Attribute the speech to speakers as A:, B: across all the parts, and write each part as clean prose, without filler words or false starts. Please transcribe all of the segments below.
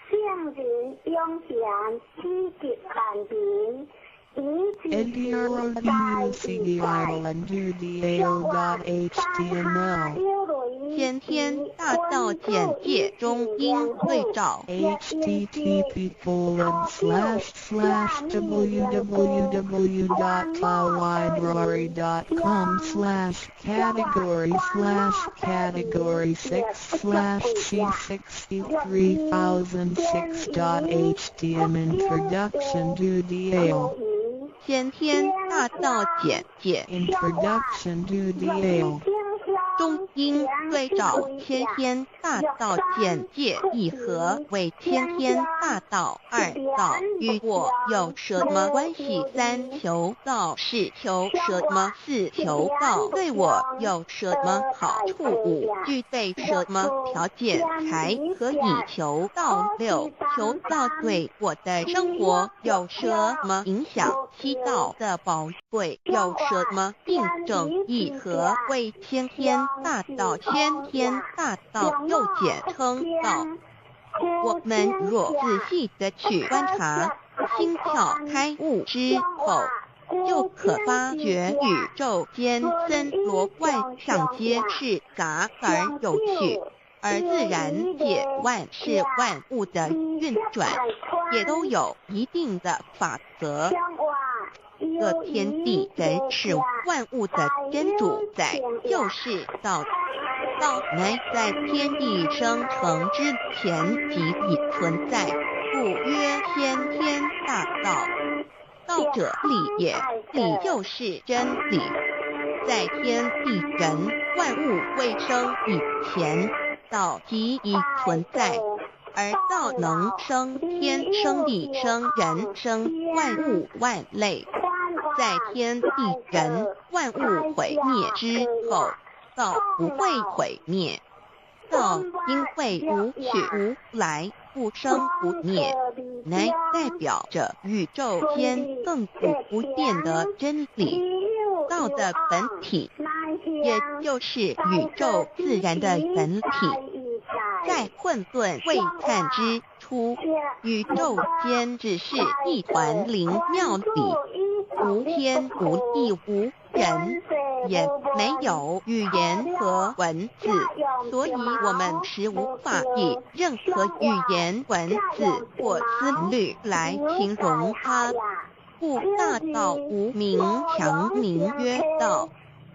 A: 圣人永贤积极万民。
B: NDRODUCDIO.html 天天大道简介中英对照
C: http://www.cowlibrary.com/category/category6/c63006.htm Introduction to DAO
B: 天天大道简介
C: Introduction to DAO
B: 中英对照天天大道简介一和为天天大道二道与我有什么关系？三求道是求什么？四求道对我有什么好处？五具备什么条件才可以求道？六求道对我的生活有什么影响？七道的宝贵有什么病症？一和为天天大道，天天大道又简称道。我们若仔细的去观察，心跳开悟之后，就可发觉宇宙间森罗万象皆是杂而有趣，而自然界万事万物的运转也都有一定的法则。这天地人事万物的真主宰就是道。道乃在天地生成之前即已存在，故曰先天大道。道者理也，理就是真理。在天地人万物未生以前，道即已存在，而道能生天、生地、生人、生万物万类。在天地人万物毁灭之后，道不会毁灭。道因为无去无来，不生不灭，乃代表着宇宙间亘古不变的真理。道的本体，也就是宇宙自然的本体。在混沌未散之初，宇宙间只是一团灵妙理，无天无地无人，也没有语言和文字，所以我们实无法以任何语言、文字或思虑来形容它。故大道无名强名曰道，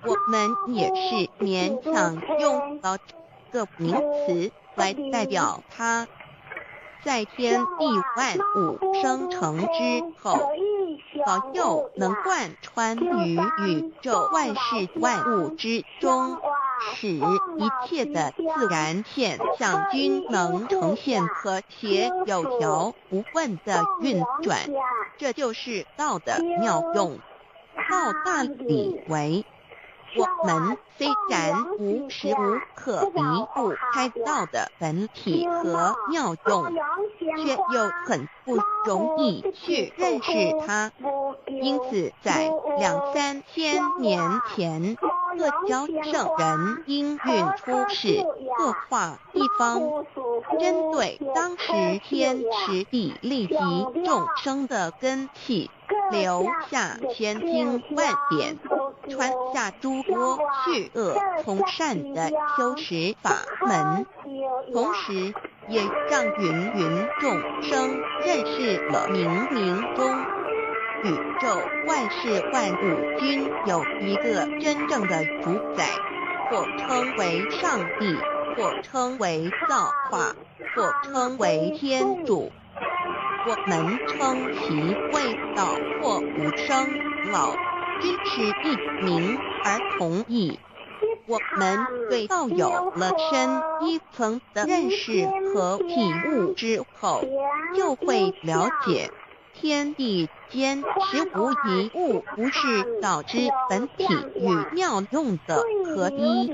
B: 我们也是勉强用到这个名词来代表它。在天地万物生成之后，早就能贯穿于宇宙万事万物之中，使一切的自然现象均能呈现和谐有条不紊的运转。这就是道的妙用。道大理为，我们虽然无时无刻离不开道的本体和妙用，却又很不容易去认识它。因此在2、3千年前，各教圣人因运出世，各化一方，针对当时天时地利及众生的根器，留下千经万典，传下诸多去恶从善的修持法门，同时也让芸芸众生认识了冥冥中宇宙万事万物均有一个真正的主宰，或称为上帝，或称为造化，或称为天主。我们称其为道或无生老，均是一名而同义。我们对道有了深一层的认识和体悟之后，就会了解天地间实无一物不是道之本体与妙用的合一。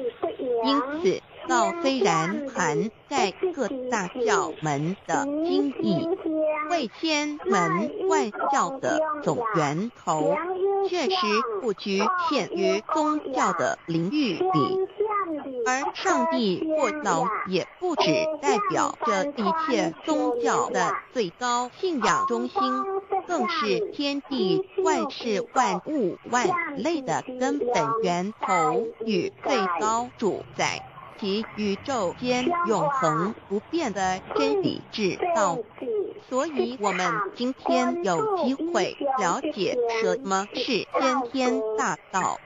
B: 因此道虽然含在各大教门的经义，为千门万教的总源头，确实不局限于宗教的领域里，而上帝或老也不只代表着一切宗教的最高信仰中心，更是天地万事万物万类的根本源头与最高主宰，其宇宙间永恒不变的真理之道。所以我们今天有机会了解什么是先天大道，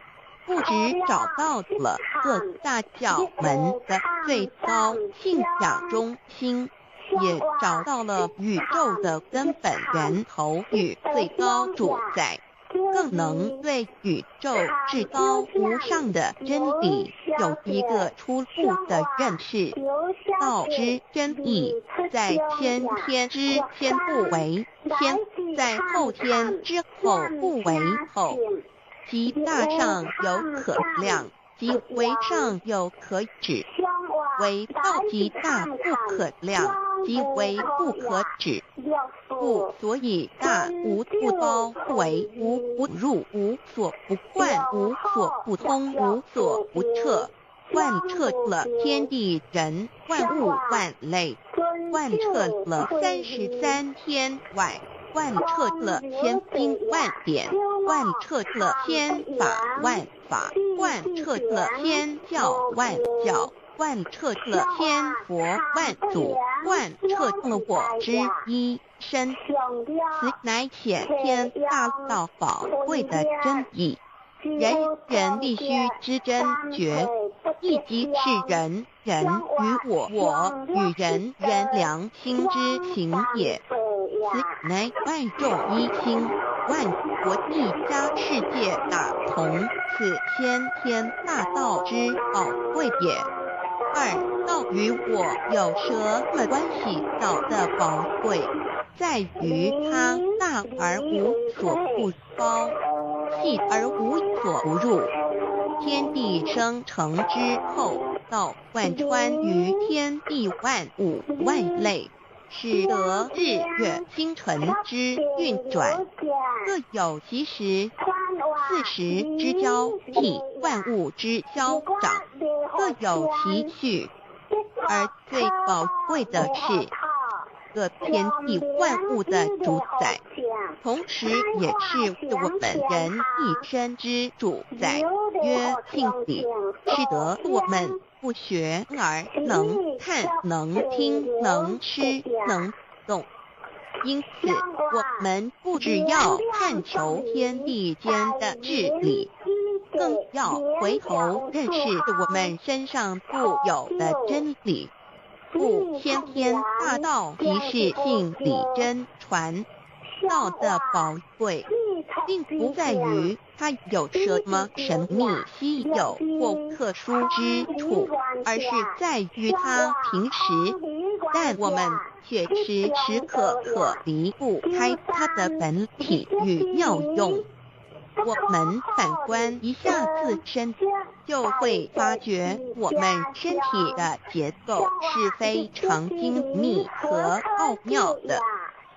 B: 不只找到了各大教门的最高信仰中心，也找到了宇宙的根本源头与最高主宰，更能对宇宙至高无上的真理有一个初步的认识。道之真义，在先天之先不为先，在后天之后不为后。其大上有可量，即为上有可指；为道即大不可量，即为不可指。故所以大无不包，不为无不入，无所不贯，无所不通，无所不彻。贯彻了天地人万物万类，贯彻了33天外，贯彻了千经万典，贯彻了千法万法，贯彻了千教万教，贯彻了千佛万祖，贯彻了我之一身。此乃显天大道宝贵的真义，人人必须知真觉，亦即是人人与我与人人良心之行也。此乃万众一心，万国一家，世界大同，此先天大道之宝贵也。二，道与我有什么关系？道的宝贵在于它大而无所不包，细而无所不入。天地生成之后，道贯穿于天地万物万类，使得日月星辰之运转各有其时，四时之交替，万物之消长各有其序。而最宝贵的是各天地万物的主宰，同时也是我们人一生之主宰，曰性理，使得我们不学而能看，能听，能吃，能动。因此，我们不只要探求天地间的治理，更要回头认识我们身上固有的真理。故先天大道即是性理真传。道的宝贵，并不在于它有什么神秘、稀有或特殊之处，而是在于它平时，但我们却时时刻刻离不开它的本体与妙用。我们反观一下自身，就会发觉我们身体的结构是非常精密和奥妙的。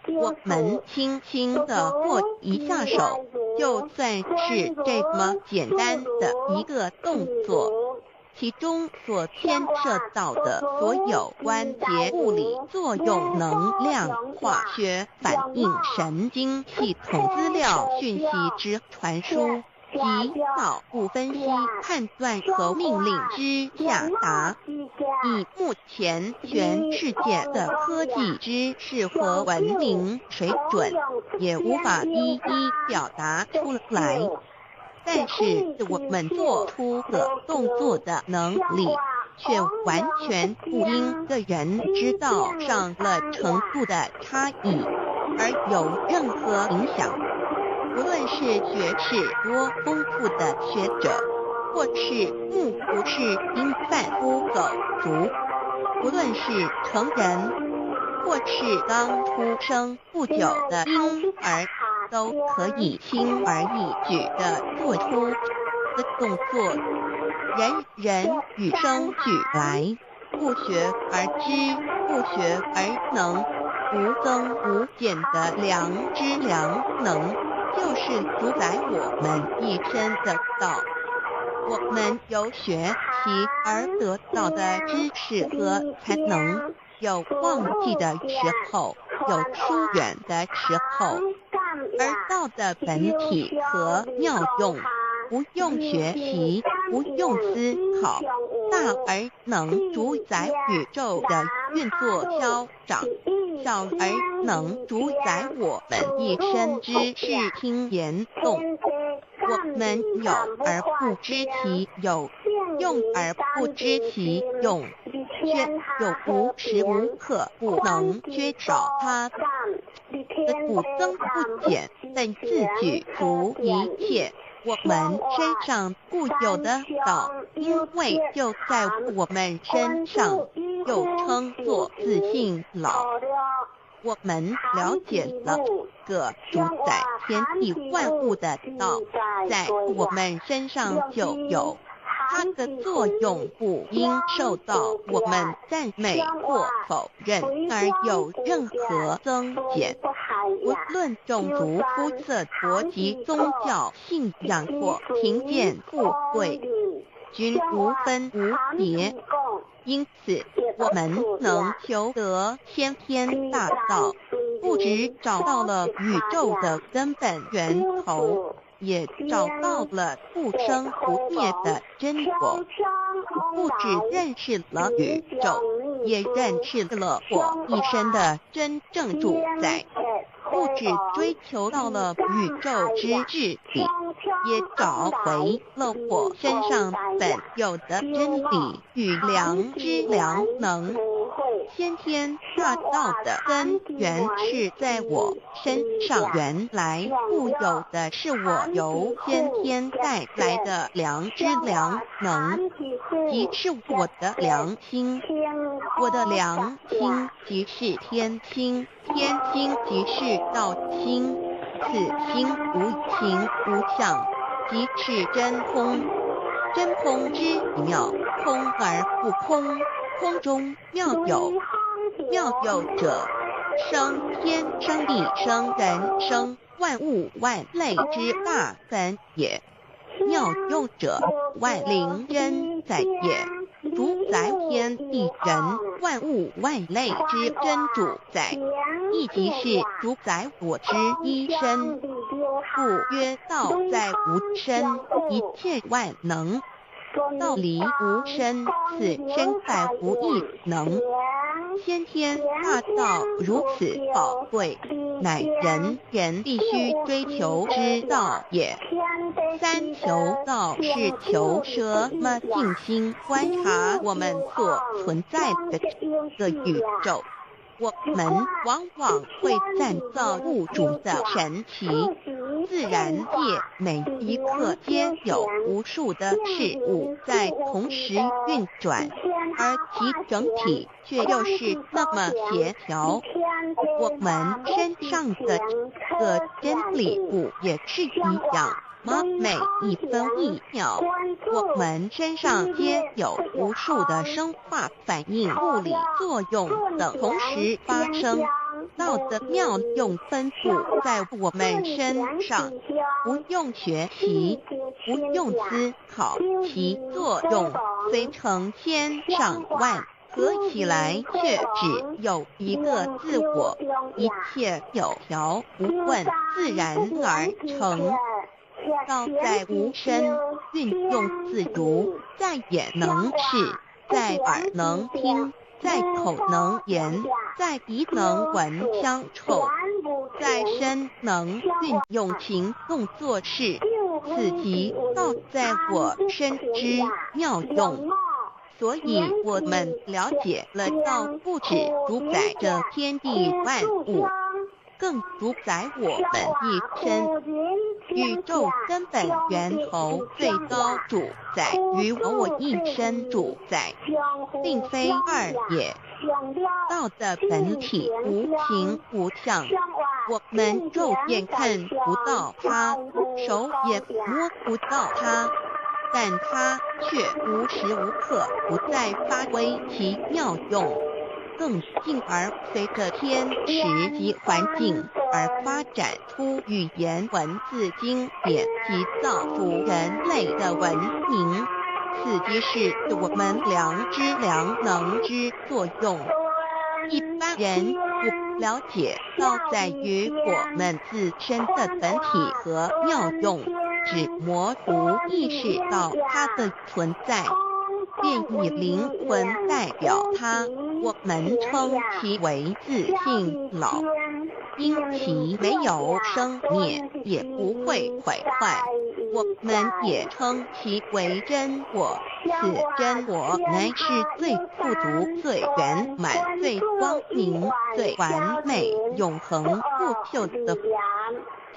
B: 我们轻轻地握一下手，就算是这么简单的一个动作，其中所牵涉到的所有关节物理作用、能量、化学反应、神经系统资料讯息之传输及脑部分析、判断和命令之下达，以目前全世界的科技知识和文明水准，也无法一一表达出来。但是我们做出的动作的能力，却完全不因个人知道上了程度的差异而有任何影响。无论是学识多丰富的学者，或是目不识丁贩夫狗族，无论是成人，或是刚出生不久的婴儿，都可以轻而易举地做出的动作。人人与生俱来，不学而知，不学而能，无增无减的良知良能，就是主宰我们一生的道。我们有学习而得到的知识和才能，有忘记的时候，有疏远的时候，而道的本体和妙用，不用学习，不用思考，大而能主宰宇宙的运作消长，小而能主宰我们一生之视听言动。我们有而不知其有，用而不知其用，却又无时无刻不能缺少它。不增不减，本自具足一切。我们身上固有的道，因为就在我们身上，又称作自性老。我们了解了个主宰天地万物的道，在我们身上就有，它的作用不应受到我们赞美或否认而有任何增减。无论种族、肤色、国籍、宗教、信仰或贫贱富贵，均无分无别。因此，我们能求得先天大道，不只找到了宇宙的根本源头，也找到了不生不灭的真果。不只认识了宇宙，也认识了我一生的真正主宰。不只追求到了宇宙之至理，也找回了我身上本有的真理与良知良能。先天大道的根源是在我身上，原来固有的是我由先天带来的良知良能，即是我的良心。我的良心即是天心，天心即是道心，此心无形无相，即是真空。真空之妙，空而不空，空中妙有，妙有者生天生地生人生万物万类之大本也。妙用者万灵真在也，主宰天地人万物万类之真主宰，亦即是主宰我之一身。故曰道在无身，一切万能。道离无身，此身在无一能。先天大道如此宝贵，乃人必须追求之道也。三求道是求什么静心观察我们所存在的这个宇宙。我们往往会赞造物主的神奇，自然界每一刻皆有无数的事物在同时运转，而其整体却又是那么协调。我们身上的这个真理物也是一样。每一分一秒，我们身上皆有无数的生化反应、物理作用等同时发生。道的妙用分布在我们身上，不用学习，不用思考，其作用虽成千上万，合起来却只有一个自我，一切有条不紊，自然而成。道在无身，运用自如，在眼能视，在耳能听，在口能言，在鼻能闻香臭，在身能运用行动做事，此即道在我身之妙用。所以我们了解了道不只主宰着天地万物，更主宰我们一生。宇宙根本源头最高主宰与我一生主宰，并非二也。道的本体无形无相，我们肉眼看不到它，手也摸不到它，但它却无时无刻不在发挥其妙用。更进而随着天时及环境而发展出语言文字经典及造福人类的文明。此即是我们良知良能之作用。一般人不了解到在于我们自身的本体和妙用，只模糊意识到它的存在，便以灵魂代表它，我们称其为自性老。因其没有生灭，也不会毁坏，我们也称其为真我。此真我乃是最富足、最圆满、最光明、最完美、永恒不朽的。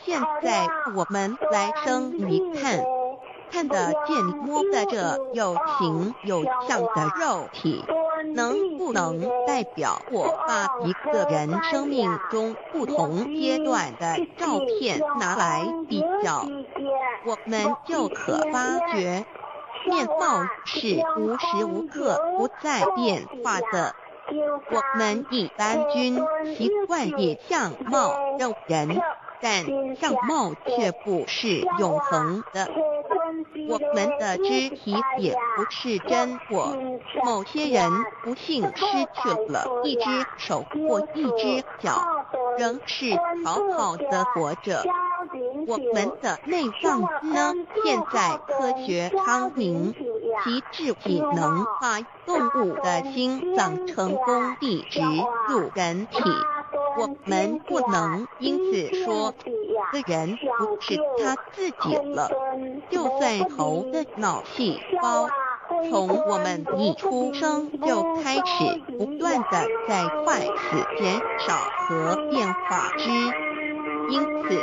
B: 现在我们来生一看得见摸得着有形有相的肉体，能不能代表我把一个人生命中不同阶段的照片拿来比较，我们就可发觉面貌是无时无刻不在变化的。我们一般均习惯以相貌认人，但相貌却不是永恒的。我们的肢体也不是真我，某些人不幸失去了一只手或一只脚，仍是好好的活着。我们的内脏呢？现在科学昌明，其自己能把动物的心脏成功地植入人体。我们不能因此说这人不是他自己了。就算头的脑细胞从我们一出生就开始不断的在坏死减少和变化之，因此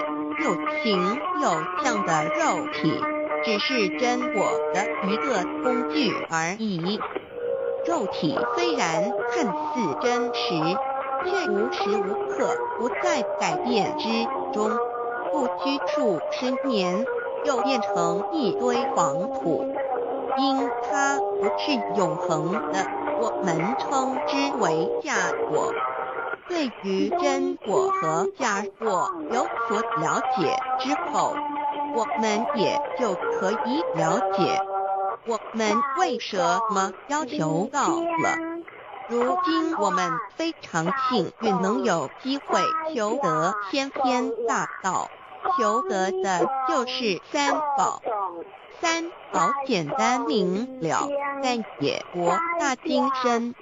B: 有形有相的肉体只是真我的一个工具而已。肉体虽然看似真实，却无时无刻不在改变之中，不拘数十年又变成一堆黄土。因它不是永恒的，我们称之为假我。对于真我和假我有所了解之后，我们也就可以了解我们为什么要求道了。如今我们非常幸运能有机会求得先天大道，求得的就是三宝。三宝简单明了，但也博大精深，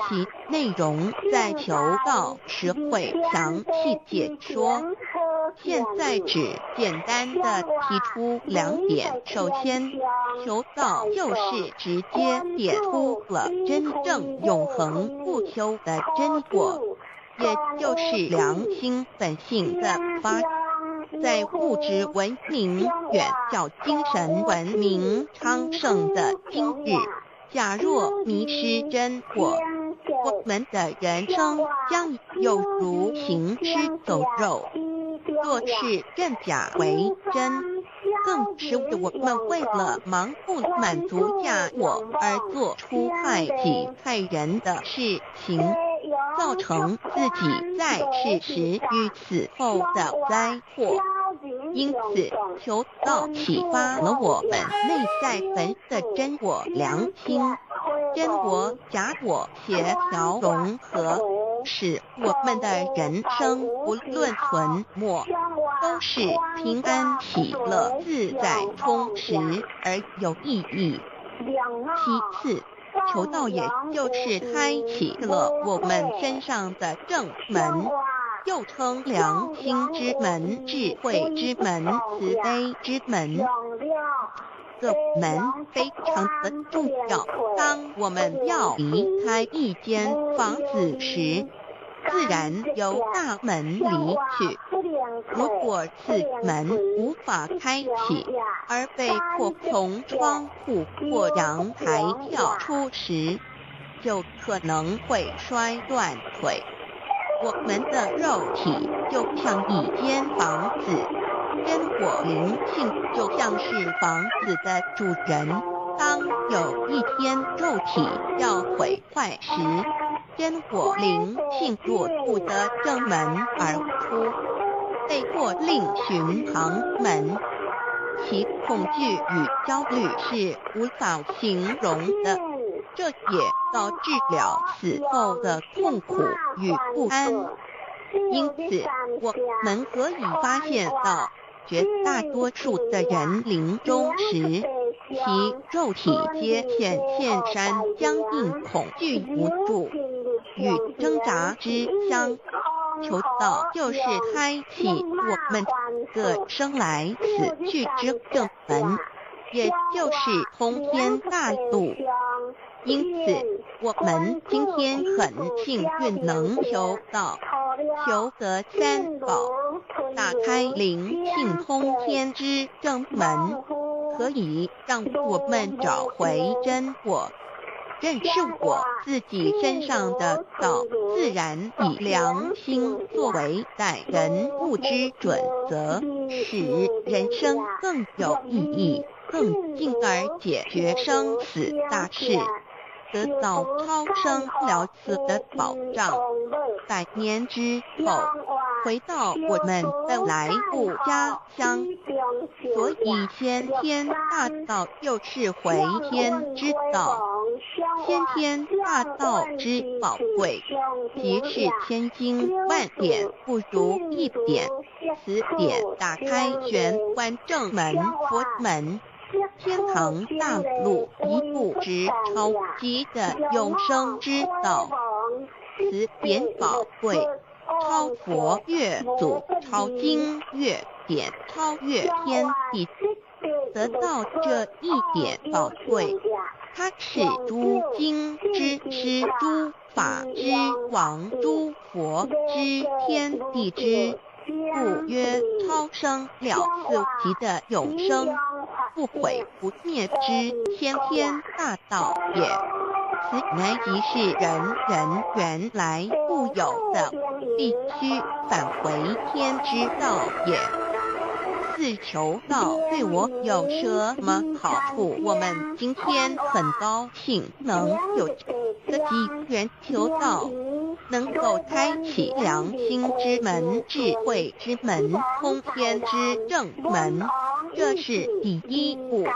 B: 其内容在求道时会详细解说。现在只简单的提出两点。首先，求道就是直接点出了真正永恒不朽的真我，也就是良心本性的发展。在物质文明远较精神文明昌盛的今日，假若迷失真我，我们的人生将有如行尸走肉。若是认假为真，更使我们为了盲目满足假我而做出害己害人的事情，造成自己在世时与死后的灾祸。因此，求道启发了我们内在本的真我良心，真我假我协调融合，使我们的人生不论存没，都是平安喜乐自在充实而有意义。其次，求道也就是开启了我们身上的正门，又称良心之门、智慧之门、慈悲之门。这门非常的重要。当我们要离开一间房子时，自然由大门离去。如果此门无法开启，而被迫从窗户或阳台跳出时，就可能会摔断腿。我们的肉体就像一间房子，真我灵性就像是房子的主人。当有一天肉体要毁坏时，真我灵性若不得正门而出，被迫另寻旁门，其恐惧与焦虑是无法形容的，这也导致了死后的痛苦与不安。因此，我们可以发现到，绝大多数的人临终时，其肉体皆显现山僵硬、恐惧无助与挣扎之相。求道就是开启我们个生来死去之正门，也就是通天大路。因此，我们今天很幸运能求道，求得三宝，打开灵性通天之正门，可以让我们找回真我，认识我自己身上的道，自然以良心作为待人物之准则，使人生更有意义，更进而解决生死大事，得到超生了此的保障。100年之后，回到我们的来故家乡，所以先天大道就是回天之道。先天大道之宝贵，即是千金万点不如一点。此点打开玄关正门佛门，天堂大路一步之超级的永生之道。此点宝贵，超佛越祖，超经越典，超越天地。得到这一点宝贵，它是诸经之师，诸法之王，诸佛之天地之故曰超生了此级的永生不毁不灭之先天大道也。此乃即是人原来固有的，必须返回天之道也。自求道对我有什么好处？我们今天很高兴能有这机缘求道，能够开启良心之门、智慧之门、通天之正门，这是第一步。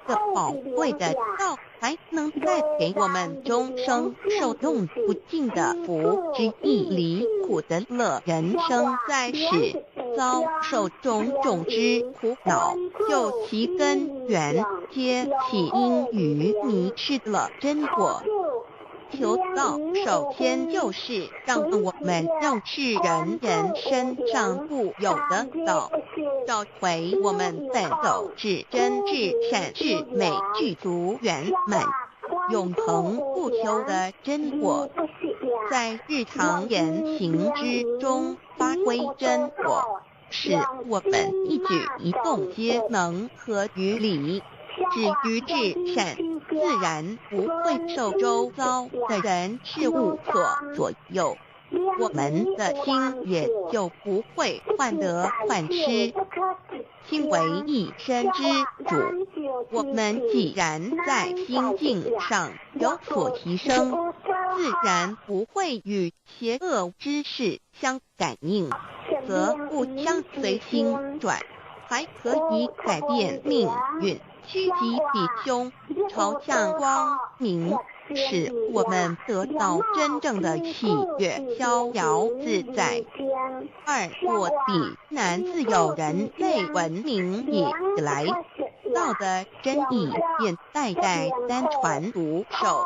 B: 这宝贵的道还能带给我们终生受用不尽的福之益，离苦的乐。人生在世，遭受种种之苦恼，就其根源皆起因于迷失了真我。求道首先就是让我们认识人身上固有的道，找回我们本有至真至善至美具足圆满永恒不朽的真我，在日常言行之中发挥真我，使我们一举一动皆能合于理，止于至善，自然不会受周遭的人事物所左右，我们的心也就不会患得患失。心为一身之主，我们既然在心境上有所提升，自然不会与邪恶之事相感应，则不将随心转，还可以改变命运，趋吉避凶，朝向光明，使我们得到真正的喜悦、逍遥自在。2我比南自有人类文明以来，道的真义便代代单传独守，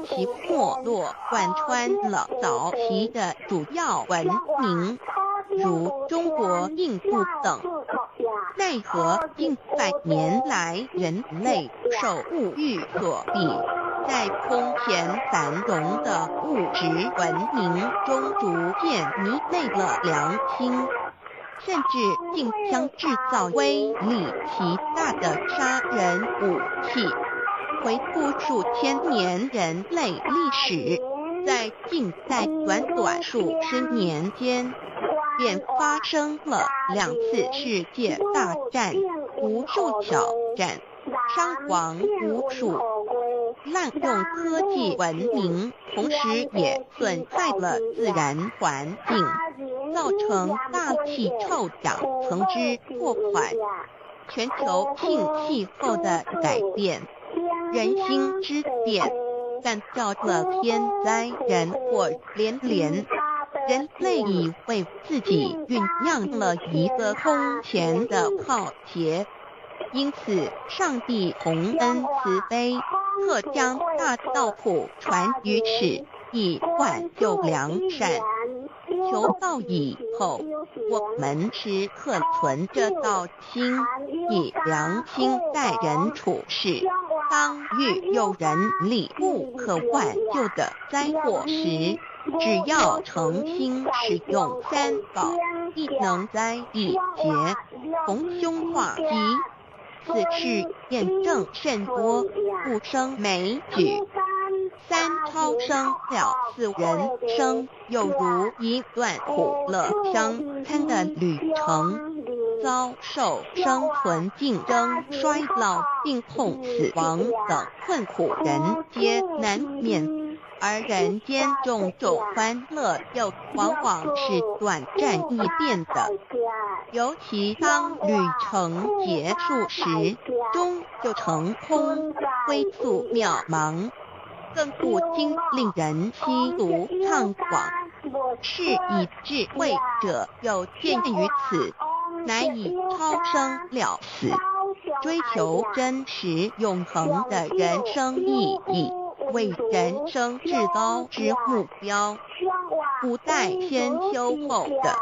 B: 其没落贯穿了早期的主要文明，如中国、印度等。奈何近100年来，人类受物欲所逼，在空前繁荣的物质文明中逐渐迷昧了良心，甚至竟将制造威力极大的杀人武器。回顾数千年人类历史，在近代短数十年间，便发生了2次世界大战，无数挑战，伤亡无数。滥用科技文明，同时也损害了自然环境，造成大气臭氧层之破坏。全球性气候的改变，人心之变，干造了天灾人祸连连。人类已为自己酝酿了一个空前的浩劫，因此上帝洪恩慈悲，特将大道谱传于世，以挽救良善。求道以后，我们时刻存着道心，以良心待人处事。当遇有人力不可挽救的灾祸时，只要诚心使用三宝，必能灾一劫，逢凶化吉。此事验证甚多，不胜枚举。三超生了四人生，有如一段苦乐相参的旅程，遭受生存竞争、衰老、病痛、死亡等困苦，人皆难免。而人间种种欢乐又往往是短暂易变的，尤其当旅程结束时，终就成空，归宿渺茫，更不禁令人凄毒怅惘。是以智慧者有见于此，乃以超生了死，追求真实永恒的人生意义为人生至高之目标，不待先修后的。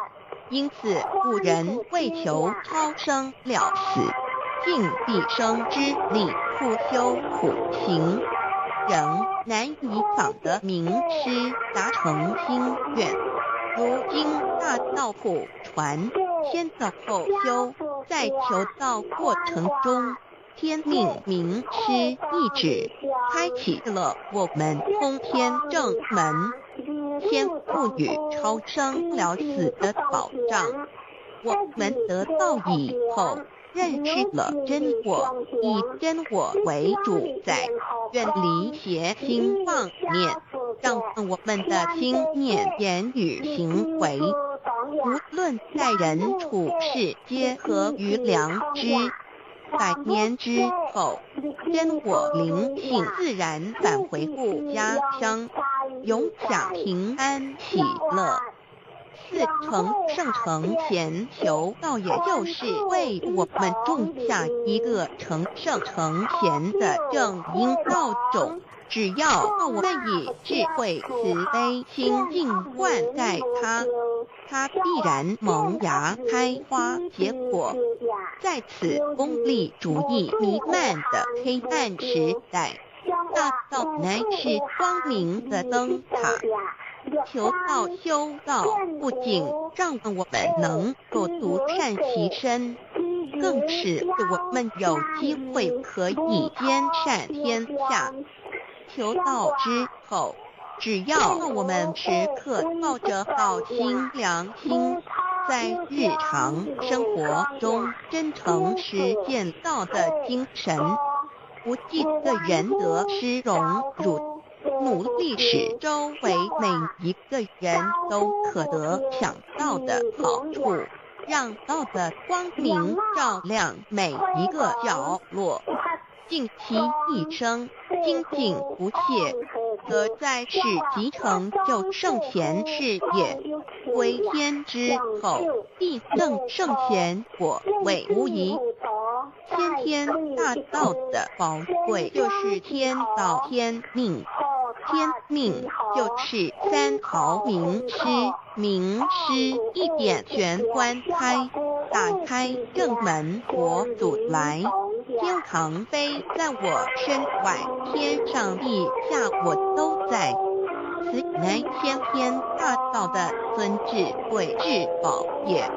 B: 因此古人为求超生了死，尽毕生之力苦修苦行，仍难以访得名师达成心愿。如今大道谱传，先走后修，在求道过程中，天命名师一指，开启了我们通天正门，天赋予超生了死的保障。我们得道以后，认识了真我，以真我为主宰，远离邪心妄念，让我们的心念、言语、行为，无论待人处事，皆合于良知。100年之后，真我灵性自然返回故家乡，永享平安喜乐。四成圣成贤求道，也就是为我们种下一个成圣成贤的正因道种。只要我们以智慧慈悲心境灌溉它，它必然萌芽开花结果。在此功利主义弥漫的黑暗时代，大道乃是光明的灯塔。求道修道，不仅让我们能够独善其身，更使我们有机会可以兼善天下。求道之后，只要我们时刻抱着好心良心，在日常生活中真诚实践道的精神，不计个人得失荣辱，努力使周围每一个人都可得享道的好处，让道的光明照亮每一个角落，尽其一生精进不懈，则在世即成就圣贤事业。归天之后，必赠圣贤果位无疑。先天大道的宝贵就是天道天命，天命就是3毫名师，名师一点玄关开，打开正门佛祖来。天堂飞在我身外，天上地下我都在。此乃先天大道的尊智慧至宝也。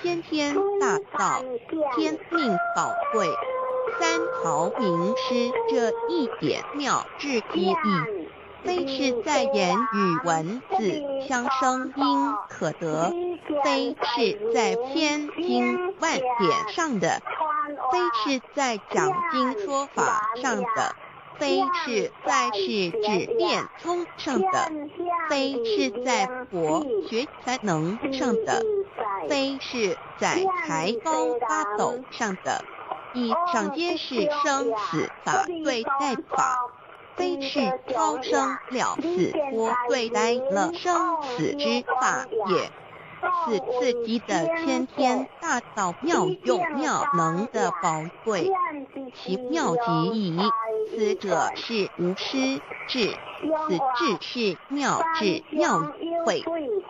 B: 先天大道，天命宝贵，3毫名师这一点妙智意义，非是在言语文字相生因可得，非是在千经万典上的，非是在讲经说法上的，非是在是指变通上的，非是在博学才能上的，非是在才高八斗上的。以上皆是生死法对待法，非是超生了死波对待了生死之法也。此次级的先天大道妙用妙能的宝贵，其妙极矣。此者是无师智，此智是妙智妙慧，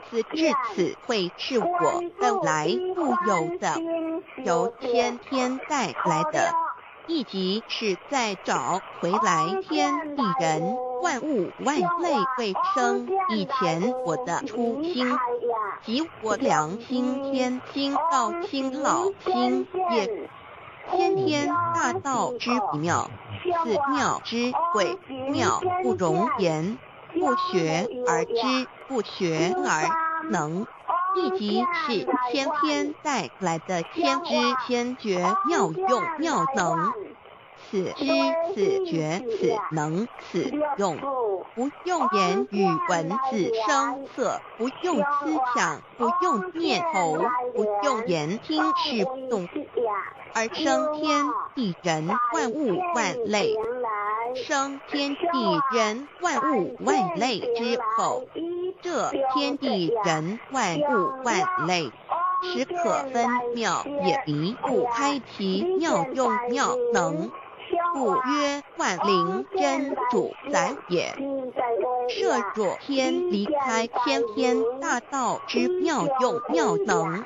B: 此智此慧是我本来固有的，由先天带来的，亦即是在找回来天地人万物万类未生以前我的初心，即我良心天心道心老心也。先天大道之妙，此妙之贵，妙不容言，不学而知，不学而能，亦即是先天带来的先知先觉妙用妙能。此知此觉此能此用，不用言语文字声色，不用思想，不用念头，不用言听是动，而生天地人万物万类，生天地人万物万类之后，这天地人万物万类实可分妙也离不开其妙用妙能，故曰万灵真主宰也。设若天离开先天大道之妙用妙能，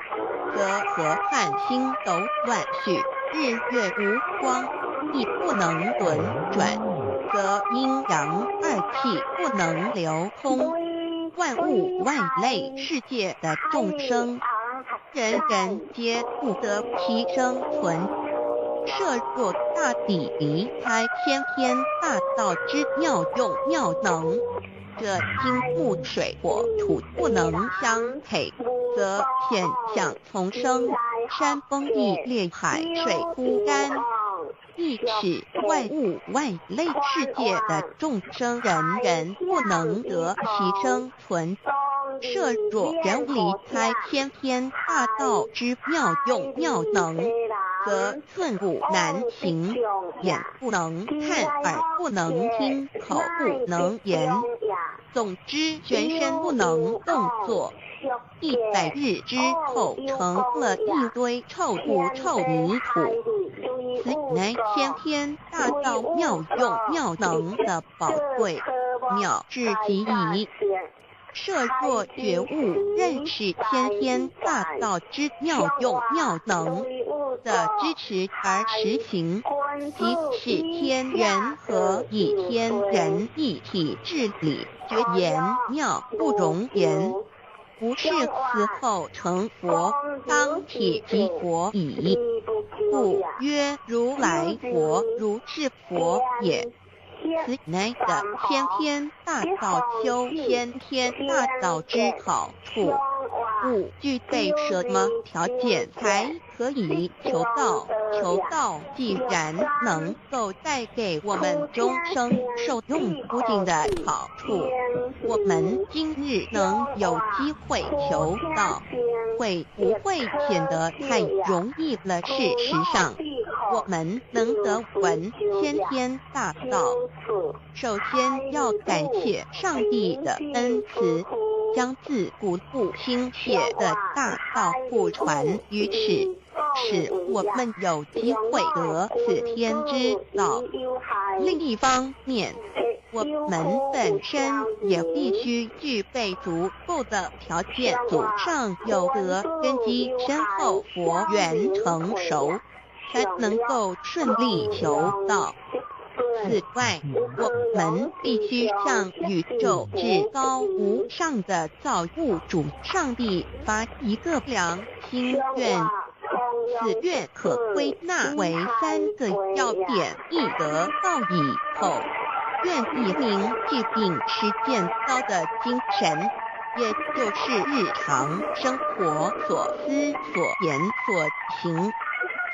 B: 则河汉星斗乱序，日月无光，亦不能轮转，则阴阳二气不能流通，万物万类世界的众生，人人皆不得其生存。设若大地离开先天大道之妙用妙能，这金木水火土不能相配，则天象丛生，山崩地裂，海水枯干，亦使万物万类世界的众生人人不能得其生存。设若人离开先天大道之妙用妙能，则寸步难行，眼不能看，耳不能听，口不能言，总之全身不能动作。100日之后成了一堆臭土臭泥土，此乃先天大道妙用妙能的宝贵妙至极矣。设若觉悟认识先天大道之妙用妙能的支持而实行，即是天人合，以天人一体治理，绝言妙不容言，不是此后成佛，当体即佛矣。故曰如来佛，如是佛也。此乃的先天大道修先天大道之好处，故具备什么条件才可以求道？求道既然能够带给我们终生受用不尽的好处，我们今日能有机会求道，会不会显得太容易了？事实上，我们能得闻先天大道，首先要感谢上帝的恩慈，将自古不心血的大道不传于世，使我们有机会得此天之道。另一方面，我们本身也必须具备足够的条件，祖上有德，根基深厚，佛缘成熟，才能够顺利求道。此外，我们必须向宇宙至高无上的造物主上帝发一个良心愿，此愿可归纳为3个要点：一得道以后，愿以灵具并实践道的精神，也就是日常生活所思所言所行，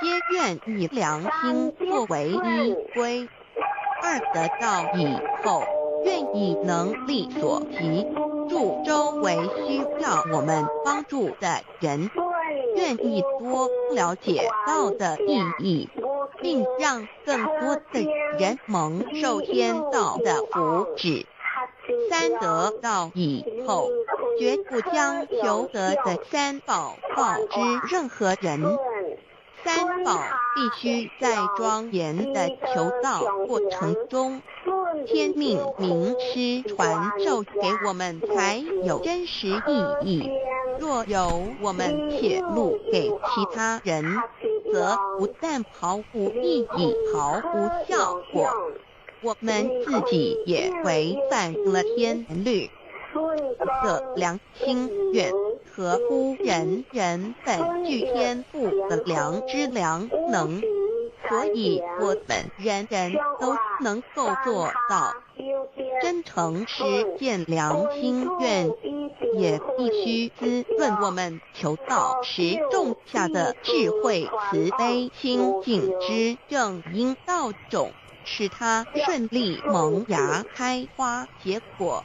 B: 皆愿以良心作为依归。二得到以后，愿以能力所及，助周围需要我们帮助的人，愿意多了解道的意义，并让更多的人蒙受天道的福祉。三得到以后，绝不将求得的三宝告知任何人。三宝必须在庄严的求道过程中，天命名师传授给我们才有真实意义。若由我们泄露给其他人，则不但毫无意义，毫无效果，我们自己也违反了天律。的良心愿合乎人人本具天赋的良知良能，所以我们人人都能够做到真诚实践良心愿，也必须滋润我们求道时种下的智慧慈悲清净之正因道种，使它顺利萌芽开花结果，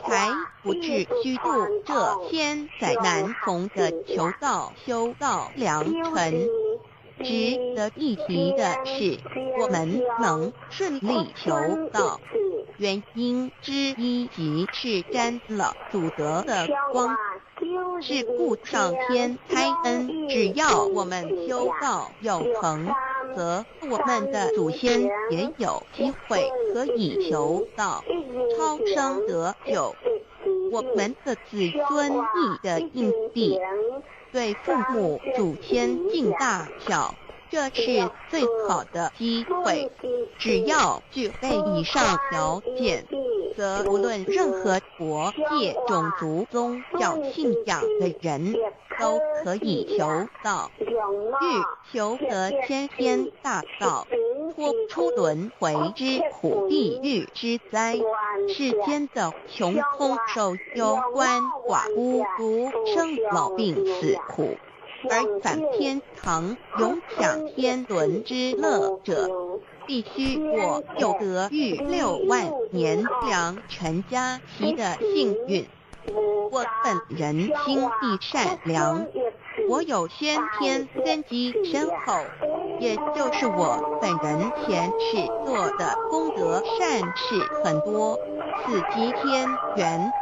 B: 才不至虚度这千载难逢的求道修道良辰。值得一提的是，我们能顺利求道，原因之一即是沾了祖德的光，是故上天开恩，只要我们修道有成，则我们的祖先也有机会可以求道，超生得救。我们的子孙亦的印地，对父母祖先尽大孝，这是最好的机会。只要具备以上条件，则无论任何国界、种族、宗教信仰的人，都可以求道。欲求得先天大道，脱出轮回之苦、地狱之灾，世间的穷空受忧、鳏寡孤独、生老病死苦，而返天堂永享天伦之乐者，必须我有得遇6万年良辰佳期的幸运。我本人心地善良，我有先天根基深厚，也就是我本人前世做的功德善事很多，此即天缘。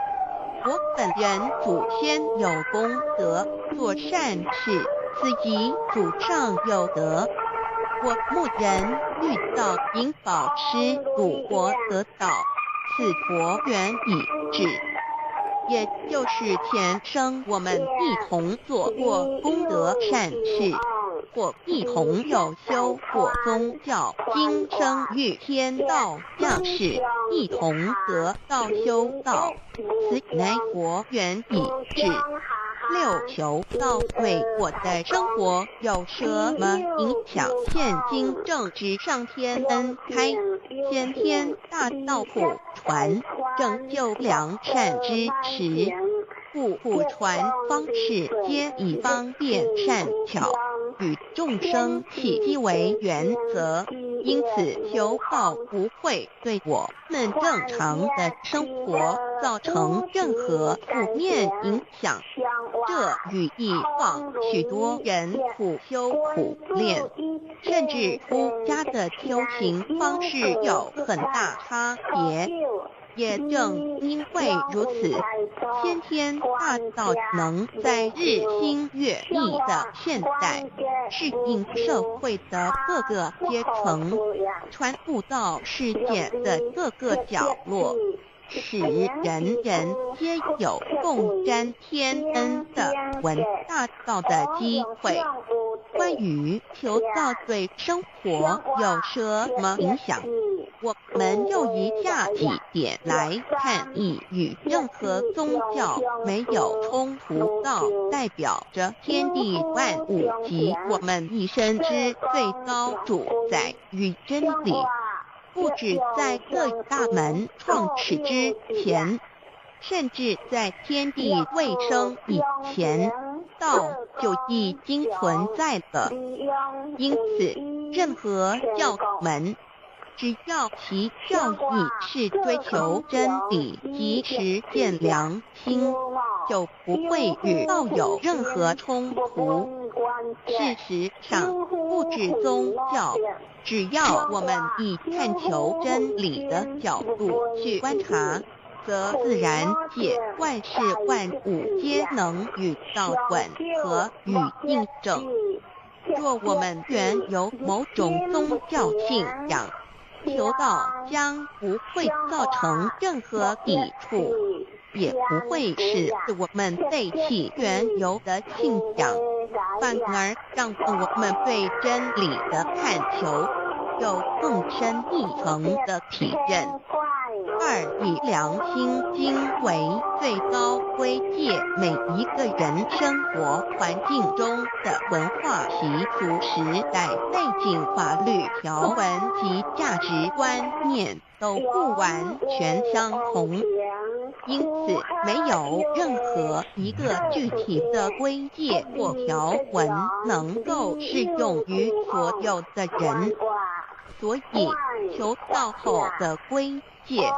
B: 我本人祖先有功德做善事，此即祖上有德。我目人遇到引宝师古国得道，此佛缘已至，也就是前生我们一同做过功德善事，或一同有修过宗教，今生遇天道降世，一同得道修道，此乃佛缘已至。六求道对我的生活有什么影响？现今正值上天恩开，先天大道普传，拯救良善之时，故普传方式皆以方便善巧，与众生契机为原则，因此求道不会对我们正常的生活造成任何负面影响。这与以往许多人苦修苦练，甚至出家的修行方式有很大差别。也正因为如此，先天大道能在日新月异的现代，适应社会的各个阶层，传播到世界的各个角落，使人人皆有共沾天恩的闻大道的机会。关于求道对生活有什么影响，我们又以下几点来看，亦与任何宗教没有冲突道，代表着天地万物及我们一生之最高主宰与真理。不止在各大门创始之前，甚至在天地未生以前，道就已经存在了。因此，任何教门只要其教义是追求真理及实践良心，就不会与道有任何冲突。事实上，不止宗教，只要我们以探求真理的角度去观察，则自然界万事万物皆能与道吻合与印证。若我们原有某种宗教信仰，求道将不会造成任何抵触，也不会使我们背弃原有的信仰，反而让我们对真理的探求有更深一层的体认。2. 以良心经为最高规戒每一个人生活环境中的文化习俗、时代背景、法律条文及价值观念都不完全相同，因此没有任何一个具体的规戒或条文能够适用于所有的人。所以求道后的规戒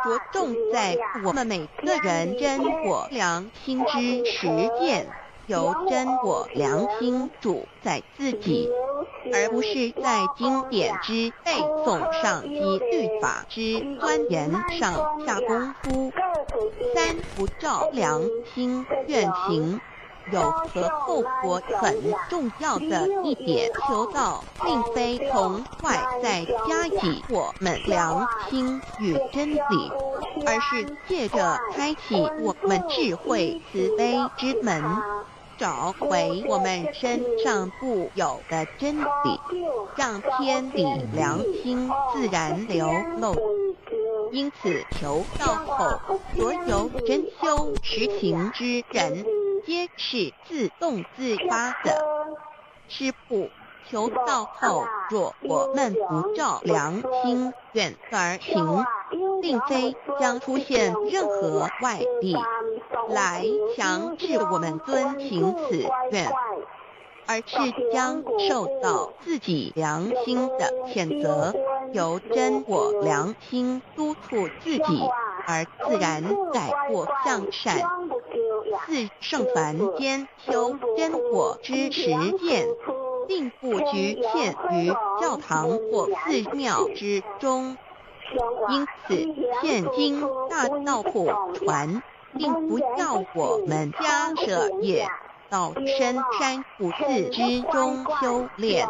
B: 着重在我们每个人真我良心之实践，由真我良心主宰自己，而不是在经典之背诵上及律法之钻研上下功夫。3. 不照良心愿行。有何后果很重要的一点，求道并非从外在加以我们良心与真理，而是借着开启我们智慧慈悲之门，找回我们身上固有的真理，让天理良心自然流露。因此求道后，所有真修实行之人皆是自动自发的。师父，求道后，若我们不照良心愿而行，并非将出现任何外力来强制我们遵行此愿，而是将受到自己良心的谴责，由真我良心督促自己，而自然改过向善。4. 圣凡间修真我之实践，并不局限于教堂或寺庙之中，因此现今大道普传，并不要我们家舍业到深山古寺之中修炼，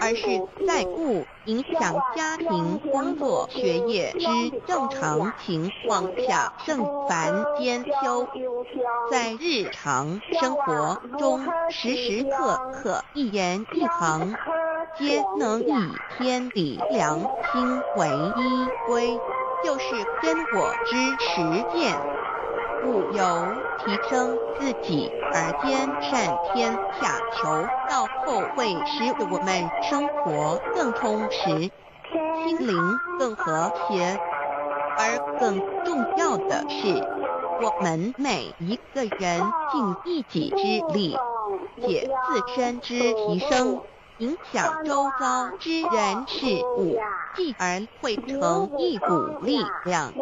B: 而是在不影响家庭、工作、学业之正常情况下圣凡兼修，在日常生活中时时刻刻一言一行皆能以天理良心为依归，就是真我之实践，故由提升自己而兼善天下，求道后会使我们生活更充实，心灵更和谐。而更重要的是，我们每一个人尽一己之力，且自身之提升，影响周遭之人事物，继而汇成一股力量，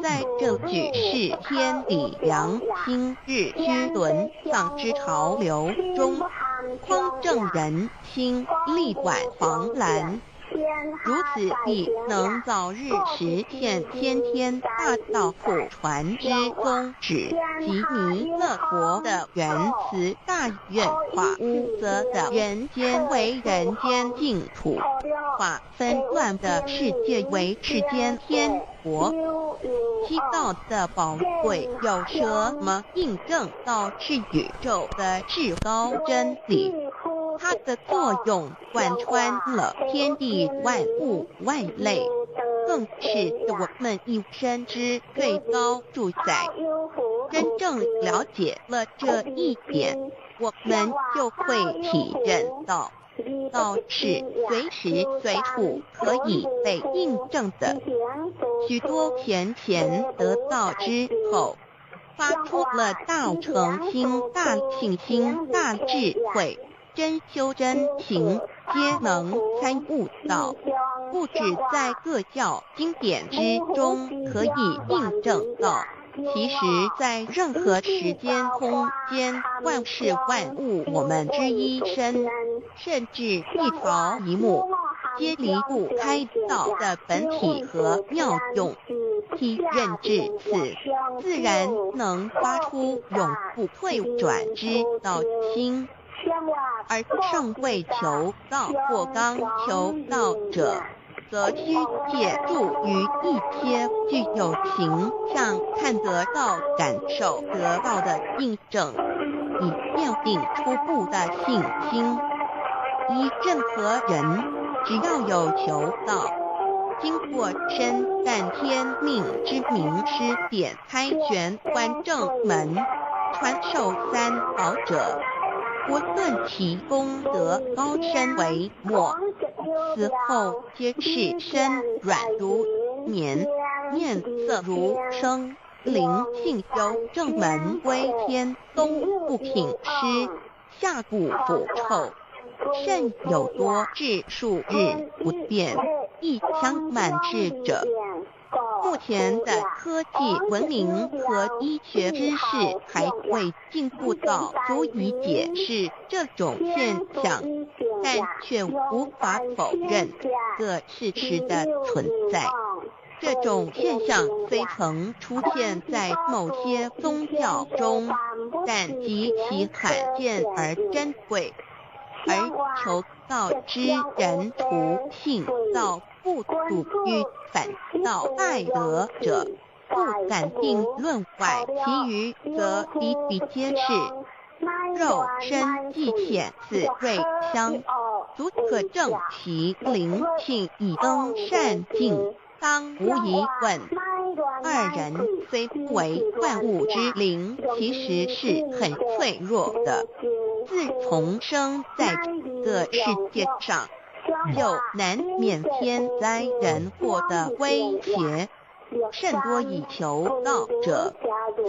B: 在这举世天理良心日趋沦丧之潮流中，匡正人心，力挽狂澜。如此必能早日实现天天大道普传之宗旨及弥勒佛的原慈大愿，化污浊的人间为人间净土，化纷乱的世界为世间天国。七道的宝贵有什么印证到是宇宙的至高真理？它的作用贯穿了天地万物万类，更是我们一生之最高主宰。真正了解了这一点，我们就会体认到，道是随时随处可以被印证的。许多贤得道之后，发出了大诚心、大信心、大智慧，真修真行，皆能参悟到。不止在各教经典之中可以印证到，其实在任何时间空间万事万物我们之一生，甚至一草一木皆离不开道的本体和妙用，体认至此，自然能发出永不退转之道心。而尚未求道或刚求道者，则需借助于一些具有形象看得到、感受得到的印证，以奠定初步的信心。依任何人，只要有求道，经过身但天命之名师点开玄关正门，传授三宝者，无论其功德高深为末，死后皆是身软如棉，面色如生，灵性修正门归天，东不品湿，下不腐臭，甚有多至数日不变，一腔满志者。目前的科技文明和医学知识还未进步到足以解释这种现象，但却无法否认这事实的存在。这种现象虽曾出现在某些宗教中，但极其罕见而珍贵。而求道之人徒信道不笃于反道爱德者，不敢定论外，其余则比比皆是。肉身既显似瑞香，足可证其灵性已登善境，当无疑问。二人虽不为万物之灵，其实是很脆弱的。自从生在这世界上，就难免天灾人祸的威胁，甚多以求道者，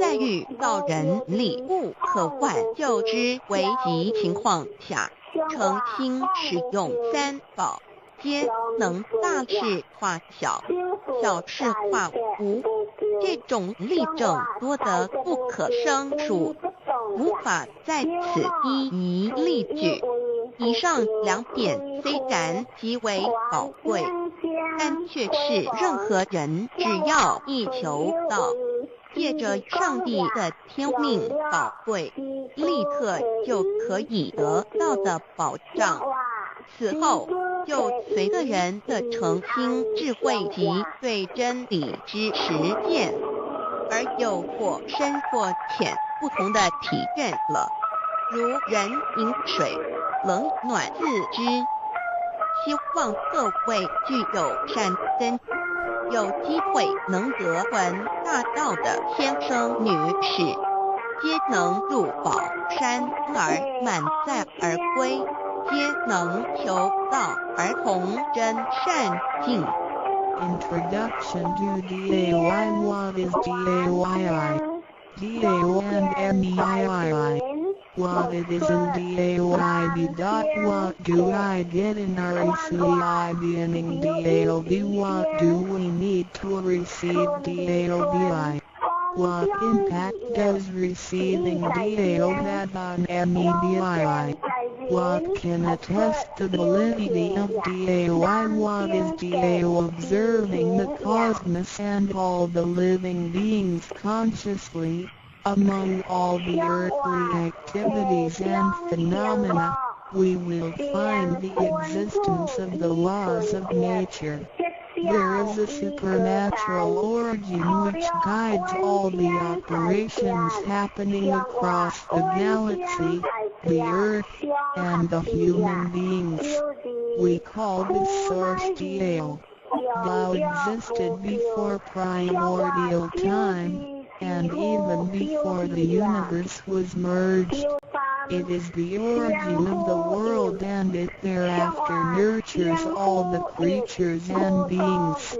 B: 在遇到人力不可挽救之危急情况下，诚心使用三宝，皆能大事化小，小事化无。这种例证多得不可胜数，无法在此一一例举。以上两点虽然极为宝贵，但却是任何人只要一求道，借着上帝的天命宝贵，立刻就可以得到的保障。此后就随个人的诚心、智慧及对真理之实践，而有或深或浅不同的体认了。如人饮水，冷暖自知。希望各位具有善根，有机会能得闻大道的先生女士，皆能入宝山而满载而归，皆能求道而同真善境。
C: Introduction to DAY. What is DAYI? DAY. What it is in DAYB. What do I get in RACI beginning DAOB? What do we need to receive DAOBI? What impact does receiving DAO have on MEDII? What can attest the validity of DAOI? What is DAO? Observing the cosmos and all the living beings consciously, among all the earthly activities and phenomena, we will find the existence of the laws of nature. There is a supernatural origin which guides all the operations happening across the galaxy, the Earth, and the human beings. We call this source DAO. Lao existed before primordial time, and even before the universe was merged. It is the origin of the world, and it thereafter nurtures all the creatures and beings.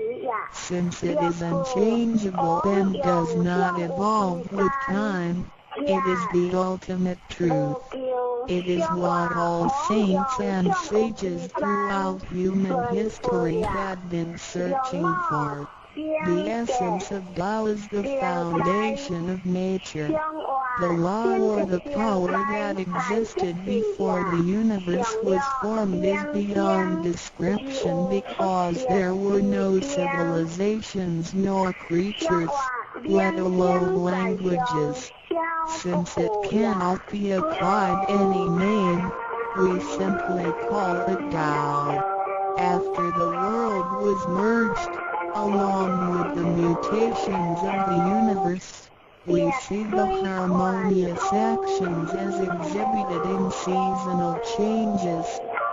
C: Since it is unchangeable and does not evolve with time, It is the ultimate truth. It is what all saints and sages throughout human history had been searching for. The essence of Tao is the foundation of nature. The law or the power that existed before the universe was formed is beyond description because there were no civilizations nor creatures, let alone languages. Since it cannot be applied any name, we simply call it Tao. After the world was merged, along with the mutations of the universe, we see the harmonious actions as exhibited in seasonal changes,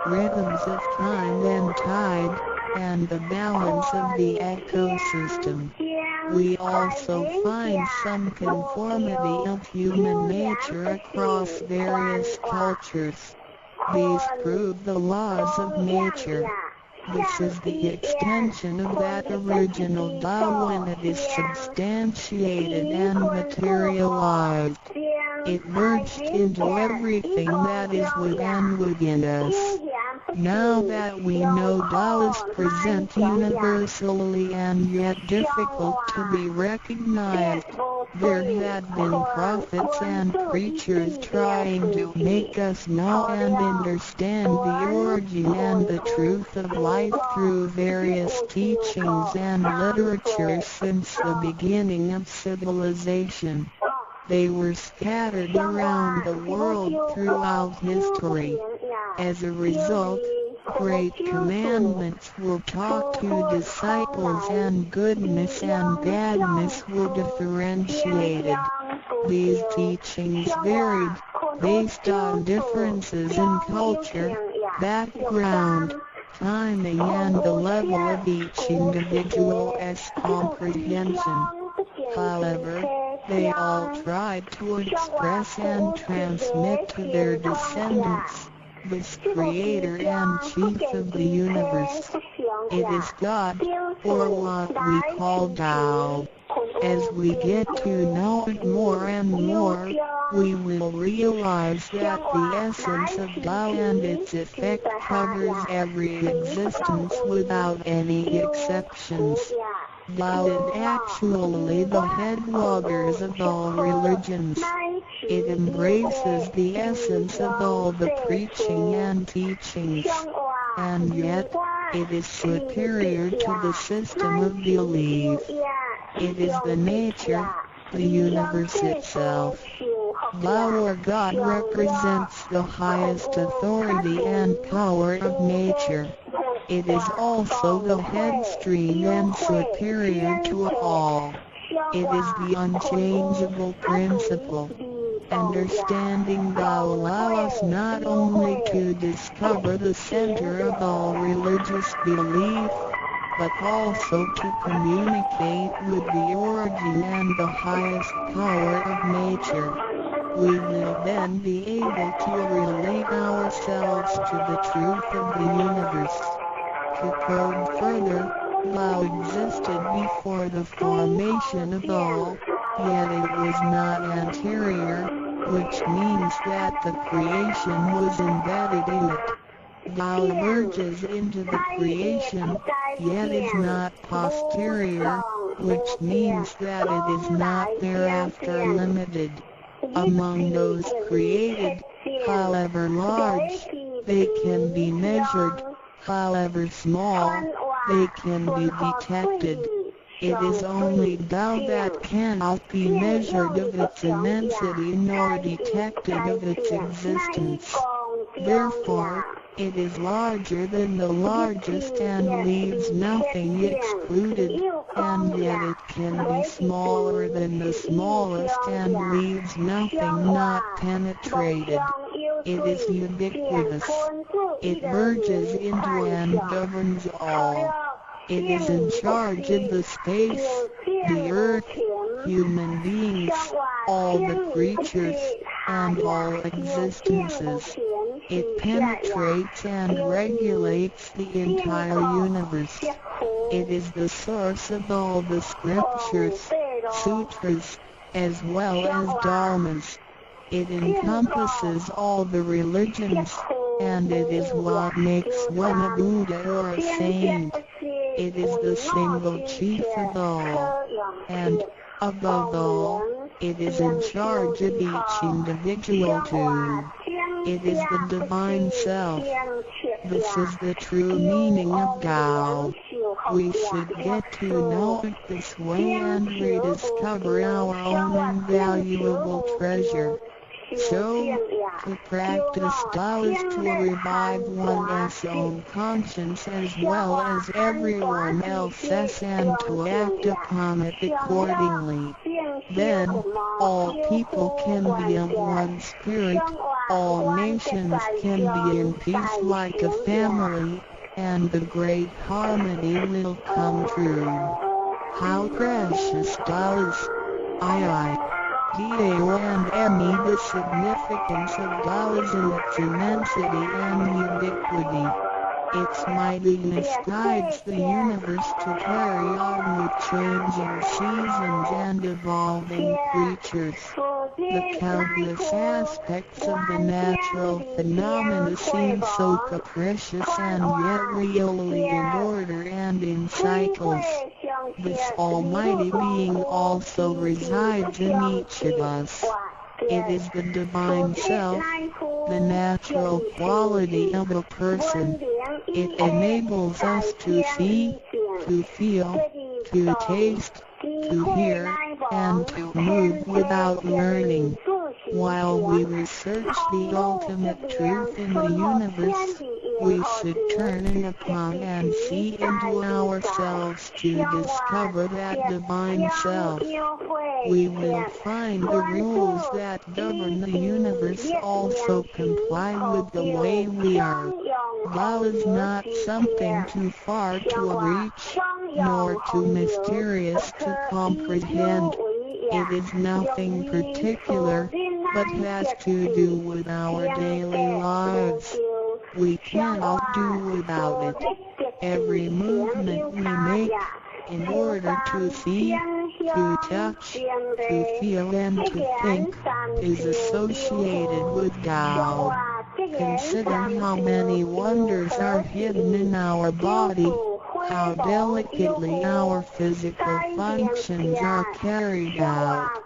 C: rhythms of time and tide, and the balance of the ecosystem. We also find some conformity of human nature across various cultures. These prove the laws of nature. This is the extension of that original Tao when it is substantiated and materialized. It merged into everything that is within us. Now that we know Tao is present universally and yet difficult to be recognized, there had been prophets and preachers trying to make us know and understand the origin and the truth of life through various teachings and literature since the beginning of civilization. They were scattered around the world throughout history. As a result, great commandments were taught to disciples and goodness and badness were differentiated. These teachings varied, based on differences in culture, background, timing and the level of each individual's comprehension. However, they all tried to express and transmit to their descendants this Creator and Chief of the universe. It is God, or what we call Tao. As we get to know it more and more, we will realize that the essence of Tao and its effect covers every existence without any exceptions. Tao is actually the headwaters of all religions. It embraces the essence of all the preaching and teachings, and yet, it is superior to the system of belief. It is the nature, the universe itself. Tao or God represents the highest authority and power of nature. It is also the headstream and superior to all. It is the unchangeable principle. Understanding Tao allows us not only to discover the center of all religious belief, but also to communicate with the origin and the highest power of nature. We will then be able to relate ourselves to the truth of the universe. To probe further, Tao existed before the formation of all, yet it was not anterior, which means that the creation was embedded in it. Tao emerges into the creation, yet is not posterior, which means that it is not thereafter limited. Among those created, however large, they can be measured, however small, they can be detected. It is only Tao that cannot be measured of its immensity nor detected of its existence. Therefore, it is larger than the largest and leaves nothing excluded, and yet it can be smaller than the smallest and leaves nothing not penetrated. It is ubiquitous. It merges into and governs all. It is in charge of the space, the earth, human beings, all the creatures, and all existences. It penetrates and regulates the entire universe. It is the source of all the scriptures, sutras, as well as dharmas. It encompasses all the religions, and it is what makes one a Buddha or a saint. It is the single chief of all, and, above all, it is in charge of each individual too. It is the divine self. This is the true meaning of Tao. We should get to know it this way and rediscover our own invaluable treasure. So, to practice Tao is to revive one's own conscience as well as everyone else's and to act upon it accordingly. Then, all people can be of one spirit, all nations can be in peace like a family, and the great harmony will come true. How precious Tao is! Dao and Me. The significance of Tao is in its immensity and ubiquity. Its mightiness guides the universe to carry on with changing seasons and evolving creatures. The countless aspects of the natural phenomena seem so capricious and yet really in order and in cycles. This almighty being also resides in each of us. It is the divine self, the natural quality of a person. It enables us to see, to feel, to taste, to hear, and to move without learning. While we research the ultimate truth in the universe, we should turn in upon and see into ourselves to discover that divine self. We will find the rules that govern the universe also comply with the way we are. Tao is not something too far to reach, nor too mysterious to comprehend. It is nothing particular, but has to do with our daily lives. We cannot do without it. Every movement we make, in order to see, to touch, to feel and to think, is associated with Tao. Consider how many wonders are hidden in our body, how delicately our physical functions are carried out.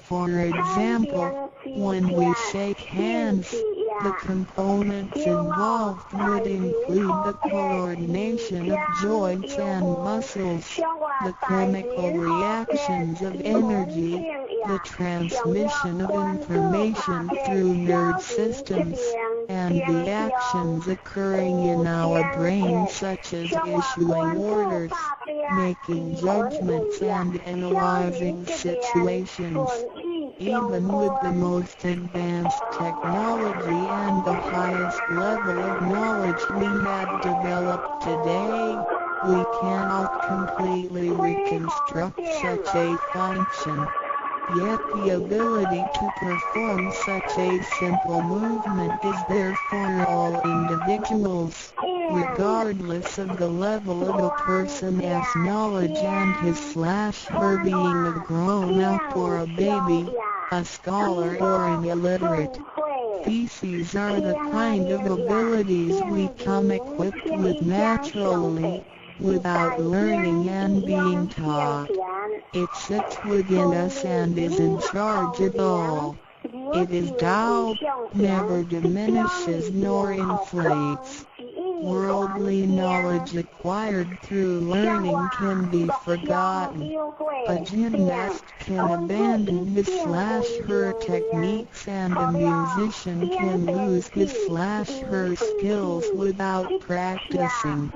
C: For example, when we shake hands, the components involved would include the coordination of joints and muscles, the chemical reactions of energy, the transmission of information through nerve systems, and the actions occurring in our brain such as issuing orders, making judgments and analyzing situations. Even with the most advanced technology and the highest level of knowledge we have developed today, we cannot completely reconstruct such a function. Yet the ability to perform such a simple movement is there for all individuals, regardless of the level of a person's knowledge and his/her being a grown-up or a baby, a scholar or an illiterate. These are the kind of abilities we come equipped with naturally, without learning and being taught. It sits within us and is in charge of all. It is Tao, never diminishes nor inflates. Worldly knowledge acquired through learning can be forgotten. A gymnast can abandon his/her techniques and a musician can lose his/her skills without practicing.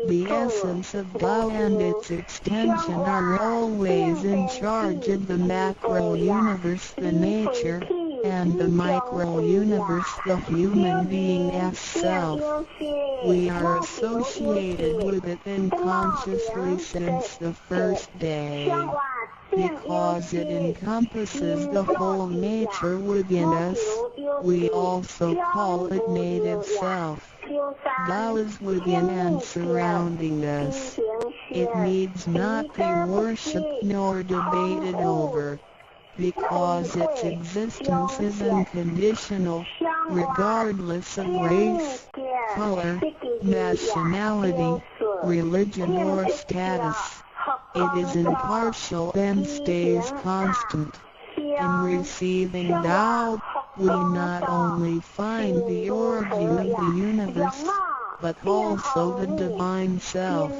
C: The essence of Tao and its extension are always in charge of the macro-universe, the nature, and the micro-universe, the human being's self. We are associated with it unconsciously since the first day. Because it encompasses the whole nature within us, we also call it native self. Tao is within and surrounding us. It needs not be worshipped nor debated over. because its existence is unconditional, regardless of race, color, nationality, religion or status. It is impartial and stays constant. In receiving Tao, we not only find the origin of the universe, but also the divine self.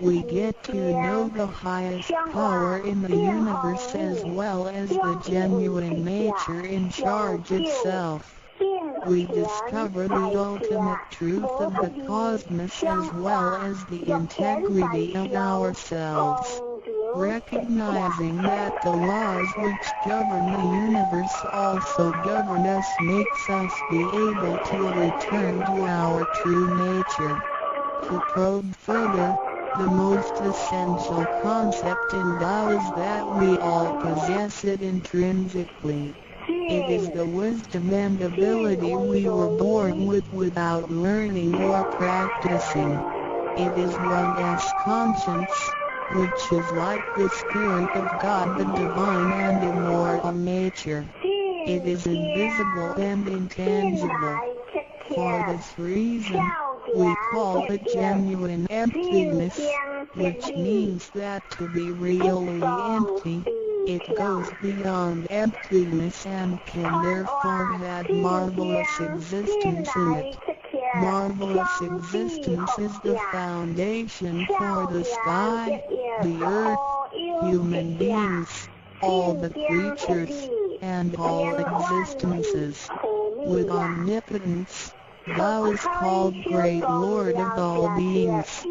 C: We get to know the highest power in the universe as well as the genuine nature in charge itself. We discover the ultimate truth of the cosmos as well as the integrity of ourselves. Recognizing that the laws which govern the universe also govern us makes us be able to return to our true nature. To probe further, the most essential concept in Tao is that we all possess it intrinsically. It is the wisdom and ability we were born with without learning or practicing. It is one's conscience, which is like the Spirit of God, the divine and immortal nature. It is invisible and intangible. For this reason, we call it genuine emptiness, which means that to be really empty, it goes beyond emptiness and can therefore have marvelous existence in it. Marvelous existence is the foundation for the sky, the earth, human beings, all the creatures, and all existences. With omnipotence, Thou is called Great Lord of all beings.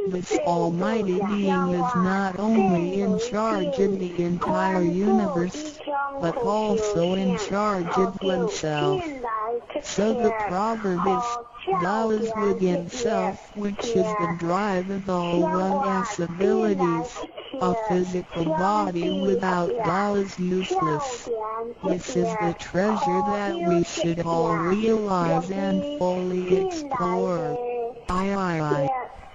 C: This almighty being is not only in charge of the entire universe, but also in charge of oneself. So the proverb is, Thou is within self, which is the drive of all one's abilities. A physical body without Tao is useless. This is the treasure that we should all realize and fully explore.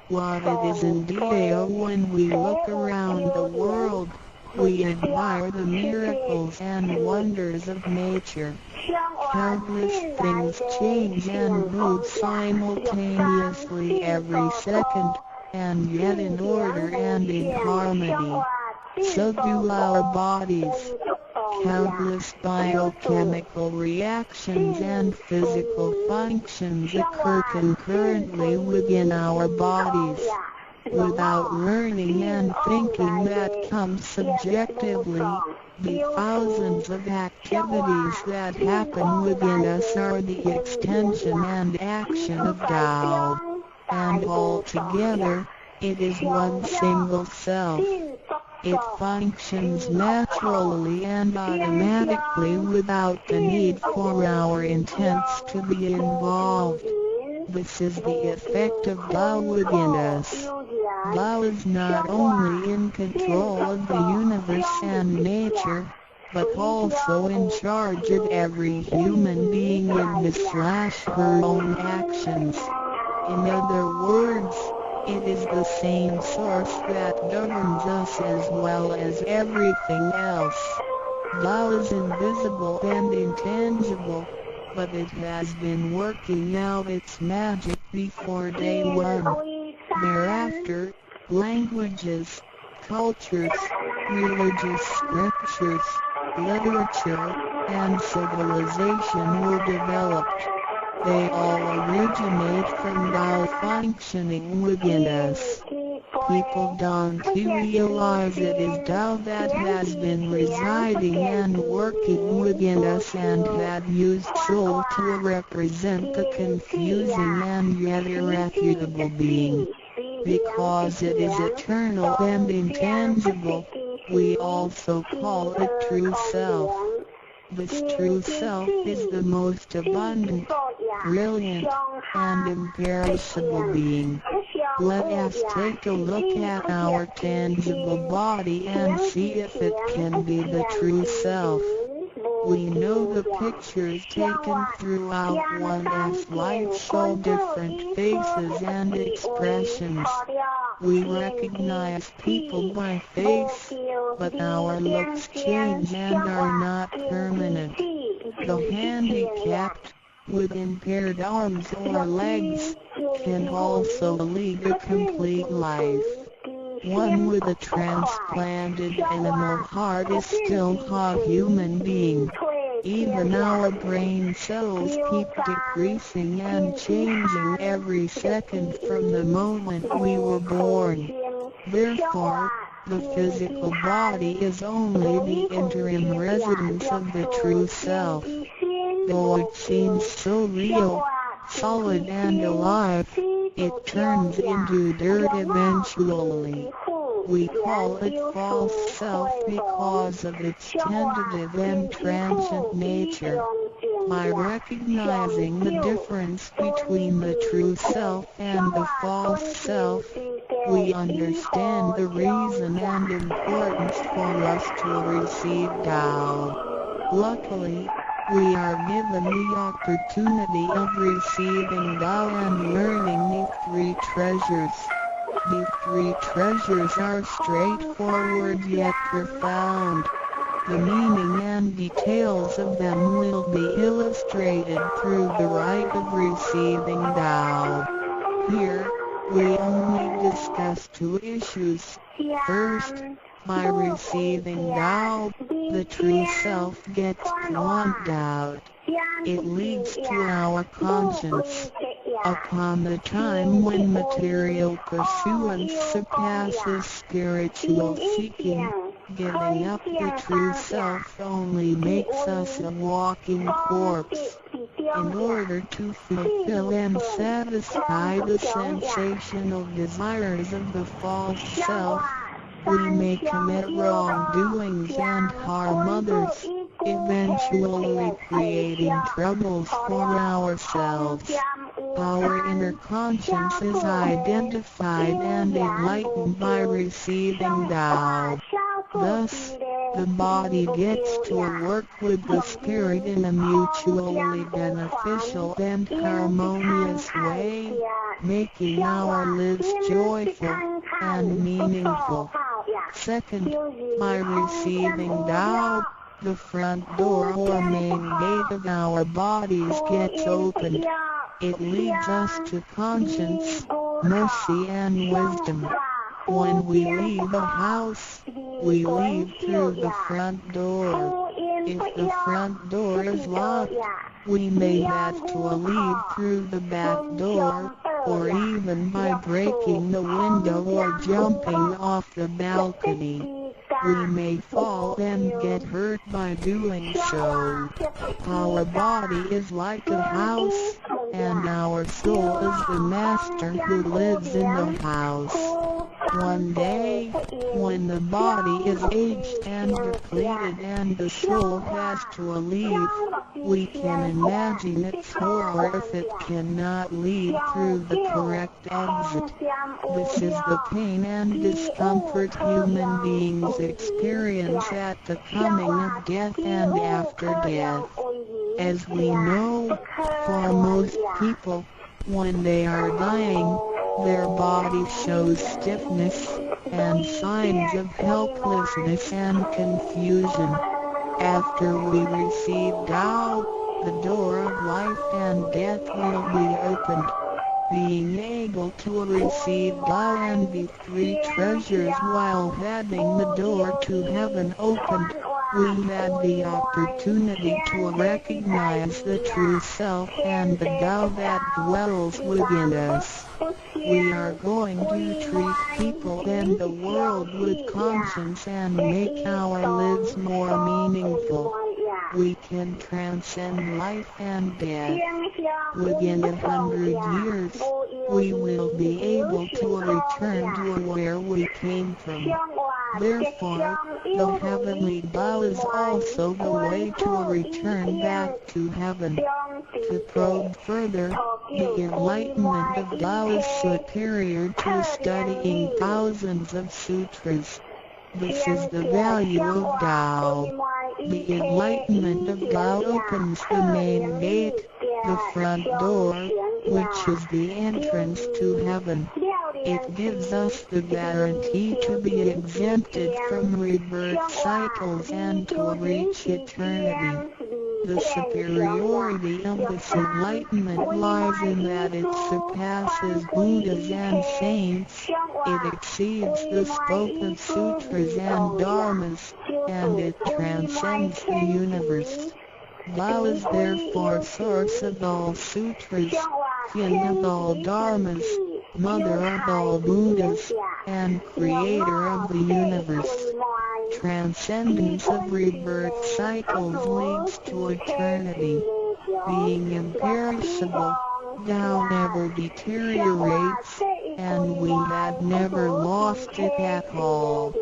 C: What it is indeed when we look around the world, we admire the miracles and wonders of nature. Countless things change and move simultaneously every second, and yet in order and in harmony. So do our bodies. Countless biochemical reactions and physical functions occur concurrently within our bodies. Without learning and thinking that comes subjectively, the thousands of activities that happen within us are the extension and action of Tao. And altogether, it is one single self. It functions naturally and automatically without the need for our intents to be involved. This is the effect of Tao within us. Tao is not only in control of the universe and nature, but also in charge of every human being in his/her own actions. In other words, it is the same source that governs us as well as everything else. Tao is invisible and intangible, but it has been working out its magic before day one. Thereafter, languages, cultures, religious scriptures, literature, and civilization were developed. They all originate from Tao functioning within us. People don't realize it is Tao that has been residing and working within us and have used soul to represent the confusing and yet irrefutable being. Because it is eternal and intangible, we also call it true self. This true self is the most abundant, brilliant, and imperishable being. Let us take a look at our tangible body and see if it can be the true self. We know the pictures taken throughout one's life show different faces and expressions. We recognize people by face, but our looks change and are not permanent. The handicapped, with impaired arms or legs, can also lead a complete life. One with a transplanted animal heart is still a human being. Even our brain cells keep decreasing and changing every second from the moment we were born. Therefore, the physical body is only the interim residence of the true self. Though it seems so real, solid and alive, it turns into dirt eventually. We call it false self because of its tentative and transient nature. By recognizing the difference between the true self and the false self, we understand the reason and importance for us to receive Tao. Luckily, we are given the opportunity of receiving Tao and learning these three treasures. These three treasures are straightforward yet profound. The meaning and details of them will be illustrated through the rite of receiving Tao. Here, we only discuss two issues. First, by receiving Tao, the true self gets plucked out. It leads to our conscience. Upon the time when material pursuance surpasses spiritual seeking, giving up the true self only makes us a walking corpse. In order to fulfill and satisfy the sensational desires of the false self, we may commit wrongdoings and harm others, eventually creating troubles for ourselves. Our inner conscience is identified and enlightened by receiving Tao. Thus, the body gets to work with the spirit in a mutually beneficial and harmonious way, making our lives joyful and meaningful. Second, by receiving Tao, the front door or main gate of our bodies gets opened. It leads us to conscience, mercy and wisdom. When we leave a house, we leave through the front door. If the front door is locked, we may have to leave through the back door, or even by breaking the window or jumping off the balcony. We may fall and get hurt by doing so. Our body is like a house, and our soul is the master who lives in the house. One day, when the body is aged and depleted and the soul has to leave, we can imagine its horror if it cannot leave through the correct exit. This is the pain and discomfort human beings experience at the coming of death and after death. As we know, for most people, when they are dying, their body shows stiffness and signs of helplessness and confusion. After we receive Tao, the door of life and death will be opened. Being able to receive Tao and the three treasures while having the door to heaven opened, we had the opportunity to recognize the true self and the Tao that dwells within us. We are going to treat people and the world with conscience and make our lives more meaningful. We can transcend life and death. Within 100 years, we will be able to return to where we came from. Therefore, the heavenly Tao is also the way to return back to heaven. To probe further, the enlightenment of Tao is superior to studying thousands of sutras. This is the value of Tao. The enlightenment of Tao opens the main gate, the front door, which is the entrance to heaven. It gives us the guarantee to be exempted from rebirth cycles and to reach eternity. The superiority of this enlightenment lies in that it surpasses Buddhas and saints, it exceeds the scope of sutras and dharmas, and it transcends the universe. Tao is therefore source of all sutras, kin of all dharmas, mother of all Buddhas, and creator of the universe. Transcendence of rebirth cycles leads to eternity. Being imperishable, Tao never deteriorates, and we have never lost it at all.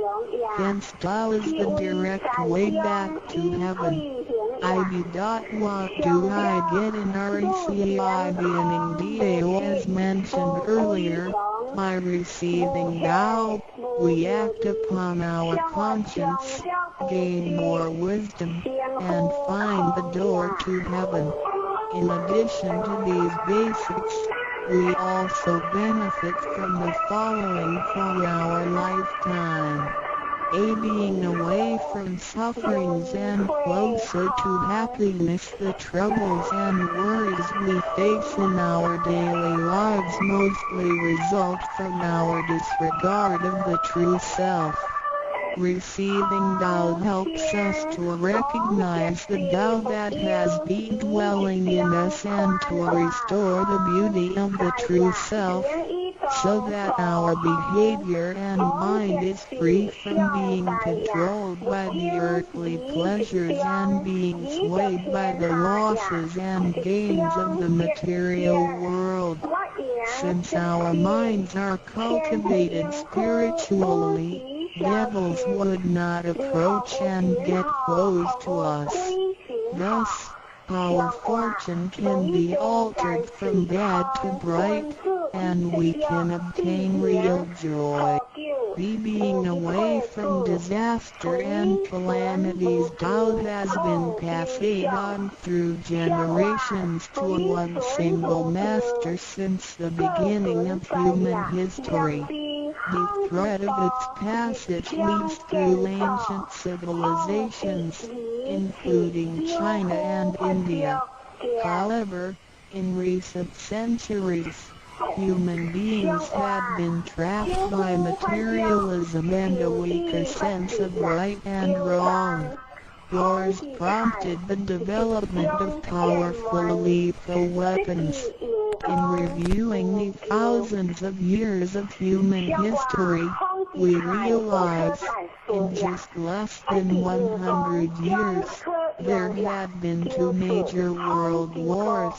C: Hence Tao is the direct way back to heaven. What do I get in RECI beginning DAO as mentioned earlier? By receiving Tao, we act upon our conscience, gain more wisdom, and find the door to heaven. In addition to these basics, we also benefit from the following for our lifetime. Being away from sufferings and closer to happiness. The troubles and worries we face in our daily lives mostly result from our disregard of the true self. Receiving Tao helps us to recognize the Tao that has been dwelling in us and to restore the beauty of the true self, so that our behavior and mind is free from being controlled by the earthly pleasures and being swayed by the losses and gains of the material world. Since our minds are cultivated spiritually, devils would not approach and get close to us. Thus, our fortune can be altered from bad to bright, and we can obtain real joy. Being away from disaster and calamities. Tao has been passed on through generations to one single master since the beginning of human history. The thread of its passage leads through ancient civilizations, including China and India. However, in recent centuries, human beings have been trapped by materialism and a weaker sense of right and wrong. Wars prompted the development of powerful lethal weapons. In reviewing the thousands of years of human history, we realize, in just less than 100 years, there had been 2 major world wars,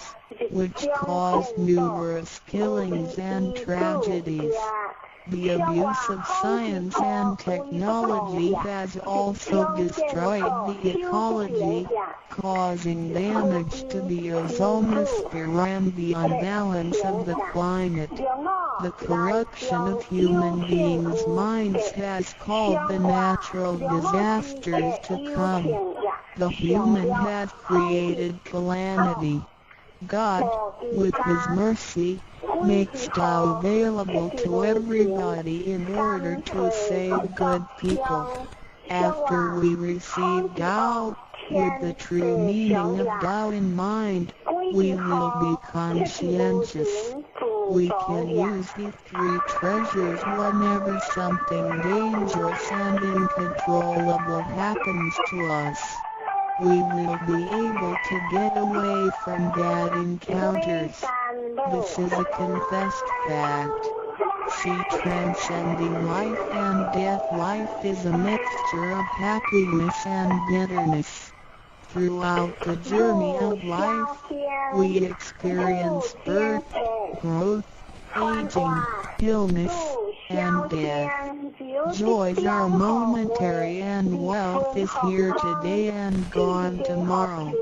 C: which caused numerous killings and tragedies. The abuse of science and technology has also destroyed the ecology, causing damage to the ozonosphere and the unbalance of the climate. The corruption of human beings' minds has called the natural disasters to come. The human has created calamity. God, with His mercy, makes Tao available to everybody in order to save good people. After we receive Tao, with the true meaning of Tao in mind, we will be conscientious. We can use the 3 treasures whenever something dangerous and uncontrollable happens to us. We will be able to get away from bad encounters. This is a confessed fact. See, transcending life and death. Life is a mixture of happiness and bitterness. Throughout the journey of life, we experience birth, growth, aging, illness, and death. Joys are momentary and wealth is here today and gone tomorrow.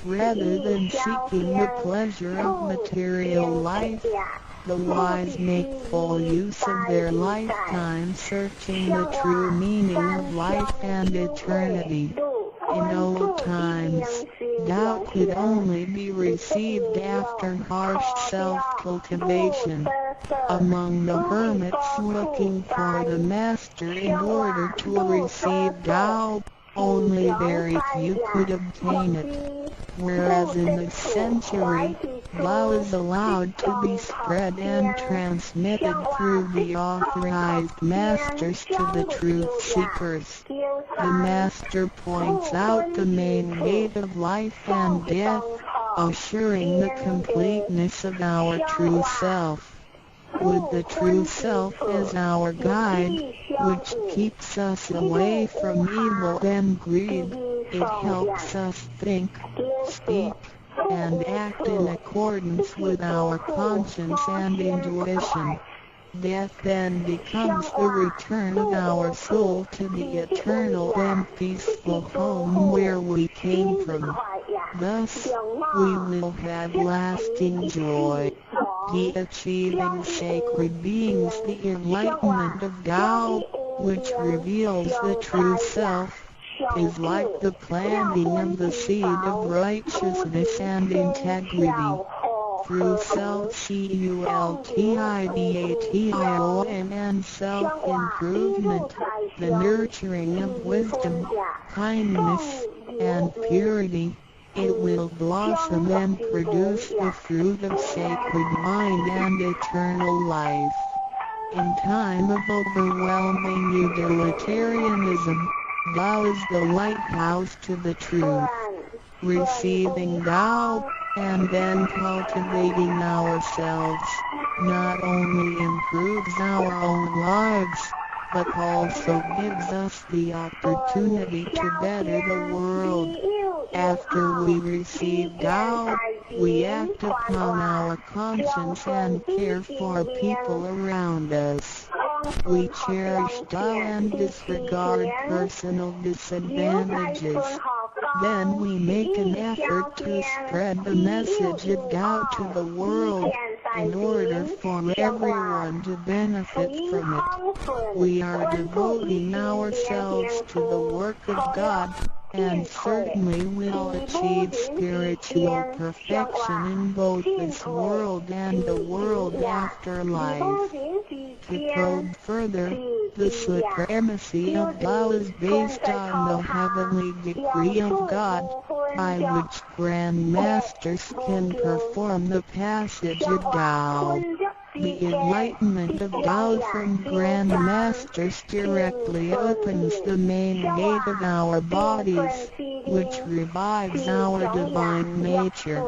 C: Rather than seeking the pleasure of material life, the wise make full use of their lifetime searching the true meaning of life and eternity. In old times, Tao could only be received after harsh self-cultivation. Among the hermits looking for the Master in order to receive Tao, only very few could obtain it, whereas in this century, Tao is allowed to be spread and transmitted through the authorized masters to the truth seekers. The Master points out the main gate of life and death, assuring the completeness of our true self. With the true self as our guide, which keeps us away from evil and greed, it helps us think, speak, and act in accordance with our conscience and intuition. Death then becomes the return of our soul to the eternal and peaceful home where we came from. Thus, we will have lasting joy. The achieving sacred beings the enlightenment of Tao, which reveals the true self, is like the planting of the seed of righteousness and integrity. Through self-cultivation and self-improvement, the nurturing of wisdom, kindness, and purity, it will blossom and produce the fruit of sacred mind and eternal life. In time of overwhelming utilitarianism, Tao is the lighthouse to the truth. Receiving Tao, and then cultivating ourselves, not only improves our own lives, but also gives us the opportunity to better the world. After we receive Tao, we act upon our conscience and care for people around us. We cherish Tao and disregard personal disadvantages. Then we make an effort to spread the message of Tao to the world, in order for everyone to benefit from it. We are devoting ourselves to the work of God, and certainly will achieve spiritual perfection in both this world and the world after life. To probe further, the supremacy of Tao is based on the heavenly decree of God, by which Grand Masters can perform the passage of Tao. The enlightenment of Tao from Grand Masters directly opens the main gate of our bodies, which revives our divine nature.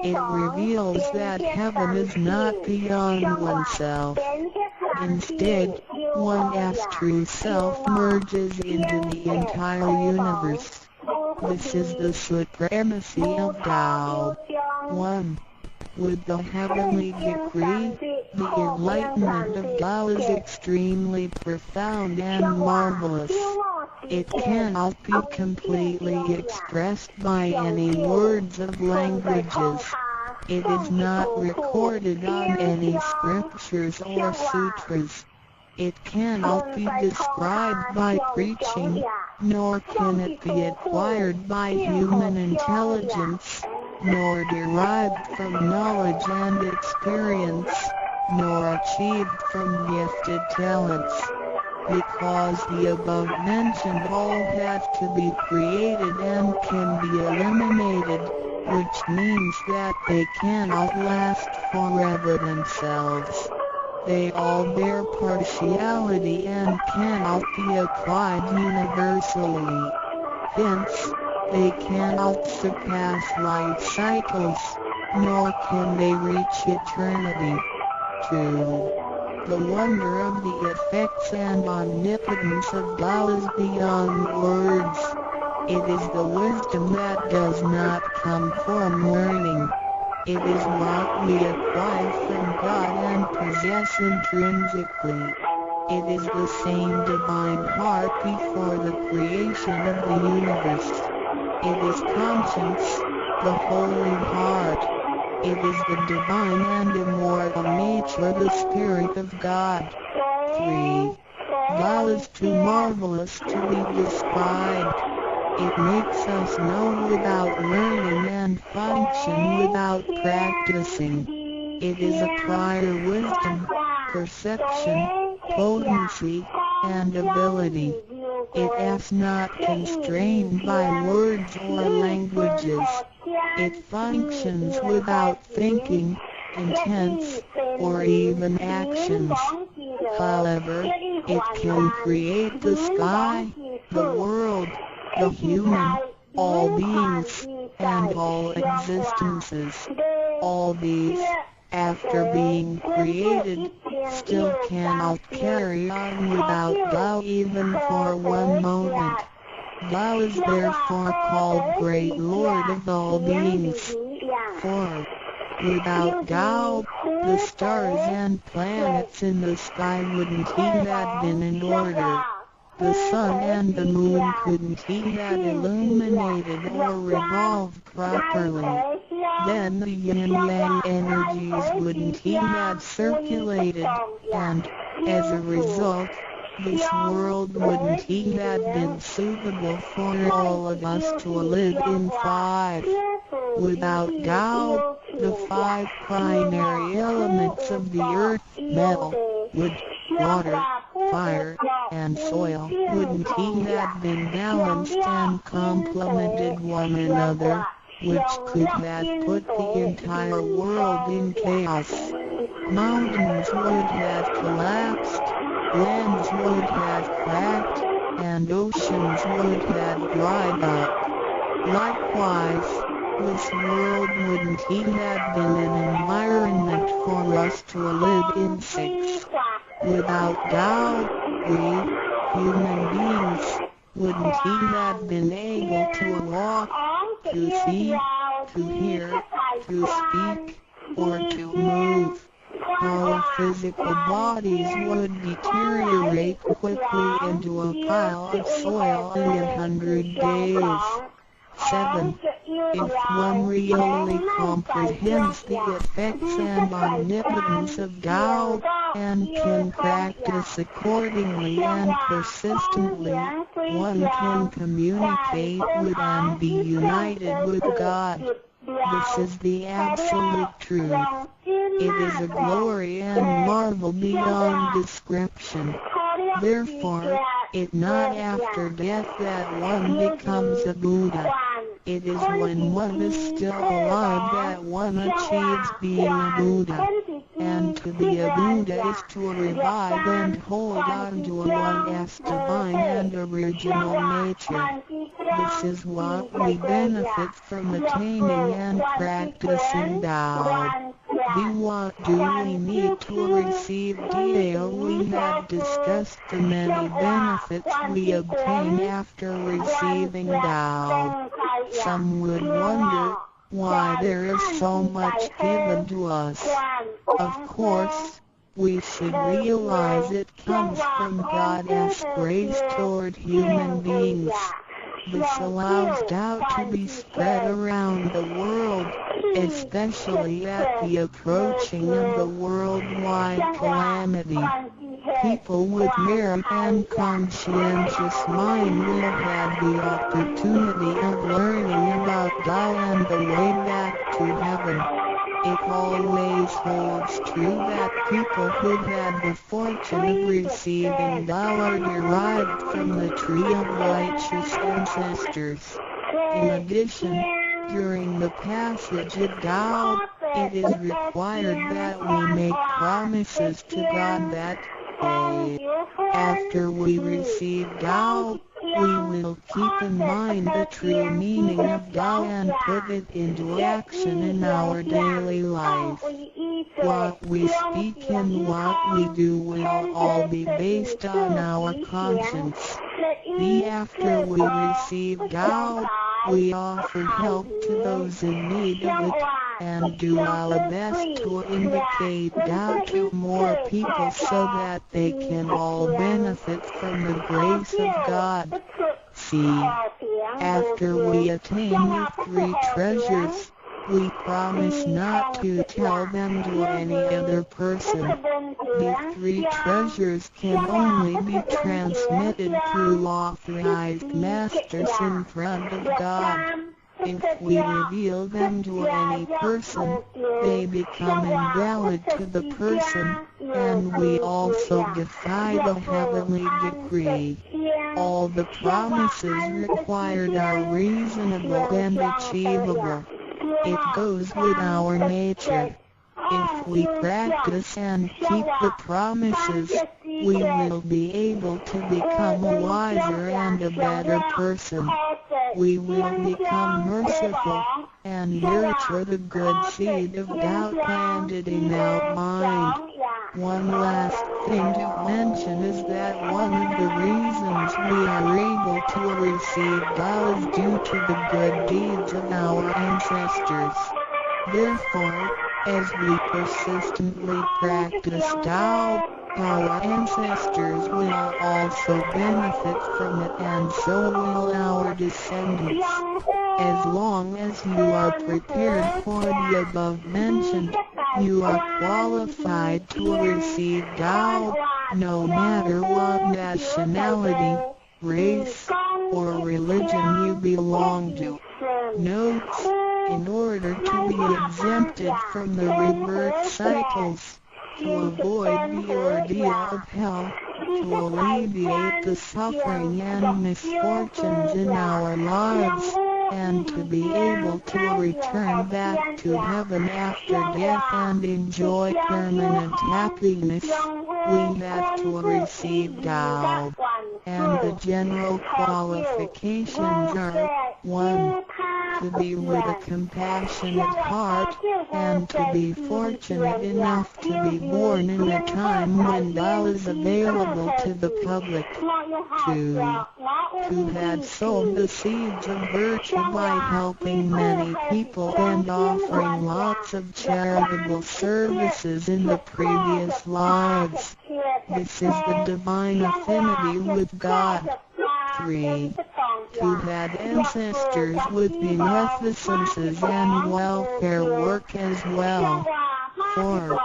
C: It reveals that heaven is not beyond oneself. Instead, one's true self merges into the entire universe. This is the supremacy of Tao. 1. With the heavenly decree, the enlightenment of Tao is extremely profound and marvelous. It cannot be completely expressed by any words of languages. It is not recorded on any scriptures or sutras. It cannot be described by preaching, nor can it be acquired by human intelligence, nor derived from knowledge and experience, nor achieved from gifted talents. Because the above mentioned all have to be created and can be eliminated, which means that they cannot last forever themselves. They all bear partiality and cannot be applied universally. Hence, they cannot surpass life cycles, nor can they reach eternity. 2. The wonder of the effects and omnipotence of Tao is beyond words. It is the wisdom that does not come from learning. It is what we acquire from God and possess intrinsically. It is the same divine heart before the creation of the universe. It is conscience, the holy heart. It is the divine and immortal nature, the Spirit of God. 3. Tao is too marvelous to be described. It makes us know without learning and function without practicing. It is acquire wisdom, perception, potency, and ability. It is not constrained by words or languages. It functions without thinking, intents, or even actions. However, it can create the sky, the world, the human, all beings, and all existences. All these, after being created, still cannot carry on without Tao even for one moment. Tao is therefore called Great Lord of all beings. For without Tao, the stars and planets in the sky wouldn't even have been in order. The sun and the moon couldn't even have illuminated or revolved properly. Then the yin-yang energies wouldn't even have circulated, and, as a result, this world wouldn't even have been suitable for all of us to live in. 5. Without Tao, the 5 primary elements of the earth, metal, wood, water, fire, and soil, wouldn't even have been balanced and complemented one another, which could have put the entire world in chaos. Mountains would have collapsed, lands would have cracked, and oceans would have dried up. Likewise, this world wouldn't even have been an environment for us to live in. 6. Without Tao, we, human beings, wouldn't even have been able to walk, to see, to hear, to speak, or to move. Our physical bodies would deteriorate quickly into a pile of soil in 100 days. 7. If one really comprehends the effects and omnipotence of Tao, and can practice accordingly and persistently, one can communicate with and be united with God. This is the absolute truth. It is a glory and marvel beyond description. Therefore, it not after death that one becomes a Buddha. It is when one is still alive that one achieves being a Buddha. And to be a Buddha is to revive and hold on to one's divine and original nature. This is what we benefit from attaining and practicing Tao. What do we need to receive Tao? We have discussed the many benefits we obtain after receiving Tao. Some would wonder why there is so much given to us. Of course, we should realize it comes from God's grace toward human beings. This allows Tao to be spread around the world, especially at the approaching of the worldwide calamity. People with merit and conscientious mind will have the opportunity of learning about Tao and the way back to heaven. It always holds true that people who had the fortune of receiving Tao are derived from the tree of righteous ancestors. In addition, during the passage of Tao, it is required that we make promises to God that, after we receive Tao, we will keep in mind the true meaning of Tao and put it into action in our daily life. What we speak and what we do will all be based on our conscience. After we receive Tao, we offer help to those in need of it, and do our best to indicate Tao to more people so that they can all benefit from the grace of God. After we attain the 3 treasures, we promise not to tell them to any other person. The 3 treasures can only be transmitted through authorized masters in front of God. If we reveal them to any person, they become invalid to the person, and we also defy the heavenly decree. All the promises required are reasonable and achievable. It goes with our nature. If we practice and keep the promises, we will be able to become a wiser and a better person. We will become merciful, and nurture the good seed of doubt planted in our mind. One last thing to mention is that one of the reasons we are able to receive Tao is due to the good deeds of our ancestors. Therefore, as we persistently practice Tao, our ancestors will also benefit from it, and so will our descendants. As long as you are prepared for the above mentioned, you are qualified to receive Tao, no matter what nationality, race, or religion you belong to. Notes: in order to be exempted from the rebirth cycles, to avoid the ordeal of hell, to alleviate the suffering and misfortunes in our lives, and to be able to return back to heaven after death and enjoy permanent happiness, we have to receive Tao. And the general qualifications are: 1. To be with a compassionate heart, and to be fortunate enough to be born in a time when Tao is available to the public. 2. To have sown the seeds of virtue by helping many people and offering lots of charitable services in the previous lives. This is the divine affinity with God. 3. To have ancestors with beneficences and welfare work as well. 4.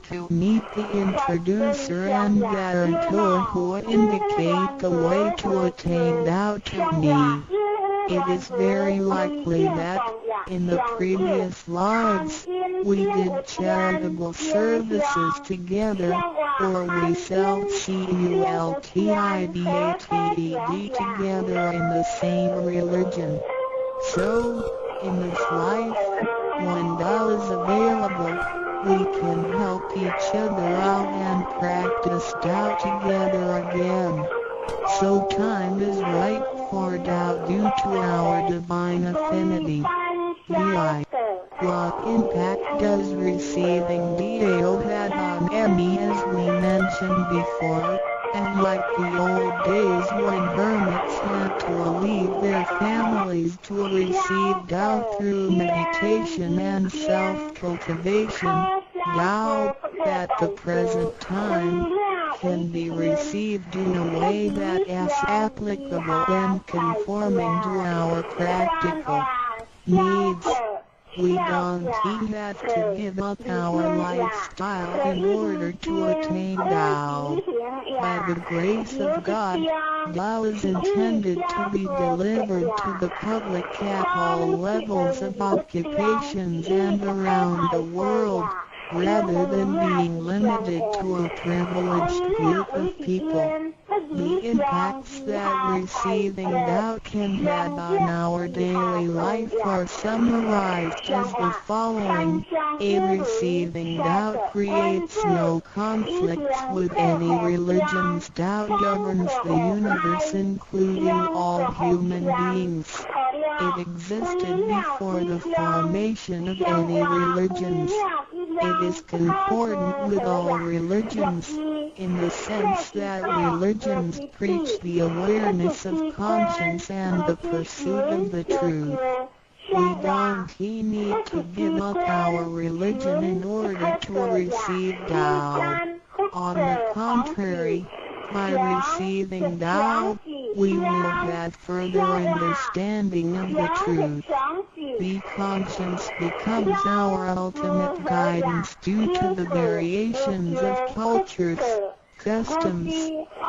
C: To meet the introducer and guarantor who indicate the way to attain Tao to me. It is very likely that, in the previous lives, we did charitable services together, or we cultivated together in the same religion. So, in this life, when Tao is available, we can help each other out and practice Tao together again. So time is right for Tao due to our divine affinity. VI. What impact does receiving Tao have on me, as we mentioned before, and like the old days when hermits had to leave their families to receive Tao through meditation and self-cultivation, Tao, at the present time, can be received in a way that is applicable and conforming to our practical needs. We don't have to give up our lifestyle in order to attain Tao. By the grace of God, Tao is intended to be delivered to the public at all levels of occupations and around the world, rather than being limited to a privileged group of people. The impacts that receiving Tao can have on our daily life are summarized as the following. A. Receiving Tao creates no conflicts with any religions. Tao governs the universe, including all human beings. It existed before the formation of any religions. It is concordant with all religions, in the sense that religions preach the awareness of conscience and the pursuit of the truth. We don't need to give up our religion in order to receive Tao. On the contrary, by receiving Tao, we will have further understanding of the truth. The conscience becomes our ultimate guidance due to the variations of cultures, customs,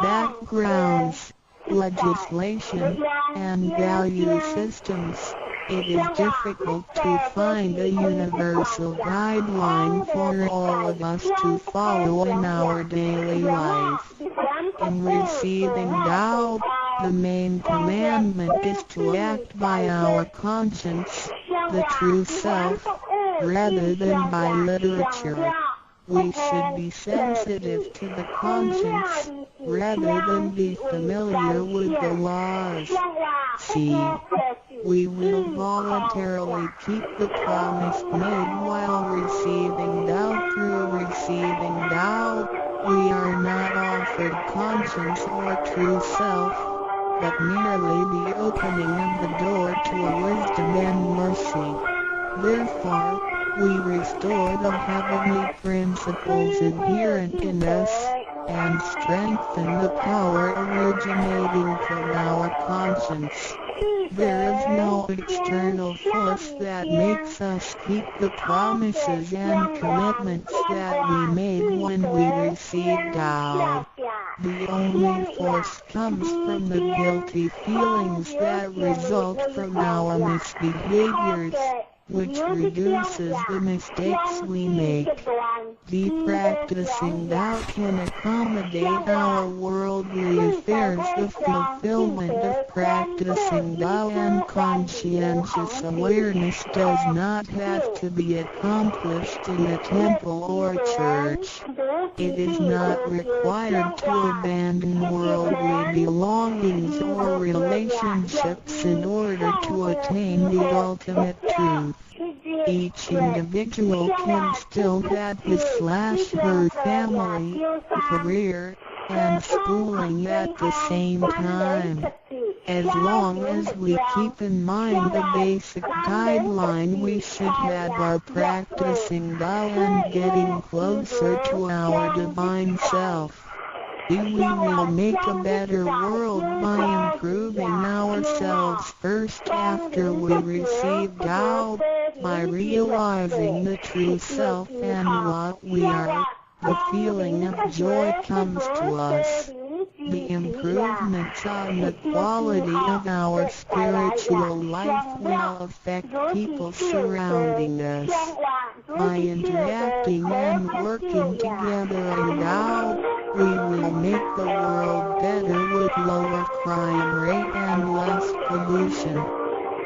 C: backgrounds, legislation, and value systems. it is difficult to find a universal guideline for all of us to follow in our daily life. In receiving Tao, the main commandment is to act by our conscience, the true self, rather than by literature. We should be sensitive to the conscience, rather than be familiar with the laws. See, we will voluntarily keep the promise made while receiving Tao. Through receiving Tao, we are not offered conscience or true self, but merely the opening of the door to a wisdom and mercy. Therefore, we restore the heavenly principles inherent in us, and strengthen the power originating from our conscience. There is no external force that makes us keep the promises and commitments that we made when we received Tao. The only force comes from the guilty feelings that result from our misbehaviors, which reduces the mistakes we make. The practicing Tao can accommodate our worldly affairs. The fulfillment of practicing Tao and conscientious awareness does not have to be accomplished in a temple or church. It is not required to abandon worldly belongings or relationships in order to attain the ultimate truth. Each individual can still have his/her family, career, and schooling at the same time. As long as we keep in mind the basic guideline, we should have our practicing Tao and getting closer to our divine self. We will make a better world by improving ourselves first after we receive Tao, by realizing the true self and what we are. The feeling of joy comes to us. The improvements on the quality of our spiritual life will affect people surrounding us. By interacting and working together in Tao, we will make the world better with lower crime rate and less pollution.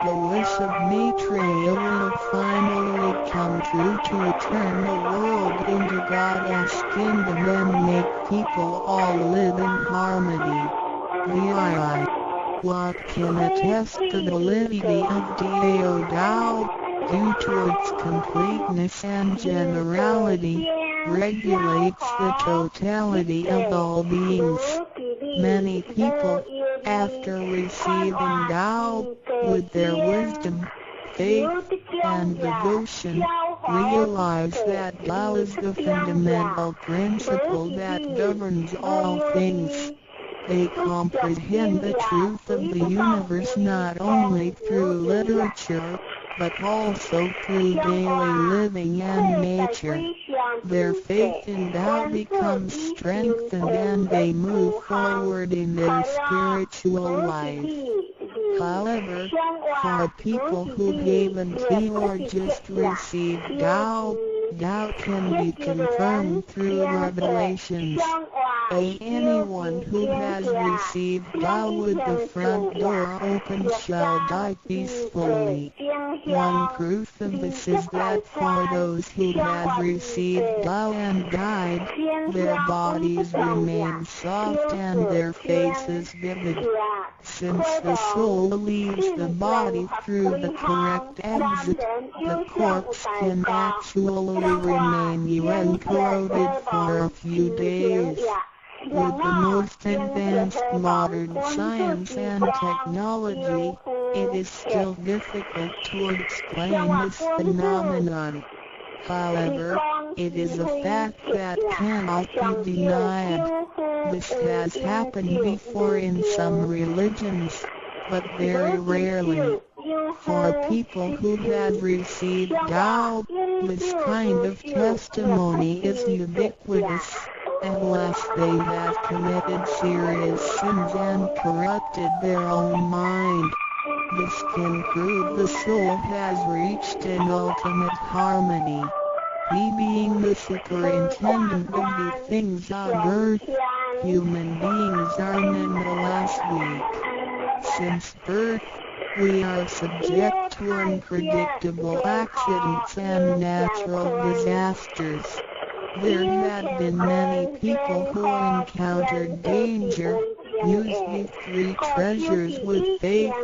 C: The wish of Maitreya will finally come true to turn the world into God's kingdom and make people all live in harmony. VII. What can attest to the validity of Dao Tao, due to its completeness and generality, regulates the totality of all beings. Many people, after receiving Tao, with their wisdom, faith, and devotion, realize that Tao is the fundamental principle that governs all things. They comprehend the truth of the universe not only through literature, but also through daily living and nature. Their faith in Tao becomes strengthened and they move forward in their spiritual life. However, for people who haven't or just received Tao, Tao can be confirmed through revelations. Anyone who has received Tao with the front door open shall die peacefully. One proof of this is that for those who have received Tao and died, their bodies remain soft and their faces vivid. Since the soul leaves the body through the correct exit, the corpse can actually remain uncorroded for a few days. With the most advanced modern science and technology, it is still difficult to explain this phenomenon. However, it is a fact that cannot be denied. This has happened before in some religions, but very rarely. For people who have received Tao, this kind of testimony is ubiquitous, unless they have committed serious sins and corrupted their own mind. This can prove the soul has reached an ultimate harmony. He being the superintendent of the things on earth, human beings are nonetheless weak. Since birth, we are subject to unpredictable accidents and natural disasters. There had been many people who encountered danger, used the three treasures with faith,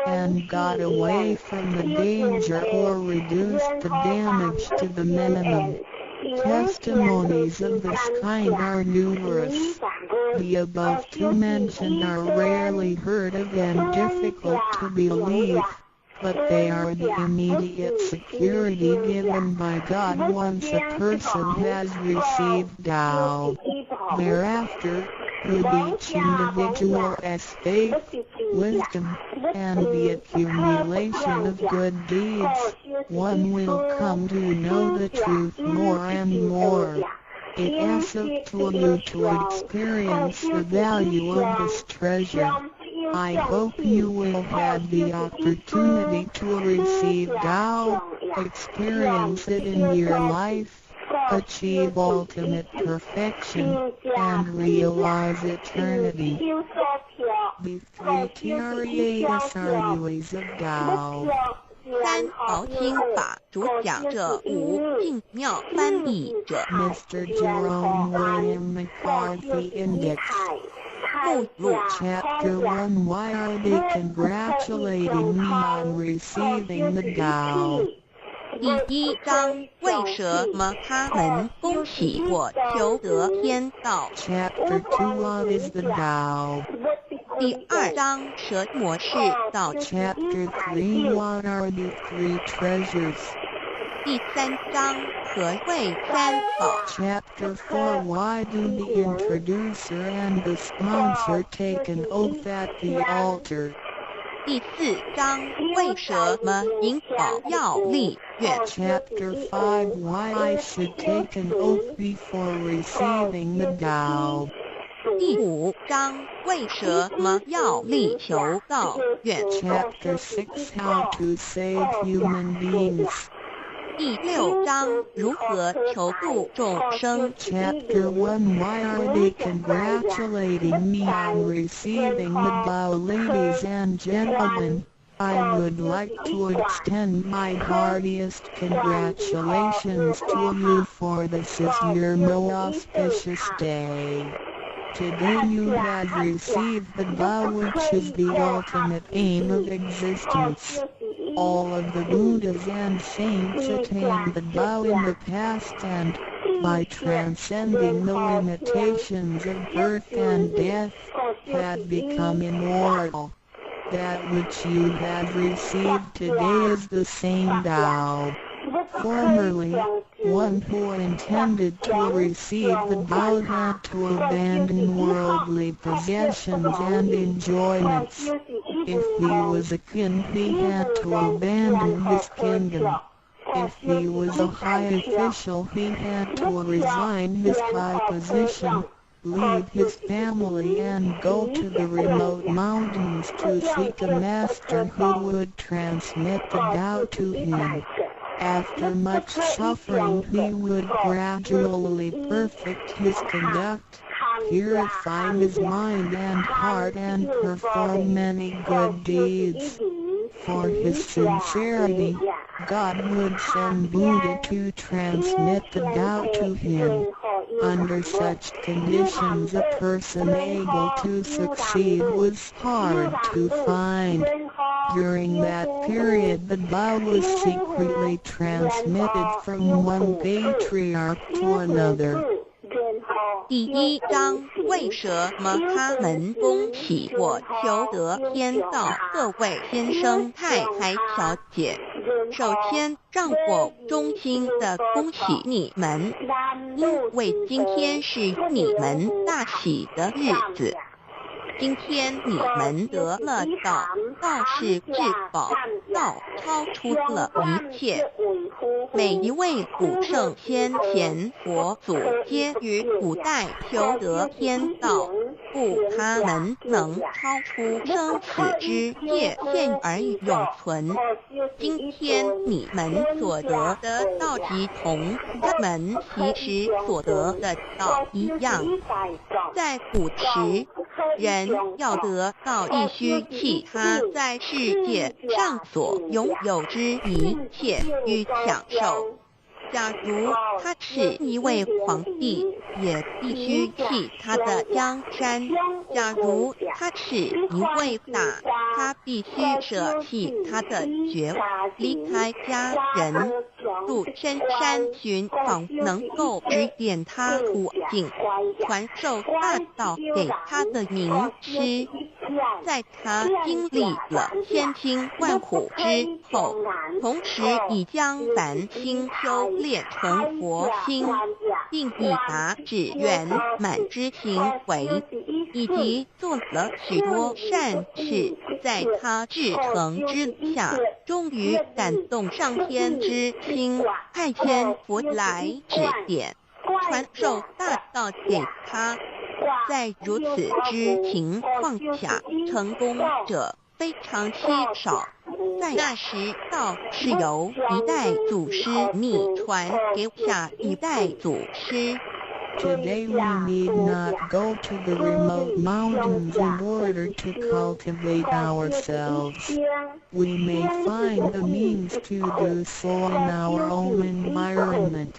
C: and got away from the danger or reduced the damage to the minimum. Testimonies of this kind are numerous. The above two mentioned are rarely heard of and difficult to believe, but they are the immediate security given by God once a person has received Tao. Thereafter, with each individual's faith, wisdom, and the accumulation of good deeds, one will come to know the truth more and more. It is up to you to experience the value of this treasure. I hope you will have the opportunity to receive Tao, experience it in your life, achieve ultimate perfection, and realize eternity. The three Tarias are ways of Tao.
B: 三毛经法主讲者吴敬妙翻译者
C: Mr. Jerome William McCarthy Index.
B: 目录
C: Chapter 1 Why are they congratulating me on receiving the Tao?
B: 第一章为什么他们恭喜我求得天道
C: Chapter 2 What is the Tao?
B: 第二章蛇模式道
C: Chapter 3 What are the three treasures?
B: 第三章何谓三宝
C: Chapter 4 Why do the introducer and the sponsor take an oath at the altar?
B: 第四章为什么引宝要立愿
C: Chapter 5 Why I should take an oath before receiving the Tao?
B: 第五章为什么要立求道愿
C: Chapter 6 How to save human beings.
B: 第六章如何求度众生
C: Chapter 1 Why are they congratulating me on receiving the Tao? Ladies and gentlemen, I would like to extend my heartiest congratulations to you, for this is your most auspicious day. Today you have received the Tao, which is the ultimate aim of existence. All of the Buddhas and saints attained the Tao in the past and, by transcending the limitations of birth and death, had become immortal. That which you have received today is the same Tao. Formerly, one who intended to receive the Tao had to abandon worldly possessions and enjoyments. If he was a king, he had to abandon his kingdom. If he was a high official, he had to resign his high position, leave his family and go to the remote mountains to seek a master who would transmit the Tao to him. After much suffering, he would gradually perfect his conduct, purify his mind and heart, and perform many good deeds. For his sincerity, God would send Buddha to transmit the Tao to him. Under such conditions, a person able to succeed was hard to find. During that period, the Tao was secretly transmitted from one patriarch to another.
B: 第一章为什么他们恭喜我求得天道？各位先生太太小姐，首先让我衷心的恭喜你们，因为今天是你们大喜的日子。今天你们得了道，道是至宝，道超出了一切。每一位古圣先贤佛祖皆于古代求得天道，故他们能超出生死之界限而永存。今天你们所得的道即同他们其实所得的道一样。在古时，人要得到必须弃他在世界上所拥有之一切与享受。假如他是一位皇帝，也必须弃他的江山；假如他是一位大，他必须舍弃他的爵，离开家人，入深山寻访能够指点他途径、传授大道给他的名师。在他经历了千辛万苦之后，同时已将凡心修炼成佛心，并已达至圆满之行为，以及做了许多善事，在他至诚之下，终于感动上天之心，派遣佛来指点、传授大道给他。在如此之情况下，成功者非常稀少。在那时，道是由一代祖师秘传给下一代祖师。
C: Today we need not go to the remote mountains in order to cultivate ourselves. We may find the means to do so in our own environment.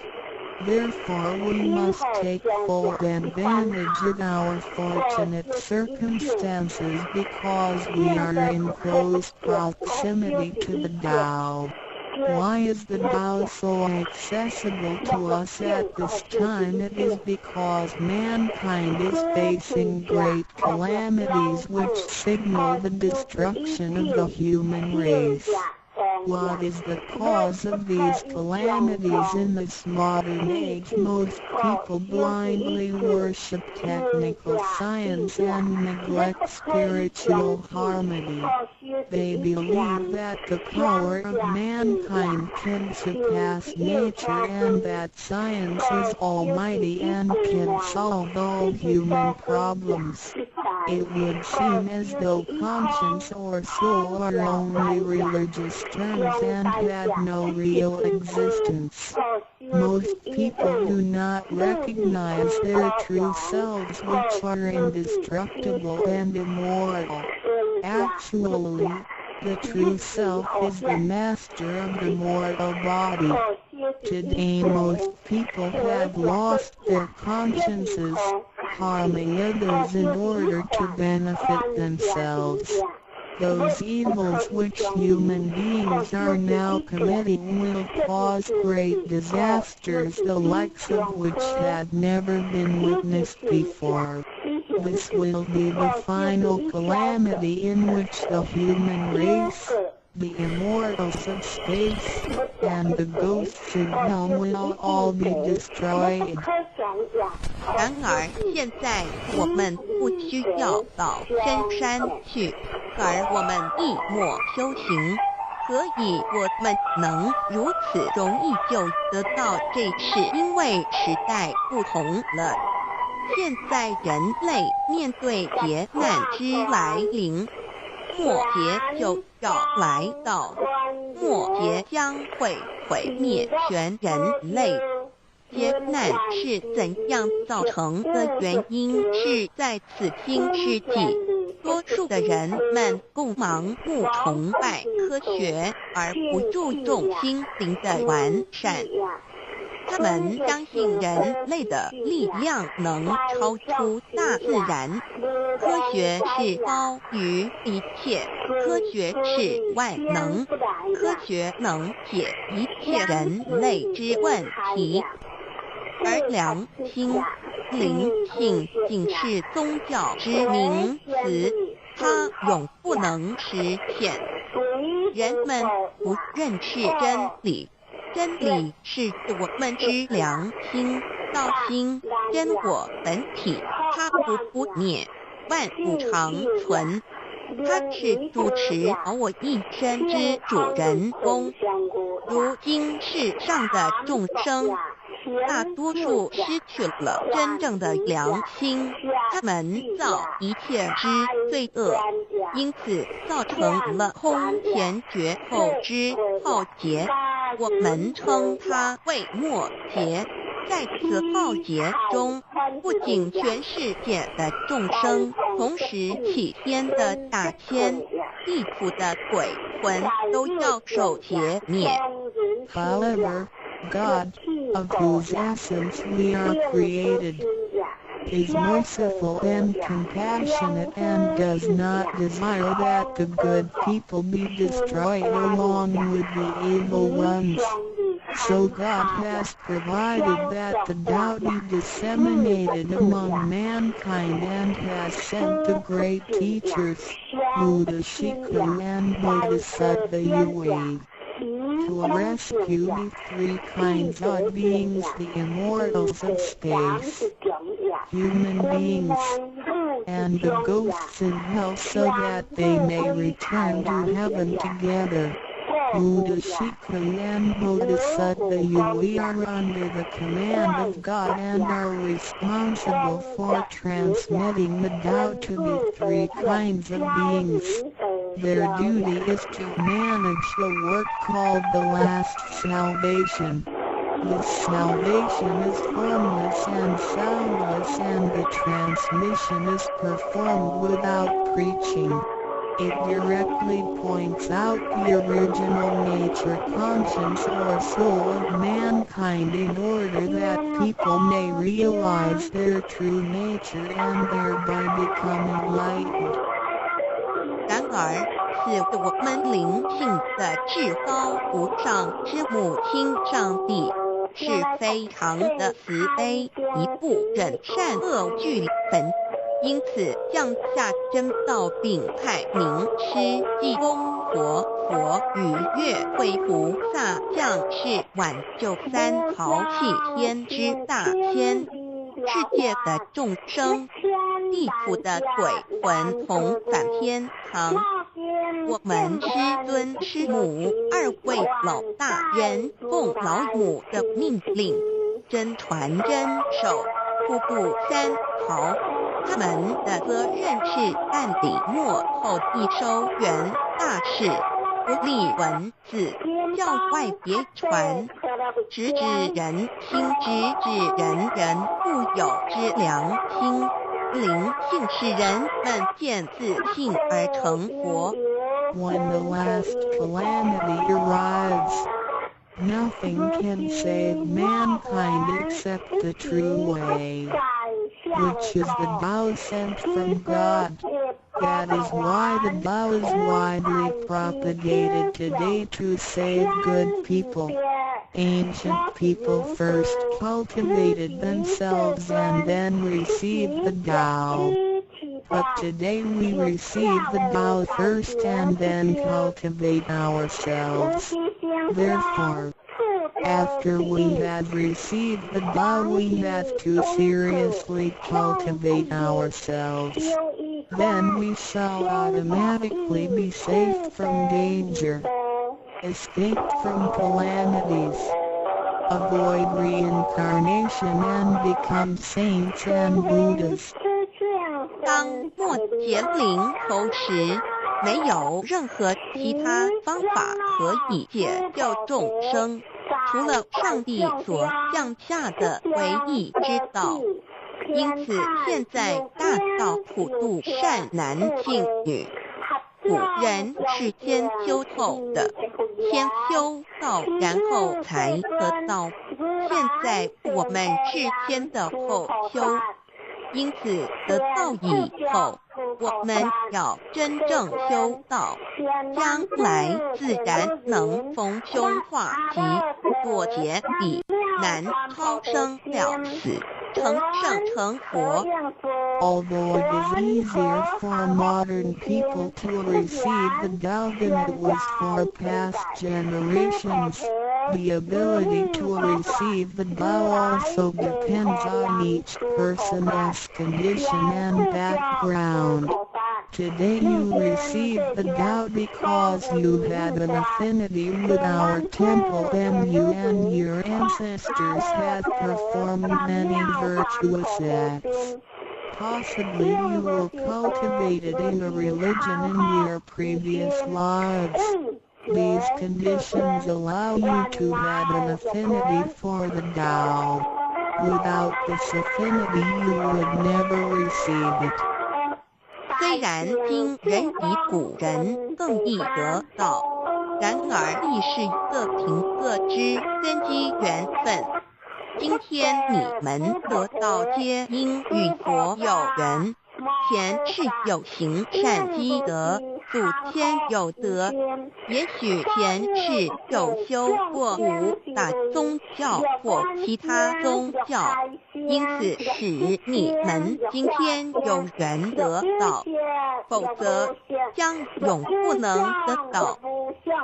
C: Therefore we must take full advantage of our fortunate circumstances because we are in close proximity to the Tao. Why is the Tao so accessible to us at this time? It is because mankind is facing great calamities which signal the destruction of the human race. What is the cause of these calamities in this modern age? Most people blindly worship technical science and neglect spiritual harmony. They believe that the power of mankind can surpass nature and that science is almighty and can solve all human problems. It would seem as though conscience or soul are only religious terms and had no real existence. Most people do not recognize their true selves, which are indestructible and immortal. Actually, the true self is the master of the mortal body. Today most people have lost their consciences, harming others in order to benefit themselves. Those evils which human beings are now committing will cause great disasters, the likes of which had never been witnessed before. This will be the final calamity in which the human race, the immortals of space, and the ghosts of hell will all be destroyed.
B: 然而，现在我们不需要到深山去，而我们一默修行。何以我们能如此容易就得到这是因为时代不同了。现在人类面对劫难之来临，末劫就要来到，末劫将会毁灭全人类。劫难是怎样造成的原因是在此今世纪，多数的人们共盲目崇拜科学，而不注重心灵的完善。他们相信人类的力量能超出大自然，科学是高于一切，科学是万能，科学能解一切人类之问题。而良心、灵性仅是宗教之名词，它永不能实现。人们不认识真理，真理是我们之良心、道心、真我本体，它不灭，万物长存。它是主持我一生之主人公。如今世上的众生，大多数失去了真正的良心，他们造一切之罪恶，因此造成了空前绝后之浩劫。我们称它为末劫。在此浩劫中，不仅全世界的众生，同时起天的大千、地府的鬼魂都要受劫灭。
C: However, God, of whose essence we are created, is merciful and compassionate and does not desire that the good people be destroyed along with the evil ones. So God has provided that the Tao be disseminated among mankind and has sent the great teachers, Buddha, Shikha and Bodhisattva Yue, to rescue the three kinds of beings, the immortals of space, human beings, and the ghosts in hell, so that they may return to heaven together. Buddha, Shikha and Bodhisattva Yue are under the command of God and are responsible for transmitting the Tao to the three kinds of beings. Their duty is to manage the work called the last salvation. This salvation is formless and soundless, and the transmission is performed without preaching. It directly points out the original nature, conscience or soul of mankind in order that people may realize their true nature and thereby become enlightened.
B: 然而，是我们灵性的至高无上之母亲上帝，是非常的慈悲，一不忍善恶俱焚。因此降下真道并派名师济公佛与月慧菩萨降世挽救三曹弃天之大千，世界的众生，地府的鬼魂同返天堂。我们师尊师母二位老大人奉老母的命令，真传真守普渡三曹。他们的责任是办理末后一收圆大事，不立文字，教外别传，直指人心，直指人不有之良心。灵性使人们见自信而成佛。
C: When the last calamity arrives, nothing can save mankind except the true way, which is the Tao sent from God. That is why the Tao is widely propagated today to save good people. Ancient people first cultivated themselves and then received the Tao. But today we receive the Tao first and then cultivate ourselves. Therefore, after we have received the Tao, we have to seriously cultivate ourselves. Then we shall automatically be safe from danger, escape from calamities, avoid reincarnation and become saints and Buddhas.
B: 当末劫临头时，没有任何其他方法可以解救众生，除了上帝所降下的唯一之道。因此，现在大道普渡善男信女。古人是先修透的，先修道然后才得道。现在我们是先的后修。因此得道以后，我们要真正修道，将来自然能逢凶化吉，过劫以难超生了死，成圣成佛。
C: Although it is easier for modern people to receive the Tao than it was for past generations, the ability to receive the Tao also depends on each person's condition and background. Today you receive the Tao because you had an affinity with our temple and you and your ancestors have performed many virtuous acts. Possibly you were cultivated in a religion in your previous lives. These conditions allow you to have an affinity for the Tao. Without this affinity you would never receive it.
B: 虽然今人比古人更易得道，然而亦是各凭各之，根基缘分。今天你们得道皆因与佛有缘，前世有行善积德，祖先有德，也许前世有修过五大宗教或其他宗教，因此使你们今天有缘得道，否则将永不能得到。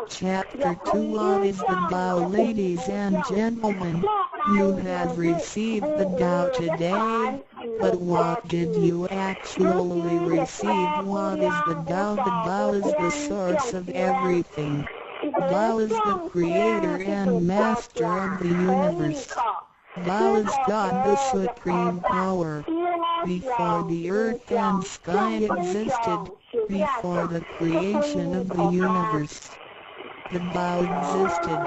C: Chapter 2 What is the Tao? Ladies and gentlemen, you have received the Tao today, but what did you actually receive? What is the Tao? The Tao is the source of everything. Tao is the creator and master of the universe. Tao is God, the supreme power. Before the earth and sky existed, before the creation of the universe, the Tao existed.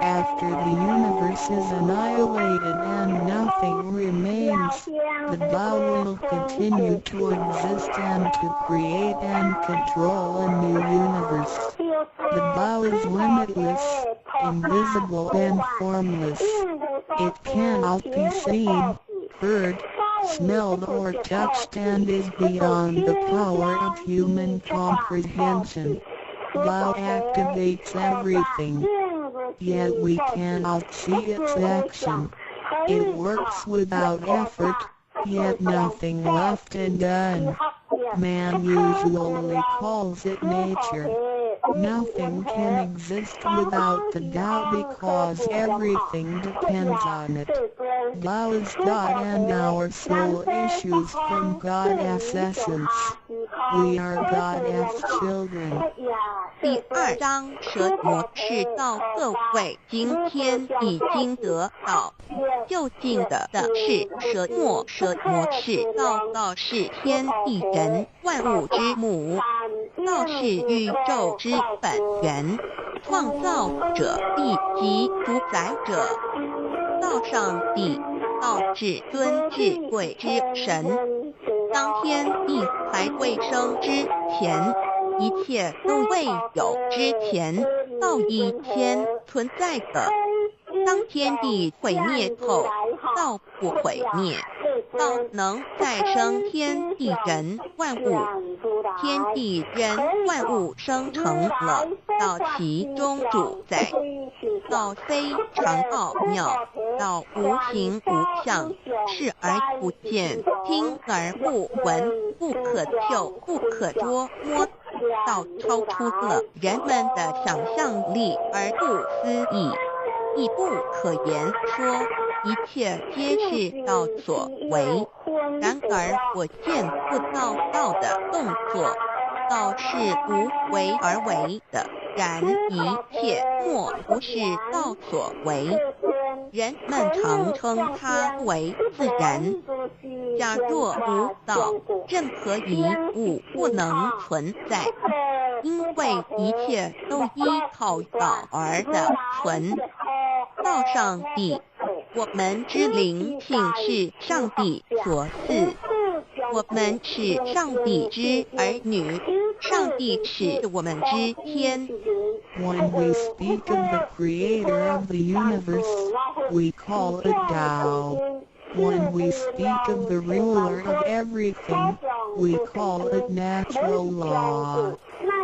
C: After the universe is annihilated and nothing remains, the Tao will continue to exist and to create and control a new universe. The Tao is limitless, invisible and formless. It cannot be seen, heard, smelled or touched and is beyond the power of human comprehension. Tao activates everything, yet we cannot see its action. It works without effort, yet nothing left undone. Man usually calls it nature. Nothing can exist without the Tao because everything depends on it. Tao is God and our soul issues from God's essence. We are God's children.
B: 第2章蛇魔是道，各位今天已经得道。究竟的是蛇魔，蛇魔是道，道是天地人万物之母，道是宇宙之本源，创造者地及主宰者。道上帝，道至尊至贵之神。当天地还未生之前，一切都未有之前，道已先存在的。当天地毁灭后，道不毁灭，道能再生天地人万物，天地人万物生成了道其中主宰。道非常奥妙，道无形无相，视而不见，听而不闻，不可嗅，不可捉摸。道超出了人们的想象力而不思议，亦不可言说，一切皆是道所为。然而我见不到道的动作，道是无为而为的，然一切莫不是道所为。人们常称它为自然。假若无道，任何一物不能存在，因为一切都依靠道而的存。道上帝，我们之灵性是上帝所赐，我们是上帝之儿女，上帝是我们之天。
C: When we speak of the creator of the universe, we call it Tao. When we speak of the ruler of everything, we call it natural law.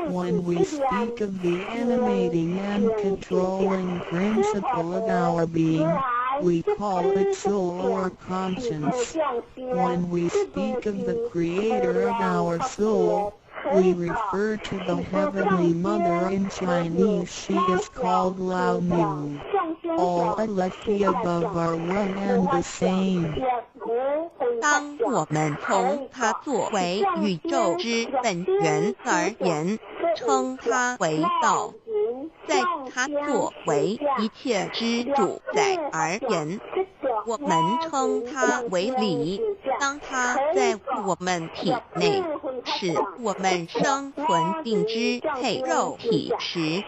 C: When we speak of the animating and controlling principle of our being, we call it soul or conscience. When we speak of the creator of our soul, we refer to the Heavenly Mother. In Chinese she is called Lao Mu. All of the above are one and the same.
B: 当我们从它作为宇宙之本源而言，称它为道；在它作为一切之主宰而言，我们称它为理。当它在我们体内使我们生存并之配肉体时，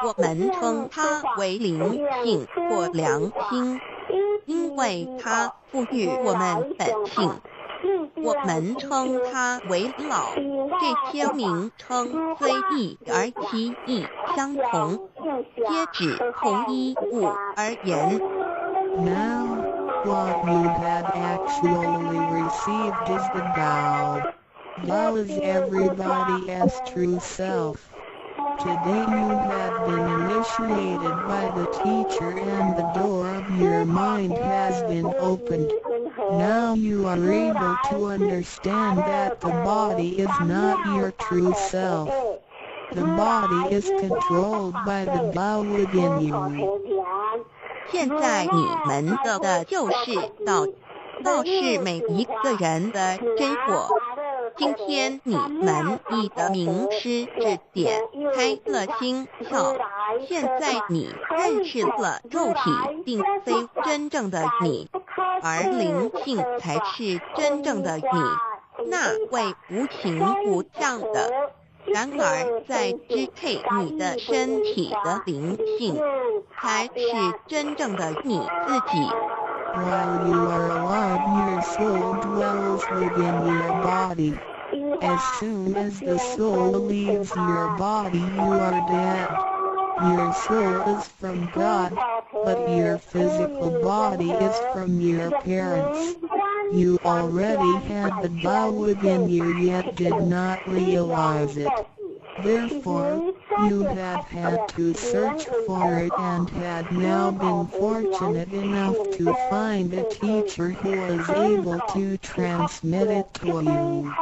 B: 我们称它为灵性或良心，因为它赋予我们本性。我们称它为老，这些名称虽异而其意相同，皆指同一物而言。
C: Now, what you had actually received is the Tao. Tao is everybody's true self. Today you have been initiated by the teacher and the door of your mind has been opened. Now you are able to understand that the body is not your true self. The body is controlled by the Tao within you.
B: 现在你们得的就是道，道是每一个人的真我。今天你们已得名师指点，开了心窍。现在你认识了肉体并非真正的你，而灵性才是真正的你，那位无情无相的。然而，在支配你的身体的灵性，才是真正的你自己。
C: While you are alive, your soul dwells within your body. As soon as the soul leaves your body, you are dead. Your soul is from God, but your physical body is from your parents. You already had the Tao within you yet did not realize it. Therefore, you have had to search for it and had now been fortunate enough to find a teacher who was able to transmit it to you.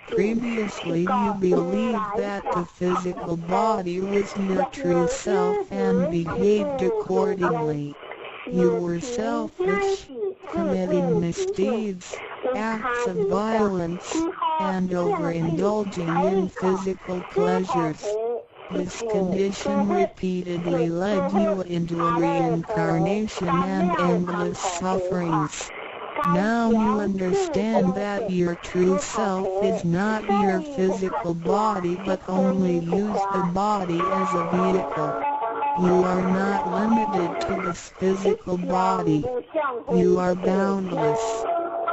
C: Previously you believed that the physical body was your true self and behaved accordingly. You were selfish, committing misdeeds, acts of violence, and overindulging in physical pleasures. This condition repeatedly led you into reincarnation and endless sufferings. Now you understand that your true self is not your physical body but only use the body as a vehicle. You are not limited to this physical body. You are boundless.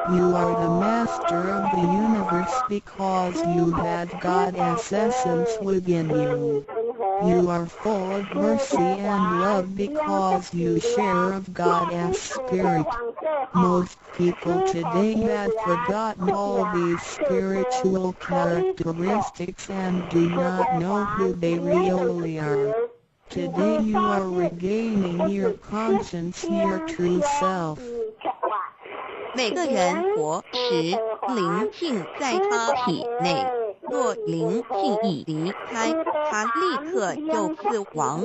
C: You are the master of the universe because you had God's essence within you. You are full of mercy and love because you share of God's spirit. Most people today have forgotten all these spiritual characteristics and do not know who they really are. Today you are regaining your conscience, your true self.
B: 每个人活时，灵性在他体内。若灵性已离开，他立刻就死亡。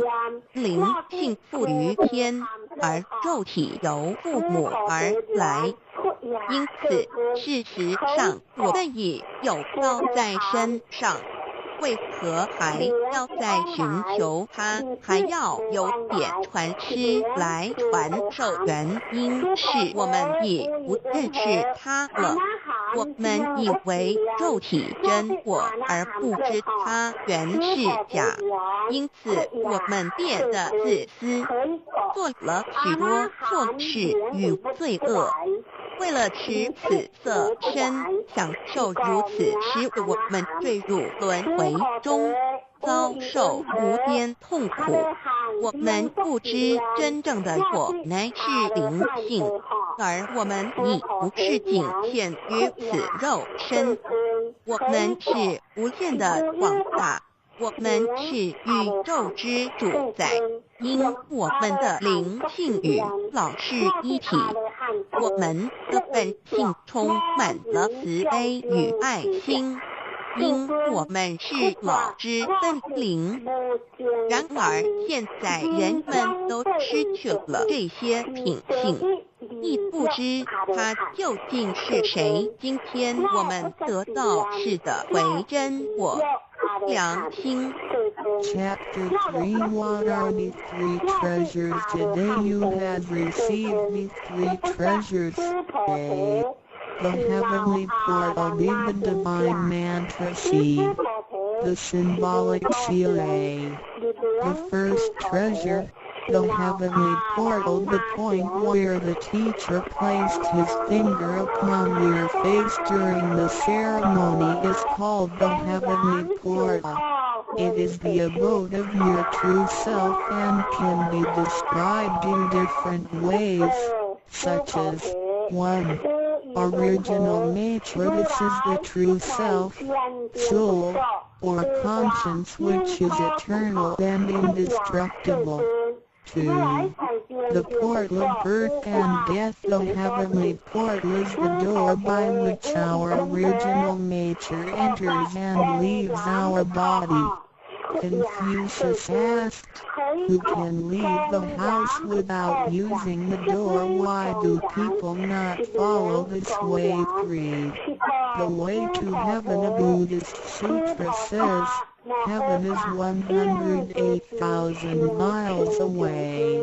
B: 灵性附于天，而肉体由父母而来。因此，事实上我们已有道在身上。为何还要再寻求它？还要有点传师来传授？原因是我们已不认识它了。我们以为肉体真我，而不知它原是假，因此我们变得自私，做了许多错事与罪恶。为了使此色身享受如此，使我们坠入轮回中，遭受无边痛苦。我们不知真正的我乃是灵性，而我们已不是仅限于此肉身。我们是无限的广大，我们是宇宙之主宰，因我们的灵性与老是一体。我们的本性充满了慈悲与爱心，因我们是老之分灵。然而现在人们都失去了这些品性，亦不知他究竟是谁。今天我们得到是的为真我良心。
C: Chapter 3 What are the three treasures today? You have received the three treasures today. The heavenly portal, the divine mantra C, the symbolic seal A. The first treasure, the heavenly portal, the point where the teacher placed his finger upon your face during the ceremony, is called the heavenly portal. It is the abode of your true self and can be described in different ways, such as 1. Original nature. This is the true self, soul, or conscience, which is eternal and indestructible. 2. The portal of birth and death. The heavenly portal is the door by which our original nature enters and leaves our body. Confucius asked, who can leave the house without using the door? Why do people not follow this way? 3. The way to heaven. A Buddhist sutra says, heaven is 108,000 miles away.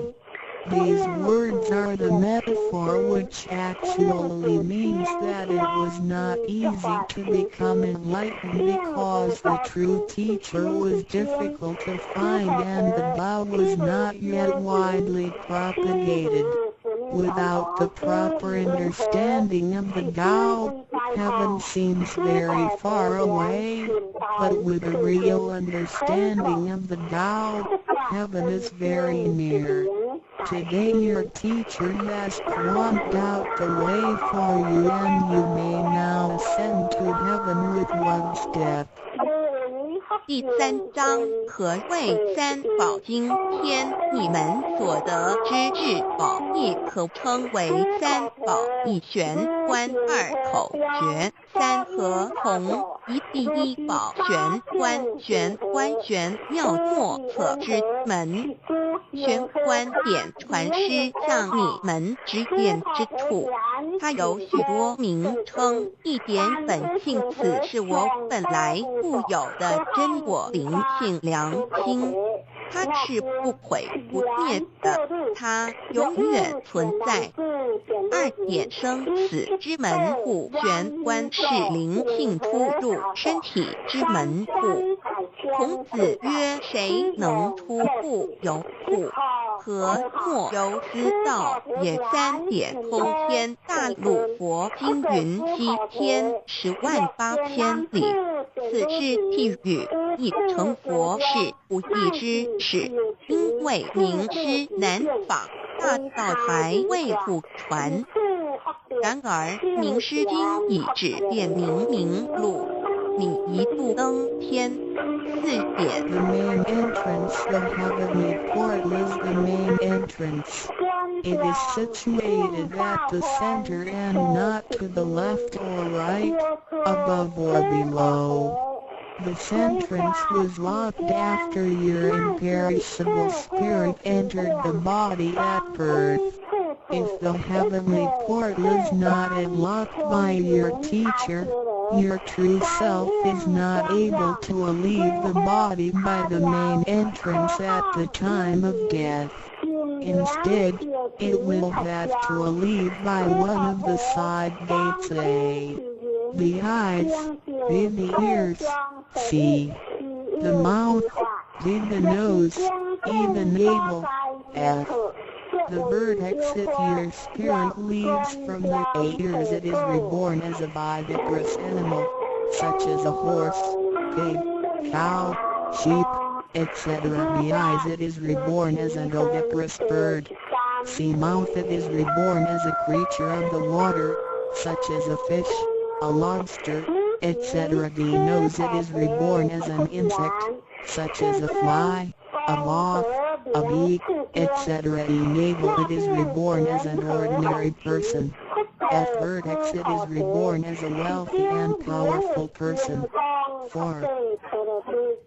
C: These words are the metaphor, which actually means that it was not easy to become enlightened because the true teacher was difficult to find and the Tao was not yet widely propagated. Without the proper understanding of the Tao, heaven seems very far away, but with a real understanding of the Tao, heaven is very near. Today your teacher has pointed out the way for you and you may now ascend to heaven with one step.
B: 第3章何谓三宝？今天你们所得之至宝，亦可称为三宝：一玄观，二口诀，三合同。第一宝玄观，玄观玄妙莫测之门。玄观点传师向你们指点之处，它有许多名称，一点本性，此是我本来固有的真我灵性良心。它是不毁不灭的，它永远存在。二点生死之门户，玄观是灵性出入身体之门户。孔子曰：谁能出户？有户。和莫由思道也。三点通天，大陆佛经云：西天108000里。此是譬喻，亦成佛是不义之事，因为名师难访，大道还未普传。然而名师经已指点明路，你一步登天。4点
C: The main entrance, the heavenly portal is the main entrance. It is situated at the center and not to the left or right, above or below. This entrance was locked after your imperishable spirit entered the body at birth. If the heavenly portal is not unlocked by your teacher, your true self is not able to leave the body by the main entrance at the time of death. Instead, it will have to leave by one of the side gates A. The eyes, B. The ears, C. The mouth, D. The nose, E. The navel, F. The vertex. If your spirit leaves from the ears, it is reborn as a viviparous animal, such as a horse, pig, cow, sheep, etc. The eyes, it is reborn as an oviparous bird. C. Mouth, it is reborn as a creature of the water, such as a fish, a lobster, etc. The nose, it is reborn as an insect, such as a fly, a moth, a bee, etc. The navel, it is reborn as an ordinary person. F. Vertex, it is reborn as a wealthy and powerful person. 4.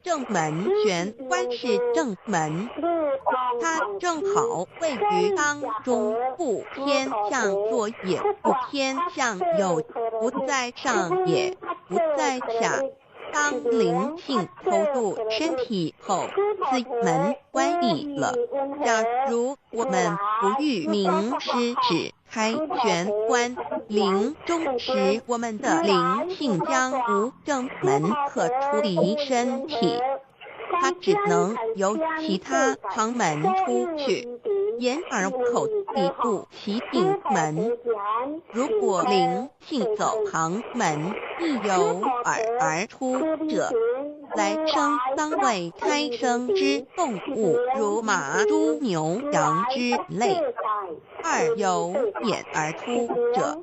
B: 正门玄关是正门，它正好位于当中，不偏向左也不偏向右，不在上也不在下。当灵性投入身体后，此门关闭了。假如我们不欲名师指开玄关，灵终时我们的灵性将无正门可出离身体，它只能由其他旁门出去。眼耳口鼻部齐并门，如果灵性走旁门，亦由耳而出者，来生当为胎生之动物，如马、猪、牛、羊之类。二由眼而出者，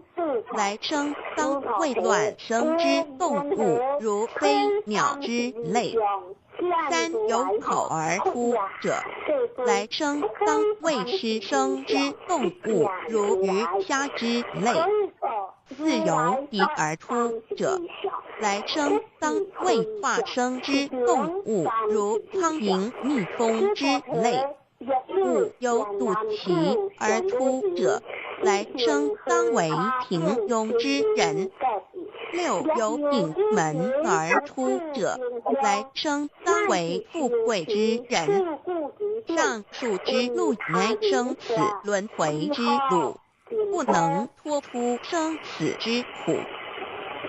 B: 来生当为卵生之动物，如飞、鸟之类。三由口而出者，来生当为湿生之动物，如鱼、虾之类。四由鼻而出者，来生当为化生之动物，如苍蝇、蜜蜂之类。五由肚脐而出者，来生当为平庸之人。六由顶门而出者，来生当为富贵之人。上述之路乃生死轮回之路，不能脱出生死之苦。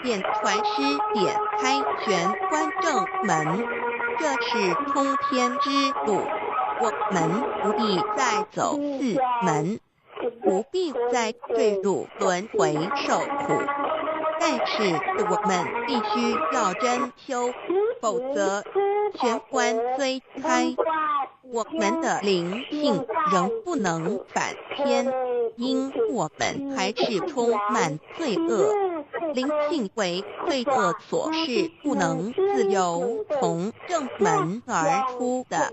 B: 点传师点开玄关正门，这是通天之路，我们不必再走四门，不必再坠入轮回受苦。但是我们必须要真修，否则玄关虽开，我们的灵性仍不能返天，因我们还是充满罪恶，灵性为罪恶所示，不能自由从正门而出的。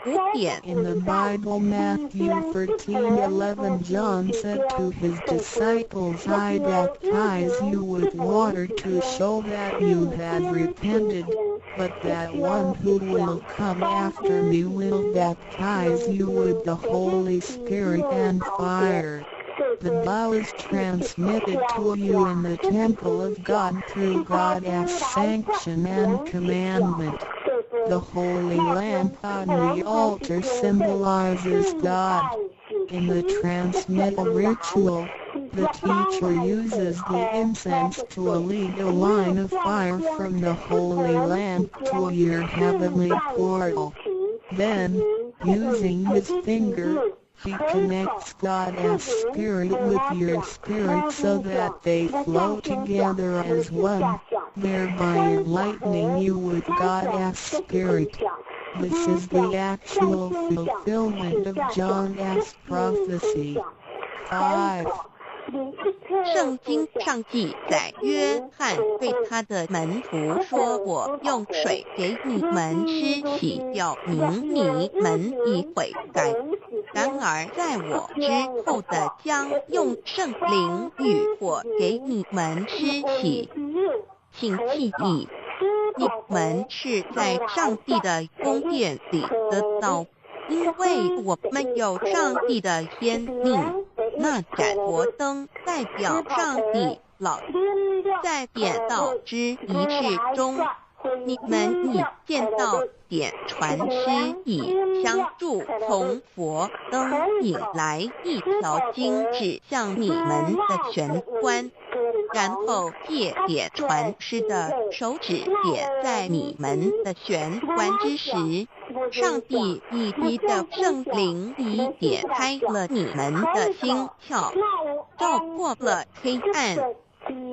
B: 5点。
C: In the Bible, Matthew 13:11, John said to his disciples, I baptize you with water to show that you had repented, but that one who will come after me will baptize you with the Holy Spirit and fire. The law is transmitted to you in the temple of God through God's sanction and commandment. The holy lamp on the altar symbolizes God. In the transmittal ritual, the teacher uses the incense to lead a line of fire from the holy lamp to your heavenly portal. Then, using his finger, he connects God's spirit with your spirit so that they flow together as one, thereby enlightening you with God's spirit. This is the actual fulfillment of John's prophecy. 5.
B: 圣经上记载，约翰对他的门徒说：“我用水给你们施洗，表明你们已悔改。然而在我之后的将用圣灵与火给你们施洗。请记忆，你们是在上帝的宫殿里得到，因为我们有上帝的天命。那盏火灯代表上帝老在点道之仪式中，你们已见到点传师以相助从佛灯引来一条经指向你们的玄关，然后借点传师的手指点在你们的玄关之时，上帝以其的圣灵已点开了你们的心窍，照破了黑暗。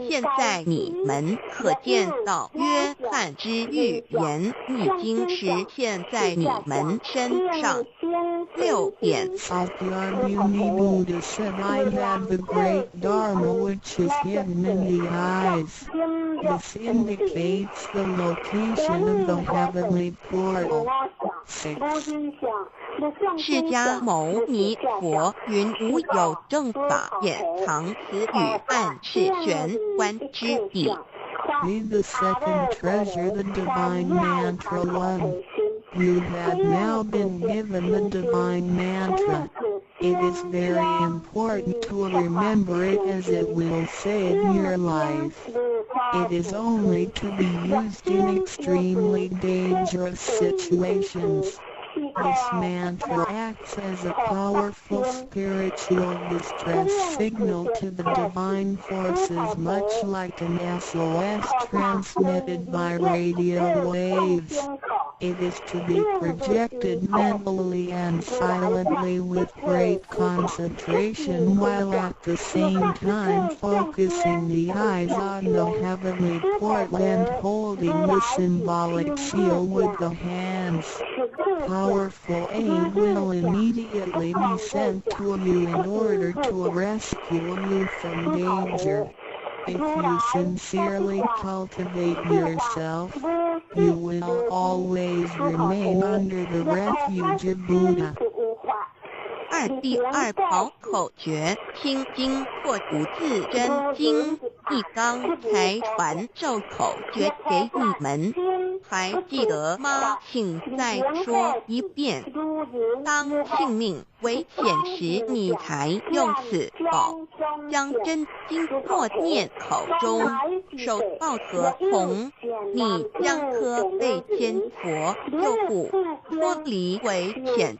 B: 现在你们可见到约翰之预言已经实现在你们身上。6点。
C: Buddha said, I have the great Dharma which is hidden in the eyes. This indicates the location of the heavenly portal. 6.
B: 释迦牟尼佛云：无有正法，掩藏此语，暗示玄关之意。
C: Be the second treasure the divine mantra 1. You have now been given the divine mantra. It is very important to remember it as it will save your life. It is only to be used in extremely dangerous situations. This mantra acts as a powerful spiritual distress signal to the divine forces, much like an SOS transmitted by radio waves. It is to be projected mentally and silently with great concentration, while at the same time focusing the eyes on the heavenly portal and holding the symbolic seal with the hands. Powerful aid will immediately be sent to you in order to rescue you from danger. If you sincerely cultivate yourself, you will always remain under the refuge of Buddha.
B: 第二宝口诀：心经或读字真经，一刚才传授口诀给你们，还记得吗？请再说一遍。当性命危险时，你才用此宝，将真经默念口中，手抱合同，你将可被天佛救护，脱离危险。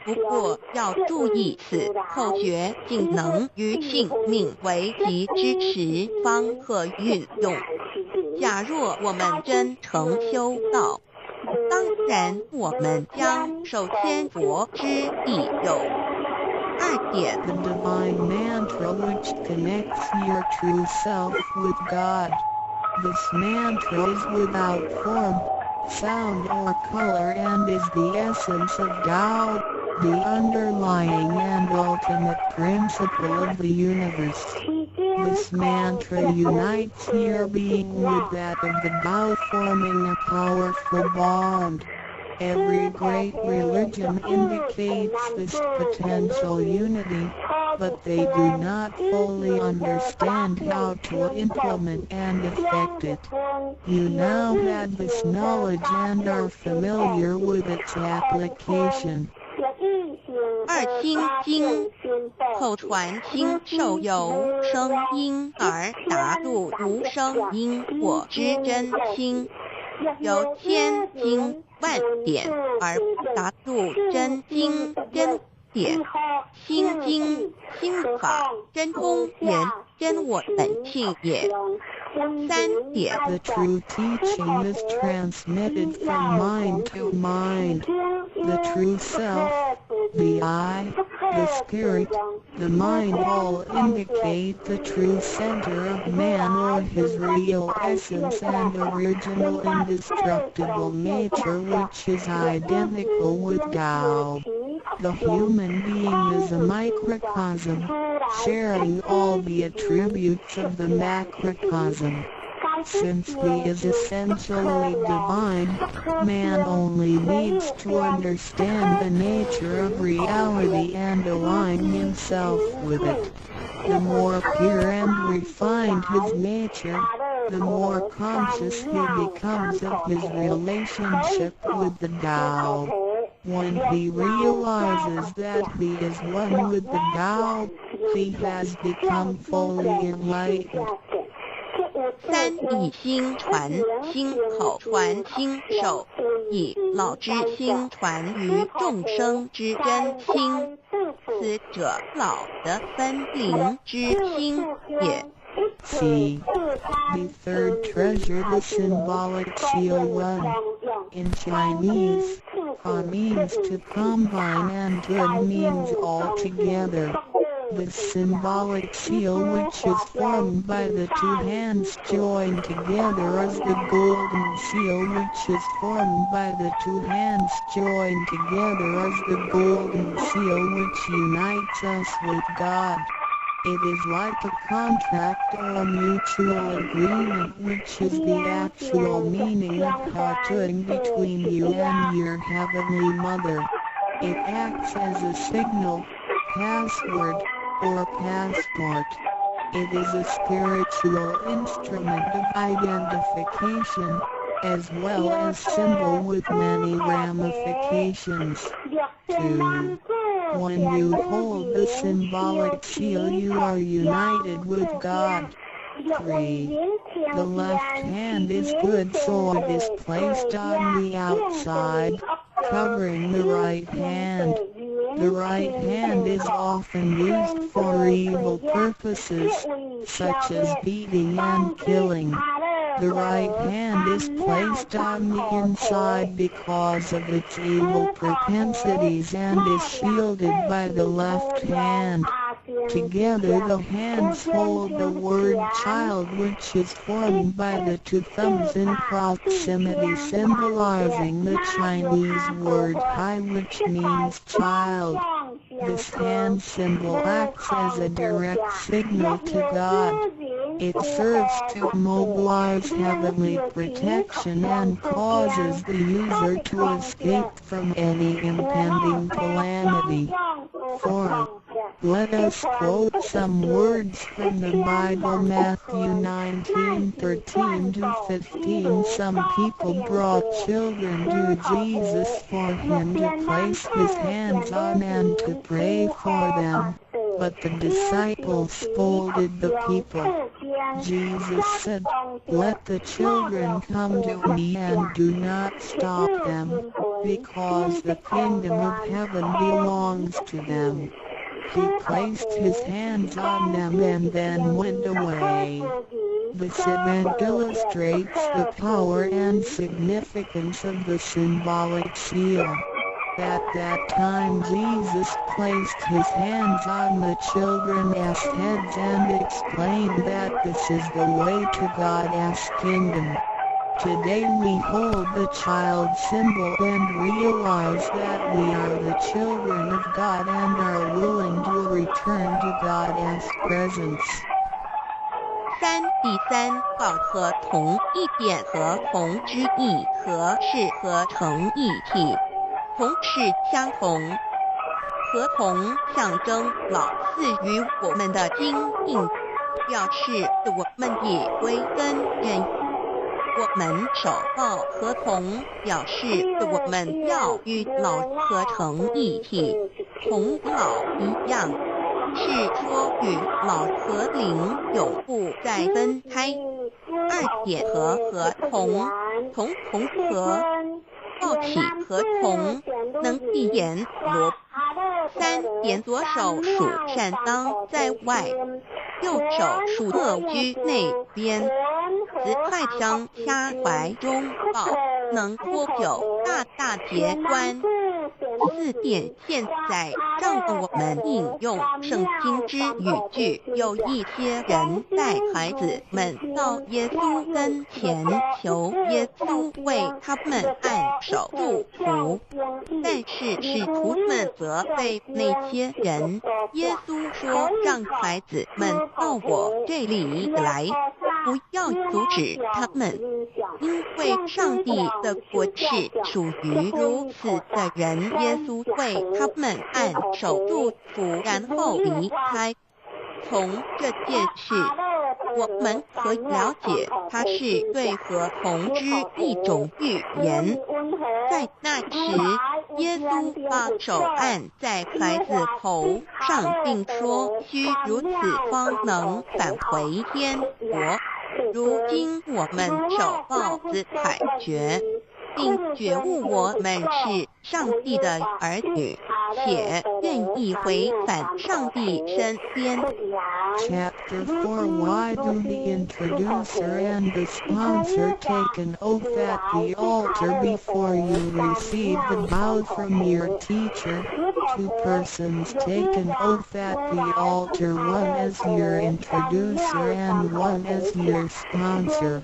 B: 不过要注意，此口诀仅能于性命危急之时方可运用。假若我们真诚修道，当然我们将首先佛之意有。2点
C: The divine mantra which connects your true self with God. This mantra is without form, sound or color and is the essence of Tao, the underlying and ultimate principle of the universe. This mantra unites your being with that of the Tao, forming a powerful bond. Every great religion indicates this potential unity, but they do not fully understand how to implement and effect it. You now have this knowledge and are familiar with its application.
B: 2心经，口传心授由声音而达度无声因果之真心，由千经万典而达度真经真典。心经心法真公言真我本性也。3点
C: The true teaching is transmitted from mind to mind. The true self, the I, the spirit, the mind all indicate the true center of man or his real essence and original indestructible nature, which is identical with Tao. The human being is a microcosm, sharing all the attributes of the macrocosm. Since he is essentially divine, man only needs to understand the nature of reality and align himself with it. The more pure and refined his nature, the more conscious he becomes of his relationship with the Tao. When he realizes that he is one with the Tao, he has become fully enlightened.
B: 3以心传心口传心手，以老之心传于众生之真心，此者老的分灵之心也。
C: C. The third treasure, the symbolic seal 1. In Chinese, Ka means to combine and Good means all together. The symbolic seal, which is formed by the two hands joined together, is the golden seal, which is formed by the two hands joined together, is the golden seal which unites us with God. It is like a contract or a mutual agreement, which is the actual meaning of Hatun between you and your Heavenly Mother. It acts as a signal, password, or passport. It is a spiritual instrument of identification, as well as symbol with many ramifications. 2. When you hold the symbolic seal, you are united with God. 3. The left hand is good, so it is placed on the outside, covering the right hand. The right hand is often used for evil purposes, such as beating and killing. The right hand is placed on the inside because of its evil propensities and is shielded by the left hand. Together the hands hold the word child, which is formed by the two thumbs in proximity, symbolizing the Chinese word hai, which means child. This hand symbol acts as a direct signal to God. It serves to mobilize heavenly protection and causes the user to escape from any impending calamity. 4. Let us quote some words from the Bible. Matthew 19:13-15. Some people brought children to Jesus for him to place his hands on and to pray for them, but the disciples scolded the people. Jesus said, "Let the children come to me and do not stop them, because the kingdom of heaven belongs to them." He placed his hands on them and then went away. This event illustrates the power and significance of the symbolic seal. At that time Jesus placed his hands on the children's heads and explained that this is the way to God's kingdom. Today we hold the child symbol and realize that we are the children of God and are willing to return to God's presence.
B: 3. 第三，告和同一点和同之意和是合成一体，同是相同，和同象征老四与我们的经印，表示我们的归根认。我们守抱合同，表示我们要与老合成一体，同老一样，是说与老和灵永不再分开。2点和合同，同和，抱起合同，能一言罗。3点左手属善当在外，右手属恶居内边。此快枪掐怀中抱，能脱臼大节关。4点现在让我们引用圣经之语句，有一些人带孩子们到耶稣跟前，求耶稣为他们按手祝福，但是使徒们责备那些人。耶稣说，让孩子们到我这里来，不要阻止他们，因为上帝的国是属于如此的人。耶稣为他们按手祝福，然后离开。从这件事，我们可以了解，它是对合同之一种预言。在那时，耶稣把手按在孩子头上，并说：“需如此方能返回天国。”如今我们守抱子凯诀，并觉悟我们是上帝的儿女，且愿意回返上帝身边。
C: Chapter 4. Why do the introducer and the sponsor take an oath at the altar before you receive the vow from your teacher? 2 persons take an oath at the altar, one as your introducer and one as your sponsor.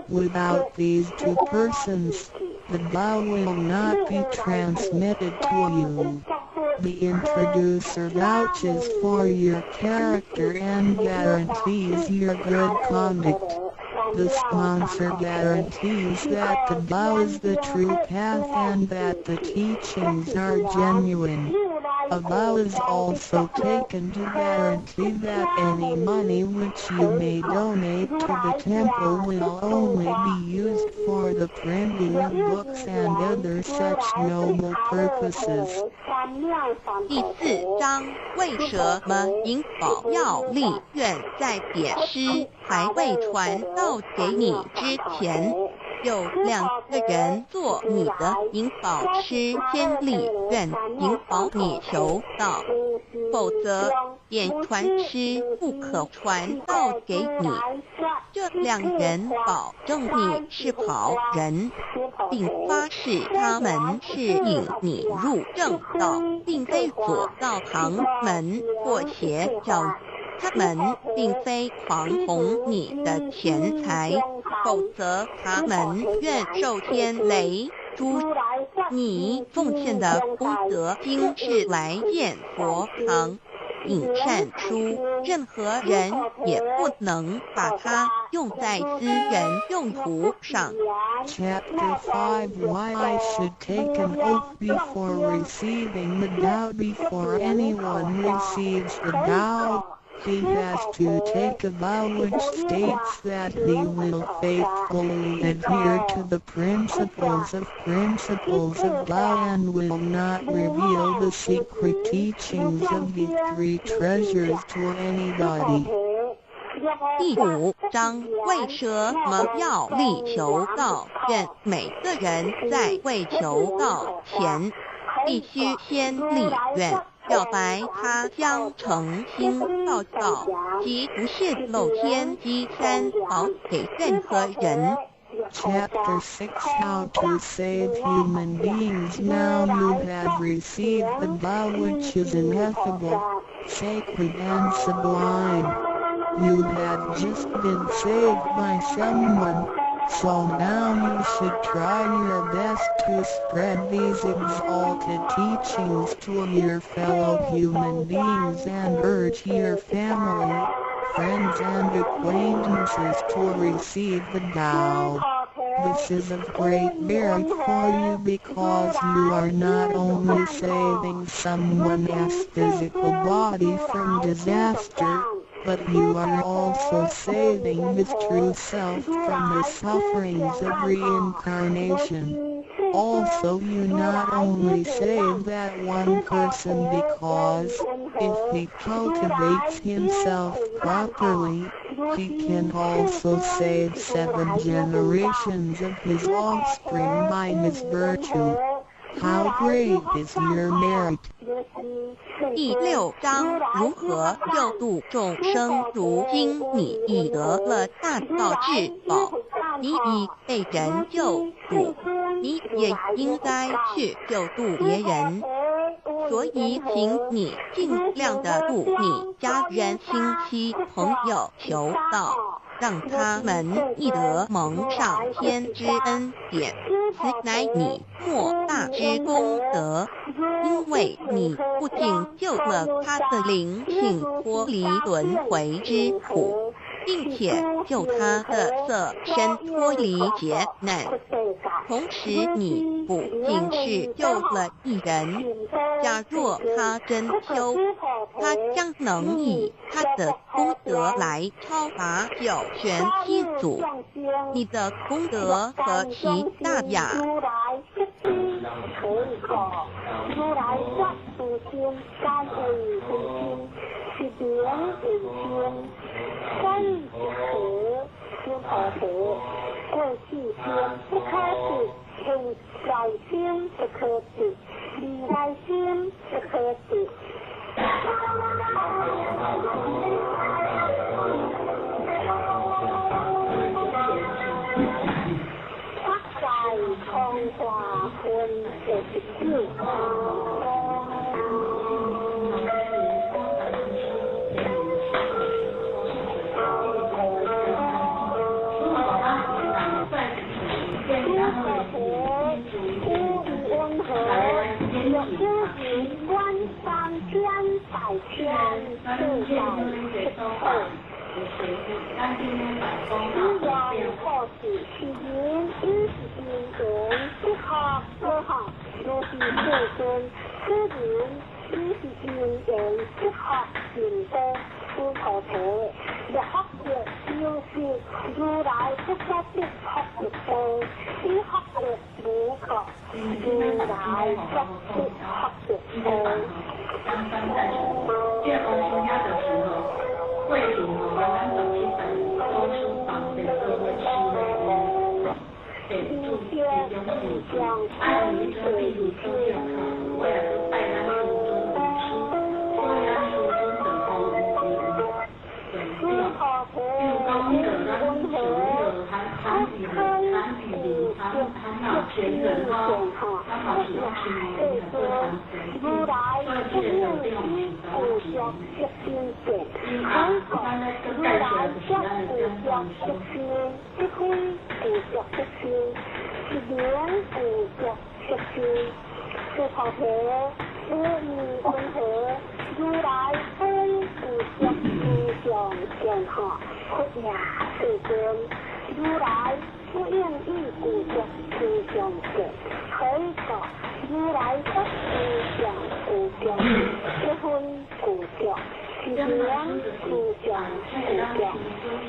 C: Without these 2 persons, the vow will not be transmitted to you. The introducer vouches for your character and guarantees your good conduct. The sponsor guarantees that the vow is the true path and that the teachings are genuine. A vow is also taken to guarantee that any money which you may donate to the temple will only be used for the printing of books and other such noble purposes.
B: 第4章，为什么银宝要立愿在典诗还未传到给你之前，有2个人做你的银宝师先立愿引导你求道，否则典传师不可传道给你。这2人保证你是好人，并发誓他们是引你入正道，并非左道旁门或邪教。他们并非狂哄你的钱财，否则他们愿受天雷诛。你奉献的功德经是来见佛堂引善书，任何人也不能把它用在私人用途上。
C: Chapter 5 Why I should take an oath before receiving the vow. Before anyone receives the vow, he has to take a vow which states that he will faithfully adhere to the principles of vow and will not reveal the secret teachings of the 3 treasures to anybody.
B: 第5章，为什么要立求道愿？每个人在为求道前，必须先立愿，表白他将诚心报道及不泄露天机3宝给任何人。
C: Chapter 6 How to save human beings. Now you have received the vow which is ineffable, sacred and sublime. You have just been saved by someone, so now you should try your best to spread these exalted teachings to your fellow human beings and urge your family, friends and acquaintances to receive the vow. This is of great merit for you because you are not only saving someone's physical body from disaster, but you are also saving his true self from the sufferings of reincarnation. Also, you not only save that one person because, if he cultivates himself properly, he can also save 7 generations of his offspring by his virtue. How great is your merit!
B: 第6章，如何救度众生？如今你已得了大道至宝，你已被人救度，你也应该去救度别人。所以请你尽量的度你家人、亲戚、朋友求道，让他们亦得蒙上天之恩典，此乃你莫大之功德。因为你不仅救了他的灵性脱离轮回之苦，并且救他的色身脱离劫难，同时你不仅是救了一人，假若他真修，他将能以他的功德来超拔9玄七祖。你的功德何其大呀！
A: 如来作自心，甘为自心，是莲为心，三一合，心和合，过去心不可止，现在心不可止，未来心不可止。空华分49如是世尊，此人你是因缘不学行多修菩提，若学着就是如来不说的学着多，你学着如何如来说的学着多。
D: 这个新加的时候，会主咱们走起来都是绑在社会区的。给助其中是按你这例如这样看，我也是拜他书中读书，所以他书中的高音的那种球的，他比他前人他好喜欢听很多长
A: 如来不愿意故乡的经典，如来不将故乡的心，不亏故乡的心，是连故乡的心，是菩提，无以温和，如来非故乡故乡健康，不雅世间，如来不愿意故乡故乡见，可以说如来不故乡故乡，是非故乡，是连故乡故乡。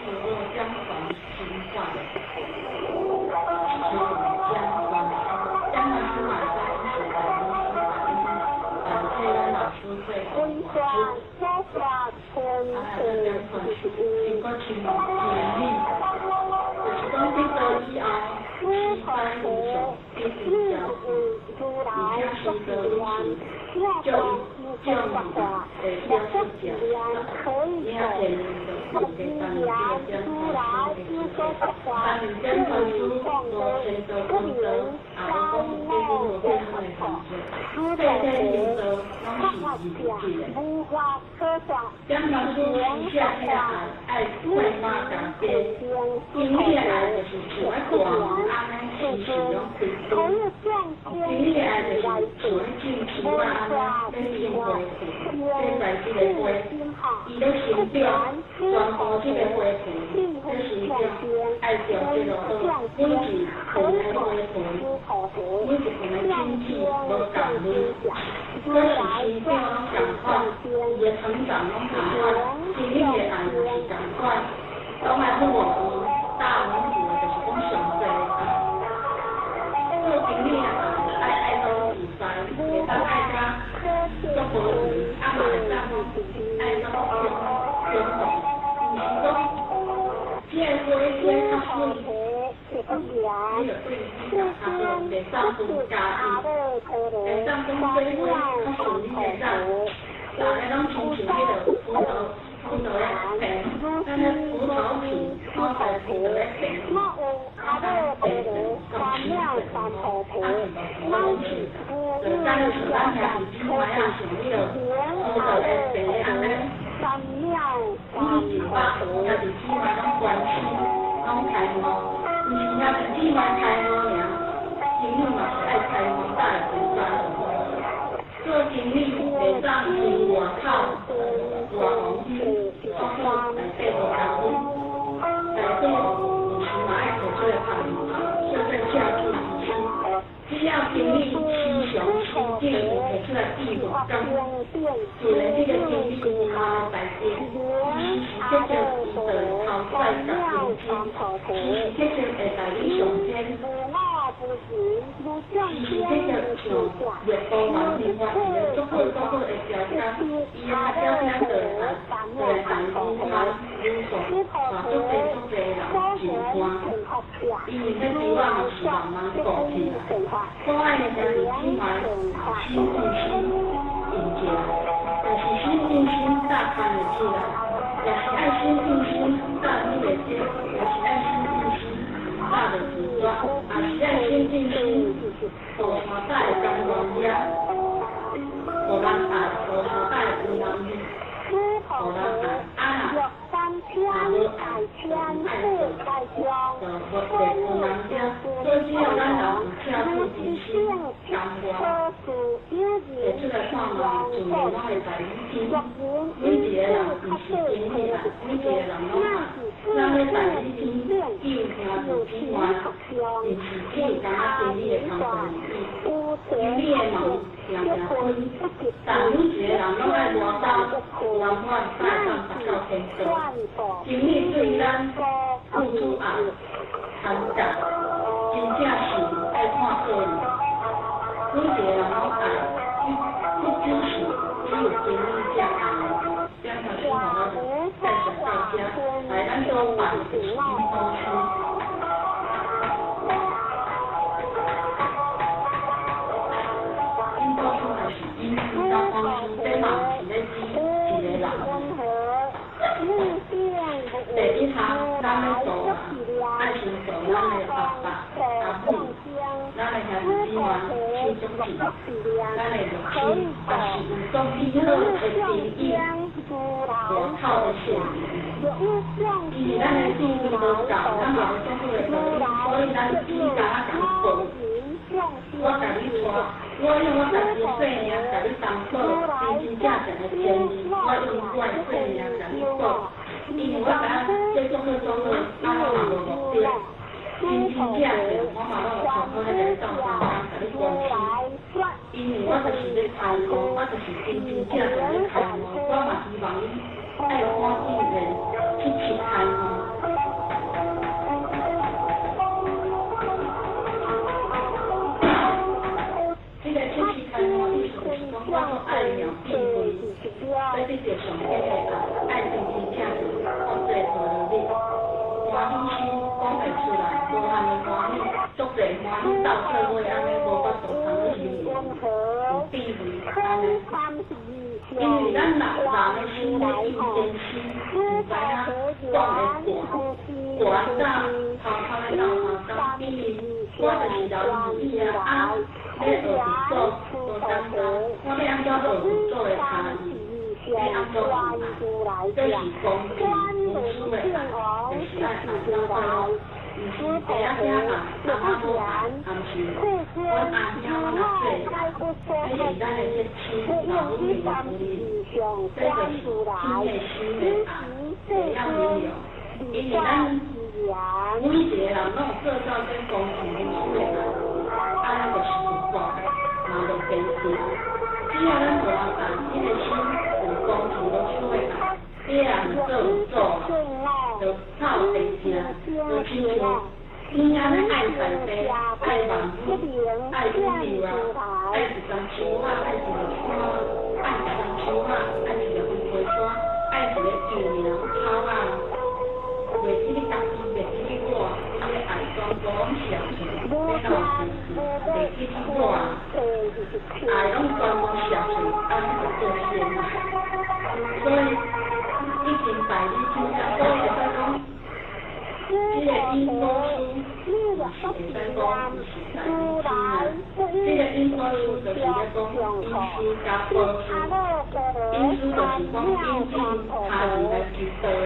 A: 规划开发村如来不言，要讲不说话，要不言可以说，不言如来不说话，不能讲的，不能三昧的很好，如来的他话讲无话可讲，言说话，不能今天是不言不言，可以讲天来做，无话不话，言心好，不言心好，幸福向天，可以向天，可以出好德，向天向天讲，如来向天，
D: 也成长拢赶快，今天也还是赶快，当然是我们大文字就是讲上济，做经理爱到自在，会当爱家做保姆，啊嘛会当爱到中中不是讲，只系说一些较水。这个言，世间不是阿乐陀罗，三藐三菩提，大家拢亲像迄个葡萄咧平，咱咧葡萄皮，葡萄皮咧平。
A: 莫有阿乐陀罗，三藐三菩提，乃是无有相感可比，言阿乐陀罗，三藐三菩提。
D: 拢开悟，毋是遐只嘛开悟尔，经理嘛是爱开悟，才会成功。做经理会当出外口，大王去做做内底无干物，内底有时嘛爱做做行业，现在下注之初，只要经理气象清净，提出来地方干物，做了这个经理他来代替，这个是的头块的经济。这些会带你上天，其实这个就越多嘛，另外一个做好的条件，伊啊条件就对大公司有所，嘛做侪人真欢，因为这地方嘛是慢慢过去啦，所爱的就是起码新信心迎接，但是新信心大看得起来，也是爱新信心大你袂接，也是爱新信心。大的执着，啊，是在先进心，所大的感官家，我们爱，所大的无能力，我们爱，
A: 若三千爱千世在江，天无所以只有咱人有跳出真心，甘愿，可是有日
D: 看嘛，就我会在你听，每一个人毋是经历啊，每一个人拢啊，咱要在你听，有听有听话，毋是只有敢若经历的通过而已。经历的梦常常分，但每一个人拢爱偌早圆满3到19天数，经历对咱付出爱、参加，真正是爱看个人。每一个人拢爱，不只是只有经历才爱。这样才是我们再想大家来咱多办一些东西。第一项，咱要做爱心做咱的爸爸、阿母，咱的兄弟姊妹手足弟，咱的律师，但是有种美好的情谊，无透的善意。因为咱的智慧无够，咱嘛有种个道理，所以咱只敢共分。我甲你带，我用我家己的性命甲你担保，真真正正的诚意，我用我的性命甲你保。因为我知影这种好，我嘛无目标，真真正正我嘛拢有从我迄个照相甲你关心，因为我就是咧开悟，我就是真真正正咧开悟，我嘛希望你爱看见的去开悟。这个去开悟意思就是讲，我所爱的并非，所以这就上天的爱真真正正。我做做了你，欢喜心讲袂出来，无限的欢喜，足侪欢喜到做伙安尼无法度通去形容，有智慧安尼。因为咱人的心咧真艰辛，唔知影讲会寒，寒到头头的到头到，因为我就是老师啊，要学做无简单，我要安怎学做的差异。要安怎做？这是公平无私的爱，就是爱爱到快乐。毋是第一声啊，阿妈无爱，毋是阮阿兄我若做，这是咱的这亲老母的福利，这就是亲的心的爱，这样没有，因为咱每一个人拢有做到这公平无私的爱，安尼就是有光，嘛就坚持。只要咱无爱，这个心有公平无私的爱。别人做就靠地声，就亲像天安的爱在地，爱万物，爱宇宙啊，爱一丛树啊，爱一个花，爱一丛树啊，爱一个乌龟山，爱一个树苗草啊，袂记你家己，袂记你我，你的爱全部拢是要做，要到袂记你我，爱拢全部是要做，安尼就做先啦，所以。已经在你身上，所以会使讲，这个因果书是会使讲是在你身上，这个因果书就是咧讲因书加果书，因书就是讲因境他人来知道的，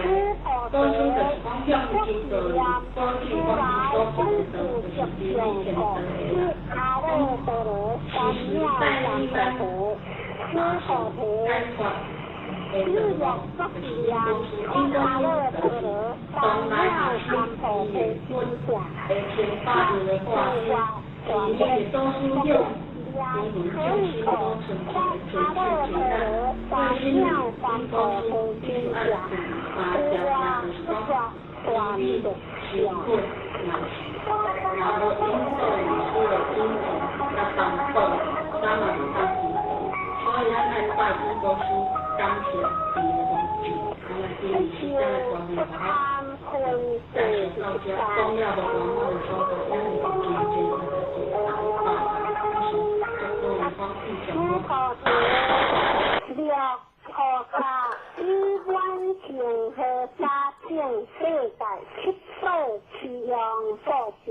D: 果书就是讲向知道的，果是讲所知道就是比你先知的啦。其实在你咱嘛是解脱。日日不一样，我快乐的当然是普天下，千百年的话，我也都是用可以的，快乐的当然是普天下，我是短的小，然后因受你出了因果，要当报，当然是当因果，所以咱爱拜因果书。感谢你的东西，我们今天是在观念把它再说到家，重要的文化的说法，让你们今天的做祷告，就是各位方式讲
A: 六菩萨以万情和沙境世界七世其用所致，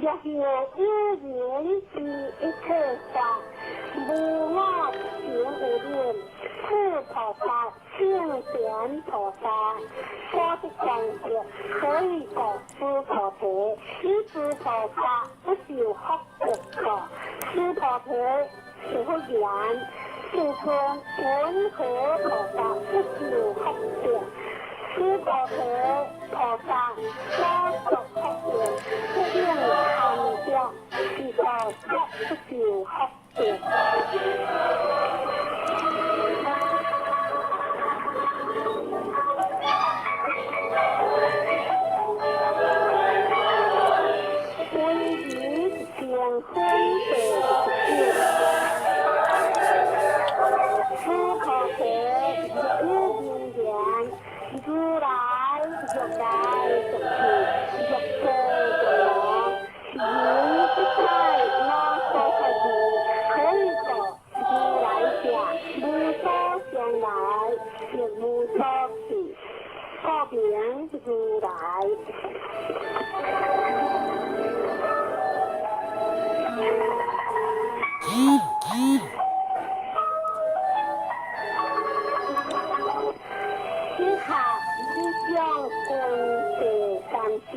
A: 若有一人之一切法，无我情无念。是菩萨圣贤菩萨，说的讲解可以告知菩提，一知菩萨不修福德果，是菩提是福缘，四川文和菩萨不受福德，须菩提菩萨所作福德，不应含着，是道则不受福德。如来欲来欲去，欲坐欲往，云不在那所在地，可以果如来者，无所相来，亦无所去，故名如来。此下一将观世三师，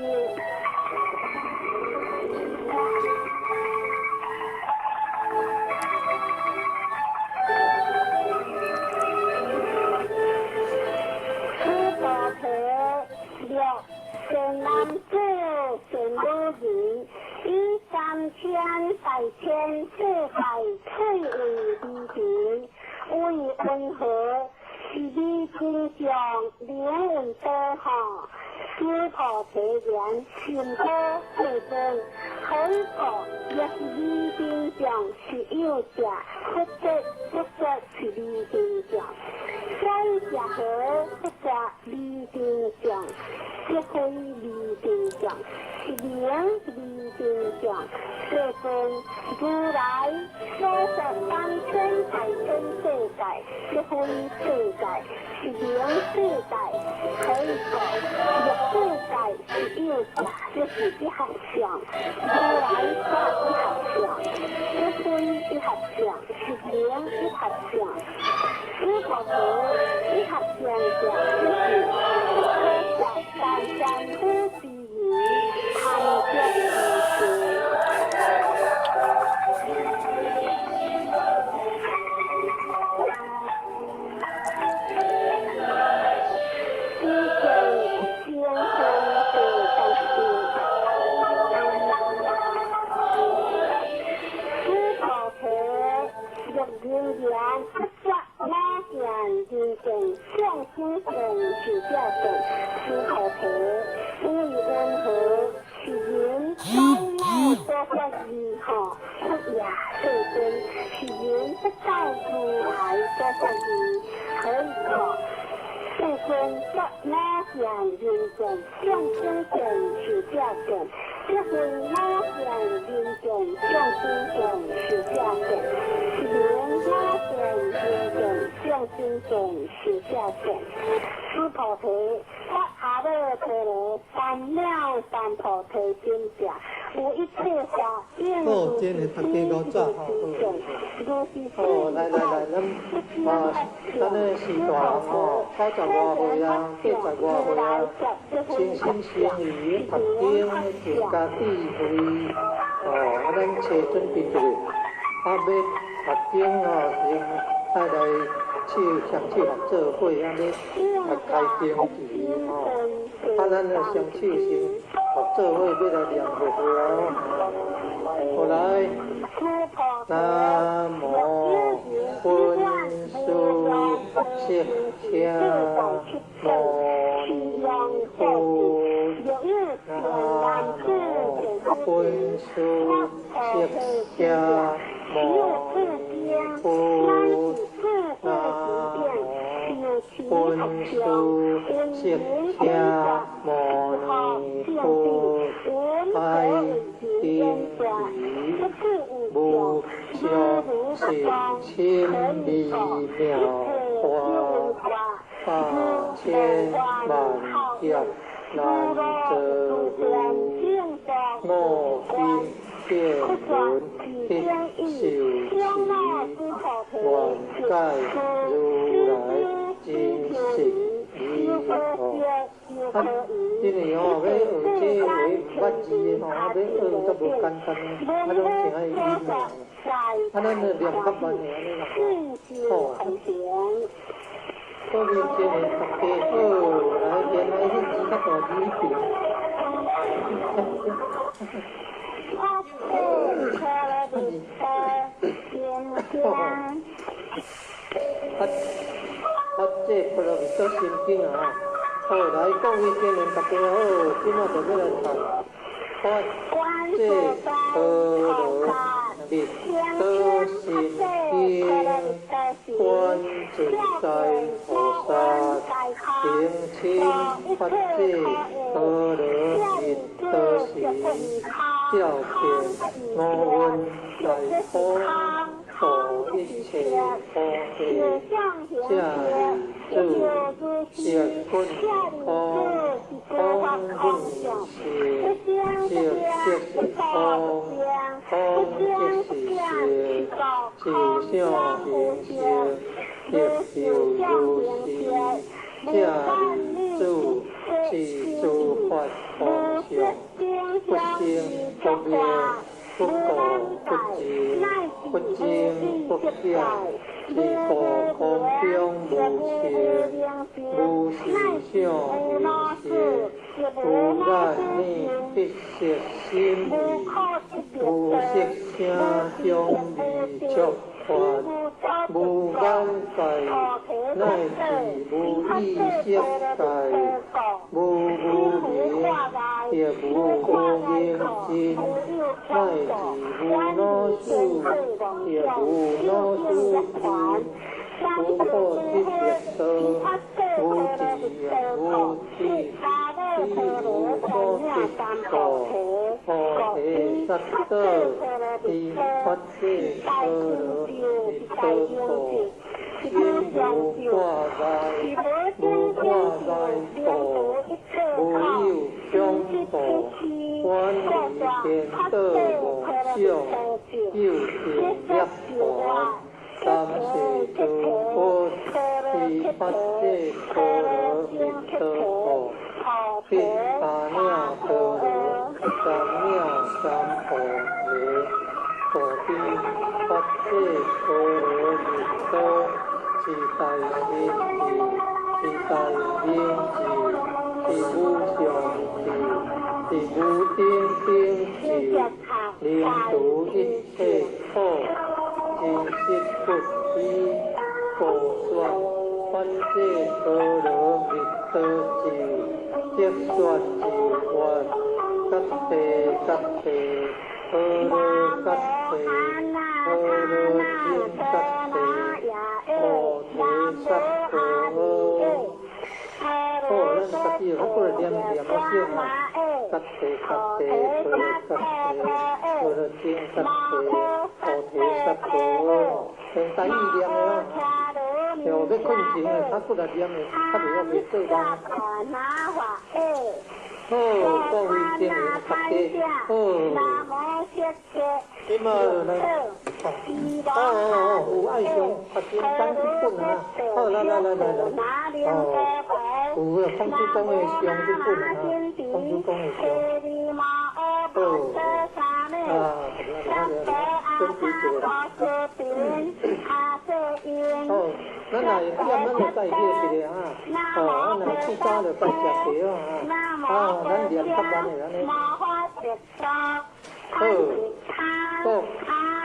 A: 此菩提略善男子善女人，以3000世界退为离平，为温和。是你经常灵运多下，此菩提言心多慧根，可以说也是你经常是有者，或者是你经常，再者何或者你经常，即非你经常，是灵你经常，这份如来所说3000大千世界，即非世界。是灵世界，可以说欲世界是有者，就是一合相；如来说一合相，即非一合相，是灵一合相。此菩提一合相者，就是可说三夫之言，谈着其事。人言不说那言人正，向心正是教正，此菩提因为温和，是人高多说义哈，不雅对真，是人不造如来多说义，可以说。世尊说那言人正，向心正是教正，即非那言人正，向心正是教正，是连那言人正，向心正是教正。此菩提说阿耨多罗三藐三菩提经者，有一切法应如是心正，如是心来，
E: 咱的时段90多岁啊，70多岁啊，诚心诚意读经，就家己会咱找准备一下，要读经先爱来相契合做伙，安尼开经期咱相契先合做伙，要来念佛后来南无观世释迦牟尼佛，南无观世释迦牟尼佛，南无观世释迦牟尼佛，开经题无上甚深微妙法，8千万劫难得遇，我今见闻必受持，愿解如来真实义。今年要学这为捌字吼，啊要学则无简单，啊拢真爱音的，啊咱就念较慢的安尼啦吼。好。各位今年大家好，来原来迄字较大字一点。这不落去做心经啊！好，来各位今年大家好，今仔就要来谈这密多心经，观自在菩萨行清法界多罗密多行，照遍五蕴在空。度一切菩提，下住结kun空，空不是即是空，空即是是相形性，亦有如是。下住是诸法空相，不生不灭。不垢不净，不净不净，是故空中无情，无事相无事，无染念必摄心意，无色声中离触法，无眼界，乃至无意识界，无名，亦无明尽。乃至无老鼠，也无老鼠病，无破之业道，无智无智，无所知道，菩提萨埵，依法界波罗蜜多故，因无挂碍，无挂碍道，无有相道。观离天道无相，有见涅槃，三世诸佛依法界波罗蜜多故，必阿耨多罗三藐三菩提，菩提法界波罗蜜多，自在心智，自在应智，自无上智。是无定定智，令度一切苦，真实不依，故说法界波罗蜜多智，即说智愿，各地各地，波罗各地，波罗僧各地，菩提萨埵。好，咱家己好过来念念个声啊！各地各地，波罗各地，波罗僧各地，菩提萨埵。用台语念的啊，像要困前的，较过来念的，较袂袂做梦。好，各位今年大家好。今嘛来，有爱上发展单一本啊！好，来，有个方主讲的上一本啊，方主讲的上。准备一个。好，咱来点，咱来带迄一个啊。咱来去早就带食茶啊。咱念较慢的安尼。好，各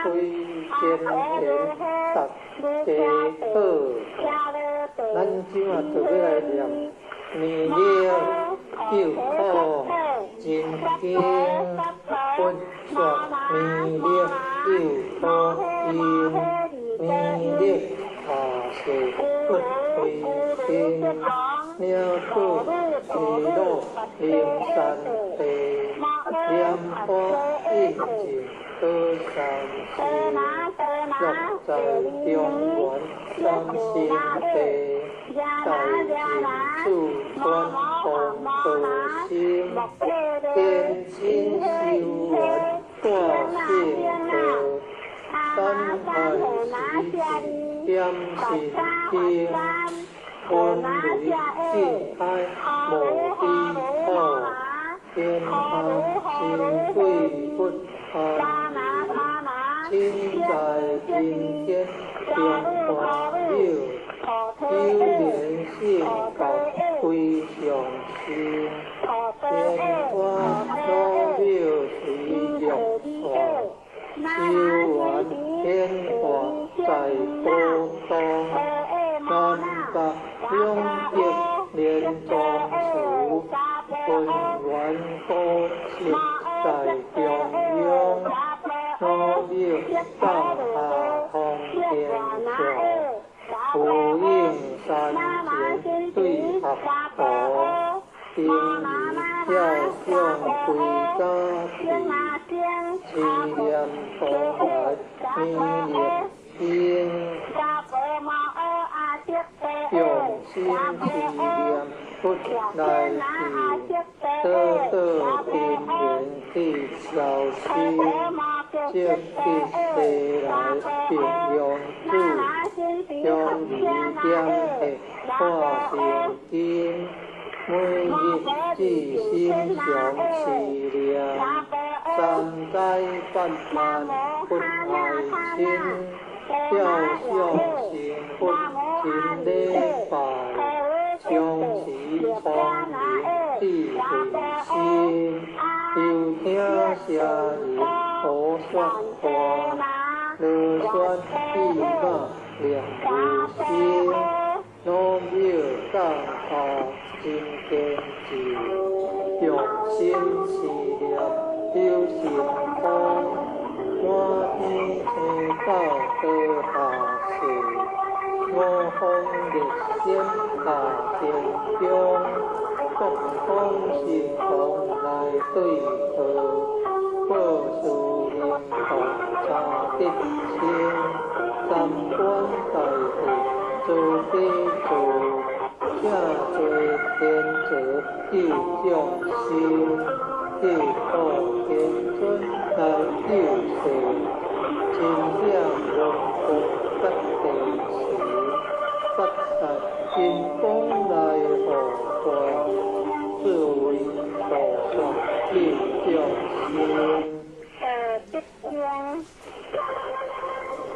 E: 推荐言达皆好，咱今啊就要来念弥勒救苦真经，佛说弥勒救苦经，弥勒下世不退天，了土地路灵山地。莲花应景多善事，落在中原三星地，在前处传功德心，天心修缘挂性德，三害时节点心经，分雷尽开无地土。天行是人间中华柳，九连性格非常性，鲜花草柳随绿化，修完鲜花在波动，南北两翼连庄树，分完高兴在中央，草柳上下风天笑，呼应山前对合河，天意跳向归家庭，凄凉风来迷恋心。用心凄凉不来去，得得平原地小心，积极地来平庸子，将疑点的化成金，每日至心上凄凉，三灾泛滥不爱亲。孝孝成佛亲礼拜，相持方圆智慧心。又听社人胡说话，乐宣气马亮如星。老庙当下真坚持，用心思念有成功。我天青到多下世，我风烈仙下天中，各方神同来对合，报事灵同查得清，三观大事做得做，正做天泽有众生。地道天尊来救世，真正龙福不地时，不杀金光来护法，作为菩萨救众生。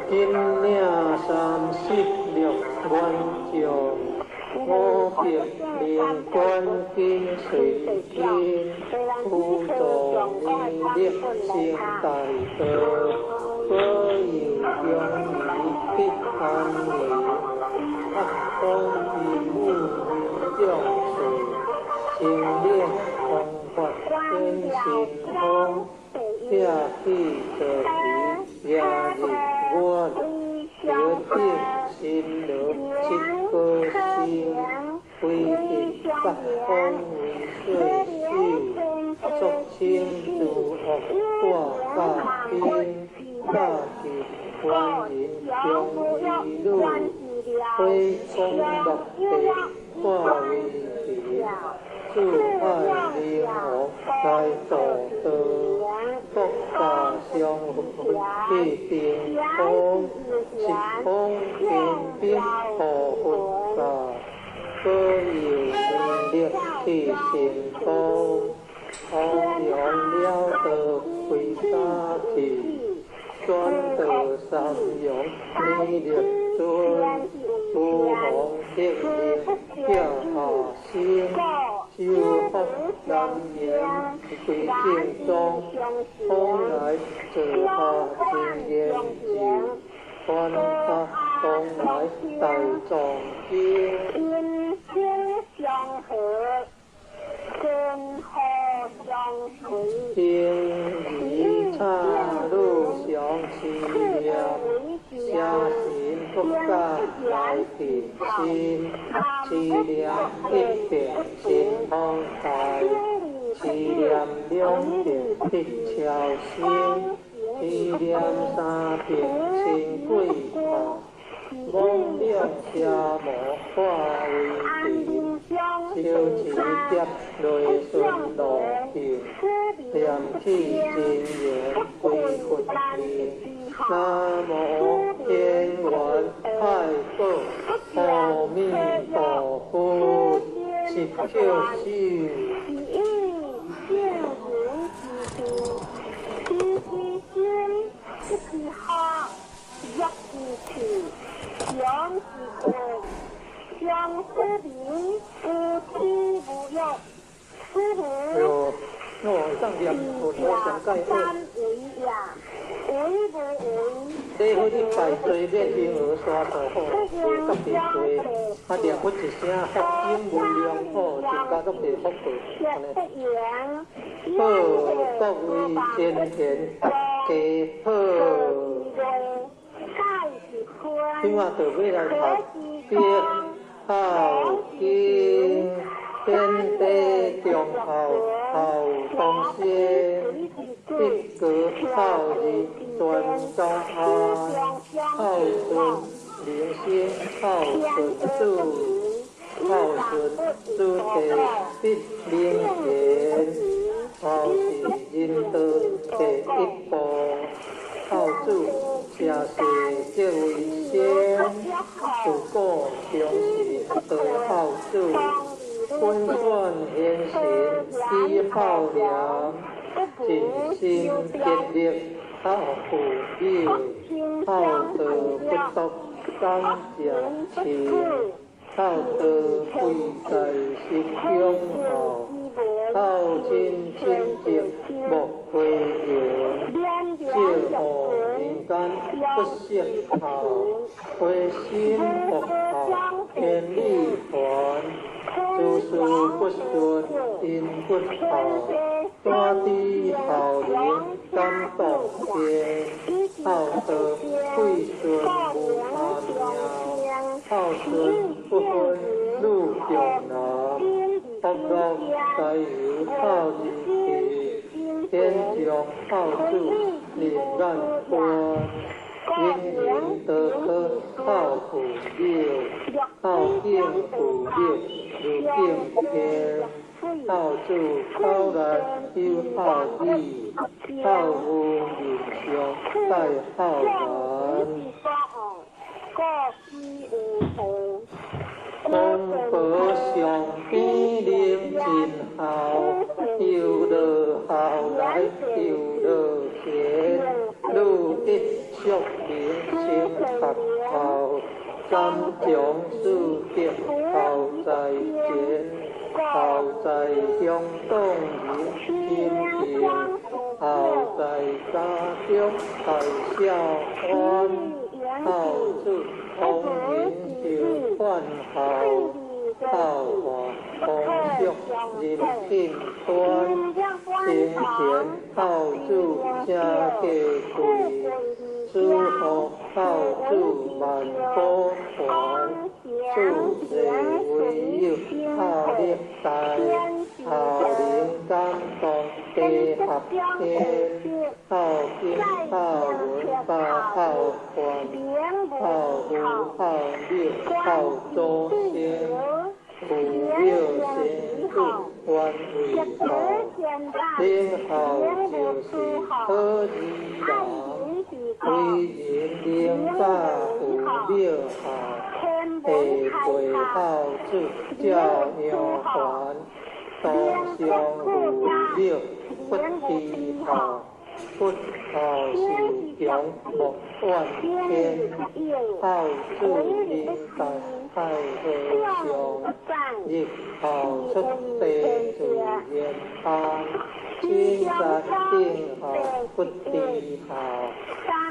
E: 今领36愿将。我别连观经随经，辅助你力成大德，保佑中义必安宁，压倒义务民众事，成领弘法真神通，撇去着皮也日我得定心乐七个心。规定八方为岁寿，肃清诸恶挂大兵，大吉观音将一路，挥功落地化为皮，助爱灵王来道德，国家相必定风，十方天兵护佛法。所有能力去成功，弘扬了德归家庭，专得三用力力尊，不忘天命下心，修福难言归正宗，风来自下真严谨。观法东来大藏经，心相合，真好相随。天意岔路相凄凉，下心不敢来平心，凄凉一片心澎湃，凄凉两片必巧心。凄凉三片清桂花，望了车模化为皮，小枝叶泪顺路平，念起真言归佛名。南无天元太保阿弥陀佛，十条心。一匹好，一匹
A: 名夫妻无用，师名。
E: 哎呦，那我上念佛陀上盖好。
A: 三为呀，为无为。
E: 你好去拜罪，念经而刷头好，特别罪，啊念佛一声，福音无量好，增加特别福报。好，各位天天大家好。今晚就要来读《孝经》，天地中孝，孝东先，一格孝义，传宗安，孝顺灵心，孝顺子，孝顺子弟必灵贤，孝是人道第一步，孝子正是这为先，自古重视对孝子，温顺贤贤以孝良，尽心竭力孝父母，孝道不独三家亲，孝道贵在心中孝，孝亲亲情莫亏言，借护人间不惜孝，回心复孝天理还，诸事不顺因不孝，大地孝灵感动天，孝道贵顺无他妙，孝顺不分路中难，福禄在于孝之地，天将孝子令咱观，因缘得科孝父母，孝敬父母如敬天，孝子孝难有孝义，孝无人上在孝难。公婆上边领尽孝，有了孝来有了钱，路一宿名声合孝，三将四德孝在前，孝在乡东人亲情，孝在家中大孝安，孝子同人就换孝，孝化同祝人品端，先前孝子家家贵，之后孝子万福还，诸世唯有孝力大，孝灵感动地合天，孝经孝文化孝还，孝武孝六孝周先，父有贤子还为孝，领孝就是好义人，为人领把父有孝，下跪孝子教鸟还，当相父有不知孝。不孝是强莫万天，孝子应当太和尚，亦孝出地自然安，亲山定孝不知孝，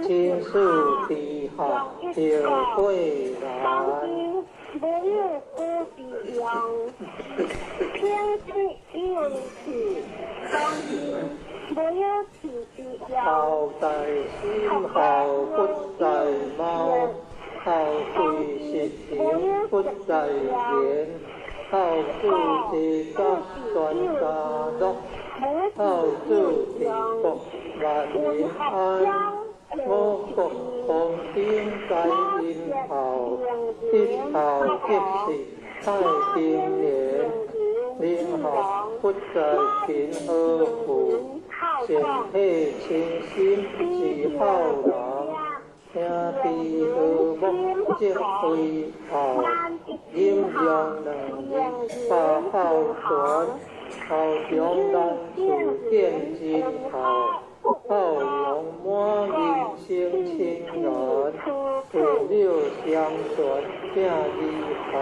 E: 亲属知孝就会难。
A: 不有不必用，天地有此东西，不有此必用。
E: 孝在心，孝不在貌，孝对实情不在言，孝子之家全家乐，孝子治国万民安。我国皇天在因孝，一孝即是太平年。领孝不在贫而富，贤惠清心是孝人。兄弟和睦即为孝，阴阳两人把孝传，孝中咱处见真孝。孝容满人生亲人，父母相传正义孝，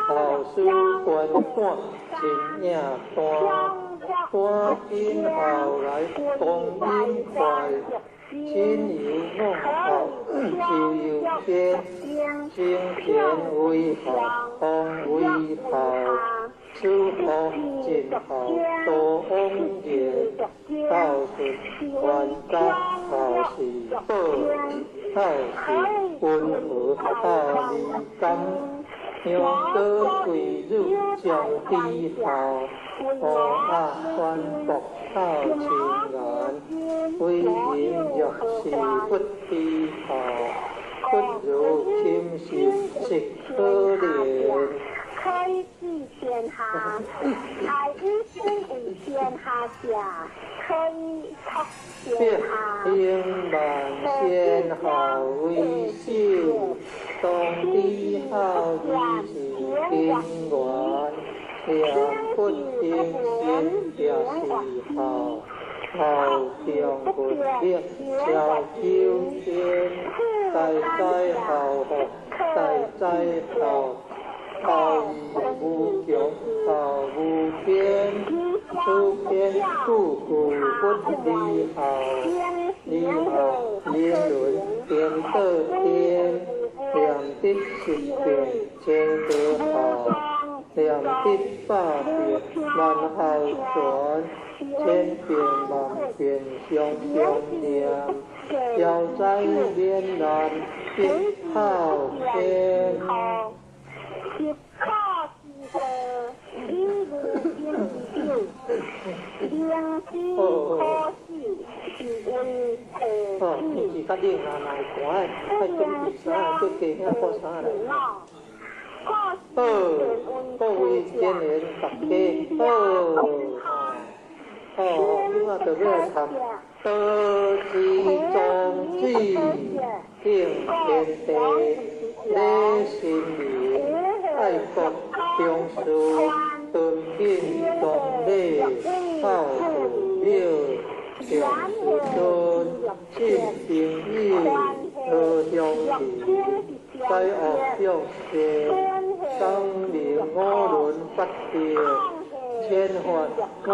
E: 后事观看真影大，大今后来光阴快，亲友弄好就有天，清田为好，风为好。诸佛尽好多恩言，道顺万家好是报，好是温和好离感，让歌归入将地好，阿欢福好情言，为人若是不地好，不如亲心是可怜。
A: 可以治天下，爱一心为天下下，可以托天下。
E: 天万仙好为秀，当地好以是天元，天不天仙也是好，好将不烈小秋天，代代好福，代代好。好无穷，好无边，出天复古不离好，离好年轮变得天，两地十变千得好，两地八变万好传，千变万变相相念，要在连南必好天。
A: 一靠是个一路天地两地可是为
E: 是甲你拿来管，爱准备啥，做家遐做啥来。各位天人大家好，今仔就要来读得之宗旨，敬天地，礼心灵，爱国忠恕，敦敬忠礼，孝父母，敬师尊，敬朋友，和兄弟，灾恶向善，生灵五伦八德。千法五道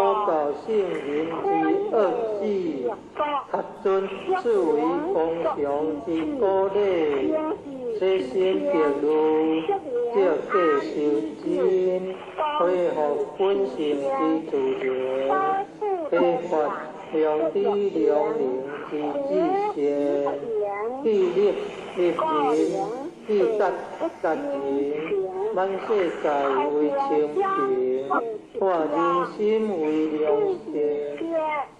E: 圣人之恶事，达尊视为公常之鼓励，悉心别路，借戒受真，恢复本性之自然，开发良知良能之智善，记力立人，记达达人，万世在为清平。化人心为良善，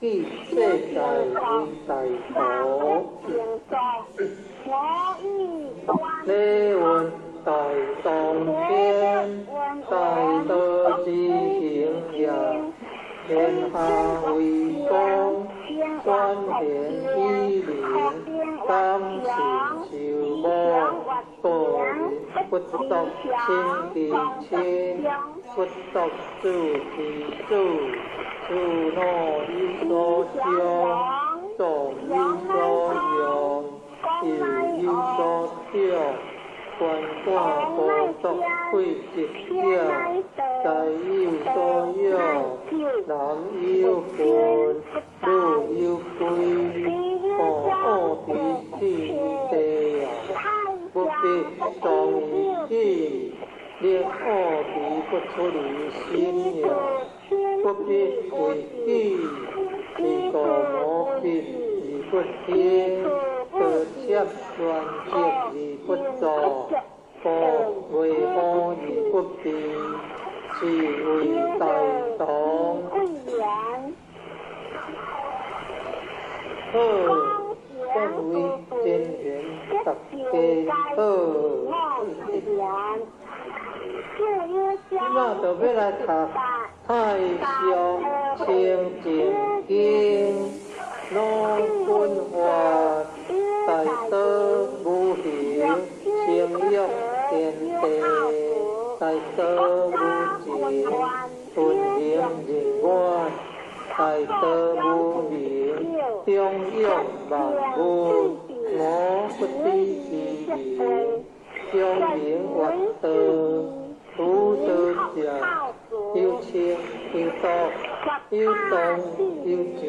E: 记世代为大道。礼运大当天，大道之行也。天下为公，专贤依灵，当时受报，个人不独亲其亲，不独主其主，主诺以所向，众以所用，有有所调。观看波动会直者，在有所有，男有分，女有归，恶彼此地，不必双语，令恶彼不出离心也，不必为己，是个无必而不听。得切乱结而不作，故为恶而不避，是为大党。好，各位天人大家好。今仔就要来读《太上清净经》，老君话。大德无形，成欲天地；大德无情，吞形人我；大德无名，中庸万物，我不知其名。将明月道，土道者，有清有道，有动有静，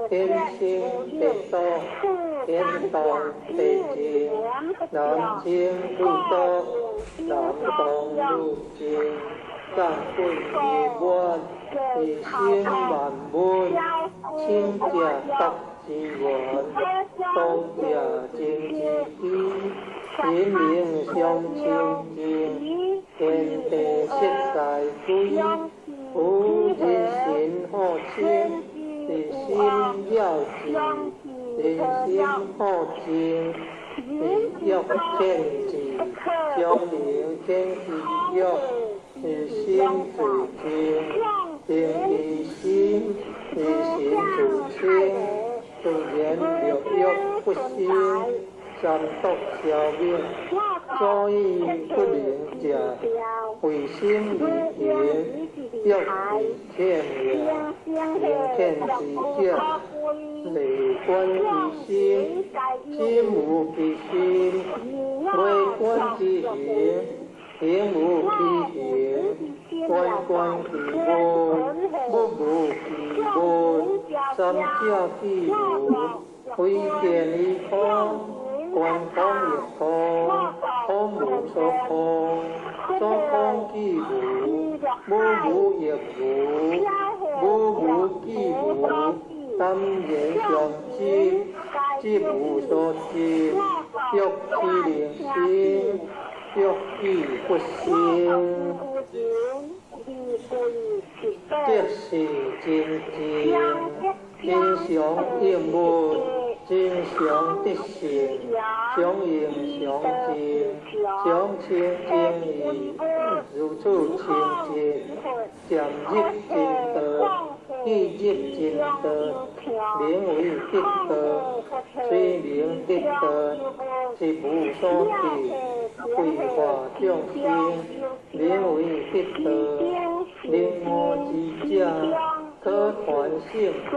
E: 天清地道，天动地静，南清如道，南动如静，上贵而满，地心万物，清者得之源，道者正之基，人民相清净，天地色在归，无人心好清，地心要静，人心好静，地欲天智，将明天之欲，地心自静，静其心，地心自清，自然六欲不兴，三毒消灭，所以不明者，为心离言，欲离天也，明天之者，内观其心，心无其心，外观其形，形无其形，观观其物，物无其物，三者既无，唯见于空，观空亦空，空无所空，所空既无，无亦无，无既无，当言相即，即无所即，欲其灵心，欲其不兴，即是真经，真常应物，真常得性，常应常静，常清净义，如此清净，渐入真道，既入真道，名为得道，虽名得道，是无所避，为化众生，名为得道，灵我之者，可传圣道。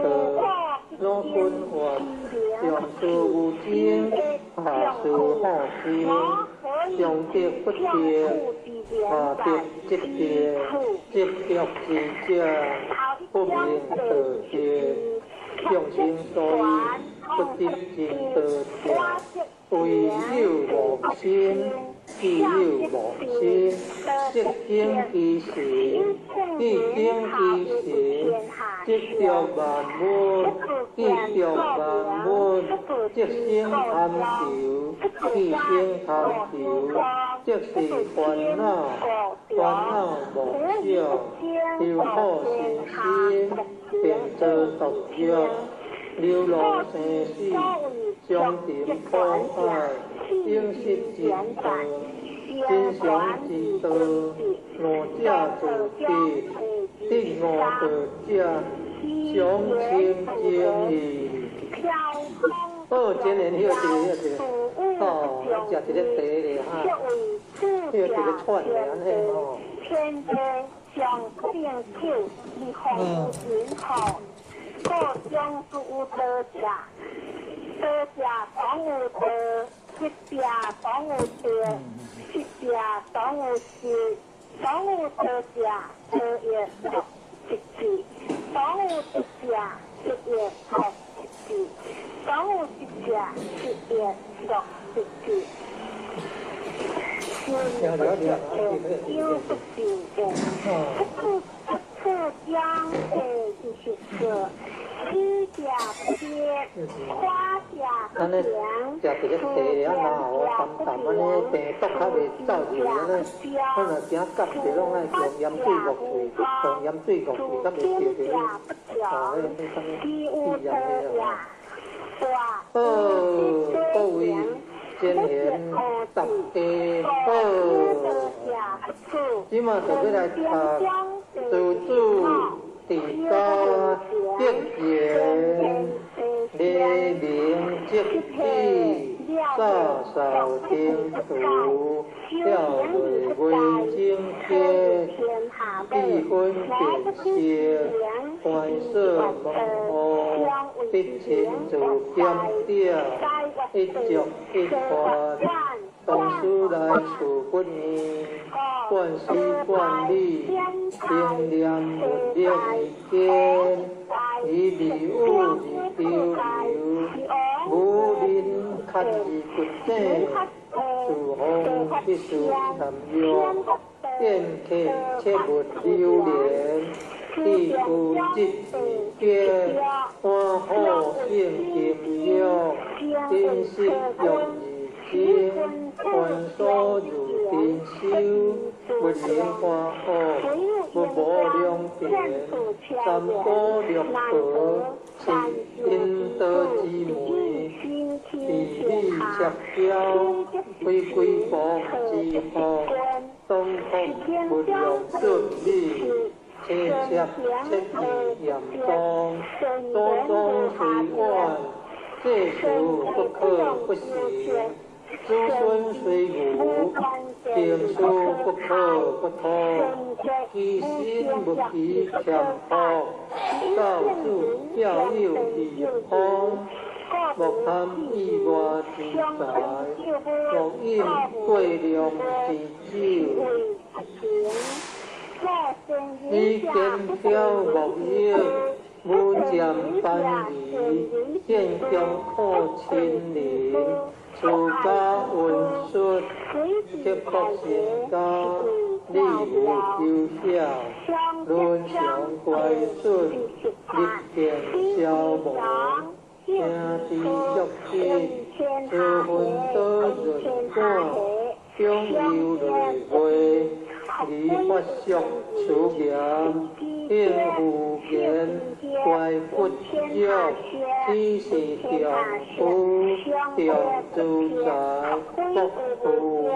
E: 若分化，上士无精，下士好精，上德不德，下德即德，即德之者，不明道德，众生所以不得真道者，唯有无心，既有无心，即经其行，既经其行，即着万物，既着万物，即生贪求，既生贪求，即是烦恼，烦恼无少，有好善心，便作毒药，流落生死，相甜苦海，应是真道，真常之道，我者自地，得我道者，常清净义。好，今年迄个哦，食一个茶咧哈，迄个一个串咧安尼吼。
A: 天地上定九，以红云好，各将诸道者，道者当有道，一者当有德，一者当有事，当有道者，道也乐一致；当有德者，德也乐一致；当有智者，智也乐一致。有不平等，不将就是个，虚假不贴，夸假不良。
E: 食一个茶咧，啊，然后淡淡安尼病毒较袂走入安尼，咱若惊夹着拢爱用盐水焗水，用盐水焗水，甲袂烧着迄啥物肺炎的啊。各位今年10家好，即马就要来读自主地高德言，黎明即起，扫定土，跳水为精天，地分变色，幻色蒙雾，必清自减掉，一足一环。同事来处不疑，惯习惯例，经念不念意见，以礼物而丢留，无人咳而骨顶，自风必须含药，见客切勿留恋，地富即自变，欢好性金药，珍惜用意经，凡所如珍馐，不言花好，不无良田，三宝六合，是因得之门，地理切标，非贵薄之福，当福不良顺利。切切切以严重，多种随万，戒除不可不行；子孙虽无，定数不可不通。其心不疲强迫，教子教友离荒。莫贪意外之财，莫饮贵良之酒。以见挑木叶，无占班离，见中可亲邻，自家温顺，结福成家，利无休晓，论上乖顺，力见消亡，兄弟足亲，自分得润感，中有累月。离法俗处言，应无言，怪不约，只是丈夫丈主宰，不富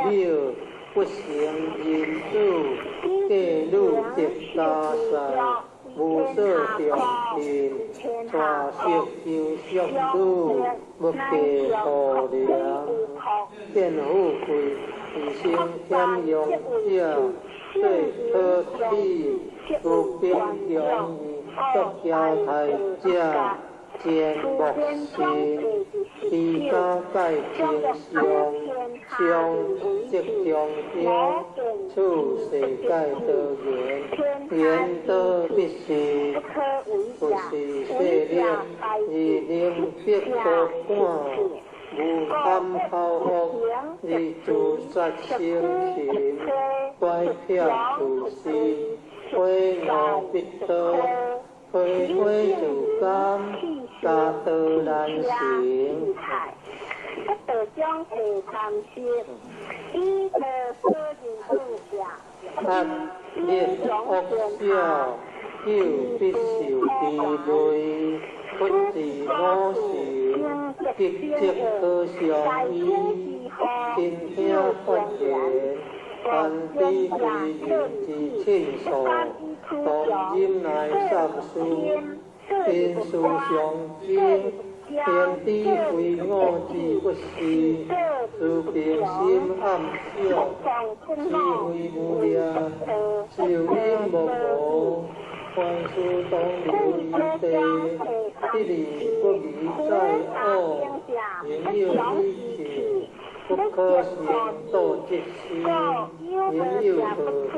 E: 庙，不成人主，嫁女得家财，无所丈人，传色就相女，不计可量，见富贵，自性谦庸者。最可耻，如兵勇义，作家太者，见莫信，其家盖正相，相即中标，处世盖得言，言得必是，不是势力，而能必可观。无贪好恶，而自杀生情，乖巧自私，非我必得，非自甘，家道难行。
A: 不得将其tham食，依可所人度下。
E: 恶劣恶笑，又必受地雷，不自我行，急切可相依，天听发言，凡地为人之亲属，当今乃三书，天书相经。天地非我之不是，自平心暗笑，智慧无量，受因无无，凡事当留于地，一理不离在恶，言有依情，不可行道即心，言有可观。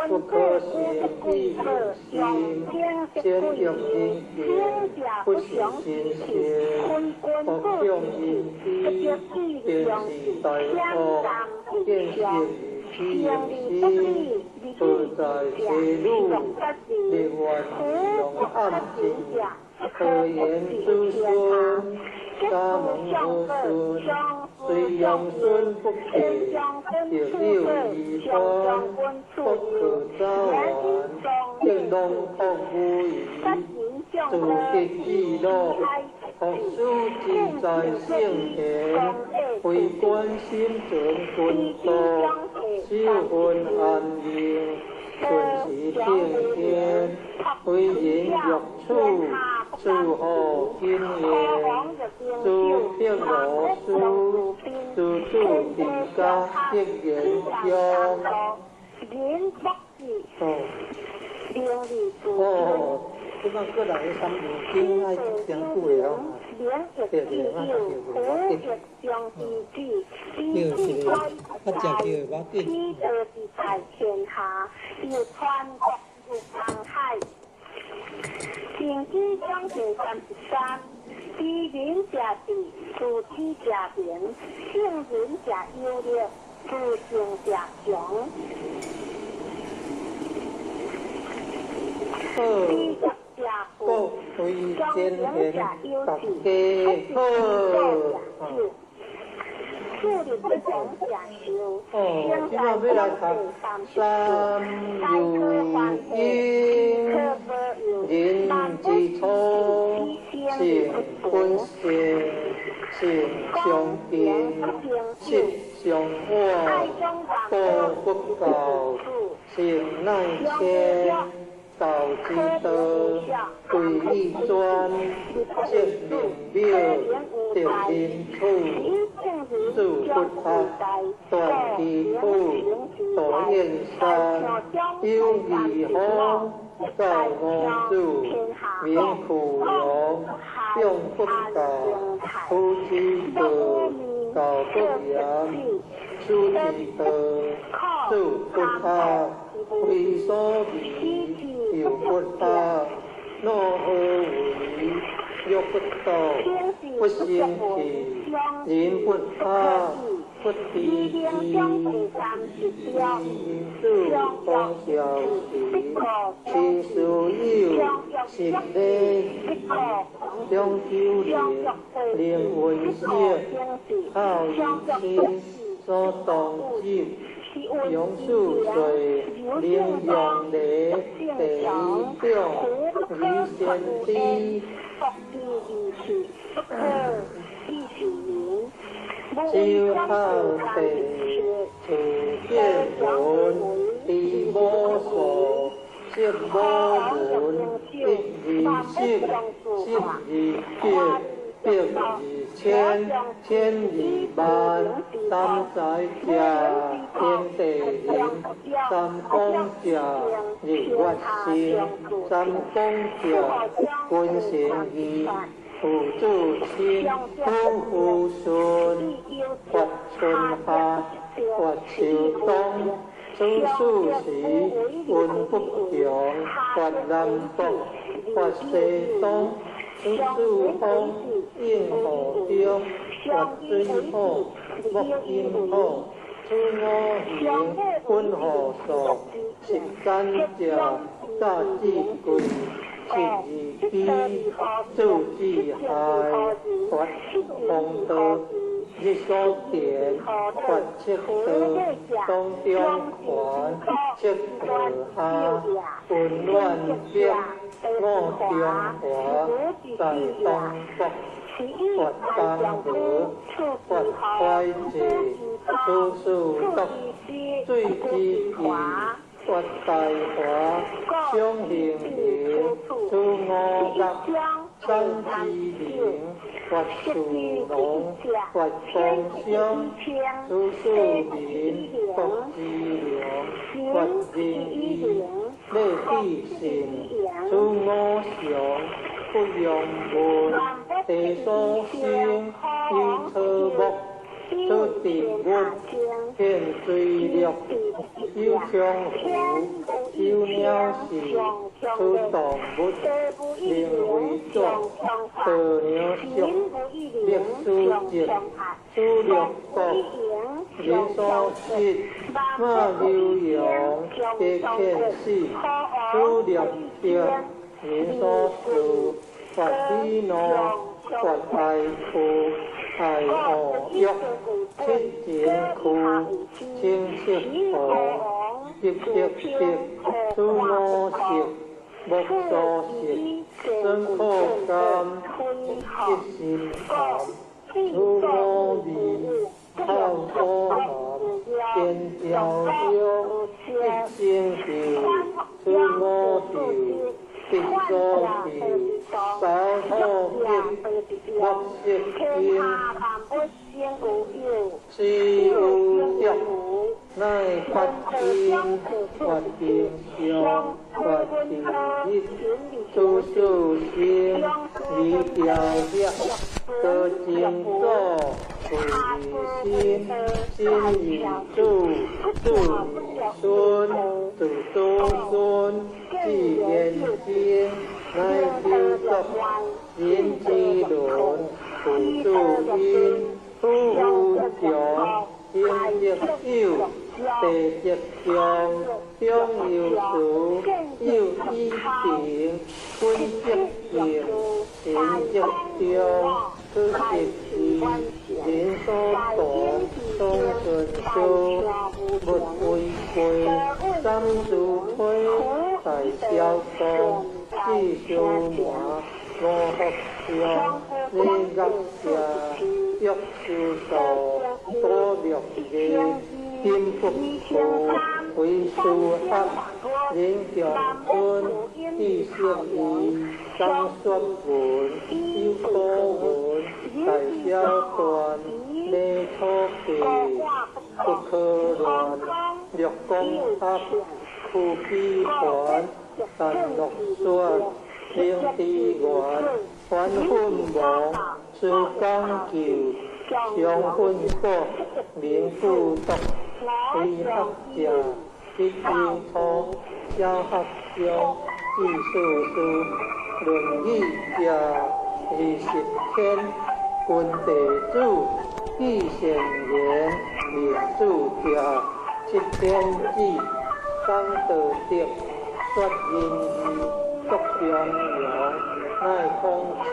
E: 不可行意心，先用因缘，不是心先，不用因机，便是大恶，见性与心，不在邪路，另外用暗境，可言子孙，家门和顺，虽阳孙不给，就六一方，不可早晚，应当学无疑，自己记录，学书自在圣贤，为关心准君多，修分安宁，顺其听天，为人若处，祝贺今年，祝平罗书，祝祝定家结缘乡。哦，即摆过来三部经爱讲久的咯。
A: 名亦自由，苦亦相自知，以智慧大，此道自在天下，有川国有航海。净知将近33，知人者智，自知者明，信人者优劣，自性者强。
E: 各位先贤大家好。
A: 树立不同讲究，
E: 今仔要来读三如因，人之初，性本善，性相近，性相远，道不教，性乃迁。道之道，贵以专，即明了，定因处，自不他，断其苦，道燕山，有义方，告我主，免苦劳，用不教，夫之道，教不严，书之道，自不他，为所迷。有不他，若何为？欲不道，不生气，人不他，不敌之。因主方小时，亲属友，食礼，将九年，令为色，好以亲，所当之。用数岁，领用礼，第一种，以先知，照孝地，处见文，地摩所，接摩文，一二十，十二百，百二千，千二万，三载者，天地人，三公者，日月星，三公者，君成义，父子亲，夫妇顺，发春夏，发秋冬。出世时，运不强，发南北，发西东。出世风，应河中，发水好，木阴好。出五行，分河数，食甘蔗，大智贵，食二机，助智害，发风道。日所田，发七道，当中环，七道下，混乱变，我中华，在东北，发东河，发快捷，处处得，水之义，发大华，相形形，出五岳，山之灵。发树龙，发芳香，出树林，发之良，发仁义，礼智信，出五常，不用文，地所生，有草木，出地物，见水力，有江湖，有鸟事，出动物，名为作，道鸟属，历史节，出六国，人所识，马牛羊，皆见死，出六节，人所属，发喜怒，发爱苦。爱恶欲，七情苦，清色苦，一一色，出五色，木所色，生苦甘，一心寒，出五味，好苦寒，见调调，一心调，出五调。必所调，少土一，莫色金，是有着，乃发心发经上发地日，诸事心离调业，得经作不离心，心以主，主以孙，主周孙，即言经，乃修作因之论，不助因，不讲。应亦有，地亦強，中有數，有依定，分亦定，言亦中，出亦義，言所當，當順數，沒違背，心自推，大小光，知數麻，我學上，你入下，欲數數。多略嘅添福報，會數克，影響觀，知識義，增xuất文，要多文，大小段，呢初期，不可亂，略公克，富必還，但落說，令地緣，還分網，是剛橋。相分國，名富德，非合者，必要通，要合相，意數數，論議者，20天，君地主，必賢言，名主者，7天記，當得德，說言義，作良良，乃空切，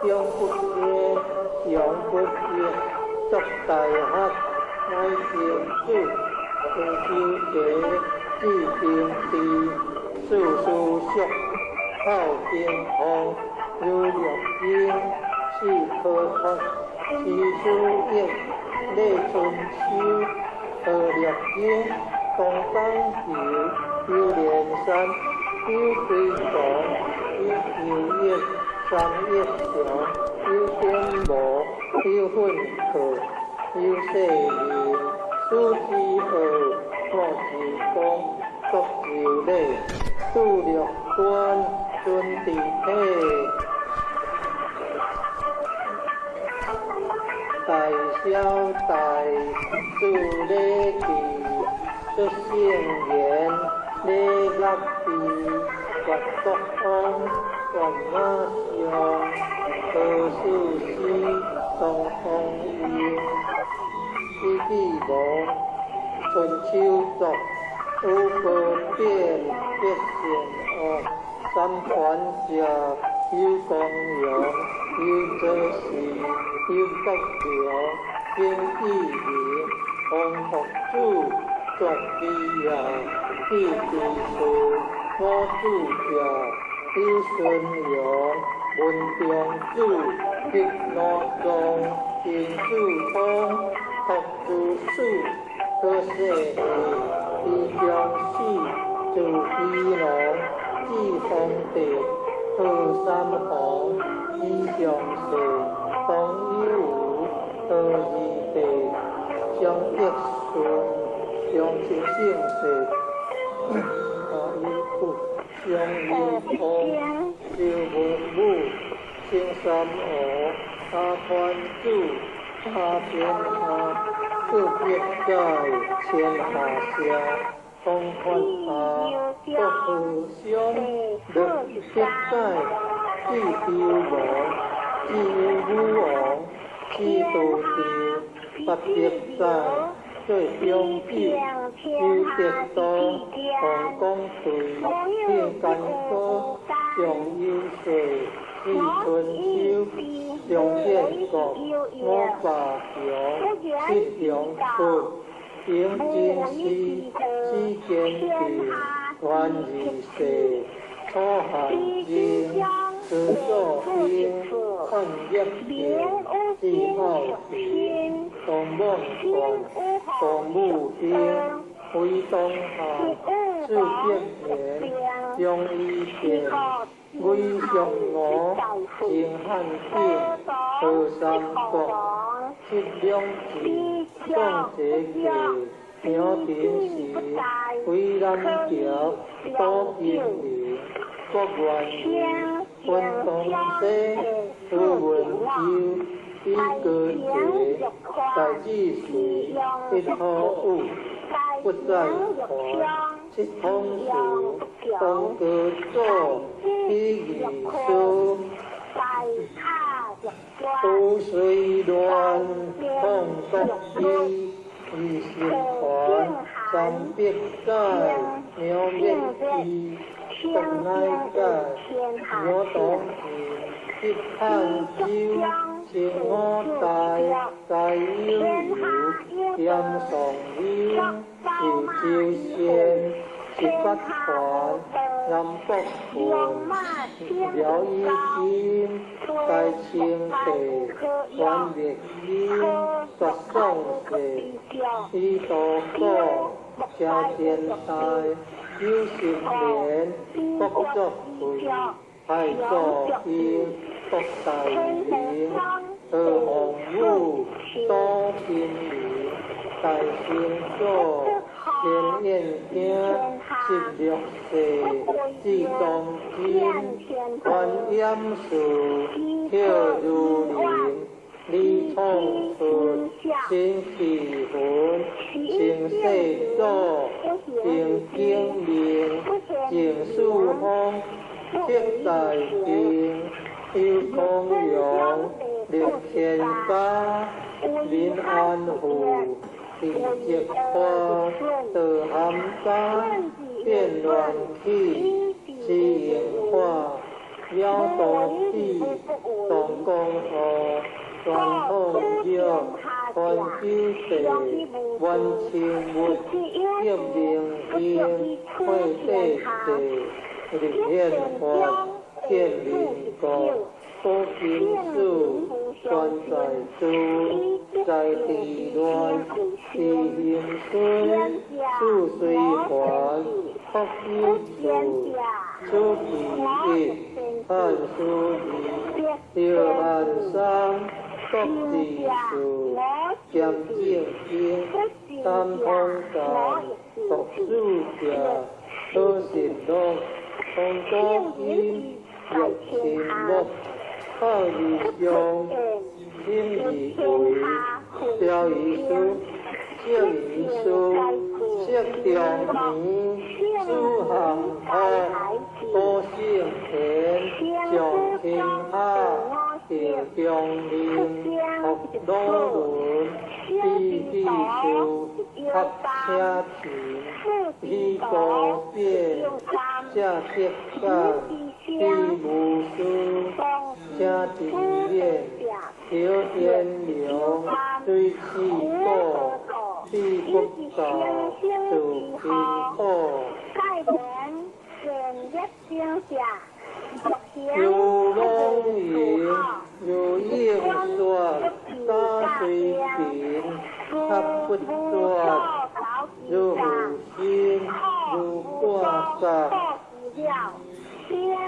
E: 將不言。養不業，作大學，乃見主，成就者，知定地，數數屬，靠健康，如略經，是可學，是書應，內春秋，可略經，東方橋，有連山，有水港，有九葉，三葉橋。有天魔，有混客，有色灵，书之后，我之功，作有类，度略观，尊地体，大小大，助礼地，出圣言，礼乐地，或国风，或马上。何事西东风云，西地无春秋作，五个变变险恶，三传者有光荣，有哲时，有国流，经义理，红福主，作必要，地地事，我主者，有顺荣。文中主，吉罗中，天主通，学主数，可舍地将士，主基龙，知方地，可三行，知相士，当有无，可二地，相一顺，相情性士，有苦。相應通，照文武，青三河，阿寬主，阿天下，各別在，天下下，同寬下，各互相，樂別在，知調王，知武王，知道調，不別在。最中意，要直當紅光隊，天間歌，上要水，知春秋，上天國，我霸強，七兩出，應戰士，知見地，還二世，初寒經，自作兵，看一片，知傲平，東望光。東武兵，回東漢，自別年，將伊變，威降我，成漢兵，和三國，七兩字，當這記，苗平时，归南桥多金陵，国元年分东西，朱文秋一个节，在治水一好物，不在华，七通俗，东阁座，一二书。湖水乱，风国衣，二心环，三别解，苗面衣，国内解，我当前，一探究，情我大，在悠悠，点上溜，是秋仙，是北环。南北环，辽衣襟，在青地，元烈衣，绝爽世，伊多果，家天台，有十年，国作会，太作英，国大名，何鸿武，多金陵，大星座。连燕兄16世，至中金，观音树，跳如林，李冲出，新气魂，清世祖，定经明，净树风，铁在兵，有公羊，立天家，临安户。地结花，得含花，变乱气，西营花，妖多地，动公河，传统药，传九地，万清物，叶灵英，会地地，立天花，建灵国。多金树，专在珠，在地乱，地形水，树水环，福有树，出其一，汉书义，六汉三，国字树，兼正经，三通达，读书者，多行乐，通多金，入情木。好义相，心义为，标义书，正义书，色中年，书行好，多性田，上天下，定中令，学罗文，笔笔书，合车田，以高变，下铁干，地无书。家庭院，条烟流，水气多，地不高，土皮厚。如龙吟，如应说，大水平，它不转，如虎心，如挂煞。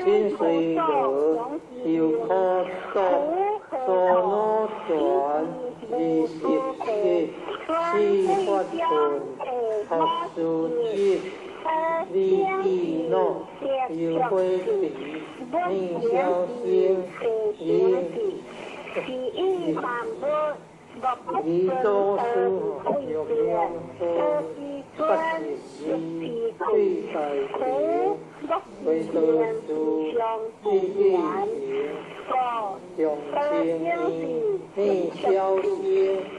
E: 清水河，有可渡，所罗转，27，四法顺，学书记，李义诺，有灰笔，宁小心，以多书，有良多，不是义，对待别。为得书，必必行，用清明，逆小心，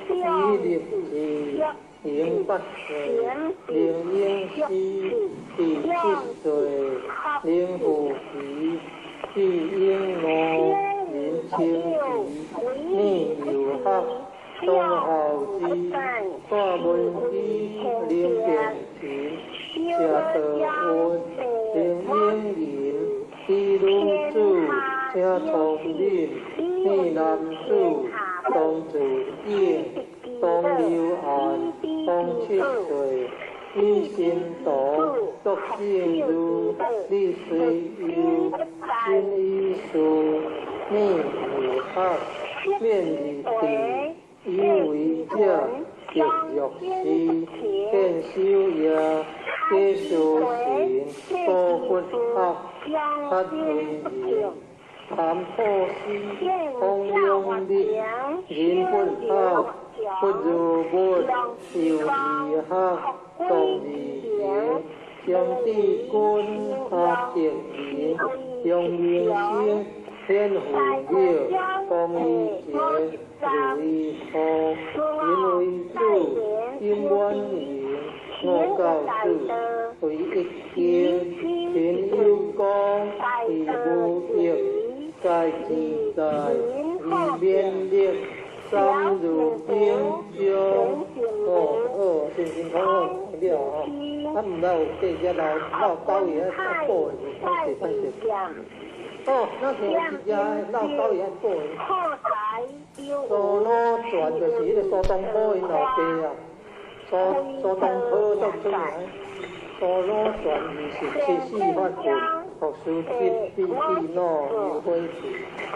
E: 以立志，行不遂，令应思，第7岁，令虎皮，必应我，临清皮，逆有黑，东校之，化文机，令变情，下得温。令应引，地如主，请从令，逆南主，东主应，东流岸，东七岁，一心道，作性如，立水幽，心依书，逆有黑，面以地，以为者，极乐师，见修业，皆修行，多佛法，发为名，谈破师，通用力，人佛法，不如佛，修义学，动义行。将地君发结缘，用明星天回妙，公义节如意福，因为主因愿缘，我告主为一经，天有光，地无益，在自在，以免力。三如冰中，辛辛苦苦了哦，唔老计只老狗爷爱补的，歹势。哦，咱像一只老狗爷爱补的。苏老泉就是迄个苏东坡因老爸啊，苏东坡作出来，苏老泉就是七世法本，学书必必喏，如灰土，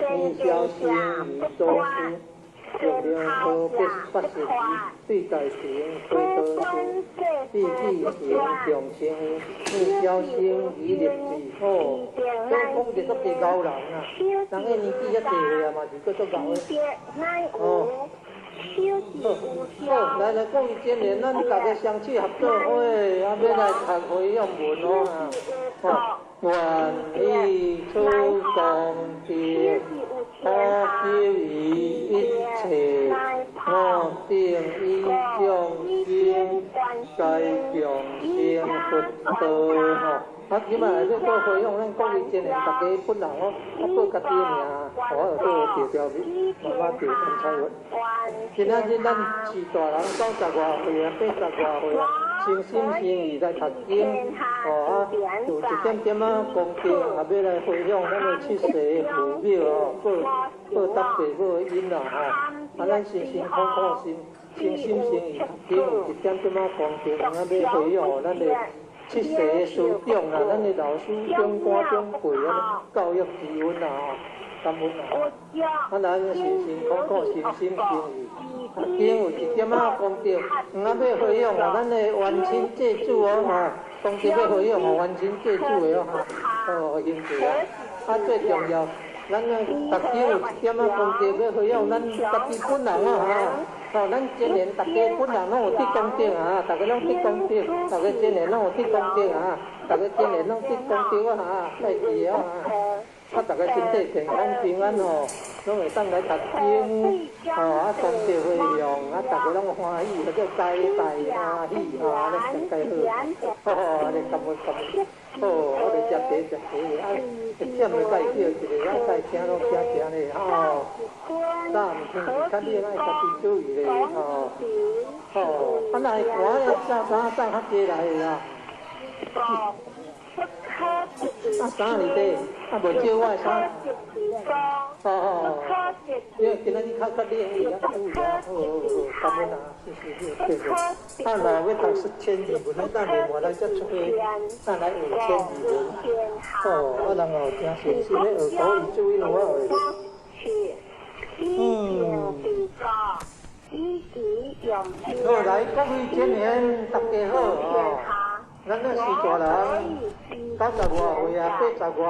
E: 年少生于周师。玉梁科八十级，对大成推多书，必必行重生，年少生以立志好。咱讲着足侪老人啊，人个年纪遐大岁啊，嘛是搁足老个。哦，好，来讲今年咱大家相处合作伙，要来读会用文哦。愿以出公平，可救于一切，我定以众生该众生佛道吼。即摆来做会用，咱讲伊今年大家本人哦，报家己名，我做调慢慢调参采运。今仔日咱是大人90外岁啊，80外岁啊。诚心诚意来读经，有一点点恭敬，也要来回向咱的七世父母哦，报答父母因啦咱辛辛苦苦诚心诚意读经，有一点点恭敬，也要回向咱的七世的师长啦，咱的老师长官长辈教育之恩啦感恩咱辛辛苦苦诚心诚意。经有一点功德，要回向咱的冤亲债主功德要回向冤亲债主的兄弟最重要，咱逐经有一点功德要回向咱家己本人咱今年大家本人拢有得功德大家拢得功德，大家今年拢有得功德大家今年拢得功德拜记大家身体健康平安拢会当来读经功德回向大家拢欢喜，或者大欢喜咱大家好，你感恩我哋食茶一点咪介绍一个，再听拢听咧咱唔听是较你爱家己注意咧来寒咧啥较济来啦。啥哩底？无少我啥？因为今仔日较练伊感恩谢。若要读1200文，咱另外来再出去，咱来学1200文。人后真诚心咧学国语注音我学。来各位今年大家好咱是大人，90外岁80外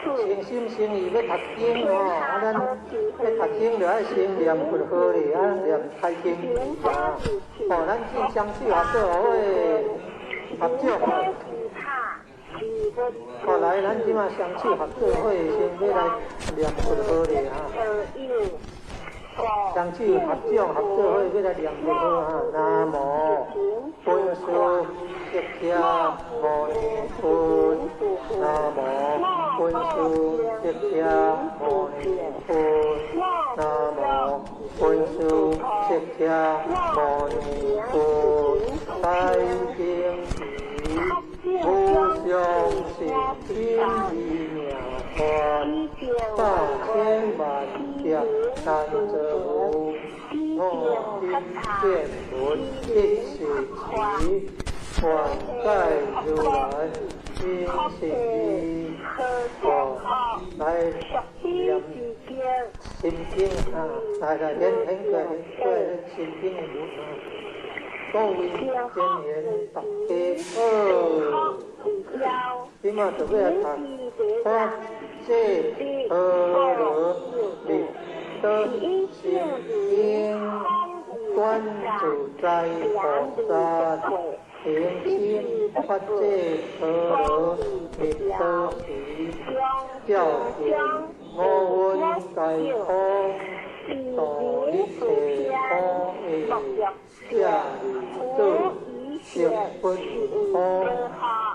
E: 岁诚心诚意要读经咱要读经就要先念佛号咧念开经咱先相处合作合作来咱即马相处合作先要来念佛号咧相处合作要来念佛号南无本师释迦牟尼佛，南无本师释迦牟尼佛，南无本师释迦牟尼佛，大经义无上士天意妙法，大千万劫难遮我今见闻一时起，还盖如来因是意来念心经啊，来演过心经的文啊，各位今年大家今嘛就要来读发这罗蜜多心经，观自在菩萨行心发这罗蜜多时，教训我闻解脱，度一切苦厄，下度行不空，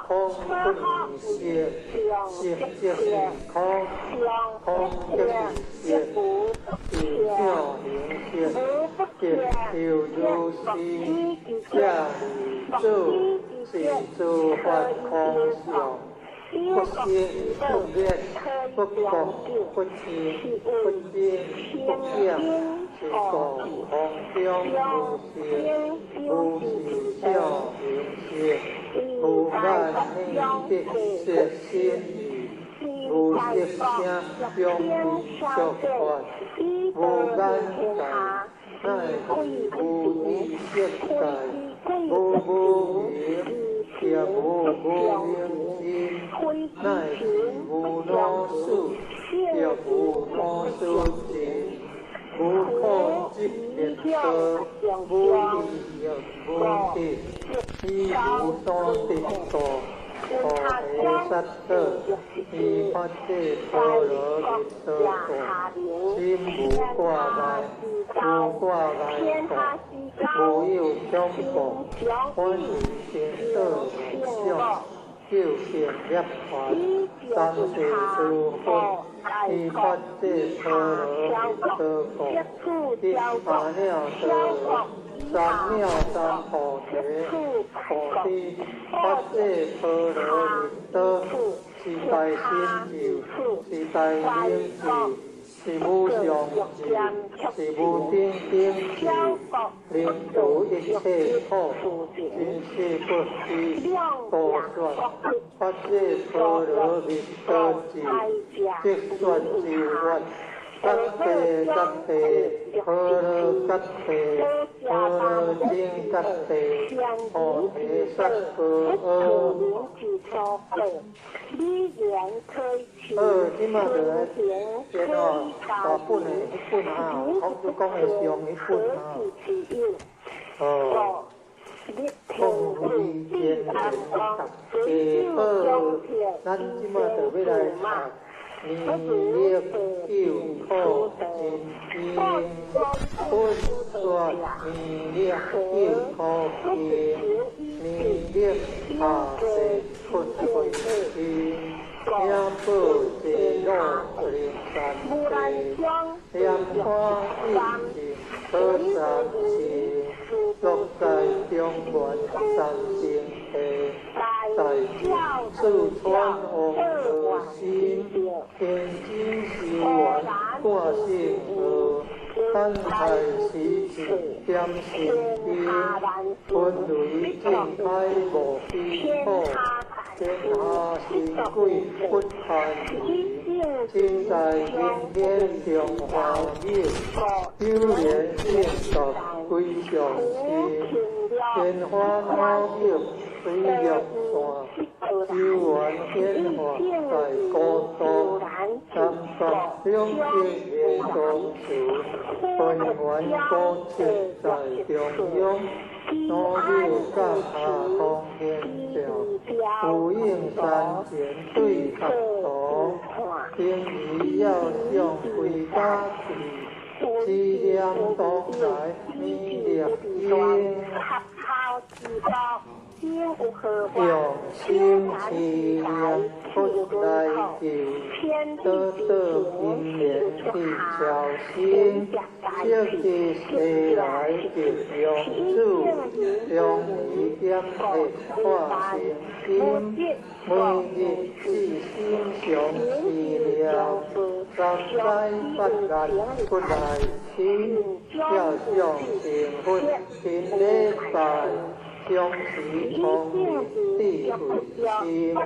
E: 空不现，现即是空，空即是现，现妙明现，现有如是，下度是诸法空相。不见不灭，不共不见，不见不见，是故空中无实，无是照明现，无万念的摄心，无一声中离作法，无眼界，乃无一色界，无无明。也无明心，乃是无老数，也无老数尽，无空即灭色，无理也无地，依无所得所，何为实得？依法界波罗蜜多故，心无挂碍，无挂碍故，无有相共，欢喜心得相。救现涅槃，三世诸佛，依法界波罗蜜多故，一阿耨多罗三藐三菩提，法界波罗蜜多，是大心咒，是大应咒。是无上智，是无顶顶智，令度一切苦，今世不知，多说法界波罗蜜多智，即说智法，吉地吉地，波罗吉地，波罗精吉地，菩提萨婆诃。即马就来变哦，大本的一本啊，孔子讲的上一本啊。哦，空理见人十好，咱即马就要来读弥勒救苦真经，本说弥勒救苦经，弥勒下世出慧经。念报济乐灵山地，念花一情可三世，落在中原三星地，在四川王河心，天津修完挂姓河，丹台时节点心经，分雷震开无边破。天下神鬼不堪疑，今在今天中华有，九年现实归上心，天花好友水玉山，九元天华在高山，三十两千年中处，分元高铁在中央。努力降下通天桥，呼应山前对合同，定义要向归家去，思念当来弥勒经。用心祈念不来求，得因缘地巧心，小弟谁来就用主，用一点的化成心，每日至心常思了，三灾不难不来亲，要向成佛天礼拜。将时从地回心，有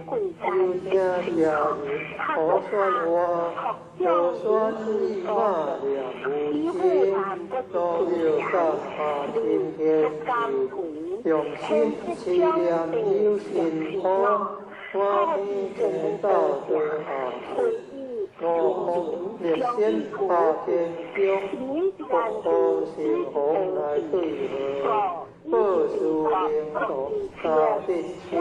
E: 听家人可算我，就算你马良无心，都要干下今天就用心思念有心痛，我天天到最后。我烈先下天中，国破先锋来对河，保树领导大地清，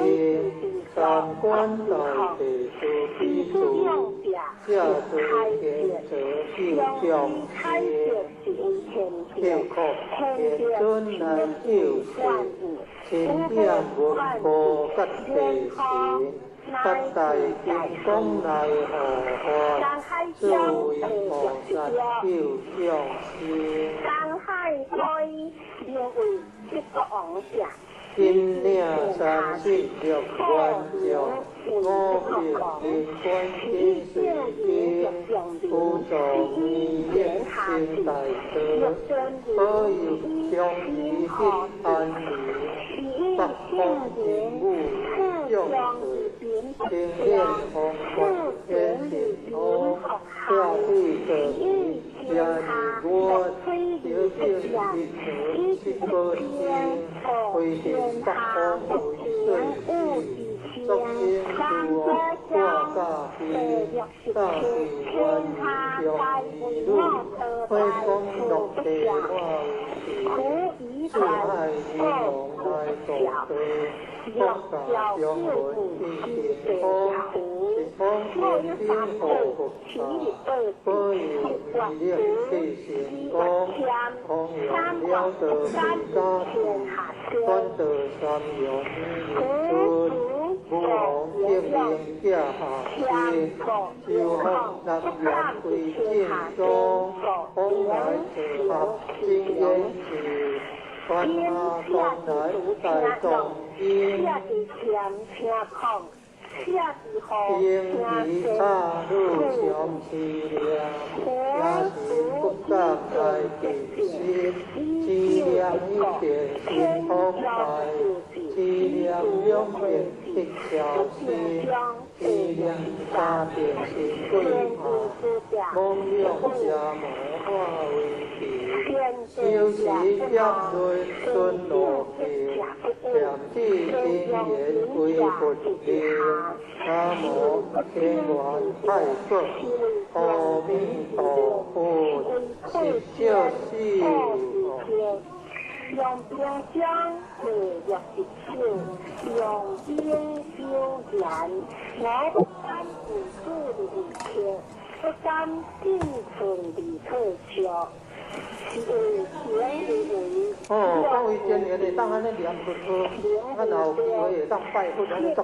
E: 三关大地做比主，下对天泽救将心，跳国天尊来救世，千点文波吉地时。不大金光来何花，只为菩萨救将心。
A: 山海开，因为一个王者。
E: 金岭山色六关照，我别灵官天水经，辅助你业心大德，保佑将士吉安宁，北方天武将士，天天红光天晴空，下地得地，家里我有天地去个心，回天。北方为水气，昨天主挂架天，大地万将一路，辉光落地我为四海英雄来渡对，国家将稳一天空，一方天天护国家，保佑力量气成功，同样了得民家专得三勇尊，武王天命下下心，就向南阳归建中，往来结合经验是，传下东来在中间。英语插入相思量，也是不敢来提心，思量一点心痛快，思量两遍的小心，思量三遍心归下，梦想家母化为皮，修持业论顺路平，强知经言归佛灵。南无天愿太佛，阿弥陀佛，是教师。
A: 用冰箱日月一手，用冰修言，我不敢不住离切，不敢进村离特笑。
E: 各位前年会当安尼念佛好，咱若有机会会当拜佛，安尼足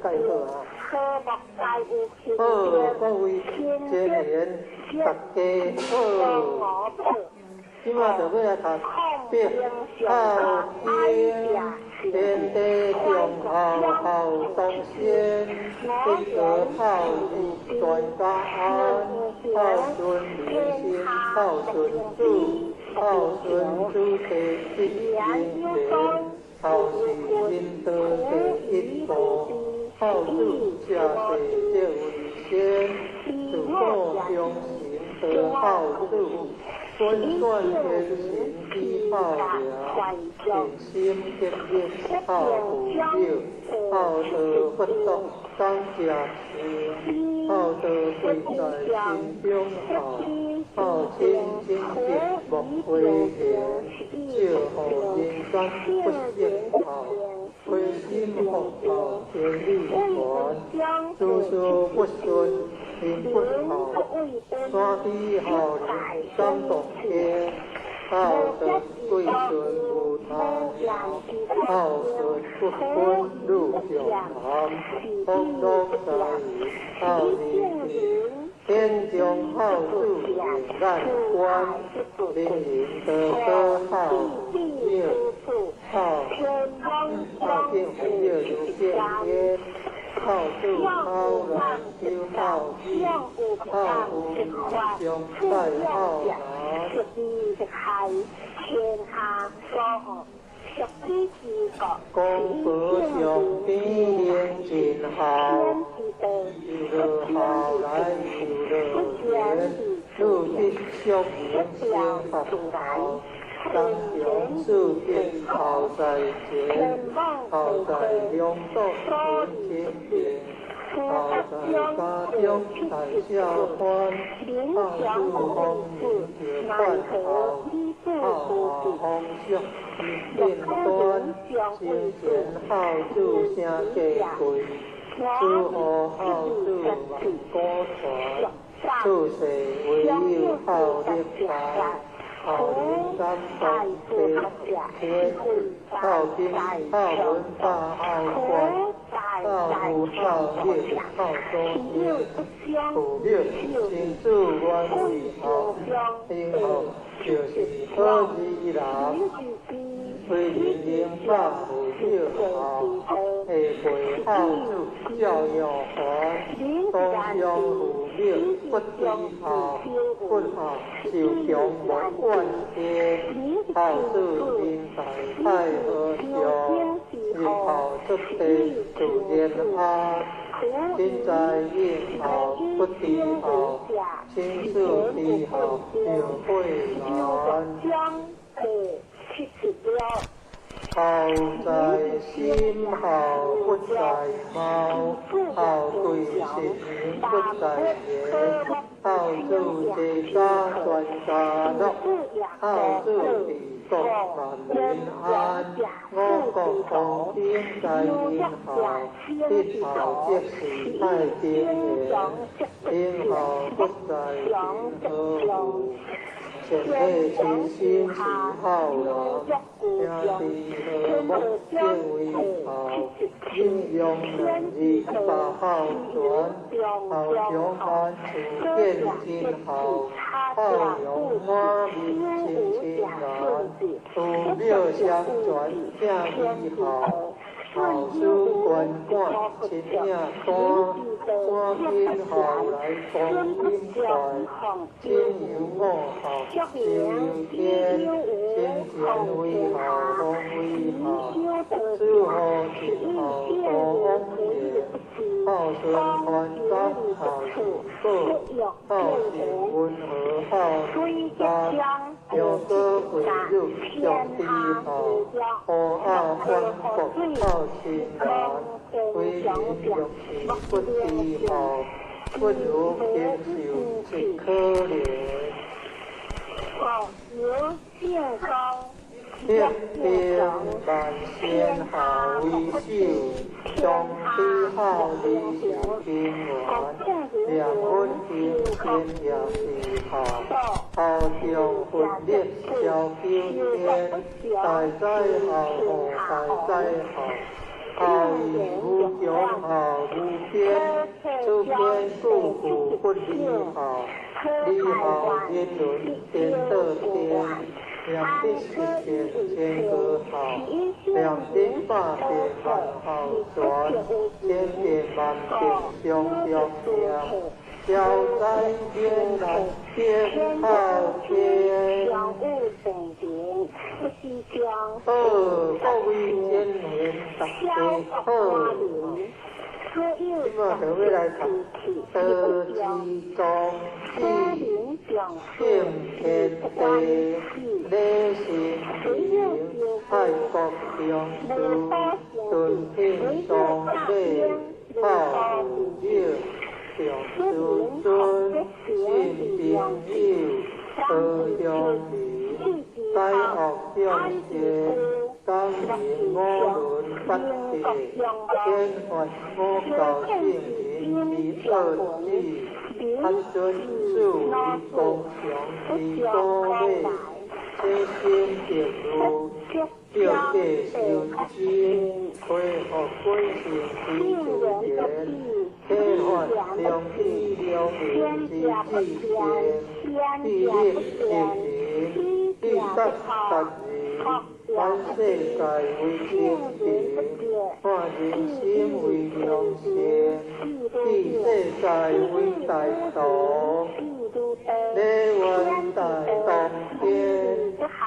E: 介好啊。好，各位前年大家好。今仔就要来读笔孝经，天地中孝东先，天德孝义传家安，孝顺民心孝顺主，孝顺主地一人人，孝是仁德第一步，孝主家世这为先，自古忠心得孝主。温暖天心之孝良，尽心竭力孝父母，孝道不动当家事，孝道贵在心中孝，孝亲亲切莫亏欠，少好人间不厌孝，亏心福报天理还，诸事不顺心不好，山地孝人感动天，孝德贵顺无他鸟，孝顺不分路上南，风中在孝理天将孝主平安关，灵灵得得孝妙，孝敬妙如见天。孝主孝人修孝义，孝无相待孝男。
A: 天下所
E: 公婆上边连真好，游乐好来游乐园，入地小明星合好。当雄树边好在前，好在两岛天天边，好在家中大小欢，好处风云就办好，好风俗变端，金钱好处声价贵，祝贺好处万古传，处世唯有好立牌。好人感福地天，好经好文化好官，好富好业好多业，父母亲子愿为好，幸福就是好儿郎。为人人把父母好，下辈好子教育还，当乡父母不知好，不好受强无关系，好子民大太和祥，日后出地自然好。现在应好不知好，亲自知好就会难。好在心好不在貌，好对事情不在言，好自这家全家乐，好自地国万民安，我国风景在因好，一好即是太平原，因好不在因何故？前辈亲心是好人，兄弟和睦结为好，应用能力把好传，好相安处变真好，好容满面亲亲然，父母相传正义好。好书观馆，亲影单，赶紧好来光阴快，亲友我好，受天，亲情为好，风为好，祝贺情好多安全，好顺团结好事果，好情温和好家，有个回入上帝好，和爱欢福好。亲人，为人若是不知好，不如偏受一可怜。天边万仙好为首，上帝好理想平原，良分天天也是好，好将分裂小九天，大灾好祸大灾好。好义无穷好无边，出边故苦不离好，离好天伦天得天，两地是天天歌好，两地八遍万好传，千遍万遍相相相，消灾免难天好天。各位前年大家好，今嘛就要来读得其中之敬天地，礼信平，爱国中书，敦品双美，好父友，重子孙，信朋友，和乡邻，大学乡贤。当年五伦八地，天发五教圣人之二子，汉尊主以公祥之高美，清心定如，照地修真，恢复归性之自然，天发良知良民之至贤，地利人民，地德达人。观世界为清平，看人心为良善，地世界为大道，礼愿大当天，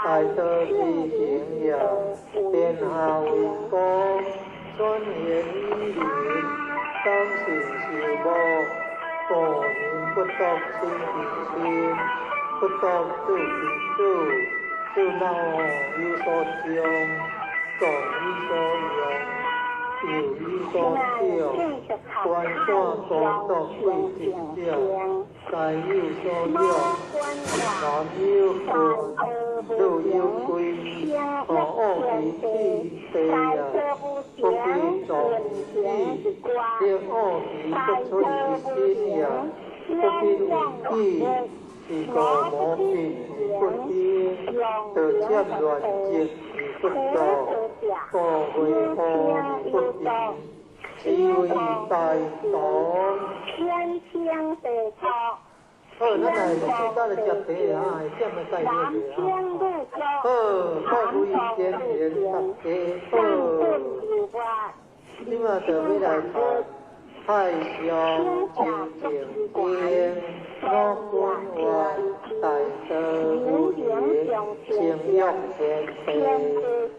E: 大道之行也，天下为公，专言依灵，当行修睦，故人不独亲其亲，不独助其主，自闹有所终，众有所用，有有所长，观看高度贵之者，在有所用，男有分，女有归，何恶其体地也？不必重体，令恶其不出于心也。不必为己，是故无病而不医，得欠乱疾而不道，故为祸而不仁，是为大同。
A: 天天地道。
E: 好，咱来就简单的接题啊，点的概念啊。好，各位先贤大家好。今嘛就要来谈太上清净经，我观外大德无言，情欲天地，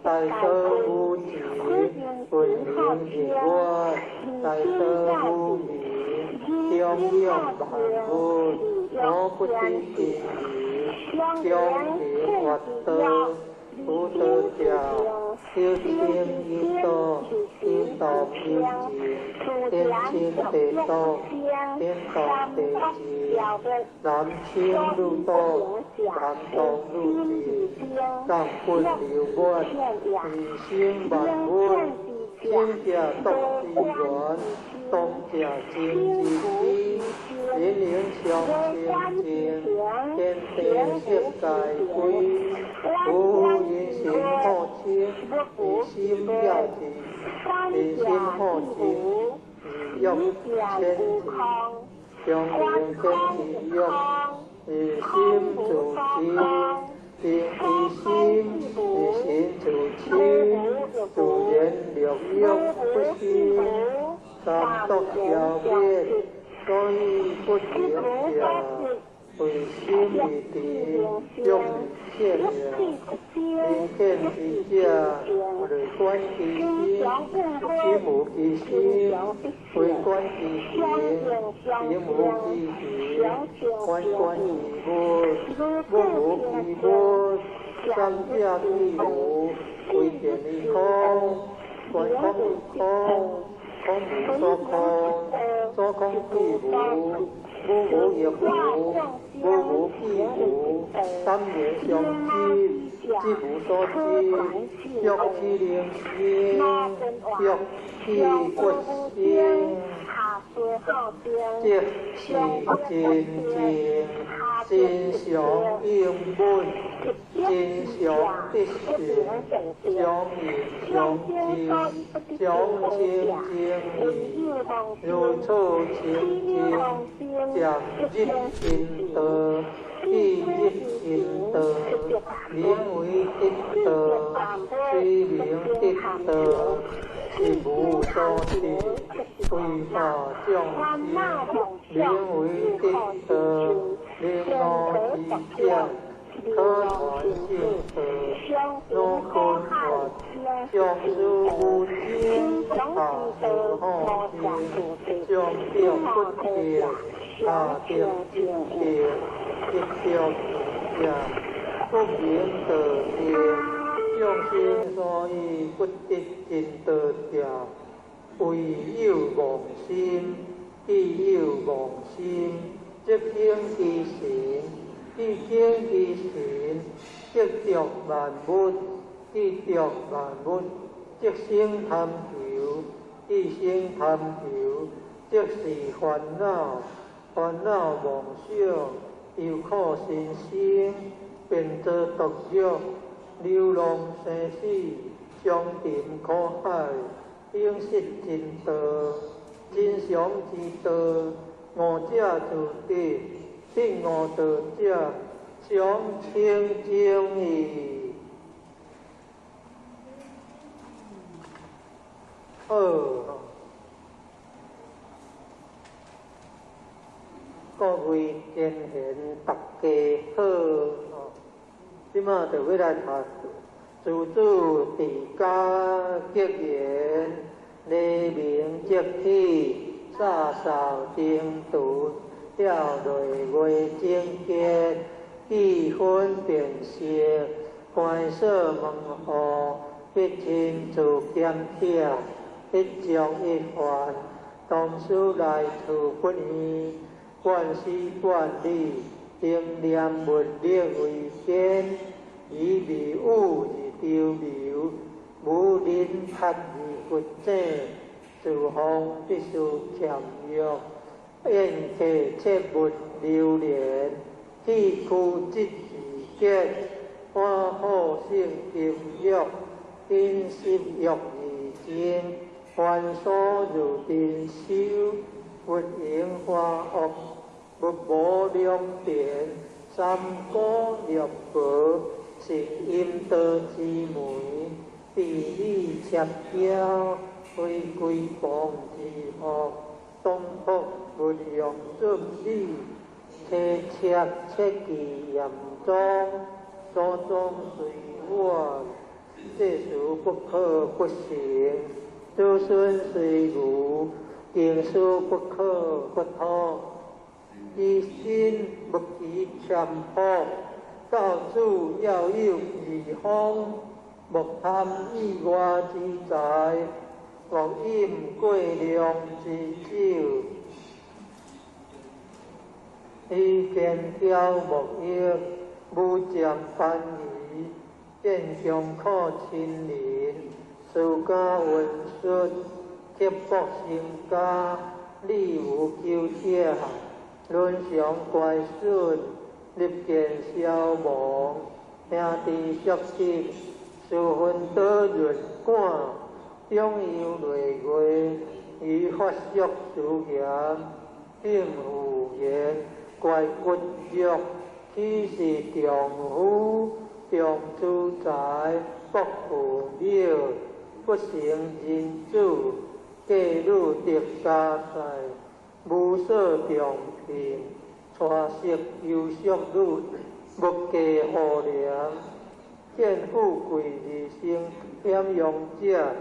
E: 大德无极，分明日月，大德无明，中用万物，我不知其义，中明法德。福德者，修清于道，修道于静，天清地道，天道地静，南清入道，南东入静，藏分流满，以心万物，心者独之源，东者精之基，人灵相清净，天地色界归。无因心好清，以心要静，以心好静，以欲千静，将灵天地欲，以心主静，定以心主清，主人六欲不息，三毒消灭，所以不停者。为心而定，用见了，明见之者，为观其心，心无其心，为观其行，行无其行，观其物，物无其物，三者譬如，为见于空，观空于空，空无所空，所空譬如。无无亦无，无无亦无，三业相知，知无所知，欲其灵心，欲其骨心，即是真正，真常应本，真常得性，常言常静，常清净义，如初清净。讲日因德，地日因德，名为德德，虽名德德，是无所知，为法众生，名为德德，令我之见。可传性德，若分法，将书无经，大德好经，将表不定，大定一定，一表不假，不明得定，将心所以不得尽得者，唯有妄心，亦有妄心，即应其行。既经其行，即着万物；既着万物，即生贪求；既生贪求，即是烦恼。烦恼妄想，又可生生，变作毒药，流浪生死，伤沉苦海，应失真道，真常之道，我者自得。听我道者，常清净矣。各位先贤大家好，即马就要来谈自主治家结缘，黎明即起，洒扫灯烛，了内月正结，气氛变色，关锁门户，一亲自检帖，一将一还，同事来处不厌，万事万理，定念文令为坚，以迷雾而丢流，无人拍而骨正，自方必须谦约，宴客切勿流连，气枯即而结，欢好性金玉，因心欲而精，凡所如定修，不应花恶，不无良典，三果六果，是阴德之门，地理切交，非归邦之福，东福不用准理，切切切忌严重，所中随我，这事不可不行，子孙随如，经事不可不通，一心不及强迫，教主要有义方，莫贪意外之财，莫饮过量之酒，以见挑莫益，无占藩篱，见相可亲邻，事家文顺，刻薄成家，理无求者，伦常怪损，立见消亡，兄弟相亲，事分得润感，中有内月，以发宿事业，应无言，怪骨肉，岂是丈夫？重资财，不富庙，不成人主，嫁女得家财，无所重聘，娶媳优淑女，无嫁好良，见富贵而生险用者，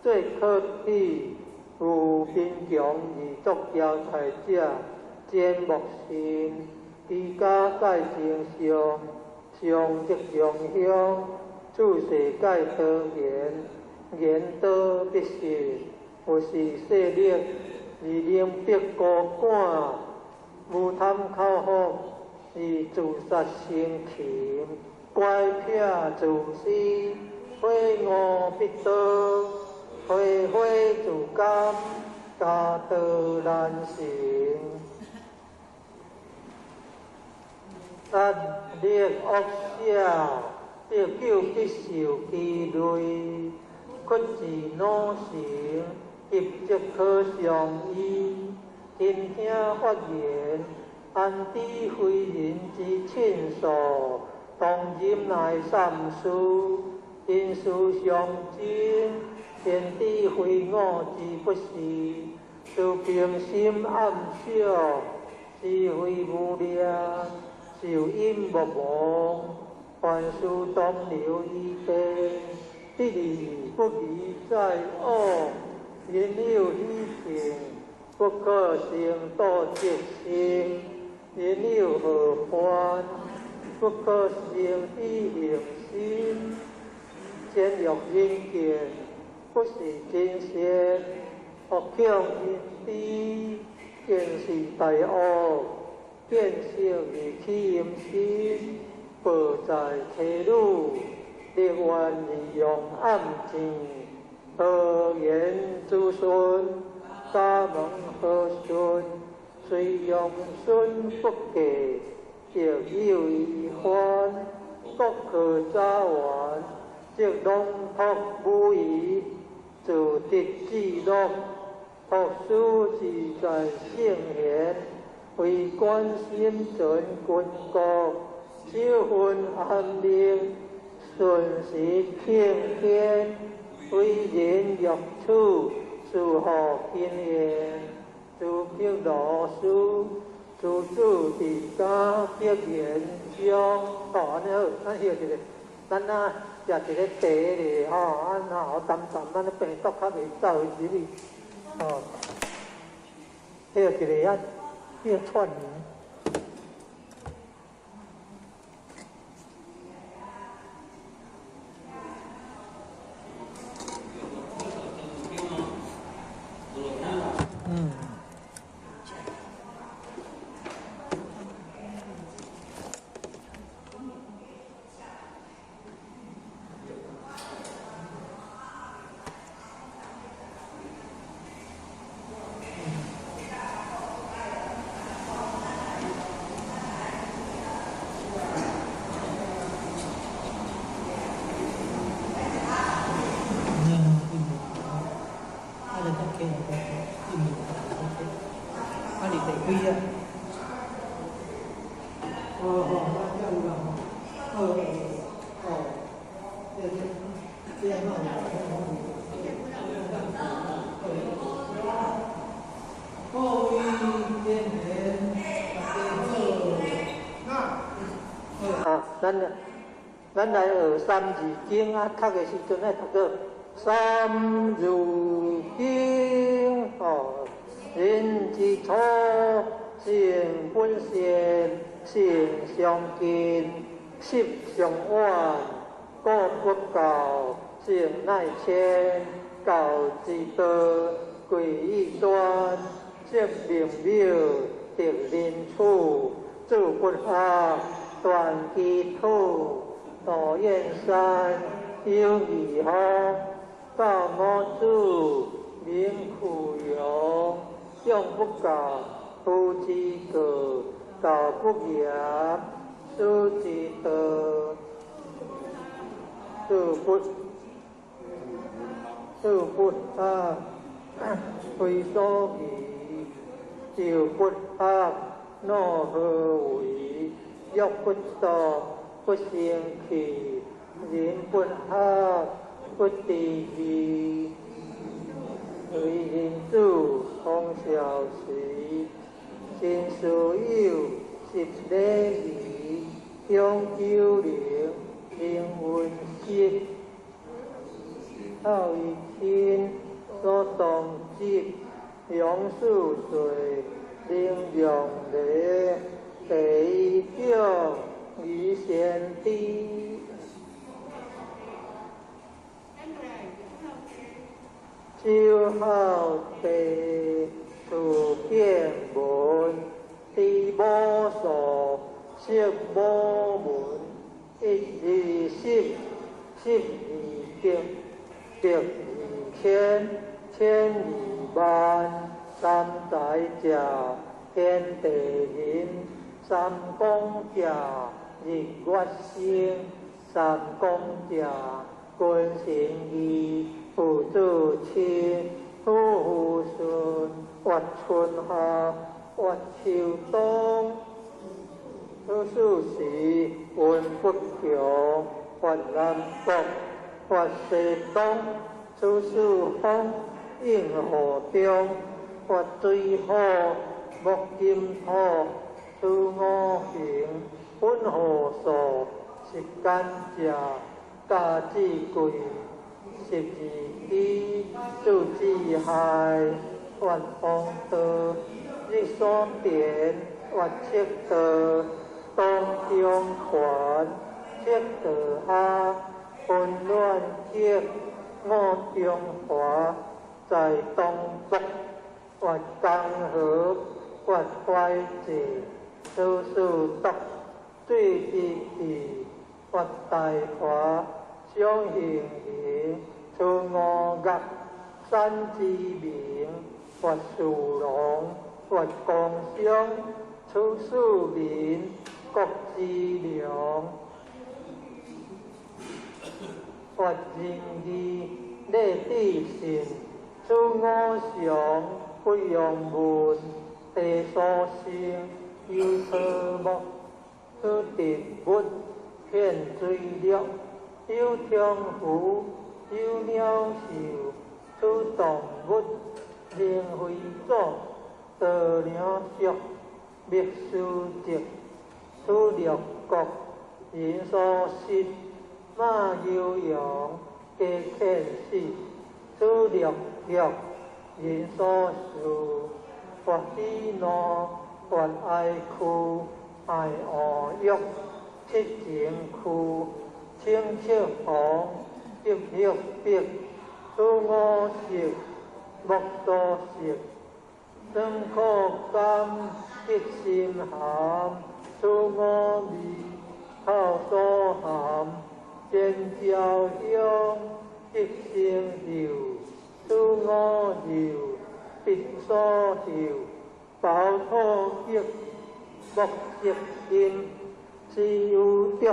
E: 最可喜；有贫穷而作骄财者，见莫信。居家改正常，常即常乡，处世改多言，言多必实，有时势力，而能逼孤寒，无贪口福，而自杀生情，乖撇自私，非我必得，非非自甘，家道难成。但劣恶者，必久必受其累，屈自努成，急即可上依。听听发言，安知非人之亲属，同忍乃善事，因事相争，天知非我之不是，自平心暗笑，是非无量。受因无忘，凡事当留依地，一理不离在恶，人有依情，不可成道结心；人有何患，不可成依行心。见欲人见，不是真善，恶强因低，见是大恶。见性而起淫心，报在妻女，力愿利用暗箭，何言子孙，家门和顺，虽用孙不给，亦有遗患，各可早完，即龙托无疑，自得自乐，读书自在圣贤。为关心全军国，九分安宁，顺时庆天，为人欲处，自何经验？自凭老师，自主治家，结缘将。好，安尼好，咱歇一下。咱啊食一个茶咧吼，后淡淡，咱咧病毒较袂走入去，吼，迄个一个啊，迄个串联。咱来学三字经啊，读的时阵爱读到三字经吼，人之初，性本善，性相近，习相远，故不教，性乃迁，教之道，贵以专，接明妙，得人处，助不下，断其土。道燕山有义方，教我主名苦勇，用不教，夫之过，教不严，师之德，助不下，非所宜，就不下，诺何为？欲不道。不生气，人不合，不敌意。为人主，通晓时，心所有，实礼仪，向九灵，应温习。好以亲，所动机，用数水，令用礼，第一种。于先帝，修好地，处见闻，地无所，色无闻，一二十，十二经，十二千，千二万，三载者，天地人，三公者。日月星，三公者，君臣义，父子亲，夫妇顺，月春夏，月秋冬，处暑时，温不强，月南北，月西东，处暑风，应河中，月水火，木金土，处五行。本何所？是干者，家之贵，十二支，助之害，万方道，日所典，万切道，东中环，切道下，混乱切，我中华，在东北，万江河，万怀者，处处毒。水之地，发大华，相形形，处五岳，山之名，发殊龙，发光香，处庶民，国之良，发仁义，礼智信，处五常，不用文，地所生，有草木。处植物，遍水陆，有虫蜍，有鸟兽，处动物，灵非种，道鸟属，秘书籍，处六国，人所食，马牛羊皆欠死，此略略人所事，或喜怒，或哀哭，爱恶欲，七情苦，清赤红，急欲逼，此五色，莫多色。生苦甘，激心寒，此五味，口所含。尖椒香，激心流，此五油，必所受。饱土激，木色金，是有毒，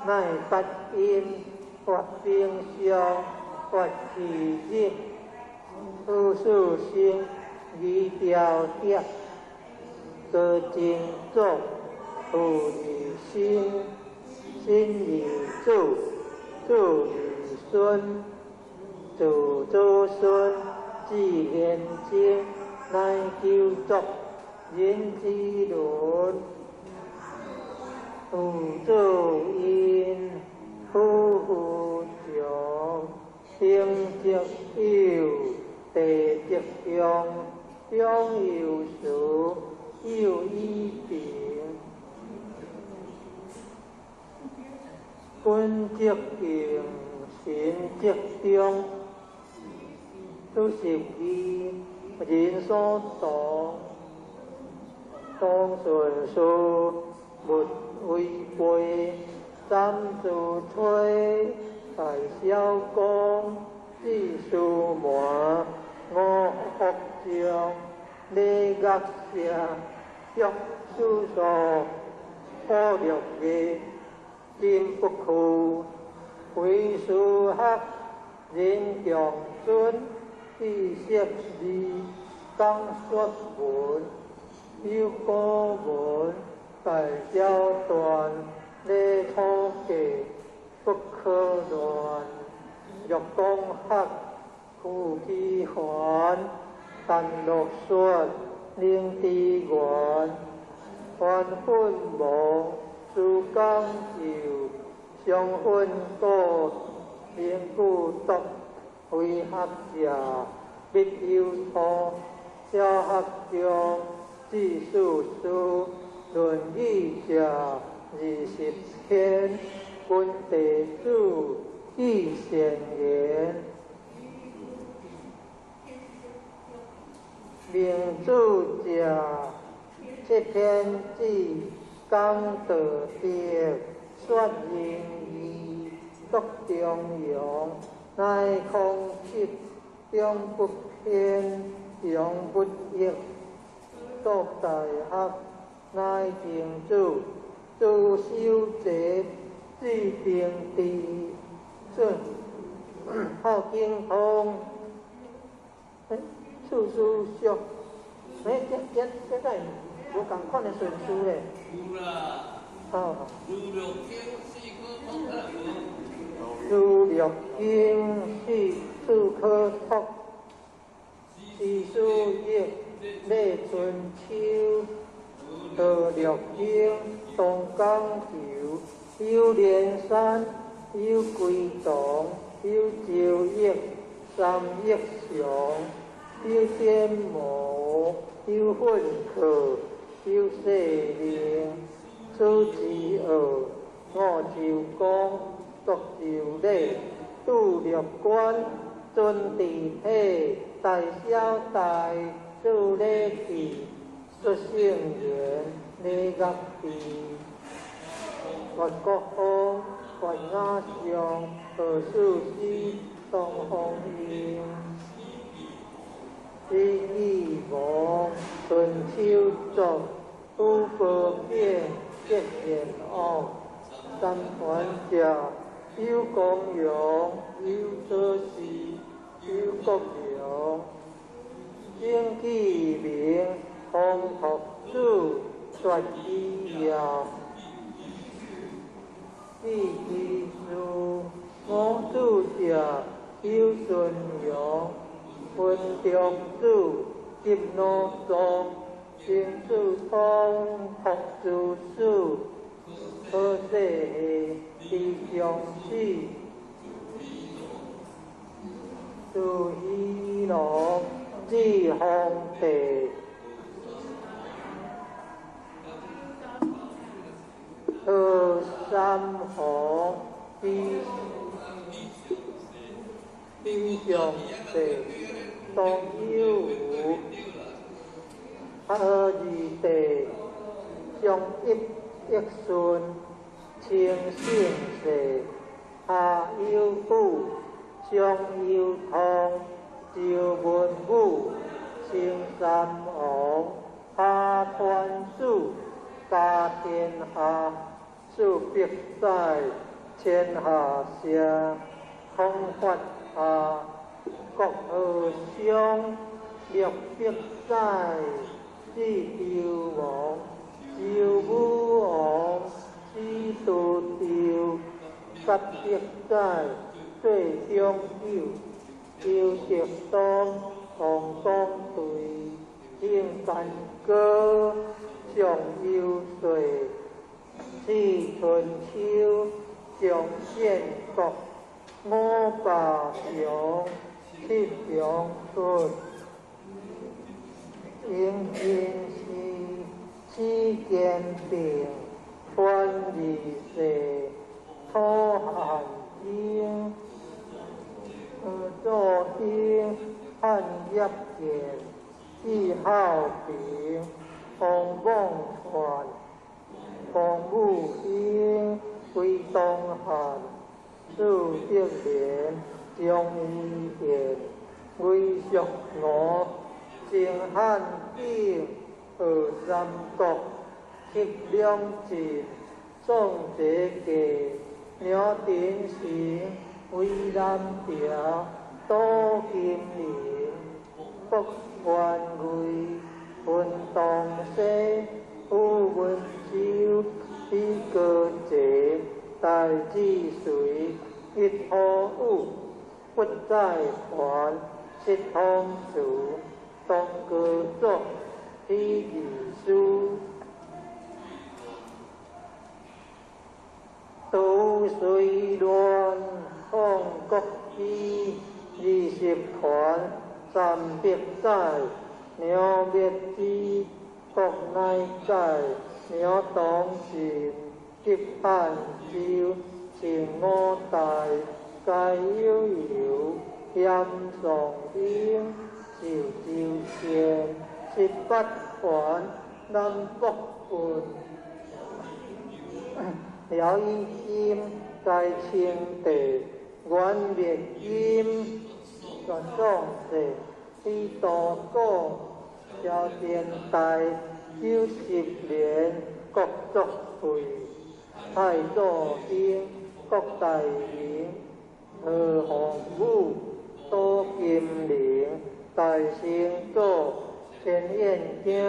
E: 乃不因，或冰消，或气热，此事性。鱼雕碟，得金作，土以心，心以主，主以孙，主祖孙，至现今，乃救作人之伦，土主因，夫妇长，生则有，地则凶。中有数，有一柄，君则敬，臣则忠，此是义，人所当顺事，勿违背，三自吹，大小公，知数满。我福将，你乐下，欲书所，可略也，今不苦。为书客，人强尊，必识字，刚说文，有古文，大小断，你初记，不可乱。若讲客。故其还，但落顺，令地缘，还分无，诸刚柔，相分多，令故独，为学者，必有错，小学中，知数书，论语者20篇，君地主，义善言。明主者，7篇指刚德德，说仁义，作中庸，乃空寂，中不偏，中不逆，作大学，乃正主，主修者，至定地，顺，好经通。处处俗，这个有共款的顺序嘞。有啦。哦。如略经是四科托，是书业内春秋，得略经东江球，有连山，有归洞，有九翼，三翼上。有颠磨，有混合，有细灵，此之二，我就讲，作就礼，度略观，尊地体，大小大，助礼器，出圣言，礼乐地，或国风，或雅上，何事师，东方应。第一幕，春秋作，诸葛变，结言傲，三桓者，有公羊，有则仕，有国良，经纪名，弘学主，说医药，第一书，五主者，有顺阳。分中主，急怒中，行主通，学主事，好势下地上死，自希罗至皇帝。好三皇地上帝，当有无。好二帝，上一顺，清圣世，下有虎，上有通，赵文武，称三王，下传属，家天下，数百载，天下社，空法下，国和相，六百载。至朝王，赵武王，至都朝，十百载，最终九，朝直当，同光对，应干戈，上有岁，至春秋，上建国，五霸强，七强出。应天时见病，传二世，托汉英，作英汉业见，至孝平，皇王传，皇武英归东汉，数百年，将伊贤，为蜀我。正汉景，二三国，克两晋，宋这个，鸟典型，为南朝，多金陵，北关魏，分东西，武文州，比歌节，大治水，一河武，不再还，七通楚。东歌作，批语书，都随乱，抗国基，20团，300载，鸟灭之，国内改，鸟当进，急汉朝，秦五代，皆有有，燕宋英。九州县18环，南北分。辽以金，在清帝，元灭金，元壮世，以道广，萧天代，90年，国作废，太祖兴，国大明，和洪武，多金陵。大成祖，天燕京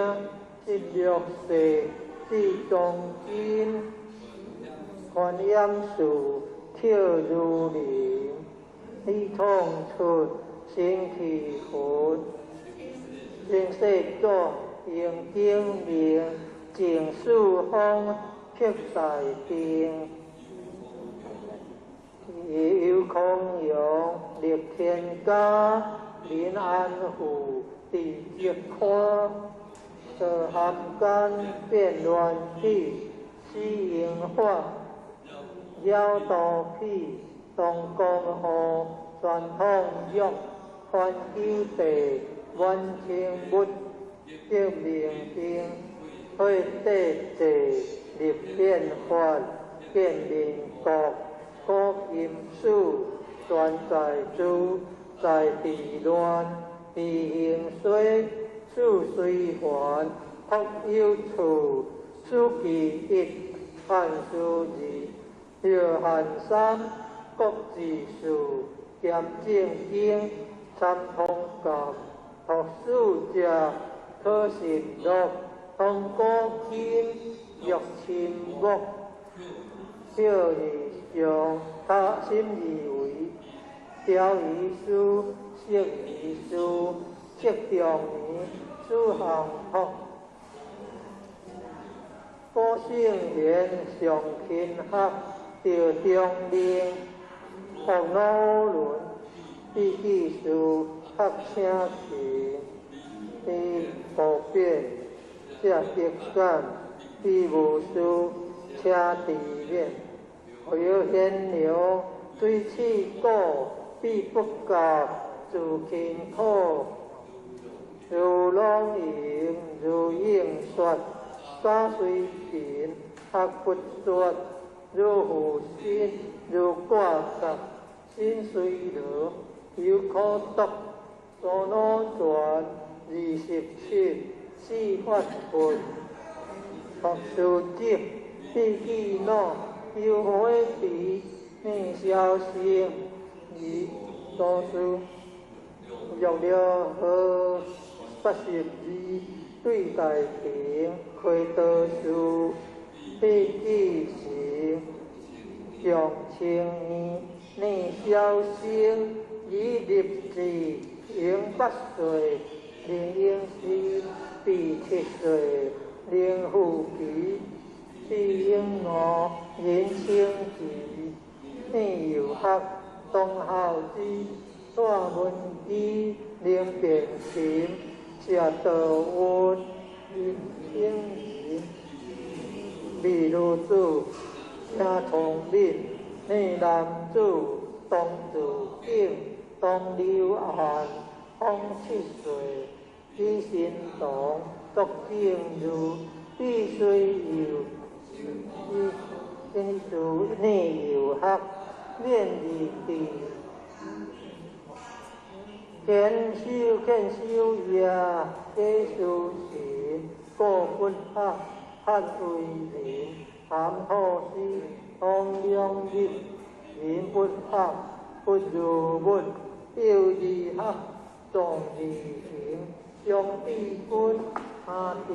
E: ，16世，至中金，观音树，跳如林，李通出，升气魂，清世祖，应景明，郑树峰，克大定，有空阳，立天家。临安府地极宽，涉汉间变乱体，西营法，绕道皮，东江河，传统约，环九地，万清物，革命经，会地制，立宪法，建民国，国金属，全在主。在地乱，地形衰，处虽还，福有处，书其一，汉书二，约翰三，国字数，兼正经，参通鉴，读书者，可信录，通古今，欲亲目，表义上，他心以为。条遗书，释遗书，释中年，书行学，古圣贤上勤学，着中令服老伦，必记事学请勤，以普遍则得感，必无事请治免。何有闲流，对此果，必不觉自勤苦。如龙吟，如应说，沙虽贫，学不拙；如负心，如挂角，心虽劳，犹可读。所脑传27，四法分，学事迹，必记脑，有火皮，命消生，以所事。用了和82对大平，开导事，必记行，上清年，年消生，以立志，应8岁，令应时，必7岁，令父皮，必应5，人清吉，令有学，当孝之。大文机，令变形，食道温，应行，秘如子，请聪明，内男子，当自敬，当流汗，方7岁，以心动，作正如，必须有，因主内有学，免离地。见修也，皆修行，过不学，汉为人，含好思，当量力，人不学，不如文，有义学，重义行，上帝君，下定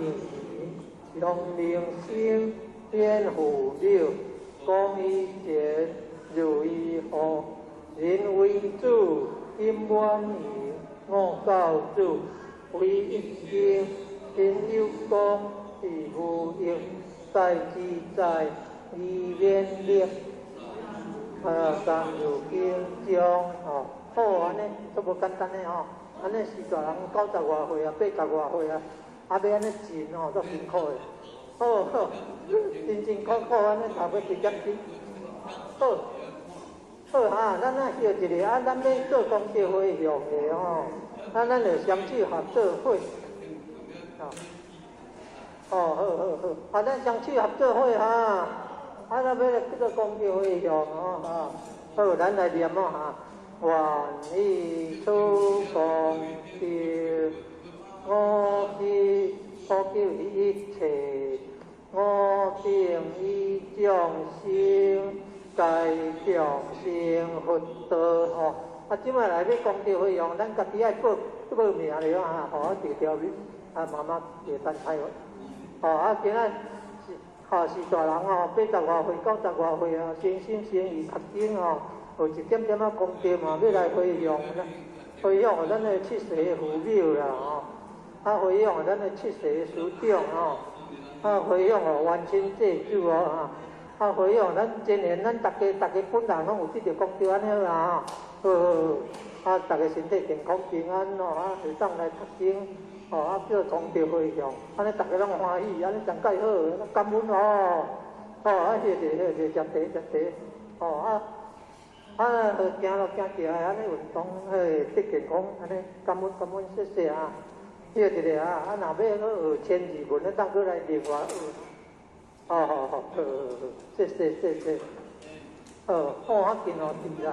E: 行，上令心，天父了，公以前，如以后，人为主。因满盈，我教主，为一经，因有功，必无应，在自在，以免力。三如经章好安尼，都无简单的安尼是大人90外岁啊，80外岁啊，要安尼进足辛苦的。好，辛苦安尼读要直接进，好。好哈，咱学一个咱要做功德回向的咱就双手合作伙，好，咱双手合作伙咱要做功德回向好，咱来念愿以此功德，我是普救一切，我定以众生。该众生福道即摆来要功德回向，咱家己爱报名了一条妈妈也等待今仔是大人80外岁、90外岁先生先意读经有一点点功德嘛，要来回向咱的七世父母啦回向咱的七世师长回向冤亲债主回向咱今年咱大家本人拢有得到功德安尼好大家身体健康平安会当来读经叫功德回向，安尼大家拢欢喜，安尼真介好，感恩谢谢谢行路行起来安尼运动得健康，安尼感恩谢谢谢一个若要学千字文，当过来另外学。好，谢谢，好较紧对啦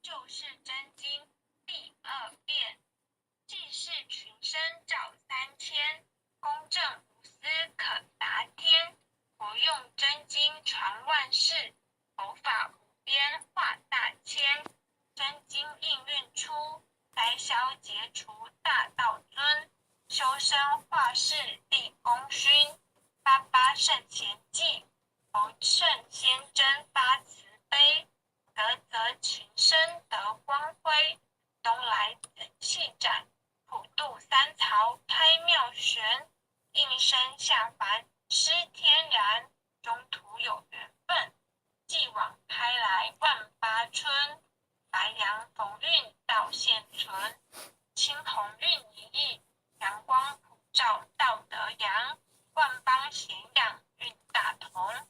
F: 就是真经第2遍。济世群生照3000，公正无私可达天。佛用真经传万世，佛法无边化大千。真经应运出，灾消解除大道尊。修身化世立功勋，88圣贤记，佛圣先真发慈悲。德泽群生得光辉，东来紫气展，普渡三曹开妙玄。应身下凡施天然，中途有缘分，继往开来万八春。白杨逢运道现存，青红运一役，阳光普照道德扬。万邦咸养运大同，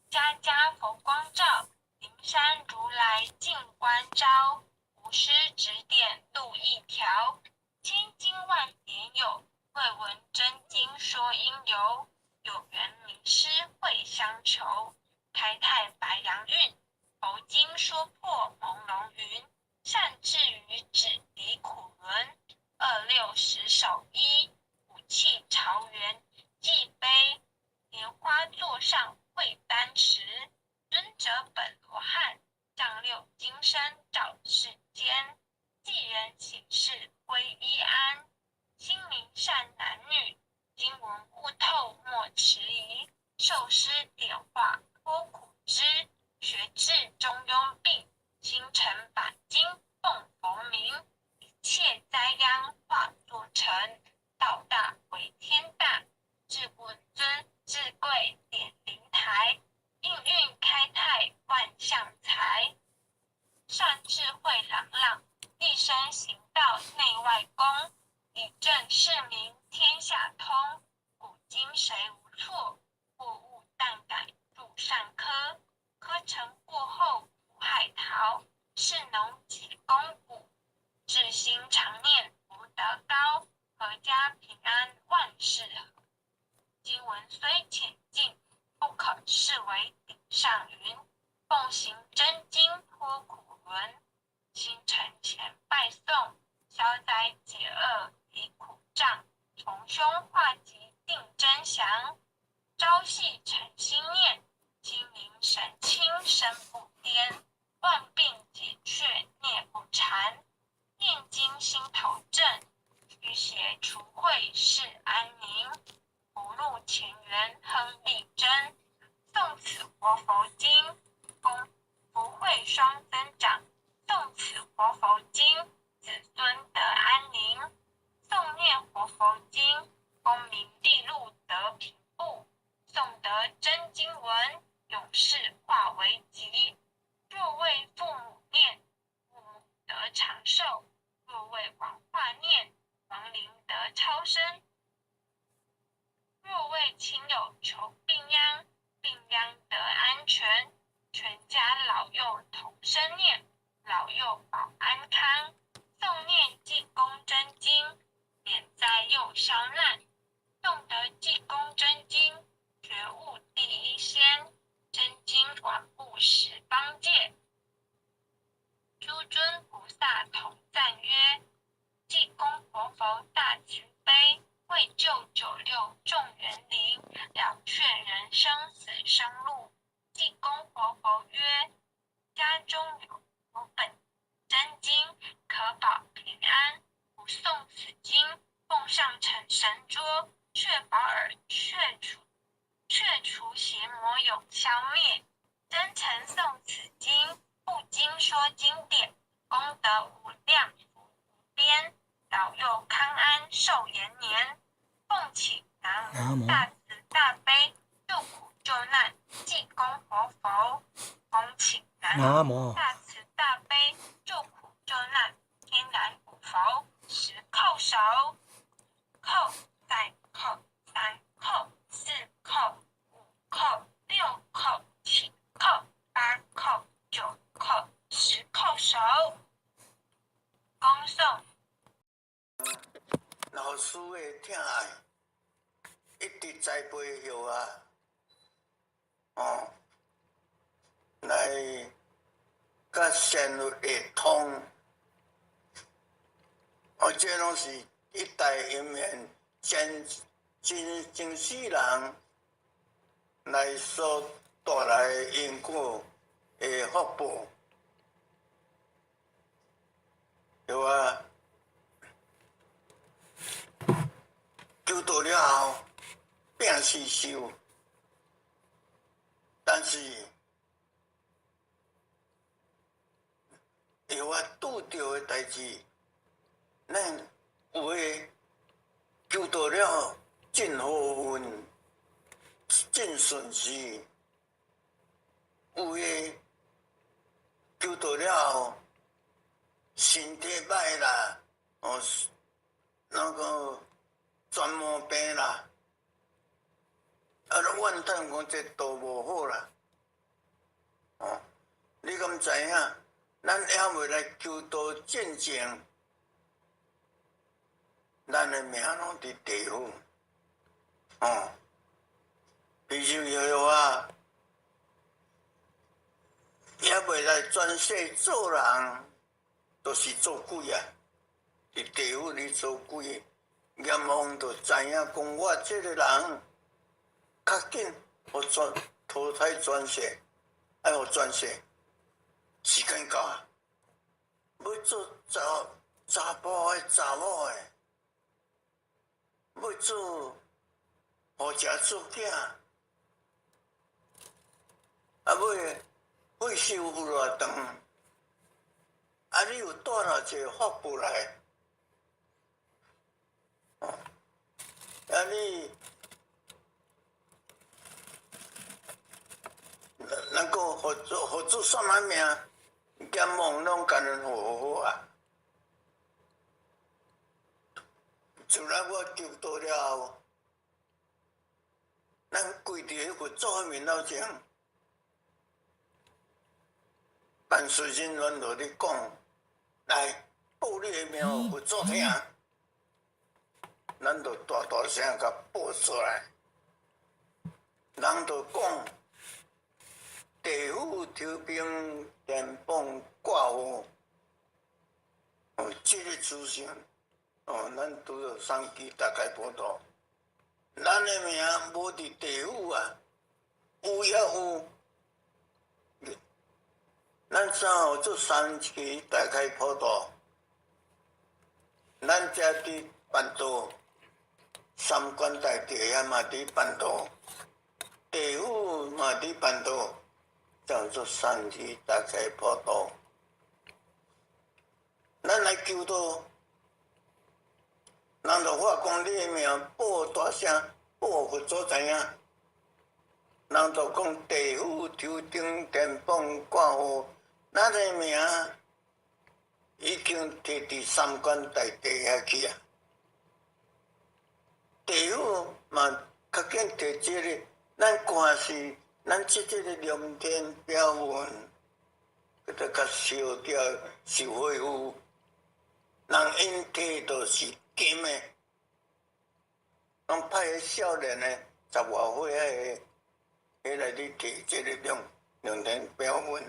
F: 家家佛光照，灵山如来净观照。无师指点路一条，千经万典有，未闻真经说因由。有缘名师会相求，开泰白杨运。佛经说破朦胧云，善至于止离苦轮。26十手衣，武器朝元祭杯。莲花座上会丹石，尊者本罗汉，降6金身照世间。济人喜事归依安，心灵善男女，经文悟透莫迟疑。受师点化脱苦知，学至中庸病，心诚把经奉佛名。一切灾殃化作尘，道大为天大。至稳尊至贵点灵台，应运开泰万象财。善智慧朗朗，一生行道内外公。以正视民天下通，古今谁无错？过误但改入善科，科成过后无海淘。是农几公谷，至心常念福德高。阖家平安万事和，经文虽浅近，不可视为顶上云。奉行真经脱苦轮，心诚前拜诵，消灾解厄离苦障。从凶化吉定真祥，朝夕诚心念，心灵神清身不颠。万病解却孽不缠，念经心头正，驱邪除秽世安宁。福禄前缘亨利贞，诵此活佛经，福慧双增长。诵此活佛经，子孙得安宁。诵念活佛经，功名利禄得平步。诵得真经文，永世化为吉。若为父母念，父母得长寿；若为王化念，亡灵得超生；若为亲友求病殃，病殃得安全。全家老幼同声念，老幼保安康。诵念济公真经，免灾又消难。诵得济公真经，觉悟第一仙。真经广布十方界，诸尊菩萨同赞曰：济公活佛大慈悲，为救96众园林，了却人生死生路。济公活佛曰：家中有本真经，可保平安。不诵此经，奉上成神桌，确保尔却除邪魔永消灭。真诚诵此经，不经说经典，功德无量福无边。老幼康安寿延年。奉请南无大慈大悲救苦救难济公活佛。奉请南无大慈大悲救苦救难天然古佛。10叩首，叩再叩3叩4叩5叩6叩7叩8叩9叩10叩首。恭诵。
G: 老师的疼爱一直栽培育来甲生活会通，这拢是一代人员真世人来所带来的因果的福报，对啊。求道了后，病是受，但是有我拄着的代志，咱有诶求道了后真好运，真顺遂；有诶求道了后身体歹啦，那个全毛病啦，怨叹讲这道无好啦。你敢知影？咱还未来求道进前，咱的命拢伫地府。比如摇啊，还未来转世做人，都是做鬼啊！伫地府里做鬼，阎王就知影讲我这个人较紧，互投胎转世，爱互转世。时间到啊，要做查甫的查某的，要做互食做囝，尾寿有偌长，你有带了一个福报来，你能够互做什么命？阎王拢甲咱好啊！自然我求道了后，咱跪伫迄佛祖面头前，办事人员就咧讲，来报你的名，佛祖听，咱就大大声甲报出来，人就讲。地府抽兵电棒挂号，这个资讯，咱拄着送去大概报道。咱的名无伫地府啊，有也有。咱只好做3期大概报道。咱遮伫办道，三官大帝也嘛伫办道，地府嘛伫办道。叫做3期大概报道，咱来求道，人就话讲你的名报大声，报佛祖知影，人就讲地府抽顶电棒挂号，咱的名已经摕伫三官大帝遐去啊，地府嘛较紧摕这个，咱官司。咱即个龙天表文，佮它较烧掉受恢复，人因摕都是金的，拢派个少年的10外岁迄来咧摕即个龙天表文，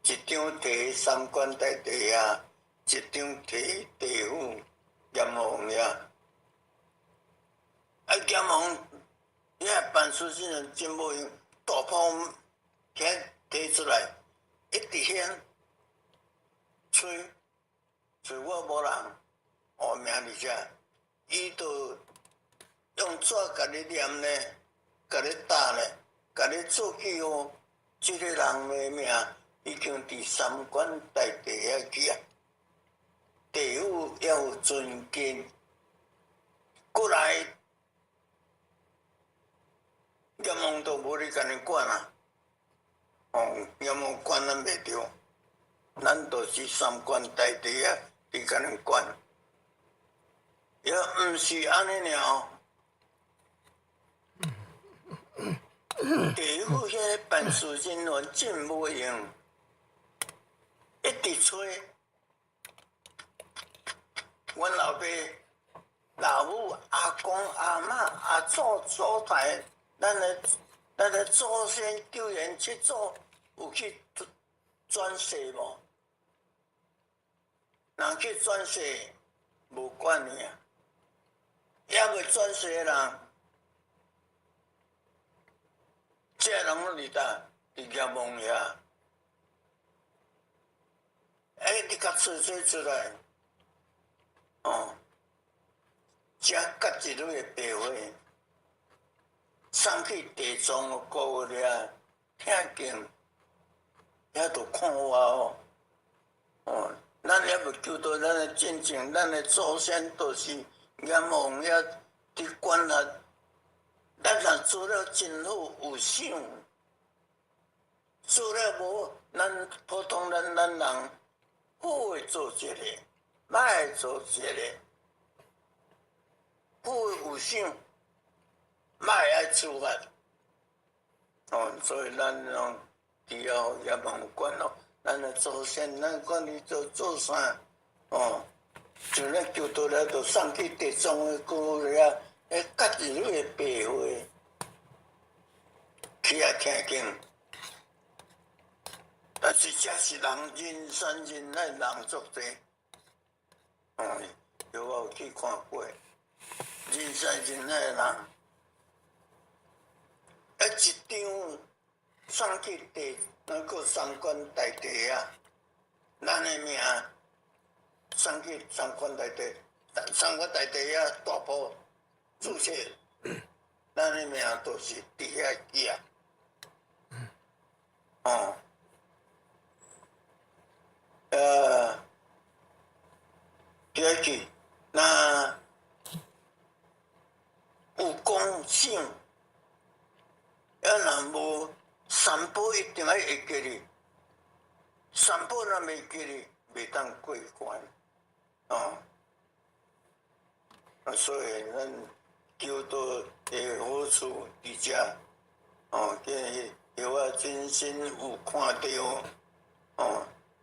G: 一张摕三官大帝遐，一张摕地府阎王遐，阎王遐办事情人真无用。大炮摕出来，一直响，吹我无人，名伫遮，伊就用纸甲你念咧，甲你打咧，甲你做记号，这个人的名已经伫三官大帝遐去啊，地府也有尊敬，过来。阎王都无咧甲你管啊，阎王管咱袂着，咱就是三官大帝啊，伫甲咱管，也毋是安尼尔。地府遐办事人员真无用，一直催。阮老爸、老母、阿公、阿嬷、阿祖、祖台。咱的祖先救援七祖有去转世无？人去转世无管你啊，也未转世的人，这人伫搭伫业梦遐，你甲出来，食甲一蕊的白花，送去地藏古月遐，听经，遐都看我咱也未求到咱的进前，咱的祖先都是阎王遐伫管辖，咱若做了真好，有想，做了无，咱普通人好诶做一个，歹诶做一个，好诶有想，歹爱处罚。所以咱拢除了阎王管咯。咱的祖先，咱管你做啥？就咱求到了，就送去地藏的古月，甲一蕊的白花，去遐听经。但是这是人山人海，人足多。有我有去看过，人山人海的人，一张送去那个三官大帝啊，咱的名送去三官大帝，三官大帝啊大埔注册，咱的名都是伫遐记啊。第二句，那有公信，若无三宝一定要会记哩，三宝若袂记哩，袂当过关。所以咱求到的好处伫遮，叫我真心有看到，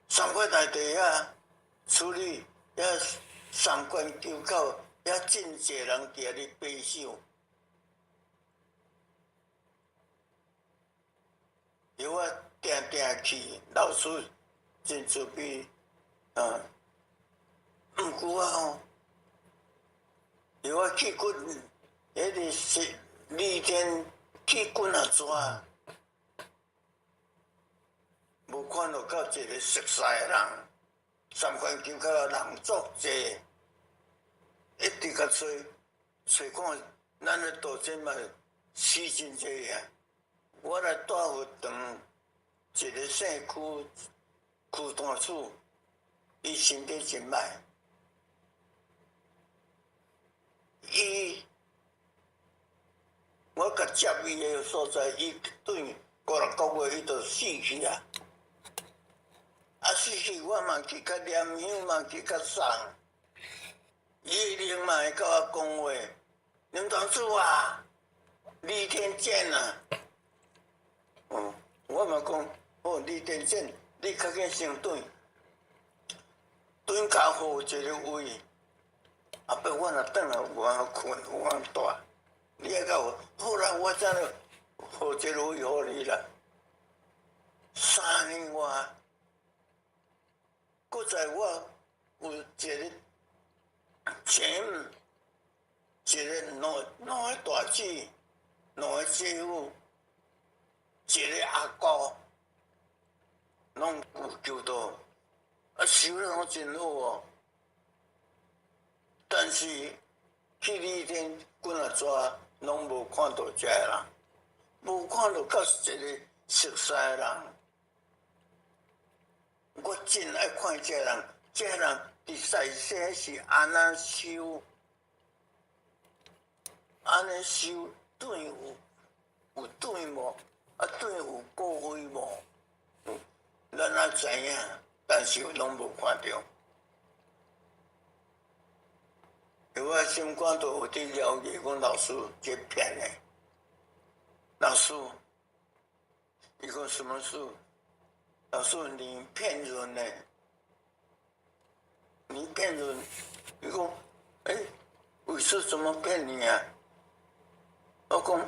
G: 三官大帝啊，处理遐三官求考，遐真济人伫遐咧背手。叫我定去，老师真自卑毋过叫我去滚，迄个是李天去滚抓，无看到一个熟悉的人，三官求考的人足济，一直甲找看，咱的道真嘛死真济啊！我来带学堂一个姓区单处，伊身体真歹，我甲接伊的所在，伊对5、6个月伊就死去啊！死去我嘛去甲念香嘛去甲送，伊灵嘛会甲我讲话，林堂主啊，李天健啊。我嘛讲，李天健，你较紧先转脚好一个位，壁我若转来有法困，有法住，你还甲我好啦，我怎了好一个位互你啦？3年外，搁在我有一个前一个两个大姐，两个姐夫。一个阿姑，拢有求到，收了拢真好但是去李天滚抓，拢无看到这个人，无看到到一个熟悉的人。我真爱看这个人，这个人伫在世是安那修，安尼修对有对无？对有过位无？咱也知影，但是拢无看到。我心肝都有伫了解，讲老师这骗的。老师，伊讲什么事？老师，你骗人呢？你骗人？伊讲，为师怎么骗你啊？我讲，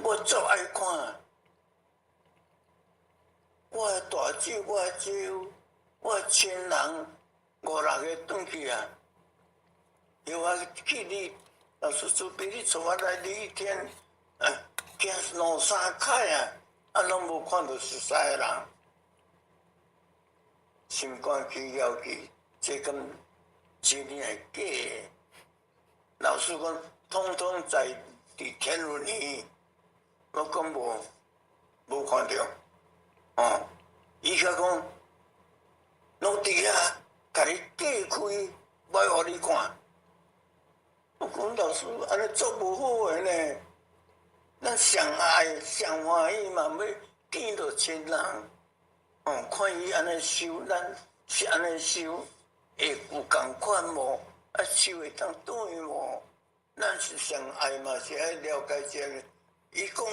G: 我足爱看。我的大舅、我的姐夫、我的亲人5、6个转去啊。有我去你老师准备你带我来李天，行2、3摆啊，拢无看到熟悉的人，心肝起要去，这敢真正是假的？老师讲，统统在伫天伦园，我讲无看到，伊却讲，拢伫遐，甲你隔开，歹互你看。我讲老师，安尼做无好诶呢。咱上爱上欢喜嘛，要见到亲人，看伊安尼修，咱是安尼修，会有共款无？啊，修会当对无？咱是上爱嘛，是爱了解这个。伊讲，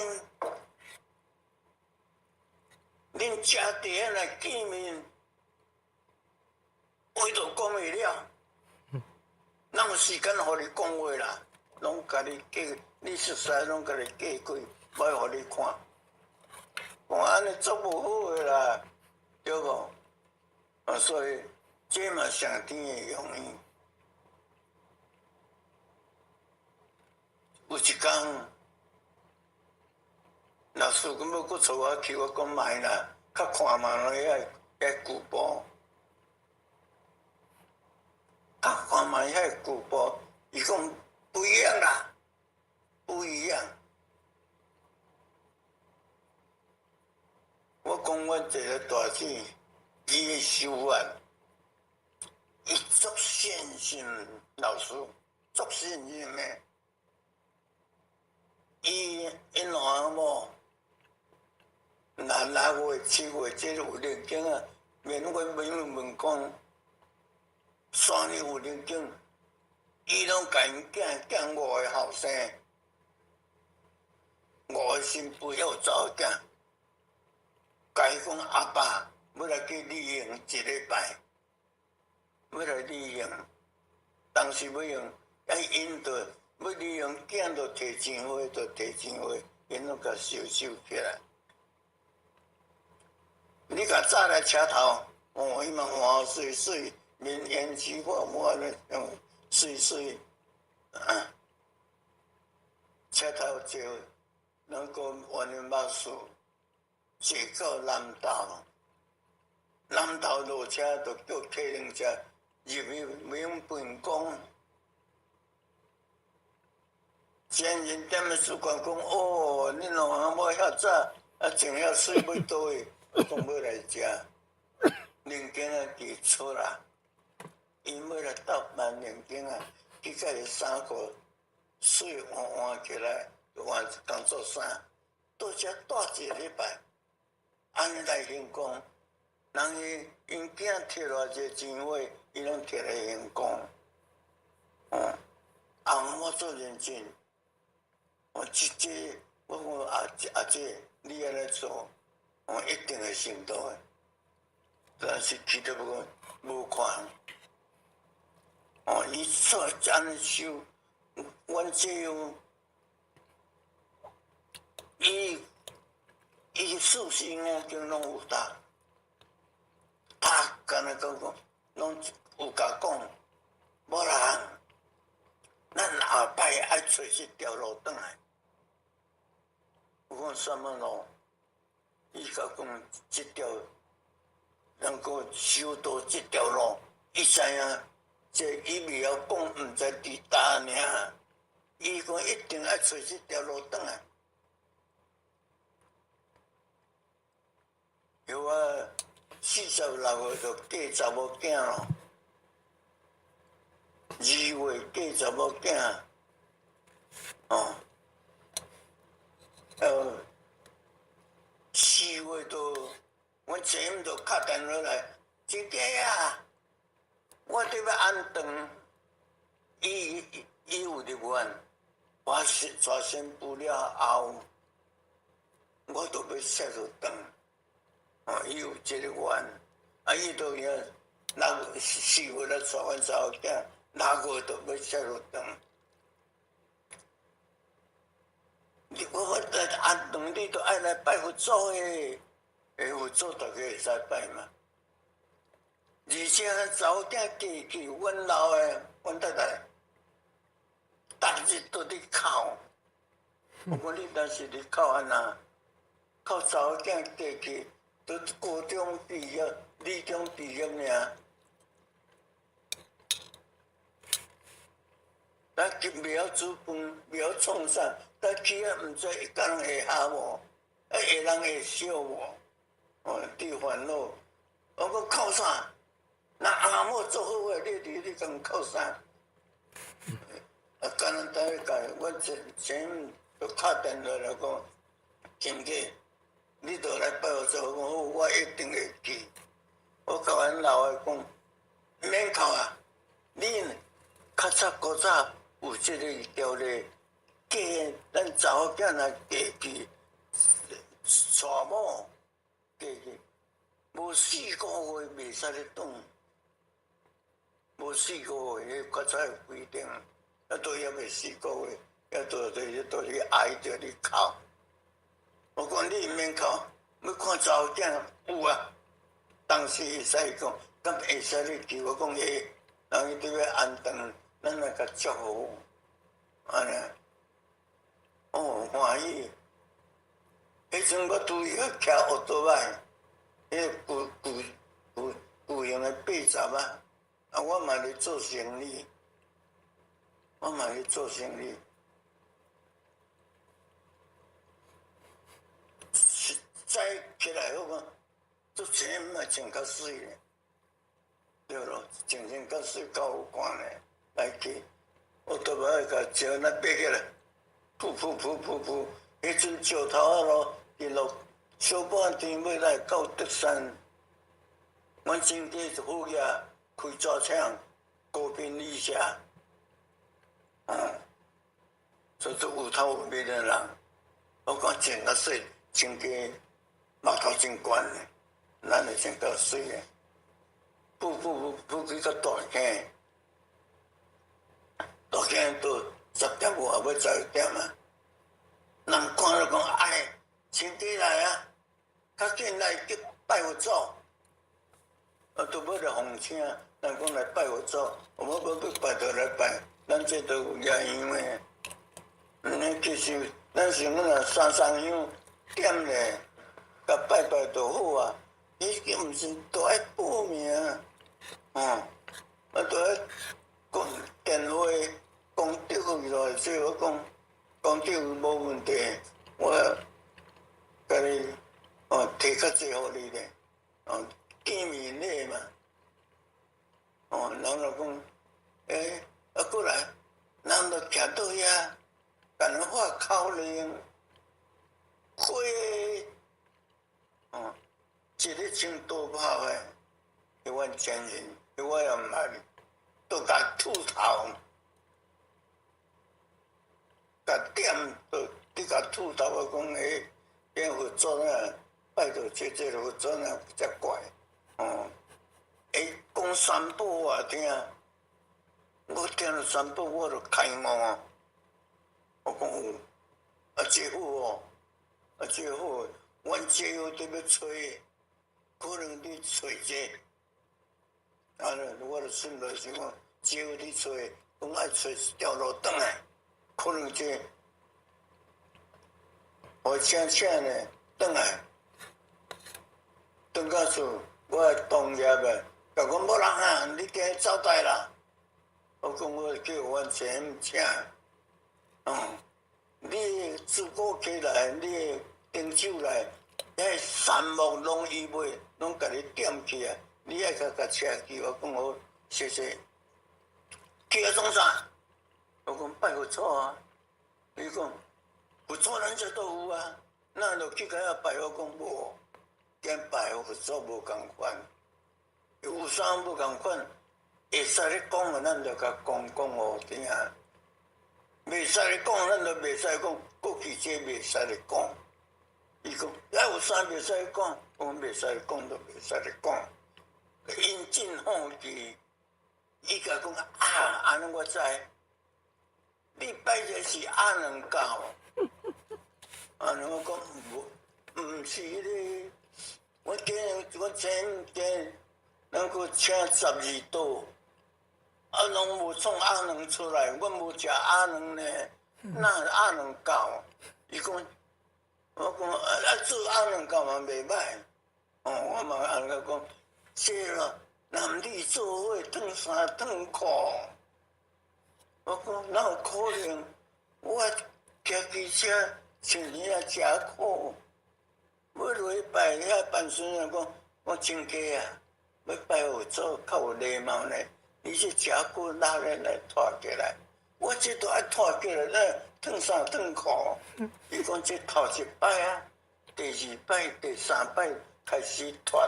G: 恁家弟来见面，话都讲袂了。哪有时间互你讲话啦？拢甲你你熟悉，拢甲你过开，歹互你看。我安尼做无好诶啦，对无？所以这嘛上天诶用意。有一天，老师根要搁带我去，我讲卖啦，较看嘛遐古堡。看嘛，遐古堡，伊讲不一样啦，不一样。我讲我这个大姐，伊的修法，伊足信心，老师足信心的。伊两某6月、7月，这有灵经啊，免我问讲。3年有灵经，伊拢甲因囝5个后生，5个新妇还有查某囝，甲伊讲阿爸要来去旅行1礼拜，要来旅行，当时要用，因着要旅行，囝着摕钱花，因拢甲收起来。你甲早来车头，伊嘛换水水。面延期我咧用水，车头招，能够玩的巴士，坐到南投落车就叫客人车入去免分工。前人点的主管讲，恁两阿某遐早种遐水要倒去，讲要来食，零件啊伫厝啦。因要来斗办年经啊，去甲伊衫裤水换起来，换工作衫，到遮住1礼拜，安尼来行工，人因囝摕偌济钱花，伊拢摕来行工，我做认真，我讲阿姐，你安尼做，一定会成功的，但是去到无看。伊做安尼修，阮姐夫，伊4、5眼睛拢有大，敢若讲，拢有甲讲，无人，咱后摆爱找一条路转来。我讲什么路？伊甲讲，这条能够修到这条路，伊知影。这伊未晓讲，毋知伫倒尔。伊讲一定要找这条路转来。有46岁就嫁查某囝咯，2月嫁查某囝，4月就阮前夫就敲电话来，真假啊！我得要安顿，伊有入院，我抓宣布了后，我都要歇落顿。伊有这个院，伊都要4月来带阮查某囝，6月都要歇落顿。我来安顿，你都爱来拜佛祖诶，佛祖大家会使拜嘛。而且查某囝嫁去，阮老的，阮太太，逐日都伫哭。我讲你若是伫哭安那？靠查某囝嫁去，都高中毕业、理中毕业尔。咱去庙煮饭，庙创啥？咱去啊，毋知一工人会下无？下人会笑无？伫烦恼。我讲靠啥？那阿某做好个，你讲靠啥？今日等下甲我前就敲电话来讲，亲家，你倒来拜佛祖，我讲好，我一定会去。我甲阮老的讲，免哭啊，你较早古早有即个条例，嫁咱查某囝若嫁去，娶某嫁去，无4个月袂使咧动。无4个月，迄较早有规定，都还袂4个月，都是挨着你哭。我讲你免哭，要看查某囝有啊。当时会使讲，敢会使你去？我讲会，人伊伫要安顿，咱来甲祝福，安尼。欢喜。迄阵我拄要骑奥多麦，迄旧型的80啊。我嘛咧做生意，早起来我讲，做钱嘛穿较水咧，对咯，穿较水较有看咧，来去，我都要甲石那爬起来，噗，迄阵石头啊咯，一路小半天要来到德山，阮亲家是好嘢。开早厂，高频理下，所以说有头有面的人，我讲穿较水，亲家目头真悬嘞，咱会穿较水嘞，不去到大坑到10:5要11点啊，人看了讲哎，亲家来啊，较紧来去拜佛祖，都要来奉请。咱讲来拜佛祖，我们要拜就来拜，咱这都有野香的。其实咱是阮三香点咧，甲拜就好啊。伊个毋是都爱报名，都爱讲电话讲对去咯，所以我讲对无问题，我甲你提较济互你咧，见面礼嘛。人就讲，过来，人就徛到遐，甲人发口令，花，一日穿刀炮的，迄阮前人，我也毋捌，都甲秃头，甲点都你甲秃头，我讲变佛祖啊，拜托这佛祖啊，比较怪，讲三宝我听，我听了三宝我就开悟。我讲有，这好这好，阮这好伫要找，可能你找这，我就顺落想讲，这好你找，讲爱找一条路转来，可能这，我请呢转来，转到厝，我同业个。甲讲无人啊，你今日走台啦？我讲我叫阮前请，你自古起来，你顶手来，迄山木拢伊买，拢甲你点去啊！你爱甲车去，我讲好，谢谢。去啊创啥？我讲拜佛祖啊！你讲佛祖咱这都有啊，咱就去甲遐拜，我讲无，跟拜佛祖无共款。有啥不共款？会使咧讲啊，咱就甲讲互听。袂使咧讲，咱就袂使讲。过去这袂使咧讲。伊讲，还有啥袂使咧讲？我袂使咧讲，就袂使咧讲。因尽放弃，伊甲讲安尼我知。你拜这是阿能教，安尼我讲毋是迄个我前咱阁请12桌，啊，拢无创鸭卵出来，阮无食鸭卵呢，哪鸭卵够？伊讲，我讲做鸭卵够嘛袂歹，我嘛安尼讲，这咯，男女做伙烫衫烫裤，我讲哪有可能？我骑机车穿遐食苦。要落去拜遐办孙仔讲，我真假啊！要拜有做较有礼貌呢。你是食久拉来拖起来，我这都爱拖起来，咱烫衫烫裤。伊讲这头一摆啊，第二摆、第三摆开始脱。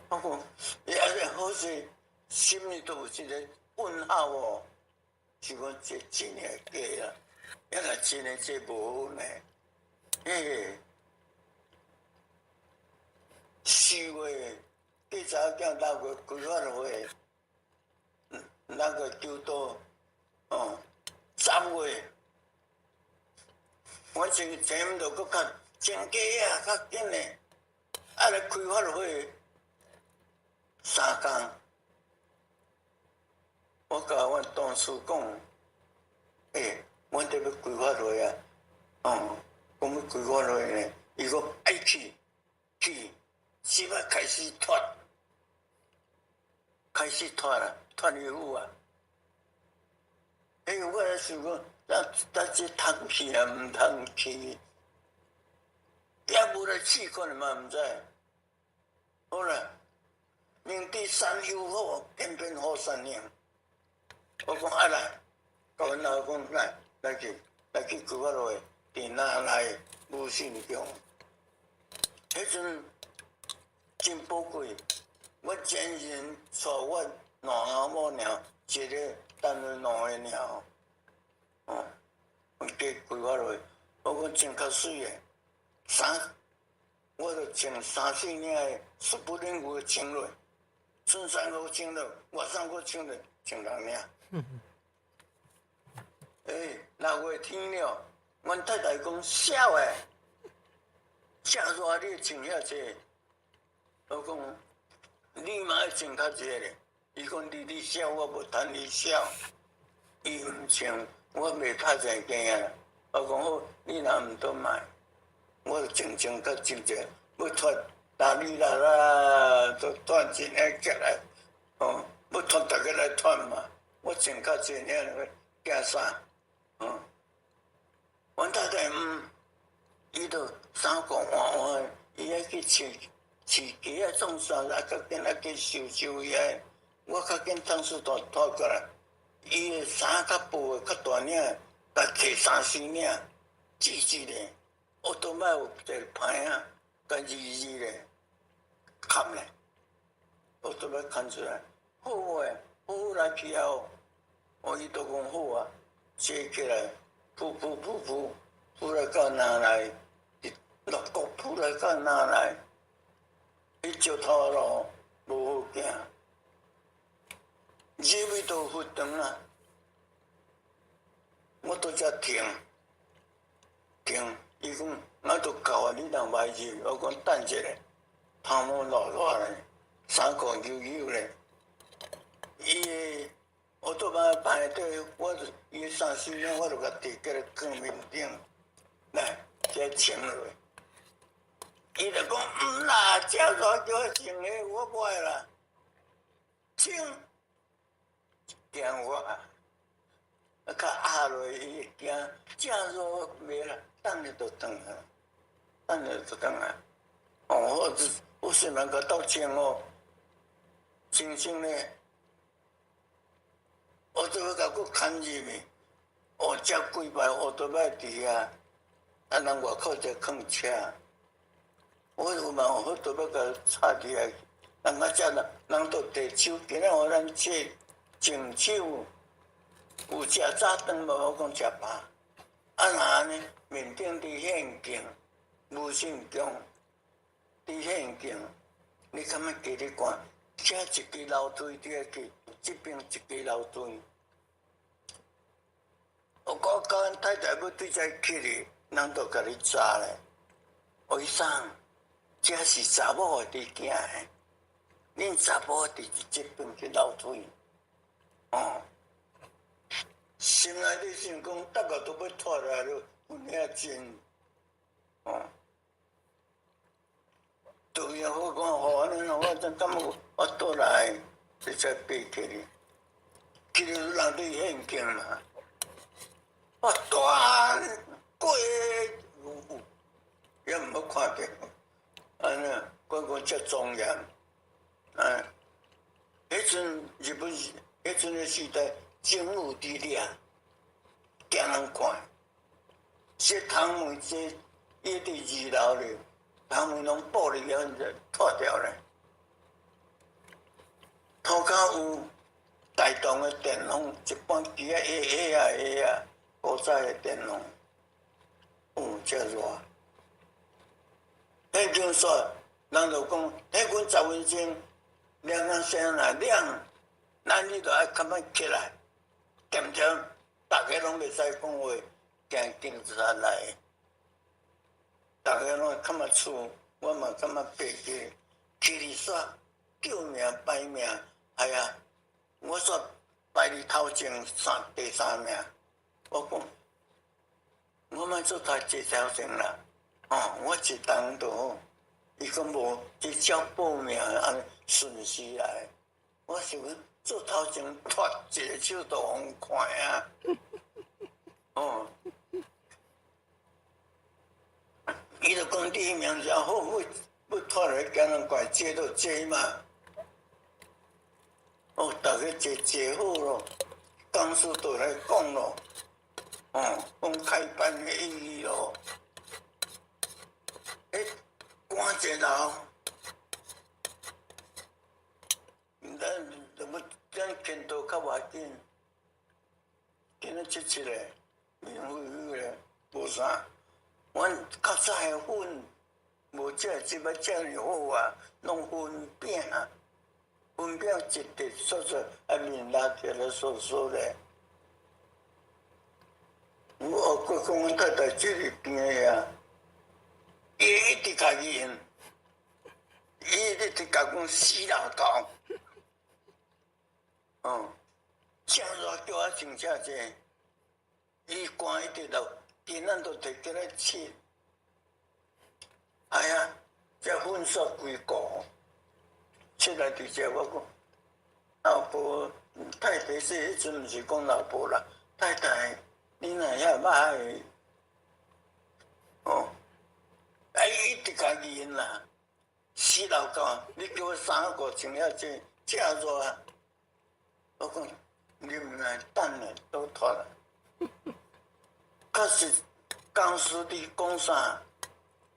G: 我讲，也好势，心里都有一个问号哦。是讲这真诶假啦，也若真诶这无好呢。4月，第3个6月规划会，那个叫做10月，我前就搁较真假啊，较紧诶，啊来开发会3天，我甲阮同事讲，阮得要开发会啊，讲要开发会呢，伊讲爱去。即摆开始脱啦，脱衣服啊！我咧想讲，咱这通去啊，毋通去，也无来试可能嘛，毋知。好啦，明知山有好，偏偏好山凉。我讲啊来，甲阮老公来去开发会，伫哪来无信宫？迄阵。真宝贵，我前人带我两后母鸟，一个等于两个鸟，我加规划落，我讲真较水诶，我着穿3、4领诶，苏不领我穿落，衬衫我穿落，外衫我穿落，穿2领。6月天了，阮太太讲少诶，遮热你穿遐济。我讲，你嘛爱穿较济咧。伊讲你少，我无趁你少。伊毋穿，我袂拍成惊啊。我讲好，你若毋倒买，我就穿较真济，要脱哪里啦，都脱真个起来。要脱大家来脱嘛。我穿较济领个件衫，阮太太伊就衫裤换换，伊爱去饲鸡啊，种啥啊？较紧啊去收遐，我较紧当时拖过来。伊诶衫较薄较大领，甲摕3、4领，挤咧。奥多麦有一个牌啊，甲字咧，砍咧，奥多麦砍出来，好诶，好来去后，伊都讲好啊，写起来，铺来到哪来？落国铺来到哪来？伊石头路无好行，入去都负长啊！我拄则停，伊讲我都够啊，你若买入，我讲等一下，头毛热咧，衫裤油咧。伊个我都把排队，伊3、4领我就甲摕过来放面顶，来遮穿落。伊就讲毋啦，遮热叫我穿诶，我无爱啦，穿惊我啊！较压落伊惊，遮热袂啦，等下就转啊，我虽然甲斗穿哦，穿咧，我都要甲佫牵入去，遮几摆我都摆伫遐，人外口才放车。我有嘛好多要甲插起来，人都摕手，今仔互咱切净手，有食早顿无？我讲食饱。若安尼，面顶伫现境，无信宫，伫现境，你敢要加咧看？遮一支楼梯伫遐去，这边一支楼梯。我甲阮太太要对遮去哩，人都甲你炸咧，为啥？这是查某伫囝诶，恁查某伫这边去流水，心内底想讲，大家都要脱来了，有遐真，对啊，我讲好安尼，我真感觉我倒来，你才爬起哩，起哩人对现金嘛，我大过也毋好看着，安尼，我遮庄严，迄阵日本，迄阵诶时代，政府伫遐，惊人看，这窗门这伊伫二楼咧，窗门拢玻璃啊，脱掉咧，涂骹有大栋诶电风，一般机啊下古早诶电风，遮热。迄间煞，人就讲，迄阮10分钟亮声来亮，咱你着爱较慢起来，点点，大家拢袂使讲话，惊警察来，大家拢较慢厝，我嘛较慢爬起，起哩煞救命排命，哎呀，我煞排哩头前第三名，我讲，我莫做太这条线啦。我一当就好，伊讲无，这照报名安顺时来。我想讲做头前脱一个手都互看啊！伊就讲第一名就好，要脱来叫人怪坐就坐嘛。大家坐好咯，讲师就来讲咯，讲开班的意义咯。赶一楼，咱见到较外紧，今仔7个，免费个，无啥。阮较早的粉，无即摆遮尔好啊，拢粉饼，粉饼一直缩缩，面拉起来缩缩咧。我过讲阮太太这里边呀。伊一直甲伊用，伊一直甲讲死老头，正热叫我穿遮济，伊寒一直就今咱都摕起来切，哎呀，这粉刷规个，切来伫遮我讲，老婆太太说迄阵毋是讲老婆啦，太太，你若遐歹，一直甲伊用啦，死老狗，你叫我3个穿遐济，遮热啊！我讲你毋来等咧，都脱啦。可是公司你讲啥，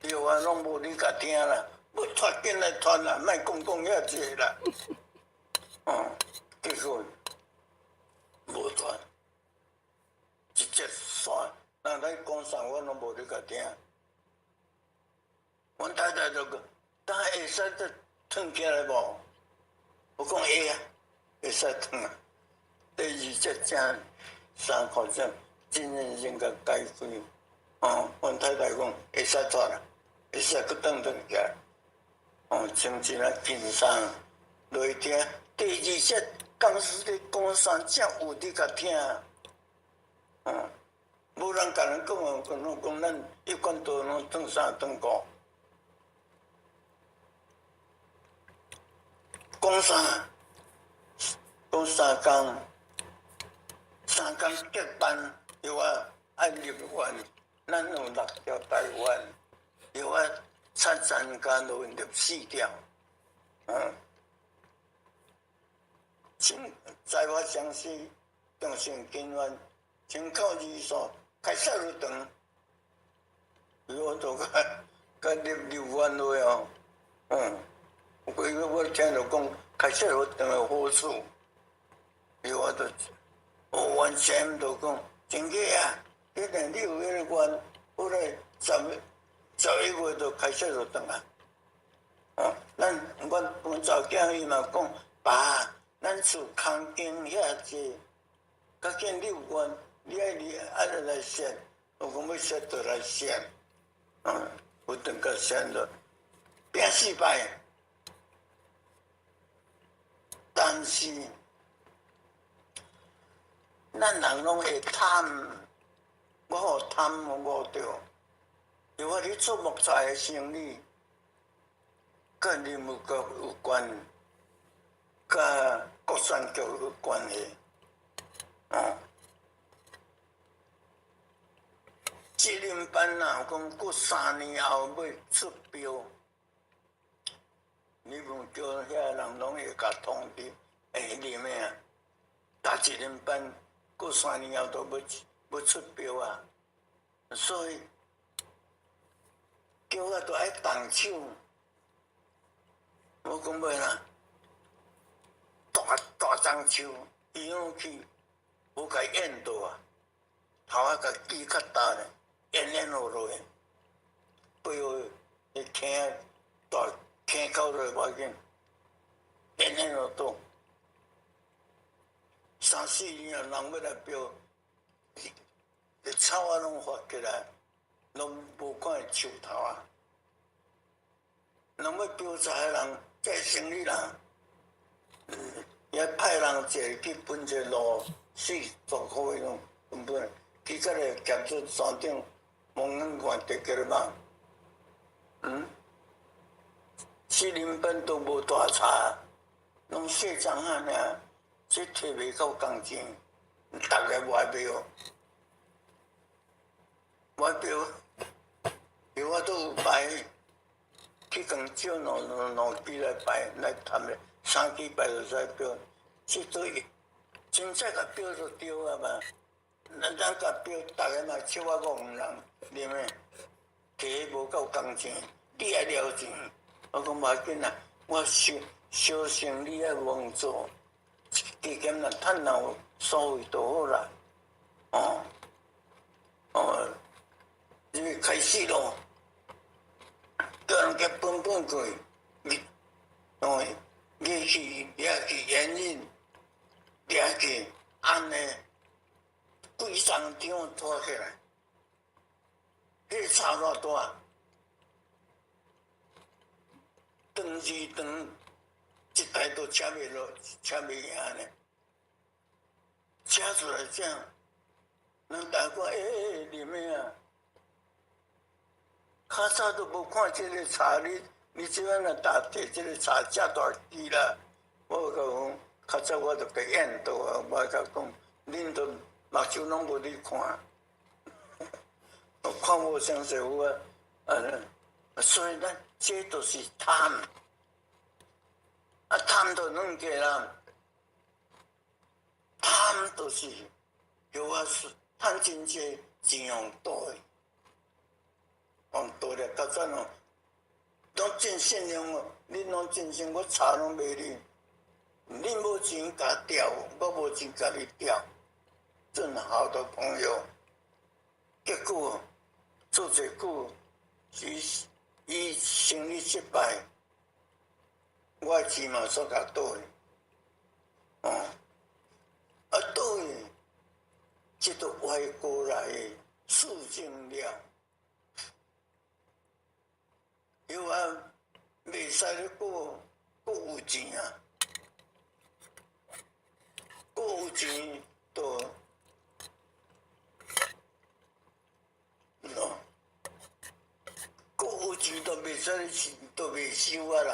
G: 药啊拢无你甲听啦，要脱紧来脱啦，莫讲遐济啦。结果无脱，直接煞，人来讲啥我拢无你甲听。阮太太就讲，当会使得转起来无？我讲会啊，会使转啊。第二只正3块钱，真认真甲解开。阮太太讲会使脱啦，会使去转起来。穿一啊紧衫，落听。第二只公司咧讲啥，才有你甲听。无人甲人讲咱一贯道拢转3转5。讲啥？讲3工结班，又啊爱入院，咱有6条台湾，又啊3工就入4条，在我城市中信金源，请靠2所开设路长，我就甲入院落我听着讲开设路长的好处，我就完全就讲真假啊！你有迄个愿，后来11月就开设路长啊。阮查囝伊嘛讲，爸，咱厝空间遐济，较见你有愿，你爱来选，我讲要选就来选，有等甲选了。拼失败，但是咱人拢会贪，我互贪我着，因为你做木材的生意，甲林务局有关，甲国选局有关系，责任班若讲过3年后要出标，你问叫遐人拢会甲通知，啉的啊，打责任班过3年后都要出标啊，所以叫我都爱动手，我讲袂啦，大樟树伊拢去，无甲淹到啊，头仔甲锯较大咧。淹落落，背后一坑大坑口落无要紧，淹落倒。3、4年啊，人要来标，草啊拢发起来，拢无看树头啊。人要标财的人，这生意人，也派人坐去分一个路，40块种本，去到咧夹出山顶。望眼看地叫嘛，4年班都无大差，拢细张汉尔，这摕袂到工钱，逐个歪标，有我都有排，去共招两支来排来谈咧，3支排就使标，这都真正甲标就对啊嘛。咱甲标，逐个嘛笑我戆人，啉诶，摕无够工钱，你爱了钱。我讲无要紧啦，我小生意爱忙做，加减若趁有所谓就好啦。你要开始咯，叫人家分过，日去掠去烟瘾，掠去安尼。规张张拖起来，迄差偌大，长是长，一台都车袂落，车袂赢呢。车出来这样，人大看啉的啊，较早都无看这个茶，你即摆若搭摕这个茶遮大支啦，我甲讲，较早我就被淹到啊，我甲讲，恁都。目睭拢无你看，看无相信我，所以咱这都是贪，贪就两个人，贪就是叫我趁真济钱用多的，用多了到阵哦，拢真善良哦，恁拢真善，我茶拢卖你，恁无钱甲调，我无钱甲你调。正好的朋友，结果做这久，伊生意失败，我钱嘛煞甲倒去，倒去，这都外国来的事情了，因为袂使咧过有钱啊，有钱都。有钱都袂使，都袂收啊啦，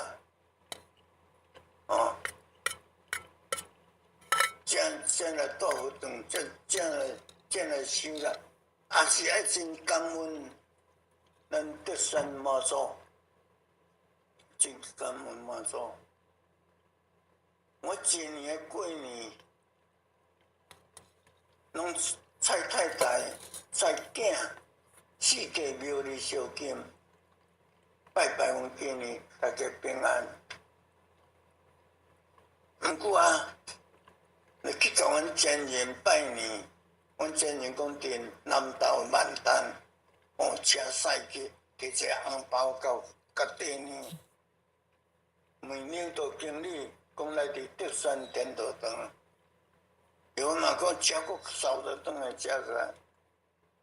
G: 这来倒好长，这来收啦，也是爱真感恩咱德山妈祖，真感恩妈祖。我今年过年，拢蔡太太、蔡囝4家庙里烧金。拜阮今年大家平安。毋过啊，你去甲阮前人拜年，阮前人讲伫南投万丹，车驶去摕一个红包甲地呢。每年都经理讲来伫德山天道堂，有嘛讲车国扫着转来食个，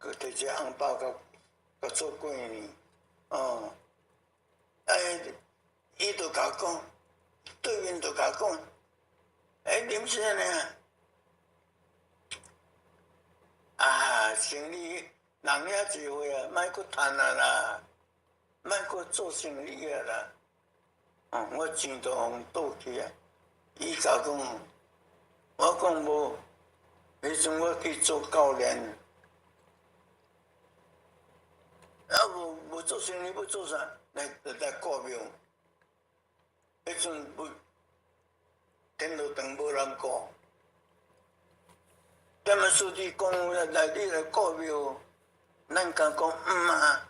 G: 佮摕一个红包甲做过年，伊就甲讲，对面就甲讲，林先生啊，生意人遐济岁啊，莫阁趁啊啦，莫阁做生意啊啦。我钱都互倒去啊！伊甲讲，我讲无，迄阵我去做教练，无做生意要做啥？来顾庙。迄阵不天路长无人顾，点啊书记讲来你来顾庙，咱甲讲啊，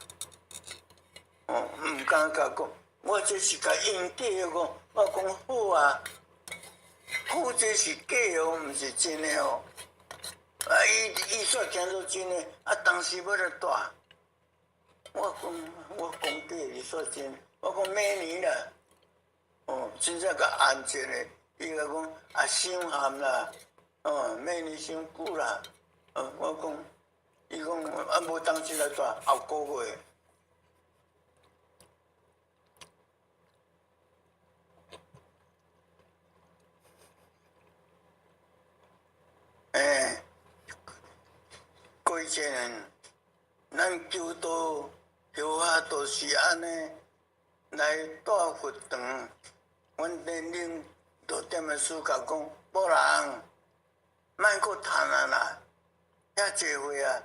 G: 毋敢甲讲。我这是甲应假个，我讲好啊，好这是假哦，毋是真诶哦。伊煞听做真诶，当时要来带，我讲假，伊煞真，我讲明年啦，真正甲安一个，伊甲讲伤咸啦，明年伤久啦，我讲，伊讲无当时来带，后个月。过节人，咱求道后下都是安尼来带佛堂。阮连领导点的书甲讲，某人莫阁趁啊啦，遐济岁啊！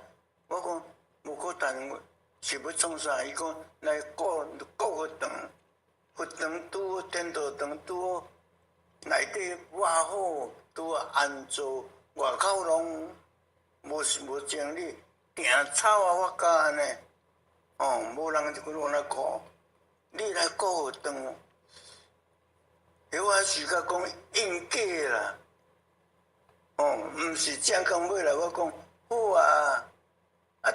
G: 我讲无阁趁，是要创啥？伊讲来顾佛堂，佛堂拄好天道堂拄好内底挖好，拄好安坐。外口拢无整理，定草啊，我甲安尼，无人就去来顾，你来顾学堂，迄我是甲讲应假啦，毋是正讲要来，我讲好啊，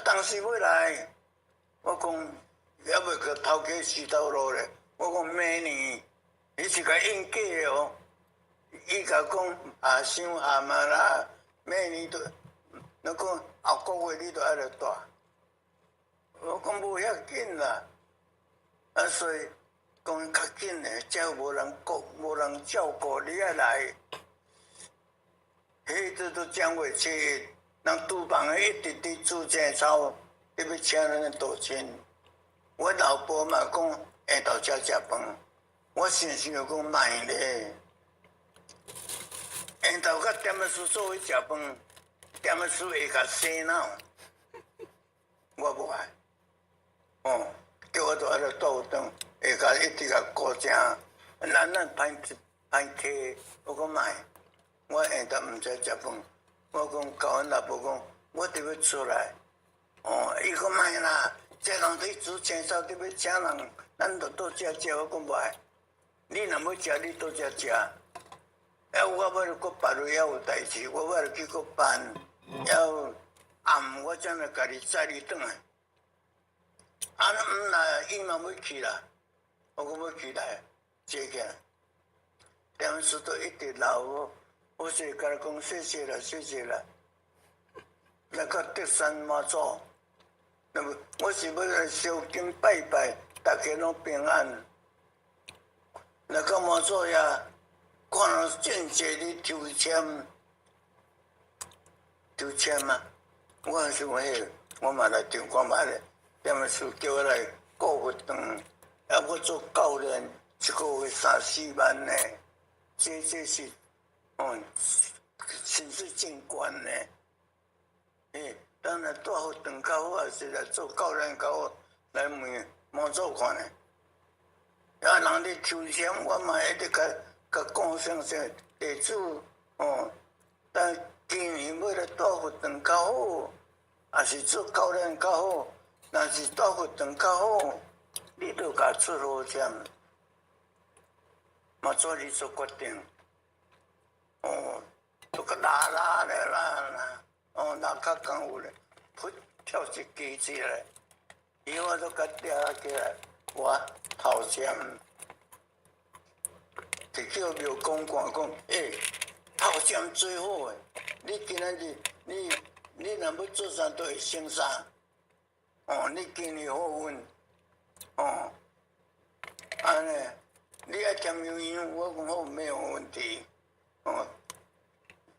G: 当时要来，我讲还袂个头家死头路咧，我讲明年，伊是甲应假哦。伊甲讲伤咸啊啦，明年都那个后个月你都爱来带。我讲无遐紧啦，所以讲较紧诶，才有无人顾，无人照顾，你爱来。迄都正月初一，人厨房一直伫煮正草，你要请人来道歉。我老婆嘛讲下昼才食饭，我想想讲莫咧。下昼甲点啊叔做伙食饭，点啊叔会甲洗脑，我无爱。叫我都爱来倒转，会甲一直甲顾正，咱歹体，我讲莫，我下昼毋知食饭，我讲甲阮老婆讲，我得要出来。伊讲莫啦，这人去煮青菜，得要请人，咱就倒遮食，我讲无爱。你若要食，你倒遮食。我要搁别位还有代志，我要去搁办，还暗我才来家己载你转来。毋来，伊嘛要去啦，我讲要去来，坐起来。点数都一直闹我是甲伊讲谢谢啦，谢谢啦。来到德山妈祖，那么我是要来烧经拜拜，大家拢平安。来到妈祖遐。看到正济咧抽签啊！我想迄，我嘛来抽看觅咧。点么事叫我来顾佛堂，还我做教练，一个月3-4万呢。这是，薪水真悬呢。当然带佛堂较好，还是来做教练较好，来问妈祖看呢。人咧抽签，我嘛一直甲讲声地主，但今年要来带佛堂较好，还是做教练较好？若是带佛堂较好，你著甲出好签，嘛做你做决定。都甲拉咧啦，拉较功夫咧，噗跳一机子来，伊我都甲抓起来，我头签。就叫庙公看讲，头签最好诶！你今仔日你若要做啥都会成啥。你今年好运，安尼，你爱添油香，我讲好没有问题。哦，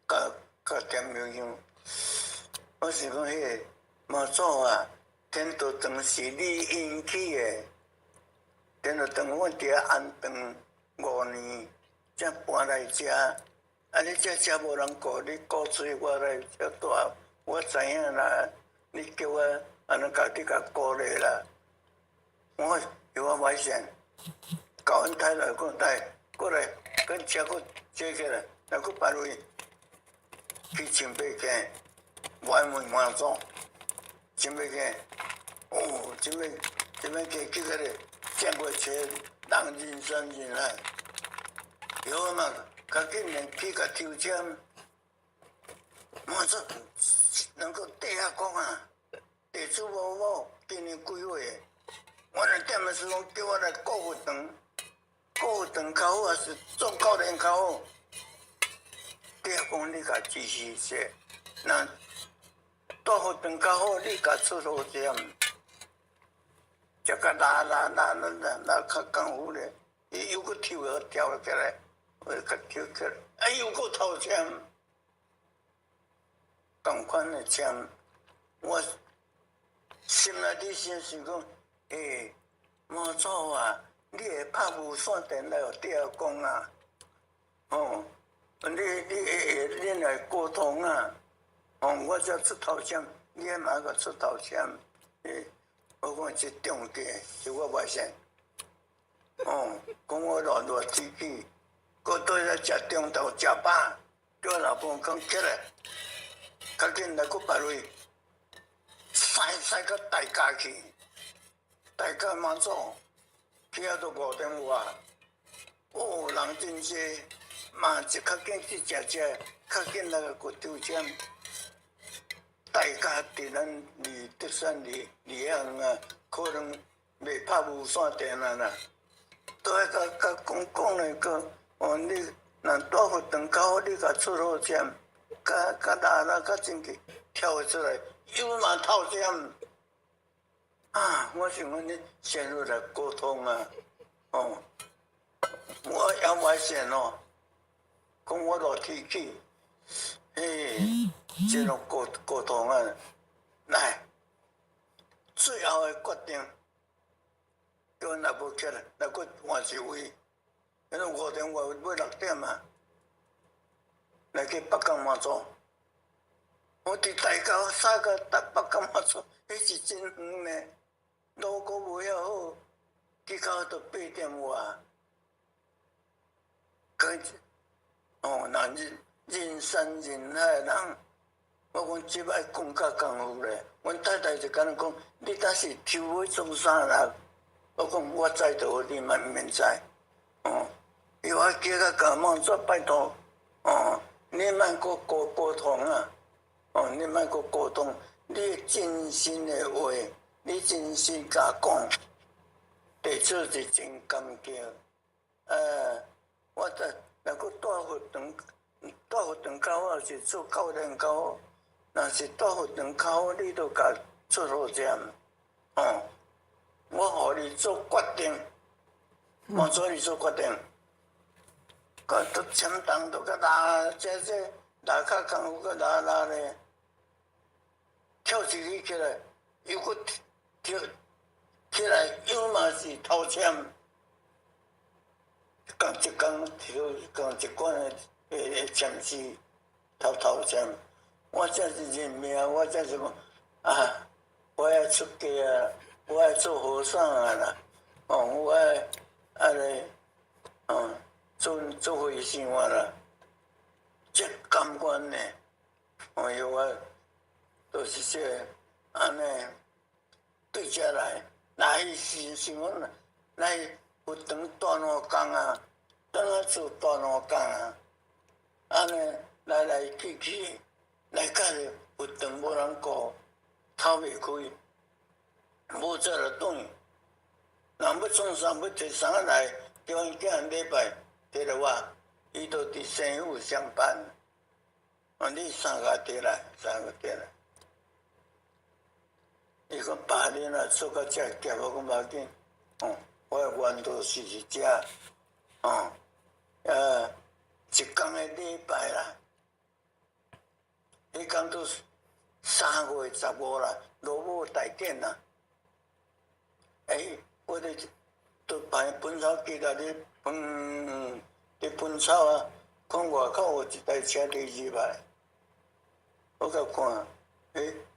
G: 甲添油香，我是讲迄个妈祖啊，天道堂是你引起的。天道堂阮伫遐安顿5年，才搬来遮。啊！你遮无人顾，你鼓吹我来遮住，我知影啦。你叫我安尼家己甲鼓励啦。我有我买线，搞阮太来过来，过来，跟车搁坐起来，来搁排位去清北街，外门满座，清北街，哦，清北街去个咧，见过车人人山人海，有嘛？较紧连去甲抽签，满足能够底下讲啊，地主某某今年几岁？我来点的时候叫我来过福堂，过福堂较好还是做教练较好？底下讲你甲支持者，那大福堂较好，你甲出头签，这个拉较功夫咧，伊又搁跳起来。我甲跳起来，哎呦，搁头签，同款的签，我心内底先想讲，妈祖啊，你会拍无线电来互底下讲啊，哦，你来沟通啊，哦，我才出头签，你也嘛个出头签，我讲是重点，是我外省，哦，讲我热天气。搁倒来食中昼食饱，叫我老婆讲起来，较紧来搁排位，塞到大家去，大家妈祖，去遐都5点外，哦，人真济，嘛是较紧去食，较紧来个抽签，大家伫咱离德山离乡啊，可能袂拍无线电啊啦，都爱甲讲来个。哦，你若大福堂较好，你甲出好签，甲拉较真去跳出来，又嘛透签啊！我想讲你先入来沟通啊，哦，我也外线哦，讲我热天气，这种沟通啊，来，最后的决定，叫阮若无起来，来搁换一位。因为5点外尾6点啊，来去北港妈祖。我伫大沟杀个北港妈祖，迄是真远呢，路阁无遐好，去到都8点外。哦，那人山人海人，我讲即摆讲较功夫咧。阮太太就甲咱讲，你若是抽要做啥啦？我讲我知道，你嘛免知。哦，伊话叫甲甲妈祖拜托，哦，你莫搁沟通啊，哦，你莫搁沟通，你真心的话，你真心甲讲，地主是真感激。我若搁大福堂较好，是做教练较好。若是大福堂较好，你都甲出好签，哦，我互你做决定。妈祖你做决定，甲都签单都甲拉，这拉较功夫，甲拉咧，跳一支起来，又搁跳起来，又嘛是头签，讲一讲跳，讲一关的签字头签，我这是认命，我这是讲啊，我要出家啊，我要做和尚啊啦，哦，我要。安尼，做回生活啦，这感官呢，有我都是这安尼对遮来是想讲来有当大两工啊，当啊做大两工啊，安尼来去，来家己有当无人顾，透袂开，无做就转。人要创啥，要摕啥来，叫因囝礼拜摕落我，伊都伫生府上班。你3个摕来，伊讲8年啊，做到遮急，我讲无要紧，我的原都是遮，一天的礼拜啦，迄天都3月15啦，落雨大典啦。我咧都摆本草机啦，咧本草啊，看外口有一台车伫入来，我甲看，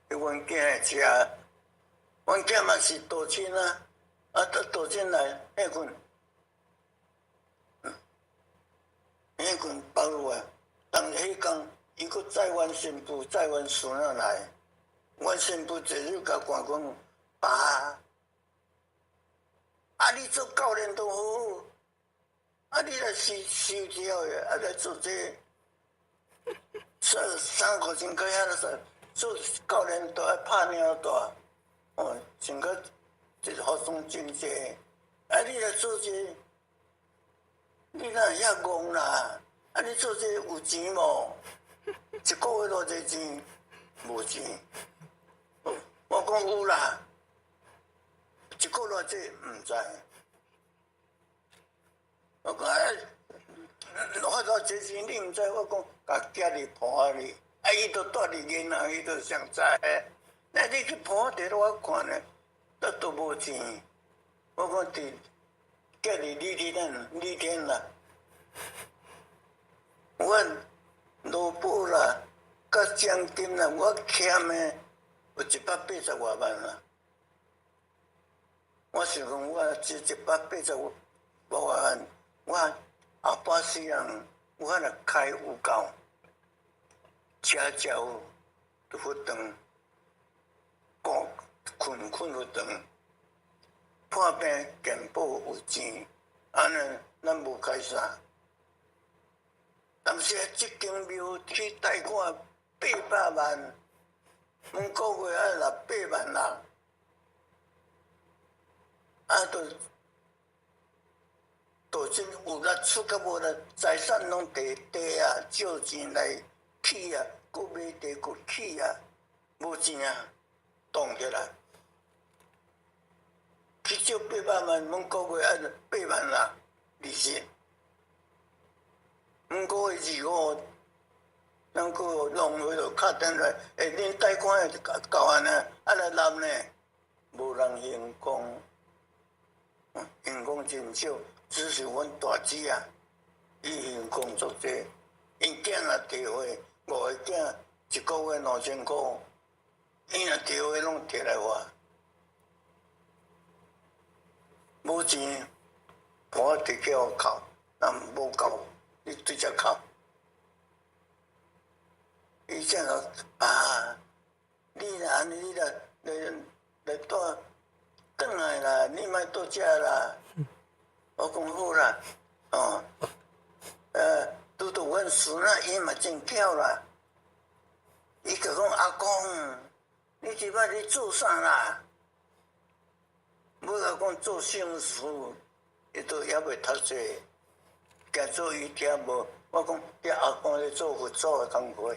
G: 阮囝会食，阮囝嘛是道亲啊，道亲来迄群。迄群包入来，当迄天，伊佫载阮新妇、载阮孙仔来，阮新妇坐手甲看讲，爸，你做教练都好，你来收条的，来做这3块钱块遐个做教练都爱拍鸟大，真个一学生真济，你来做这。你哪会遐戆啦？你做这有钱无？一个月偌济钱？无钱。我讲有啦，一个偌济毋知。我讲我偌济钱你毋知？我讲甲寄伫盘里，伊都住伫银行，伊都上知。你去盘摕落我看咧，都无钱。我讲伫。寄伫李天啦，阮罗布啦，甲奖金啦，我欠的有180外万啦。我想讲，我这180外万，我后半世人，我若开有够，吃有福肠，困福肠。破病健保有钱，安尼咱无开啥。但是即间庙去贷款800万，每个月爱600万人，都真有力出甲无力，财产拢地啊，借钱来起啊，佫买地佫起啊，无钱啊，动起来。去借800万，每个月爱8万啦，利息。每个月25，咱个弄回就敲电话，恁贷款够安尼，来揽呢？无人员工，员工真少，只是阮大姐啊，伊员工足济，因囝若提货，5个囝一个月2000块，伊若提货拢摕来我。无钱，我摕去互扣，若无够，你对只扣。伊才讲你若安尼，你来住转来啦，你莫住遮啦。我讲好啦，拄到阮孙仔，伊嘛真巧啦。伊甲讲阿公，你即摆咧做啥啦？要甲讲做刑事，伊都还袂读册，惊做伊听无。我讲遐阿公咧做佛祖的工课，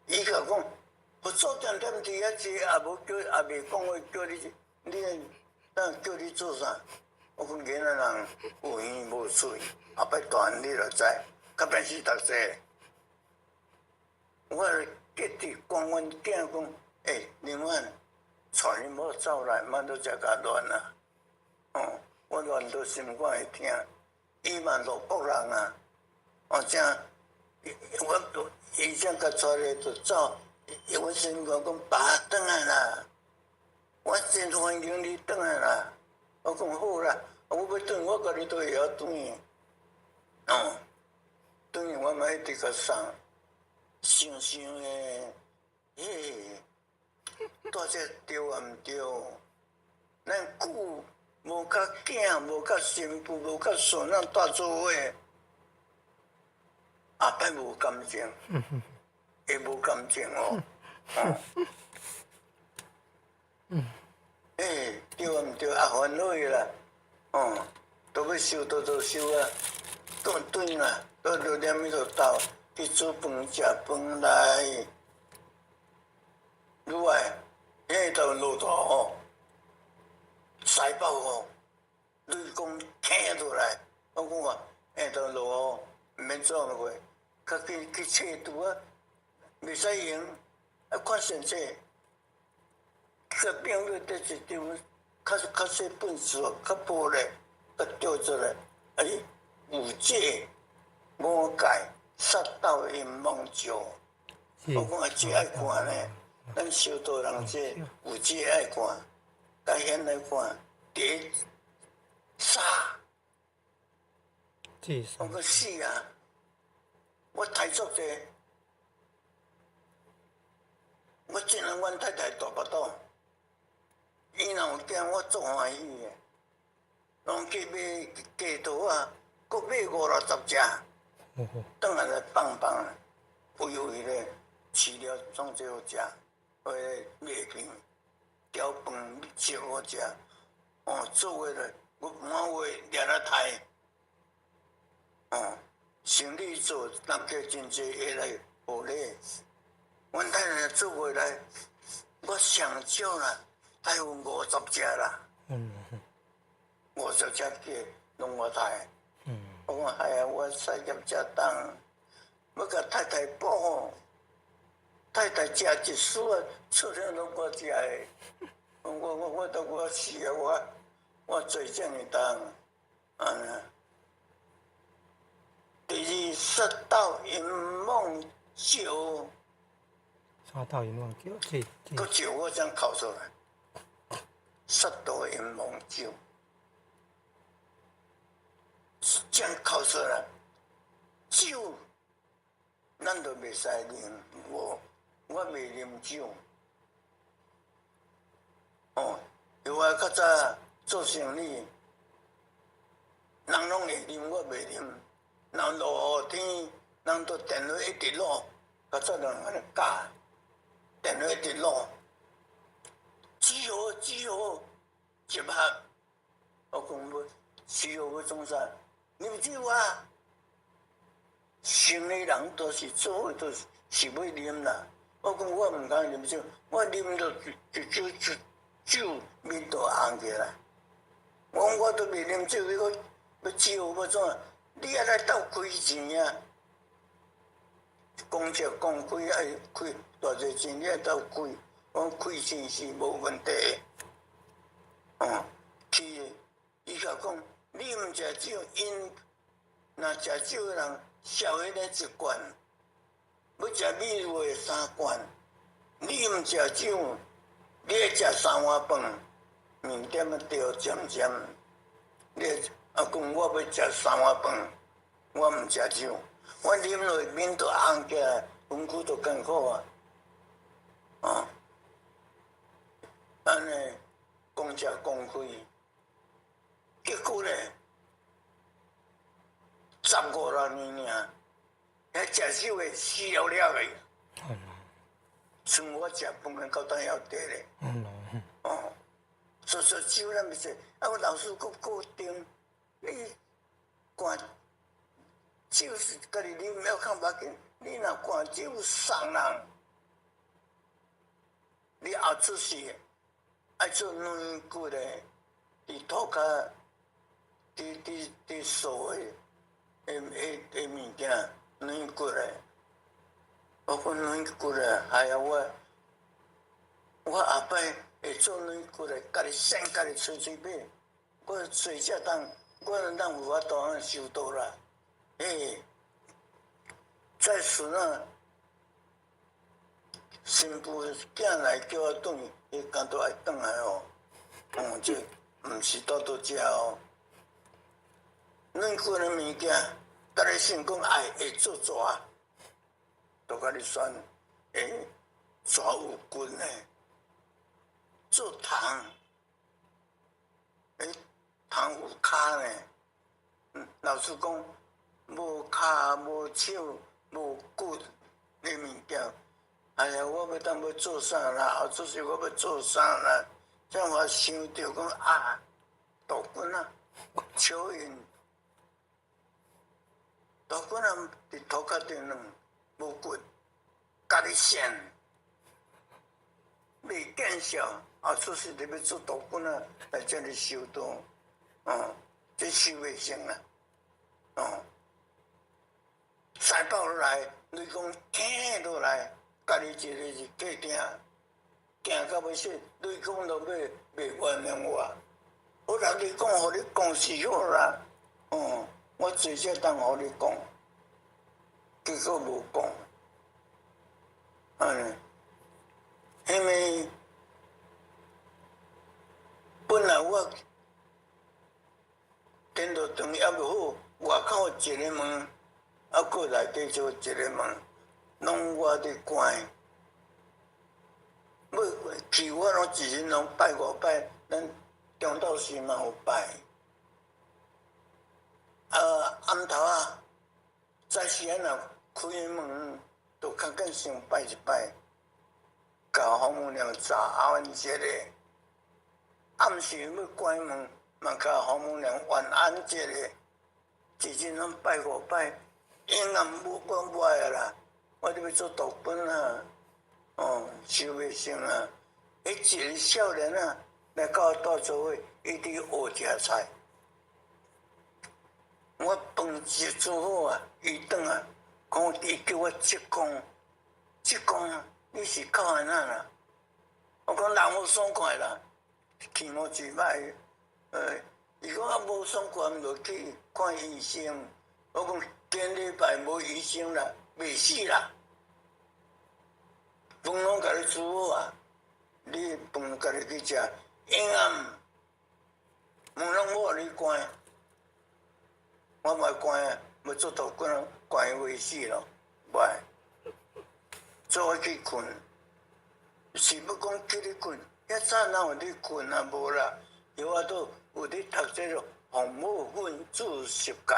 G: 伊甲讲佛祖点点伫遐坐，也无叫，也袂讲话叫你当叫你做啥？我讲囡仔人有耳无喙，后摆大汉你就知，较免死读册。我结伫讲阮囝讲，林婉。带恁某走来，莫都遮甲乱啊！我乱到心肝会疼。伊嘛落北人啊，正我伊正甲带来就走，我心肝讲爸转来啦，我真欢迎你转来啦。我讲好啦，我要转，我甲你都会晓转去。转去我嘛一直甲送，想诶，大这对啊毋对？咱久无甲囝，无甲媳妇，无甲孙仔住做伙，后摆无感情，会无感情哦。对啊毋对？烦恼个啦，都要收都收啊，转啦，都念迄个斗去煮饭食饭来。另外，迄头路途西北你讲听落来，我讲话，都落雨，毋免做落去，较去测拄啊，袂使用，看先生，个病了伫一张较细本书，较薄咧，甲丢出来，有解魔界，杀到阴梦照。我讲这爱看呢，咱修道人这有这爱看，该先来看第杀。我讲死啊！我太足者，我真让阮太太大巴肚，伊若有惊我足欢喜的，拢去买鸡肚啊，搁买50-60只，转来放放，肥肥咧，饲了总最好食，麦片、条饭最好食，做伙咧，我满月掠来刣。生理做，人家真济会来互你。阮太太做回来，我上少啦，大有50只啦。50只鸡拢我刣。我讲哎呀，我产业遮重，要甲太太补。太太食一丝啊，出了拢我食的。我都我死啊！我做这么重，第二，杀到阴梦照。
H: 杀到阴梦照，
G: 个照我怎考出来？杀到阴梦照，怎考出来？酒，咱都袂使啉，我袂啉酒。因为较早做生意，人拢会啉，我袂啉。人落雨天，人都电话一直落，较早人安尼教，电话一直落，只好集合。我讲要只好要创啥？啉酒啊！生理人都是做伙都是要啉啦。我讲我毋敢啉酒，我啉到酒面都红起来。我都袂啉酒，你讲要酒要怎？你也来斗开钱啊！公车公开爱开偌济钱，你也斗开。我开钱是无问题的。伊甲讲，你毋食酒，因若食酒的人少迄个一罐，要食米露的3罐。你毋食酒，你会食3碗饭，面点啊掉尖。你讲我要食3碗饭，我毋食酒，我啉落面都红起来，身躯都艰苦啊！安尼公车公开，结果咧15-6年尔，遐食酒的死了的，剩我食饭的到当要得咧。所酒咱袂使，我老师佫固定。你灌酒是家己啉，要看别紧。你若灌酒送人，你后出事爱做软骨的，伫涂骹，伫手的物件软骨的。我讲软骨的，哎呀我后摆会做软骨的，家己先家己吹买，我吹才当。我咱有法度安收到啦，再顺啊，新妇囝来叫我转，伊敢都爱转来哦。这毋是倒食哦。软骨的物件，家己先讲爱会做蛇，都甲你选蛇有骨呢，做糖，糖有骹呢，老实讲，无骹无手无骨的物件，哎呀，我要当要做啥啦？后出世我要做啥啦？这样我想着讲啊，豆棍啊，蚯蚓，豆棍啊，伫涂骹顶软，无骨，家己线，未见效，后出世就要做豆棍啊，来这里收到。这收袂成啦，塞爆落来，雷公听落来，家己一个是计定，行到要死，雷公都袂原谅我。我同你讲，互你讲是好啦，我最少当互你讲，结果无讲，因为本来我电脑肠也无好，外口一个门，搁内底就一个门，拢我伫关。要去我拢一日拢拜5摆，咱中昼时嘛有拜。暗头早时若开门，就较紧先拜一拜，甲父母娘早安一个。暗时要关门，嘛甲父母娘晚安一个。一日拢拜5摆，永暗无讲我啊啦，我伫要做读本啊，收袂成啊。一个少年来到我做伙，伊伫学食菜。我饭食做好伊转讲伊叫我职工，你是靠安那啦？我讲人无爽快啦，气毛嘴歹。伊讲无爽快，毋落去看医生。我讲今礼拜无医生啦，袂死啦。饭拢甲你煮好你饭家己去食，永暗门拢我互你关。我嘛关要做读本，关伊袂死咯，袂。做我去困，是要讲叫你困，遐早哪有你困啊？无啦，有法度有咧读这个红木分子十界，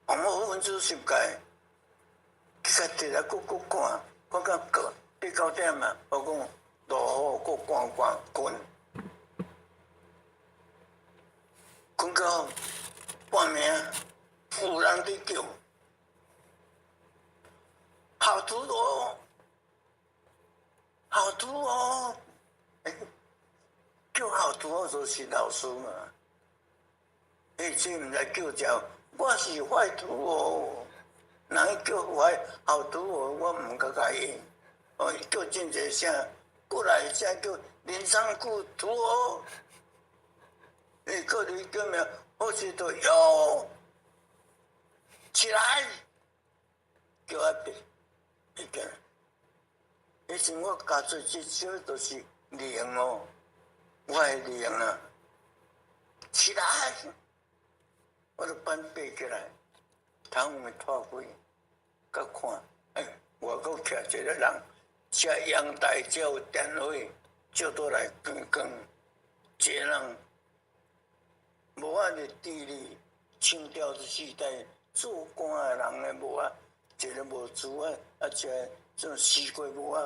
G: 红木分子十界，佮直来佫看，看到8、9点我讲落雨佫关困。困到半暝，有人伫叫，好徒哦，好徒哦，叫好徒哦就是老师嘛。这毋知叫啥，我是坏徒哦，人叫好徒哦，我毋甲应。叫真济声，过来声叫林长谷徒哦。个你叫名，好势就哟起来，叫阿伯，迄个，迄时我加做这少就是灵哦，我的灵啊，起来，我就搬爬起来，头毛拖开，甲看，外国徛一个人，遮阳台遮有电火，照倒来光，一个人。无的地理，清朝的时代做官的人的无一个无珠一个种西瓜无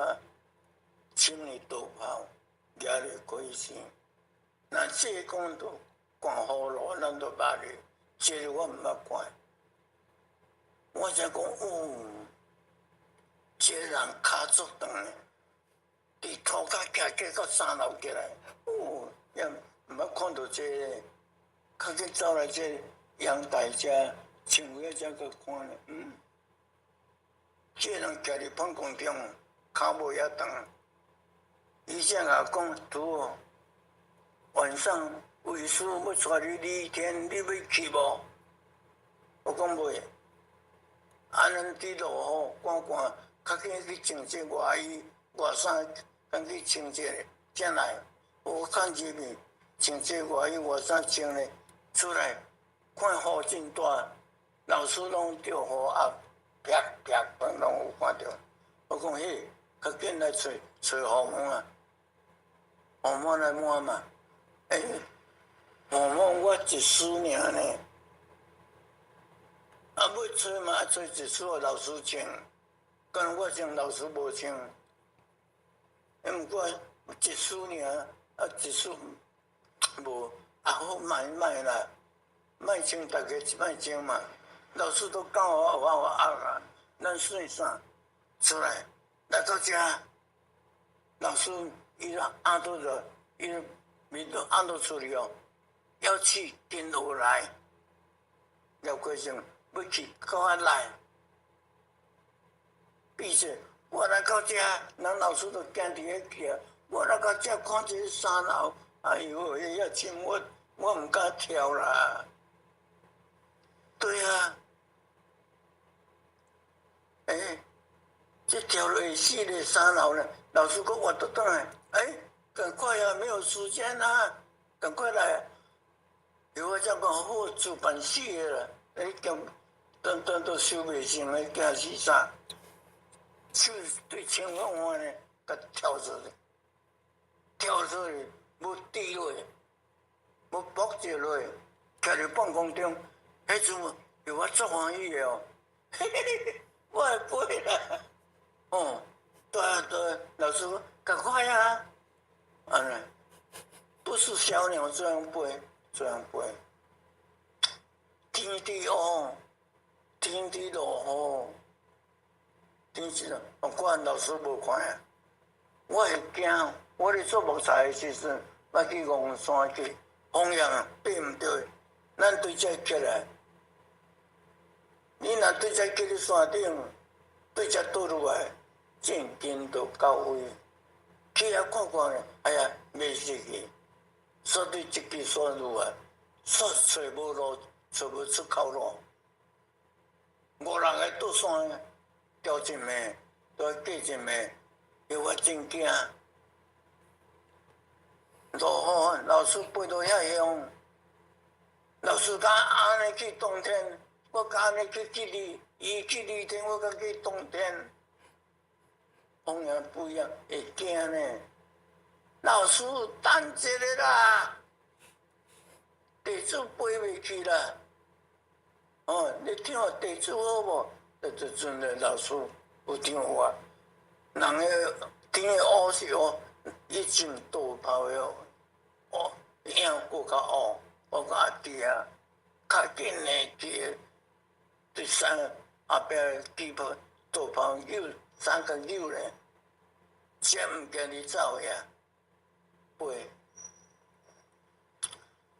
G: 青的刀炮，举入过身。那这讲都看雨路，咱都捌哩，这个我毋捌看。我才讲这个人骹足长的，伫涂骹徛到3楼起来，也毋捌看到这个。较紧走来这阳台遮，穿过遮去看咧，这人徛伫膀胱中，骹无遐长。医生也讲，拄晚上卫师要带你礼天，你要去无？我讲袂。安尼伫落雨，寒，较紧去穿这外衣、外衫，赶去穿这个，才来。我看入面穿这外衣、外衫穿咧。出来看雨真大，老师拢着雨压，啪，拢有看到。我讲嘿，较紧来找雨毛雨毛来抹嘛。雨毛我一丝尔呢，要找嘛找一丝老师穿，敢我穿老师无穿。毋过一丝尔，一丝无。好卖啦，卖穿大家一卖穿嘛。老师都教我啊，咱算啥？出来到遮，老师伊按倒着，伊面都按倒处理哦。要去跟下来，要过程要去到来。毕竟我来到这，人老师都惊伫咧叫，我来到这看这3楼，哎呦，遐深我唔敢跳啦。对啊，这跳落去死咧3楼呢，老师讲我倒转来，赶快啊，没有时间啊，赶快来！有我讲讲好主办死的啦，等都收袂成的，惊死啥？手对青凤凰呢，甲跳出去，要滴落去，要扑着落去，徛伫半空中，迄阵有我足欢喜的哦，我会飞啦，对，老师说赶快啊！不是小鸟这样飞，天地哦，天地落雨，天时啊，我老师无看啊，我会惊，我咧做木材的时阵，捌去阳山去，风向对毋对？咱对遮起来，你若对遮起咧山顶，对遮倒落来，正经就到位。去遐看看咧，哎呀，袂死去，所以一支线路啊，找无路，找无出口路。5人个倒山，调一暝，再过一暝，我真惊。落雨，老师飞到遐乡，老师甲安尼去冬天，我甲安尼去伊去2天，我甲去冬天。风向不一样，会惊呢。老师，等一下啦，地主飞袂去啦。你听我地主好无？就阵个老师有听话，人个天个乌是乌，一阵大炮个影过较乌，我甲阿弟啊，较紧诶去，第3后壁机炮大炮扭3个扭咧。先毋惊你走呀，飞，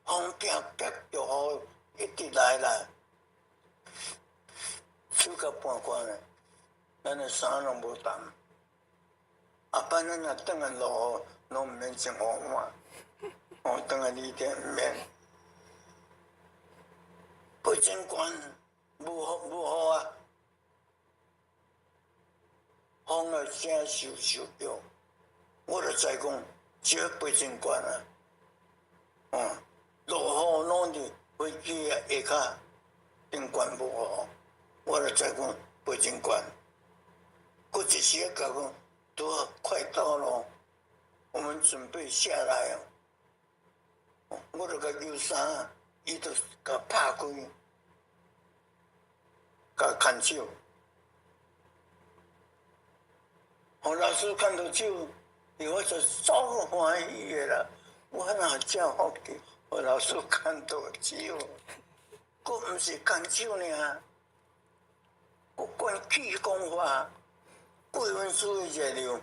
G: 风夹着雨一直来啦，手到半关咧，咱的衫拢无湿，下班咱若转来落雨，拢毋免穿雨袜，转来2天毋免。飞真悬，无雨啊。风的声受着，我就知讲，这飞真悬啊！落雨拢伫飞机下骹顶悬无雨，我就知讲飞真悬。过一时甲讲，拄快到了，我们准备下来哦。我就甲扭衫，伊就甲拍开，甲牵手。老师看到手，我就足欢喜的啦。我哪叫福气，老师看到手，佫毋是牵手尔，佫管气功法，8分数的热流，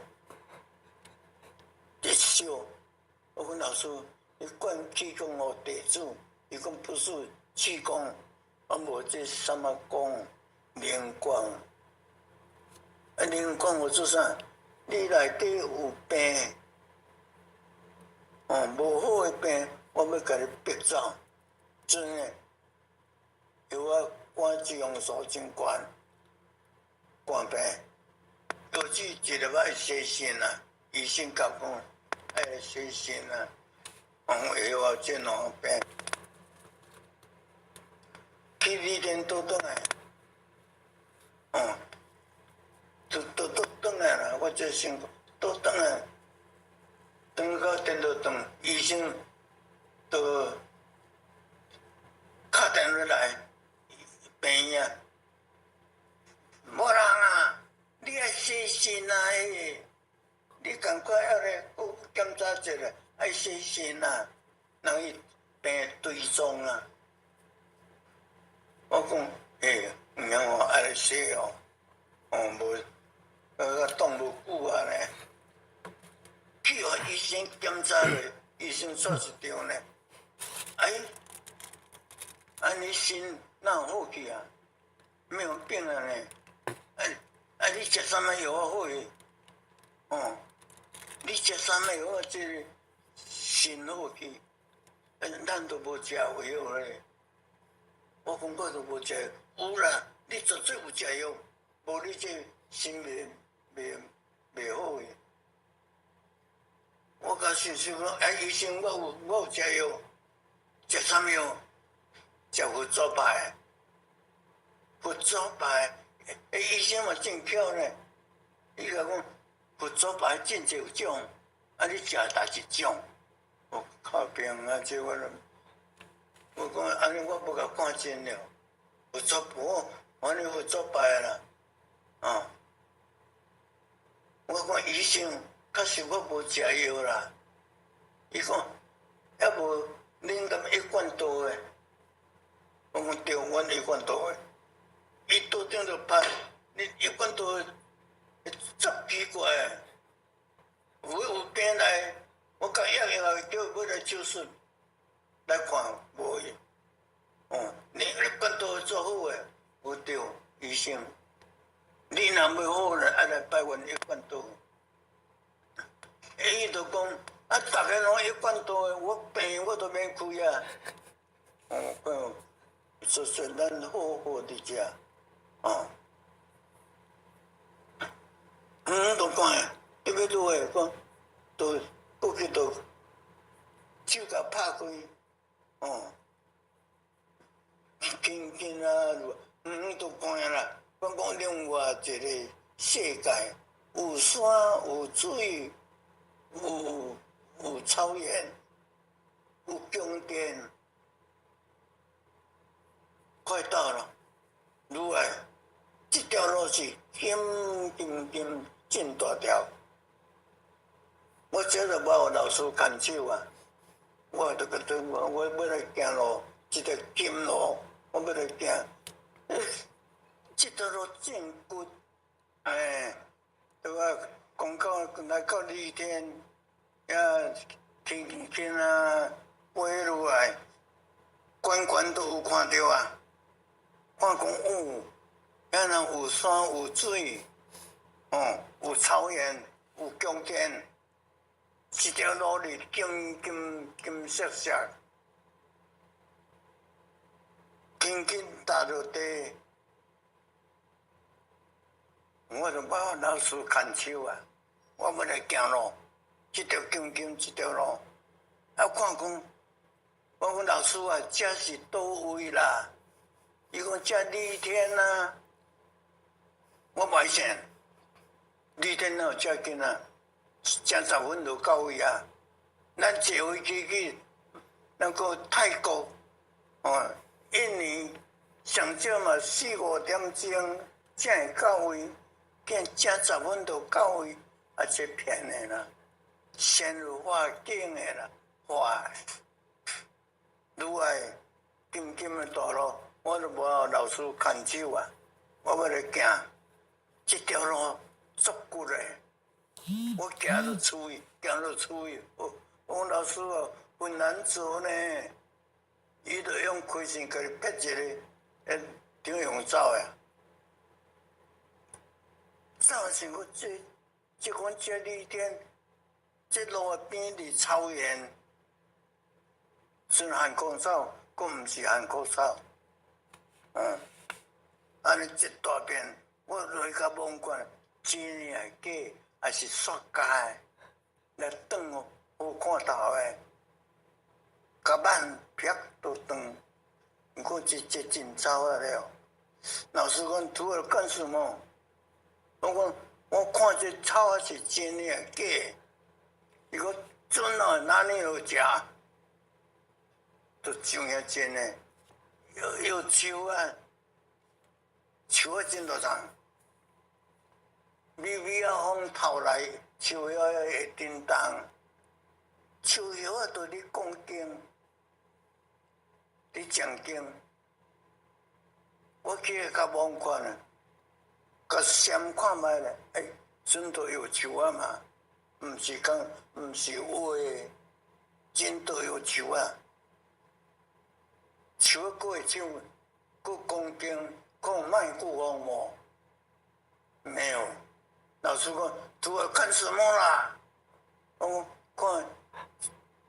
G: 一笑。我讲老师，你管气功互地主，伊讲不是气功，无这什么功，灵光。灵光我做啥？你内底有病，无好的病，我要甲你逼走，真诶。有我肝脂肪素真悬，肝病，导致一日爱洗肾啊。医生甲讲爱洗肾啊，下后这两病，去2天倒转来，倒转来啦！我这身倒转来，转到电脑堂，医生就打电话来，病院，无人啊，你爱洗肾啊！你赶快要来检查一下，爱洗肾啊！人伊病追踪啊！我讲，唔通我爱来洗哦，无。冻无久啊呢，去互医生检查咧，医生说是对呢。你心哪有好去啊？没有病了呢。你食什么药好去？你食什么药这个心好去？咱都无食药咧。我讲我都无食，有啦，你绝对有食药，无你这心袂好去。我甲想想讲，医生，我有食药，食啥物药？食佛祖牌，佛祖牌，医生嘛真巧呢。伊甲讲，佛祖牌真侪有种，你食哪一种？我靠病啊！这我讲安尼，我无甲看真了。佛祖牌，反正佛祖牌啦，我讲医生，确实我无食药啦。伊讲，还无恁敢一贯道诶？我讲对，阮一贯道诶。伊桌顶就拍，你一贯道10奇怪诶。有病来，我甲叫要来手术来看无去。你一贯道做好诶，无对，医生。你若袂好咧，爱来拜阮一贯道。伊就讲，逐个拢一贯道诶，我病我都免开啊。说咱好好伫遮，都讲，你要拄诶讲，都过去都手甲拍开，紧啊，都讲啦。讲另外一个世界，有山有水，有草原，有宫殿，快到了。愈来，这条路是紧真大条。我这个我有老师牵手啊，我要来行路，一条金路，我要来行。这条路真骨，对吧？讲到来到李天，天啊，飞落来，关都有看到啊。看讲遐人有山有水，有草原，有宫殿，一条路里金色，轻踏着地。我就把我老师牵手啊，我要来行路，这条金这条路，看讲，我讲老师啊，这是倒位啦？伊讲这李天啊，我袂信，李天哪有遮紧啊？正10分就到位啊！咱坐飞机去那个泰国，印尼上少嘛4-5点钟才会到位。见正10分就到位，这骗的啦，先有化境的啦，化愈来金的道路，我都无老师牵手啊，我要来行，这条路足骨的，我行到厝里，我老师哦，很难走呢，伊就用开线给你撇一个，顶用走呀。早是我这款这李天，这路边伫草原，是韩国草，佫毋是韩国草，安尼一大片，我落去甲望看，真诶假，还是雪茄诶，来长哦，好看头诶，甲板劈都长，毋过这真糟啊了。老师讲，除了干什么？我讲，我看这草啊是真诶假？伊讲准啊，哪里有食？都像遐真诶，有树啊，树啊真大丛，微啊风透来，树叶会震动，树叶啊都咧讲经，咧讲经，我去甲望看啊。甲先看卖咧，真都有树啊嘛，毋是讲，毋是话，真都有树啊。手过手，过恭敬，过迈过风无？没有。老师讲，主要看什么啦？我看，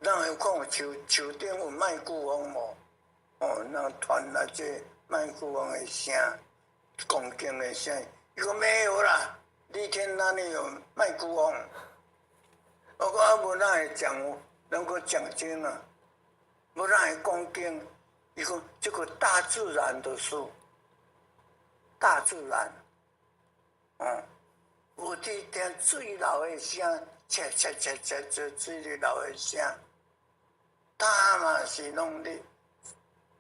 G: 咱有看树顶有麦克风无？哦，那传来这麦克风的声，恭敬的声。伊讲没有啦，你天哪里有麦克风？我讲啊，无哪会讲，能够讲经啊？无哪会恭敬？伊讲这个大自然的事，大自然，有伫听水流的声，切切切切切水流的声，他嘛是拢咧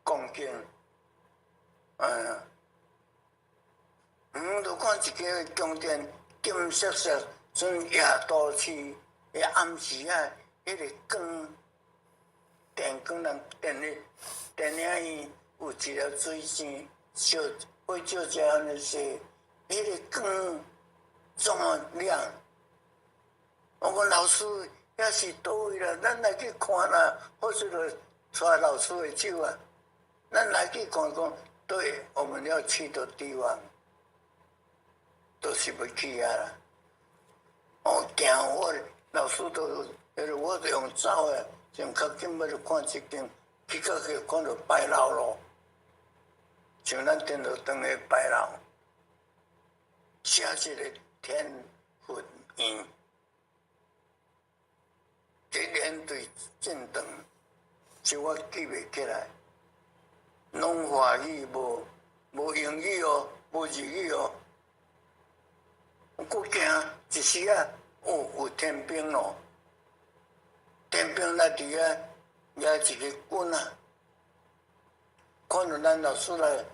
G: 恭敬，就看一个宫殿金色色，像夜都市的暗时啊，迄个光，电光人电影院有一条水线，烧火照遮安尼说，迄个光这么亮。我讲老师，遐是倒位啦？咱来去看啦，或者就带老师的手啊，咱来去看看。对，我们要去的地方，都是要去啊啦。行我老师都，我都用走的，从较紧要去看一间，去到去看到白楼咯，像咱电脑灯的白楼，写一个天福院，这连队震动，就我记袂起来。拢华语无英语哦，无日语哦。我行一时啊，有天兵咯，天兵来伫遐也一个棍啊，看到咱老师来，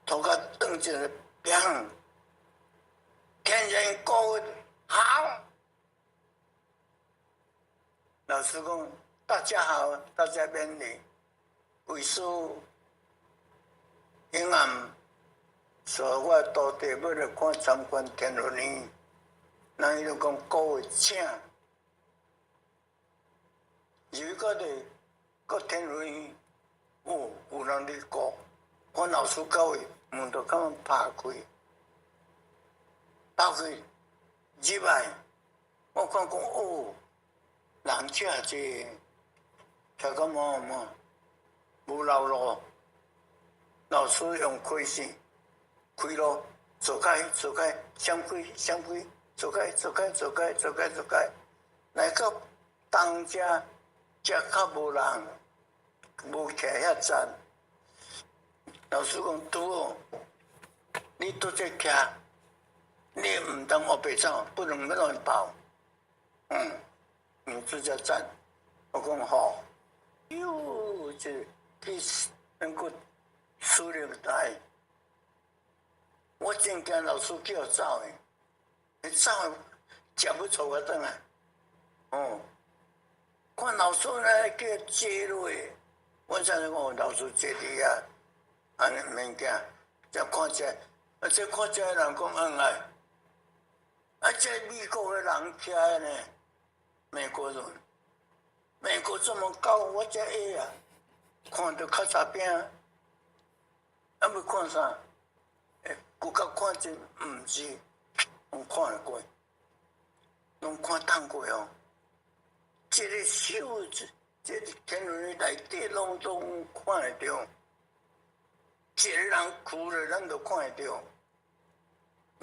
G: 头壳转一个砰，天人高好。老师讲大家好，大家免礼，为师。因暗，所我徒弟要来看参观天福院，人伊就讲各位请，入到咧个天福院，有人伫顾，我老师到位，门就甲阮拍开，入来，我看人遮济，听讲无老路。老师用开线开咯，走开，闪开，走开，来到当家较无人，无徛遐站。老师讲拄好，你拄在徛，你毋当往北走，不能乱跑。你拄在站，我讲好，这能够。输了台，我真惊老师叫我走的，走食不错我转来。看老师呢叫坐落去，我才讲老师坐伫遐，安尼免惊，才看这，这看这人讲这美国的人起来呢，美国人，美国这么高，我才矮啊，看到较差边。要看啥？骨骼看真毋是，拢看得过，拢看透过哦。这个手子，这个天福院内底拢看得到，一个人哭了，咱都看得到。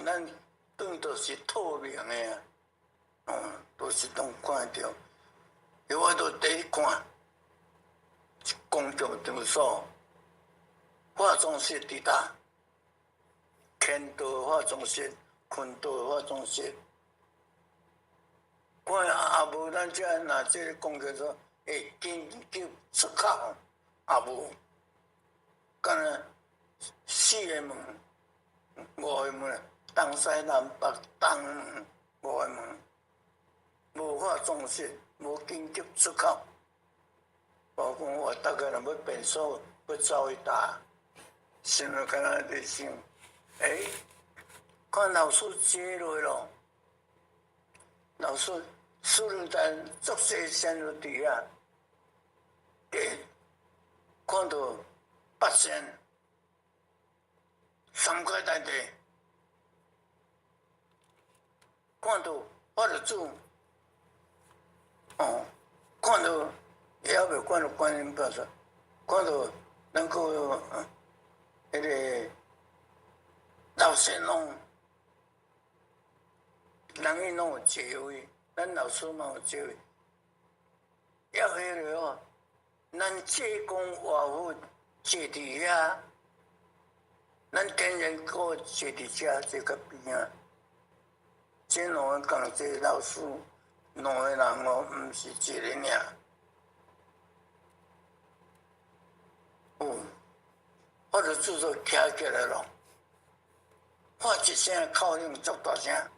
G: 咱等都是透明的啊，都是拢看得到。我都第一看，公共场所。化妆室伫搭，天道化妆室、坤道化妆室，看也无咱遮若这个公共所会紧急出口，也无，敢若4个门、5个门，东西南北东5个门，无化妆室，无紧急出口。我讲我大概若要变数，要走去搭。想了敢若在想，看老师坐落咯，老师私人台足细先落伫遐，看到八仙三界大地，看到法律主，看到也未看到观音菩萨，看到能够迄个老神龙，人伊拢有机会，咱老师嘛有机会，也迄个哦，咱济公活佛坐伫遐，咱天然国坐伫遮，坐个边啊。这两个共这老师，两个人哦，毋是一个尔。我就制作听起来咯，喊一声口令足大声，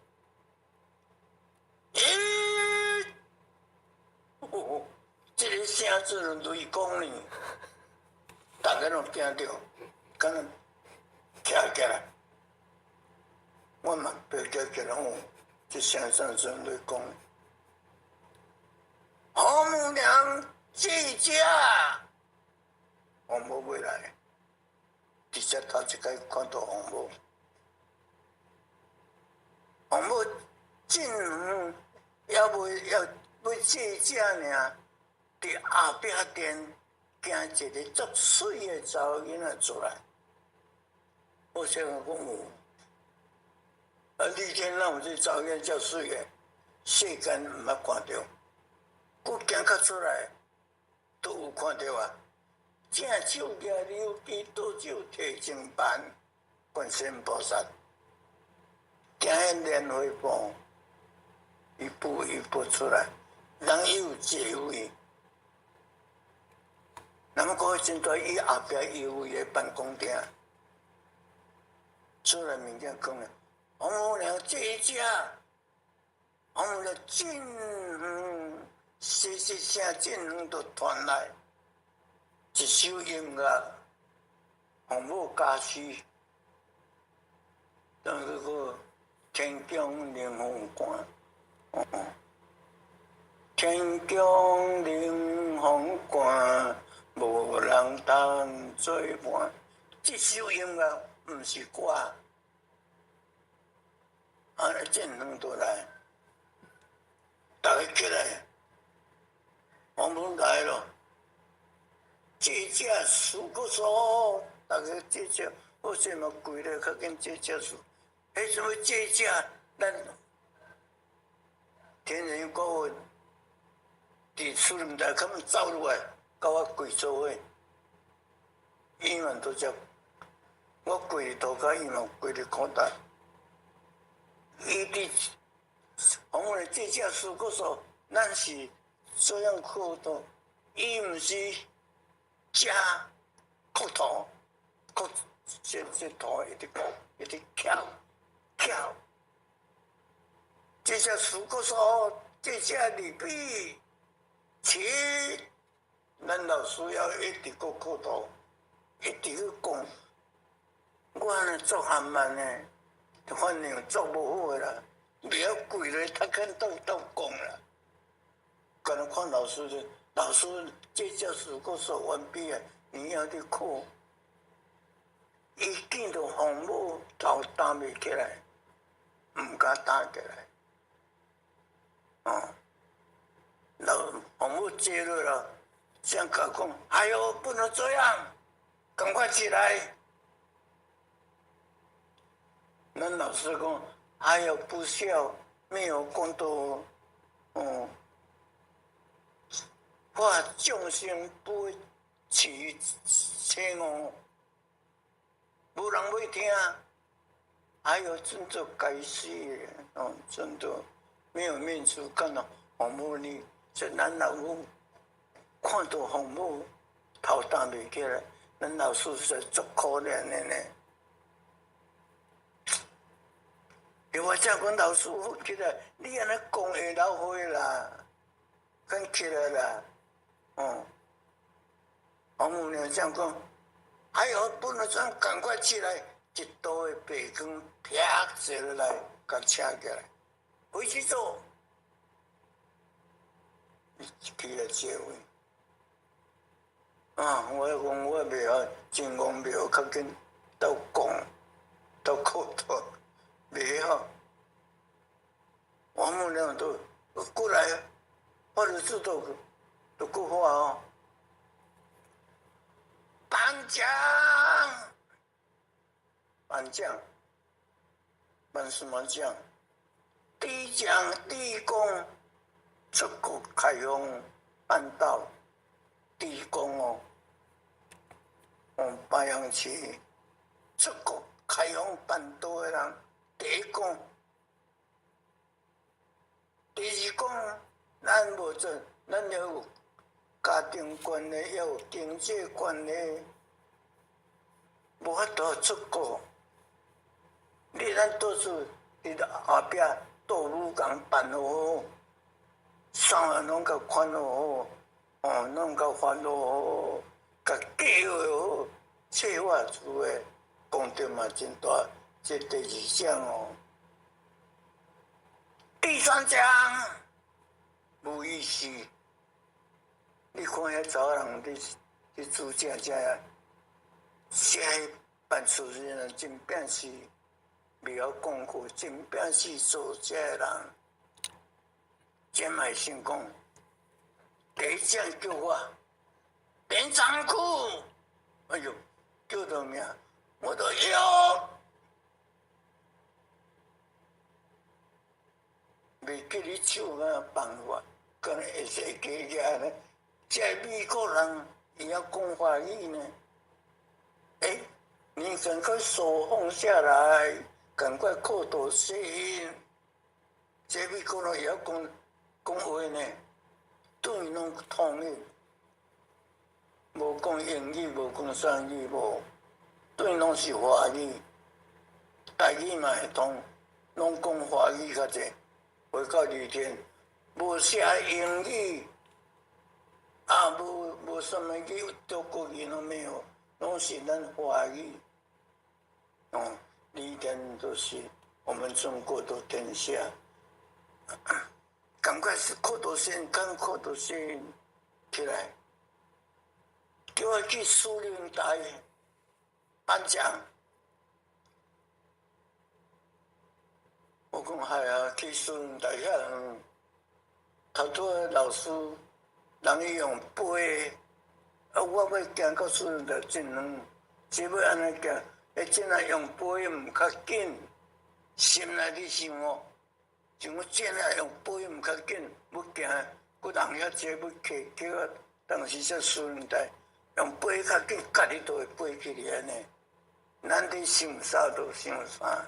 G: 这个声字雷公呢，大家拢听到，敢若听起来，我嘛别听起来这声真雷公，红母娘这家，红母未来。直接头一摆看到红母，红母进园也未要坐遮尔，伫后壁店惊一个足水的查某囡仔出来，我想讲你天哪有这查某囡仔遮水的，世间毋捌看到，佫行较出来都有看到啊。正手举柳枝，倒手提正板，观世音菩萨，行迄莲花步，一步一步出来，人伊有智慧。那么过真多，伊后壁有伊个办公厅，出来物件讲了，红母娘这一家，红母娘真远，细细声真远都传来。一首音乐，红母家诗，当迄个天宫灵凤冠，天宫灵凤冠，无人当做伴。这首音乐毋是歌，这两都来，大家起来，红母来了。这只事故所，大家这只，我先嘛跪咧，较紧这只事。迄什么这只，咱天人国伫树林台，他们走落来，甲我跪做伙，伊嘛都只，我跪伫涂骹，伊嘛跪伫口袋。伊伫，我们这只事故所，咱是这样看到，伊毋是。加骨头，这头一直一直翘，这些事故说，这些利弊，其咱老师要一直个骨头，一直去讲，我呢做还慢呢，反正做无好啦，不要跪咧，他肯都讲啦，可能看老师的。老师，这只事故所完毕啊！你要去看，伊见到红母头担袂起来，毋敢担起来。老红母接落了，想甲讲，哎呦，不能这样，赶快起来。咱老师讲，哎呦，不孝，没有功德，我众生不起千哦，无人要听，还有真的该死的真的没有面子看到红母呢，这咱老母看到红母头担袂起来，咱老师是足可怜的呢。因为这讲老师起来，你安尼讲会老花啦，跟起来啦。红母娘这样讲，还有不能这样，赶快起来，一刀的白光啪坐落来，甲扯起来，回去做，起来结尾，我讲我袂晓真讲袂晓较紧斗讲斗口头，袂晓。王母娘都过来，或者是都过话哦。颁奖，颁奖，颁什么奖？第一奖第一功，出国开放办道，第一功哦。白杨市出国开放办道的人，第一功。第二讲，咱无做，咱要有家庭观念，要有经济观念，无法度出国。你咱倒是伫后壁倒乳共办好，啥个拢甲款好，拢甲发好，甲计划好，策划出诶，功德嘛真大。这第二项哦。第三章无意思，你看遐查人伫煮食啊，写办事的人真正是袂晓讲过，真正是做这的人，真卖成功。第一章叫我连长裤，哎呦，叫到名，我都要。袂记你手啊办法，可能会使加加呢。这美国人也要讲华语呢。你赶快手放下来，赶快扣头先。这美国人也要讲话呢，对拢通的，无讲英语，无讲双语，无对拢是华语，台语嘛会通，拢讲华语较济。回到二天，无写英语，无什么语，中国语都没有，拢是咱华语。二天都是我们中国的天下。赶快是扣头先，赶扣头先起来，叫我去苏联台颁奖。我讲系啊，去苏联台遐人，头拄老师人伊用飞，我要行到苏联台真远，只要安尼行，真啊用飞毋较紧，心内伫想哦。像我真啊用飞毋较紧，要行，佮人遐济要客叫啊，当时才苏联台用飞较紧，家己都会飞起来安尼。咱伫想啥都想啥，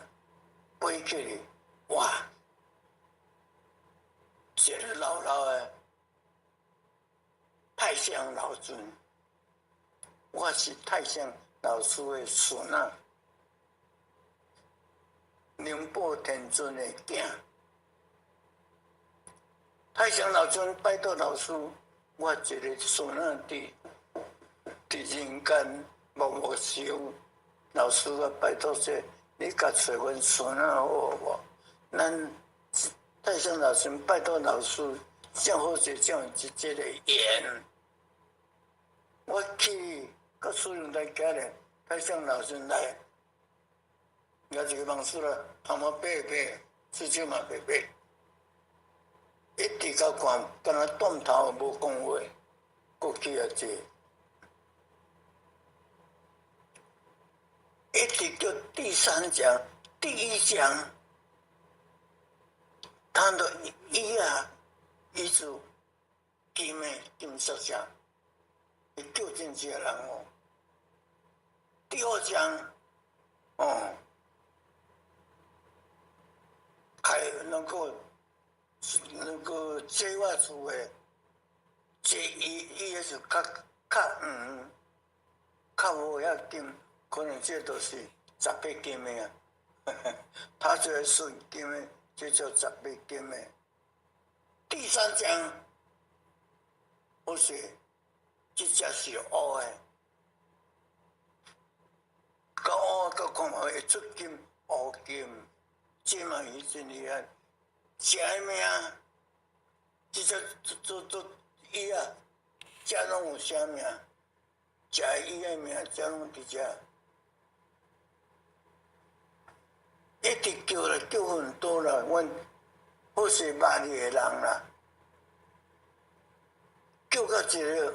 G: 飞起来。哇！一个老的太上老尊，我是太上老师的孙仔，宁波天尊的囝。太上老尊拜托老师，我一个孙仔伫人间默修，老师啊拜托说，你甲找阮孙仔好无？咱太上老师拜托老师，正好是这样一个缘。我去到苏联台家咧，太上老师来，也一个忙事啦，头毛白白，手手嘛白白，一直到看，敢若断头无讲话，过去也济，一直到第三讲、第一讲。他的遗嘱金色下，会救进这人哦。第二章，能够计划出的，这伊也是较无遐金，可能这都是18金的啊。他这个顺金的。这叫18金的。第三章，我说这只是乌的，到乌到看会出金乌金，这嘛伊真厉害，吃命，这只伊啊，这拢有啥命？食伊个名，才拢伫遮。一直叫了叫很多了，阮好势捌你的人啦，叫到一个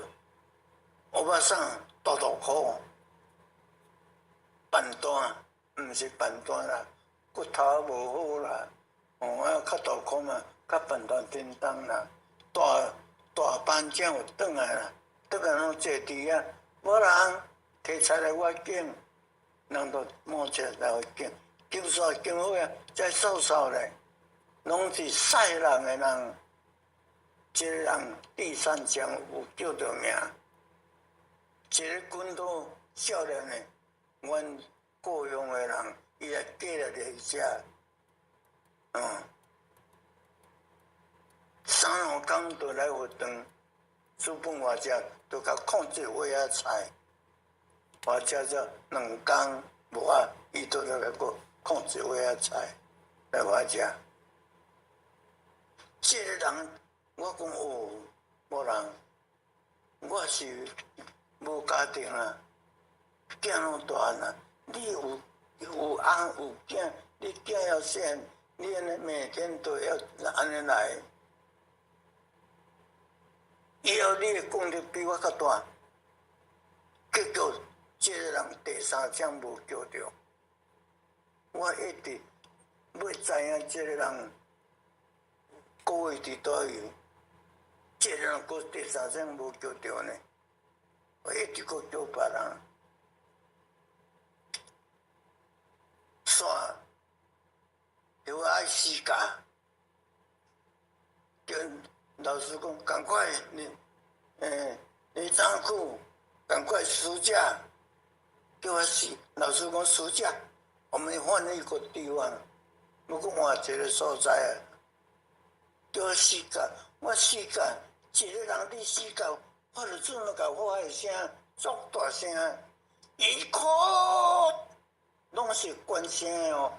G: 乌巴桑大大箍，笨蛋，毋是笨蛋啦，骨头无好啦，较大箍嘛，较笨蛋叮当啦，大班长有转来啦，转来拢坐伫遐，无人摕菜来我拣，人都冒车来我拣。经煞经好啊，才扫扫咧，拢是屎人的人。一个人第三枪有叫着名，一个军刀少年的，阮故乡的人，伊也过来伫遮。3、5工就来学堂，书本我遮就甲控制话仔菜，我遮则2工无啊，伊都来个。控制话仔菜来我遮，这个人我讲哦，无人，我是无家庭啊，囝拢大啦，你有翁有囝，你囝要细，你安尼每天都要安尼来，以后你的功力比我较大，结果这个人第三枪无叫着。我一直要知影这个人个位伫倒位，这个人搁第三声无叫着呢，我一直搁叫别人，煞又爱死架，叫老师讲赶快你长裤赶快暑假，叫我死，老师讲暑假。我们换一个地方，要搁换一个所在啊！叫我死甲，我死甲，一个人伫死甲，我就准甲我的声足大声，伊哭，拢是关声哦，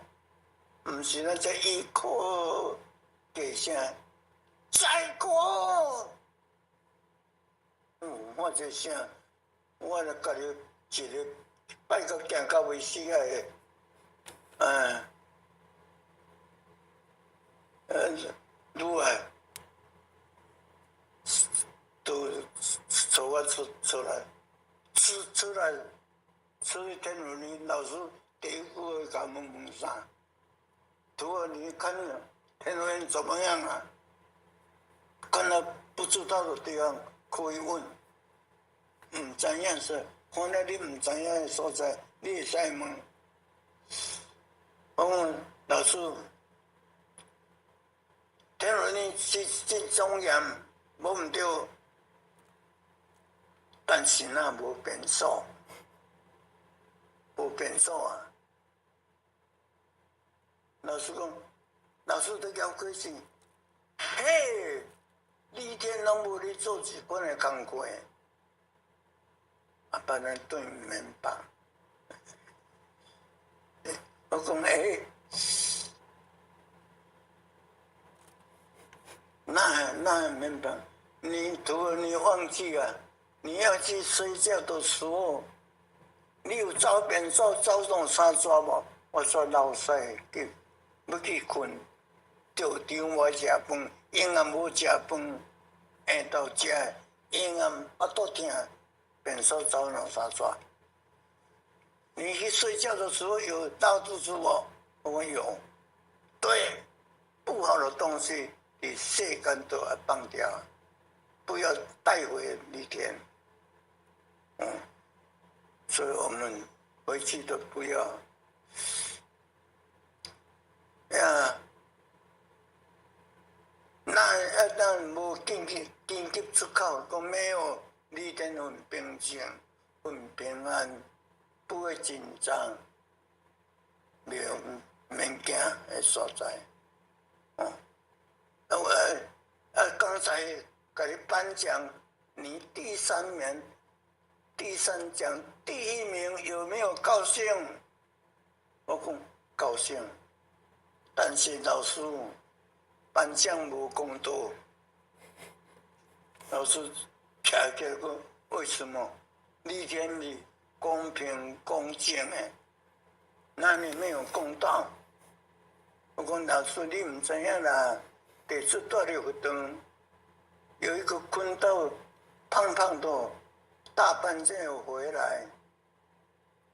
G: 毋是咱这伊哭大声，再哭，我这声，我就家己一个摆个行到袂死个。愈来都找我出来，出来去天文里，老师第一句话甲问啥？图尔你看天文怎么样啊？看到不知道的地方可以问，知影是，看到你唔知影的所在，你会使问。我讲老师，天文呢真庄严，无毋对，但是那无变数，无变数啊！老师讲，老师都要开心，嘿，你天拢无咧做一本的工课，别人对明白。我讲那明白，你忘记了，你要去睡觉的时候，你有走便所走动三抓无？我说老师去，要去困，着场无食饭，永暗无食饭，下到食，永暗腹肚痛，便所走两三抓。你去睡觉的时候有拉肚子不？我有。对，不好的东西你世间都要放掉，不要带回离天。所以我们回去都不要呀。那无紧急出口，讲没有离天很平静，很平安。不会紧张，免惊的所在。刚才给你颁奖，你第3名，第3奖第1名，有没有高兴？我讲高兴，但是老师颁奖无公道。老师徛起来讲，为什么？李天是公平公正的，那你没有公道。我讲老师，你唔知影啦，地出大六灯，有一个坤道胖胖的，大半夜回来，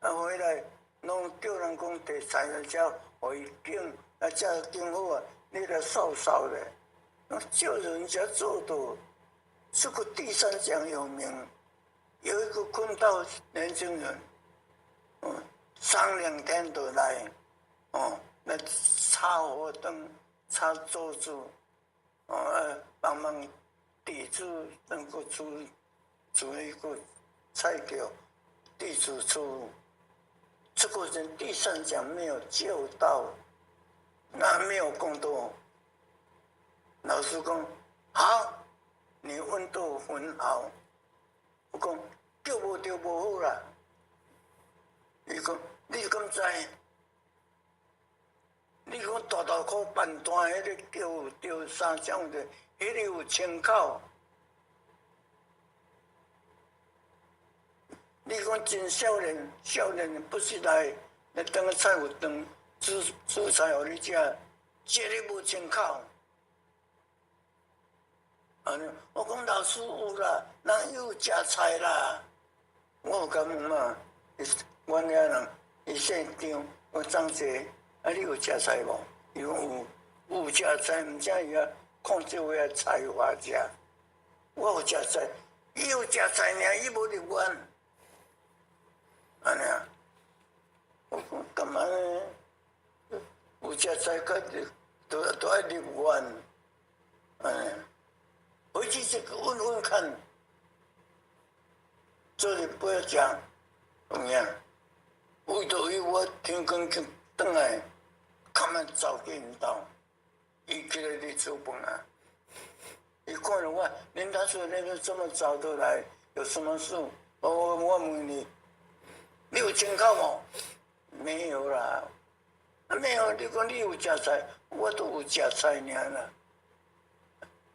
G: 回来拢叫人讲地财了才互伊敬，才敬好啊，你来瘦瘦的，叫人家做的，这个第三讲有名，有一个坤道年轻人，3、2天就来，来擦火灯、擦桌子，帮忙地主能够煮一个菜肴，地主出。这个人第三讲没有救到，那没有功德。老师讲好，你温度很好。我讲救无就无好啦。伊讲你敢知？你讲大大块办单迄个叫3种的，迄个有1000口。你讲真少年不是来当个菜有当煮菜互你食，这个无1000口。我讲老师有啦，人有食菜啦。我有甲问嘛，阮遐人伊姓张，我张姐，你有食菜无？伊讲有食菜，毋知伊控制我菜花食。我有食菜，伊有食菜尔，伊无入院。安尼啊，我讲干嘛呢？有食菜，都爱入院，安尼。回去这个问问看，这里不要讲，怎么样？为着我天光去转来，他们早给引导，伊起来你煮饭啊。伊看了我，林大叔那个这么早都来，有什么事？我问你。你有1000口无？没有啦，没有。你讲你有食菜，我都有食菜尔啦。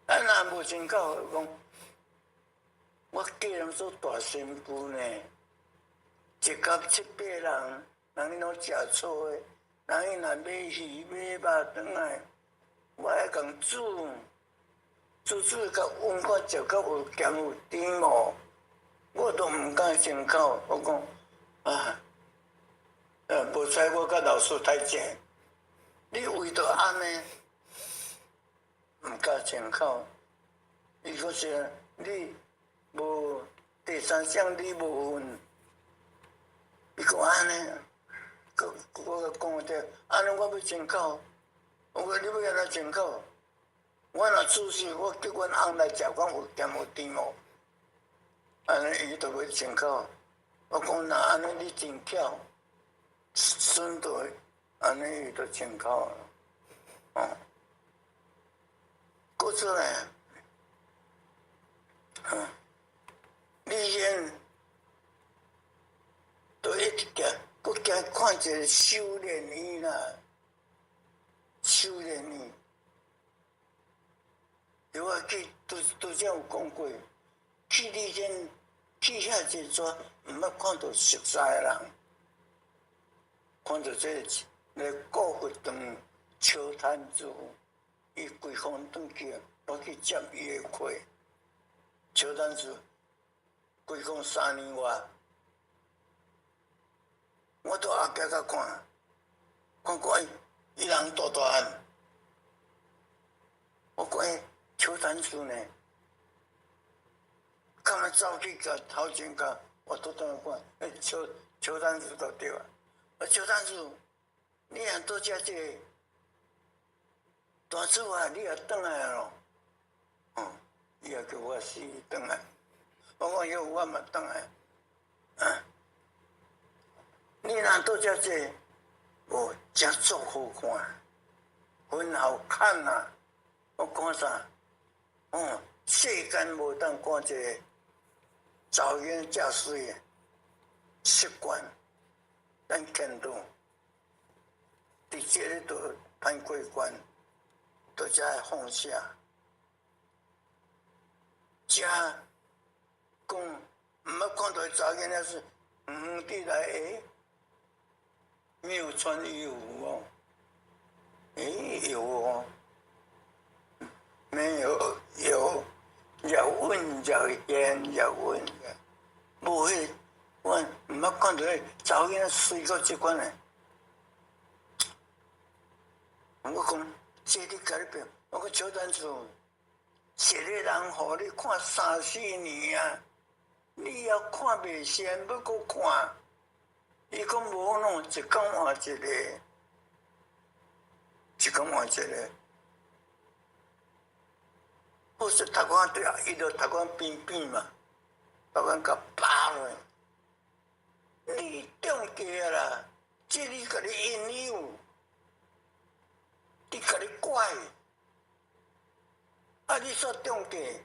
G: 若无1000口，讲我家人做大媳妇呢，一家7、8人，人拢食醋的，人伊若买鱼买肉转来，我爱共煮，甲温看食到有咸有甜无，我都毋敢1000口，我讲。无采我甲老师太正，你为着安尼，毋敢1000口。伊阁说你无第三项，你无份。伊讲安尼，我讲着安尼，我要1000口。我讲你要安怎1000口？我若出事，我叫阮翁来食，讲有咸有甜无？安尼伊就要1000口。我讲那安尼你真巧，顺道安尼伊就1000口了，过出来，你先都一直行，不惊看一个修炼伊啦，修炼伊。因为我去都这有讲过，去你先。去遐一撮，毋捌看到熟悉的人，看到这个顾佛堂邱坛主，伊规方转去，我去接伊的课。邱坛主规方3年外，我都后壁甲看伊人大汉，我讲邱坛主呢？他们走去个头前个，我都当看，邱丹主就对啊。邱丹主，你若拄只这个大厝啊，你也转来咯。伊也叫我死转来。我讲有我嘛转来。你若拄只这个，真足好看，很好看啊！我看啥？世间无当看这个。早烟驾驶的习惯，咱见到，伫这里都攀过关，都才会放下。家讲毋捌看到查囡仔是地来没有穿衣服哦，有哦，没有有，也稳也严也稳嘅，无迄我毋捌看到迄查囡仔水到即款诶。我讲，这你家己变，我讲乔丹厝，一个人互你看3-4年啊，你也看袂先，要搁看。伊讲无喏，一天换一个，一天换一个。好势头壳对啊，伊就头壳变变嘛，头壳甲扒落。你中计啦，这你家己引诱。你家己怪，啊！你煞中计，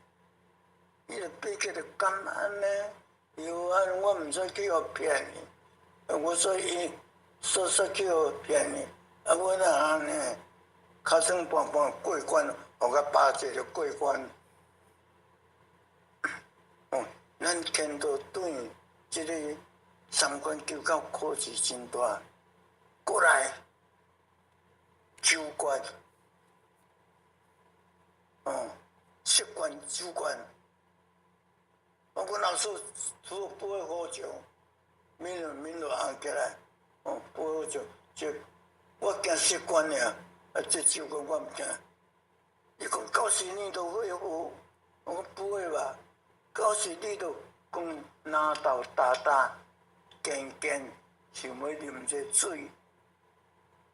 G: 伊就变起来敢安尼？有啊，我毋使去互骗你，我说伊说去互骗你，啊！我哪安尼？尻川半半过关，互甲巴结就过关。哦，咱kend道对即个3.99考试真大，过来。9关，10关9关，我阮老师除不会喝酒，面就红起来，不会喝酒，就我惊10关尔，这9关我毋惊。伊讲90年都会喝，我讲不会吧？90年都讲拿豆打，健，想要啉这水。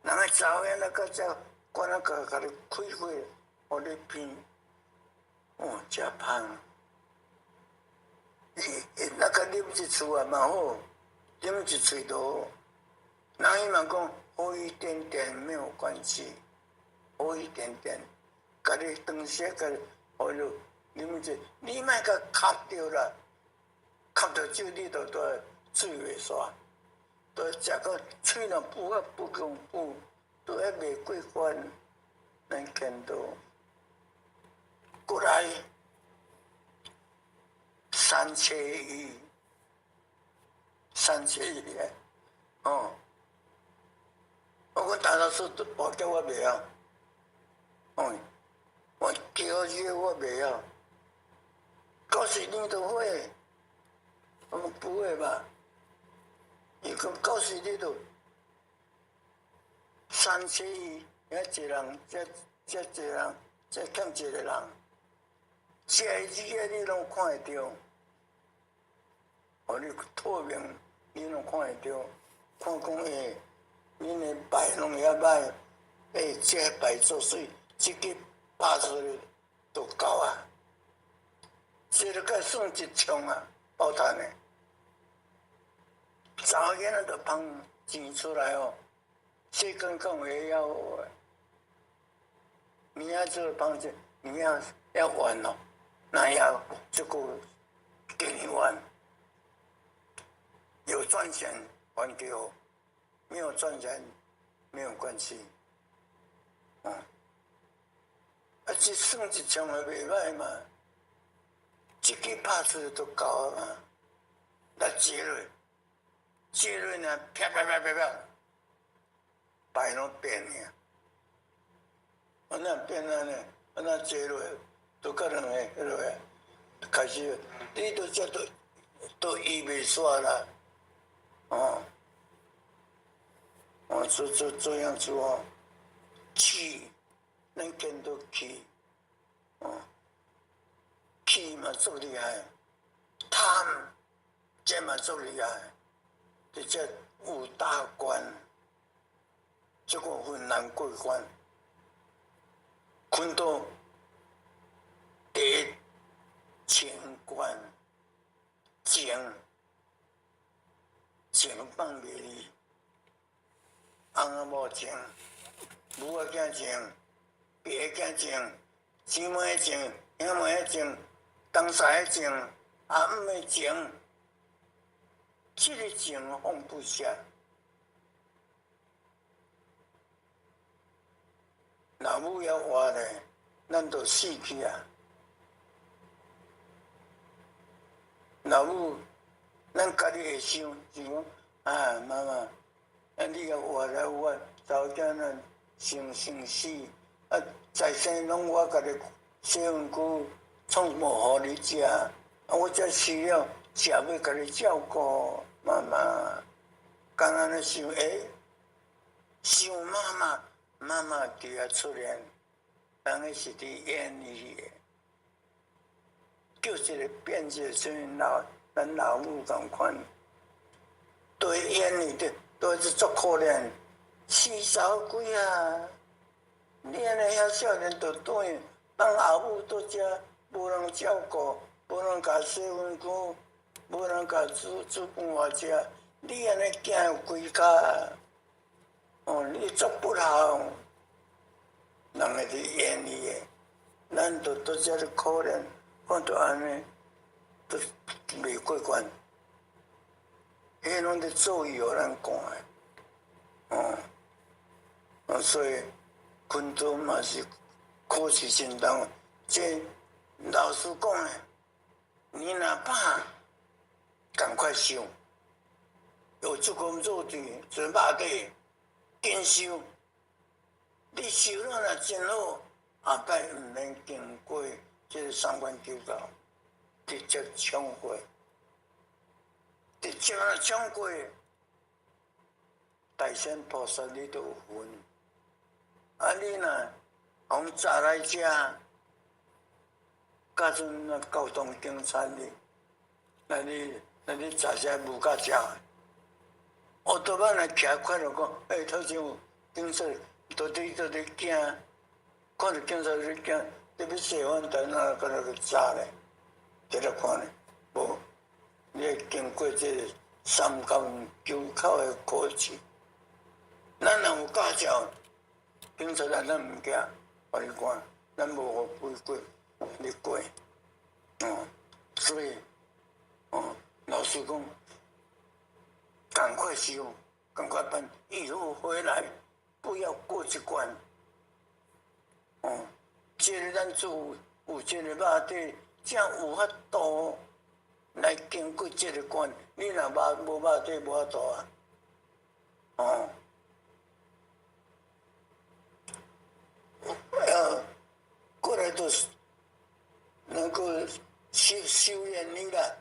G: 人个查某囡仔到遮管啊，甲你开火，互你骗，食芳。那个啉一厝也嘛好，啉一喙都好。人伊嘛讲好一点点没有关系，好一点点，甲你当时甲你，互你啉一，你莫甲卡着啦，卡着酒你就对水袂煞。都食到喙若补啊不共补，都还袂过关，咱见到过来3切1诶，我大多数都报叫我袂晓，我叫字我袂晓，90年都会，我不会吧？伊讲90年都3切1，遐一个人，这一个人，这欠一个人，这个字你拢看会着，互你透明，你拢看会着，看讲恁的牌拢遐歹，这牌作水，这个拍出来就够啊，这个该算一枪啊，爆弹的。查某囡仔就捧钱出来哦，细讲讲话要好诶，你要做捧钱，你要还哦，那要这个给你还，有赚钱还给我，没有赚钱没有关系，这算一枪也袂歹嘛，一支拍出来就够啊嘛，来接落。接落呢，啪，牌拢变呀，安那变安尼，安那接落，都甲两个迄落个开始，你都这都医袂煞啦，这样做，气，咱见到气，气嘛足厉害，贪，这嘛足厉害。这5大关，这个很难过关。困到第情关，情放袂离，翁仔某情，母仔囝情，爸仔囝情，姊妹的情，兄妹的情，同事的情，阿姆的情。这个情放不下，老母要活咧，咱就死去啊！老母咱家己会想，是讲啊，妈妈，你甲活来有法，查某囝咱生死，啊，在生拢我家己洗碗具创无互你食，啊，我才死了，食要家己照顾，妈妈，刚安尼想，想妈妈伫遐出现，当个是伫演里的，叫一个变一个，像咱老母同款，对演里的都是足可怜，40几啊，你安尼遐少年就等于当后母在遮，无人照顾，无人甲洗碗具，无人甲煮饭我食，你安尼惊有几家？你做不好，人会伫演你的，咱就在遮咧可怜，看到安尼，都袂过关。迄拢咧做伊互咱看的，所以昆都嘛是苦是真重。这老师讲的，你若怕，赶快想，有足工做对，做肉底。紧修，你修了若真好，下摆毋免经过这个三关九道，直接冲过，直接若冲过，大仙菩萨你都有份。啊，你若往早来遮，甲阵那交通警察哩，那你早些无甲食。我多半来徛看着讲，头前有警察，到底惊，看着警察在惊，你要洗碗单啊，搁那个炸咧，伫咧看咧，无，你会经过这个三江九口的过程，咱若有驾照，警察咱毋惊，互你看，咱无违规，你过，所以，老师讲。赶快修，赶快办，以后回来不要过这关。这个咱做有这个肉体，才有法度来经过这个关。你若无肉体，无法度啊。过来就是能够修炼你啦，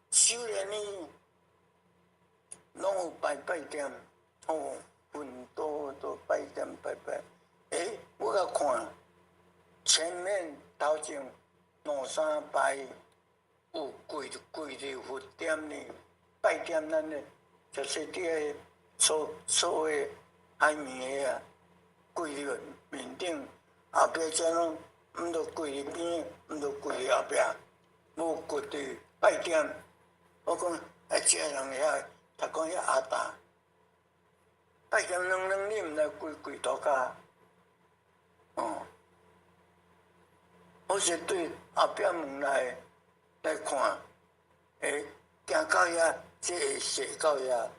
G: 修炼你。拢有拜点，分多拜点拜。我甲看，前面头前2-3拜有跪着佛点呢，拜点咱咧，就是伫所谓海绵的啊，跪着面顶，后壁遮拢毋着跪伫边，毋着跪伫后壁，无跪伫拜点。我讲这人遐。他讲遐阿达，拜点两你毋来跪倒骹，我是对后壁门来看，行到遐，这会踅到遐，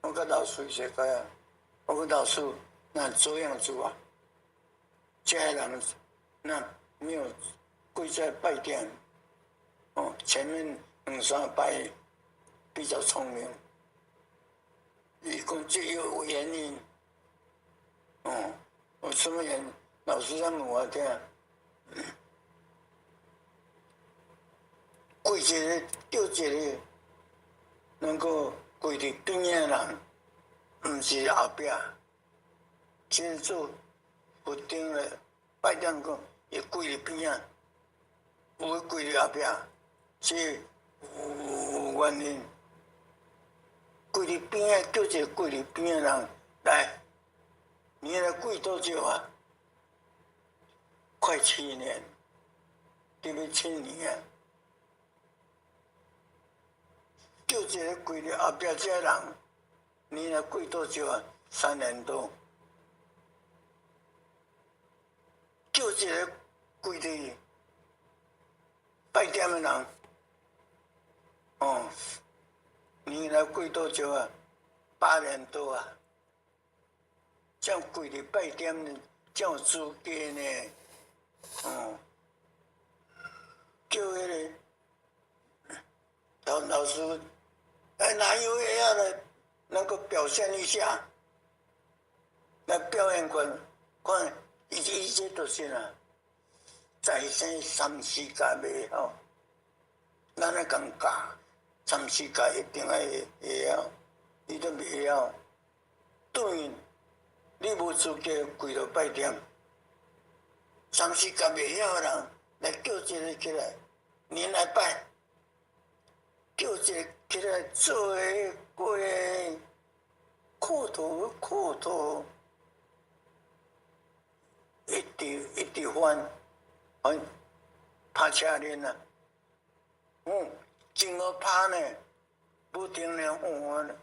G: 我甲老师踅到遐，我讲老师，那这样做啊，这人那没有跪在拜点，前面2-3拜比较聪明。伊讲这有原因，有什么原因？老师他问我听，跪一个叫一个，能够跪伫边的人，毋是后壁，这做佛顶的拜点讲，伊跪伫边啊，有跪伫后壁，这有原因。跪伫边啊，叫一个跪伫边的人来，你来跪多久啊？快7年，你要7年啊！叫一个跪伫后壁这人，你来跪多久啊？3年多。叫一个跪伫拜点的人，你来跪多久啊？8年多啊！这样跪伫拜点呢，这有资格呢。叫迄个老师，哪有也要来能够表现一下，来表演看一切都是啦。在生3、4届袂晓，咱来讲教3、4届一定会晓，伊都袂晓。对，你无资格跪落拜殿，3、4届袂晓的人来叫一个起来，你来拜，叫一个起来做个过苦头，一直翻。拍车轮啊，真好拍呢，不停的换，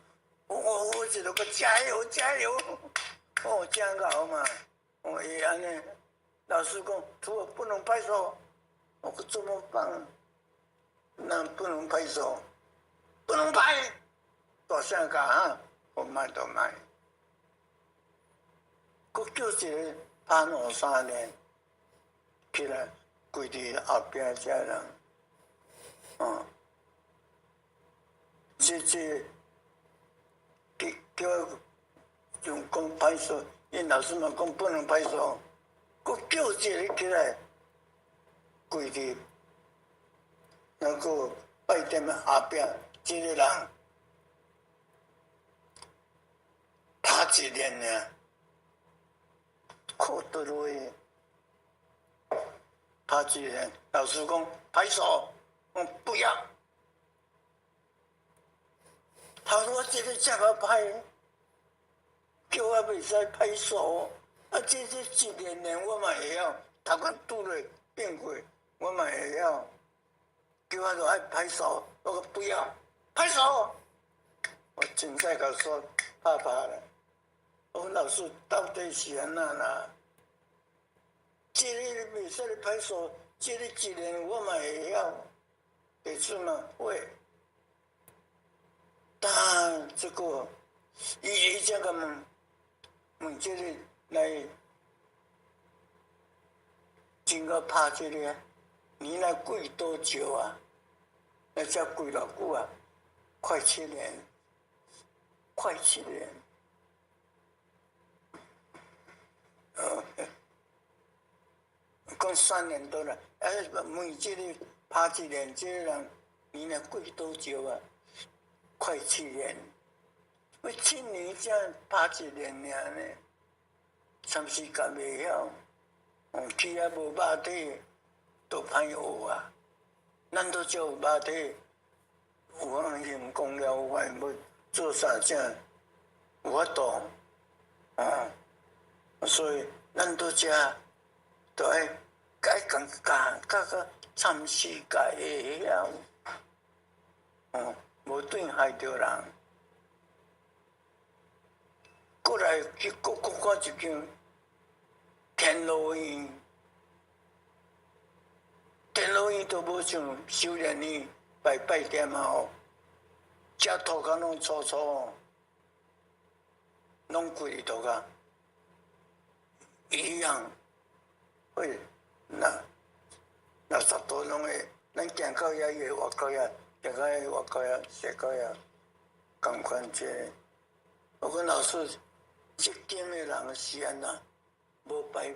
G: 我一路个加油，这样好嘛，会安尼。老师讲，除了不能拍手，我怎么办？那不能拍手，不能拍，大声讲啊，我卖都卖。佫叫一个拍2、3年。起来，跪伫后壁遮人，这叫用讲拍手，因老师嘛讲不能拍手，佫叫一个起来，跪伫那个拜殿后壁，这个人拍一年呢，哭倒落去。拍一年，老师讲拍手，不要。他说这个怎么拍？叫我袂使拍手，这一年我嘛会晓，头壳拄落变过，我嘛会晓。叫我就爱拍手，我说不要拍手，我真在甲说拍了。我说老师到底是安那啦？这个袂使咧拍手，这个一年我嘛会晓，会出嘛会。但这个伊才甲问这个来，真个拍这个，你来跪多久啊？那才跪偌久啊？快7年，快7年。讲3年多了，问这个拍一年，这个人你来跪多久啊？快7年，我7年才拍一年尔呢，3、4届袂晓，去啊无肉体，都歹学啊。咱都只有肉体，有可能行功了，有法要做啥正有法度，所以咱都只都爱改讲教个3、4届会晓，无对害着人。过来去国看一间天路院，天路院都无像修炼院拜殿嘛遮土骹拢粗粗，拢跪伫土骹，一样。会那10多拢会，咱行到遐伊会活到遐，行到遐活到遐，踅到遐，共款这。我讲老师，这间的人是安那，无拜也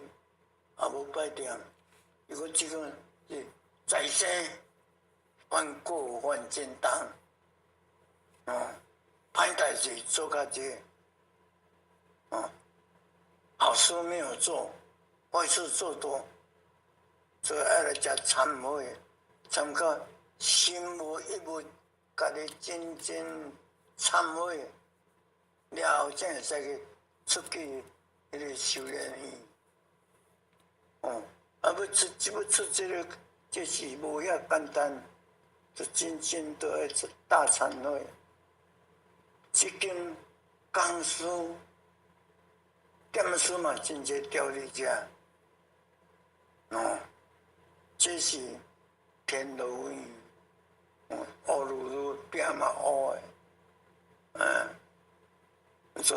G: 无拜殿，如果这个是在生犯过犯简单，歹代志做较济，好事没有做。坏事做多，所以爱来吃忏悔，参加心无一物，家己真忏悔，了后才会使去出去迄个修炼院。要出这个，这是无遐简单，就真都要出大忏悔。这间公司点数嘛，真侪调你遮。这是天路院，学愈变嘛学的，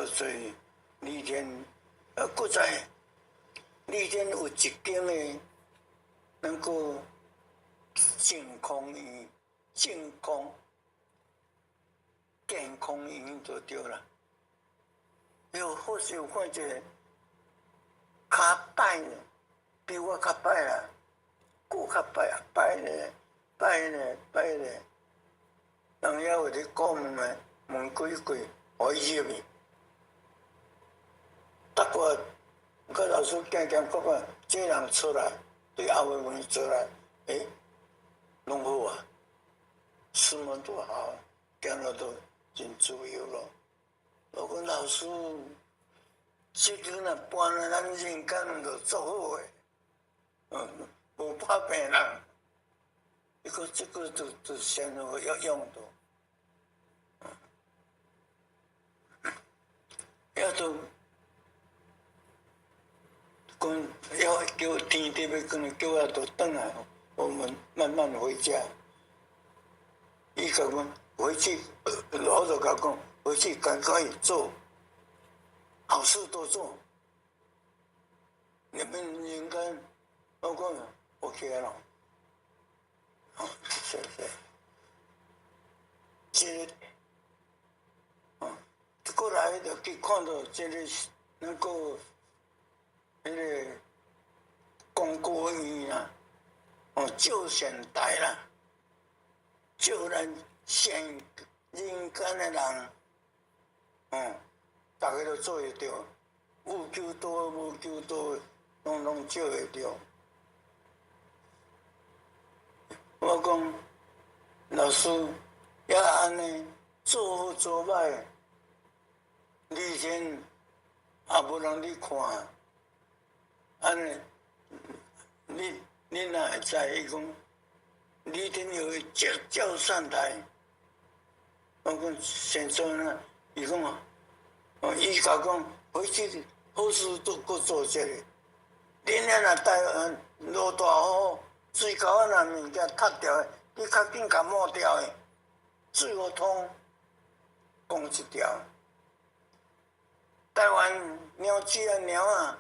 G: 所以李天，搁在李天有一间的能够净空院，净空健康院就对啦。又或是有看一个骹歹呢，比我较歹啦，骨较歹啊，歹咧，人遐有咧讲门开开，互伊入去。逐个甲老师行讲啊，这人出来，对后尾门出来，拢好啊，书门都好，行了都真自由咯。我讲老师，这个若搬来咱人间就做好诶，无怕病人。一个这个就先要用到，要都讲要叫天地要讲叫我都转来，我们慢慢回家。伊甲我回去，我就甲讲回去赶快做，好事多做。你们应该，我讲 OK 了。是，这个，过来就去看到这个那个广告院啊，照现代啦，照咱现人间的人，大家都做会着，有求多无求多，拢照会着。我讲老师也安尼做好做歹，你先也无人你看，安尼你哪会知？伊讲你天有直照上台，我讲先做呢，伊讲伊甲讲回去好事都搁做这个，恁遐若台落大雨。水沟啊，若物件塌掉的，你较紧甲抹掉的，水互通，讲一条。台湾鸟鼠啊鸟啊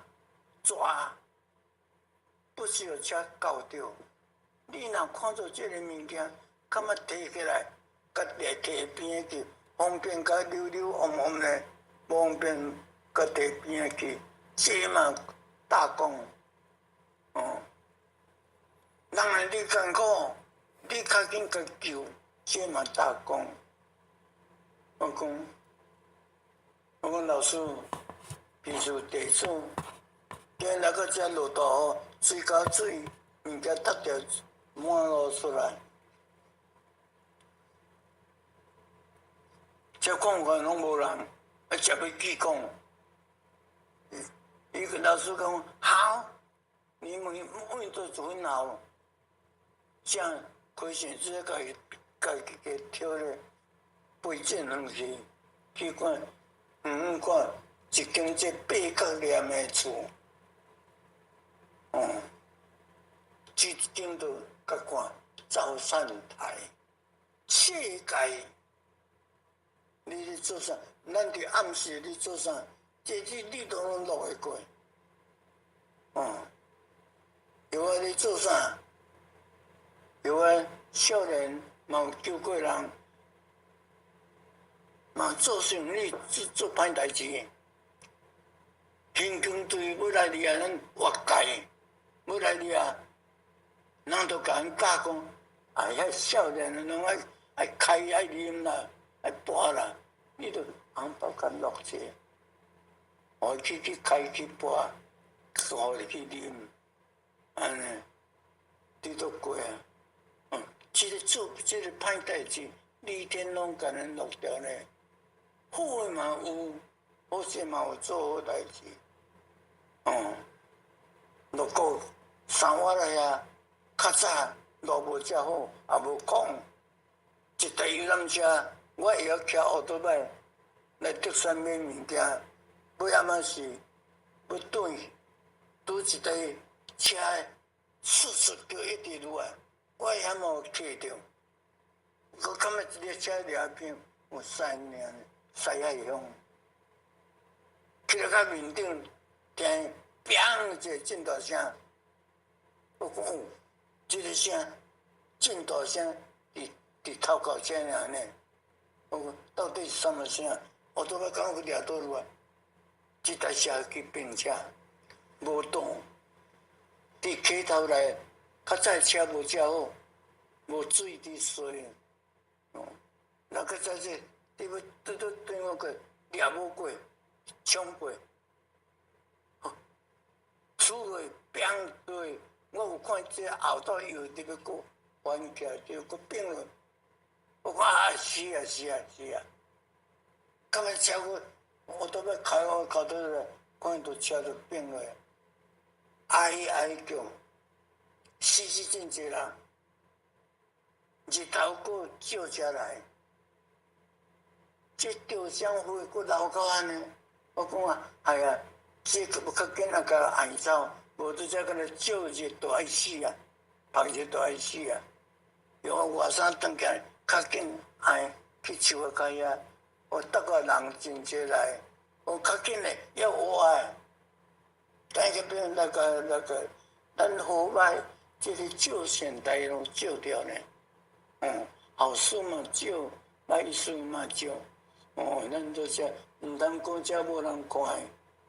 G: 抓，不需要车搞着。你若看到这个物件，敢要摕起来，甲摕摕边去，方便甲溜溜旺旺的，方便甲摕边去，这嘛大功，人来你艰苦，你较紧甲救，这嘛大功。我讲老师，譬如地主，今日个遮落大雨，水沟水物件塌掉满落出来，这讲法拢无人，才要去讲。伊个老师讲好，你们都做很好。像开始只家己挑咧背景上去看，看一间这八角檐的厝，一间都甲看造山台，世界，你咧做啥？咱伫暗时你做啥？这你都拢落会过，有啊，你做啥？有啊，少年嘛有救过人，嘛做生意做歹代志，贫穷队要来掠咱活该，要来掠，人都甲咱教讲，遐少年拢爱开爱啉啦，爱拔啦，你着红包甲落者，我去开去拔，互你去啉，安尼，你都过啊。这个做这个歹代志，李天龙甲咱落掉呢，好诶嘛有，好势嘛有做好代志，落个三月来啊，较早落无遮好，也无讲，一台游览车，我会晓骑奥多麦来德山买物件，尾暗仔是要转，拄一台车，速就一直落来。我还冇摕着，我感觉这个车掠片有西尔，西海乡，去到甲面顶，听砰一个真大声，我讲这个声真大声，伫头壳车尔呢，我讲到底是什么声？我都要讲去掠倒落来。这台车去并车，无挡，伫溪头内，较早车无遮好，无水伫水。那较早这，你要对我过，掠无过，冲过。厝落拼落，我有看这后头又伫要过翻起来，就搁并落。我讲啊是啊是啊是啊，到尾车我都要开我靠倒来，看到车就并落，哀叫，死真济人，日头搁照车来，这吊箱灰搁流到安尼，我讲啊，哎呀，这个要较紧啊，甲按走，无拄则敢若照日都爱死啊，晒日都爱死啊，用我外衫转起来，较紧按去树仔街啊。我搭个人真济来，我较紧嘞，要活诶。等下边那个，咱好歹这个照现代拢照掉呢。好事嘛照，歹事嘛照。咱都只毋通讲遮无人看，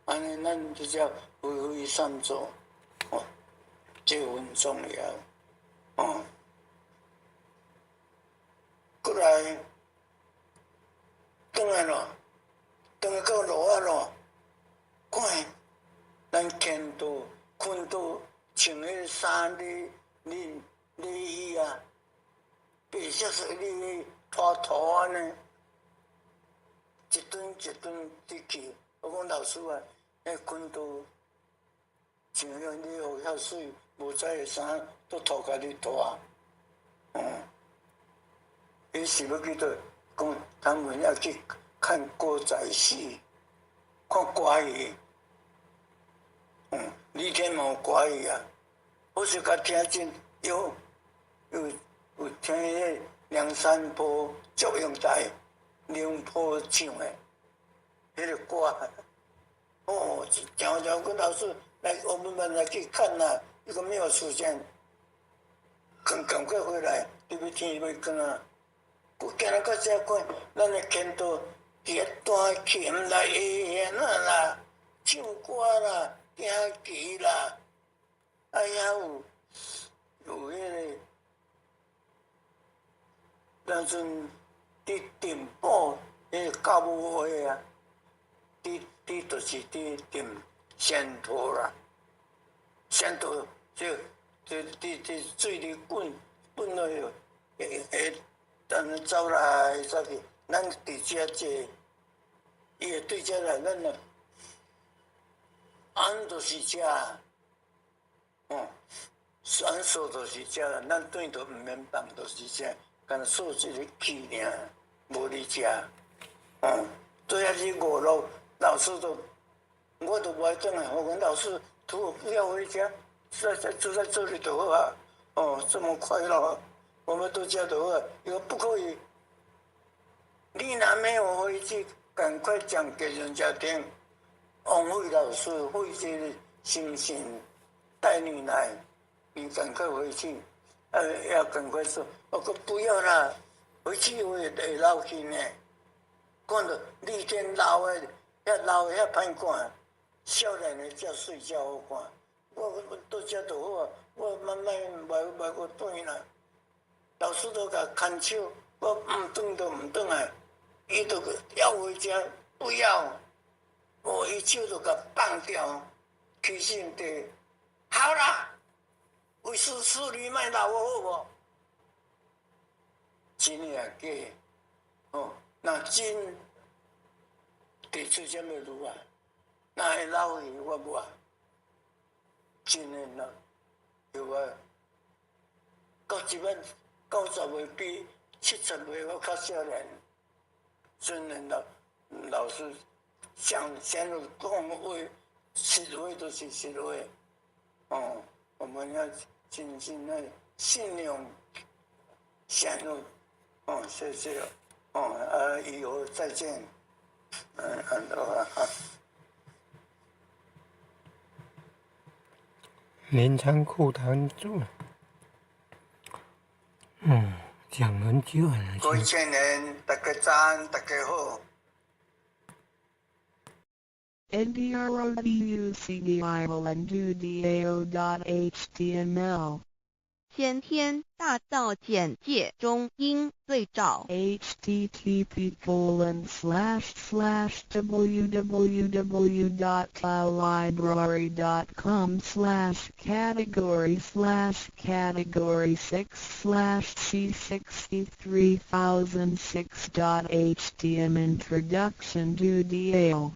G: 安尼咱都只挥挥散做，这份重要。过来。转来咯，转到路啊咯，看咱见到看到穿迄衫你衣啊，白色说你拖拖安尼，一顿一顿伫去。我讲老师啊，迄看到穿迄你学遐水，无知诶衫都拖家己拖。伊是要去倒？讲他们要去看歌仔戏，看歌戏。李天嘛歌戏啊，我是甲听真有听迄梁山坡祝英台、梁坡唱诶，迄个歌。常跟老师来我们班来去看呐，一个没有时间，赶快回来，你要听要讲啊。我今日到遮看，咱会见到伫个弹琴啦、下弦啊啦、唱歌啦、听棋啦，哎呀有迄个，当阵伫定堡迄个教务会啊，就是伫定仙桃啦，仙桃这水里滚落去，咱走来走去，咱伫遮坐，伊会对遮来，咱啊，安就是遮，安锁就是遮啦，咱转都毋免放，就是遮，干锁一个气尔，无伫遮，最后是5路，老师都，我都无爱转来，我讲老师，图不要回家，住在这里就好啊，这么快乐。我们都叫做有不可以，你若没有回去，赶快讲给人家听。王慧老师费这个心情带你来，你赶快回去，要赶快说。我说不要啦，回去我也会老去呢。看到李天老的，遐歹看，少年的才睡觉好看。我到遮就好啊，我慢慢买个转啦。老师都甲牵手，我转都毋转来，伊都要回家，不要，伊手都甲放掉，起身地，好啦，为师你莫闹我好无？真诶假？若真，提出什么路啊？若会闹伊，我无啊，真诶闹，有啊，到一晚。90岁比70岁我较少年，真的老师讲讲话，实话都是实话。我们要真心的信用，相信。谢谢。以后再见。
H: 林仓库堂主。讲很久了。
G: 过1000年，大家赞，大家好。
C: ndroducdao.html
B: 先天大道简介中应对照
C: http://www.library.com/category/c63006.htm Introduction to DAO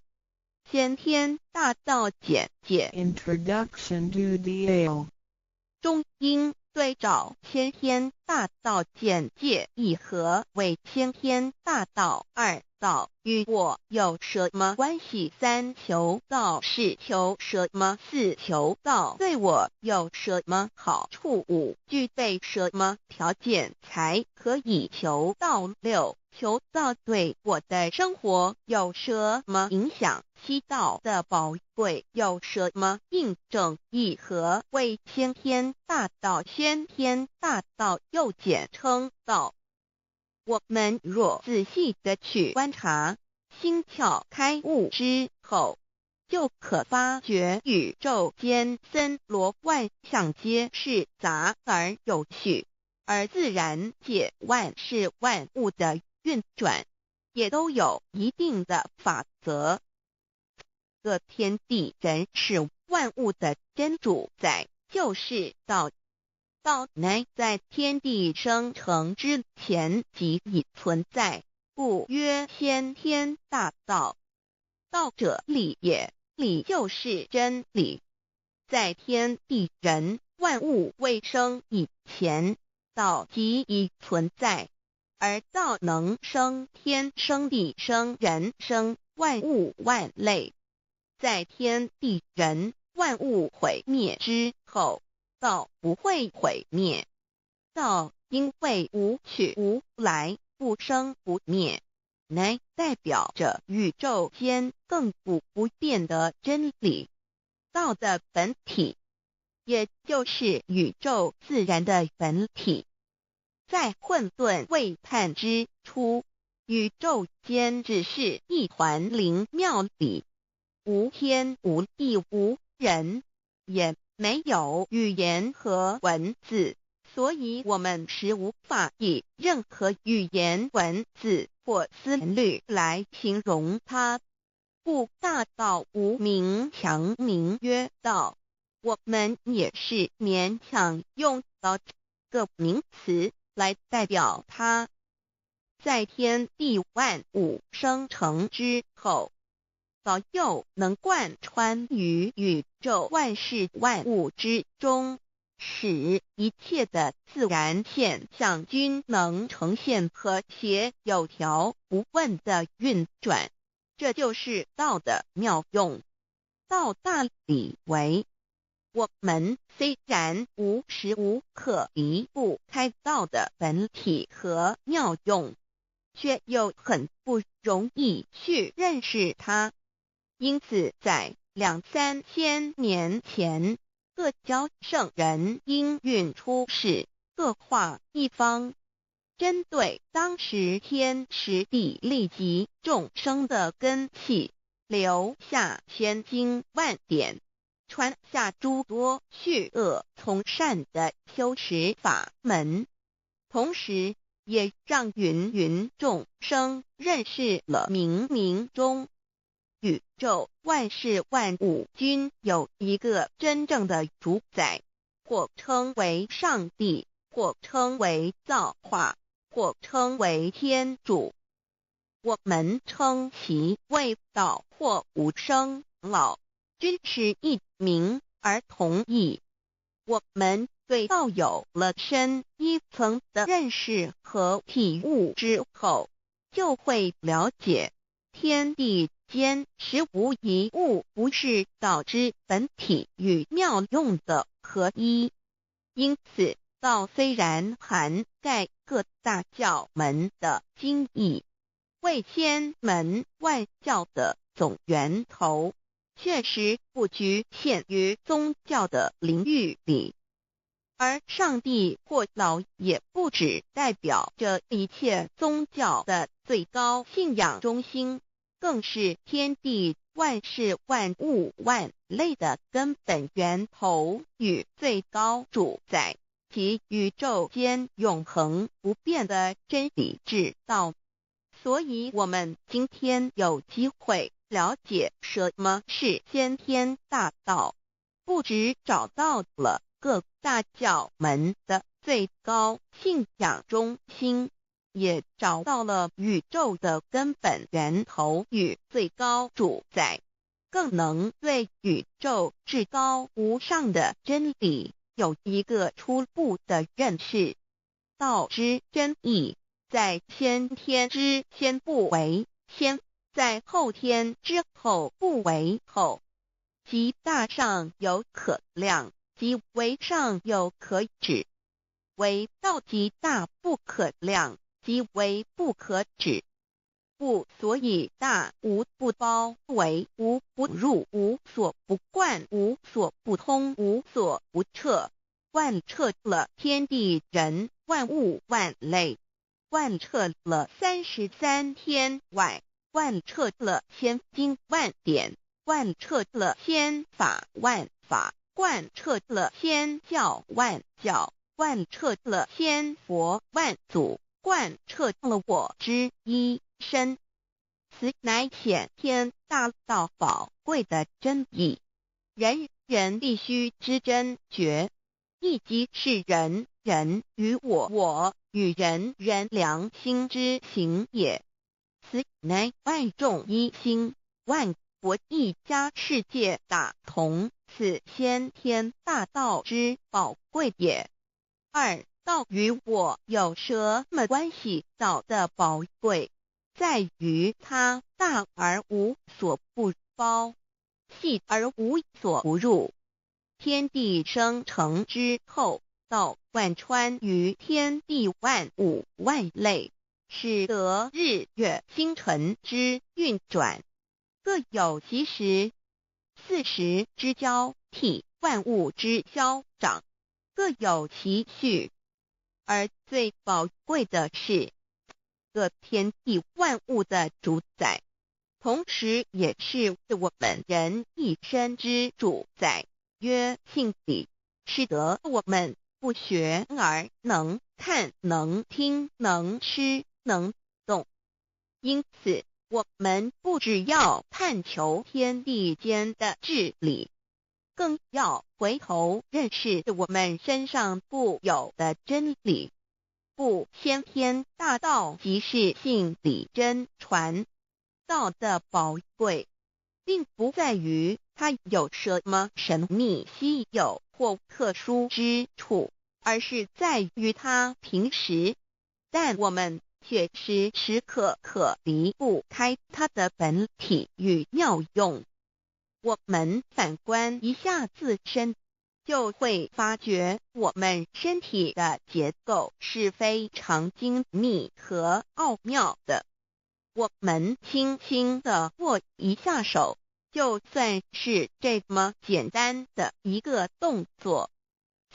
B: 先天大道简介
C: Introduction to DAO
B: 中应对照先天大道简介一和为先天大道2道与我有什么关系？3求道是求什么？4求道对我有什么好处？5具备什么条件才可以求道？6求道对我的生活有什么影响？7道的宝贵有什么印证？一和为先天大道，先天大道又简称道。我们若仔细地去观察，心窍开悟之后，就可发觉宇宙间森罗万象皆是杂而有序，而自然界万事万物的运转也都有一定的法则。个天地人是万物的真主宰，就是道。道乃在天地生成之前即已存在，故曰先天大道。道者理也，理就是真理。在天地人万物未生以前，道即已存在，而道能生天、生地、生人、生万物万类。在天地人万物毁灭之后，道不会毁灭。道因为无去无来，不生不灭，乃代表着宇宙间亘古不变的真理。道的本体，也就是宇宙自然的本体。在混沌未判之初，宇宙间只是一团灵妙理，无天无地无人，也没有语言和文字，所以我们是无法以任何语言、文字或思虑来形容它。故大道无名，强名曰道。我们也是勉强用到这个名词来代表它。在天地万物生成之后，道又能贯穿于宇宙万事万物之中，使一切的自然现象均能呈现和谐有条不紊的运转。这就是道的妙用。道大理为，我们虽然无时无刻离不开道的本体和妙用，却又很不容易去认识它。因此在2-3千年前，各教圣人应运出世，各化一方，针对当时天时地利及众生的根器，留下千经万典，传下诸多去恶从善的修持法门，同时也让芸芸众生认识了冥冥中宇宙万事万物均有一个真正的主宰，或称为上帝，或称为造化，或称为天主。我们称其为道或无生老，均是一名而同义。我们对道有了深一层的认识和体悟之后，就会了解天地间实无一物不是道之本体与妙用的合一。因此，道虽然涵盖各大教门的经义，为千门万教的总源头，确实不局限于宗教的领域里。而上帝或老也不只代表着一切宗教的最高信仰中心，更是天地万事万物万类的根本源头与最高主宰，及宇宙间永恒不变的真理之道。所以我们今天有机会了解什么是先天大道，不只找到了各大教门的最高信仰中心，也找到了宇宙的根本源头与最高主宰，更能对宇宙至高无上的真理有一个初步的认识。道之真义，在先天之先不为先，在后天之后不为后，即大上有可量，即为上有可止，为道即大不可量，即为不可止。不所以大无不包，为无不入，无所不贯，无所不通，无所不彻，贯彻了天地人万物万类，贯彻了33天外，贯彻了千经万典，贯彻了千法万法，贯彻了千教万教，贯彻了千佛万祖，贯彻了我之一身。此乃显天大道宝贵的真义，人人必须知真觉，亦即是人人与我与人人良心之行也。此乃万众一心，万国一家，世界大同，此先天大道之宝贵也。二，道与我有什么关系？道的宝贵在于它大而无所不包，细而无所不入。天地生成之后，道贯穿于天地万物万类，使得日月星辰之运转各有其时，4时之交替，万物之消长各有其序。而最宝贵的是各天地万物的主宰，同时也是我们人一生之主宰，曰性理，使得我们不学而能看，能听，能吃，能动。因此我们不只要探求天地间的治理，更要回头认识我们身上固有的真理。不，先天大道即是性理真传。道的宝贵并不在于它有什么神秘稀有或特殊之处，而是在于它平时，但我们却时时刻刻离不开它的本体与妙用。我们反观一下自身，就会发觉我们身体的结构是非常精密和奥妙的。我们轻轻地握一下手，就算是这么简单的一个动作，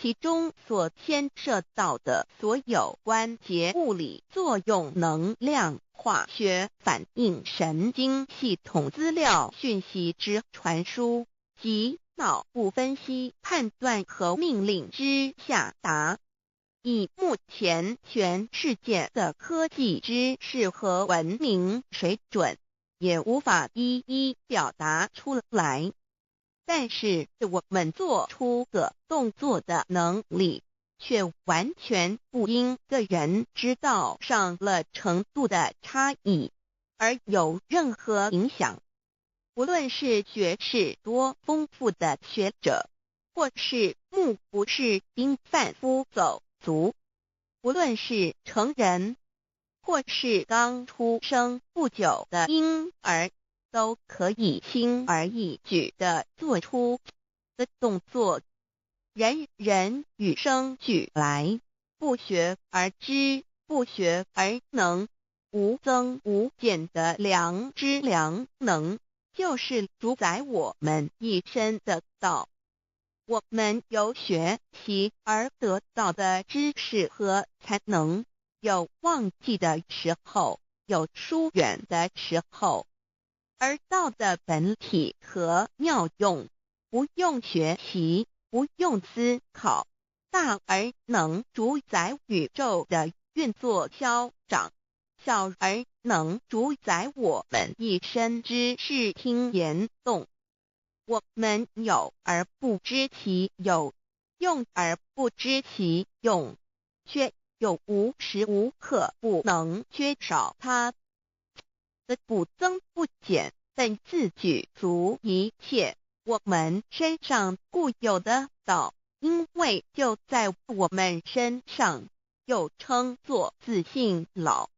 B: 其中所牵涉到的所有关节物理作用、能量、化学反应、神经系统资料讯息之传输及脑部分析、判断和命令之下达，以目前全世界的科技知识和文明水准，也无法一一表达出来。但是我们做出个动作的能力，却完全不因个人知道上了程度的差异而有任何影响。无论是学识多丰富的学者，或是目不识丁贩夫走卒，无论是成人，或是刚出生不久的婴儿，都可以轻而易举地做出的动作。人人与生俱来，不学而知，不学而能，无增无减的良知良能，就是主宰我们一生的道。我们有学习而得到的知识和才能，有忘记的时候，有疏远的时候，而道的本体和妙用，不用学习，不用思考，大而能主宰宇宙的运作消长，小而能主宰我们一生之视听言动。我们有而不知其有，用而不知其用，却又无时无刻不能缺少它的不增不减，本自具足一切。我们身上固有的道，因为就在我们身上，又称作自性老。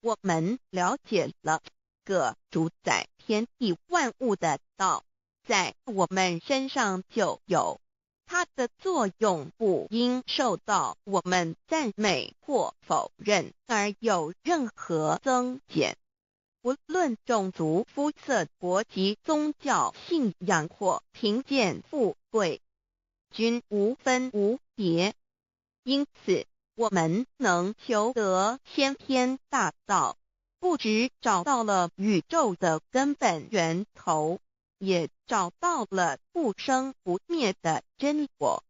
B: 我们了解了个主宰天地万物的道，在我们身上就有，它的作用不应受到我们赞美或否认而有任何增减。无论种族、肤色、国籍、宗教、信仰或贫贱富贵，均无分无别。因此，我们能求得先天大道，不只找到了宇宙的根本源头，也找到了不生不灭的真我。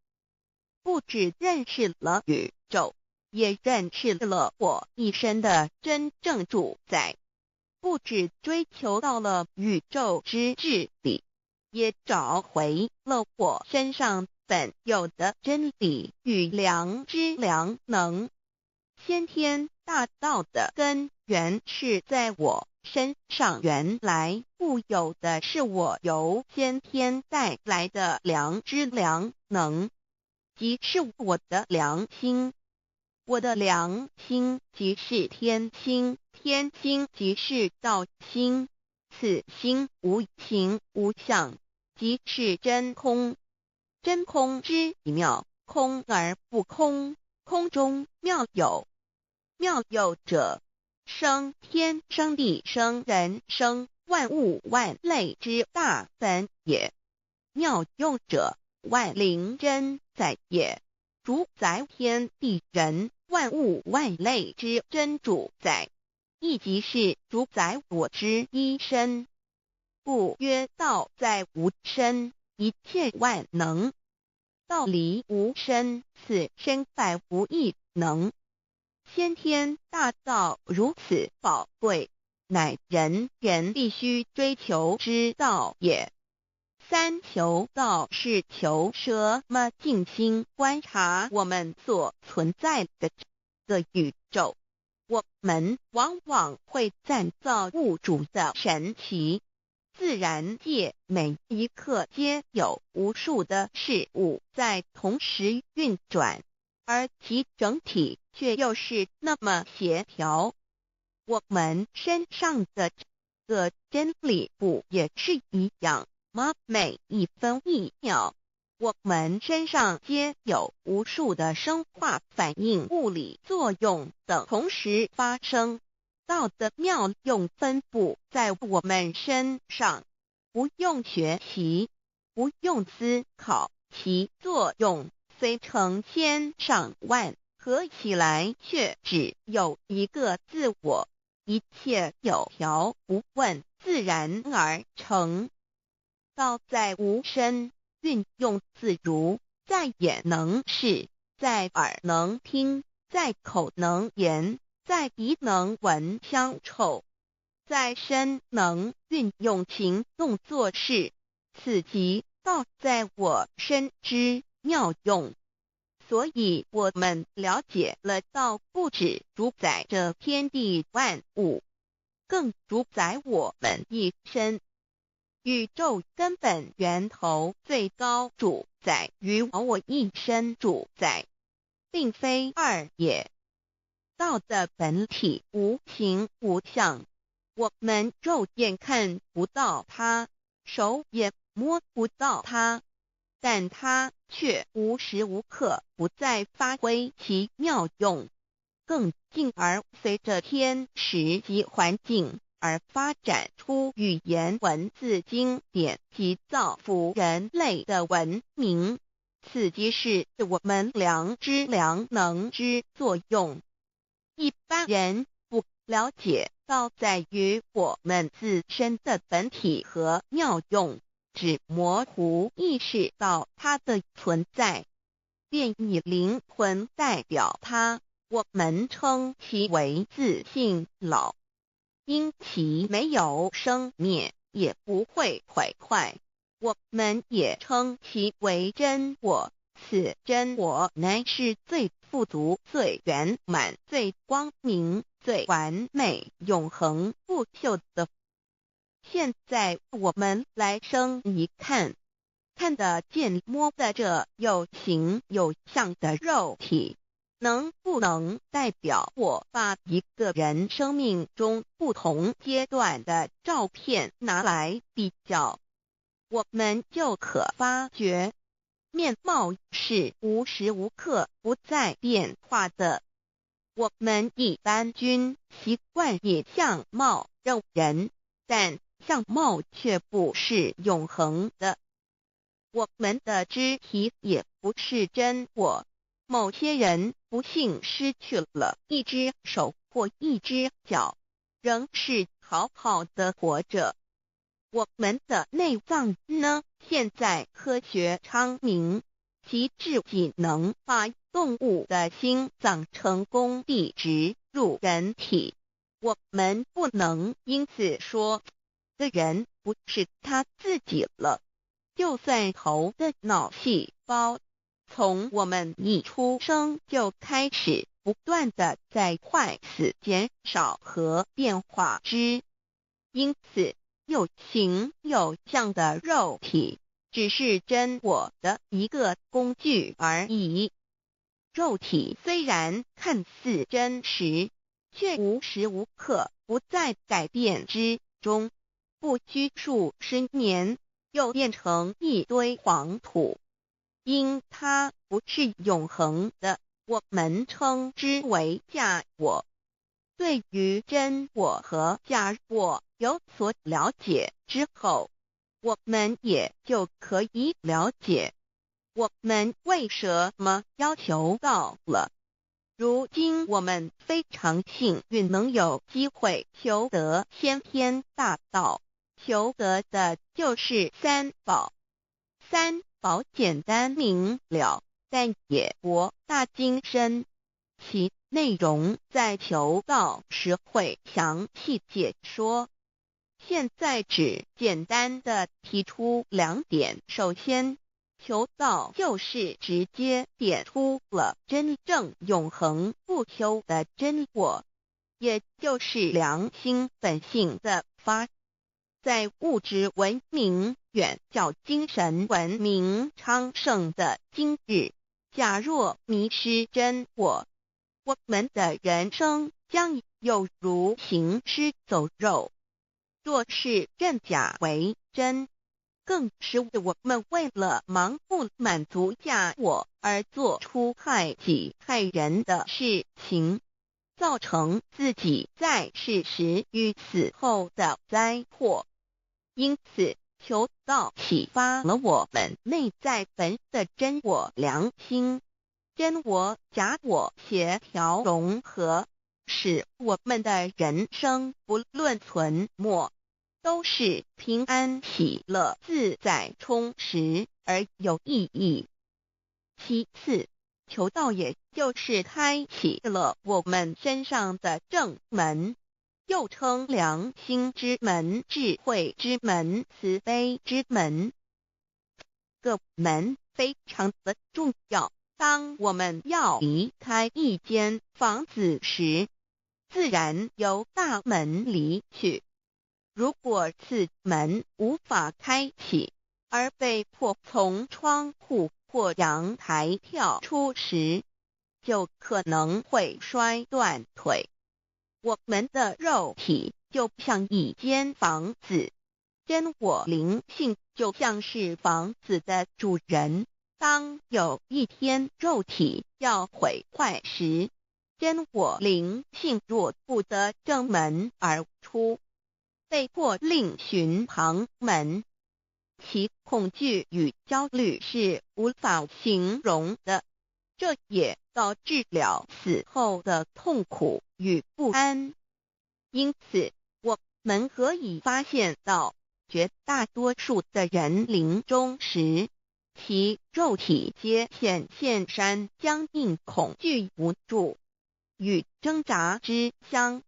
B: 不只认识了宇宙，也认识了我一生的真正主宰。不只追求到了宇宙之至理，也找回了我身上本有的真理与良知良能。先天大道的根源是在我身上，原来固有的是我由先天带来的良知良能，即是我的良心。我的良心即是天心，天心即是道心，此心无形无相，即是真空。真空之妙，空而不空，空中妙有。妙有者，生天生地生人生万物万类之大本也。妙用者，万灵真在也，主宰天地人万物万类之真主宰，亦即是主宰我之一身。故曰道在无身，一切万能。道离无身，此身在无一能。先天大道如此宝贵，乃人人必须追求之道也。三求道是求什么？静心观察我们所存在的这个宇宙，我们往往会赞造物主的神奇。自然界每一刻皆有无数的事物在同时运转，而其整体却又是那么协调。我们身上的这个真理不也是一样吗？每一分一秒，我们身上皆有无数的生化反应、物理作用等同时发生。道的妙用分布在我们身上，不用学习，不用思考，其作用虽成千上万，合起来却只有一个自我，一切有条不紊，自然而成。道在无身，运用自如，在眼能视，在耳能听，在口能言，在鼻能闻香臭，在身能运用行动做事，此即道在我身之妙用。所以我们了解了道不只主宰着天地万物，更主宰我们一生。宇宙根本源头最高主宰与我一生主宰，并非二也。道的本体无形无相，我们肉眼看不到它，手也摸不到它，但它却无时无刻不在发挥其妙用，更进而随着天时及环境而发展出语言文字经典及造福人类的文明。此即是我们良知良能之作用。一般人不了解到在于我们自身的本体和妙用，只模糊意识到它的存在，便以灵魂代表它，我们称其为自性老。因其没有生灭，也不会毁坏，我们也称其为真我。此真我乃是最富足、最圆满、最光明、最完美、永恒不朽的。现在我们来生一看，看得见摸得着有形有相的肉体，能不能代表我把一个人生命中不同阶段的照片拿来比较，我们就可发觉面貌是无时无刻不在变化的。我们一般均习惯以相貌认人，但相貌却不是永恒的。我们的肢体也不是真我，某些人不幸失去了一只手或一只脚，仍是好好的活着。我们的内脏呢？现在科学昌明，其自己能把动物的心脏成功地植入人体。我们不能因此说这人不是他自己了。就算头的脑细胞从我们一出生就开始不断的在坏死、减少和变化之，因此有形有相的肉体只是真我的一个工具而已。肉体虽然看似真实，却无时无刻不在改变之中，不拘数十年又变成一堆黄土。因它不是永恒的，我们称之为假我。对于真我和假我有所了解之后，我们也就可以了解我们为什么要求到了。如今我们非常幸运能有机会求得先天大道，求得的就是三宝。三宝简单明了，但也博大精深，其内容在求道时会详细解说。现在只简单的提出两点。首先，求道就是直接点出了真正永恒不朽的真我，也就是良心本性的发。在物质文明远较精神文明昌盛的今日，假若迷失真我，我们的人生将有如行尸走肉。若是认假为真，更是我们为了盲目满足假我而做出害己害人的事情，造成自己在世时与死后的灾祸。因此，求道启发了我们内在本的真我良心，真我假我协调融合，使我们的人生不论存没，都是平安喜乐自在充实而有意义。其次，求道也就是开启了我们身上的正门，又称良心之门、智慧之门、慈悲之门。这个门非常的重要。当我们要离开一间房子时，自然由大门离去。如果此门无法开启，而被迫从窗户或阳台跳出时，就可能会摔断腿。我们的肉体就像一间房子，真我灵性就像是房子的主人。当有一天肉体要毁坏时，真我灵性若不得正门而出，被迫另寻旁门。其恐惧与焦虑是无法形容的，这也导致了死后的痛苦与不安。因此，我们可以发现到，绝大多数的人临终时，其肉体皆显现出僵硬、恐惧、无助与挣扎之相。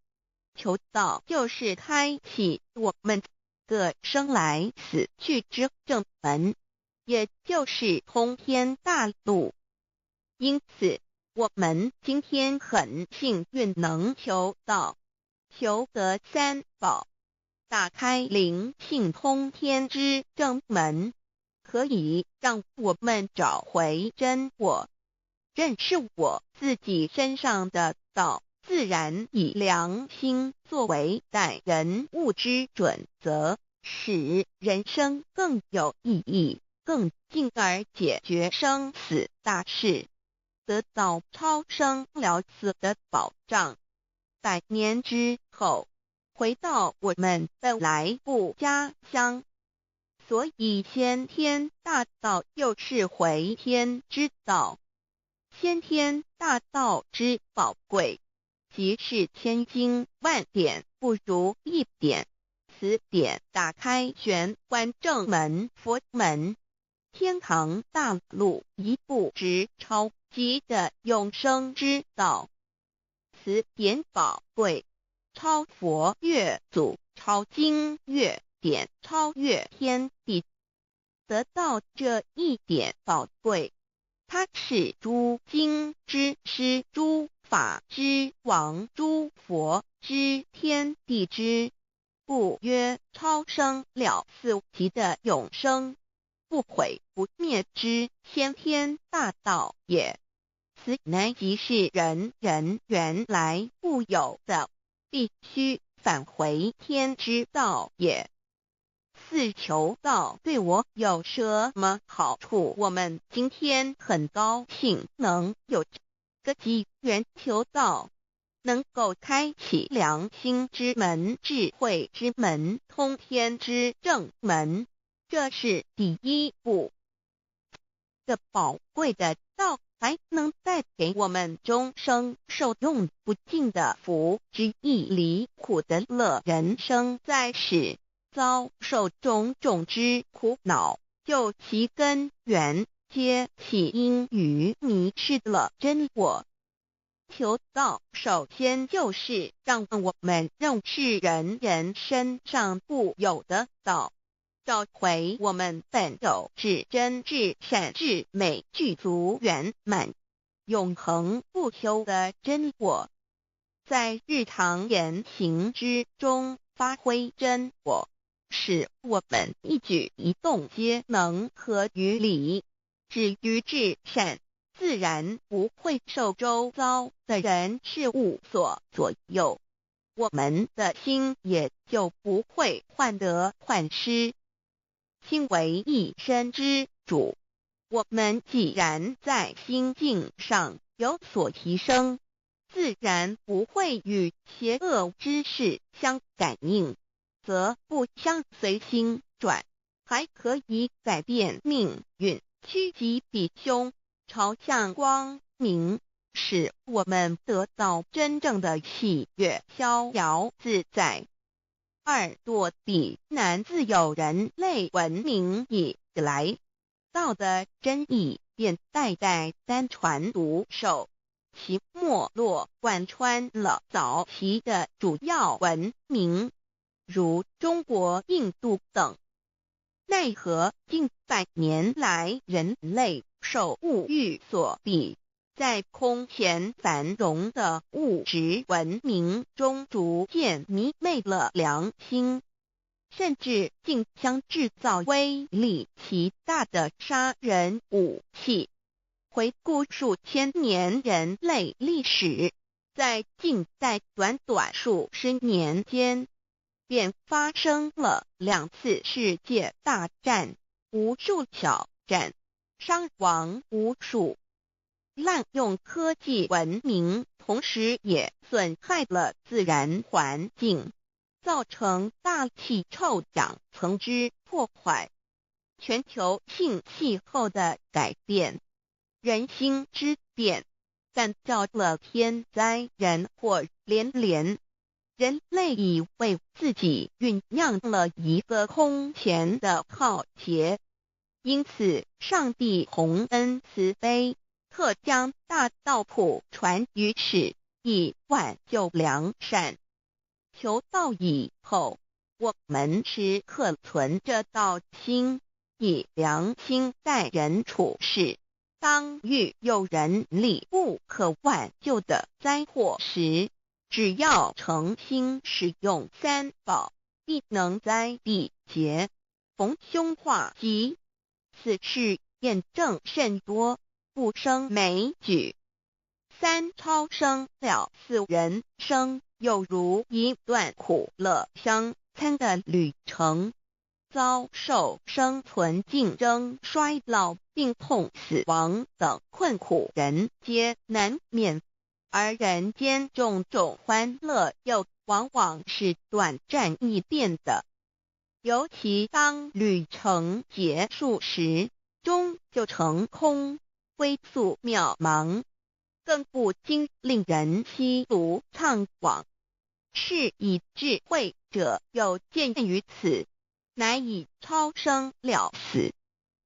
B: 求道就是开启我们个生来死去之正门，也就是通天大路。因此，我们今天很幸运能求道，求得三宝，打开灵性通天之正门，可以让我们找回真我，认识我自己身上的道，自然以良心作为待人物之准则，使人生更有意义，更进而解决生死大事，得到超生了死的保障。100年之后，回到我们的来不家乡。所以先天大道又是回天之道。先天大道之宝贵，即是千经万典不如一点。此典打开玄关正门佛门，天堂大路一步直超级的永生之道。此典宝贵，超佛越祖，超经越典，超越天地。得到这一点宝贵，它是诸经之师，诸法之王，诸佛之天地之故曰超生了死级的永生，不毁不灭之先天大道也。此乃即是人人原来固有的，必须返回天之道也。四求道对我有什么好处？我们今天很高兴能有这个机缘求道，能够开启良心之门、智慧之门、通天之正门，这是第一步。这宝贵的道还能带给我们终生受用不尽的福之益，离苦的乐。人生在世，遭受种种之苦恼，就其根源皆起因于迷失了真我。求道首先就是让我们认识人人身上固有的道，找回我们本有至真至善至美具足圆满永恒不朽的真我，在日常言行之中发挥真我，使我们一举一动皆能合于理，止于至善，自然不会受周遭的人事物所左右，我们的心也就不会患得患失。心为一身之主，我们既然在心境上有所提升，自然不会与邪恶之事相感应，则不相随心转，还可以改变命运，趋吉避凶，朝向光明，使我们得到真正的喜悦，逍遥自在。2堕地难自有人类文明以来，道的真意便代代单传独授，其没落贯穿了早期的主要文明，如中国、印度等。奈何近100年来，人类受物欲所逼，在空前繁荣的物质文明中逐渐迷昧了良心，甚至竟将制造威力极大的杀人武器。回顾数千年人类历史，在近代短短数十年间，便发生了2次世界大战，无数小战，伤亡无数。滥用科技文明，同时也损害了自然环境，造成大气臭氧层之破坏、全球性气候的改变、人心之变，干造了天灾人祸连连。人类已为自己酝酿了一个空前的浩劫，因此上帝洪恩慈悲，特将大道谱传于世，以挽救良善。求道以后，我们时刻存着道心，以良心待人处事。当遇有人力不可挽救的灾祸时，只要诚心使用三宝，必能灾必劫，逢凶化吉。此事验证甚多，不胜枚举。三超生了四人生，有如一段苦乐相参的旅程，遭受生存竞争、衰老、病痛、死亡等困苦，人皆难免。而人间种种欢乐又往往是短暂易变的，尤其当旅程结束时，终就成空，归宿渺茫，更不禁令人凄独怅惘。是以智慧者有见于此，乃以超生了死，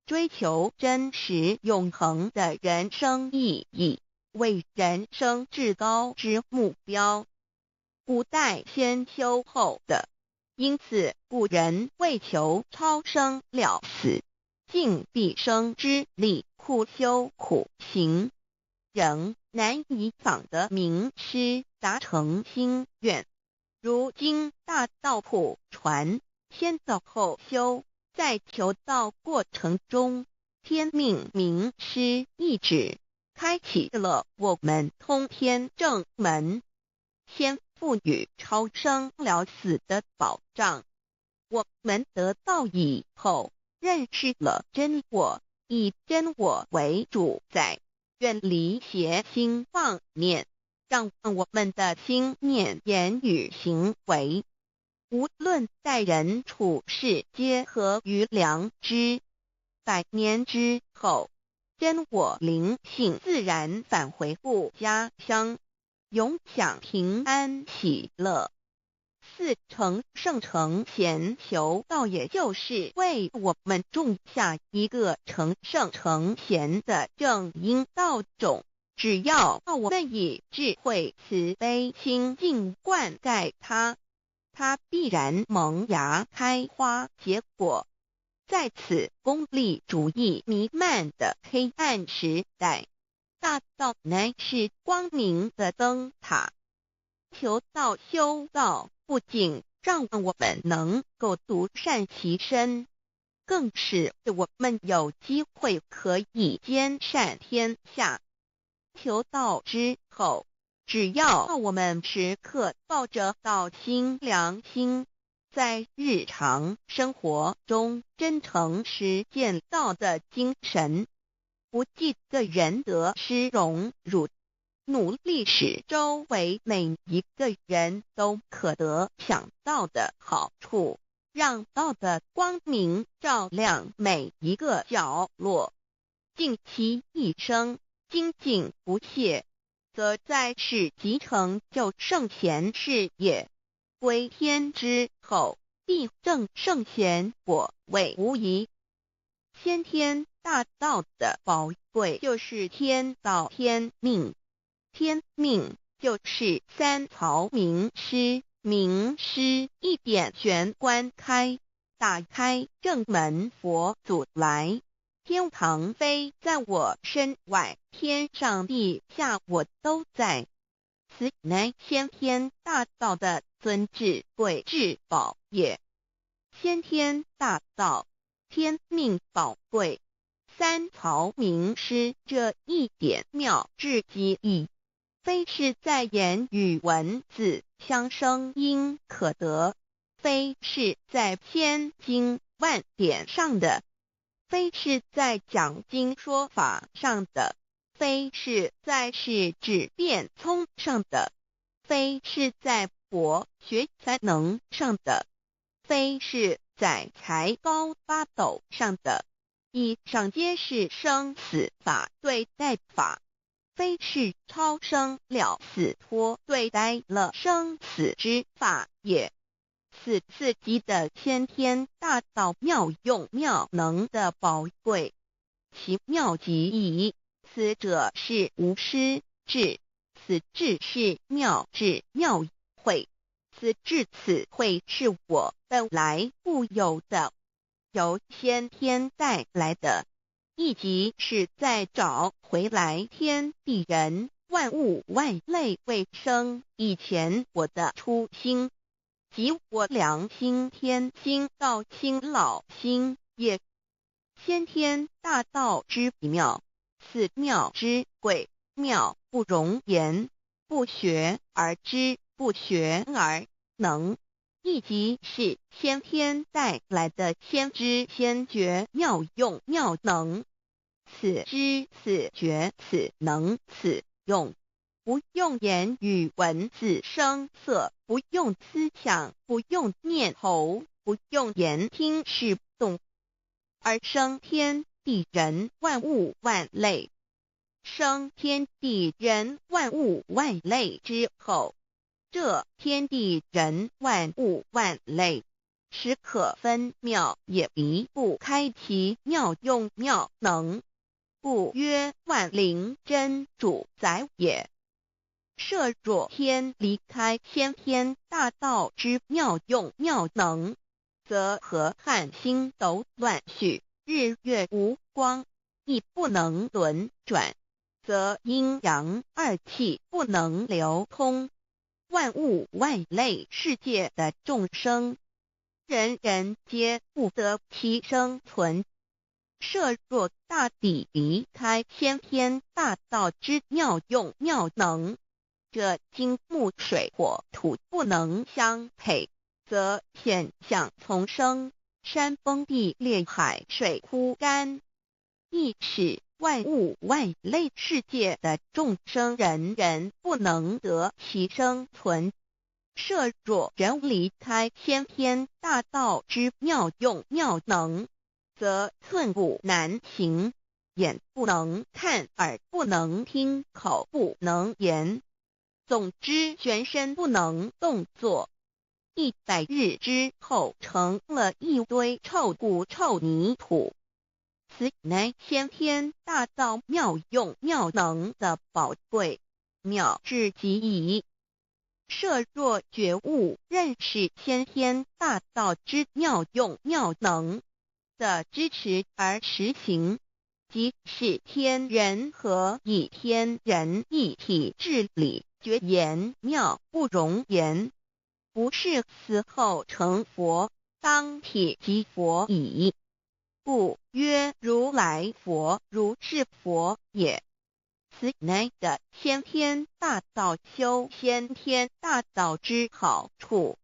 B: 追求真实永恒的人生意义为人生至高之目标，古代先修后的，因此古人为求超生了死，尽毕生之力苦修苦行，仍难以访得名师达成心愿。如今大道谱传，先造后修，在求道过程中，天命名师一指，开启了我们通天正门，先赋予超生了死的保障。我们得道以后，认识了真我，以真我为主宰，远离邪心妄念，让我们的心念、言语、行为，无论待人处事，皆合于良知。100年之后，真我灵性自然返回故家乡，永享平安喜乐。4成圣成贤求道，也就是为我们种下一个成圣成贤的正因道种。只要我们以智慧慈悲心境灌溉它，它必然萌芽开花结果。在此功利主义弥漫的黑暗时代，大道乃是光明的灯塔。求道修道，不仅让我们能够独善其身，更使我们有机会可以兼善天下。求道之后，只要我们时刻抱着道心良心，在日常生活中真诚实践道的精神，不计个人得失荣辱，努力使周围每一个人都可得享道的好处，让道的光明照亮每一个角落，尽其一生精进不懈，则在世即成就圣贤事业。归天之后，必证圣贤果位无疑。先天大道的宝贵就是天道天命，天命就是三曹名师，名师一点玄关开，打开正门佛祖来。天堂非在我身外，天上地下我都在。此乃先天大道的尊智贵至宝也。先天大道，天命宝贵，三曹名师这一点妙智机意，非是在言语文字相声音可得，非是在千经万典上的，非是在讲经说法上的，非是在是指变聪上的，非是在佛学才能上的，非是在才高八斗上的。以上皆是生死法对待法，非是超生了死脱对待了生死之法也。此自己的先天大道妙用妙能的宝贵，其妙极矣。此者是无师智，此智是妙智妙慧，此智此慧是我本来固有的，由先天带来的，亦即是在找回来天地人万物万类未生以前我的初心，即我良心天心道心老心也。先天大道之妙，此妙之贵，妙不容言，不学而知，不学而能，亦即是先天带来的先知先觉妙用妙能。此知此觉此能此用，不用言语文字声色，不用思想，不用念头，不用言听是动，而生天地人万物万类。生天地人万物万类之后，这天地人万物万类实可分妙，也离不开其妙用妙能，故曰万灵真主宰也。设若天离开先天大道之妙用妙能，则河汉星斗乱序，日月无光，亦不能轮转，则阴阳二气不能流通，万物万类世界的众生，人人皆不得其生存。设若大地离开先天大道之妙用妙能，这金木水火土不能相配，则现象丛生，山崩地裂，海水枯干，亦使万物万类世界的众生人人不能得其生存。设若人离开先天大道之妙用妙能，则寸步难行，眼不能看，耳不能听，口不能言，总之全身不能动作。100日之后，成了一堆臭骨臭泥土。此乃先天大道妙用妙能的宝贵，妙至极矣。设若觉悟认识先天大道之妙用妙能的支持而实行，即是天人合一，天人一体治理，绝言妙不容言，不是死后成佛，当体即佛矣。故曰如来佛，如是佛也。此乃的先天大道修先天大道之好处。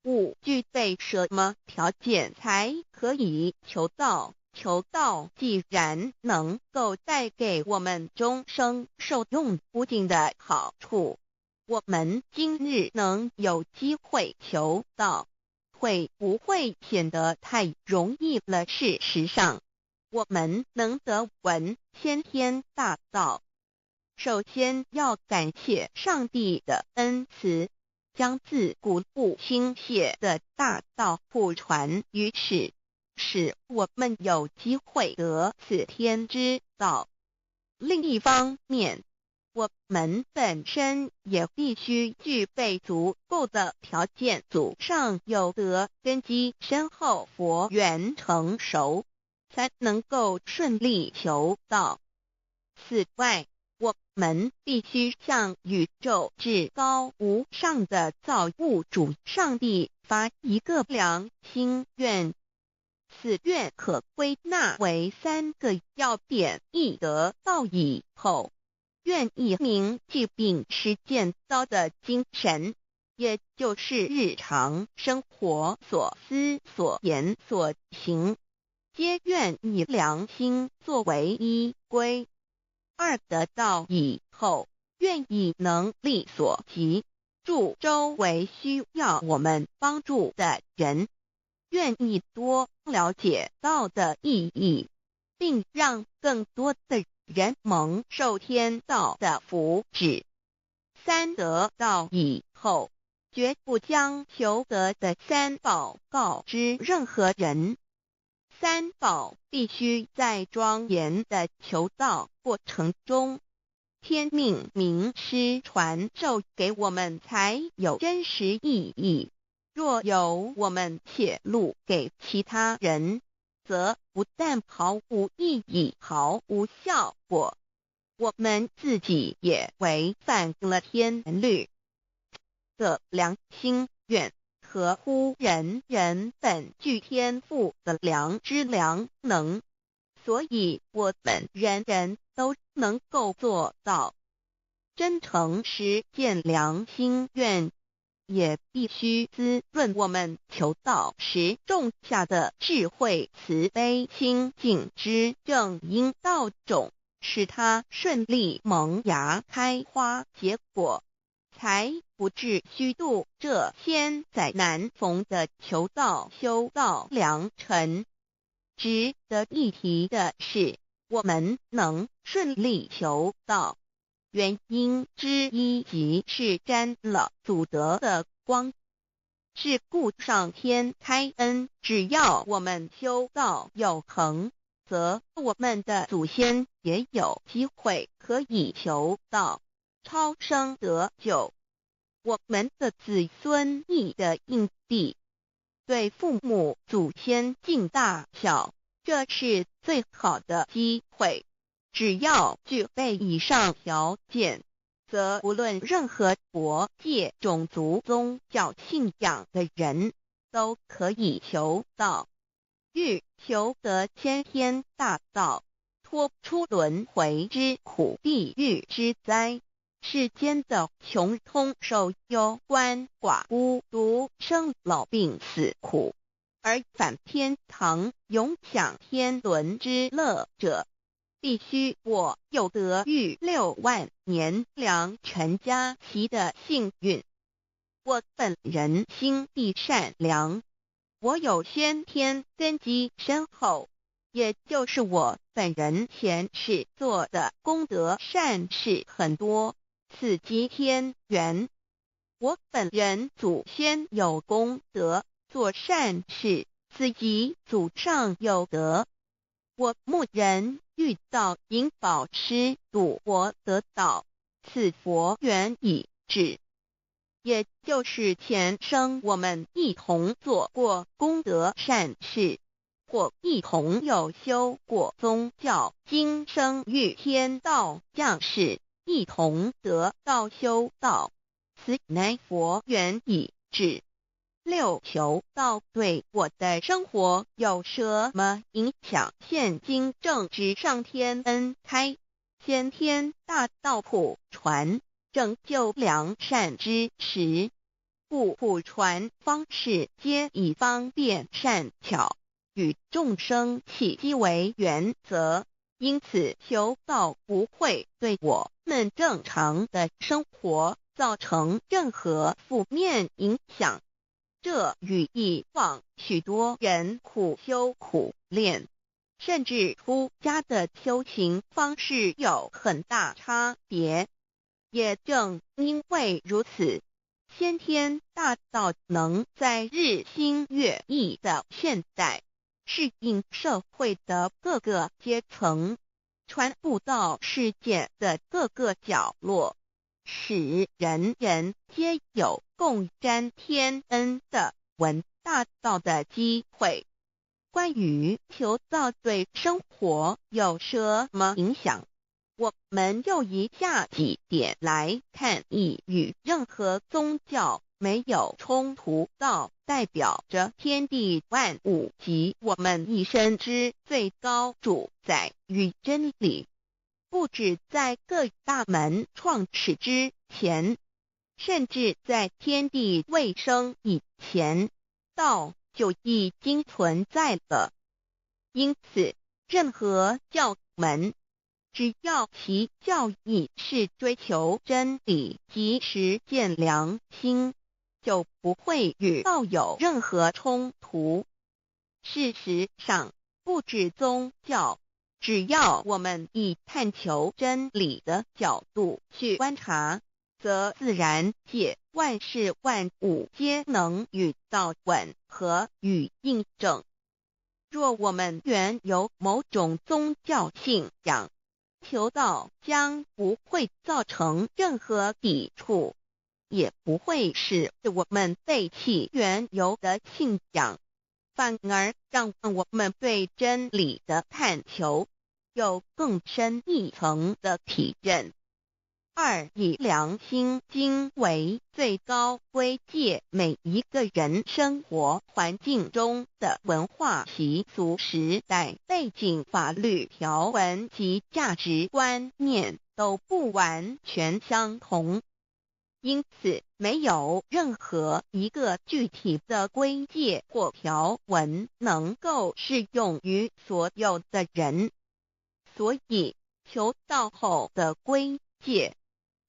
B: 勿具备什么条件才可以求道？求道既然能够带给我们终生受用不尽的好处，我们今日能有机会求道，会不会显得太容易了？事实上，我们能得闻先天大道，首先要感谢上帝的恩慈，将自古不倾泻的大道普传于世，使我们有机会得此天之道。另一方面，我们本身也必须具备足够的条件，祖上有德，根基深厚，佛缘成熟，才能够顺利求道。此外，我们必须向宇宙至高无上的造物主上帝发一个良心愿，此愿可归纳为3个要点：一得道以后，愿以明记并实践道的精神，也就是日常生活所思所言所行，皆愿以良心作为依归。2得道以后，愿以能力所及，助周围需要我们帮助的人，愿意多了解道的意义，并让更多的人蒙受天道的福祉。三得道以后，绝不将求得的三宝告知任何人。三宝必须在庄严的求道过程中，天命名师传授给我们才有真实意义。若由我们泄露给其他人，则不但毫无意义、毫无效果，我们自己也违反了天律的良心愿，合乎人人本具天赋的良知良能。所以我们人人都能够做到真诚实践良心愿，也必须滋润我们求道时种下的智慧、慈悲、清净之正因道种，使它顺利萌芽、开花结果，才不致虚度这千载难逢的求道修道良辰。值得一提的是，我们能顺利求道，原因之一即是沾了祖德的光，是故上天开恩，只要我们修道有恒，则我们的祖先也有机会可以求道超生得救。我们的子孙亦的印地，对父母祖先尽大孝，这是最好的机会。只要具备以上条件，则无论任何国界、种族、宗教信仰的人都可以求道。欲求得先天大道，脱出轮回之苦、地狱之灾，世间的穷通受忧、鳏寡孤独、生老病死苦，而返天堂永享天伦之乐者，必须我有得遇6万年良辰佳期的幸运。我本人心地善良，我有先天根基深厚，也就是我本人前世做的功德善事很多，此即天缘。我本人祖先有功德，做善事，此即祖上有德。我目人遇到引宝师度我得道，此佛缘已至。也就是前生我们一同做过功德善事，或一同有修过宗教，今生遇天道降世，一同得道修道，此乃佛缘已至。6求道对我的生活有什么影响？现今正值上天恩开，先天大道普传，拯救良善之时，故普传方式皆以方便善巧，与众生契机为原则，因此求道不会对我们正常的生活造成任何负面影响。这与以往许多人苦修苦练，甚至出家的修行方式有很大差别。也正因为如此，先天大道能在日新月异的现代，适应社会的各个阶层，传布到世界的各个角落，使人人皆有共沾天恩的闻大道的机会。关于求道对生活有什么影响，我们就以下几点来看。一、与任何宗教没有冲突，道代表着天地万物及我们一生之最高主宰与真理。不止在各大门创始之前，甚至在天地未生以前，道就已经存在了。因此，任何教门只要其教义是追求真理及实践良心，就不会与道有任何冲突。事实上，不止宗教，只要我们以探求真理的角度去观察，则自然界万事万物皆能与道吻合与印证。若我们原有某种宗教信仰，求道将不会造成任何抵触，也不会使我们背弃原有的信仰，反而让我们对真理的探求有更深一层的体认。二，以良心经为最高规戒每一个人生活环境中的文化习俗、时代背景、法律条文及价值观念都不完全相同，因此没有任何一个具体的规戒或条文能够适用于所有的人。所以求道后的规戒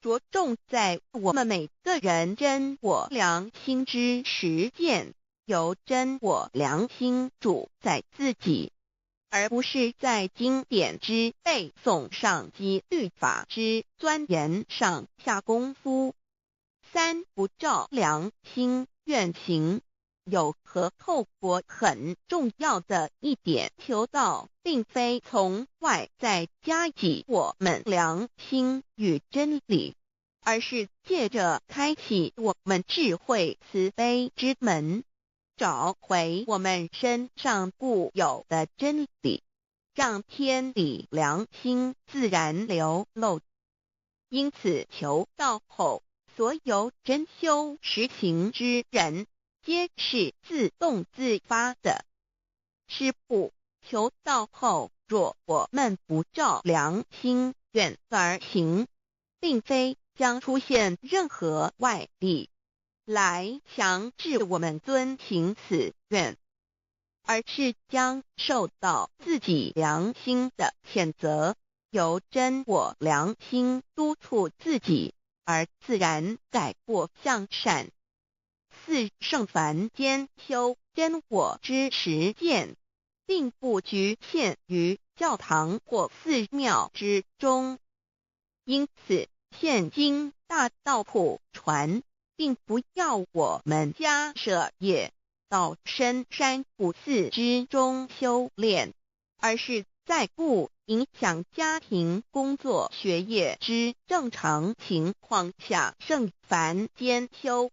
B: 着重在我们每个人真我良心之实践，由真我良心主宰自己，而不是在经典之背诵上及律法之钻研上下功夫。三，不照良心愿行。有和透过很重要的一点，求道并非从外在加给我们良心与真理，而是借着开启我们智慧慈悲之门，找回我们身上固有的真理，让天理良心自然流露。因此求道后，所有真修实行之人皆是自动自发的。是不，求道后，若我们不照良心愿而行，并非将出现任何外力来强制我们遵行此愿，而是将受到自己良心的谴责，由真我良心督促自己，而自然改过向善。四，圣凡间修真我之实践，并不局限于教堂或寺庙之中。因此，现今大道普传，并不要我们家舍业到深山古寺之中修炼，而是在不影响家庭、工作、学业之正常情况下圣凡间修。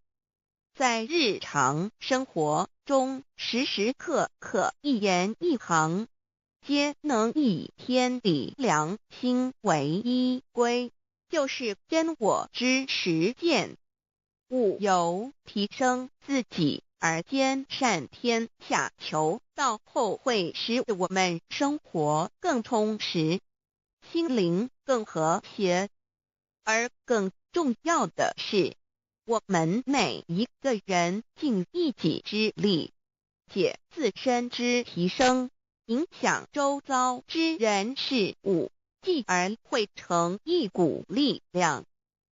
B: 在日常生活中，时时刻刻一言一行，皆能以天理良心为依归，就是真我之实践。务由提升自己而兼善天下，求道后会使我们生活更充实，心灵更和谐。而更重要的是，我们每一个人尽一己之力，借自身之提升，影响周遭之人事物，继而汇成一股力量，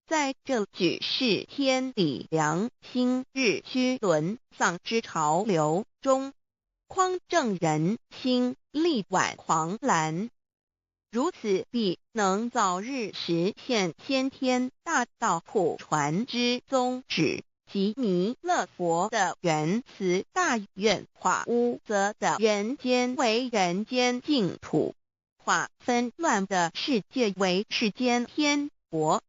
B: 在这举世天理良心日趋沦丧之潮流中，匡正人心，力挽狂澜。如此必能早日实现先天大道普传之宗旨，及弥勒佛的原慈大愿，化污浊的人间为人间净土，化纷乱的世界为世间天国。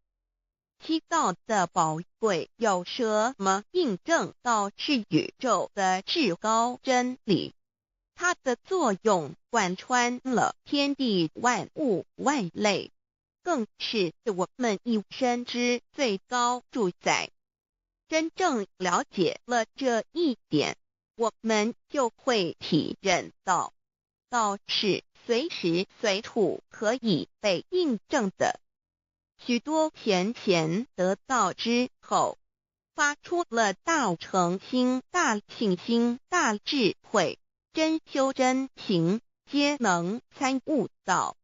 B: 七道的宝贵有什么印证到是宇宙的至高真理？它的作用贯穿了天地万物万类，更是我们一生之最高主宰。真正了解了这一点，我们就会体认到，道是随时随处可以被印证的。许多贤贤得道之后，发出了大诚心、大信心、大智慧，真修真行，皆能参悟到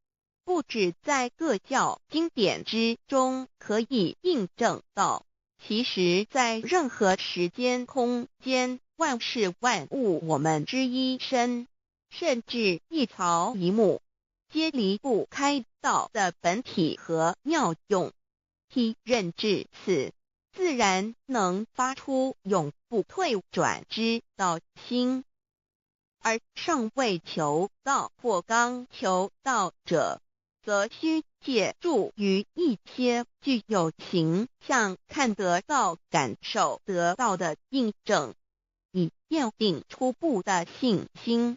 B: 不止在各教经典之中可以印证到，其实在任何时间空间万事万物我们之一身，甚至一草一木，皆离不开道的本体和妙用。ที่认知此，自然能发出永不退转之道心。而尚未求道或刚求道者，则需借助于一些具有形象看得到、感受得到的印证，以奠定初步的信心。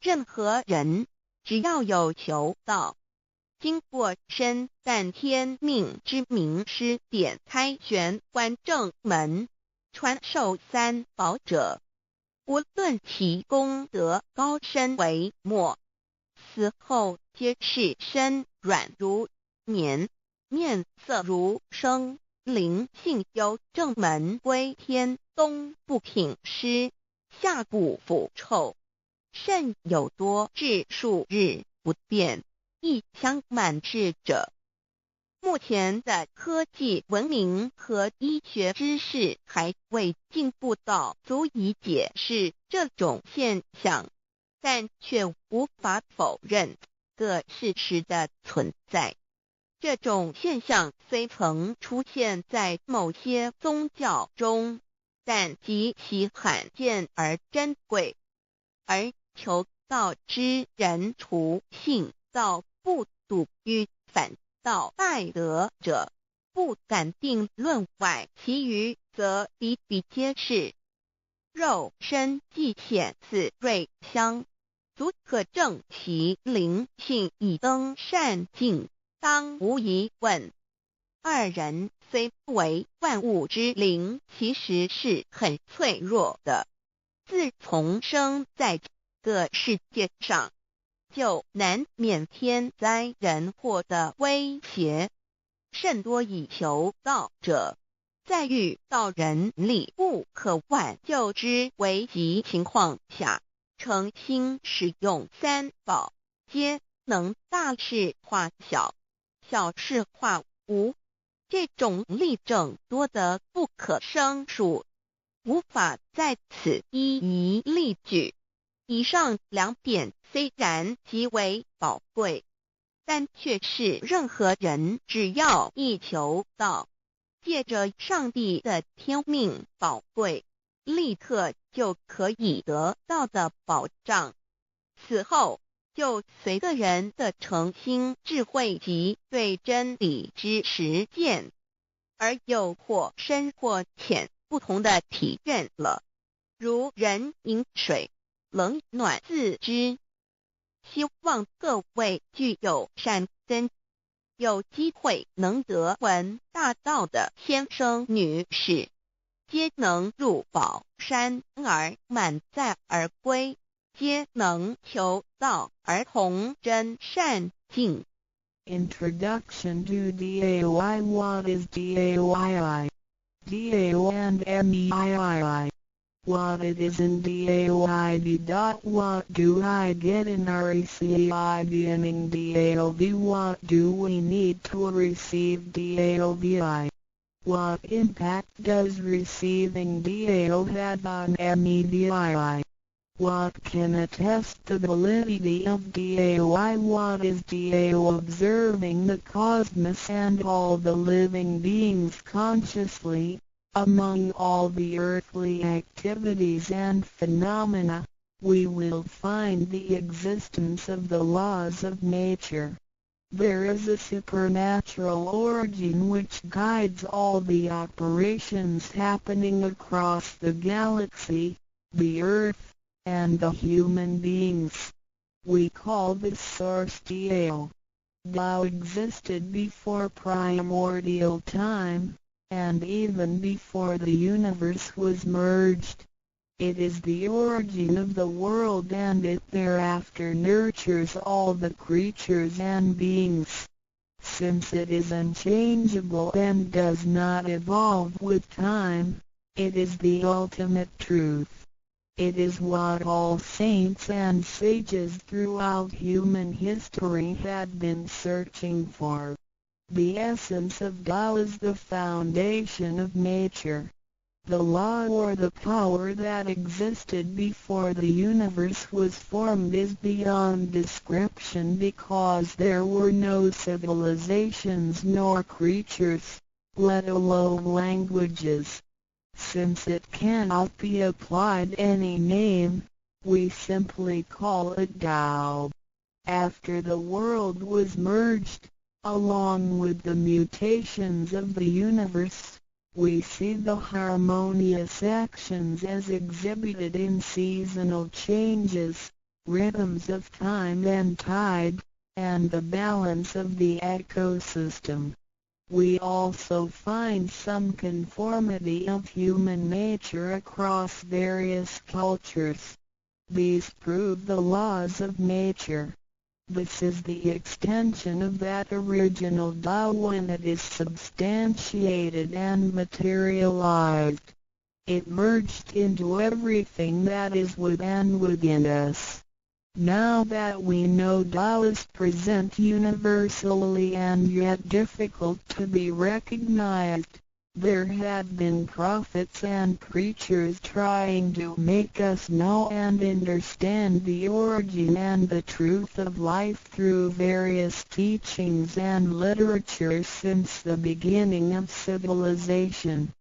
B: 任何人只要有求道，经过身但天命之名师点开玄关正门，传授三宝者，无论其功德高深为末，死后皆是身软如棉，面色如生，灵性由正门归天，东不品湿，下不腐臭，甚有多至数日不变，亦相满至者。目前的科技文明和医学知识还未进步到足以解释这种现象，但却无法否认个事实的存在。这种现象虽曾出现在某些宗教中，但极其罕见而珍贵，而求道之人除信道不笃于反道拜德者，不敢定论外，其余则比比皆是。肉身既显似瑞香，足可证其灵性已登善境，当无疑问。二人虽不为万物之灵，其实是很脆弱的。自从生在这个世界上，就难免天灾人祸的威胁，甚多以求道者，在遇到人力不可挽救之危急情况下，诚心使用三宝，皆能大事化小，小事化无。这种例证多得不可胜数，无法在此一一例举。以上两点虽然极为宝贵，但却是任何人只要一求道，借着上帝的天命宝贵，立刻就可以得到的保障。此后就随个人的诚心、智慧及对真理之实践，而有或深或浅不同的体认了。如人饮水，冷暖自知。希望各位具有善根，有机会能得闻大道的先生女士，皆能入宝山而满载而归，皆能求道而同真善境。
C: Introduction to DAY. What is DAYI? DAO and MEII. What it is in DAOID. What do I get in RECIB and DAOB? What do we need to receive DAOBI? What impact does receiving DAO have on MEDII? What can attest the validity of DAOI? What is DAO? Observing the cosmos and all the living beings consciously. Among all the earthly activities and phenomena, we will find the existence of the laws of nature. There is a supernatural origin which guides all the operations happening across the galaxy, the earth, and the human beings. We call this source DAO. DAO existed before primordial time, and even before the universe was merged. It is the origin of the world, and it thereafter nurtures all the creatures and beings. Since it is unchangeable and does not evolve with time, it is the ultimate truth. It is what all saints and sages throughout human history had been searching for. The essence of Tao is the foundation of nature. The law or the power that existed before the universe was formed is beyond description because there were no civilizations nor creatures, let alone languages. Since it cannot be applied any name, we simply call it Tao. After the world was merged, along with the mutations of the universe, we see the harmonious actions as exhibited in seasonal changes, rhythms of time and tide, and the balance of the ecosystem. We also find some conformity of human nature across various cultures. These prove the laws of nature. This is the extension of that original Tao when it is substantiated and materialized. It merged into everything that is within us. Now that we know Tao is present universally and yet difficult to be recognized, there have been prophets and preachers trying to make us know and understand the origin and the truth of life through various teachings and literature since the beginning of civilization.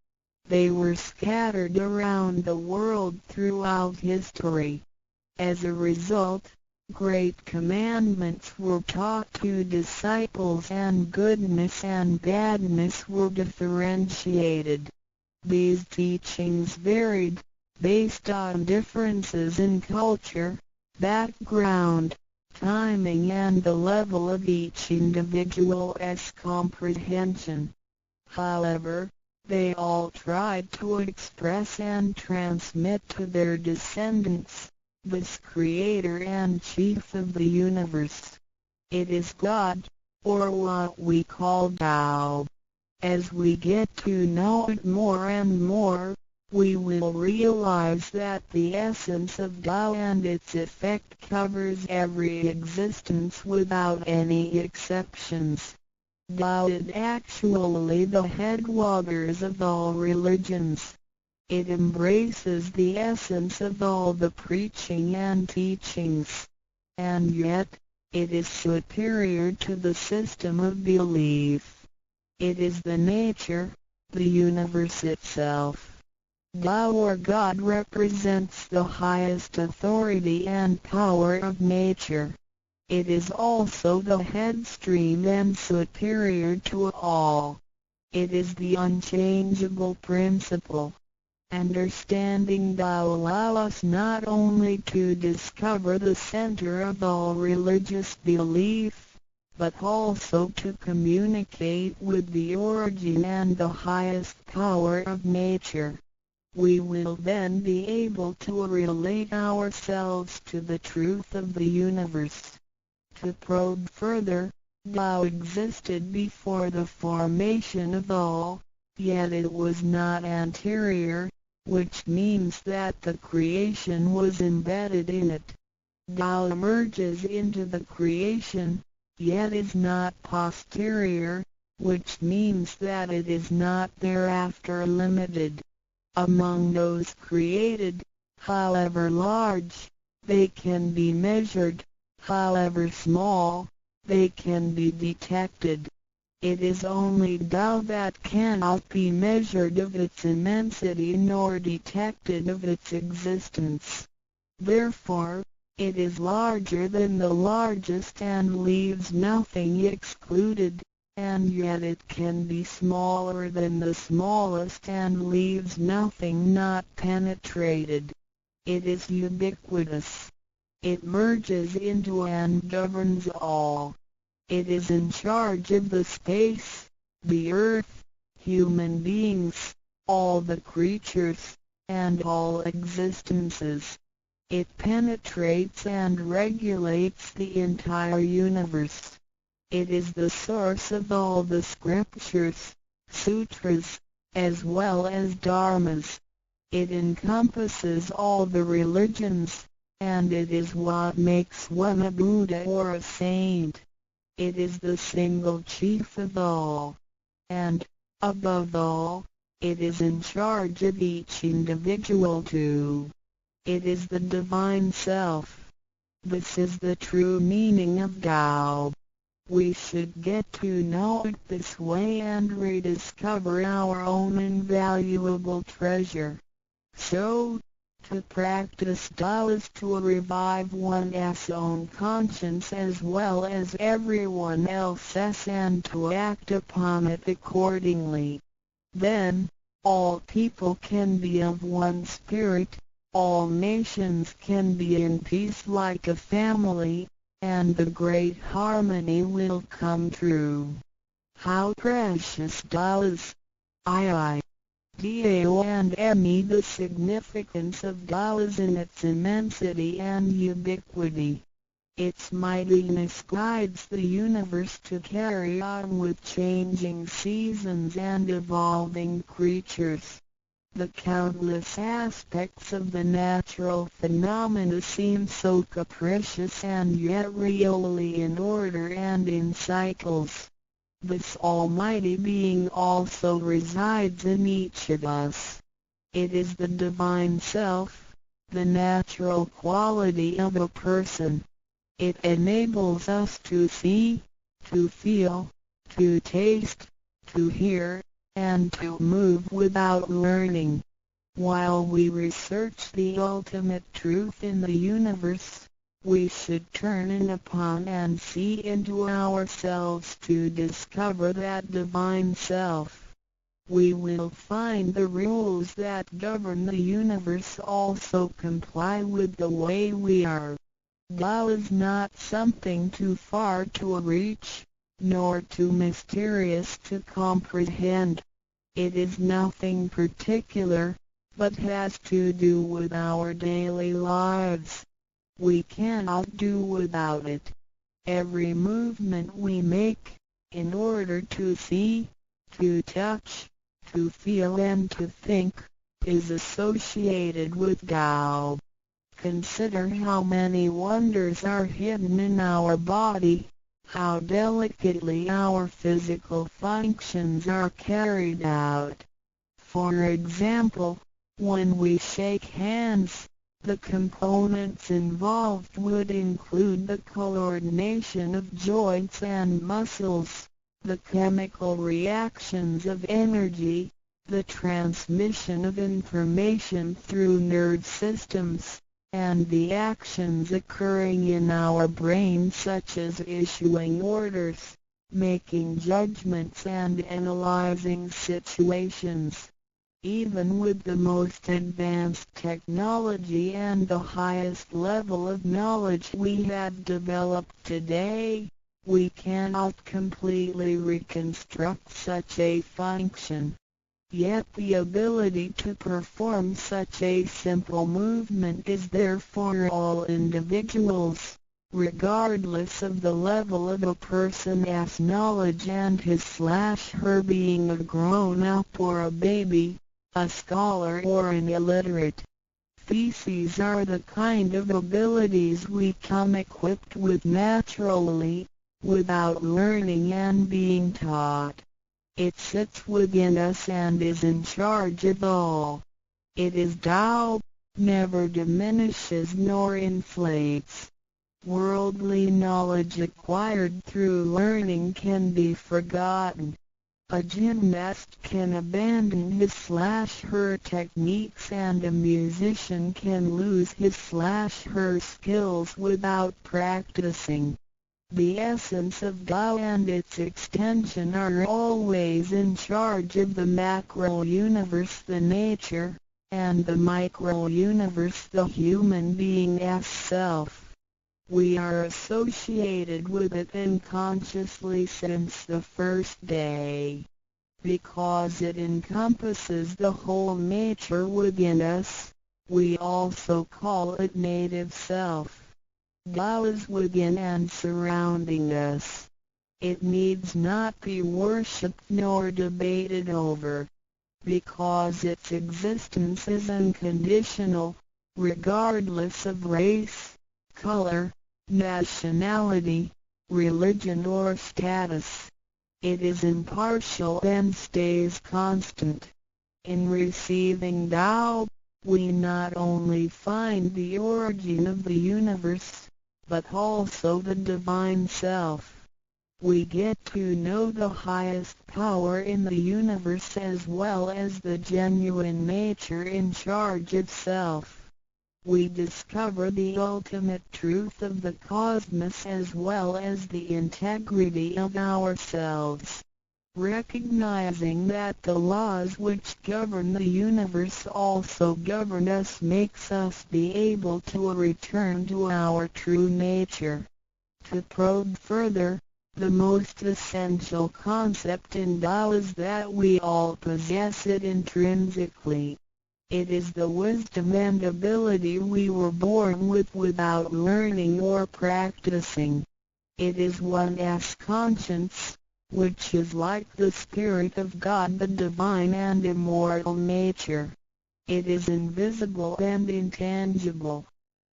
C: They were scattered around the world throughout history. As a result, great commandments were taught to disciples and goodness and badness were differentiated. These teachings varied, based on differences in culture, background, timing and the level of each individual's comprehension. However, they all tried to express and transmit to their descendants this Creator and Chief of the universe. It is God, or what we call Tao. As we get to know it more and more, we will realize that the essence of Tao and its effect covers every existence without any exceptions. Tao is actually the headwaters of all religions. It embraces the essence of all the preaching and teachings. And yet, it is superior to the system of belief. It is the nature, the universe itself. Tao or God represents the highest authority and power of nature. It is also the headstream and superior to all. It is the unchangeable principle. Understanding Tao allows us not only to discover the center of all religious belief, but also to communicate with the origin and the highest power of nature. We will then be able to relate ourselves to the truth of the universe. To probe further, Tao existed before the formation of all, yet it was not anterior, which means that the creation was embedded in it. Tao emerges into the creation, yet is not posterior, which means that it is not thereafter limited. Among those created, however large, they can be measured, however small, they can be detected. It is only Tao that cannot be measured of its immensity nor detected of its existence. Therefore, it is larger than the largest and leaves nothing excluded, and yet it can be smaller than the smallest and leaves nothing not penetrated. It is ubiquitous. It merges into and governs all. It is in charge of the space, the earth, human beings, all the creatures, and all existences. It penetrates and regulates the entire universe. It is the source of all the scriptures, sutras, as well as dharmas. It encompasses all the religions, and it is what makes one a Buddha or a saint. It is the single chief of all. And, above all, it is in charge of each individual too. It is the Divine Self. This is the true meaning of Tao. We should get to know it this way and rediscover our own invaluable treasure. So, to practice Tao is to revive one's own conscience as well as everyone else's and to act upon it accordingly. Then, all people can be of one spirit, all nations can be in peace like a family, and the great harmony will come true. How precious Tao is! Dao and Me. The significance of Tao is in its immensity and ubiquity. Its mightiness guides the universe to carry on with changing seasons and evolving creatures. The countless aspects of the natural phenomena seem so capricious and yet really in order and in cycles. This almighty being also resides in each of us. It is the Divine Self, the natural quality of a person. It enables us to see, to feel, to taste, to hear, and to move without learning. While we research the ultimate truth in the universe, we should turn in upon and see into ourselves to discover that Divine Self. We will find the rules that govern the universe also comply with the way we are. Tao is not something too far to reach, nor too mysterious to comprehend. It is nothing particular, but has to do with our daily lives. We cannot do without it. Every movement we make, in order to see, to touch, to feel and to think, is associated with Tao. Consider how many wonders are hidden in our body, how delicately our physical functions are carried out. For example, when we shake hands, the components involved would include the coordination of joints and muscles, the chemical reactions of energy, the transmission of information through nerve systems, and the actions occurring in our brain such as issuing orders, making judgments and analyzing situations. Even with the most advanced technology and the highest level of knowledge we have developed today, we cannot completely reconstruct such a function. Yet the ability to perform such a simple movement is there for all individuals, regardless of the level of a person's knowledge and his/her being a grown-up or a baby, a scholar or an illiterate. These are the kind of abilities we come equipped with naturally, without learning and being taught. It sits within us and is in charge of all. It is Tao, never diminishes nor inflates. Worldly knowledge acquired through learning can be forgotten. A gymnast can abandon his/her techniques and a musician can lose his/her skills without practicing. The essence of Tao and its extension are always in charge of the macro-universe, the nature, and the micro-universe, the human being's self. We are associated with it unconsciously since the first day. Because it encompasses the whole nature within us, we also call it native self. Tao is within and surrounding us. It needs not be worshipped nor debated over. because its existence is unconditional, regardless of race, color, nationality, religion or status. It is impartial and stays constant. In receiving Tao, we not only find the origin of the universe, but also the divine self. We get to know the highest power in the universe as well as the genuine nature in charge itself. We discover the ultimate truth of the cosmos as well as the integrity of ourselves. Recognizing that the laws which govern the universe also govern us makes us be able to return to our true nature. To probe further, the most essential concept in Tao is that we all possess it intrinsically. It is the wisdom and ability we were born with without learning or practicing. It is one's conscience, which is like the Spirit of God, the divine and immortal nature. It is invisible and intangible.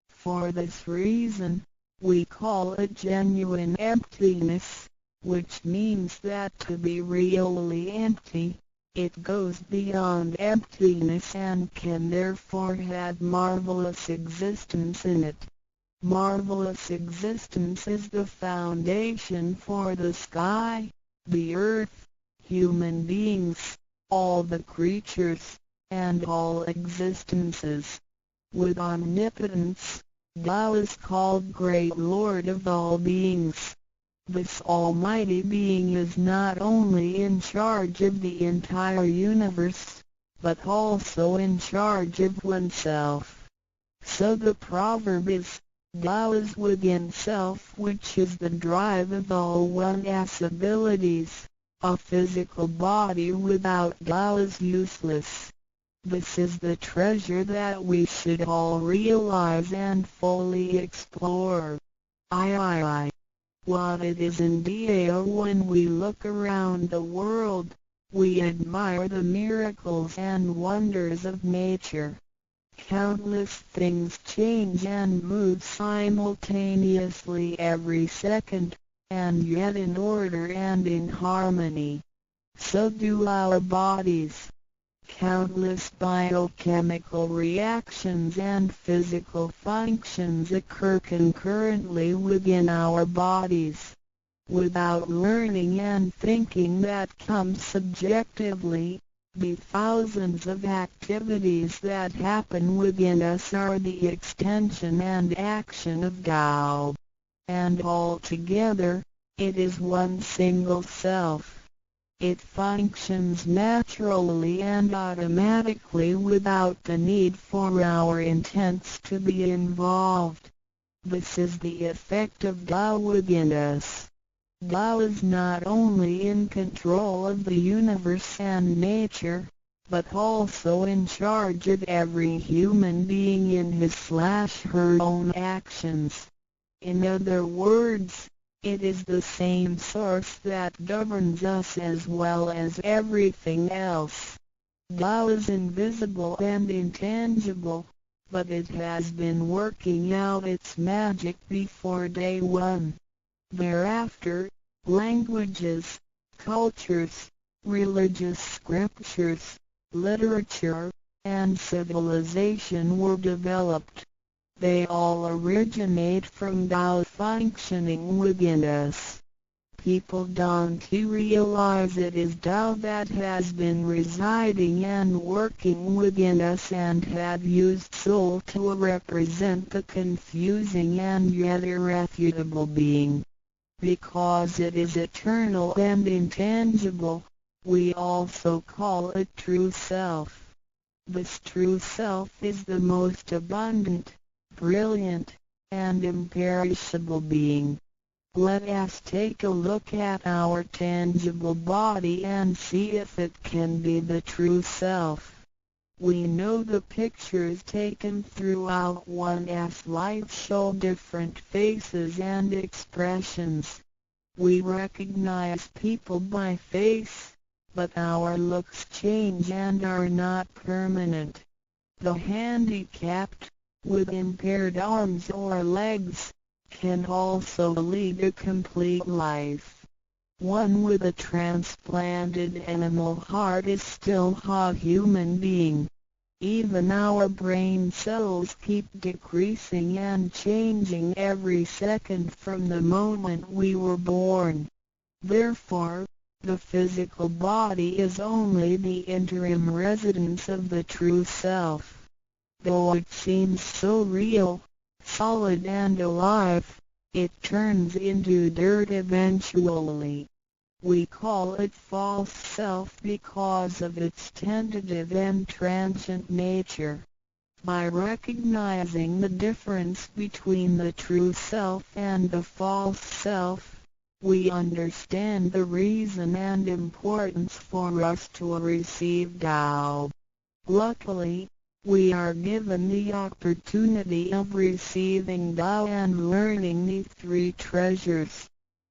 C: For this reason, we call it genuine emptiness, which means that to be really empty, it goes beyond emptiness and can therefore have marvelous existence in it. Marvelous existence is the foundation for the sky, the earth, human beings, all the creatures, and all existences. With omnipotence, Tao is called Great Lord of all beings. This almighty being is not only in charge of the entire universe, but also in charge of oneself. So the proverb is, Tao is within self, which is the drive of all one's abilities. A physical body without Tao is useless. This is the treasure that we should all realize and fully explore. What it is indeed when we look around the world, we admire the miracles and wonders of nature. Countless things change and move simultaneously every second, and yet in order and in harmony. So do our bodies. Countless biochemical reactions and physical functions occur concurrently within our bodies. Without learning and thinking that comes subjectively, the thousands of activities that happen within us are the extension and action of Tao. And altogether, it is one single self. It functions naturally and automatically without the need for our intents to be involved. This is the effect of Tao within us. Tao is not only in control of the universe and nature, but also in charge of every human being in his/her own actions. In other words, it is the same source that governs us as well as everything else. Tao is invisible and intangible, but it has been working out its magic before day one. Thereafter, languages, cultures, religious scriptures, literature, and civilization were developed. They all originate from Tao functioning within us. People don't realize it is Tao that has been residing and working within us and have used soul to represent the confusing and yet irrefutable being. Because it is eternal and intangible, we also call it true self. This true self is the most abundant, brilliant, and imperishable being. Let us take a look at our tangible body and see if it can be the true self. We know the pictures taken throughout one's life show different faces and expressions. We recognize people by face, but our looks change and are not permanent. The handicapped, with impaired arms or legs, can also lead a complete life. One with a transplanted animal heart is still a human being. Even our brain cells keep decreasing and changing every second from the moment we were born. Therefore, the physical body is only the interim residence of the true self. Though it seems so real, solid and alive, it turns into dirt eventually. We call it false self because of its tentative and transient nature. By recognizing the difference between the true self and the false self, we understand the reason and importance for us to receive Tao. Luckily, we are given the opportunity of receiving Tao and learning the three treasures.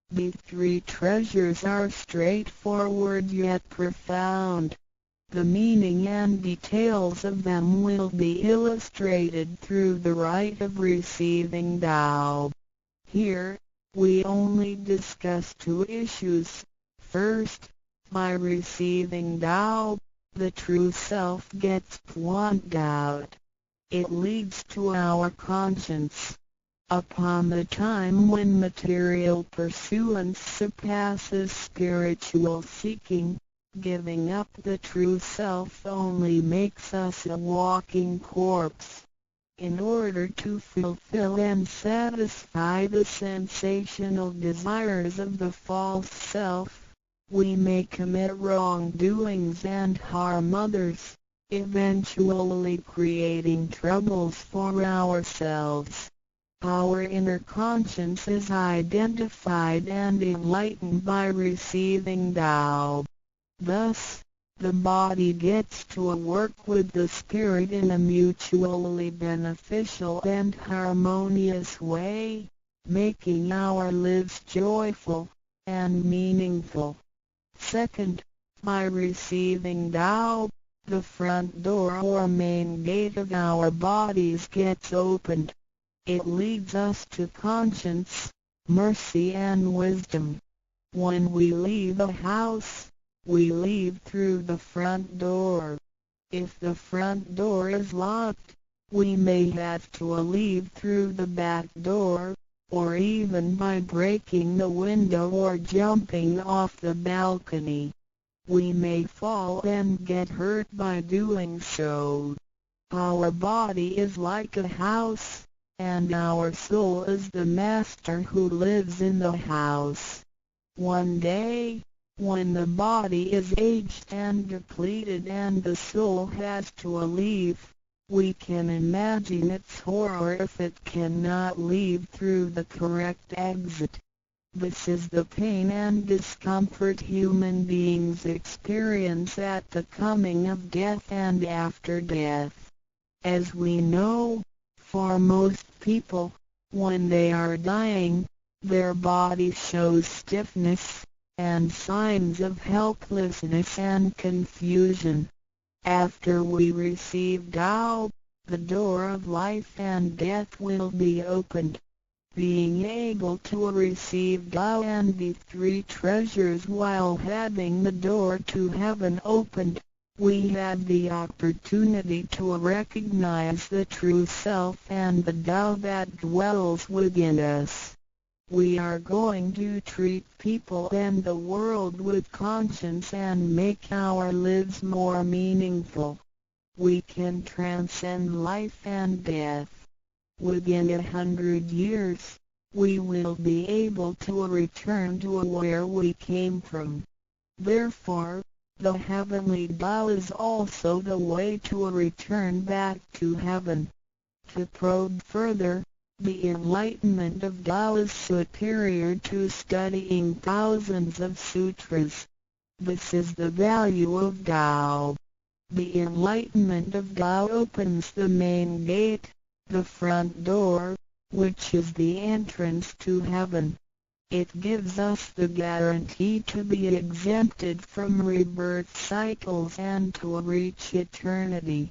C: The three treasures are straightforward yet profound. The meaning and details of them will be illustrated through the rite of receiving Tao. Here, we only discuss two issues. First, by receiving Tao, the true self gets plucked out. It leads to our conscience. Upon the time when material pursuance surpasses spiritual seeking, giving up the true self only makes us a walking corpse. In order to fulfill and satisfy the sensational desires of the false self, we may commit wrongdoings and harm others, eventually creating troubles for ourselves. Our inner conscience is identified and enlightened by receiving Tao. Thus, the body gets to work with the spirit in a mutually beneficial and harmonious way, making our lives joyful and meaningful. Second, by receiving Tao, the front door or main gate of our bodies gets opened. It leads us to conscience, mercy and wisdom. When we leave a house, we leave through the front door. If the front door is locked, we may have to leave through the back door, or even by breaking the window or jumping off the balcony. We may fall and get hurt by doing so. Our body is like a house, and our soul is the master who lives in the house. One day, when the body is aged and depleted and the soul has to leave, we can imagine its horror if it cannot leave through the correct exit. This is the pain and discomfort human beings experience at the coming of death and after death. As we know, for most people, when they are dying, their body shows stiffness and signs of helplessness and confusion. After we receive Tao, the door of life and death will be opened. Being able to receive Tao and the three treasures while having the door to heaven opened, we have the opportunity to recognize the true self and the Tao that dwells within us. We are going to treat people and the world with conscience and make our lives more meaningful. We can transcend life and death. Within 100 years, we will be able to return to where we came from. Therefore, the heavenly Tao is also the way to return back to heaven. To probe further, the enlightenment of Tao is superior to studying thousands of sutras. This is the value of Tao. The enlightenment of Tao opens the main gate, the front door, which is the entrance to heaven. It gives us the guarantee to be exempted from rebirth cycles and to reach eternity.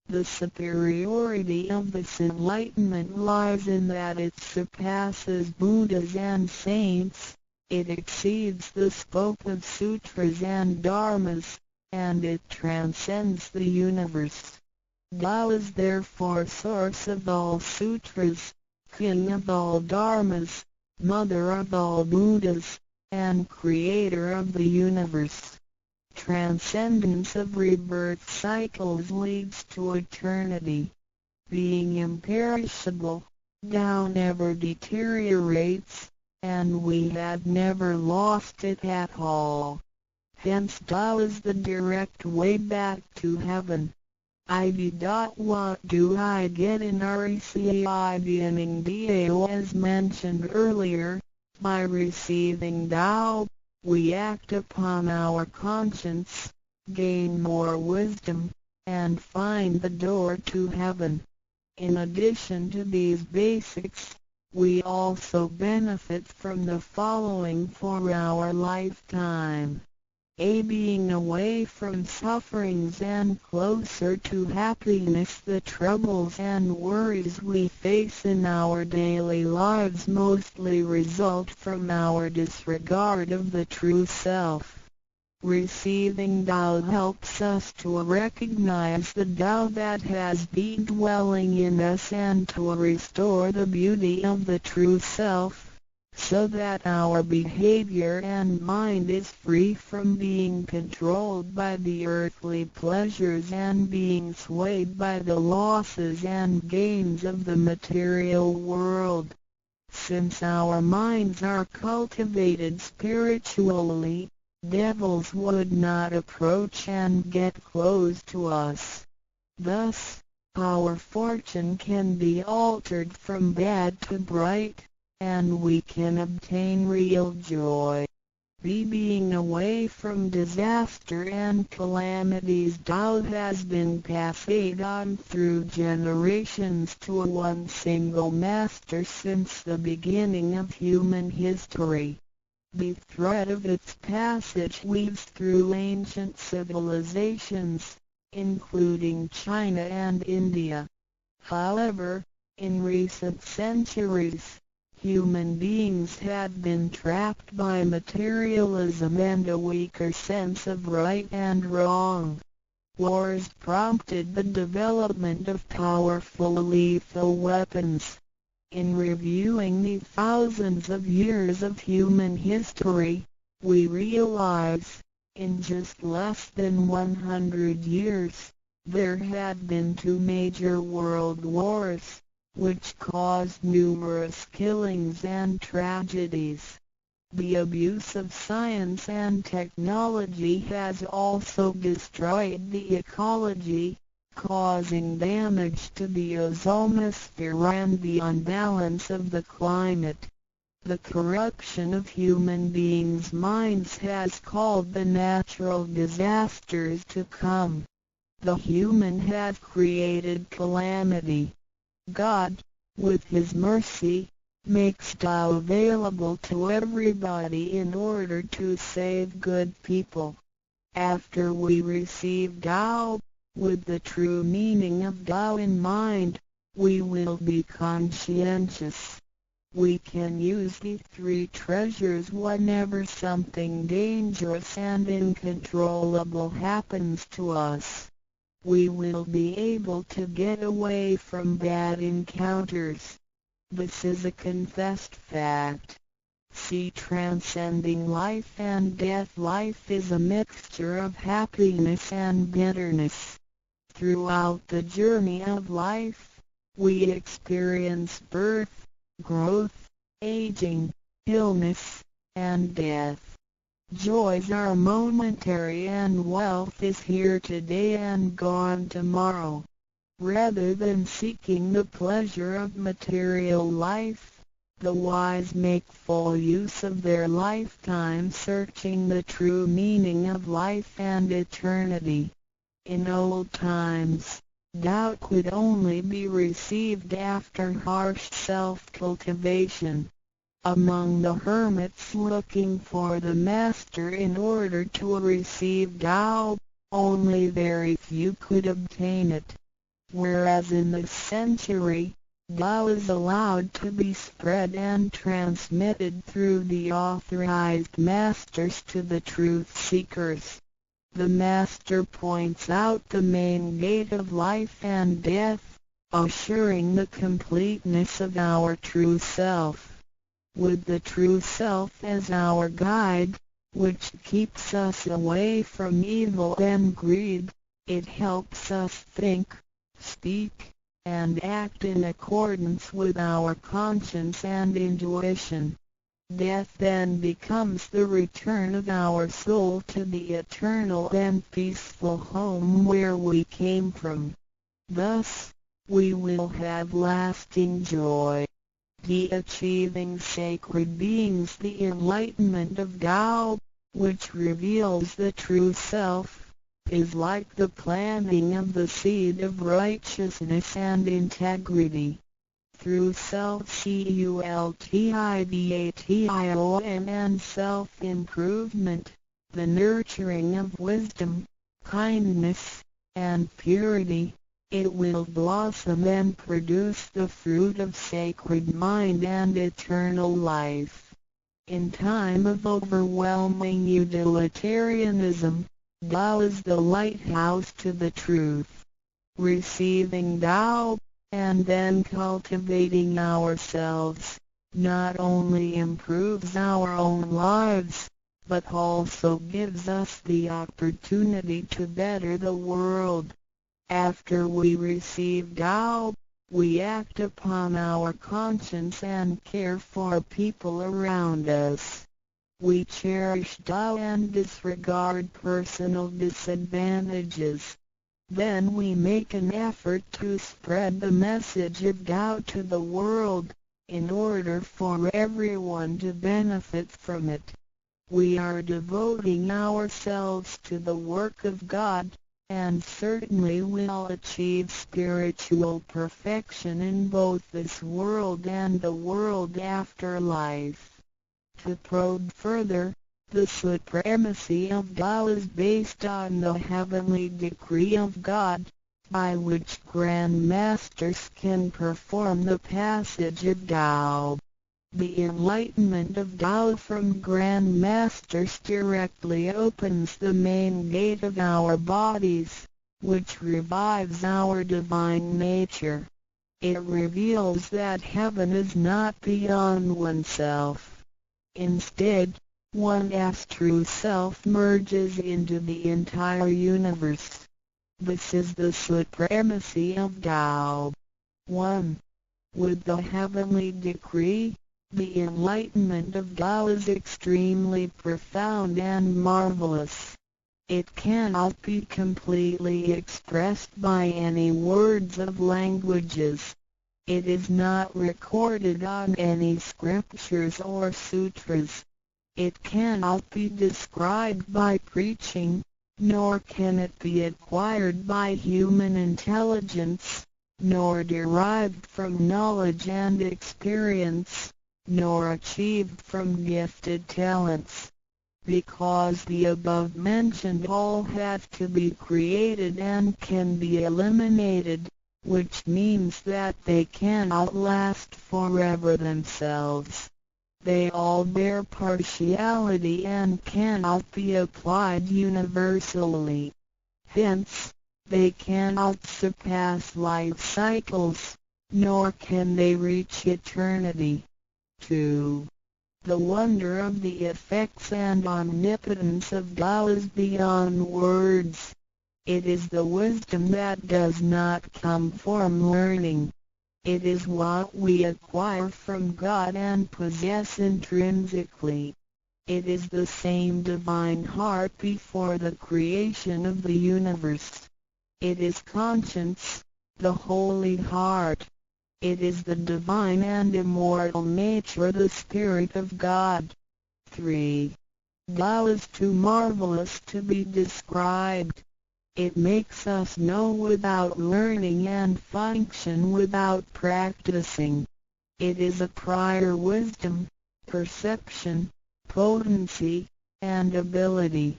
C: The superiority of this enlightenment lies in that it surpasses Buddhas and saints, it exceeds the scope of sutras and dharmas, and it transcends the universe. Tao is therefore source of all sutras, king of all dharmas, mother of all Buddhas, and creator of the universe. Transcendence of rebirth cycles leads to eternity. Being imperishable, Tao never deteriorates, and we have never lost it at all. Hence Tao is the direct way back to heaven. What do I get in RECI beginning DAO? As mentioned earlier, by receiving Tao, we act upon our conscience, gain more wisdom, and find the door to heaven. In addition to these basics, we also benefit from the following for our lifetime. Being away from sufferings and closer to happiness. The troubles and worries we face in our daily lives mostly result from our disregard of the true self. Receiving Tao helps us to recognize the Tao that has been dwelling in us and to restore the beauty of the true self, so that our behavior and mind is free from being controlled by the earthly pleasures and being swayed by the losses and gains of the material world. Since our minds are cultivated spiritually, devils would not approach and get close to us. Thus, our fortune can be altered from bad to bright, and we can obtain real joy. Being away from disaster and calamities. Tao has been passed on through generations to one single master since the beginning of human history. The thread of its passage weaves through ancient civilizations, including China and India. However, in recent centuries, human beings have been trapped by materialism and a weaker sense of right and wrong. Wars prompted the development of powerful lethal weapons. In reviewing the thousands of years of human history, we realize, in just less than 100 years, there had been 2 major world wars, which caused numerous killings and tragedies. The abuse of science and technology has also destroyed the ecology, causing damage to the ozonosphere and the unbalance of the climate. The corruption of human beings' minds has called the natural disasters to come. The human has created calamity. God, with His mercy, makes Tao available to everybody in order to save good people. After we receive Tao, with the true meaning of Tao in mind, we will be conscientious. We can use the 3 treasures whenever something dangerous and uncontrollable happens to us. We will be able to get away from bad encounters. This is a confessed fact. See, transcending life and death. Life is a mixture of happiness and bitterness. Throughout the journey of life, we experience birth, growth, aging, illness, and death. Joys are momentary and wealth is here today and gone tomorrow. Rather than seeking the pleasure of material life, the wise make full use of their lifetime searching the true meaning of life and eternity. In old times, Tao could only be received after harsh self-cultivation. Among the hermits looking for the Master in order to receive Tao, only very few could obtain it. Whereas in this century, Tao is allowed to be spread and transmitted through the authorized masters to the truth seekers. The Master points out the main gate of life and death, assuring the completeness of our true self. With the true self as our guide, which keeps us away from evil and greed, it helps us think, speak, and act in accordance with our conscience and intuition. Death then becomes the return of our soul to the eternal and peaceful home where we came from. Thus, we will have lasting joy. The achieving sacred beings the enlightenment of Tao, which reveals the true self, is like the planting of the seed of righteousness and integrity. Through self-cultivation and self-improvement, the nurturing of wisdom, kindness, and purity, it will blossom and produce the fruit of sacred mind and eternal life. In time of overwhelming utilitarianism, Tao is the lighthouse to the truth. Receiving Tao, and then cultivating ourselves, not only improves our own lives, but also gives us the opportunity to better the world. After we receive Tao, we act upon our conscience and care for people around us. We cherish Tao and disregard personal disadvantages. Then we make an effort to spread the message of Tao to the world, in order for everyone to benefit from it. We are devoting ourselves to the work of God, and certainly will achieve spiritual perfection in both this world and the world after life. To probe further, the supremacy of Tao is based on the heavenly decree of God, by which Grand Masters can perform the passage of Tao. The enlightenment of Tao from Grand Masters directly opens the main gate of our bodies, which revives our divine nature. It reveals that heaven is not beyond oneself. Instead, one's true self merges into the entire universe. This is the supremacy of Tao. 1. With the heavenly decree, the enlightenment of Tao is extremely profound and marvelous. It cannot be completely expressed by any words of languages. It is not recorded on any scriptures or sutras. It cannot be described by preaching, nor can it be acquired by human intelligence, nor derived from knowledge and experience, nor achieved from gifted talents. Because the above-mentioned all have to be created and can be eliminated, which means that they cannot last forever themselves. They all bear partiality and cannot be applied universally. Hence, they cannot surpass life cycles, nor can they reach eternity. 2. The wonder of the effects and omnipotence of Tao is beyond words. It is the wisdom that does not come from learning. It is what we acquire from God and possess intrinsically. It is the same divine heart before the creation of the universe. It is conscience, the holy heart. It is the divine and immortal nature, the Spirit of God. 3. Tao is too marvelous to be described. It makes us know without learning and function without practicing. It is a prior wisdom, perception, potency, and ability.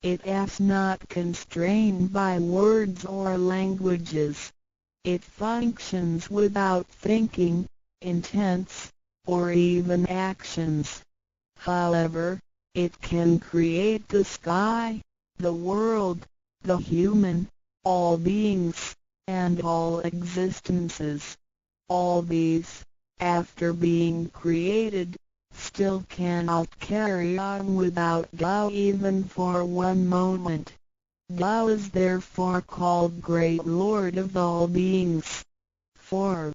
C: It is not constrained by words or languages. It functions without thinking, intents, or even actions. However, it can create the sky, the world, the human, all beings, and all existences. All these, after being created, still cannot carry on without Tao even for one moment. Tao is therefore called Great Lord of all beings. For,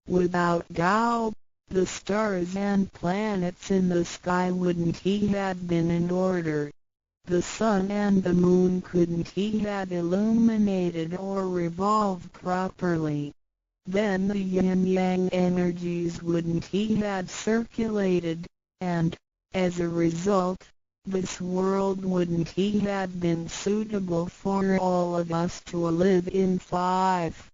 C: without Tao, the stars and planets in the sky wouldn't he had been in order. The sun and the moon couldn't he had illuminated or revolved properly. Then the yin-yang energies wouldn't he had circulated, and, as a result, this world wouldn't he had been suitable for all of us to live in. 5.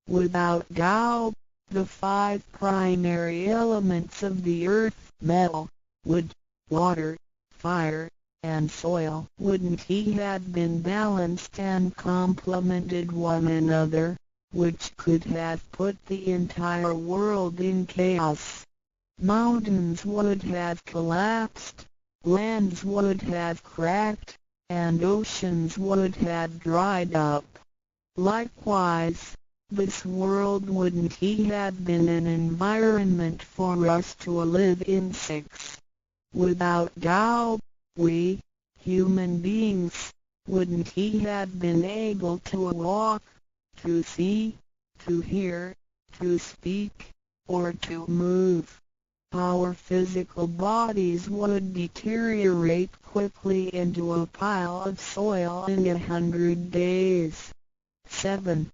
C: Without Tao, the 5 primary elements of the earth, metal, wood, water, fire, and soil, wouldn't he had been balanced and complemented one another, which could have put the entire world in chaos. Mountains would have collapsed, lands would have cracked, and oceans would have dried up. Likewise, this world wouldn't he have been an environment for us to live in. 6. Without Tao, we, human beings, wouldn't he have been able to walk, to see, to hear, to speak, or to move. Our physical bodies would deteriorate quickly into a pile of soil in 100 days. 7.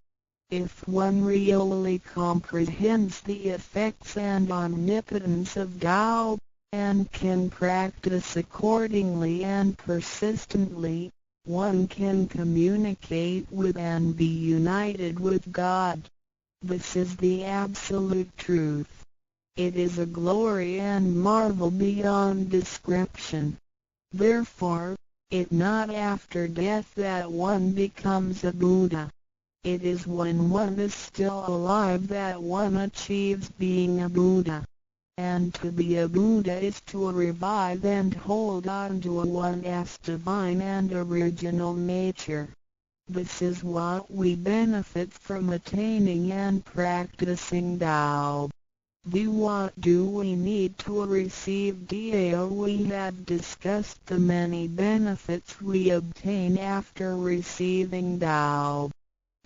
C: If one really comprehends the effects and omnipotence of Tao, and can practice accordingly and persistently, one can communicate with and be united with God. This is the absolute truth. It is a glory and marvel beyond description. Therefore, it not after death that one becomes a Buddha. It is when one is still alive that one achieves being a Buddha. And to be a Buddha is to revive and hold on to one's divine and original nature. This is what we benefit from attaining and practicing Tao. What do we need to receive Tao? We had discussed the many benefits we obtain after receiving Tao.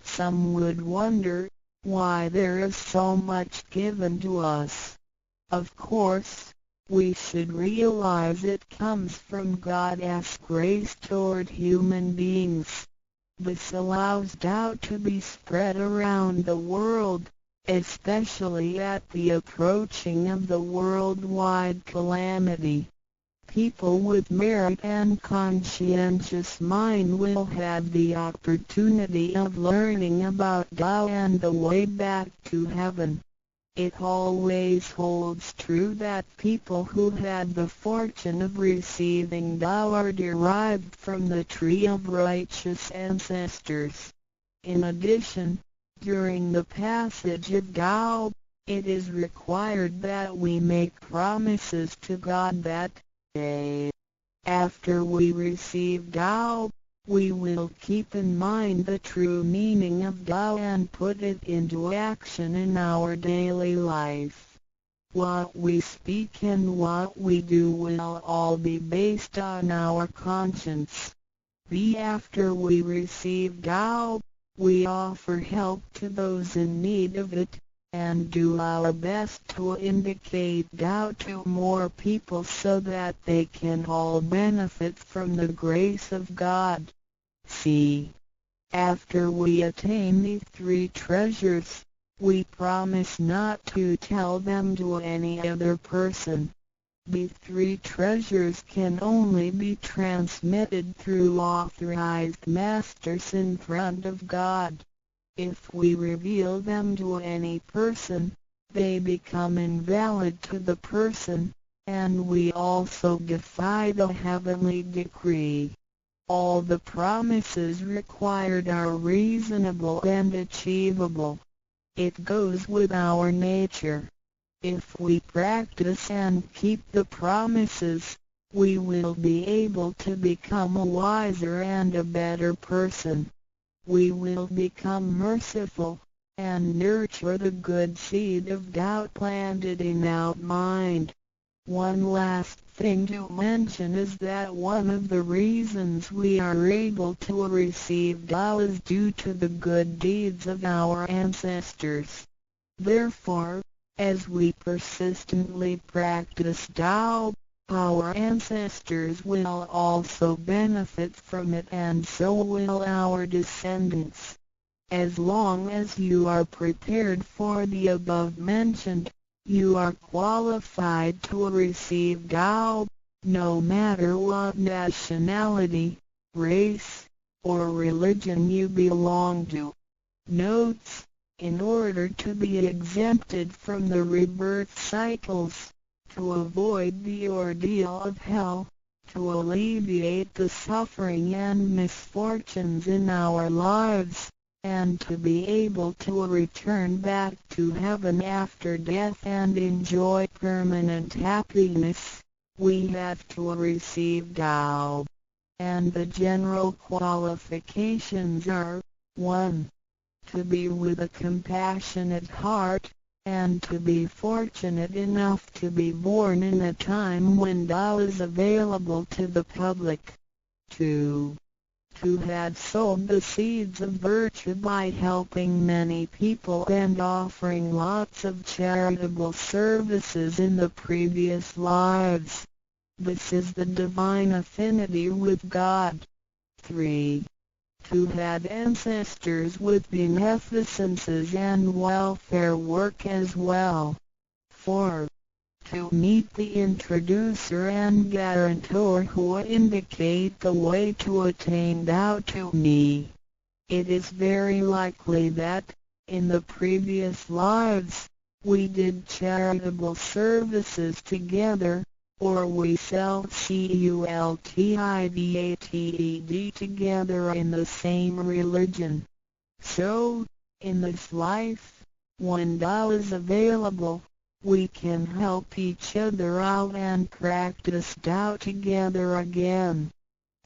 C: Some would wonder why there is so much given to us. Of course, we should realize it comes from God's grace toward human beings. This allows Tao to be spread around the world, especially at the approaching of the worldwide calamity. People with merit and conscientious mind will have the opportunity of learning about Tao and the way back to heaven. It always holds true that people who had the fortune of receiving Tao are derived from the tree of righteous ancestors. In addition, during the passage of Tao, it is required that we make promises to God that, after we receive Tao, we will keep in mind the true meaning of Tao and put it into action in our daily life. What we speak and what we do will all be based on our conscience. After we receive Tao, we offer help to those in need of it, and do our best to indicate Tao to more people so that they can all benefit from the grace of God. After we attain these 3 treasures, we promise not to tell them to any other person. These 3 treasures can only be transmitted through authorized masters in front of God. If we reveal them to any person, they become invalid to the person, and we also defy the heavenly decree. All the promises required are reasonable and achievable. It goes with our nature. If we practice and keep the promises, we will be able to become a wiser and a better person. We will become merciful, and nurture the good seed of doubt planted in our mind. One last thing to mention is that one of the reasons we are able to receive Tao is due to the good deeds of our ancestors. Therefore, as we persistently practice Tao, our ancestors will also benefit from it, and so will our descendants. As long as you are prepared for the above mentioned, you are qualified to receive Tao, no matter what nationality, race, or religion you belong to. Notes: in order to be exempted from the rebirth cycles, to avoid the ordeal of hell, to alleviate the suffering and misfortunes in our lives, and to be able to return back to heaven after death and enjoy permanent happiness, we have to receive Tao. And the general qualifications are: 1. To be with a compassionate heart, and to be fortunate enough to be born in a time when Tao is available to the public. 2. To have sown the seeds of virtue by helping many people and offering lots of charitable services in the previous lives. This is the divine affinity with God. 3. To have ancestors with beneficences and welfare work as well. 4. To meet the introducer and guarantor who indicate the way to attain Tao to me. It is very likely that, in the previous lives, we did charitable services together, or we cultivated together in the same religion. So, in this life, when Tao is available, we can help each other out and practice Tao together again.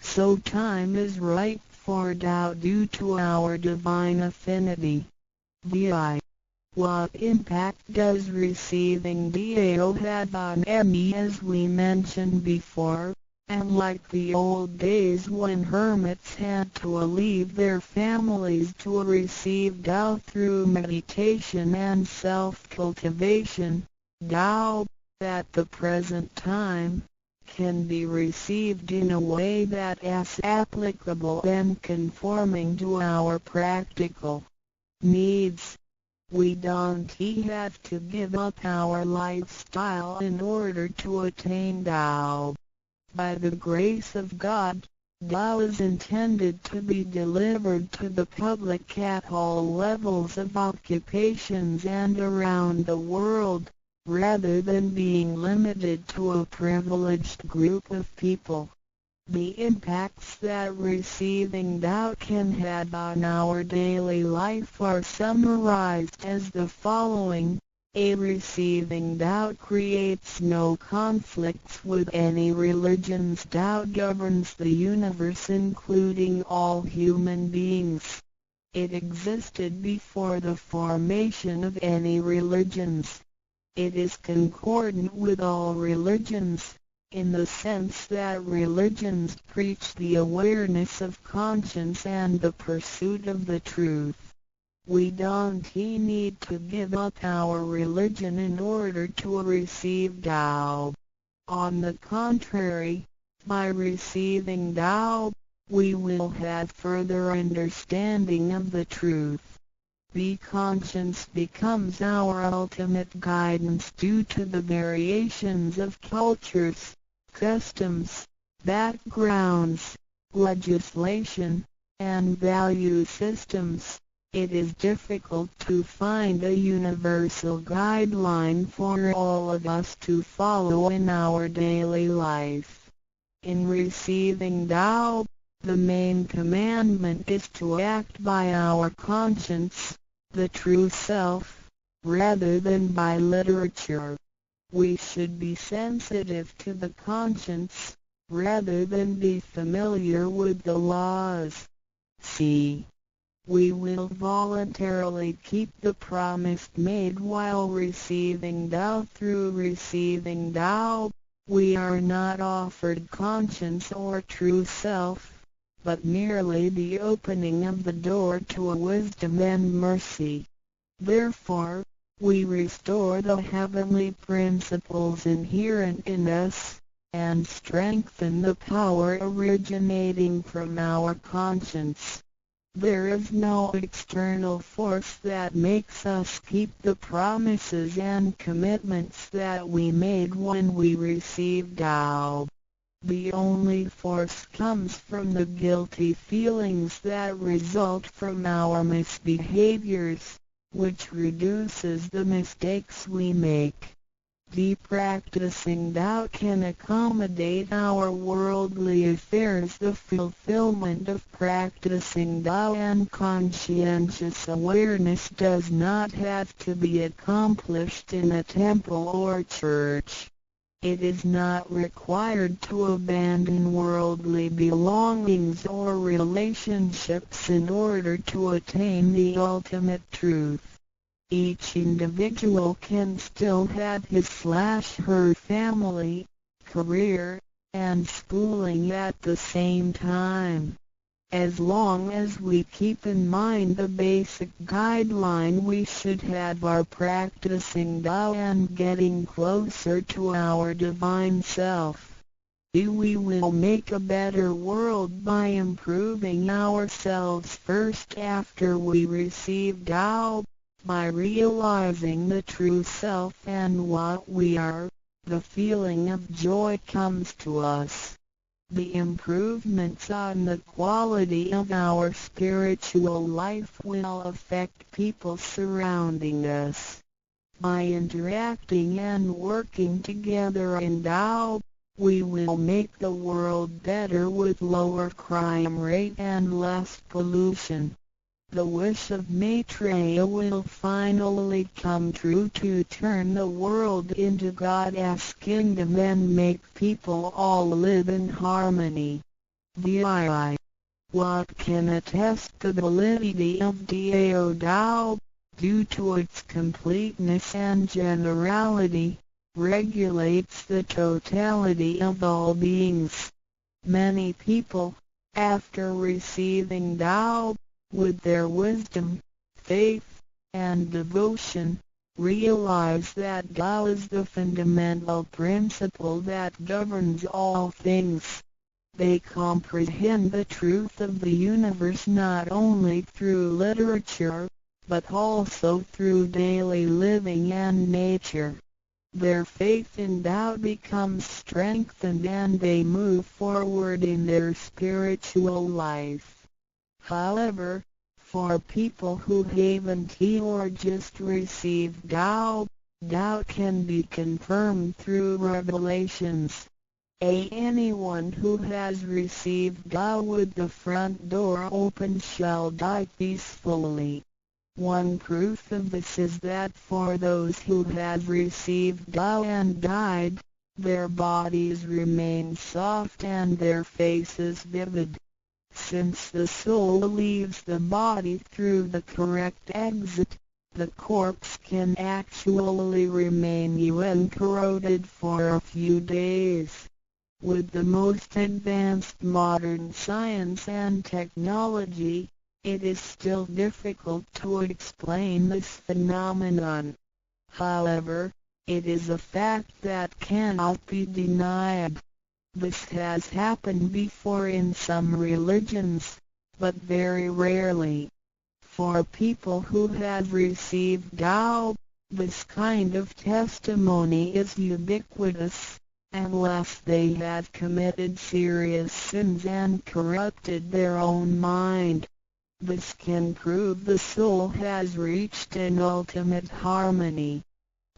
C: So time is ripe for Tao due to our divine affinity. VI. What impact does receiving Tao have on me? As we mentioned before, and like the old days when hermits had to leave their families to receive Tao through meditation and self-cultivation, Tao, at the present time, can be received in a way that is applicable and conforming to our practical needs. We don't have to give up our lifestyle in order to attain Tao. By the grace of God, Tao is intended to be delivered to the public at all levels of occupations and around the world, rather than being limited to a privileged group of people. The impacts that receiving Tao can have on our daily life are summarized as the following. A. Receiving Tao creates no conflicts with any religions. Tao governs the universe, including all human beings. It existed before the formation of any religions. It is concordant with all religions, in the sense that religions preach the awareness of conscience and the pursuit of the truth. We don't need to give up our religion in order to receive Tao. On the contrary, by receiving Tao, we will have further understanding of the truth. The conscience becomes our ultimate guidance due to the variations of cultures, customs, backgrounds, legislation, and value systems. it is difficult to find a universal guideline for all of us to follow in our daily life. In receiving Tao, the main commandment is to act by our conscience, the true self, rather than by literature. We should be sensitive to the conscience, rather than be familiar with the laws. C. We will voluntarily keep the promise made while receiving Tao. Through receiving Tao, we are not offered conscience or true self, but merely the opening of the door to a wisdom and mercy. Therefore, we restore the heavenly principles inherent in us, and strengthen the power originating from our conscience. There is no external force that makes us keep the promises and commitments that we made when we received Tao. The only force comes from the guilty feelings that result from our misbehaviors, which reduces the mistakes we make. Practicing Tao can accommodate our worldly affairs. The fulfillment of practicing Tao and conscientious awareness does not have to be accomplished in a temple or church. It is not required to abandon worldly belongings or relationships in order to attain the ultimate truth. Each individual can still have his/her family, career, and schooling at the same time. As long as we keep in mind the basic guideline, we should have our practicing Tao and getting closer to our divine self. We will make a better world by improving ourselves first after we receive Tao. By realizing the true self and what we are, the feeling of joy comes to us. The improvements on the quality of our spiritual life will affect people surrounding us. By interacting and working together in Tao, we will make the world better with lower crime rate and less pollution. The wish of Maitreya will finally come true to turn the world into God's kingdom and make people all live in harmony. VII. What can attest the validity of Dao Tao, due to its completeness and generality, regulates the totality of all beings. Many people, after receiving Tao, with their wisdom, faith, and devotion, realize that Tao is the fundamental principle that governs all things. They comprehend the truth of the universe not only through literature, but also through daily living and nature. Their faith in Tao becomes strengthened and they move forward in their spiritual life. However, for people who haven't or just received Tao, Tao can be confirmed through revelations. Anyone who has received Tao with the front door open shall die peacefully. One proof of this is that for those who have received Tao and died, their bodies remain soft and their faces vivid. Since the soul leaves the body through the correct exit, the corpse can actually remain uncorroded for a few days. With the most advanced modern science and technology, it is still difficult to explain this phenomenon. However, it is a fact that cannot be denied. This has happened before in some religions, but very rarely. For people who have received Tao, this kind of testimony is ubiquitous, unless they have committed serious sins and corrupted their own mind. This can prove the soul has reached an ultimate harmony.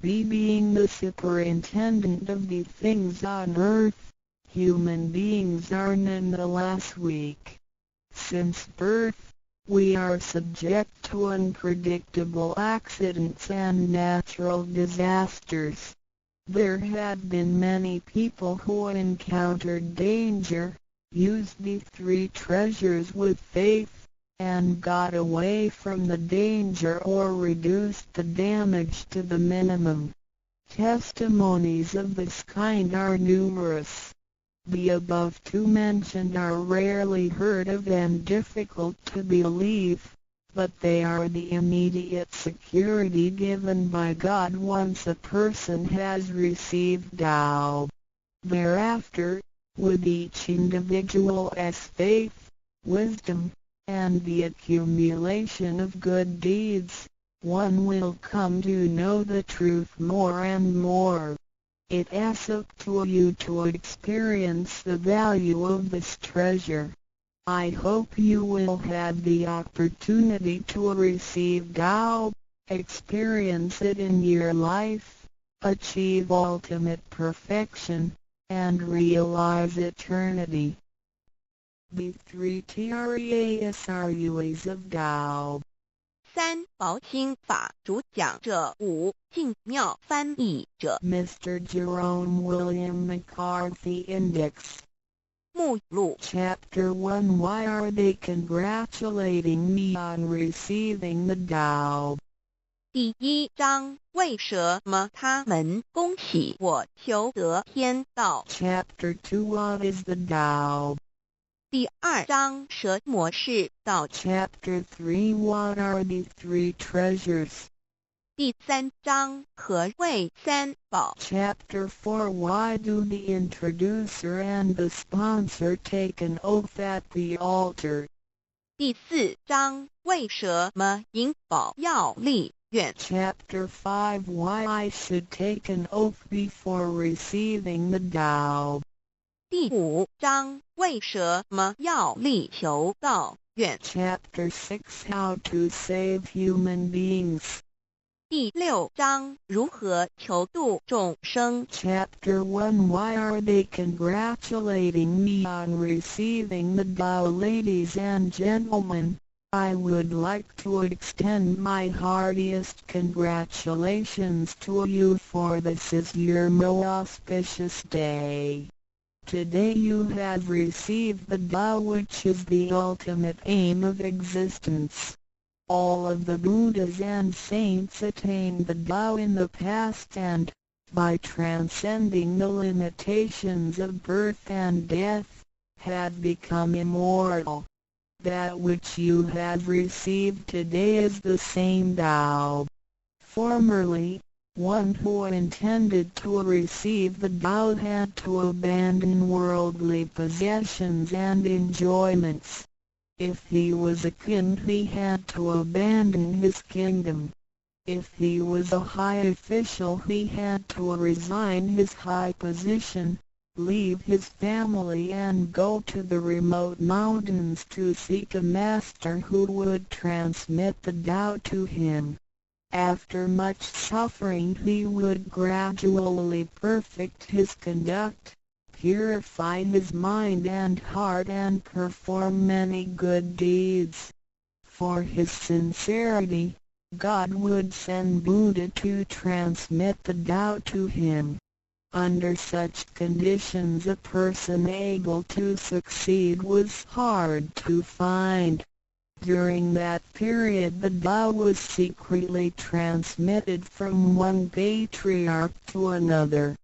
C: Being the superintendent of the things on earth, human beings are nonetheless weak. Since birth, we are subject to unpredictable accidents and natural disasters. There have been many people who encountered danger, used the three treasures with faith, and got away from the danger or reduced the damage to the minimum. Testimonies of this kind are numerous. The above two mentioned are rarely heard of and difficult to believe, but they are the immediate security given by God once a person has received Tao. Thereafter, with each individual's faith, wisdom, and the accumulation of good deeds, one will come to know the truth more and more. It is up to you to experience the value of this treasure. I hope you will have the opportunity to receive Tao, experience it in your life, achieve ultimate perfection, and realize eternity. The three TREASRUAs of Tao。
B: 三宝心法主讲者五净妙翻译者
C: Mr. Jerome William McCarthy Index
B: 目录
C: Chapter 1 Why are they congratulating me on receiving the Tao?
B: 第一章为什么他们恭喜我求得天道
C: Chapter 2 What is the Tao?
B: 第二章什么是道
C: Chapter 3 What are the three treasures?
B: 第三章何谓三宝
C: Chapter 4 Why do the introducer and the sponsor take an oath at the altar?
B: 第四章为什么引宝要立愿
C: Chapter 5 Why I should take an oath before receiving the Tao?
B: 第五章为什么要立求道愿
C: Chapter 6 How to save human beings?
B: 第六章如何求度众生
C: Chapter 1 Why are they congratulating me on receiving the Tao? Ladies and gentlemen, I would like to extend my heartiest congratulations to you, for this is your most auspicious day. Today you have received the Tao, which is the ultimate aim of existence. All of the Buddhas and saints attained the Tao in the past and, by transcending the limitations of birth and death, have become immortal. That which you have received today is the same Tao. Formerly, one who intended to receive the Tao had to abandon worldly possessions and enjoyments. If he was a king, he had to abandon his kingdom. If he was a high official, he had to resign his high position, leave his family and go to the remote mountains to seek a master who would transmit the Tao to him. After much suffering he would gradually perfect his conduct, purify his mind and heart and perform many good deeds. For his sincerity, God would send Buddha to transmit the Tao to him. Under such conditions a person able to succeed was hard to find. During that period the Tao was secretly transmitted from one patriarch to another.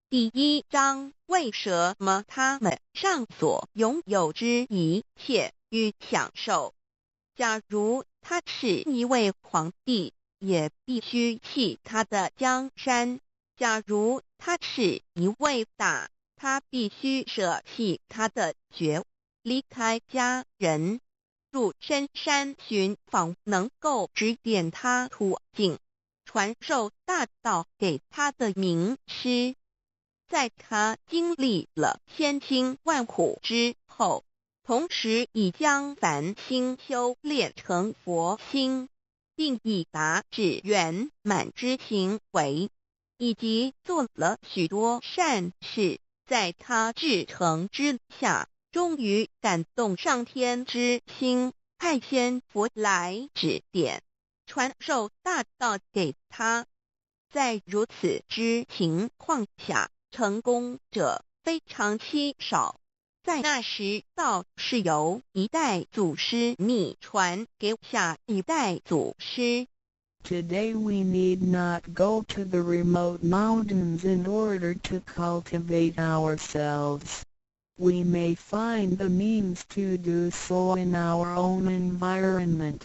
B: 第一章为什么他们上所拥有之一切与享受？假如他是一位皇帝，也必须弃他的江山；假如他是一位大，他必须舍弃他的爵，离开家人，入深山寻访能够指点他途径、传授大道给他的名师。在他经历了千辛万苦之后，同时已将凡心修炼成佛心，并已达至圆满之行为，以及做了许多善事，在他至诚之下，终于感动上天之心，派仙佛来指点，传授大道给他。在如此之情况下，成功者非常稀少。在那时，道是由一代祖师秘传给下一代祖师。
C: Today we need not go to the remote mountains in order to cultivate ourselves. We may find the means to do so in our own environment.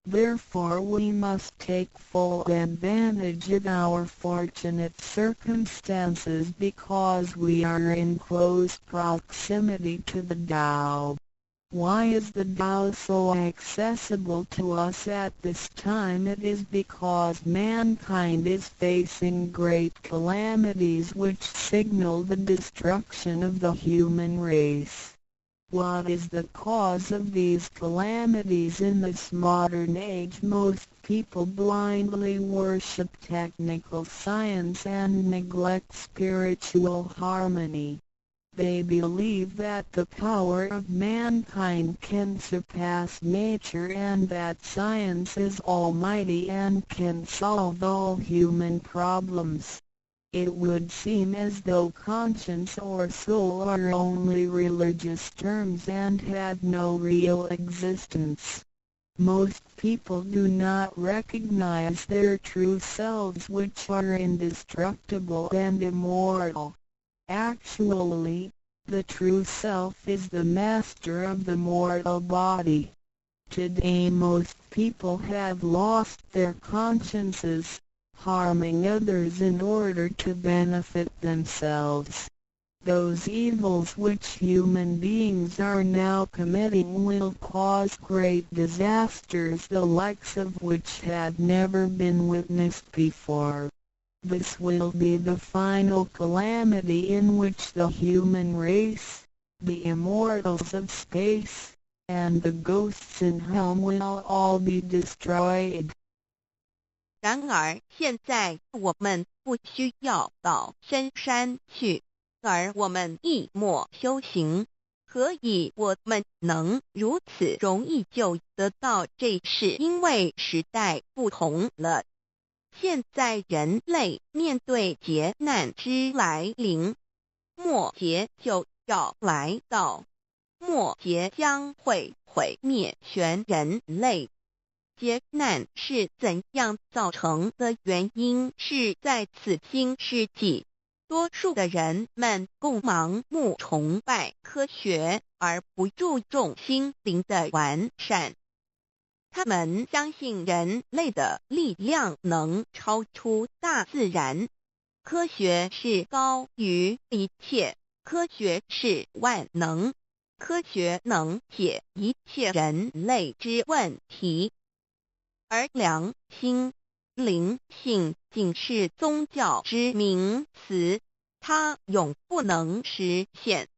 C: Therefore we must take full advantage of our fortunate circumstances because we are in close proximity to the Tao. Why is the Tao so accessible to us at this time? It is because mankind is facing great calamities which signal the destruction of the human race. What is the cause of these calamities in this modern age? Most people blindly worship technical science and neglect spiritual harmony. They believe that the power of mankind can surpass nature and that science is almighty and can solve all human problems. It would seem as though conscience or soul are only religious terms and had no real existence. Most people do not recognize their true selves, which are indestructible and immortal. Actually, the true self is the master of the mortal body. Today most people have lost their consciences, harming others in order to benefit themselves. Those evils which human beings are now committing will cause great disasters, the likes of which had never been witnessed before. This will be the final calamity in which the human race, the immortals of space, and the ghosts in hell will all be destroyed.
B: 然而现在我们不需要到深山去，而我们一默修行，何以我们能如此容易就得到这事？因为时代不同了。现在人类面对劫难之来临，末劫就要来到，末劫将会毁灭全人类。劫难是怎样造成的？原因是在此新世纪，多数的人们共盲目崇拜科学，而不注重心灵的完善。他们相信人类的力量能超出大自然，科学是高于一切，科学是万能，科学能解一切人类之问题。而良心、灵性仅是宗教之名词，它永不能实现。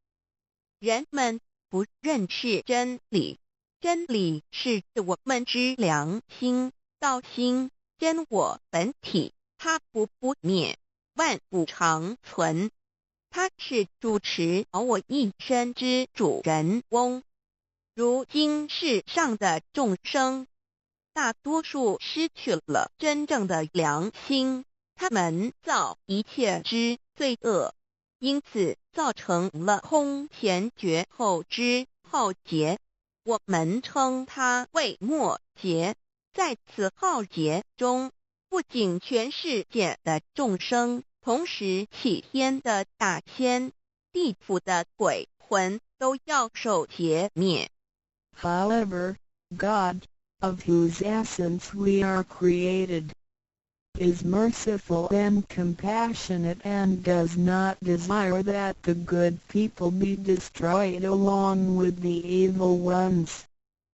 B: 人们不认识真理，真理是我们之良心、道心、真我本体，它不灭，万物长存。它是主持我一生之主人翁。如今世上的众生，大多数失去了真正的良心，他们造一切之罪恶，因此造成了空前绝后之浩劫。我们称它为末劫。在此浩劫中，不仅全世界的众生，同时起天的大仙、地府的鬼魂都要受劫灭。
C: However, God, of whose essence we are created, is merciful and compassionate and does not desire that the good people be destroyed along with the evil ones.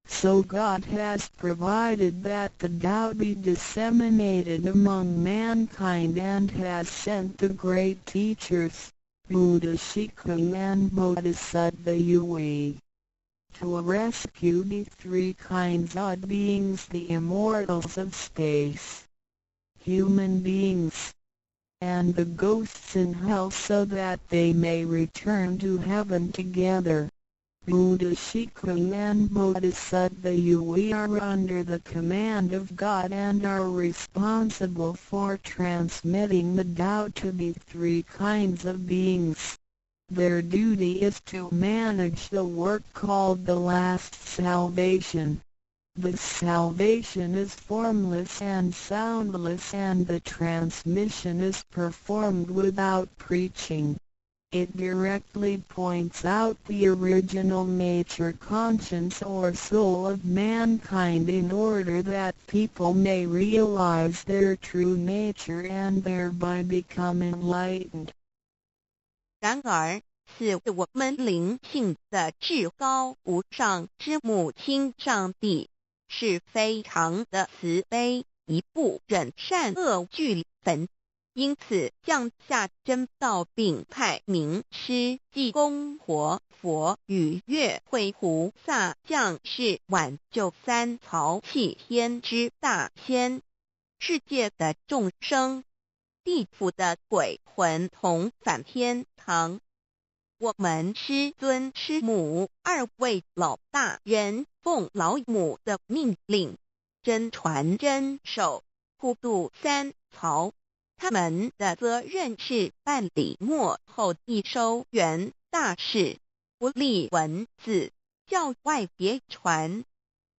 C: So God has provided that the Tao be disseminated among mankind and has sent the great teachers, Buddha Shikung and Bodhisattva Yue, to rescue the three kinds of beings, the immortals of space, human beings, and the ghosts in hell, so that they may return to heaven together. Buddha Shikha and Bodhisattva, we are under the command of God and are responsible for transmitting the Tao to the three kinds of beings. Their duty is to manage the work called the last salvation. This salvation is formless and soundless, and the transmission is performed without preaching. It directly points out the original nature, conscience or soul of mankind, in order that people may realize their true nature and thereby become enlightened.
B: 然而，是我们灵性的至高无上之母亲上帝，是非常的慈悲，一不忍善恶俱焚。因此降下真道，并派名师济公活佛与月慧菩萨降世，挽救三曹弃天之大仙。世界的众生，地府的鬼魂同返天堂。我们师尊师母二位老大人奉老母的命令，真传真守，普渡三曹。他们的责任是办理末后一收圆大事，不立文字，教外别传，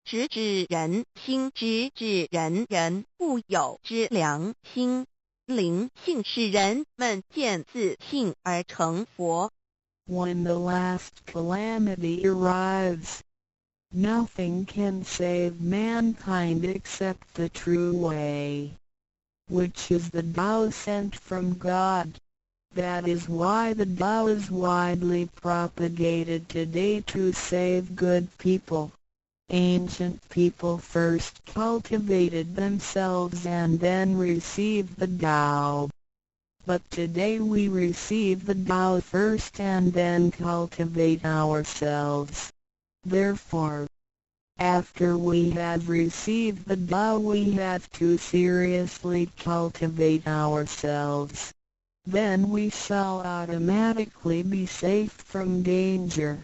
B: 直指人心，直指人人固有之良心。灵性使人们见自性而成佛。
C: When the last calamity arrives, nothing can save mankind except the true way, which is the Tao sent from God. That is why the Tao is widely propagated today to save good people. Ancient people first cultivated themselves and then received the Tao. But today we receive the Tao first and then cultivate ourselves. Therefore, after we have received the Tao, we have to seriously cultivate ourselves. Then we shall automatically be safe from danger,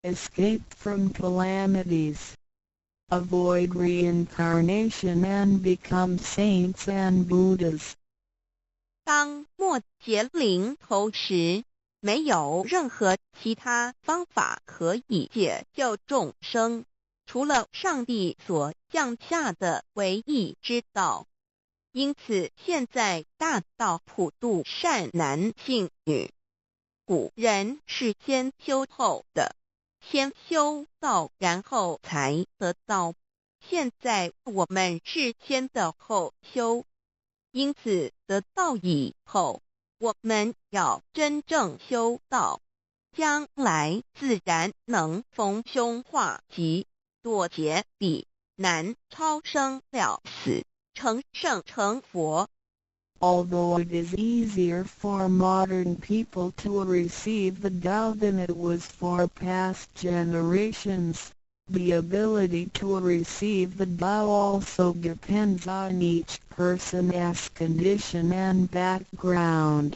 C: escape from calamities, avoid reincarnation and become saints and Buddhas.
B: 当末劫临头时，没有任何其他方法可以解救众生，除了上帝所降下的唯一之道。因此现在大道普渡善男信女，古人是先修后的，先修道然后才得道，现在我们是先的后修。因此得道以后，我们要真正修道，将来自然能逢凶化吉，躲劫彼难，超生了死，成圣成佛。
C: Although it is easier for modern people to receive the Tao than it was for past generations, the ability to receive the Tao also depends on each person's condition and background.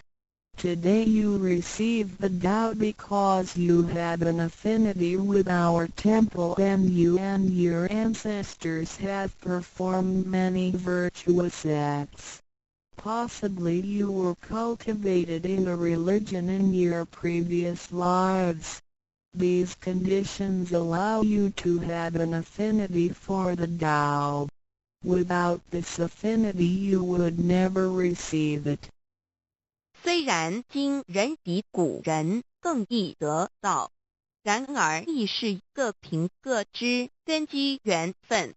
C: Today you receive the Tao because you had an affinity with our temple and you and your ancestors have performed many virtuous acts. Possibly you were cultivated in a religion in your previous lives. These conditions allow you to have an affinity for the Tao. Without this affinity you would never receive it.
B: 虽然今人比古人更易得道，然而亦是各凭各知，根基缘分。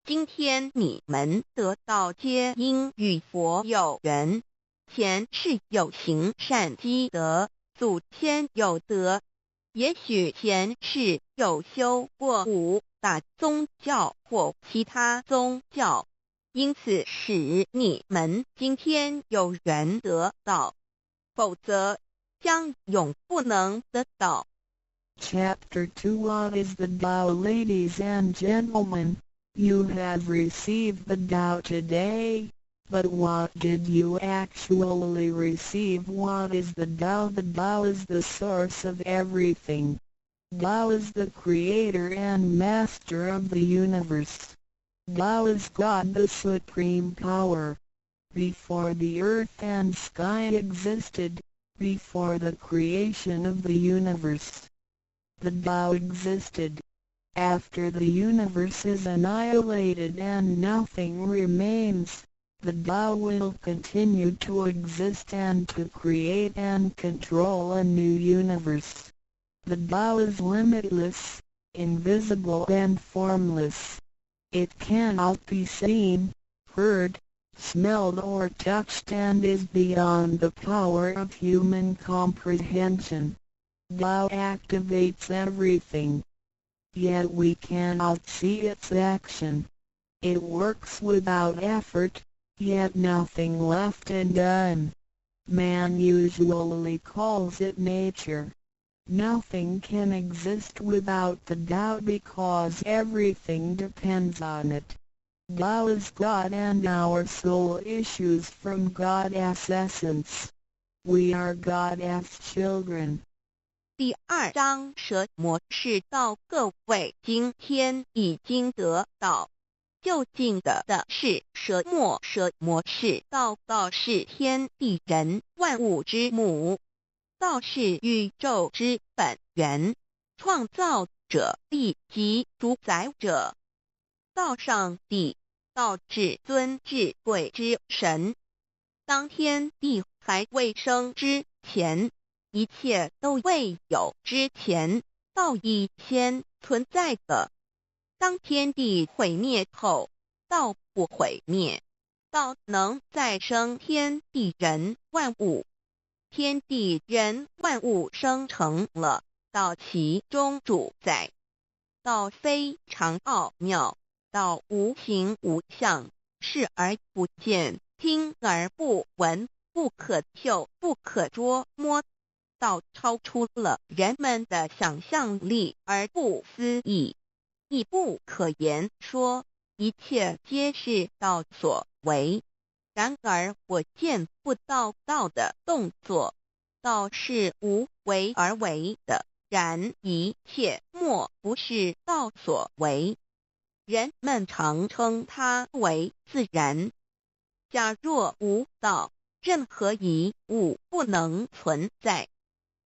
B: 今天你们得道皆因与佛有缘，前世有行善积德，祖先有德，也许前世有修过五大宗教或其他宗教，因此使你们今天有缘得道，否则将永不能得道。
C: Chapter 2. What is the Tao? Ladies and gentlemen, you have received the Tao today, but what did you actually receive? What is the Tao? The Tao is the source of everything. Tao is the creator and master of the universe. Tao is God, the supreme power. Before the earth and sky existed, before the creation of the universe, the Tao existed. After the universe is annihilated and nothing remains, the Tao will continue to exist and to create and control a new universe. The Tao is limitless, invisible and formless. It cannot be seen, heard, smelled or touched and is beyond the power of human comprehension. Tao activates everything, yet we cannot see its action. It works without effort, yet nothing left undone. Man usually calls it nature. Nothing can exist without the Tao because everything depends on it. Tao is God and our soul issues from God's essence. We are God's children.
B: 第2章蛇魔是道。各位今天已经得到究竟的是蛇魔，蛇魔是道，道是天地人万物之母，道是宇宙之本源，创造者地及主宰者。道上帝，道至尊至贵之神。当天地还未生之前，一切都未有之前，道已先存在的。当天地毁灭后，道不毁灭，道能再生天地人万物。天地人万物生成了道其中主宰。道非常奥妙，道无形无相，视而不见，听而不闻，不可嗅，不可捉摸。道超出了人们的想象力而不思议，亦不可言说，一切皆是道所为。然而我见不到道的动作，道是无为而为的，然一切莫不是道所为。人们常称它为自然。假若无道，任何一物不能存在，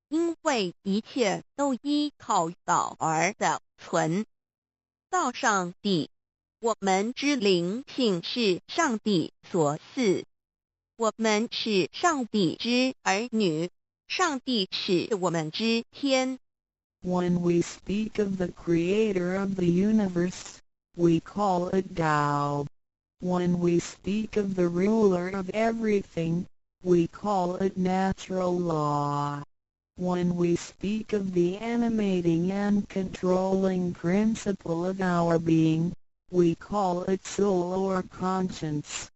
B: 因为一切都依靠道而的存。道上帝，我们之灵性是上帝所赐，我们是上帝之儿女，上帝是我们之天。
C: When we speak of the creator of the universe, we call it Tao. When we speak of the ruler of everything, we call it natural law. When we speak of the animating and controlling principle of our being, we call it soul or conscience.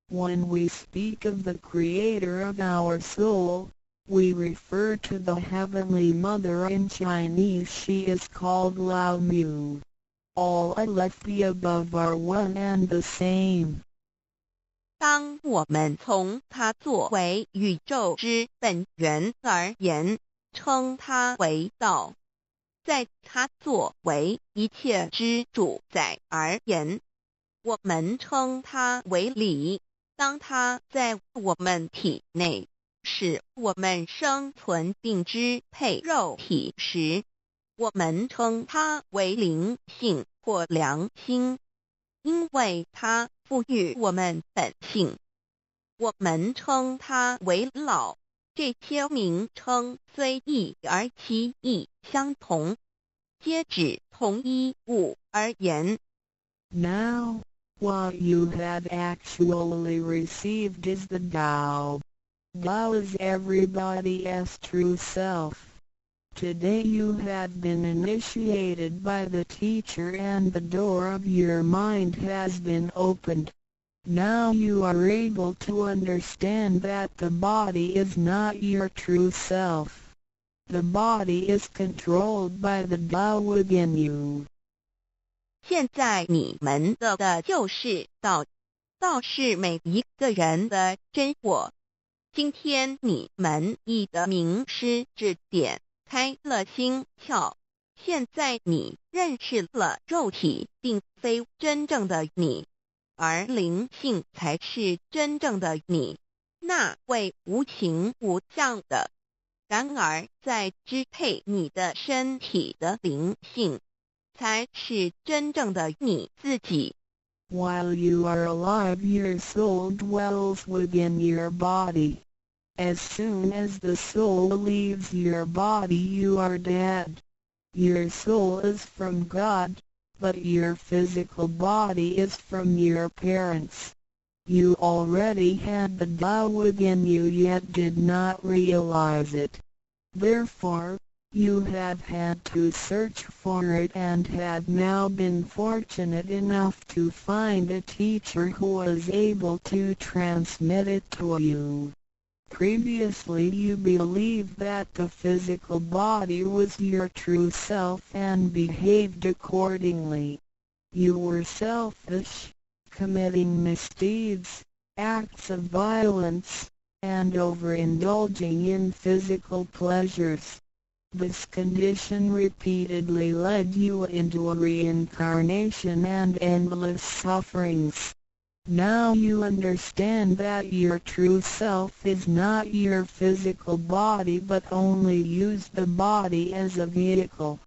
C: When we speak of the creator of our soul, we refer to the Heavenly Mother. In Chinese she is called Lao Mu. All of the above are one and the same.
B: 当我们从它作为宇宙之本源而言，称它为道；在它作为一切之主宰而言，我们称它为理。当它在我们体内，使我们生存并支配肉体时，我们称它为灵性或良心，因为它赋予我们本性。我们称它为老。这些名称虽异而其意相同，皆指同一物而言。
C: Now, what you have actually received is the Tao. Tao is everybody's true self. Today you have been initiated by the teacher and the door of your mind has been opened. Now you are able to understand that the body is not your true self. The body is controlled by the Tao within you.
B: 现在你们的就是道，道是每一个人的真我。今天你们一的名师指点开了心窍，现在你认识了肉体并非真正的你，而灵性才是真正的你，那位无形无相的。然而在支配你的身体的灵性，才是真正的你自己。
C: While you are alive, your soul dwells within your body. As soon as the soul leaves your body, you are dead. Your soul is from God, but your physical body is from your parents. You already had the Tao within you yet did not realize it. Therefore, you have had to search for it and had now been fortunate enough to find a teacher who was able to transmit it to you. Previously you believed that the physical body was your true self and behaved accordingly. You were selfish, committing misdeeds, acts of violence, and overindulging in physical pleasures. This condition repeatedly led you into a reincarnation and endless sufferings. Now you understand that your true self is not your physical body but only use the body as a vehicle.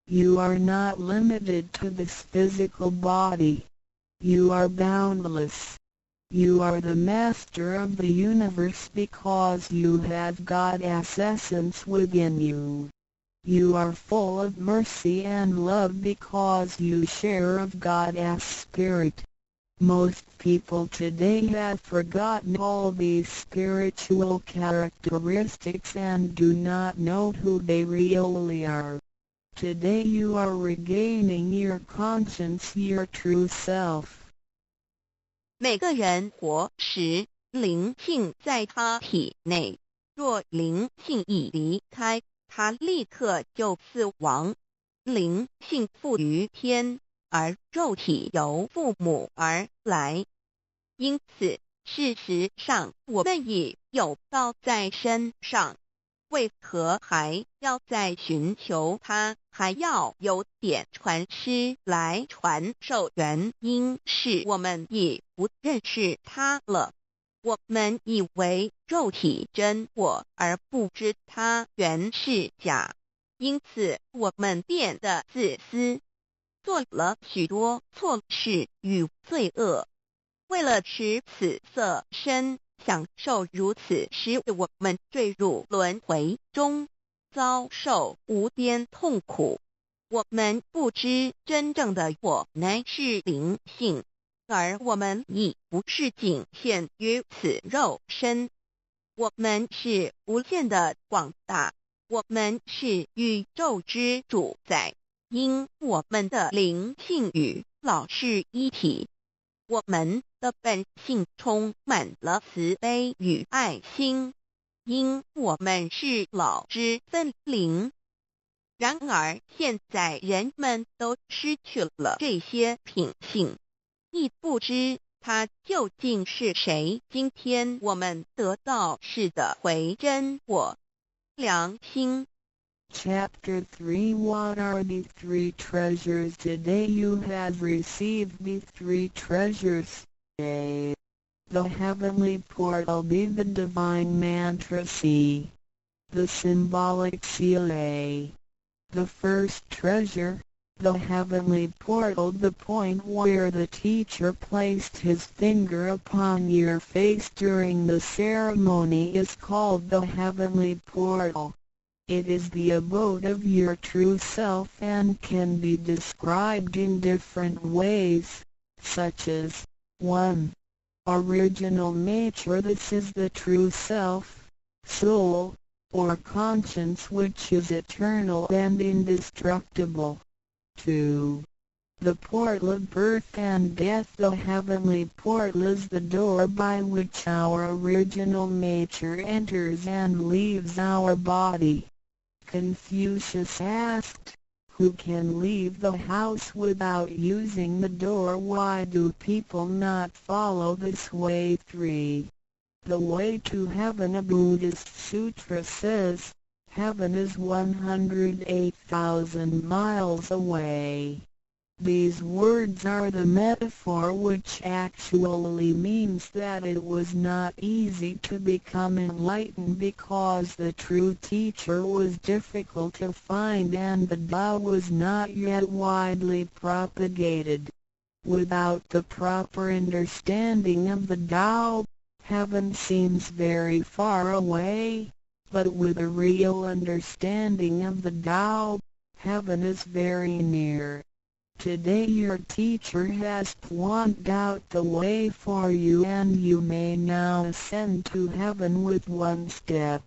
C: You are not limited to this physical body. You are boundless. You are the master of the universe because you have God's essence within you. You are full of mercy and love because you share of God's spirit. Most people today have forgotten all these spiritual characteristics and do not know who they really are. Today you are regaining your conscience, your true self.
B: 每个人活时，灵性在他体内，若灵性已离开，他立刻就死亡。灵性附于天，而肉体由父母而来。因此，事实上我们已有道在身上，为何还要再寻求它，还要有点传师来传授？原因是我们已不认识它了。我们以为肉体真我，而不知它原是假，因此我们变得自私，做了许多错事与罪恶。为了使此色身享受如此，使我们坠入轮回中，遭受无边痛苦。我们不知真正的我乃是灵性，而我们已不是仅限于此肉身。我们是无限的广大，我们是宇宙之主宰，因我们的灵性与老是一体。我们的本性充满了慈悲与爱心，因我们是老之分灵。然而现在人们都失去了这些品性，亦不知他究竟是谁。今天我们得到是的回真我良心。
C: Chapter 3 What are the three treasures? Today you have received the three treasures. A. The heavenly portal. B. The divine mantra. C. The symbolic seal. A. The first treasure, the heavenly portal. The point where the teacher placed his finger upon your face during the ceremony is called the heavenly portal. It is the abode of your true self and can be described in different ways, such as 1. Original nature. This is the true self, soul, or conscience which is eternal and indestructible. 2. The portal of birth and death. The heavenly portal is the door by which our original nature enters and leaves our body. Confucius asked, "Who can leave the house without using the door? Why do people not follow this way?" 3. The way to heaven. A Buddhist sutra says, heaven is 108,000 miles away. These words are the metaphor, which actually means that it was not easy to become enlightened because the true teacher was difficult to find and the Tao was not yet widely propagated. Without the proper understanding of the Tao, heaven seems very far away, but with a real understanding of the Tao, heaven is very near. Today your teacher has pointed out the way for you and you may now ascend to heaven with one step.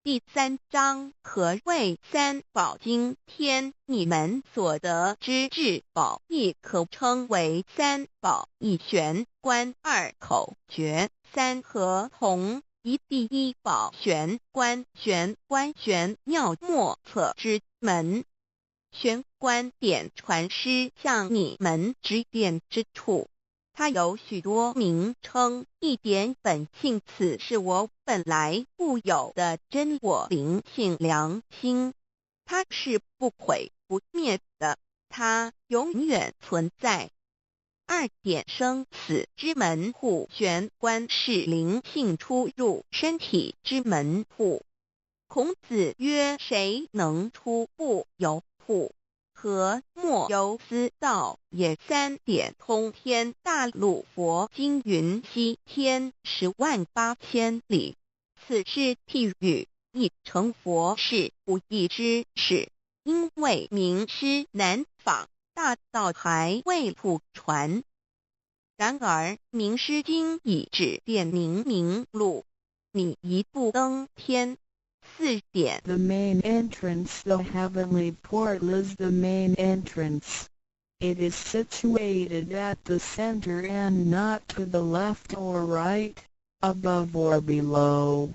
B: 第3章，何谓三宝经天？你们所得之至宝，亦可称为三宝。一玄观，二口诀，三合同。一第一宝玄观，玄观玄妙莫测之门。玄观点传师向你们指点之处，它有许多名称，一点本性，此是我本来固有的真我灵性良心，它是不毁不灭的，它永远存在。二点生死之门户，玄观是灵性出入身体之门户。孔子曰：谁能出不由户？和莫由斯道也。三点通天。大陆佛经云：西天108000里，此是譬喻，亦成佛是不易之事，因为名师难访，大道还未普传。然而名师经已指点明路，你一步登天。4点
C: The main entrance. The heavenly portal is the main entrance. It is situated at the center and not to the left or right, above or below.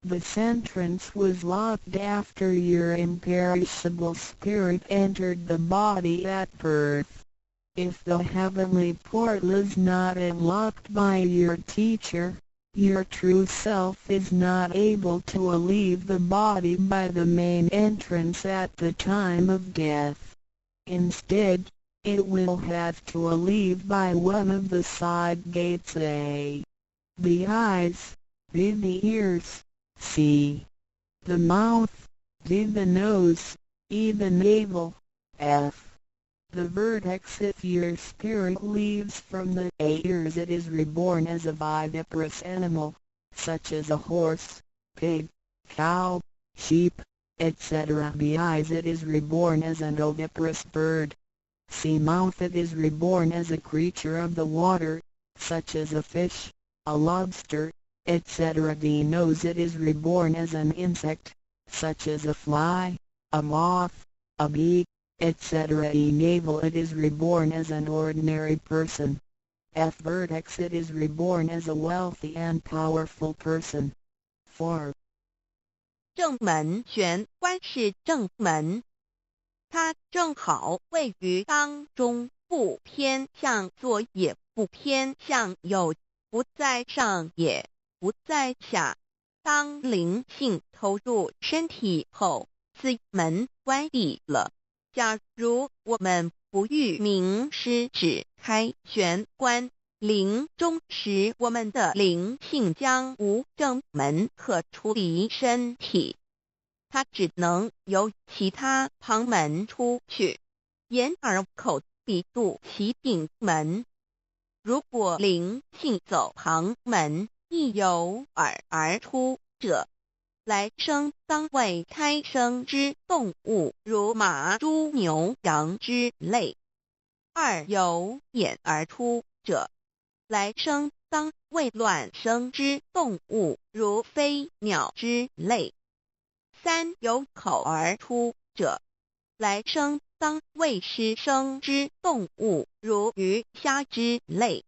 C: This entrance was locked after your imperishable spirit entered the body at birth. If the heavenly portal is not unlocked by your teacher, your true self is not able to leave the body by the main entrance at the time of death. Instead, it will have to leave by one of the side gates: A. The eyes, B. The ears, C. The mouth, D. The nose, E. The navel, F. The vertex. If your spirit leaves from the ears, it is reborn as a viviparous animal, such as a horse, pig, cow, sheep, etc. B. Eyes. It is reborn as an oviparous bird. C. Mouth. It is reborn as a creature of the water, such as a fish, a lobster, etc. D. Nose. It is reborn as an insect, such as a fly, a moth, a bee, etc. E. Navel. It is reborn as an ordinary person. F. Vertex. It is reborn as a wealthy and powerful person. 4.
B: 正门。玄观是正门，它正好位于当中，不偏向左也不偏向右，不在上也不在下。当灵性投入身体后，此门关闭了。假如我们不遇名师指开玄关，临终时我们的灵性将无正门可出离身体，它只能由其他旁门出去，眼耳口鼻肚脐顶门。如果灵性走旁门，亦由耳而出者，来生当为胎生之动物，如马、猪、牛、羊之类；二由眼而出者，来生当为卵生之动物，如飞鸟之类；三由口而出者，来生当为湿生之动物，如鱼、虾之类；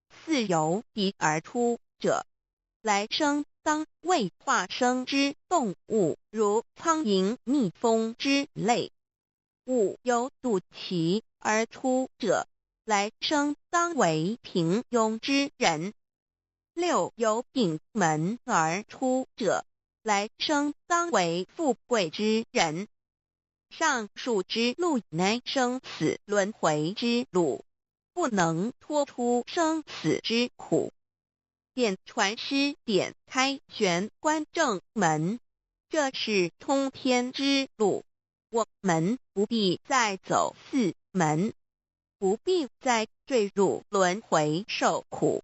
B: 四由鼻而出者，来生当为化生之动物，如苍蝇、蜜蜂之类。5有肚脐而出者，来生当为平庸之人。6有顶门而出者，来生当为富贵之人。上述之路乃生死轮回之路，不能脱出生死之苦。点传师点开玄关正门，这是通天之路，我们不必再走4门，不必再坠入轮回受苦。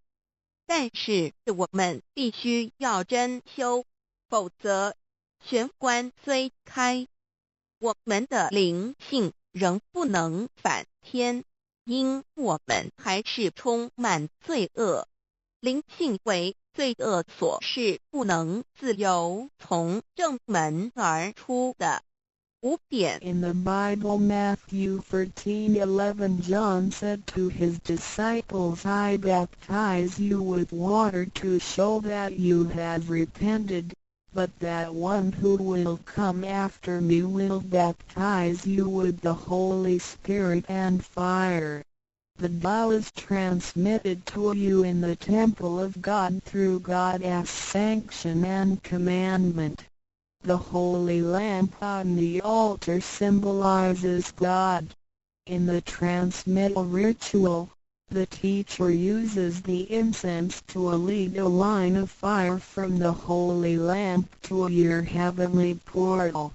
B: 但是我们必须要真修，否则玄关虽开，我们的灵性仍不能返天，因我们还是充满罪恶。灵性为罪恶所是不能自由从正门而出的。5点
C: In the Bible, Matthew 13:11, John said to his disciples, I baptize you with water to show that you have repented, but that one who will come after me will baptize you with the Holy Spirit and fire. The Tao is transmitted to you in the temple of God through God's sanction and commandment. The holy lamp on the altar symbolizes God. In the transmittal ritual, the teacher uses the incense to lead a line of fire from the holy lamp to your heavenly portal.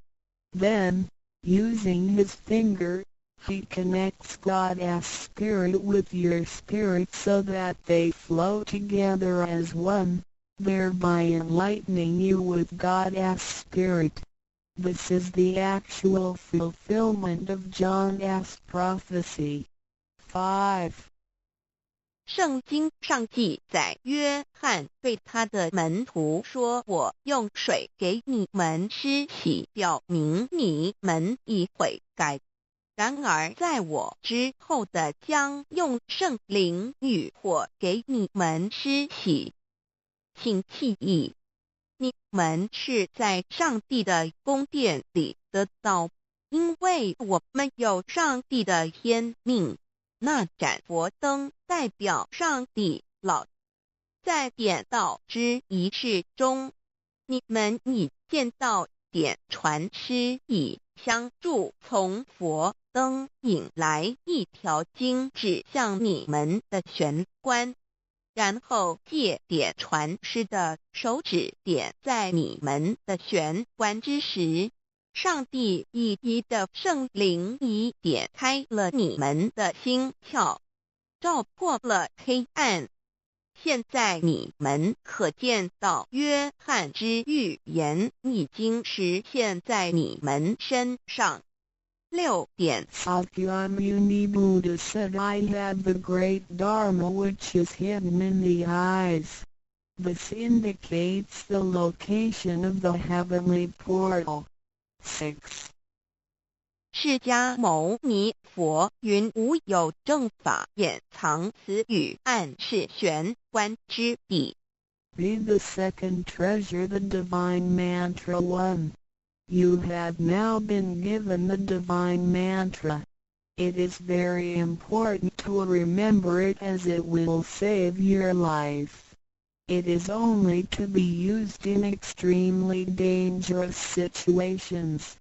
C: Then, using his finger, he connects God's spirit with your spirit so that they flow together as one, thereby enlightening you with God's Spirit. This is the actual fulfillment of John's prophecy. 5.
B: 圣经上记载，约翰对他的门徒说：“我用水给你们施洗，表明你们已悔改。然而在我之后的将用圣灵与火给你们施洗。请记忆，你们是在上帝的宫殿里得到，因为我们有上帝的天命。那盏佛灯代表上帝老。在点道之仪式中，你们已见到点传师以香柱从佛灯引来一条经指向你们的玄关，然后借点传师的手指点在你们的玄关之时，上帝以一的圣灵已点开了你们的心窍，照破了黑暗。现在你们可见到约翰之预言已经实现在你们身上。6点
C: Sakyamuni Buddha said, I have the great Dharma which is hidden in the eyes. This indicates the location of the heavenly portal. 6.
B: 释迦牟尼佛云：无有正法掩藏此语，暗示玄关之地。
C: Read the second treasure, the divine mantra 1. You have now been given the divine mantra. It is very important to remember it as it will save your life. It is only to be used in extremely dangerous situations.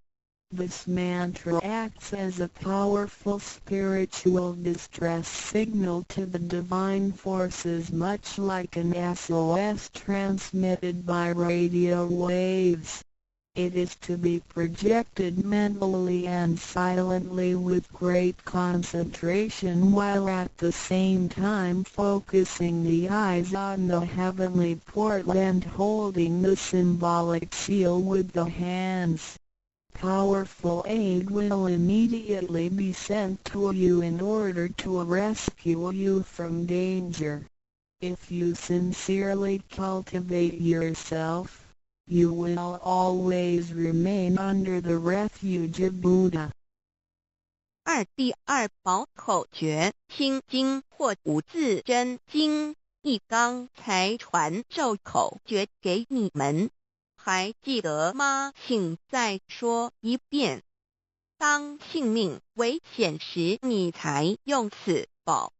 C: This mantra acts as a powerful spiritual distress signal to the divine forces, much like an SOS transmitted by radio waves. It is to be projected mentally and silently with great concentration, while at the same time focusing the eyes on the heavenly portal and holding the symbolic seal with the hands. Powerful aid will immediately be sent to you in order to rescue you from danger. If you sincerely cultivate yourself, you will always remain under the refuge of Buddha.
B: 第二宝口诀：心经或五字真经。一刚才传授口诀给你们，还记得吗？请再说一遍。当性命危险时，你才用此宝，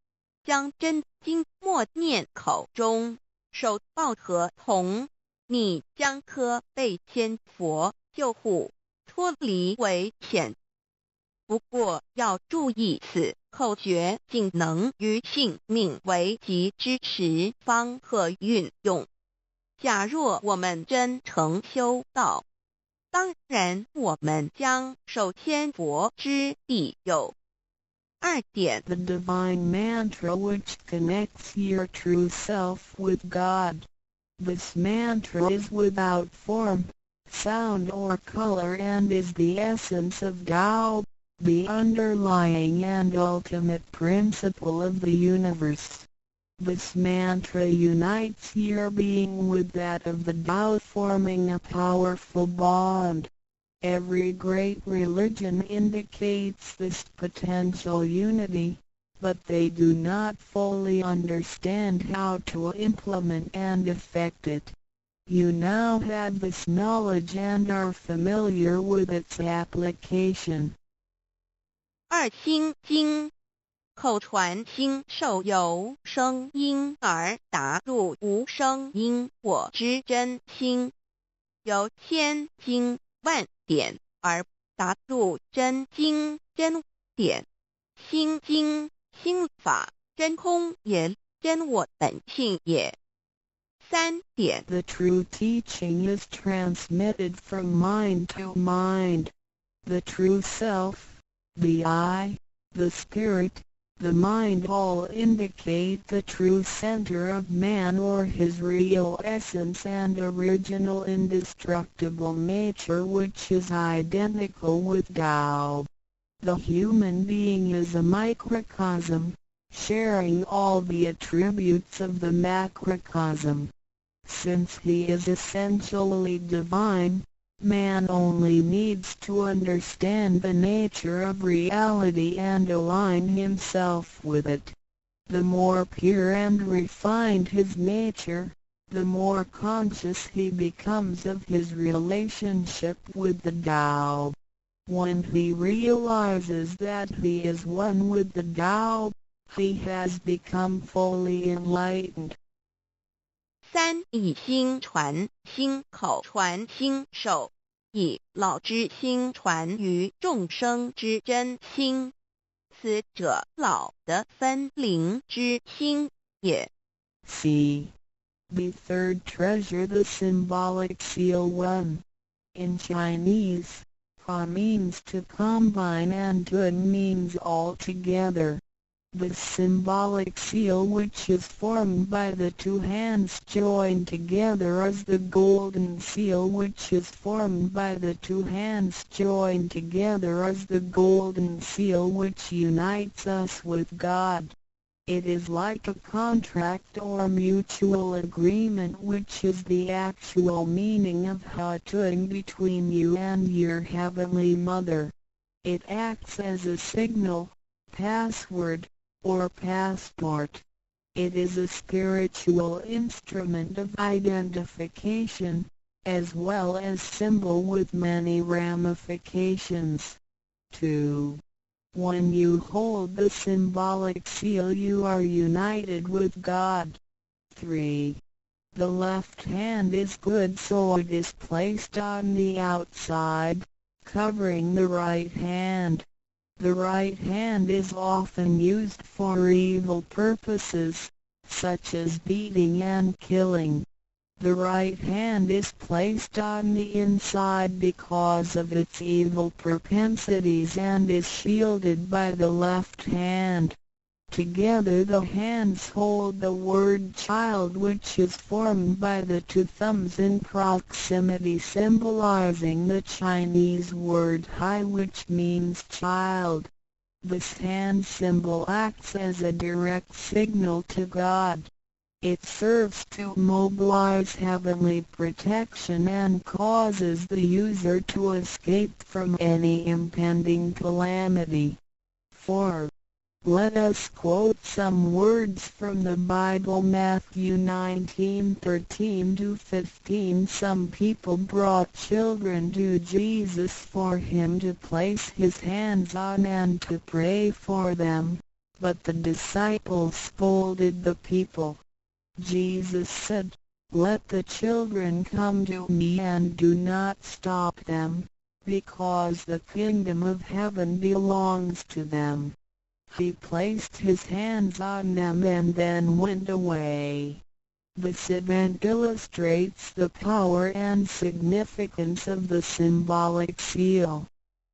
B: 将真经默念口中，手抱合同，你将可被仙佛救护，脱离危险。不过要注意，此口诀仅能于性命危急之时方可运用。假若我们真诚修道，当然我们将受仙佛之庇佑。2点
C: The divine mantra which connects your true self with God. This mantra is without form, sound or color and is the essence of Tao, the underlying and ultimate principle of the universe. This mantra unites your being with that of the Tao, forming a powerful bond. Every great religion indicates this potential unity, but they do not fully understand how to implement and effect it. You now have this knowledge and are familiar with its application.
B: 2心经，口传心受由声音而达入无声因果之真心，由千经万点而达入真经真点。心经心法真空也，真我本性也。3点
C: The true teaching is transmitted from mind to mind. The true self, the I, the spirit, the mind all indicate the true center of man or his real essence and original indestructible nature, which is identical with Tao. The human being is a microcosm, sharing all the attributes of the macrocosm. Since he is essentially divine, man only needs to understand the nature of reality and align himself with it. The more pure and refined his nature, the more conscious he becomes of his relationship with the Tao. When he realizes that he is one with the Tao, he has become fully enlightened.
B: 3以心传心口传心手，以老之心传于众生之真心，此者老的分灵之心也。
C: C. The third treasure, the symbolic seal 1. In Chinese, Fa means to combine and Dun means all together. The symbolic seal, which is formed by the two hands joined together, is the golden seal, which is formed by the two hands joined together, is the golden seal which unites us with God. It is like a contract or mutual agreement, which is the actual meaning of Hatun between you and your Heavenly Mother. It acts as a signal, password, or passport. It is a spiritual instrument of identification, as well as symbol with many ramifications. 2. When you hold the symbolic seal, you are united with God. 3. The left hand is good, so it is placed on the outside, covering the right hand. The right hand is often used for evil purposes, such as beating and killing. The right hand is placed on the inside because of its evil propensities and is shielded by the left hand. Together the hands hold the word child, which is formed by the two thumbs in proximity, symbolizing the Chinese word hai, which means child. This hand symbol acts as a direct signal to God. It serves to mobilize heavenly protection and causes the user to escape from any impending calamity. 4. Let us quote some words from the Bible. Matthew 19:13-15. Some people brought children to Jesus for him to place his hands on and to pray for them, but the disciples scolded the people. Jesus said, "Let the children come to me and do not stop them, because the kingdom of heaven belongs to them." He placed his hands on them and then went away. This event illustrates the power and significance of the symbolic seal.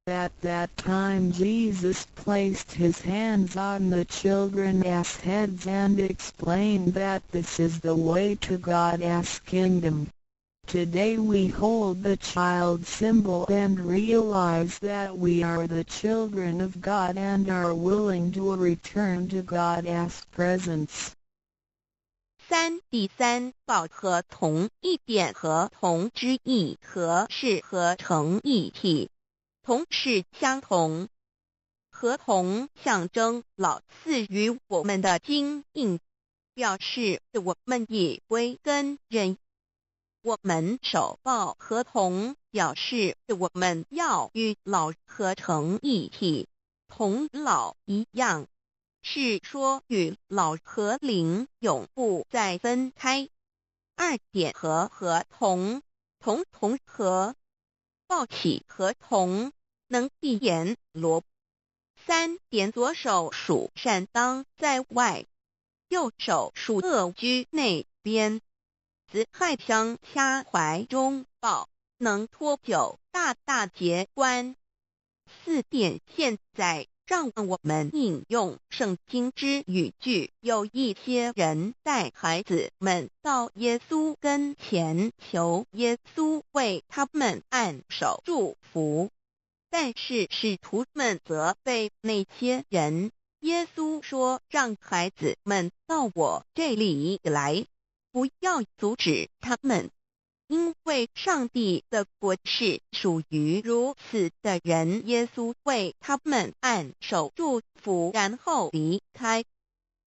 C: At that time Jesus placed his hands on the children's heads and explained that this is the way to God's kingdom. Today we hold the child symbol and realize that we are the children of God and are willing to return to God's presence.
B: 第三报合同一点合同之意合是合成一体，同是相同，合同象征老赐予我们的经印，表示我们也归跟人。我们守抱合同，表示我们要与老合成一体，同老一样，是说与老和灵永不再分开。二点合同，同合，抱起合同，能闭眼罗。三点左手属善当在外，右手属恶居内边。子亥평掐怀中抱，能托九大节观。四点现在让我们引用圣经之语句，有一些人带孩子们到耶稣跟前，求耶稣为他们按手祝福，但是使徒们责备那些人。耶稣说，让孩子们到我这里来，不要阻止他们，因为上帝的国是属于如此的人。耶稣为他们按手祝福，然后离开。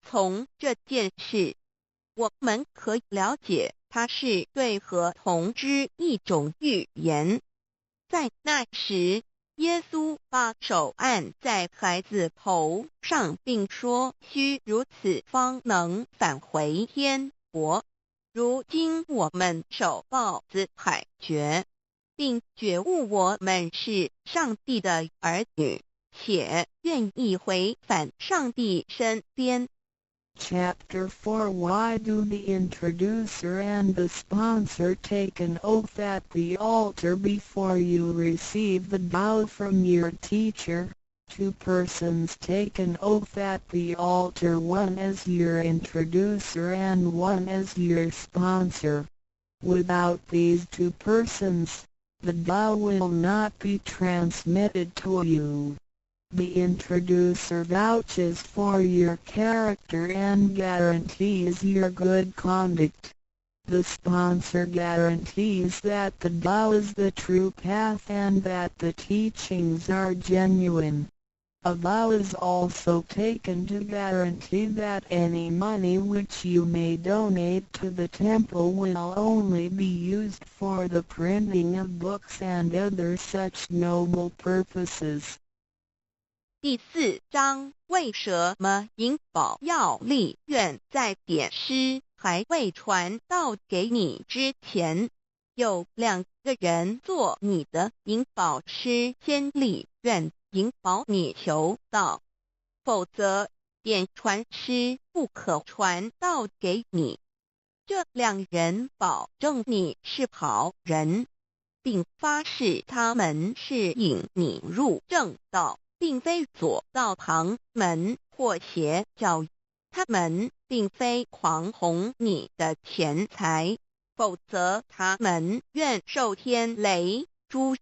B: 从这件事，我们可以了解，它是对合同之一种预言。在那时，耶稣把手按在孩子头上，并说：“须如此，方能返回天国。”如今我们守抱子海觉，并觉悟我们是上帝的儿女，且愿意回返上帝身边。
C: Chapter 4 Why do the introducer and the sponsor take an oath at the altar before you receive the vow from your teacher? Two persons take an oath at the altar, one as your introducer and one as your sponsor. Without these two persons, the vow will not be transmitted to you. The introducer vouches for your character and guarantees your good conduct. The sponsor guarantees that the vow is the true path and that the teachings are genuine. A vow is also taken to guarantee that any money which you may donate to the temple will only be used for the printing of books and other such noble purposes.
B: 第四章，为什么银宝要立愿在典诗还未传到给你之前，有两个人做你的银宝师，先立愿引保你求道，否则典传师不可传道给你。这两人保证你是好人，并发誓他们是引你入正道，并非左道旁门或邪教。他们并非狂哄你的钱财，否则他们愿受天雷诛。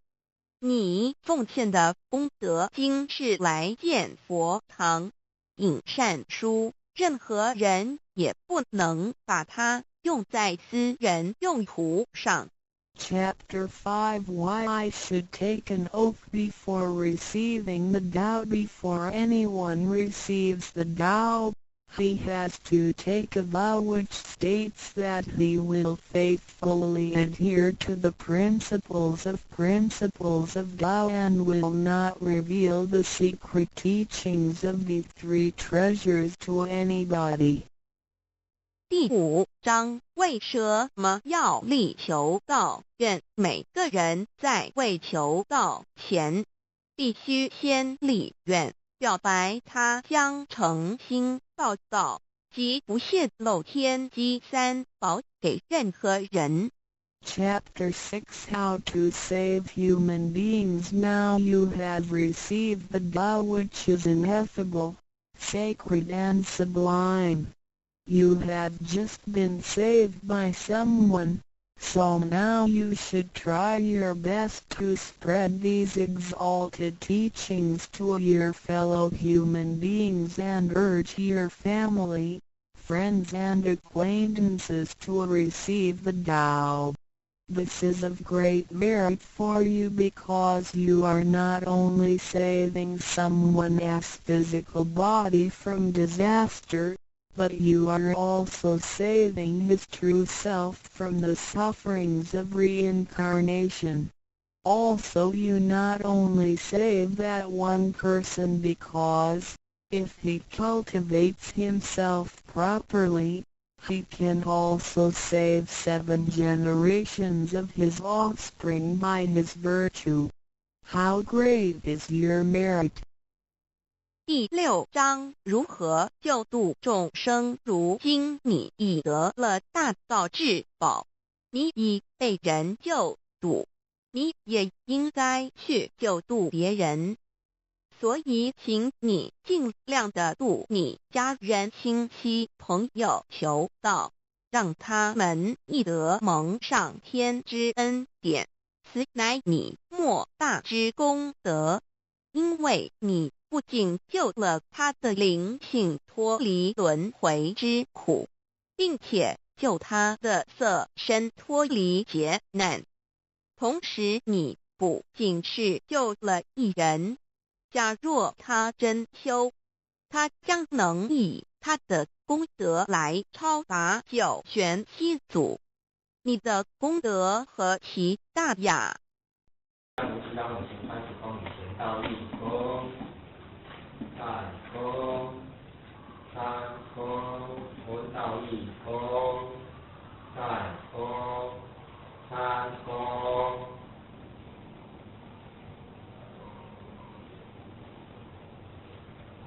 B: 你奉献的功德金是来建佛堂、引善书，任何人也不能把它用在私人用途上。
C: Chapter 5 Why I should take an oath before receiving the Tao. Before anyone receives the Tao, he has to take a vow which states that he will faithfully adhere to the principles of Tao and will not reveal the secret teachings of the three treasures to anybody.
B: 第5章为什么要力求道？愿每个人在为求道前，必须先立愿，表白他将诚心报道及不泄露天机三宝给任何人。
C: Chapter 6 How to Save Human Beings. Now you have received the Tao, which is ineffable, sacred and sublime. You have just been saved by someone, so now you should try your best to spread these exalted teachings to your fellow human beings and urge your family, friends and acquaintances to receive the Tao. This is of great merit for you because you are not only saving someone's physical body from disaster, but you are also saving his true self from the sufferings of reincarnation. Also you not only save that one person because, if he cultivates himself properly, he can also save 7 generations of his offspring by his virtue. How great is your merit!
B: 第6章如何救度众生。如今你已得了大道至宝，你已被人救度，你也应该去救度别人。所以请你尽量的度你家人、亲戚、朋友求道，让他们亦得蒙上天之恩典，此乃你莫大之功德。因为你不仅救了他的灵性脱离轮回之苦，并且救他的色身脱离劫难，同时你不仅是救了一人，假若他真修，他将能以他的功德来超拔九玄七祖。你的功德何其大呀！
I: 在空，三空，闻道一空，在空，三空。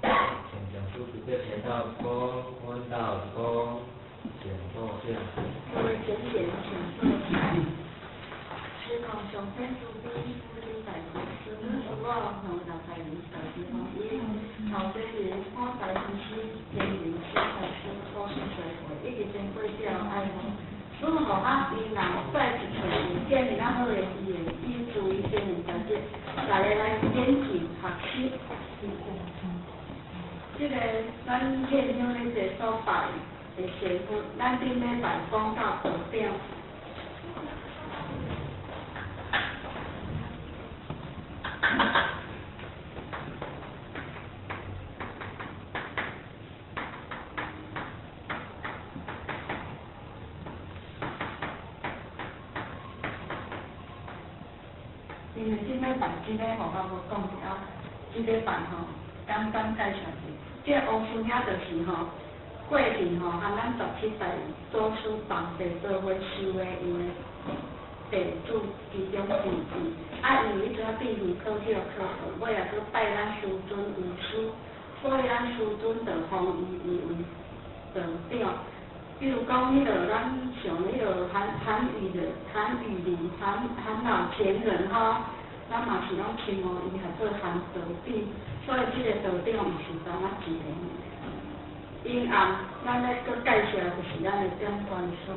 I: 请讲出这个前道空，闻道空，请坐下。各位贤贤，请坐下。师父上天主宾，夫妻大同师，我向大大人受之欢迎。头些日我大师经营师大师初生聚会，一直经过这爱慕。如果啊，伊若再一次建立咱好的语言，以注意经营条件，大家来坚持学习。这个咱现乡咧坐所拜的师傅，咱顶礼拜讲到道点。因为即摆办即个互我无讲一下，即个办吼，简单介绍者，这乌孙遐就是吼，过去吼，含咱17代祖师同齐做伙修的因的地主其中之一。啊，因为伊阵必须考试考好，尾也去拜咱师尊为师，所以咱师尊就封伊为道长。比如讲，迄个咱像迄个韩语的韩语里韩老前人吼，咱嘛是拢称呼伊还做韩道长，所以即个道长嘛是咱啊一个。因后咱咧搁介绍就是咱的长官师。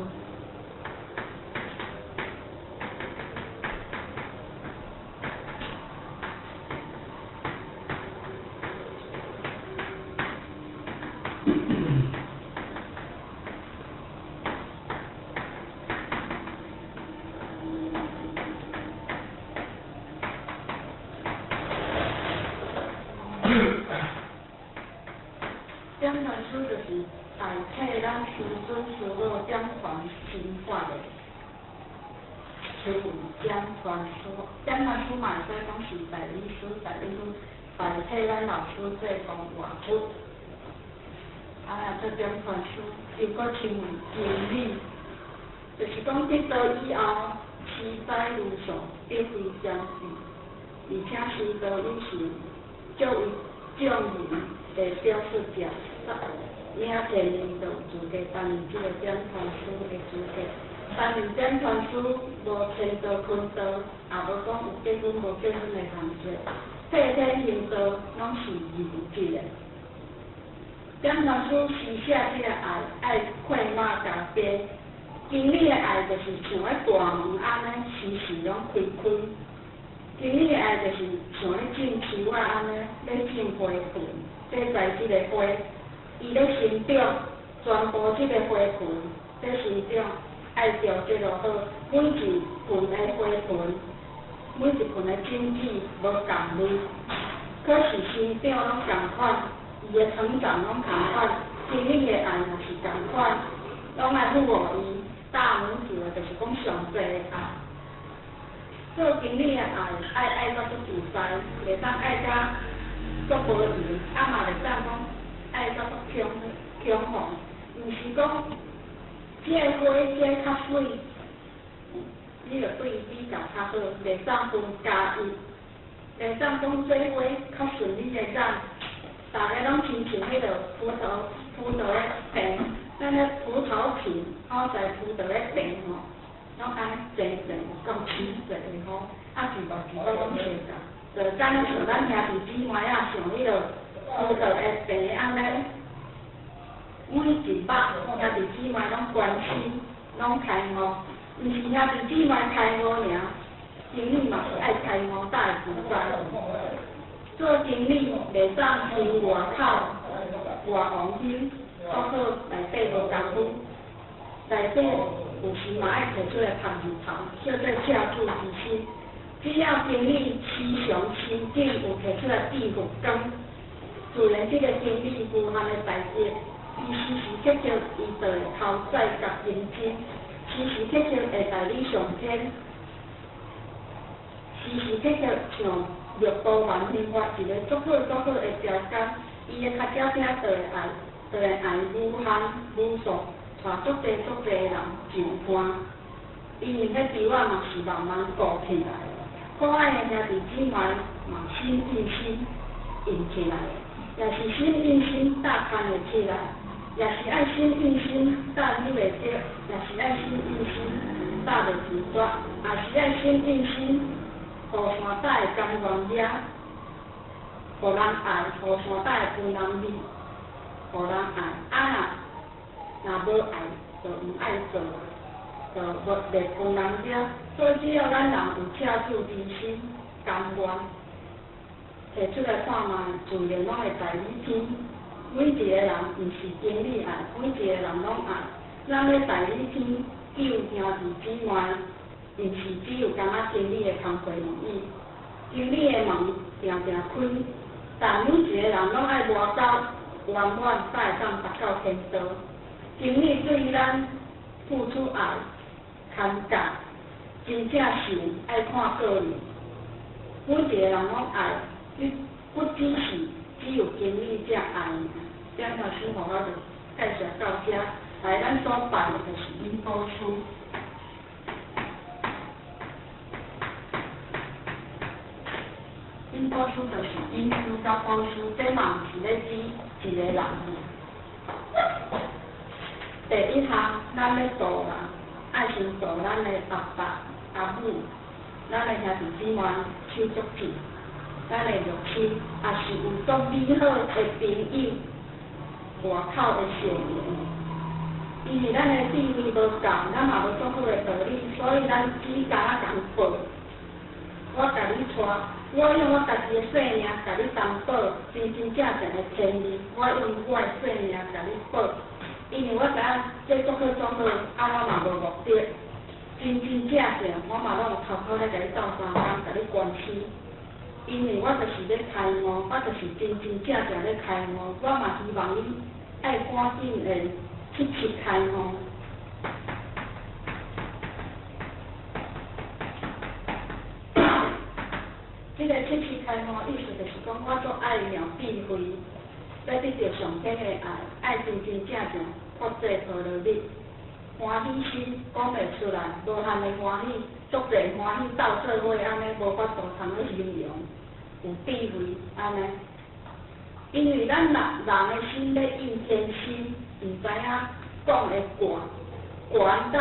I: 点传书就是代替咱师尊师母点传心法的书文点传书，点传书嘛会使讲是代理书代替咱老师做讲话语。这点传书又搁称为经理，就是讲得到以后，期待如上，必非相似，而且师道以前作为众人的表示假实，领前人就有资格担任这个点传书的资格。担任点传书无迁道坤道，也无讲有结婚无结婚的限制，体体行道拢是严制的。点传书诗写这个爱快马加鞭，经理的爱就是像咧大门安尼时时拢开开，经理的爱就是像咧种树仔安尼咧种花盆，这在这个花，伊咧生长，全部这个花盆咧生长，爱调节落好，每一盆的花盆，每一盆的种子无共类，可是生长拢共款。伊的成长拢共款，经理的爱嘛是共款，拢爱抚护伊。大门字就是讲上济的爱。做经理的爱到足自在，袂当爱甲足无闲，嘛袂当讲爱到足强横，毋是讲这个花这较水，你着对伊比较较好，袂当分家己，袂当讲这花较顺利的染。大家拢亲像迄个葡萄的片，咱咧葡萄皮，好在葡萄的片吼，拢安尼整有够清澈的吼，一道拢切噶，就敢若像咱兄弟姊妹啊，像迄个葡萄的片安尼，每一把兄弟姊妹拢关心，拢开悟，毋是兄弟姊妹开悟尔，经理嘛是爱开悟大自在。做经理袂当凭外口外王兴，搁好内底无功夫，内底有时嘛爱摕出来晒日头，叫做赤子之心。只要经理时常心境有摕出来变复工，自然这个经理无限的代志，伊时时刻刻伊就会头载甲认真，时时刻刻会代理上天，时时刻刻像。玉刀万兴发一个足好的条件，伊的较少声就会爱武汉武术，带足侪人上班。因为迄条仔嘛是慢慢顾起来，可爱的兄弟姊妹嘛心印心印起来，也是心印心搭牵会起来，也是爱心印心搭你袂着，也是爱心印心搭袂住绝，也是爱心印心。雨山搭的甘愿惹，互人爱；雨山搭的分人味，互人爱。若无爱，就毋爱做，就袂分人惹。所以只要咱人有赤子之心，甘愿摕出来看卖，自然拢会在理天。每一个人毋是经理爱，每一个人拢爱。咱要在理天救兄弟姊妹。毋是只有敢若经理的工作而已，经理的门定定开，但每一个人拢爱活到圆满，才会当达到天道。经理对咱付出爱、牵挂，真正是爱看个人。每一个人拢爱，不只是只有经理才爱。点传书互我就介绍到这，来咱所办的就是因果书。因果书就是因书甲果书，这嘛毋是咧指一个人。第一项，咱咧做人，爱先做咱的阿爸、阿母，咱的兄弟姊妹手足片，咱的肉亲，也是有足美好的朋友，外口的少年。因为咱的地位无共，咱嘛无足好的道理，所以咱只敢共报。我甲你带，我用我家己的性命甲你担保，真正的天理。我用我的性命甲你保，因为我知影这做好做好，我嘛无目的，真正我嘛拢有头壳咧甲你斗相共，甲你关系。因为我就是咧开悟，我就是真真正正咧开悟，我嘛希望你爱赶紧的去开悟。这个七七开悟意思就是讲，我做爱妙智慧，要得到上天的爱真真正正佛制陀罗蜜，欢喜心讲袂出来，无限的欢喜，足侪欢喜斗做伙，安尼无法度通去形容，有智慧安尼。因为咱人的心咧应天心，毋知影讲的悬到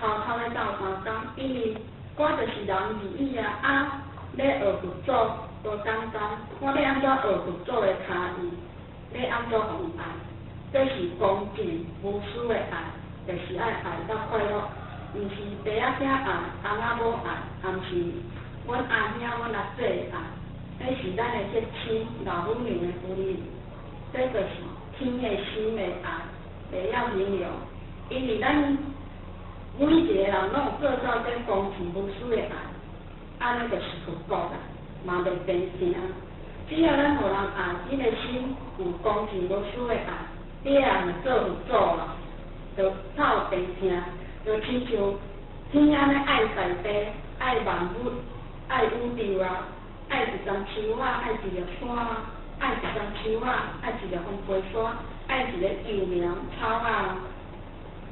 I: 偷咧斗相共，因为我就是人而已啊。咧学佛祖无简单，我咧安怎学佛祖的卡意，咧安怎互爱？这是恭敬无私的爱，就是爱到快乐，毋是爸仔囝爱，翁仔某爱，也毋是阮阿兄阮阿姐的爱，这是咱的结亲老母娘的福利，这就是天的心的爱，袂晓形容，因为咱每一个人拢有做到这恭敬无私的爱。安尼就是佛国啦，嘛袂变成。只要咱互人爱，你的心有恭敬无私的爱，你也毋做佛祖啦，就透变成，就亲像天安尼爱大地，爱万物，爱宇宙啊，爱一丛树啊，爱一粒山啊，爱一丛树啊，爱一粒风飞沙，爱一个幼苗草啊。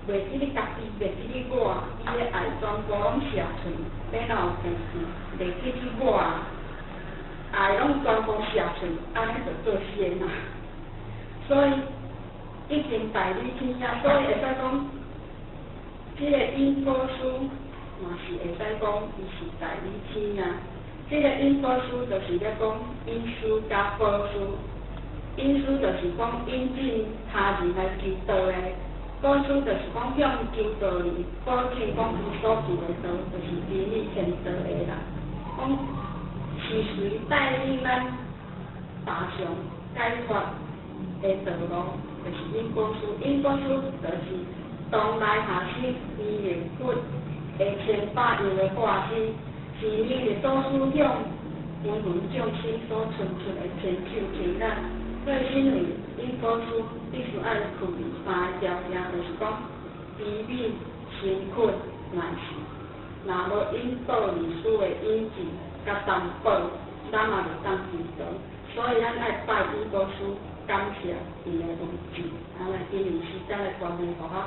I: 袂记你家己，袂记你我，伊的爱全部拢写出，要哪有平时袂记你我，爱拢全部写出，安尼就做仙啦。所以已经大理天下，所以会使讲，这个因果书嘛是会使讲，伊是大理天下。这个因果书就是咧讲因书加果书，因书就是讲引进他人来求道的。果书就是讲向求道理，保证讲伊所求的道，就是真理天道的啦。讲是谁带领咱踏上解脱的道路，就是因果书。因果书就是当来下生依灵骨的千百样的化身，是你的祖师向芸芸众生所存出的千手千眼。所以因为因果书必须爱开三个条件，就是讲悲悯、辛苦、难事。若无因道理书的引进甲担保，咱嘛袂当知道。所以咱爱拜因果书，感谢伊的文字。安尼今年时间的观念，互我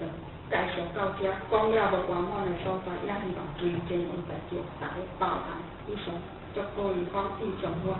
I: 就介绍到这。讲了无圆满的所在，也希望今天有大家大家包涵。以上祝各位观众上我。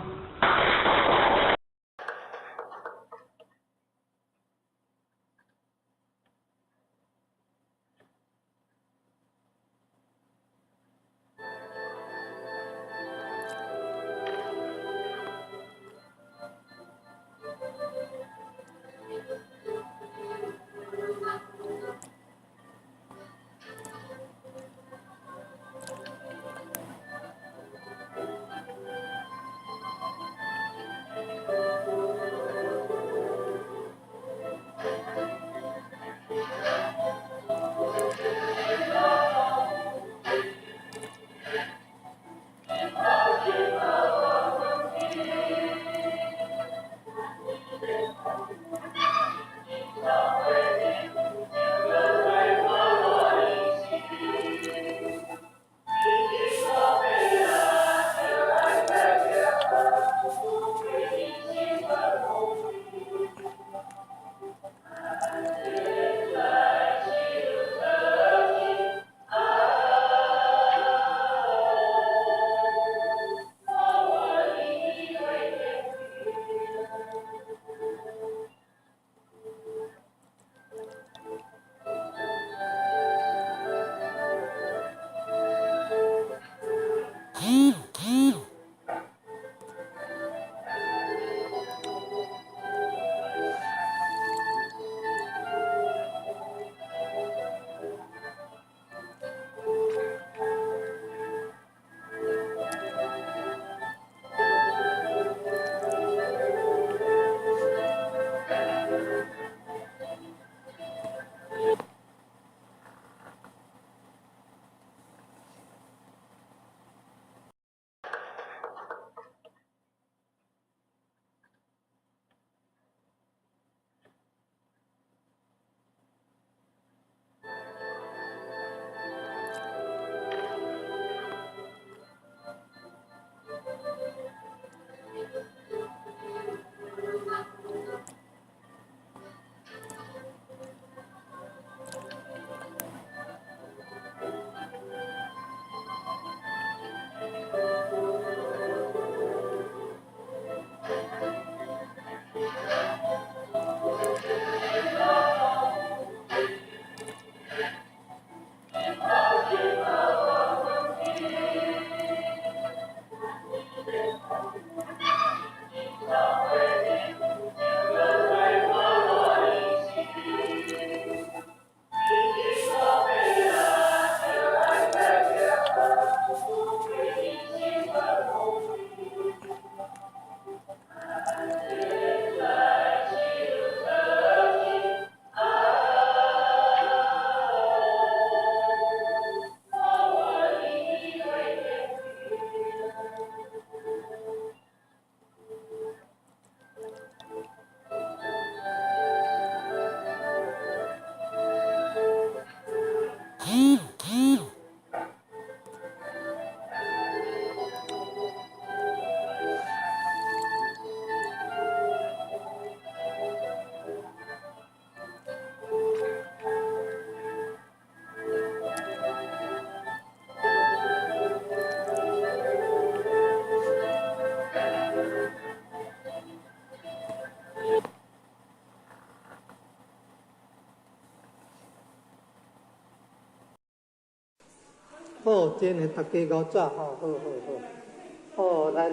E: 好，今日大家搞早吼，好。哦，来，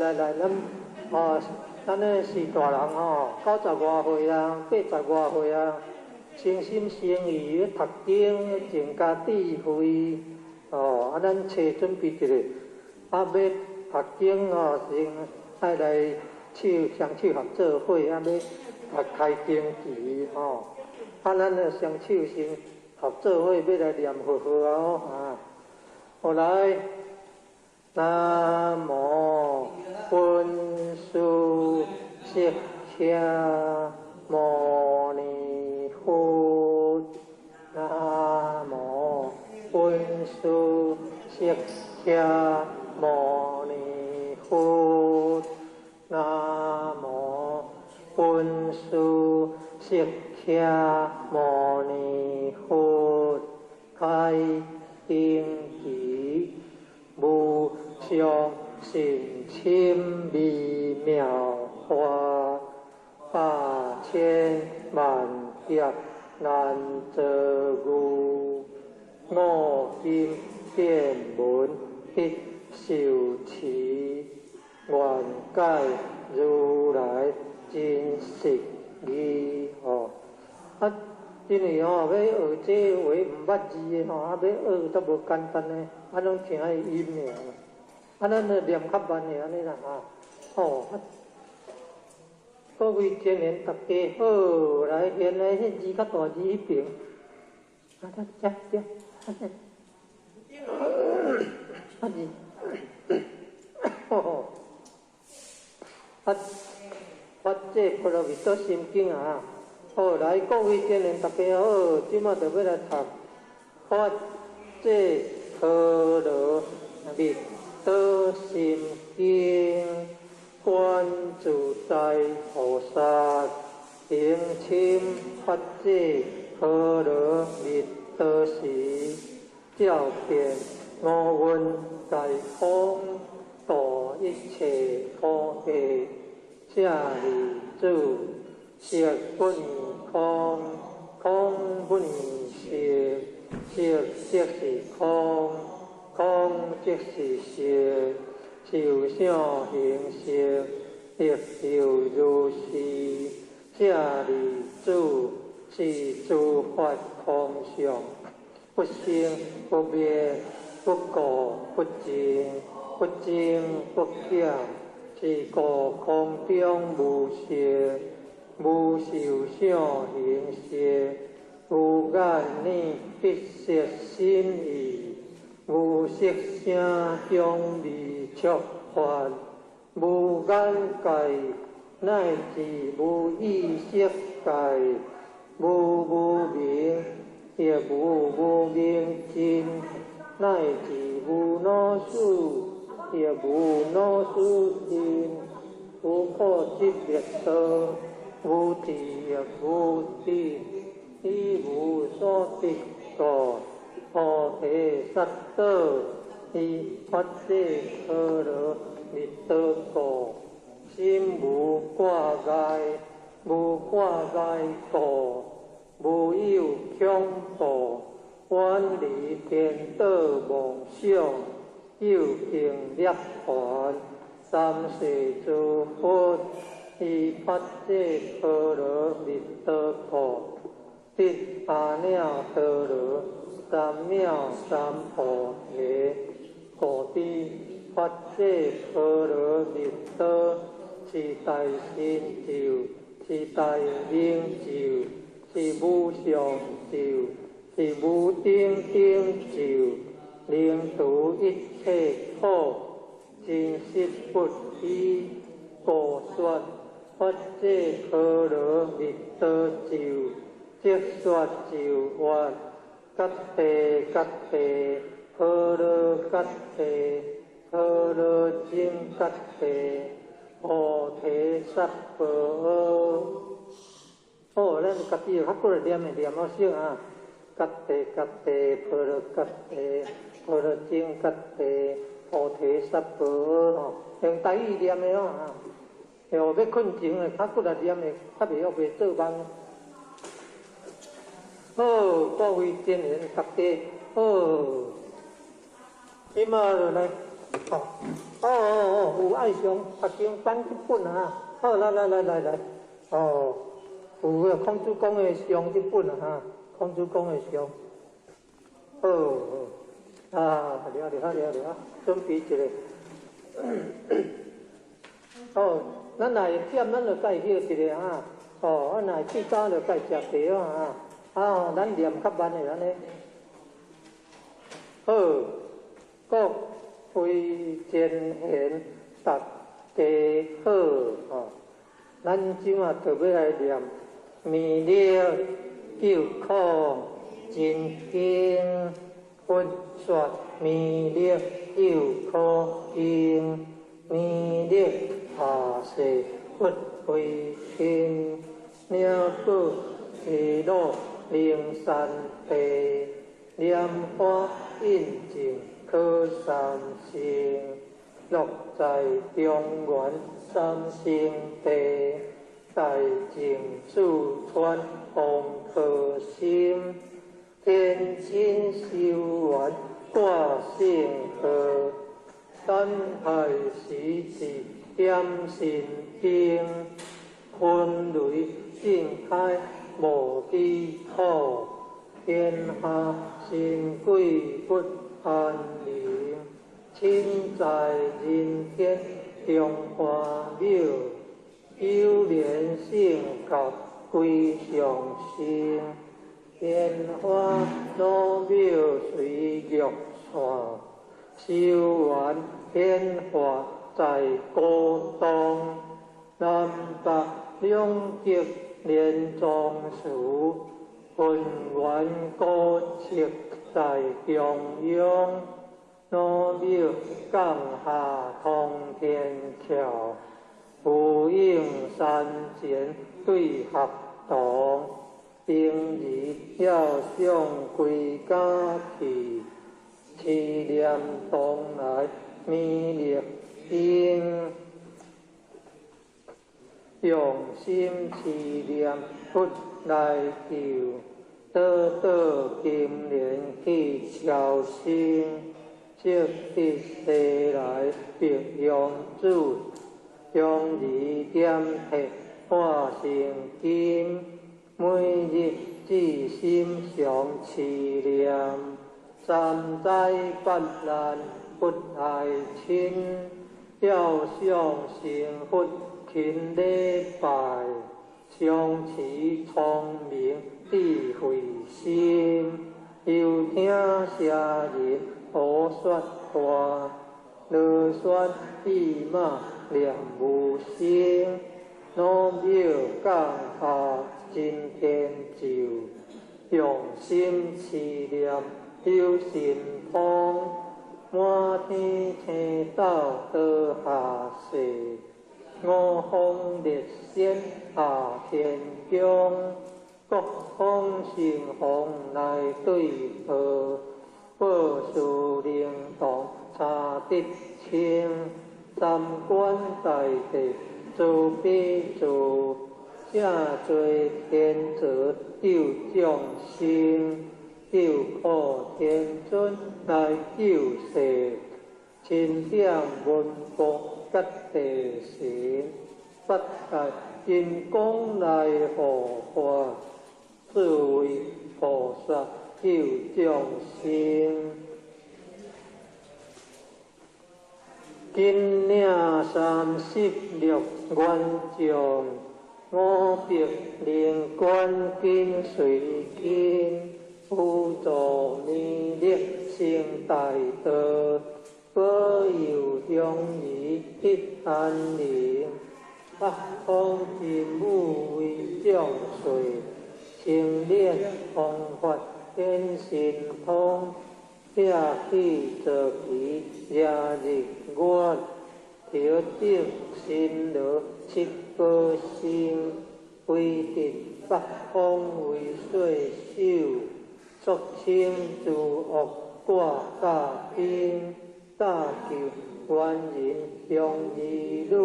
E: 咱呢是大人吼，90外岁啊，80外岁啊，诚心诚意要读经，增加智慧。哦，咱找准备一下，要读经哦，先爱来双手合作伙，要开经期吼。咱呢双手先合作伙，要来念佛哦啊。好来，南无本师释迦牟尼佛，南无本师释迦牟尼佛，南无本师释迦牟尼佛，开经期无上甚深微妙法，百千万劫难得遇，我今见闻必受持，愿解如来真实义。哦，因为要学这话唔捌字的要学都无简单呢，拢听伊音尔，咱就念较慢的安尼啦各位前人大家好，来原来迄字较大字迄边，发这波罗蜜多心经啊！好，来各位前人大家好，即马就要来读发这波罗蜜多心经，观自在菩萨行深发这波罗蜜多时，照见五蕴皆空，度一切苦厄。舍利子，色不异空，空不异色，色即是空，空即是色，受想行识，亦有如是。舍利子，是诸法空相，不生不灭，不垢不净，不增不减。是故空中无色，无受想行识，无眼耳鼻舌身意，无色声香味触法，无眼界，乃至无意识界，无明，亦无明尽，乃至无老死。亦无老死因，无苦集灭道，无地亦无地，亦无所得故，菩提萨埵以发这波罗蜜多故，心无挂碍，无挂碍故，无有恐怖，远离颠倒妄想。有行涅槃，三世诸佛以发这波罗蜜多故，得阿耨多罗三藐三菩提。故知发这波罗蜜多是大成就，是大成就，是无上就，是无顶就。令度一切苦，真实不虚。故说发这波罗蜜多咒，即说咒曰：揭谛揭谛，波罗揭谛，波罗僧揭谛，菩提萨婆诃。好，咱家己较过来念好声啊！揭谛揭谛，波罗揭谛。波罗僧揭谛，菩提萨婆诃。用台语念的啊，要困前的，较过来念的，较袂做梦。好，各位前人大家好。今嘛就来，有爱上读经翻一本啊，好来，有个孔子讲的上一本啊，孔子讲的上，了，准备一下。咱若会点，咱就该休一下啊。咱若睡觉就该食茶啊。咱念较慢的安尼。好，各位前贤，大家好。咱今仔特别来念弥勒救苦真经，佛说弥勒救苦经，弥勒下世不回天，了果地路灵山地，莲花印证可三性，落在中原三圣地，大净祖传红可心，天亲修缘挂圣河，山海时时点神经，分雷震开无地土，天下神鬼不安宁，亲在人间中华庙，九莲圣教归上圣，莲花老庙随玉线，修缘显化在高东，南北两极连庄树，分缘高设在中央，老庙降下通天桥，呼应山前对合同，平日要向归家去，思念东来弥勒经，用心思念佛来求，得到金莲去朝圣，积德世来别用主，将二点铁化成金，每日至心常思念，三灾八难不爱亲，要向成佛勤礼拜，相持聪明智慧心，又听邪人胡说话，罗说闭马念无声，老庙降下真天咒，用心思念有神通，满天星斗倒下世，五方列仙下天宫，各方神佛来对贺，报事灵动查得清，三观大地做比做，正罪天责救众生，救苦天尊来救世，清点文福吉地神，八大金刚来护法，智慧菩萨救众生。今领36愿将，五百灵官紧随紧，辅助弥勒成大道，保佑乡里得安宁。北方真武为将帅，清练方法显神通，写起坐骑夜日月，调整心罗七宝星，规定北方为岁首，肃清诸恶挂甲兵，大救元人向义女，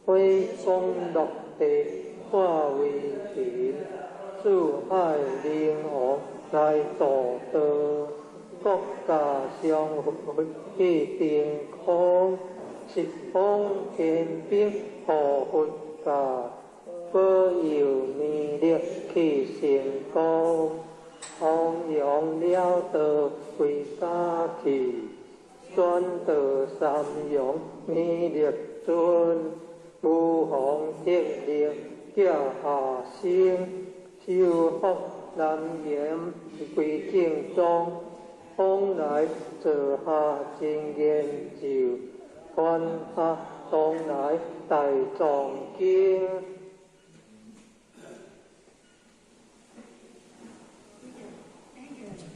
E: 挥功落地化为平，四海灵王来度道，国家相会去定空，十方天兵护佛家，保佑弥勒去成功，弘扬了道归家去，转得三阳弥勒尊，无妨得令驾下生，修福南言归正宗，往来坐下真言就，传下东来大藏经。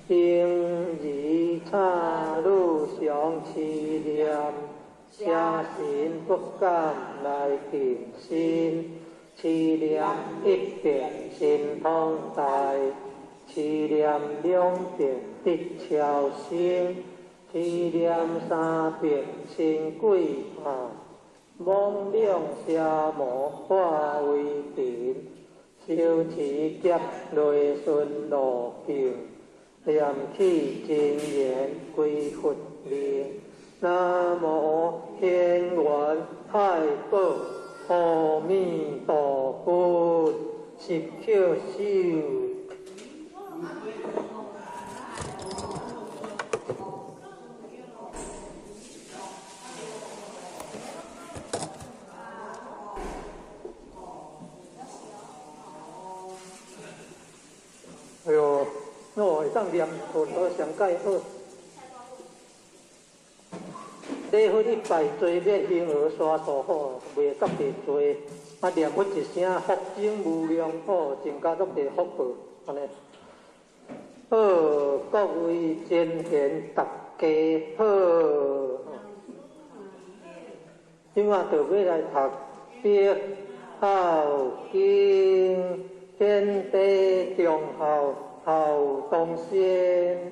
E: 今日差路上思念，写信不敢来见心，思念一遍心通大，思念两遍得超生，思念三遍心归下，妄两邪魔化为定，修持劫内顺路径。念起真言归佛令，南无天元太保阿弥陀佛，十口修。哎呦！我会当念佛陀上解好，礼佛一拜做免形而刷所好，袂觉地做，啊念佛一声福增无量好，增加足地福报，安尼。好，各位真贤大家好，今仔就要来读《必孝经》，天地忠孝。孝东先，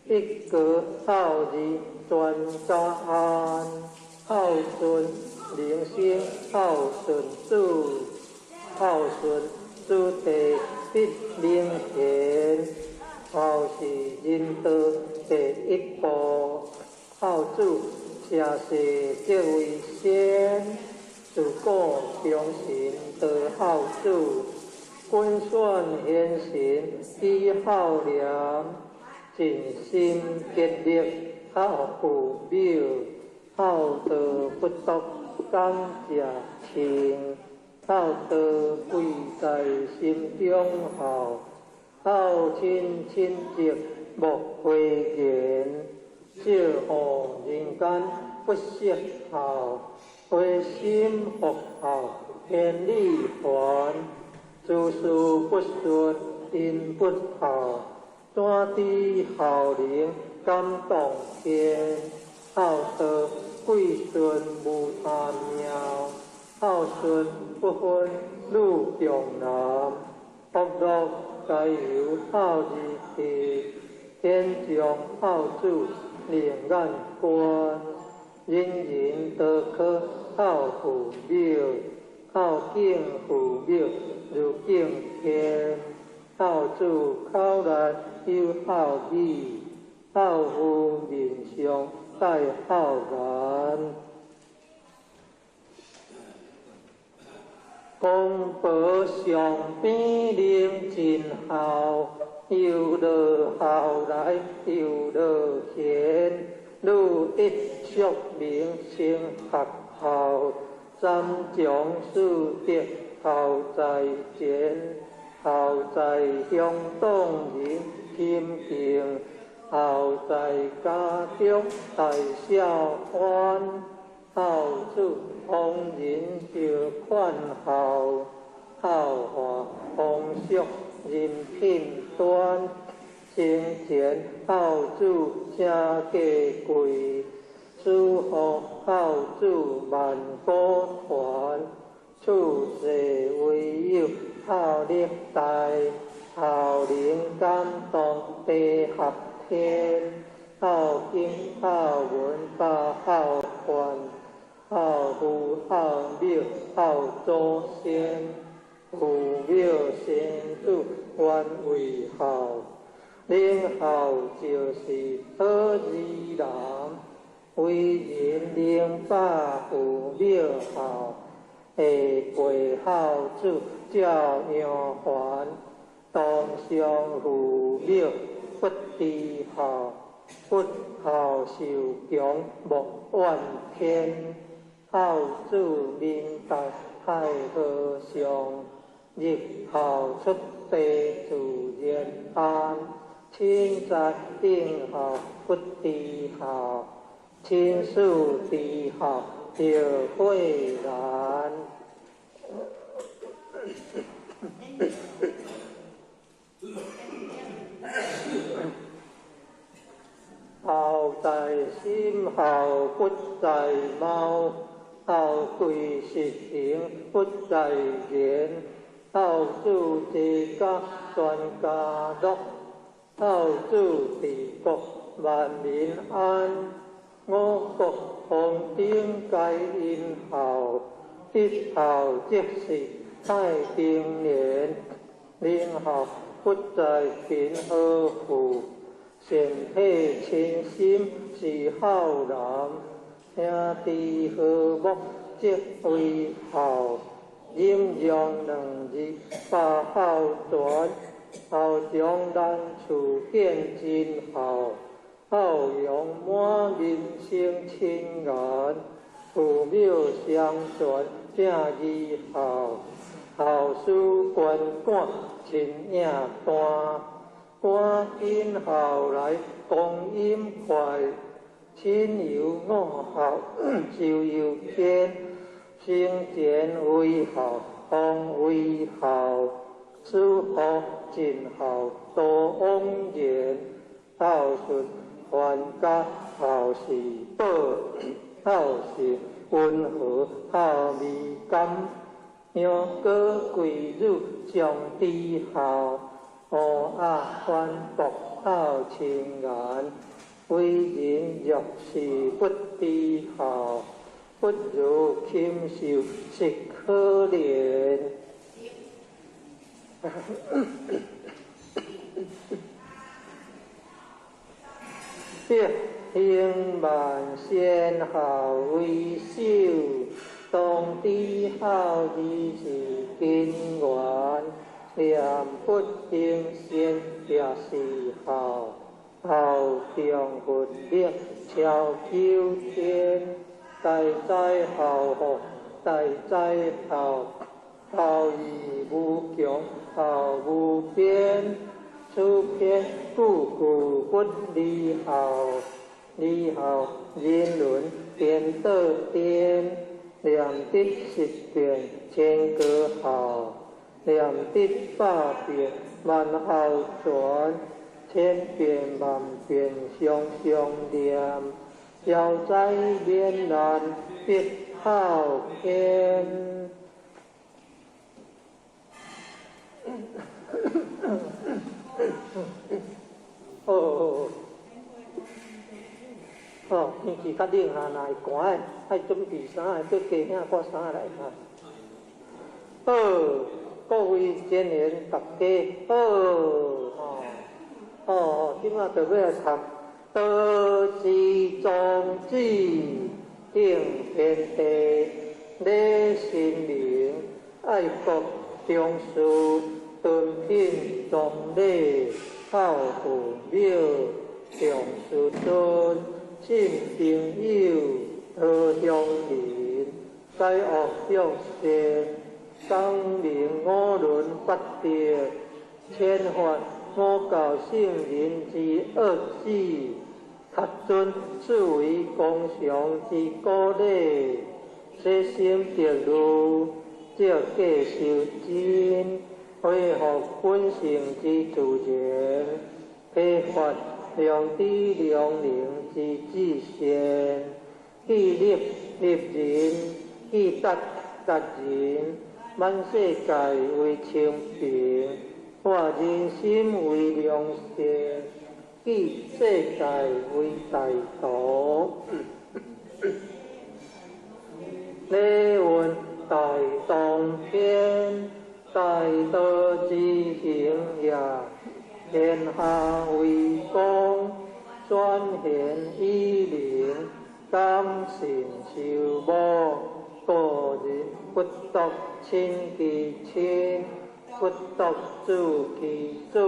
E: 一个孝字专家安，孝顺灵性，孝顺子，孝顺子弟必明贤，孝是仁道第一步，孝子车世即为先，自古忠臣得孝子。君选贤臣以孝良，尽心竭力孝父母，孝道不独感谢亲，孝道贵在心中孝，孝亲亲戚莫讳言，少乎人间不识孝，回心复孝千里还。诸事不顺因不孝，怎知孝灵感动天？孝道贵顺无他妙，孝顺不分女重男，福禄该由孝字起，天将孝子令眼观，人人都可孝父母，孝敬父母。如敬天，孝子口内有孝语，孝父面上带孝言。公婆上边领尽孝，有乐孝来有乐贤，女一宿名声合孝，三将四德。孝在前，孝在乡党人亲近，孝在家中大小欢，孝子方人就款孝，孝化丰硕人品端，生前孝子正价贵，祝福孝子万古传。处世唯有孝力大，孝灵感动地合天，孝经孝文把孝还，孝父孝母孝祖先，父母先祖愿为孝，灵后就是好字人，为人灵把父庙后，下背孝子照样还，当上父庙不知孝，不孝受强莫怨天，孝子明达太和尚，日后出地自然安。亲在定孝不知孝，亲属知孝就会然。孝在心，孝不在貌，孝贵实行不在言，孝子治家全家乐，孝子治国万民安。我国皇顶皆因孝，一孝即是太平年。灵孝不在贫和富，善体亲心是孝人。兄弟和睦即为孝，阴阳两日把孝传，孝将咱厝变真孝，孝养满人生清安，父庙相传正义孝，孝事官管亲影单，赶紧孝来光阴快，亲有我孝就有天，生前为孝方为孝，死后尽孝多枉然，孝顺全家孝是宝，孝是温和孝美感，羊哥贵女上知孝，乌鸦反驳孝亲眼，为人若是不知孝，不如禽兽是可怜。行万善孝为首，当知孝义是根源，念不行善也是孝，孝中佛力超九天，代在孝福，代在孝，孝义无穷，孝无边，此篇故故不离孝，离孝人伦颠得颠，良德十变千个孝，良德百变万孝传，千变万变相相念，消灾免难必孝篇。天气较冷啊，若会寒的，爱准备衫的，搁加领挂衫来哈。各位前贤大家好，今仔就要来读道是宗旨，定天地，礼神明，爱国忠士，敦品忠礼，孝父庙，重师尊。信朋友，好乡人，该恶向善，生命五伦八德，千法五教圣人之恶止，达尊视为公常之鼓励，悉心得路，照戒受真，恢复本性之自然，批发良知良能之至善，既立立人，既达达人，万世界为清平，化人心为良善，既世界为大道。礼运大当天，大道之行也。天下为公，专贤以灵，感信受母，个人不独亲其亲，不独子其子，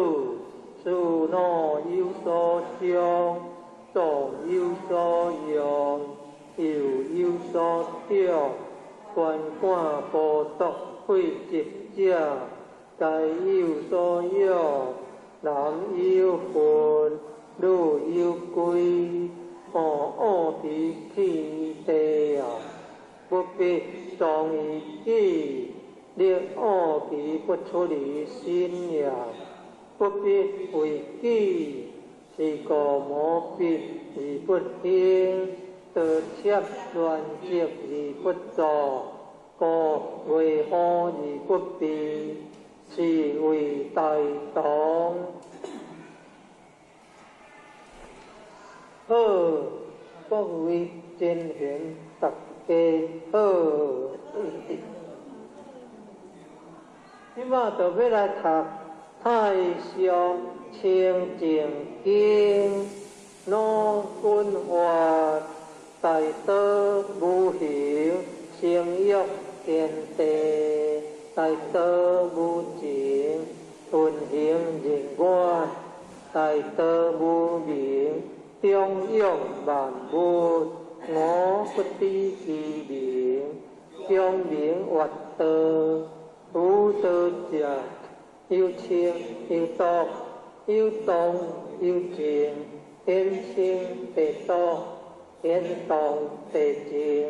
E: 子女有所长，众有所用，又有所长，官管不独废职者，皆有所有，男有份，女有归，恶其气地啊！不必壮于己，力恶其不出于心也。不必为己，是故无必而不兴，得切乱接而不作，故为好而不避，是为大同。好，各位真贤大家好。即马就要来读太上清净经，老君话大道无形，生育天地，大道无情，运行人我，大道无名，中养万物，我不知其名，中名曰道，无道者。有清有毒，有动有静，显清地毒，显动地静。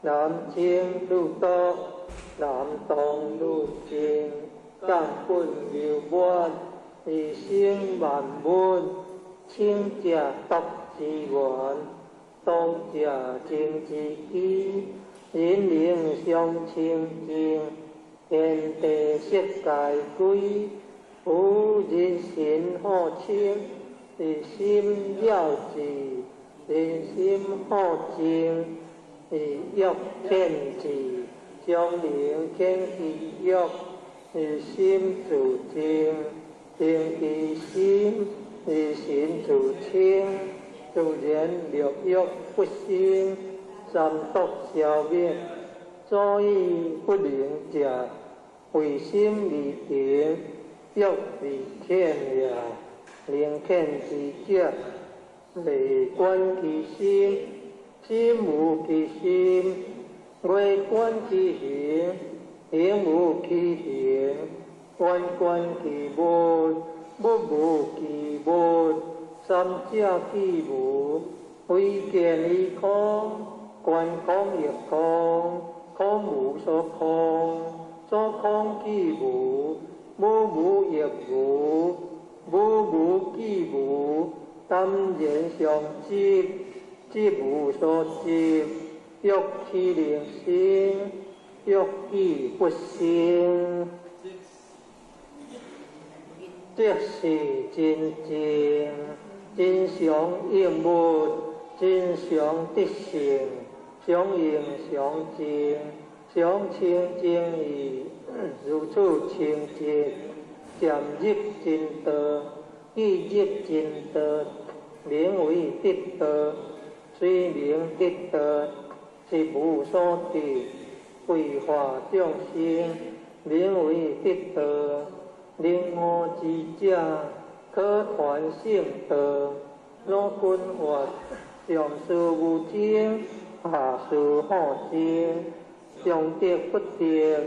E: 南清如毒，南动如静。根本流满，而生万物。清者毒之源，动者静之基。人灵相清净。天地色界归，无人心好清，是心了智；人心好静，是欲天智。将灵天其欲，是心自静；静其心，是心自清。自然六欲不生，三毒消灭。所以不灵者，为心未平，欲未浅也。灵浅之者，内观其心，心无其心；外观其形，形无其形；外观其物，物无其物。三者既无，唯见于空，观空亦空。空无所空，所空即无；无无亦无，无无即无。当然相即，即无所即。欲其灵性，欲其不生，即是真正。真常应物，真常得性。常应常静，常清净义，如此清净，渐入真道，既入真道，名为得道。虽名得道，是无所得，为化众生，名为得道。令我之者，可传圣道。若君话上师无精，下士好精，上德不德，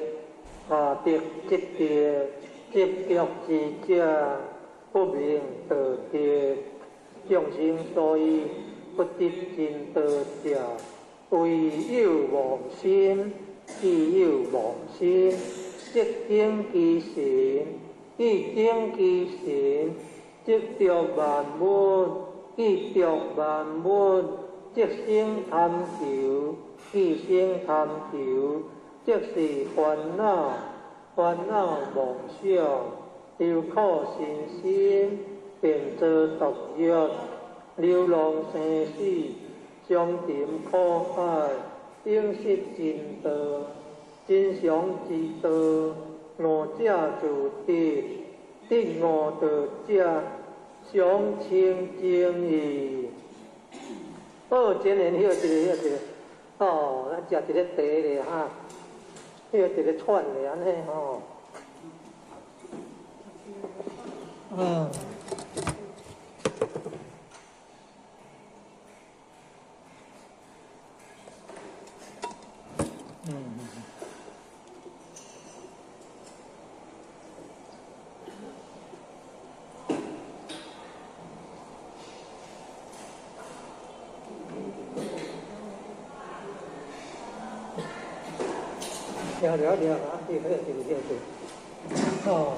E: 下德即德。执着之者，不明道德。众生所以不得真道者，唯有妄心，既有妄心，即经其神；既经其神，即着万物；既着万物，即生贪求；既生贪求，即是烦恼；烦恼妄想，流苦心心，便作毒药。流浪生死，相沉苦海，应失真道。真常之道，我者自得，第五道者，相清正义。好，今年迄个哦，咱食一个茶咧哈，迄个一个串咧安尼吼。了啊，对，哦。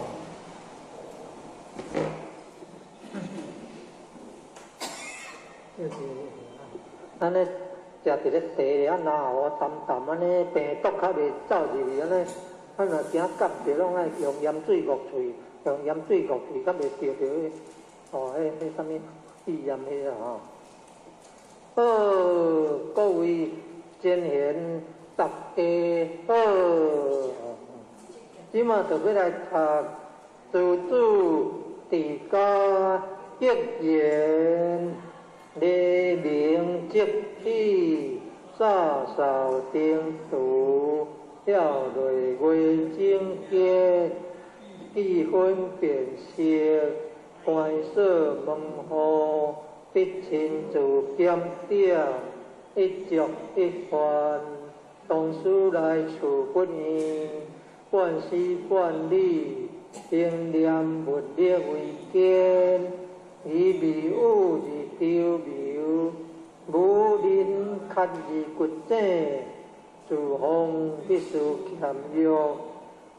E: 安尼食一个茶咧，啊，然后淡淡安尼病毒较袂走入去安尼，啊，若惊感着拢爱用盐水焗喙，较袂着迄迄啥物肺炎迄啊吼。好，各位前贤大家好，即马就要来读诸子治家一言。黎明即起，洒扫丁土，晓瑞月正节，气氛变色，关锁门户，必亲自检点，一足一番，同事来处不严，惯事惯理，定念物力为坚，以味有丢苗，武林较易骨正，自封必须谦弱，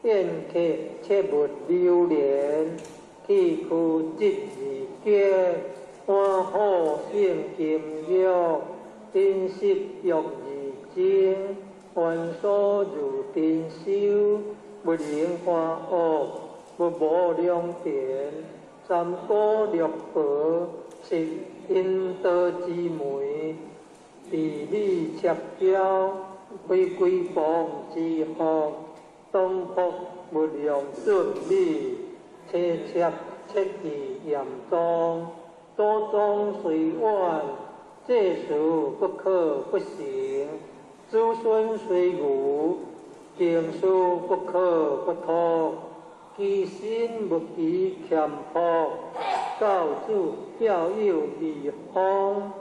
E: 宴客切勿流连，去区即字经，安好性金玉，珍惜玉而精，凡所如珍馐，不能花恶，不无良田，三姑六婆。是因道之媒，地理切标，非规防之福，东福不良顺利，切忌严重，多种虽晚，这事不可不行，子孙虽愚，经事不可不托，其心不及欠朴。教主教友义方，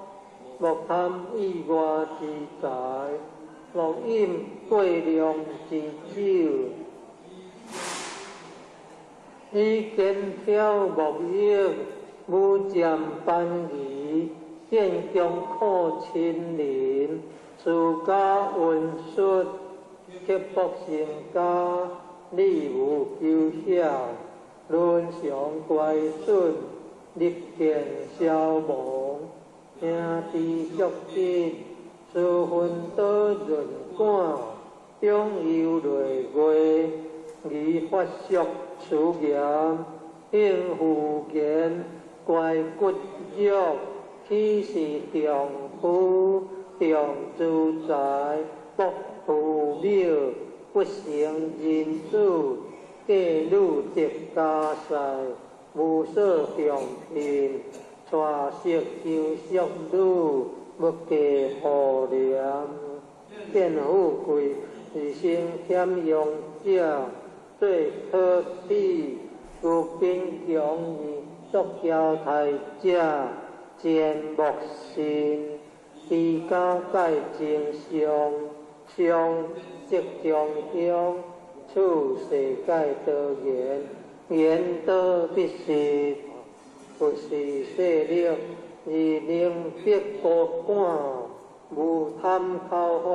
E: 莫贪意外之财，莫饮过量之酒。以见挑莫益，无占班仪，见强苦亲邻，自家温顺，刻薄成家，理无求享，伦常乖顺。立见消亡，兄弟约定，私分多润感，中游累月，宜发俗此言，应付言，怪骨肉，岂是丈夫，丈自在，不父母，不成人子，嫁女得家婿。无所重聘，娶色求淑女，不计好廉。见富贵，自身欠用者，最可耻。如贫穷而作交太者，见莫信。居家改正常，常即中乡，处世改道言。言道必实，不是势力，而能必高官，无贪口福，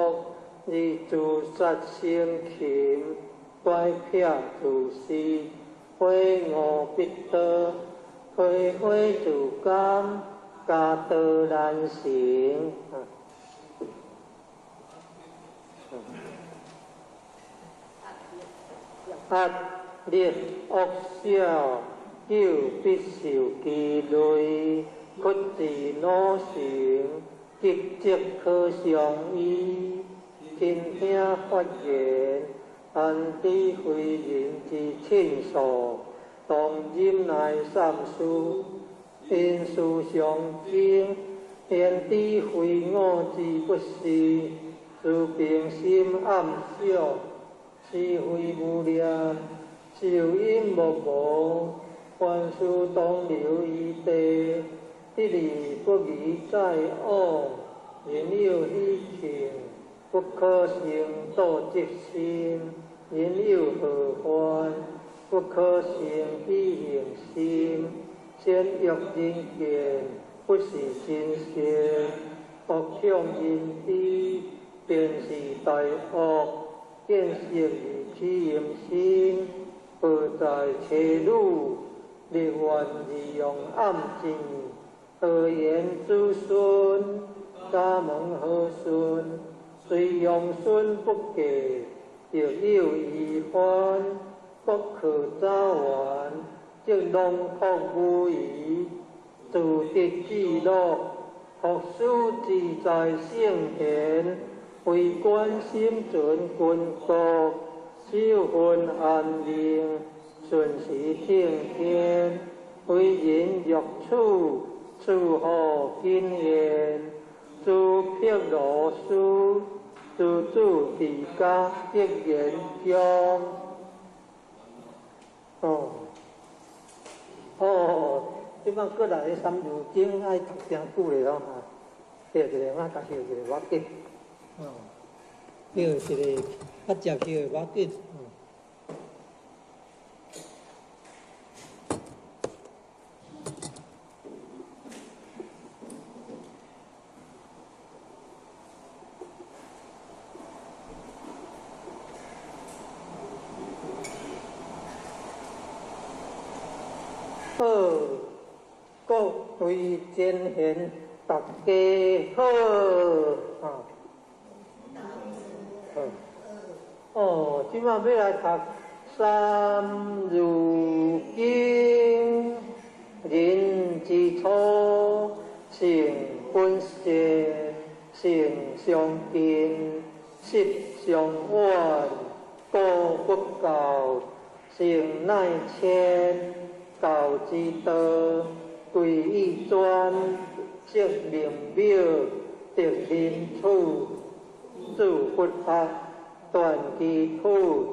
E: 而自杀生禽，乖撇自私，非我必得，非自甘，家道难成。劣恶小，久必受其累，屈自努成，急即可相依。亲兄发言，安知非人之亲疏，同忍耐三事，因事上经，言之非我之不是，自平心暗笑，是非无念，受因无无，凡事当流于地，一理不疑在我，人有希情，不可成道即心，人有何患？不可成必行心，先欲人见，不是真善，恶向因知，便是大恶，见识于其淫心，何在邪路，力愿利用暗境，何言子孙，家门和顺，虽用孙不给，亦有遗患。不可早完，即弄托无疑，自得自乐，学书自在圣贤，为观心准君国，修分安宁，顺时听天，为人欲处，处好经验，诸辟罗书，诸主地家一言中。即摆过来三如经爱读真久咧吼，对一个我家己一个瓦粿，叫一个较食起个瓦粿，好，各位前贤，大家好，即摆要来读三如经，人之初，性本善，性相近，色相远，果不教，性乃迁。道之道，贵以专，识灵妙，得灵处，助佛法，断其苦，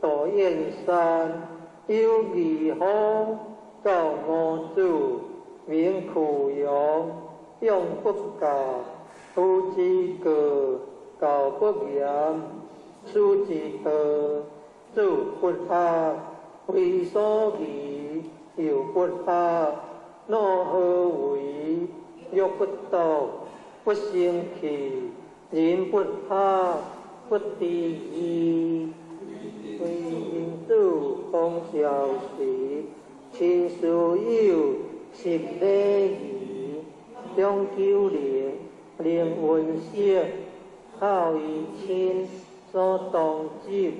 E: 度燕山，有二方，教五祖，名苦用，用不教，夫之过，教不严，书之道，助佛法，为所宜。有不怕，若何为？欲不道，不生气；人不怕，不敌意。为因主方小时，亲属友，实礼仪。中求灵，灵运色，好于亲，所当执。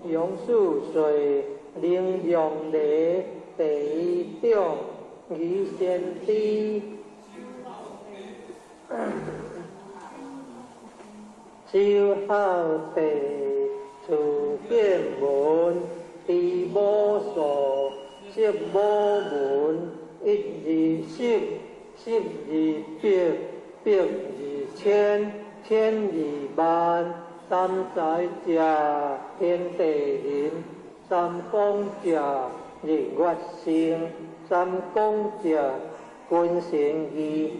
E: 用数岁，灵用礼。第一种，以先知，修好地，处见门，地无数，色无门，一二十，十二百，百二千，千二万，三载者，天地人，三方者。日月星，三公者，君臣义，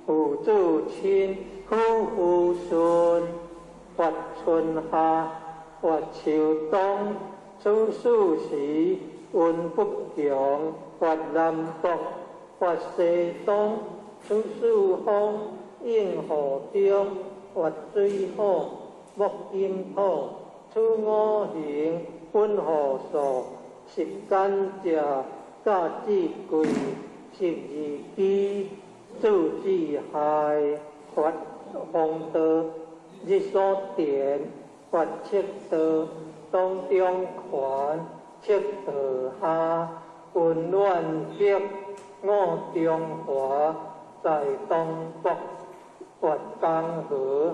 E: 父子亲，夫妇顺，发春夏，发秋冬，处暑时，运不强，发南北，发西东，处暑风，应河中，发水火，木阴土，处五行，分河数。十干者，甲子贵，12支，主之害，发风道，日所电，发赤道，东中环，赤道下，运乱北，五中华，在东北，发江河，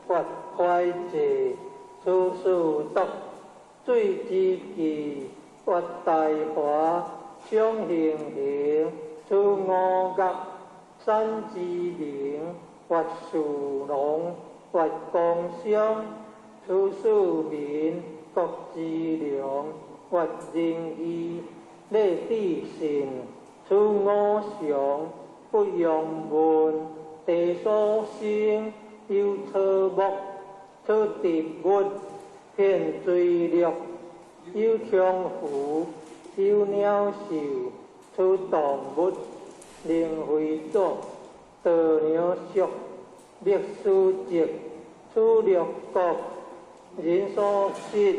E: 发会济，处处得，水之纪。发大华，相形形，出五岳，山之灵，发树龙，发光香，出市民，国之良，发仁义，礼智信，出五常，不用文，地所生，有草木，出植物，遍水陆，有强虎，有鸟兽，出动物，灵会祖，道鸟属，历史籍，出六国，人所识，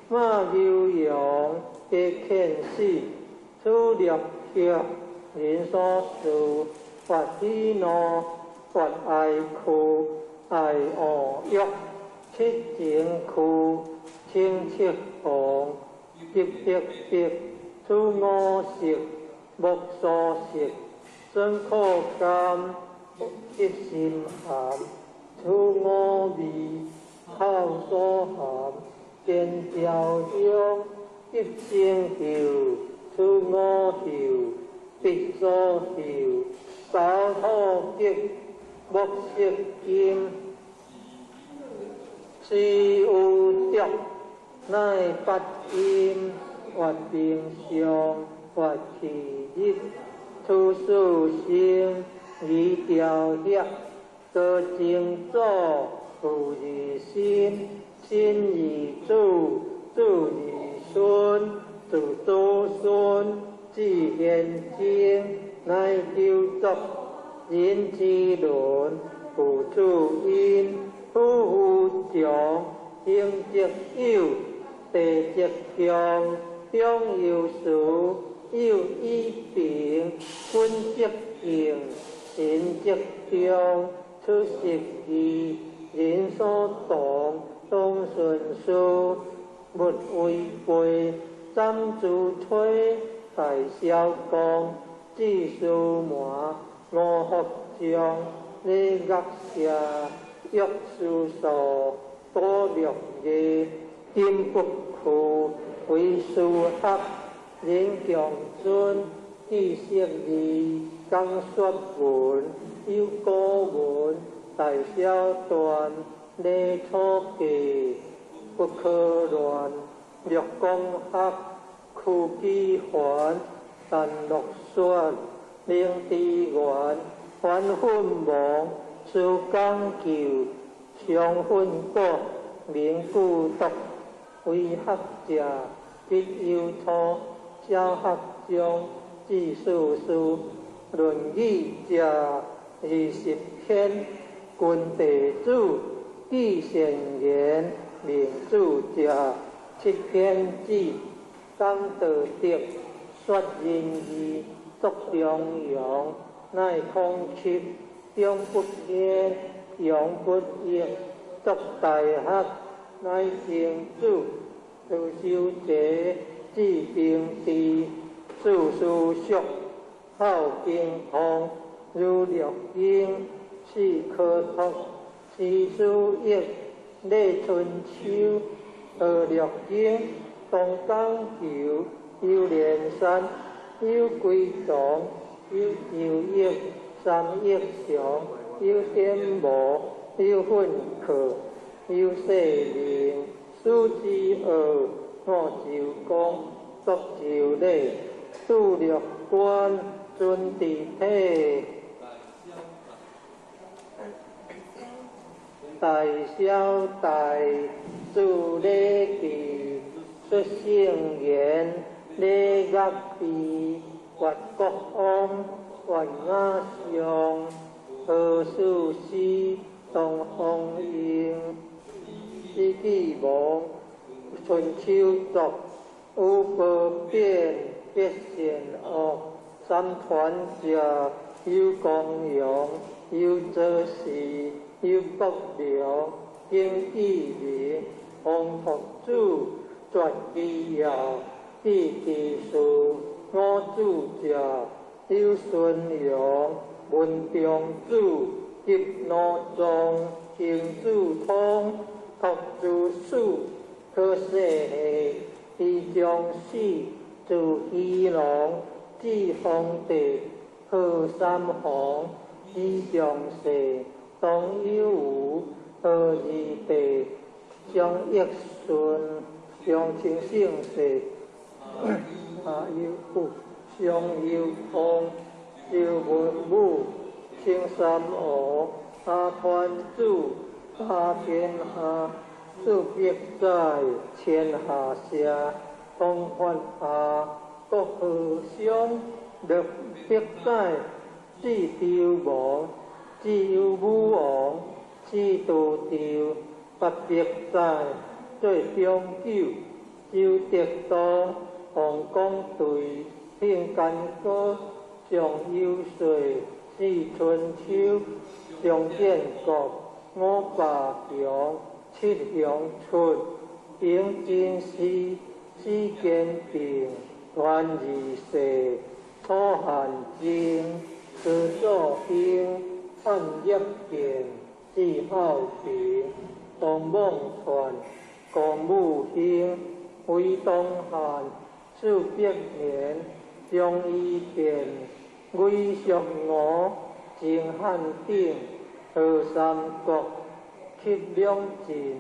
E: 马牛羊，皆犬死，出六合，人所事，发喜怒，发爱哭，爱恶欲，七情苦，清赤红，急迫迫，出五色，木所食，身苦甘，急心寒，出五味，口所含，见调香，急生嗅，出五嗅，鼻所嗅，手土吉，木色金，是有足，乃八音，发平常，发气日，出世生，以调协，得正祖，父而心，心而主，主而孙，自祖孙，至现今，乃九族，人之伦，父主因，夫长，兄则友，弟则强，中有事，友以平，君则敬，臣则忠，出食义，人所动，当顺事，勿违背，斩主推，大小公，至事满，五福将，礼乐社，约事所，多乐业，金不屈，为事合，人强尊，知识义，讲说文，有古文，大小段，礼错记，不可乱，略讲学，苦机还，但乐说，令之源，还分亡，事讲究，常分果，名故独，为学者，必有错，小学中，至事事，论语者20篇，君弟子，记善言，明主者7篇止，讲道德，说仁义，作良阳，乃空气，中不偏，阳不逆，作大学，乃成主，自修者，治平治，事事熟，好平衡，如六经，是科学，是书益，礼春秋，学六经，东讲求，有连山，有归藏，有九益，三益常，有颠簸，有混刻，有细灵，数之二，我就讲，作就礼，度六观，尊地体。大小大，主礼记，出圣言，礼乐必，发国安，发雅祥，何事事，当风应，四季亡，春秋作，有不变，别善恶，三传者，有公羊，有则事。有国良，经纪名，皇托主，传其谣，记其事，我主者，有孙良，文中主，急怒中，行主通，托主事，可舍下，以将死，自虚龙，至皇帝，贺三皇，至上世，当有无，贺二帝，上益顺，上清盛世，下有富，上有康，少文武，清三河，下团主，下天下，自必在，天下下，同法下，国和相，立必在，至朝亡，至有武王，至道朝，不必在，最长久，周德当，皇宫队，兴干戈，上有岁，四春秋，上建国，五霸强，七祥春，平真时，四建平，传二世，楚汉争，自作兴，汉业建，至孝平，唐孟传，公武兴，为东汉，数百年，将伊变，魏蜀吴，晋汉鼎，贺三国，七两晋，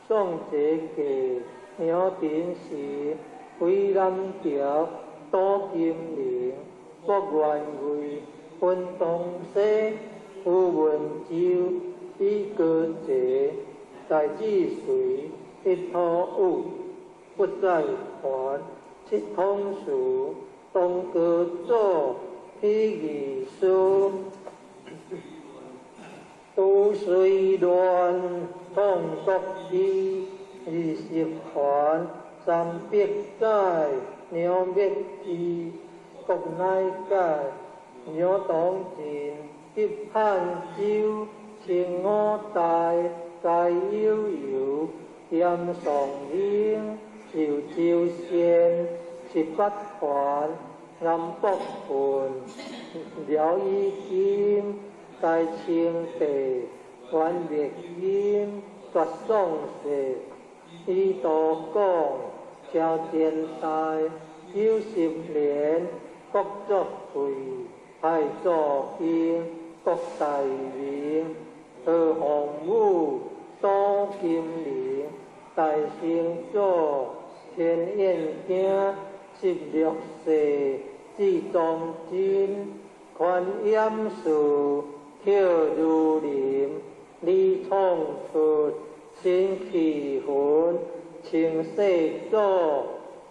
E: 宋哲纪，苗鼎时，为南朝，杜金陵，郭元贵，分东西，吴文州，以歌节，代志随，一土物，不再还，七通俗，东阁左，披义书，都随乱，通国基，二十环，三必在，鸟灭之，国内改，鸟当尽，一汉州，清五代，皆悠悠，严上英，受朝鲜，十八环，南北分，辽以金，大清帝，元灭金，绝宋世，以道讲，朝天代，九十年，国作废，太祖兴，国大明，贺洪武，杜金陵，大成祖，天燕兄，16世，至宗真，宽严肃，巧如林，李创出，新气魂，清世祖，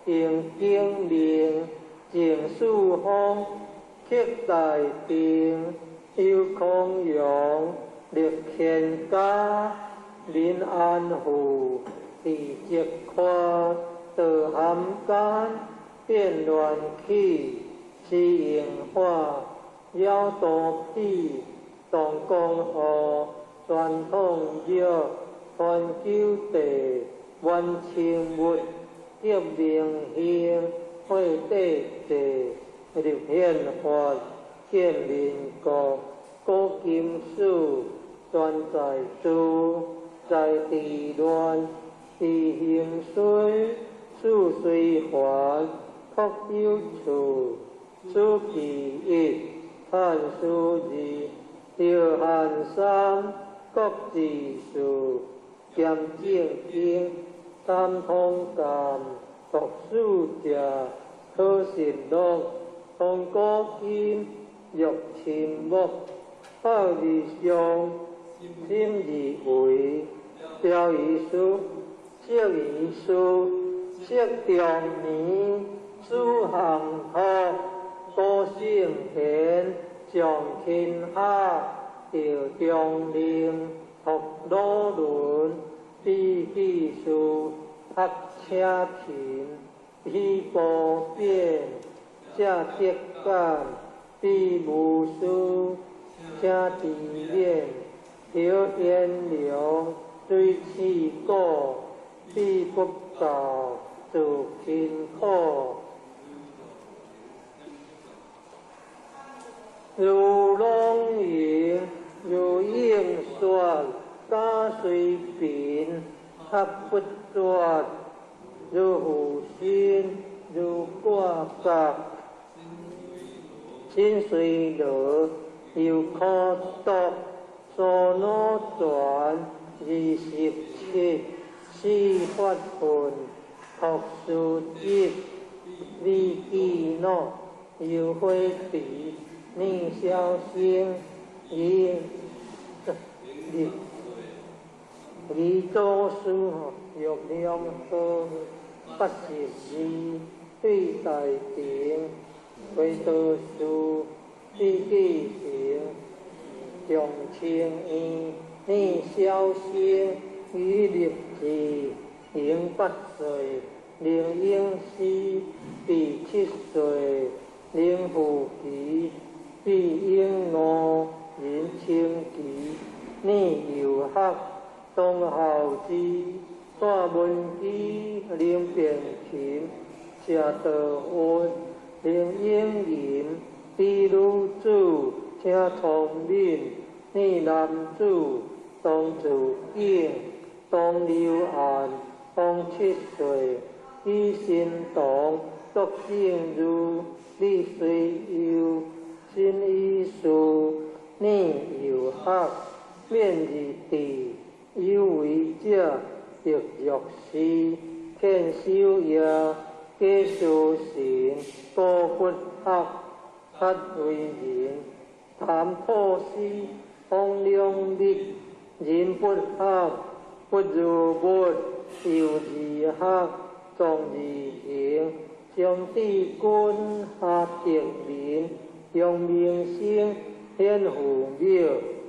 E: 平景明，郑树峰，刻大定，有康阳，立天家，临安府，地节宽，道涵间，变乱起，是应化，妖多体，动江河，传统药，传九地，元清物，革命兴，会帝制，立宪法，建民国，古今史，全在诸，在地乱，地兴衰，事虽还，确有处，此其一，汉书二，条汉三，国治事，兼正经，三通鉴，读书者，可信录，通古今，欲秦末，好理想，心以为，标以书，色以书，色中年，书行托，高圣贤，上天下，调中令，读罗伦，比比书，学车勤，比波变，写节感，比无书，写地面，条炎凉，水气果，比不告，自贫苦。如龙吟，如应雪，假随贫，合不绝，如虎心，如挂甲，清水落又可读，所罗传27，四法分，学术集，微记录，又会比，逆小生，以祖书玉量科82，对大典，回道书，必记行，重清义，逆小生，以立志，应8岁，令应师，必7岁，令父期，必应5，引清期，逆游学，当孝之，大文机，令变琴，车道运，令应吟，必女子，请聪明，逆男子，当自敬，当留案，当7岁，以神堂，作正如，立虽幼，新医术，逆游学，免二弟，有为者，得若是，劝修业，皆修行，多佛学，发为人，谈破事，方量力，人不学，不如物，有二学，重二行，上帝君下德民，用名声，显父妙，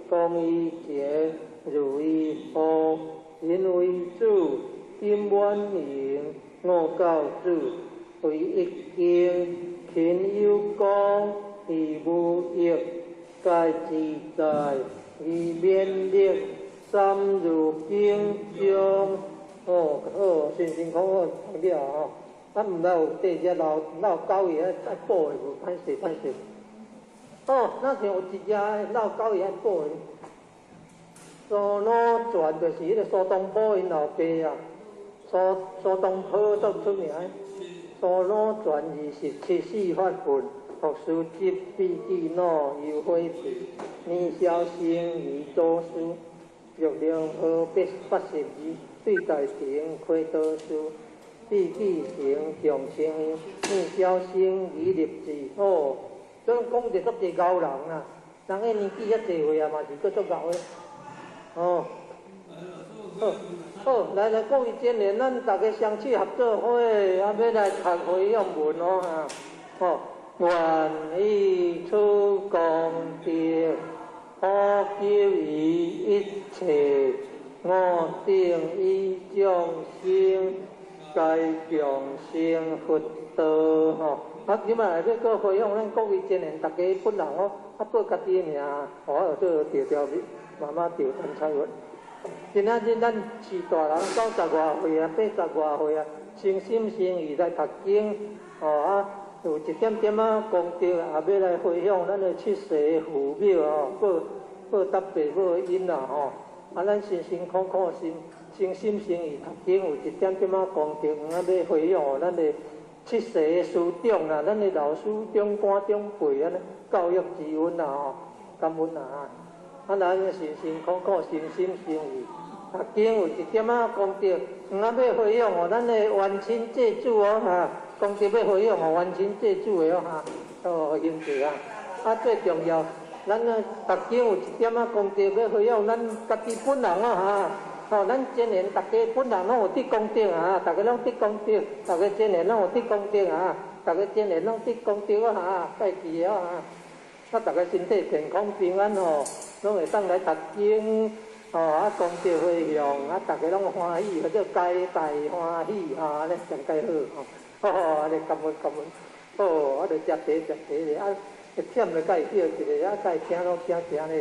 E: 公义节，如意福，人为主，金满盈，我教主，为一经，勤有功，义无益，皆自在，以免力，三如经中。辛辛苦苦读了吼，毋老有地只老狗爷爱补的无，歹势。咱像有一只老狗爷爱补的，苏老传就是迄个苏东坡因老爸啊，苏东坡足出名。苏老传27，四法分，学术集，必记录，又会笔，逆小生，以祖书，玉量科82，对大庭，开道书，必记行，重清义，逆小生，以立志。所以讲着足侪高人啊，人个年纪遐侪岁啊，嘛是搁足高的。好，来，各位前年，咱大家相契合作伙，要来读会用文愿以出功德，普救于一切，我定以众生，皆共成佛道。即摆这个回向咱各位前年，大家本人报家己的名，有做条慢慢调单彩运。今仔日咱是大人90外岁啊，80外岁啊，诚心诚意来读经，有一点点功德，也要来回向咱的7世父母报答爸母的因咱辛辛苦苦诚心诚意读经，有一点点功德，要回向咱的7世的师长咱的老师长官长辈教育之恩感恩咱辛辛苦苦诚心诚意读经，有一点功德，要回向咱的冤亲债主功德要回向冤亲债主的兄弟最重要，咱读经有一点功德要回向咱家己本人咱前年大家本人拢有得功德大家拢得功德，大家前年拢有得功德大家前年拢得功德该记的大家身体健康平安拢会当来读经功德回向大家拢欢喜，或者皆大欢喜安尼上介好安尼感恩，就食茶咧会忝就该叫一个该听拢听咧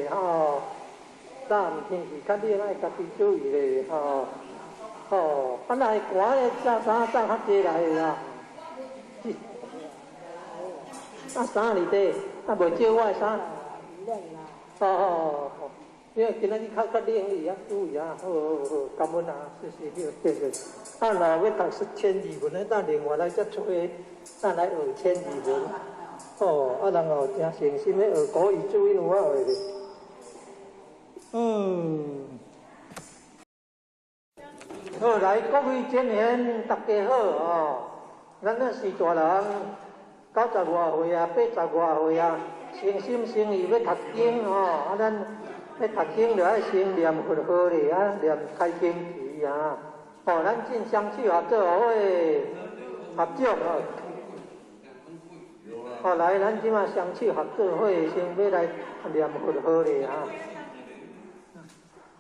E: 早毋天时较冷，爱家己注意咧那寒咧衫较济来啦，衫里底袂少我的衫。因为今仔日较冷伊啊，注意啊，好，感恩啊，是，对。啊，若要读1200文，咱另外来再吹，咱来学1200文。哦，啊，人哦真诚心咧学国语注音有法学咧。好，来各位前贤，大家好哦。咱那是大人，90外岁啊，80外岁啊，诚心诚意要读经哦。啊，咱要读经就爱先念佛号咧，啊，念开经题啊。哦，咱进相处合作伙合作哦。哦，来，咱即马相处合作伙先要来念佛号咧啊。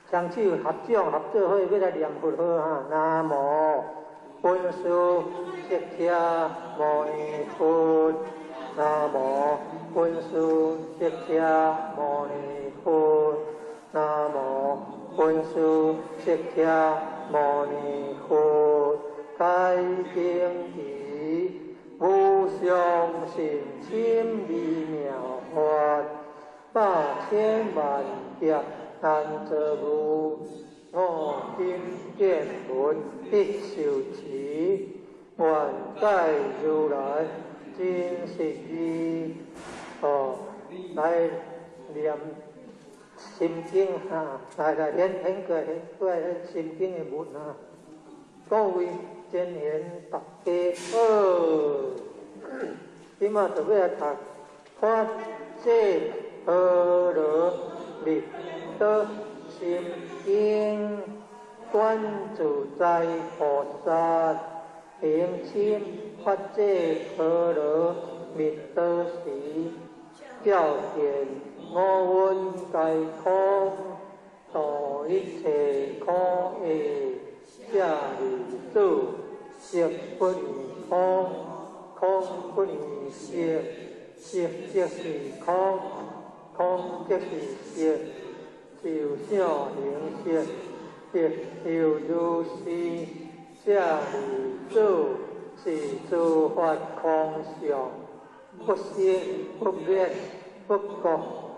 E: 相处合作伙要来念佛号啊！南无本师释迦牟尼佛，南无本师释迦牟尼佛，南无本师释迦牟尼佛。开经题，无上甚深微妙法，百千万劫难得无，我今见闻必受持，愿解如来真实义。哦，来念心经哈，来念过心经的文啊。各位前贤大家好，今嘛就要来读法界阿罗蜜多心经，观自在菩萨行深法界阿罗蜜多时，照见我闻皆空，度一切苦厄。假如主色不离空，空不离色，色即是空，空即是色，受想行识，亦有如是。假如主是诸法空相，不生不灭，不觉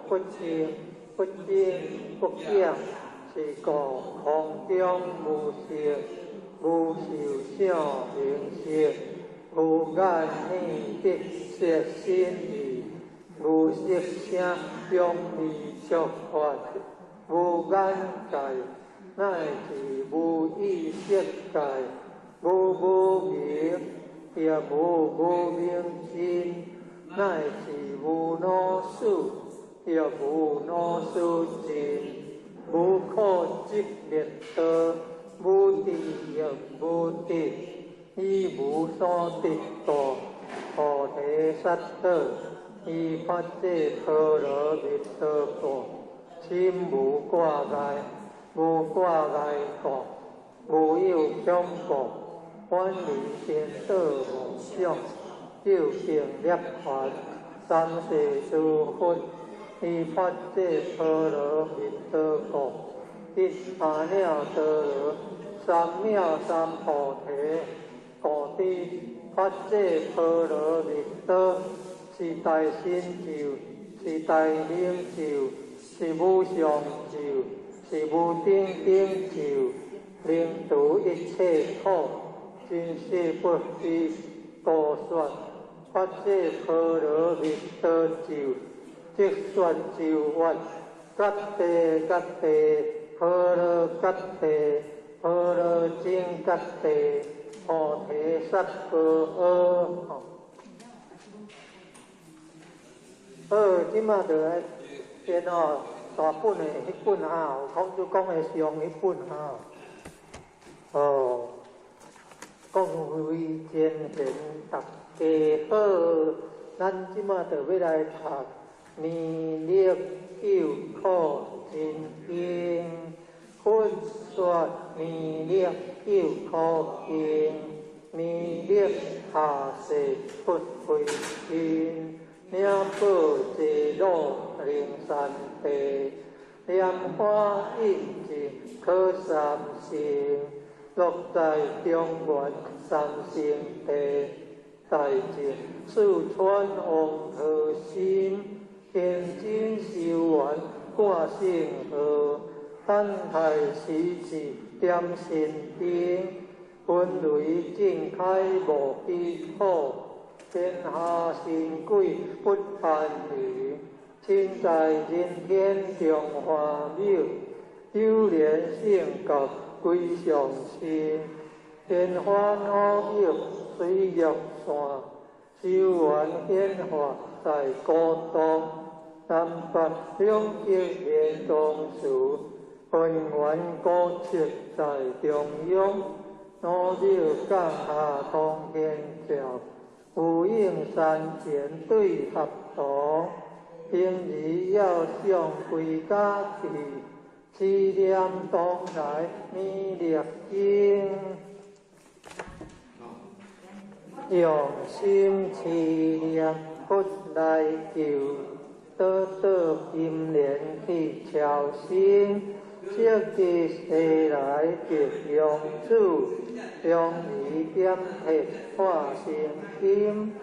E: 不净，不增不减。是故空中无色，无受想行识，无眼耳鼻舌身意，无色声香味触法，无眼界，乃至无意识界，无明，也无明尽，乃至无老死，也无老死尽。无苦集灭道，无地狱无地，以无所得道，菩提萨埵，以法界阿罗蜜多故，心无挂碍，无挂碍故，无有恐怖，远离颠倒妄想，究竟涅槃，三世诸佛。以法界阿罗蜜多故，一阿耨多罗三藐三菩提。故知法界阿罗蜜多是大成就，是大成就，是无上就，是无顶顶就，能度一切苦，真实不虚。故说法界阿罗蜜多就。即说就法，各地各地，阿罗各地，阿罗精各地，菩提萨婆诃。好，即马就来先哦，大本的迄本哈，孔子讲的上迄本哈。哦，各位前贤大家好，咱即马就要来读。弥勒救苦真经，佛说弥勒救苦经，弥勒下世不回天，名报济乐灵山地，莲花印证可三成，落在中原三圣地，大净四川王和心。天津修完挂姓河，坦太时至点心边，本雷正开无比好，天下神鬼不安宁。亲在人天中华庙，有莲性格归上仙。天花好友水玉线，修缘显化在高东。南北两极连同树，分缘高处在中央。五柳降下通天桥，有应山前对合同。平日要上归家去，思念当来弥勒经。用心思念佛来求，得金莲去朝圣。昔日世来别用主，用意点铁化成金。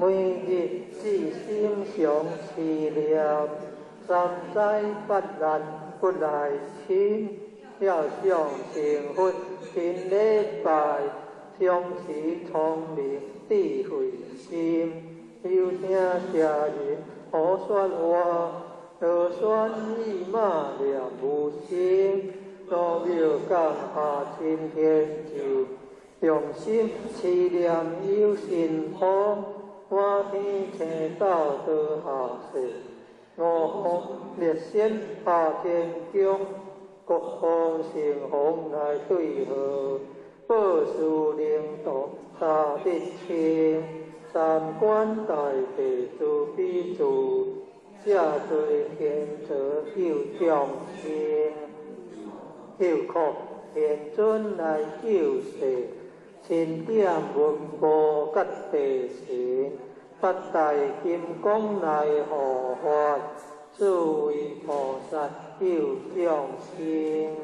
E: 每日至心常思念，三灾八难不来侵。要上成佛勤礼拜，常时聪明智慧心。有听家人好说话，就算伊马了无心。老庙降下青天柱，用心思念有神通。满天星斗多下世，五方列仙下天宫，各方神风来对贺。报事领导大德清，三观大地诸比主，下对天泽有众生，有靠天尊来救世。千点文波吉地神，八大金刚来护法，诸位菩萨救众生。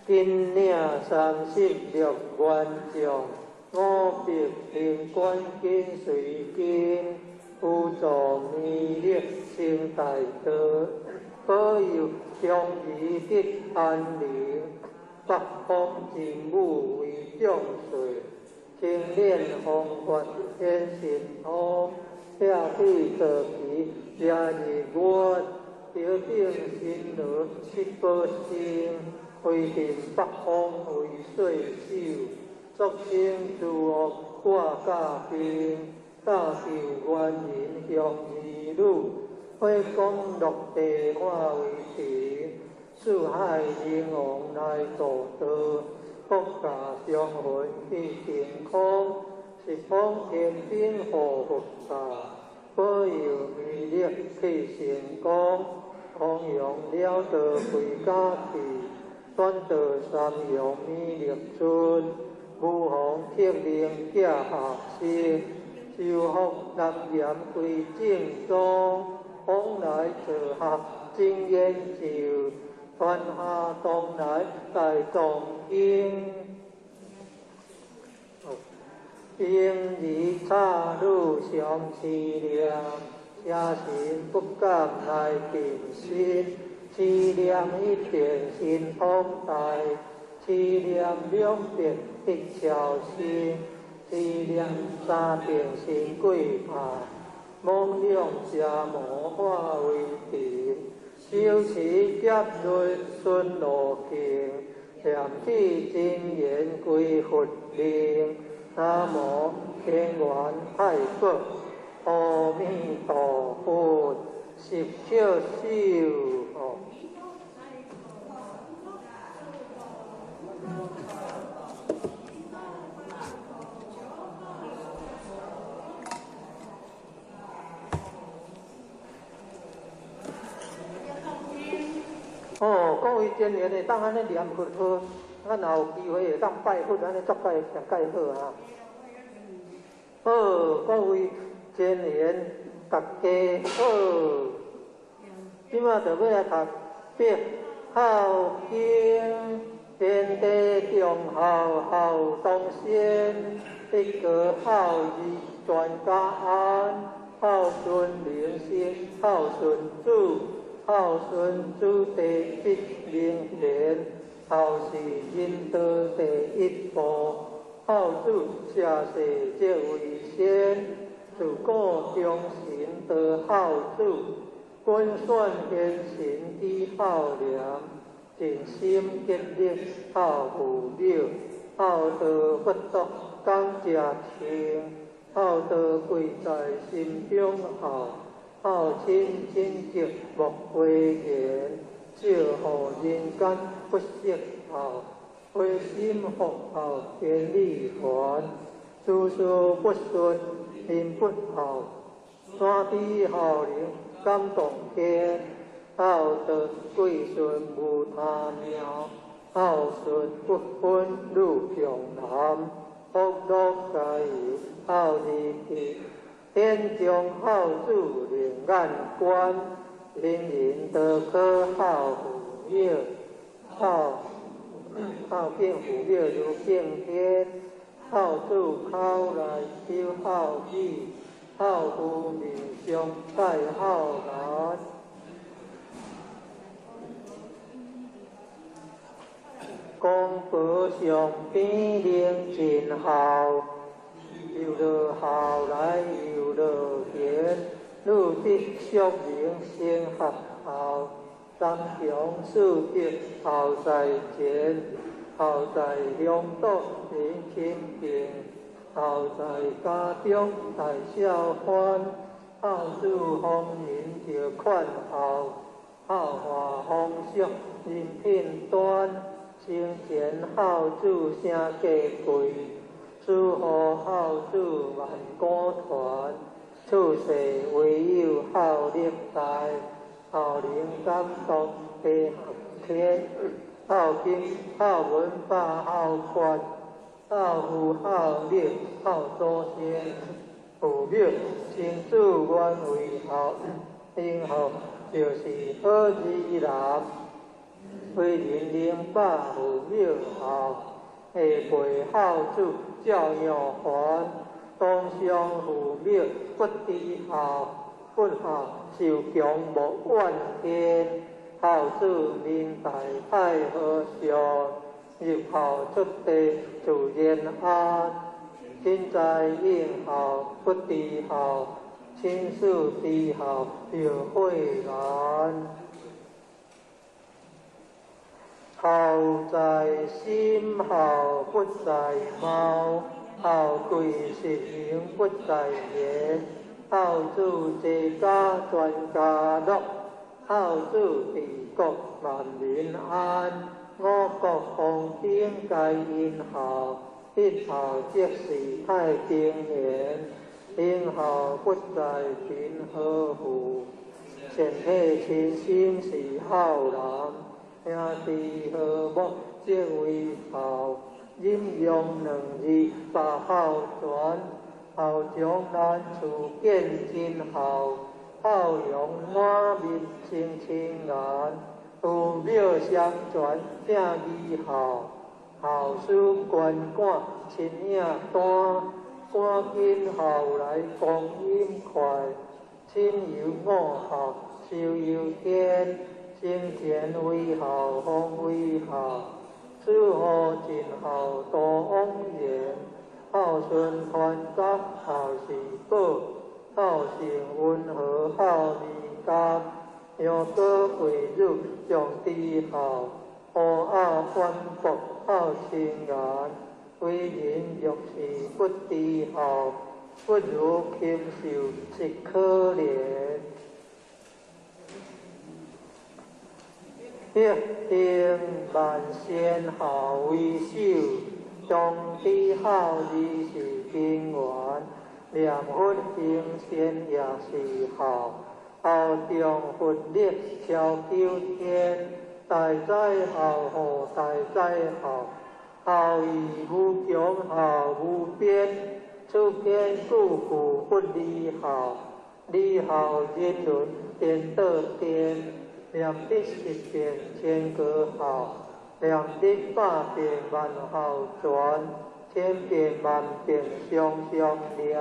E: 今领36愿将，五别灵官紧随经，辅助弥勒成大德，保佑乡义得安宁。北方真武为将帅，青练风发显神通，下对着皮廿二月，调整新罗七宝星，规定北方为岁首，作清诸恶挂甲兵，大受元人向义女，火光落地化为平。四海人王来度道，国家相会去健康，十方天兵护佛法，保佑弥勒去成功，弘扬了道归家去，转道三阳弥勒尊，武皇铁令驾下生，修福南阎归正宗，往来坐合真言咒。传下东来大藏经，今日差路上思念，邪神不敢来定心。思念一点心通大，思念两遍一朝心，思念三遍心归派，梦想邪魔化为平。修持劫瑞顺路径，念起真言归佛灵。南无天元太佛，阿弥陀佛，十小修。各位前缘会当安尼念佛好，咱若有机会会当拜佛，安尼足介上介好啊！好，各位前缘，大家好，即马就要来读《别孝经》，天地中孝孝东先，一个孝义全家安，孝顺人生，孝顺主，孝顺主第一名言，孝是人道第一步。孝主下世即为先，自古忠臣得孝主，君选贤臣以孝良，尽心竭力孝父母，孝道不夺讲家庭，孝道贵在心中孝，孝亲亲戚莫讳言，少予人间不识孝。灰心福孝天理还，事事不顺人不孝，山地孝人感动天，孝德贵顺无他苗，孝顺不分路强男，福禄皆有孝义体，天将孝主令眼观，人人都可孝父母，孝敬父母如敬天，孝主口来求孝义，孝父面上拜孝难。公婆上边领尽孝，有了孝来有了贤，女的淑名先合孝。三强四德孝在前，孝在乡土人亲近，孝在家中大小欢，孝主方人就款孝，孝化风俗人品端，生前孝主声价贵，死后孝主万古传，处世唯有孝历代。孝灵感动地合天，孝经孝文化孝权，孝父孝烈孝祖先，父母亲子愿为孝，今后就是好儿男，为人能把父母孝，下辈孝子照样还，当上父母不知孝。不孝受强无怨天，孝子面大太和尚，入孝出地自然安。亲在应孝不知孝，亲属知孝又悔然。孝在心，孝不在貌，孝贵实名不在言。孝子治家全家乐，孝子治国万民安。五国同天皆因孝，一孝即是太平年。因孝不在贫和富，善体亲心是孝人。兄弟和睦即为孝，忍让两字把孝传。孝将难处见真孝，孝养满面生亲颜。父母相传正义孝，孝事捐管亲影单。赶紧孝来光阴快，亲有五孝寿有天。生前为孝方为孝，死后尽孝多枉然。孝顺传家孝是宝，孝成温和孝离家。羊哥贵辱上知孝，乌鸦反驳孝亲颜。为人若是不知孝，不如禽兽是可怜。约定万善孝为首，中知孝义是根源。念佛行善也是孝，孝中佛力超九天。大哉孝护大哉孝，孝义无穷孝无边。此篇故父不离孝，离孝人伦颠倒颠。念必十遍千个孝，念必百遍万孝传，千遍万遍常常念。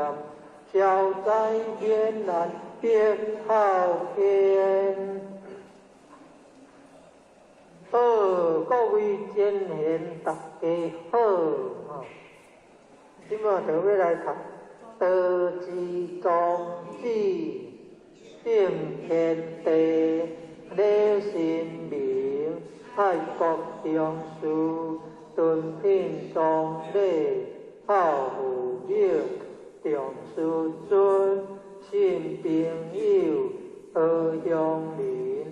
E: 消灾免难别好天。好，各位前贤大家好哈！今仔就要来读道之宗旨，定天地，礼神明，爱国忠士，敦品忠礼，好父母，重师尊，信朋友，和乡邻，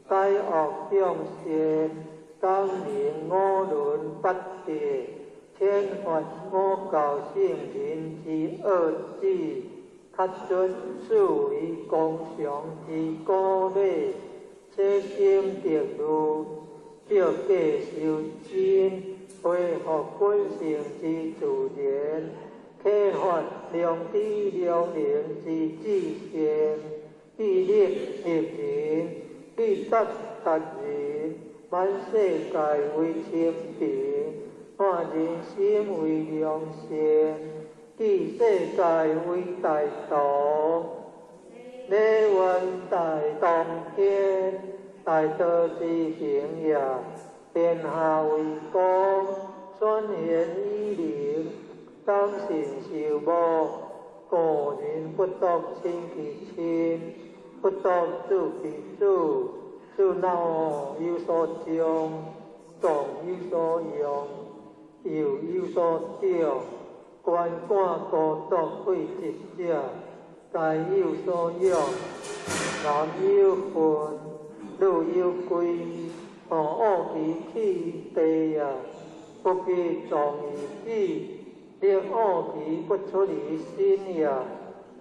E: 解恶向善，光明五伦八德，天发五教圣人之恶旨，较准视为公常之鼓励，切心得路，表价修真，恢复本性之自然，启发良知良能之至善，必力立人，必达达人，万世界为清平，换人心为良善，记世界为大道，礼愿大同天，大道之行也，天下为公，宣言以灵，当信受母，故人不独亲其亲，不独子其子，子老有所终，壮有所用，幼有所长，官官孤独贵职者，财有所用，男有份，女有归，恶其气地也，不必壮于己，令恶其不出于心也，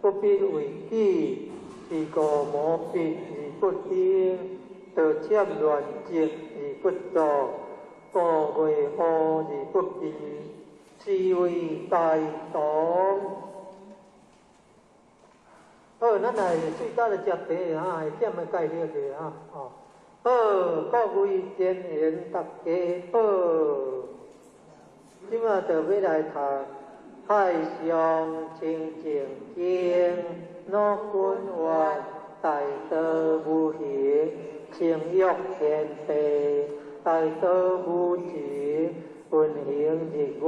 E: 不必为己，是故无必而不兴，得欠乱疾而不作，故为恶而不义，是为大同。好，咱来最早的接题啊，点个介绍者啊，哦。好，各位前贤大家好，今仔就要来读《海上清净经》，老君愿大道无形，情欲天地，大道无情，运行日月，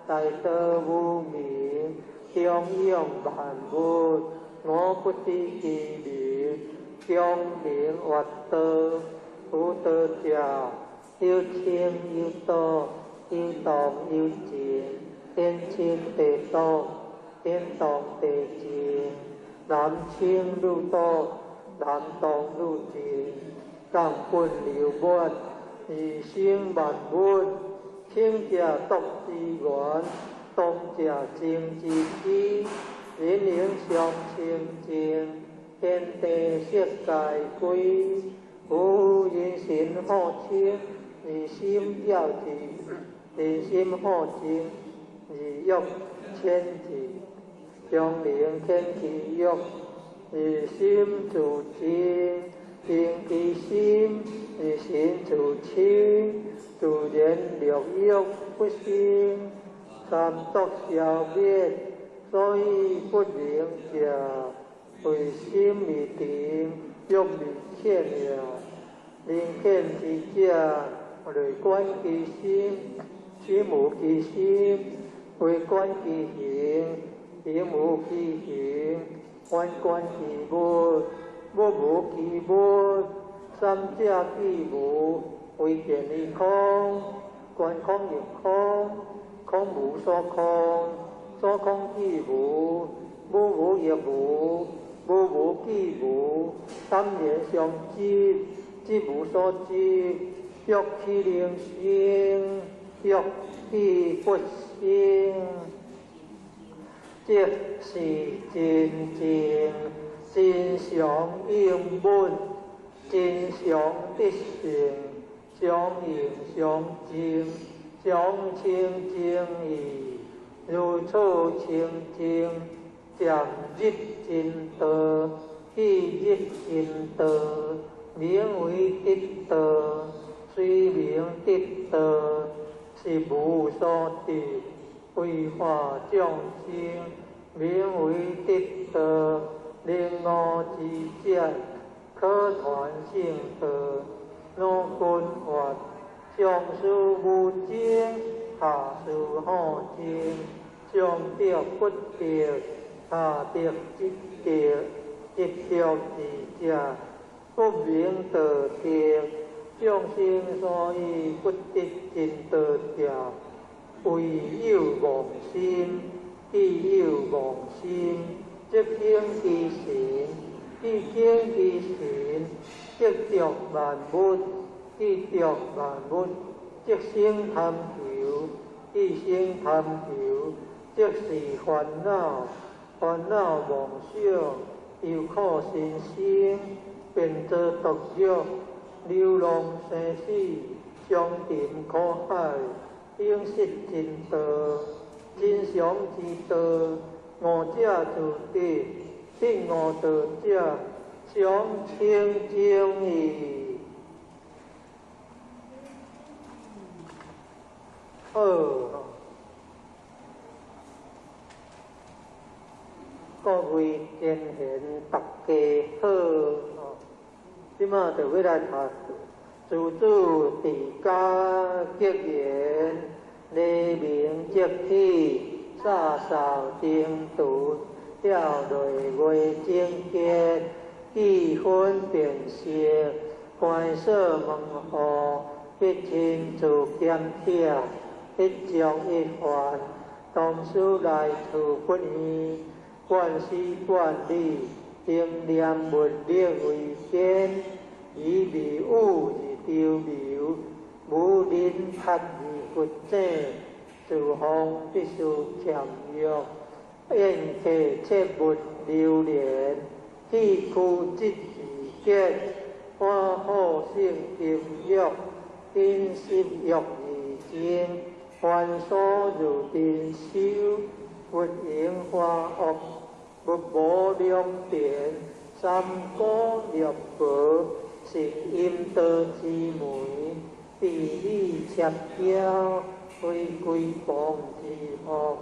E: 大道无明，供养万物，我不知其名，光明活道，有道者，有清有道，有动有静，天清地道，天动地静，南清如道，南动如静，降本流满，而生万物，清者独之源，动者静之基，人灵相清净，天地色界归，有人心好清，而心要静，人心好静，而欲谦静，将灵谦其欲，而心自静，静其心，而心自清，自然六欲不生，三毒消灭，所以不明者，为心未定，欲未浅也。灵浅之者，累观其心，心无其心，为观其形，形无其形，观观其物，物无其物，三者既无，为见于空，观空亦空，空无所空，所空亦无，无无亦无，无无既无，三业相即，即无所即，欲其灵生，欲其不生，即是真正，真常应本，真常得性，相应相净，相清净义，如初清净，渐入真道，既入真道，名为得道，虽名得道，是无所得，为化众生，名为得道，令我之者，可传圣道。若君法，上师无精，下师好精，上得不得，下得即得，一得之者，不明道德。众生所以不得真道者，唯有妄心。既有妄心，即生其神；既生其神，即着万物；既着万物，即生贪求；既生贪求，即是烦恼。烦恼妄想，又可生生，变作毒药，流浪生死，伤沉苦海，永失真道。真常之道，悟者自得，得悟道者，常清净矣。好，各位贤贤，大家好。即马就要来读诸子治家结缘。黎明即起，洒扫净土，了内外精洁，气氛变色，观色问候，必亲自检点，一讲一还，同事来处不疑，观事观理，定念文理为先，以迷悟而丢流，无临拍骨者，自方必须强弱，宴客切勿流连，气枯即自结，花好性情欲，因失欲而精，凡所如定修，勿应花恶，勿无量变，三果涅槃，是阴道之门。地理切标，非归邦之恶，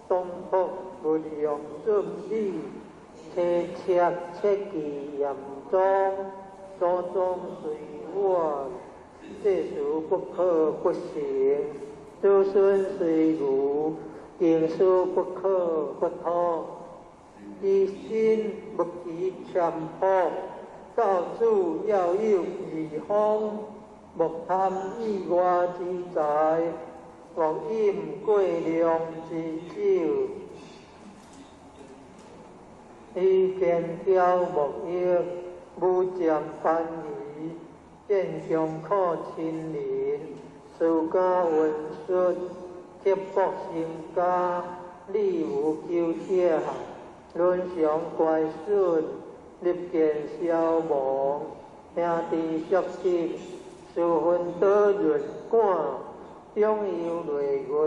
E: 东北不用顺理，切忌严重，所中随我，这事不可不行，子孙随如，经事不可不通，一心不及强迫，教主要有义方。莫贪意外之财，莫饮过量之酒，以见挑莫益，无将攀移，见强可亲邻，事家文顺，贴薄身家，理无求者，伦常乖顺，立见消亡，兄弟相亲。事分得润感，中有内外，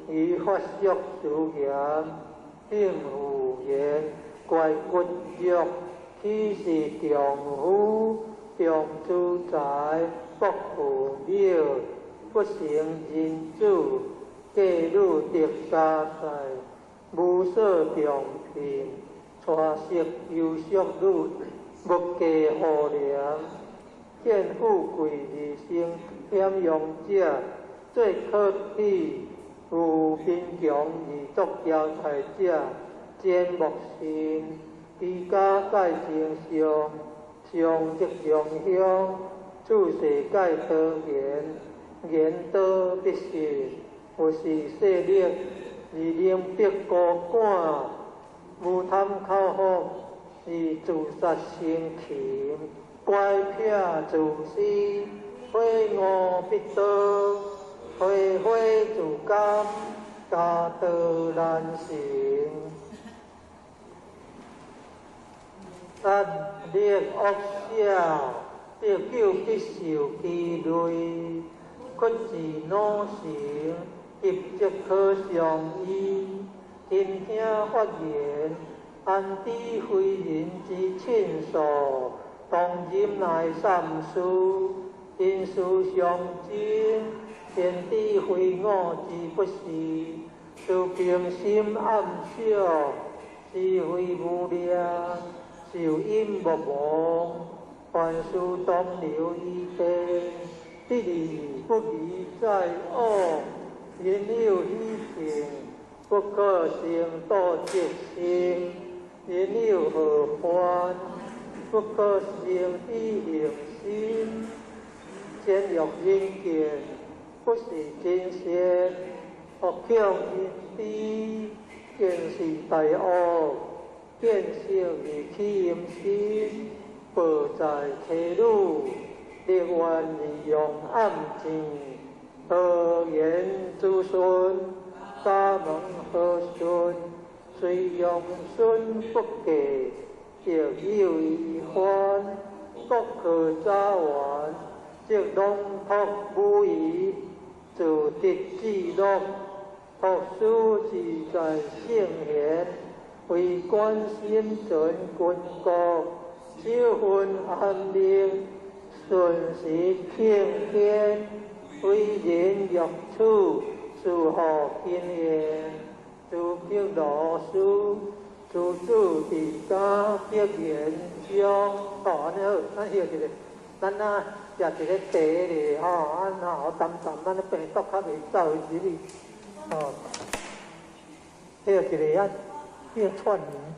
E: 以法术事言，并无言，怪骨肉，岂是丈夫？丈主宰，不负了，不成人主，嫁女得家财，无所重聘，娶媳优淑女，无计好良。见富贵而生险用者，最可喜；有贫穷而作骄财者，坚莫信。居家改正上，上即上香；处世改多言，言多必信。有时势力，而能逼孤寒；无贪口福，而自杀生情。乖撇自私，非我必得；非非自甘，家道难成。压力恶者，得救必受其累；屈自努成，急即可上依。听听发言，安知非人之亲属？当今乃三事，因事相争，天地非我之不是。自平心暗笑，是非无量，受因无忘，凡事当留依地，得离不离在恶，因有依情，不可成道即性，因有何患，不可成依行心，见欲因见，不是真善，恶强因知，见是大恶，见性而起因心，报在体路，力愿而用暗境，何言诸顺，沙门何顺，虽用顺不给，亦有遗患，各可扎完，即龙托无疑，自得自乐。学书自在圣贤，为观心准君国，修分安宁，顺时平天，为人欲处，自何经验，自求老师，自主地家必言将。安尼好，咱歇一下，咱啊食一个茶咧吼，好淡淡，咱病毒较袂走入去。哦，迄个一个迄个串联。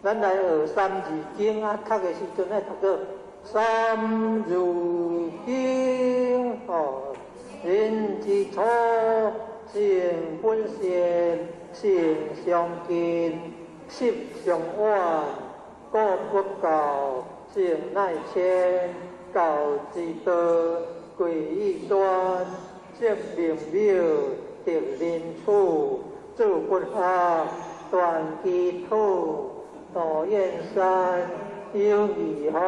E: 咱来学三字经啊，读的时阵爱读到三字经哦，人之初，性本善，性相近，习相远，故不教，性乃迁，教之道，贵以端，正明妙，得人处，自不合，断其土。道燕山有义行，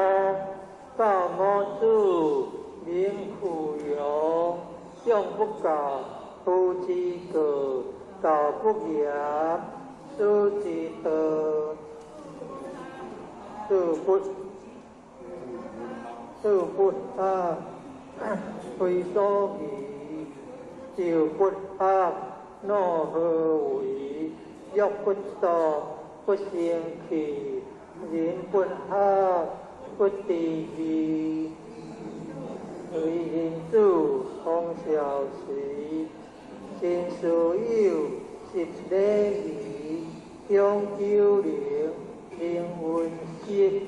E: 教我主名苦勇，用不教，夫之过，道不严，师之德，自不合，非所宜，就不合，若何为？欲不道。不生气，人不合，不地义。为人主，通晓时，心所有，习礼仪，向九灵，灵温习，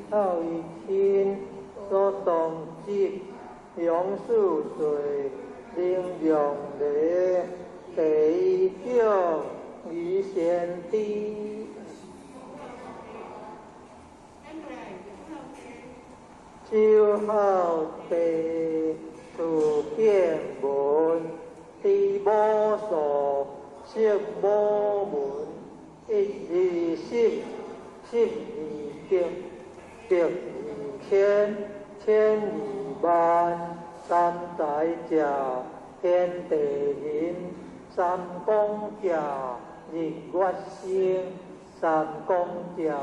E: 好以亲，所动机，用数水，灵用礼，第一种。于先帝，修好地，处变文，地无数，色无门，一二十，十二经，百二千，千二万，三载教，天地人，三公家。日月星，三公家，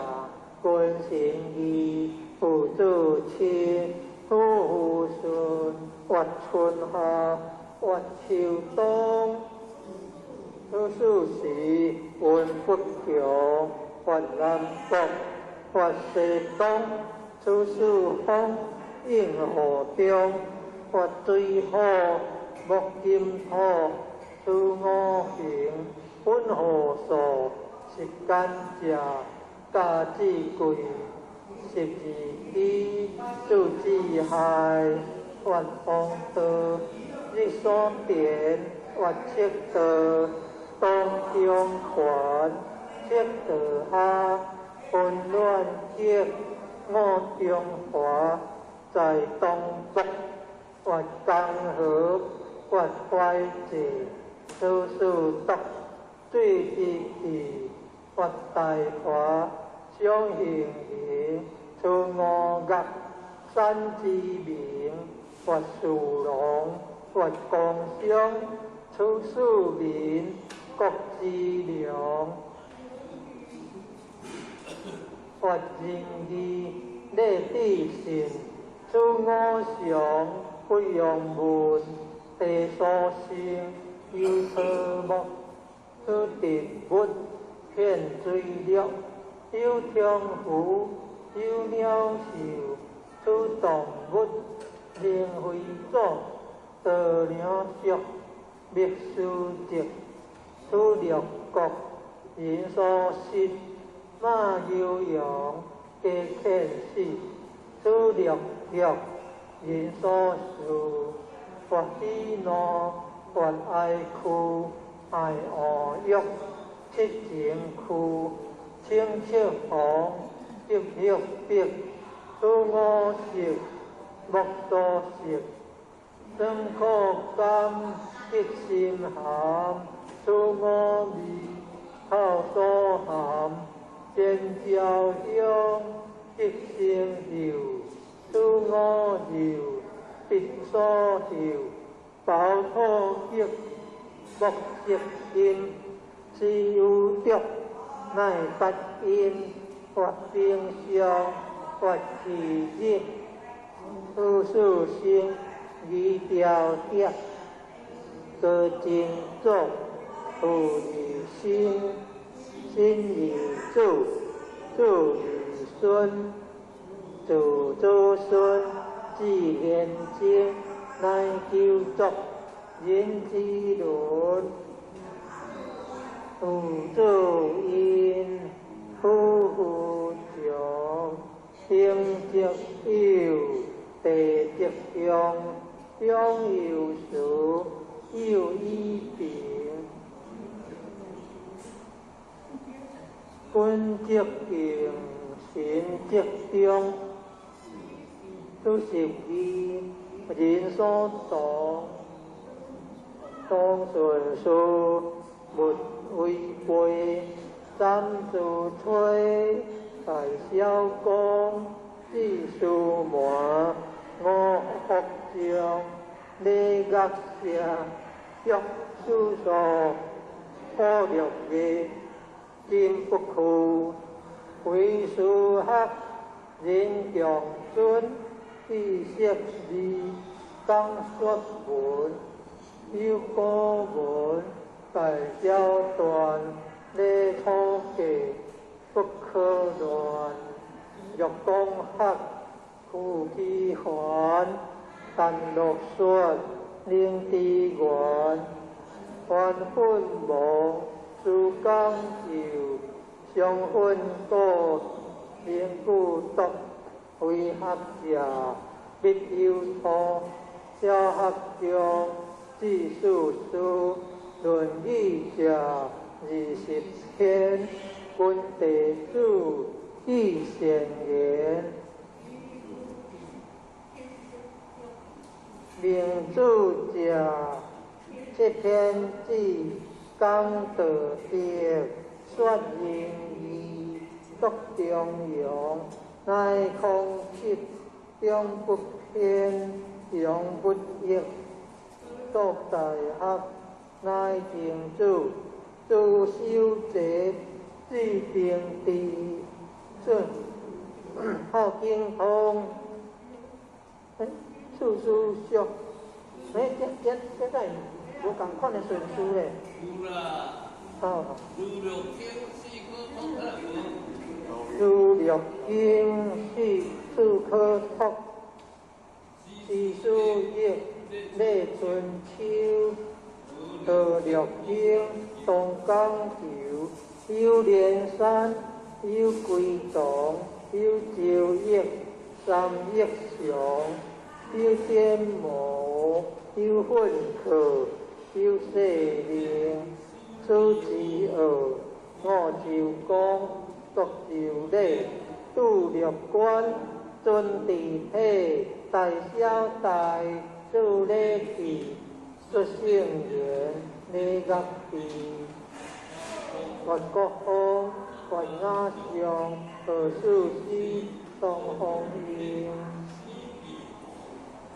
E: 君成义，父子亲，夫妇顺，月春夏，月秋冬，出世时，运不强，月南北，月西东，出世风，应河中，月水好，木金土，此五行本何数？时间者，家子贵，12支数字害，运风道，日所电，运七道，当中权，七道下，混乱结，五中华，在东北，运江河，运怀济，此事德，水之地。运大华，相形形，此五岳，山之名，运树龙，运江商，此市民，国之良，运仁义，礼智信，此五常，不用文，地所生，有草木，此植物。遍水陆，有天湖，有鸟兽，此动物，灵非种，道鸟属，秘书籍，此六国，人所食，马牛羊，皆犬死，此六欲，人所事，或喜怒，或爱哭，爱恶欲。七情区，青色红，白玉白，此五色，木所色，酸苦甘，吉心寒，此五味，口所含，尖椒香，吉心柔，此五柔，鼻所嗅，饱土吉，木色阴。是有毒，乃发因，发冰霜，发气热，此事生，宜调节，各精作，父以心，心以主，主以孙，主祖孙，自贤经，乃救作，人之伦。父祖因，夫妇长，生则有，地则凶，凶有数，有医病，君则敬，神则忠，此十二，人所当顺数。勿违背，三自吹，大小公，四书满，五福将，礼乐社，约书所，破六业，金不屈，为书学，人强尊，知识字，刚说文，有古文。大交断，礼土地，不可乱。欲讲学，故其还。但落雪，令之源。还粉毛，诸刚柔。相粉果，令故毒。为学者，必有土。小学中，知数书。论语者20篇，君地主义贤言。明主者7篇旨，讲道德，说仁义，作中庸，乃空气，中不偏，阳不逆，作大学。乃定主，主修者，自定地，顺，好经通，处处俗，这在无共款的顺序嘞。有啦。好。如六经四科托，四书业。礼春秋，桃绿径，东江球，有连山，有归洞，有朝益，三益祥，有颠磨，有混客，有细灵，此之二，五洲公，独洲礼，拄六关，尊地体，大小大，助礼器，出圣言，礼乐器，越国风，越雅上，何事诗，东风英。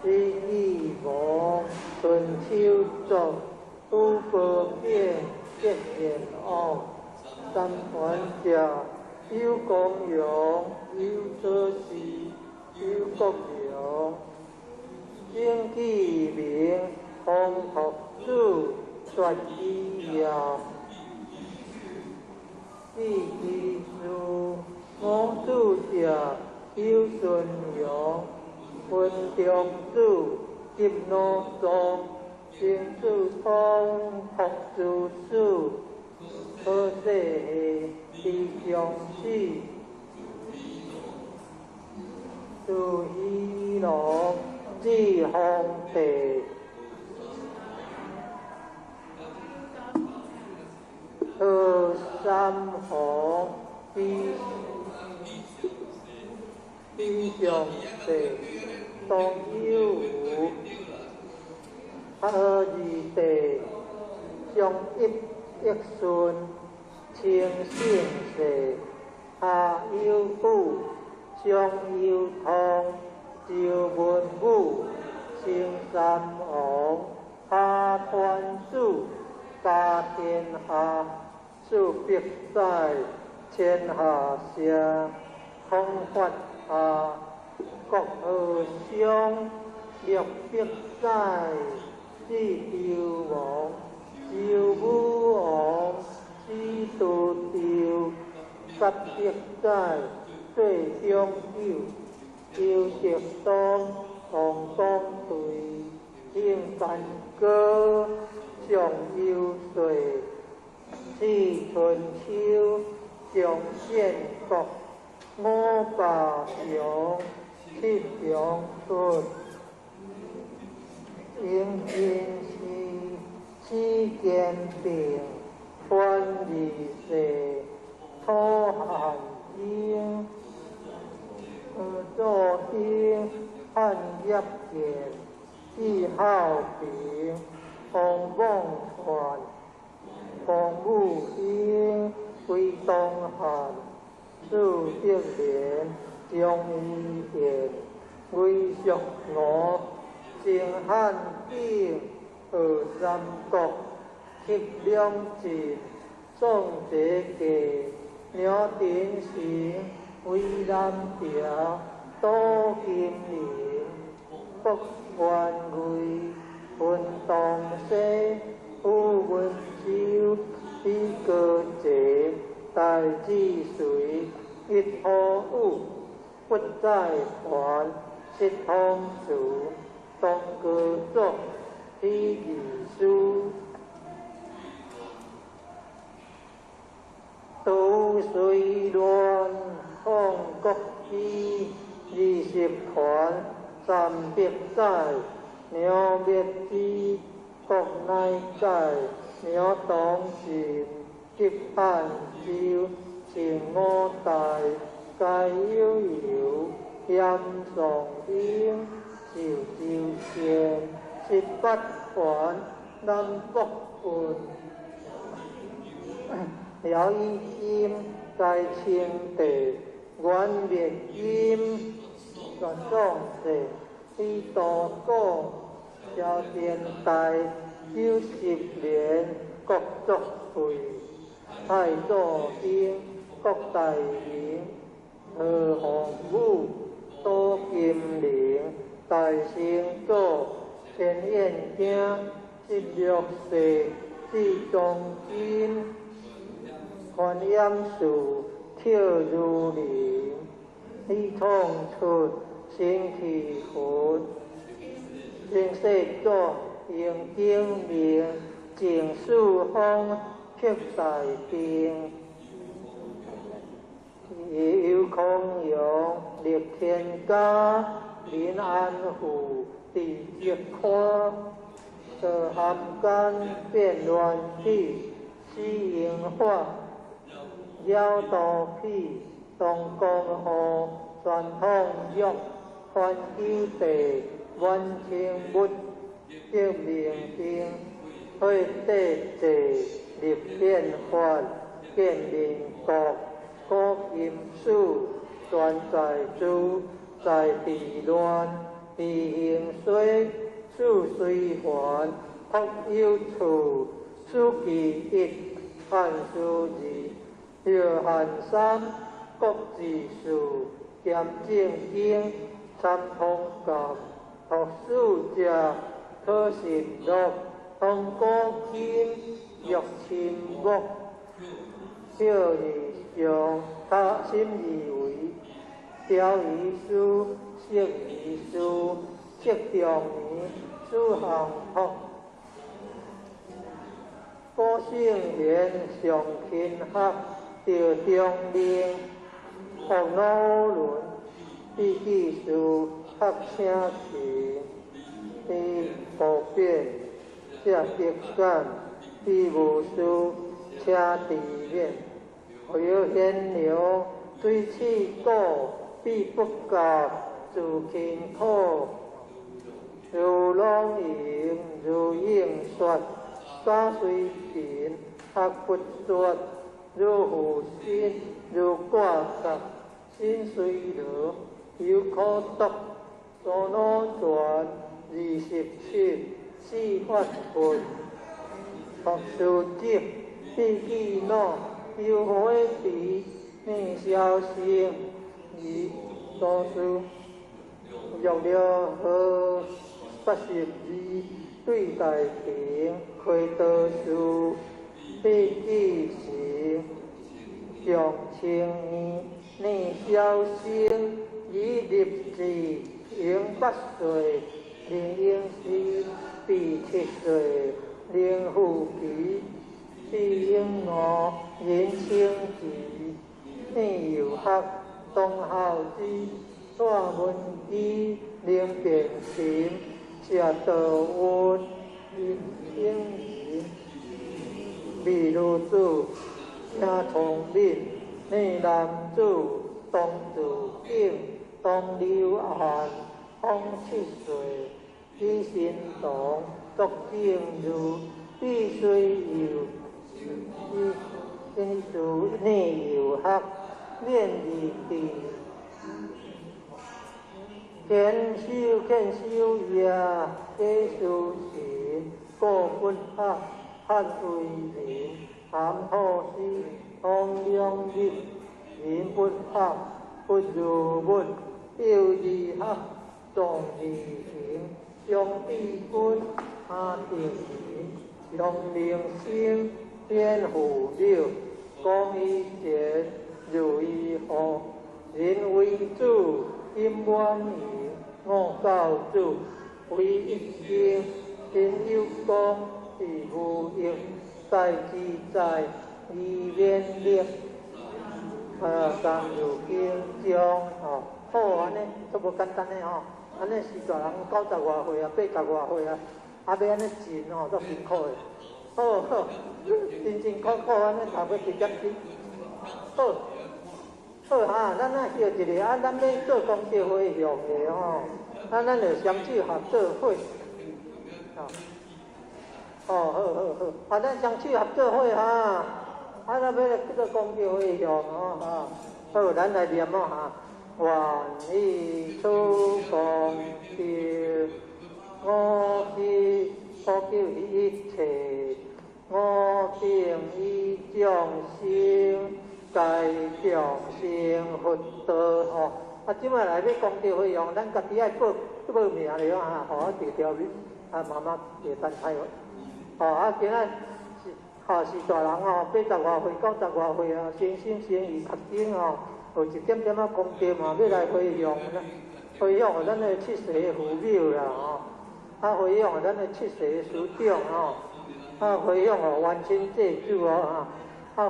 E: 诗意无，春秋作，有波变，结言恶，三环者，有公羊，有做事，有国羊，经纪名，风学主，绝之要，四之书，五主者，有顺阳。分中主，急怒中，行主通，学主主，好世气相死，自喜乐，至皇帝，好三皇，喜上帝。当有无，二二地，上一顺，清圣世，下有虎，上有通，朝文武，升三王，下团主，家天下，数百载，天下社，空法下。国和相，六百载，四朝王，朝武王，四都朝，十百载，最中九，朝直东，同光对，应干戈，上有岁，四春秋，上建国，五霸祥。七祥顺，应天时，四间病，观二世，土寒经，坐兴，汉业见，四孝平，洪旺传，洪武兴，归东汉，数百年。将伊现，为蜀我，成汉景，二三国，七两晋，宋节节，鸟典行，为南调，多金陵，北关魏，分东西，有文州，比歌节，大治水，一好有。不在还，七通书，东歌作，体二书，都随乱，抗国基，二十团，三百载，鸟灭之，国内改，鸟当进，急汉朝，成五代。皆悠悠，险上英，朝朝县，十八环，南北分。辽以金，在清地，元灭金，全壮世，以道果，小天台，90年，国作废，太祖兴，国大营。何鸿武，多金陵，大成祖，千燕京，16世，至中金，观音树，跳如林，李通出，新气魂，清世祖用经明，净四方刻大定。也有空用立天家，临安府地极宽，可含干变乱体，西营化，妖道癖，东江河，传统玉，环九地，万清物，结明经，会地地，立变法，建民国。国音书，专在诸，在地乱，地形水，处随环，福有处，书其一，汉书二，约翰三，国字数，兼正经，参通鉴，读书者，可信录，通古今，欲亲目。表义上，他心以为，调于书，色于书，色中年，书行福。古圣贤上勤学，调中令，学老伦，必记书，学声情，必普遍，写直感，必无书。车地面，何有闲流？对气果，必不夹，自勤苦。如浪盈，如影雪，沙随平，学不绝。如负心，如挂甲，心随流，有可读。所脑转27，四法分，学书籍。必记脑，有火皮，命消生，以多数。用了和82，对大平，开多数，必记行，上清年，命消生，以立志，应8岁，令应时，必7岁，令父皮。必应我言清奇，内有学东孝之，大文机令变形，下道温应言，比如主听聪明，内男主东自敬，东流岸，风7岁，起心动，作正如，必须有。因主内有学，练义地，天修也，皆修行，过不学，汉为民，含好事，同良义，民不学，不如文，有义学，重义行，上帝君，下定行，上明星。天虎六，公以前，如以后，人为主，金万盈，我教主，为一经，天有功，地无应，在自在，以免力，三有经章，好安尼，都无简单的吼，安尼是大人90外岁啊，80外岁啊，要安尼进都辛苦的。好，辛苦安尼读要直接去。好哈，咱那休一个咱要做公社会用的吼，咱就双手合作伙。好，咱双手合作伙哈，咱要做公社会用吼好，咱来念哈。愿以出公调，我去所求一切。我定以众生该众生福德吼，即摆来要公调会用，咱家己爱报名了哈，我调调慢慢会等开今仔是大人80外岁、90外岁先生先于读经有一点点公调嘛，要来会用啦，会用咱的7世父母啦回向咱的七世师长回向冤亲债主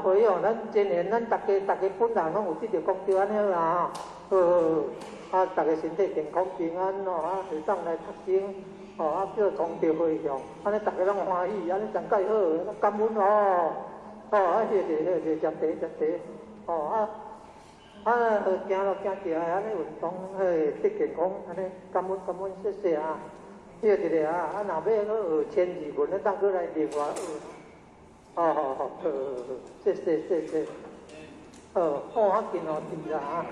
E: 回向咱今年咱大家本人拢有得到功德安尼啦大家身体健康平安会当来读经叫功德回向，安尼大家拢欢喜，安尼真介好，感恩谢接茶行路行起来安尼运动得健康，安尼感恩谢谢谢一个若要搁学千字文，当搁来另外学。好，谢谢。较紧对啦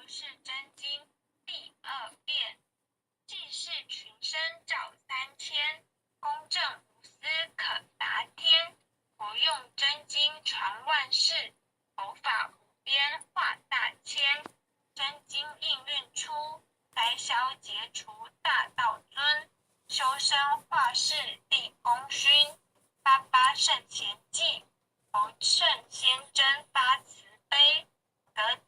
F: 是真经第2遍。济世群生照3000，公正无私可达天。佛用真经传万世，佛法无边化大千。真经应运出，灾消劫除大道尊。修身化世立功勋，88圣贤记，佛圣先真发慈悲。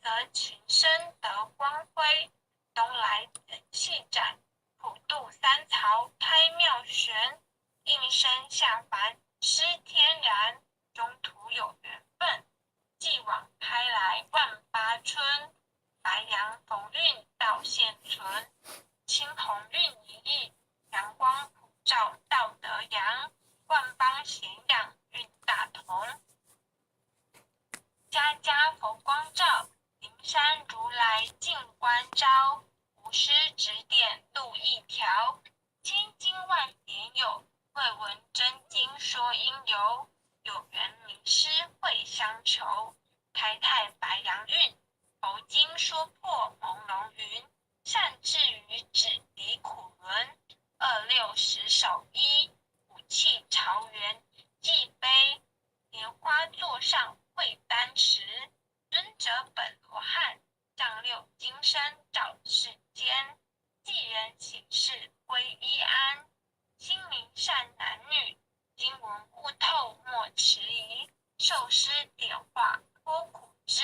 F: 则群生得光辉，东来紫气展，普渡三曹开妙玄。应身下凡施天然，中途有缘分，继往开来万八春。白杨逢运道现存，青红运一役，阳光普照道德扬。万邦咸养运大同，家家佛光照，灵山如来净观照。无师指点路一条，千经万典有，未闻真经说因由。有缘名师会相求，开泰白杨运。佛经说破朦胧云，善至于止离苦轮。26十手衣，武器朝元祭杯。莲花座上会丹石，尊者本罗汉，丈六金身照世间。济人行事归一安，心明善男女，经文悟透莫迟疑。受师点化脱苦知，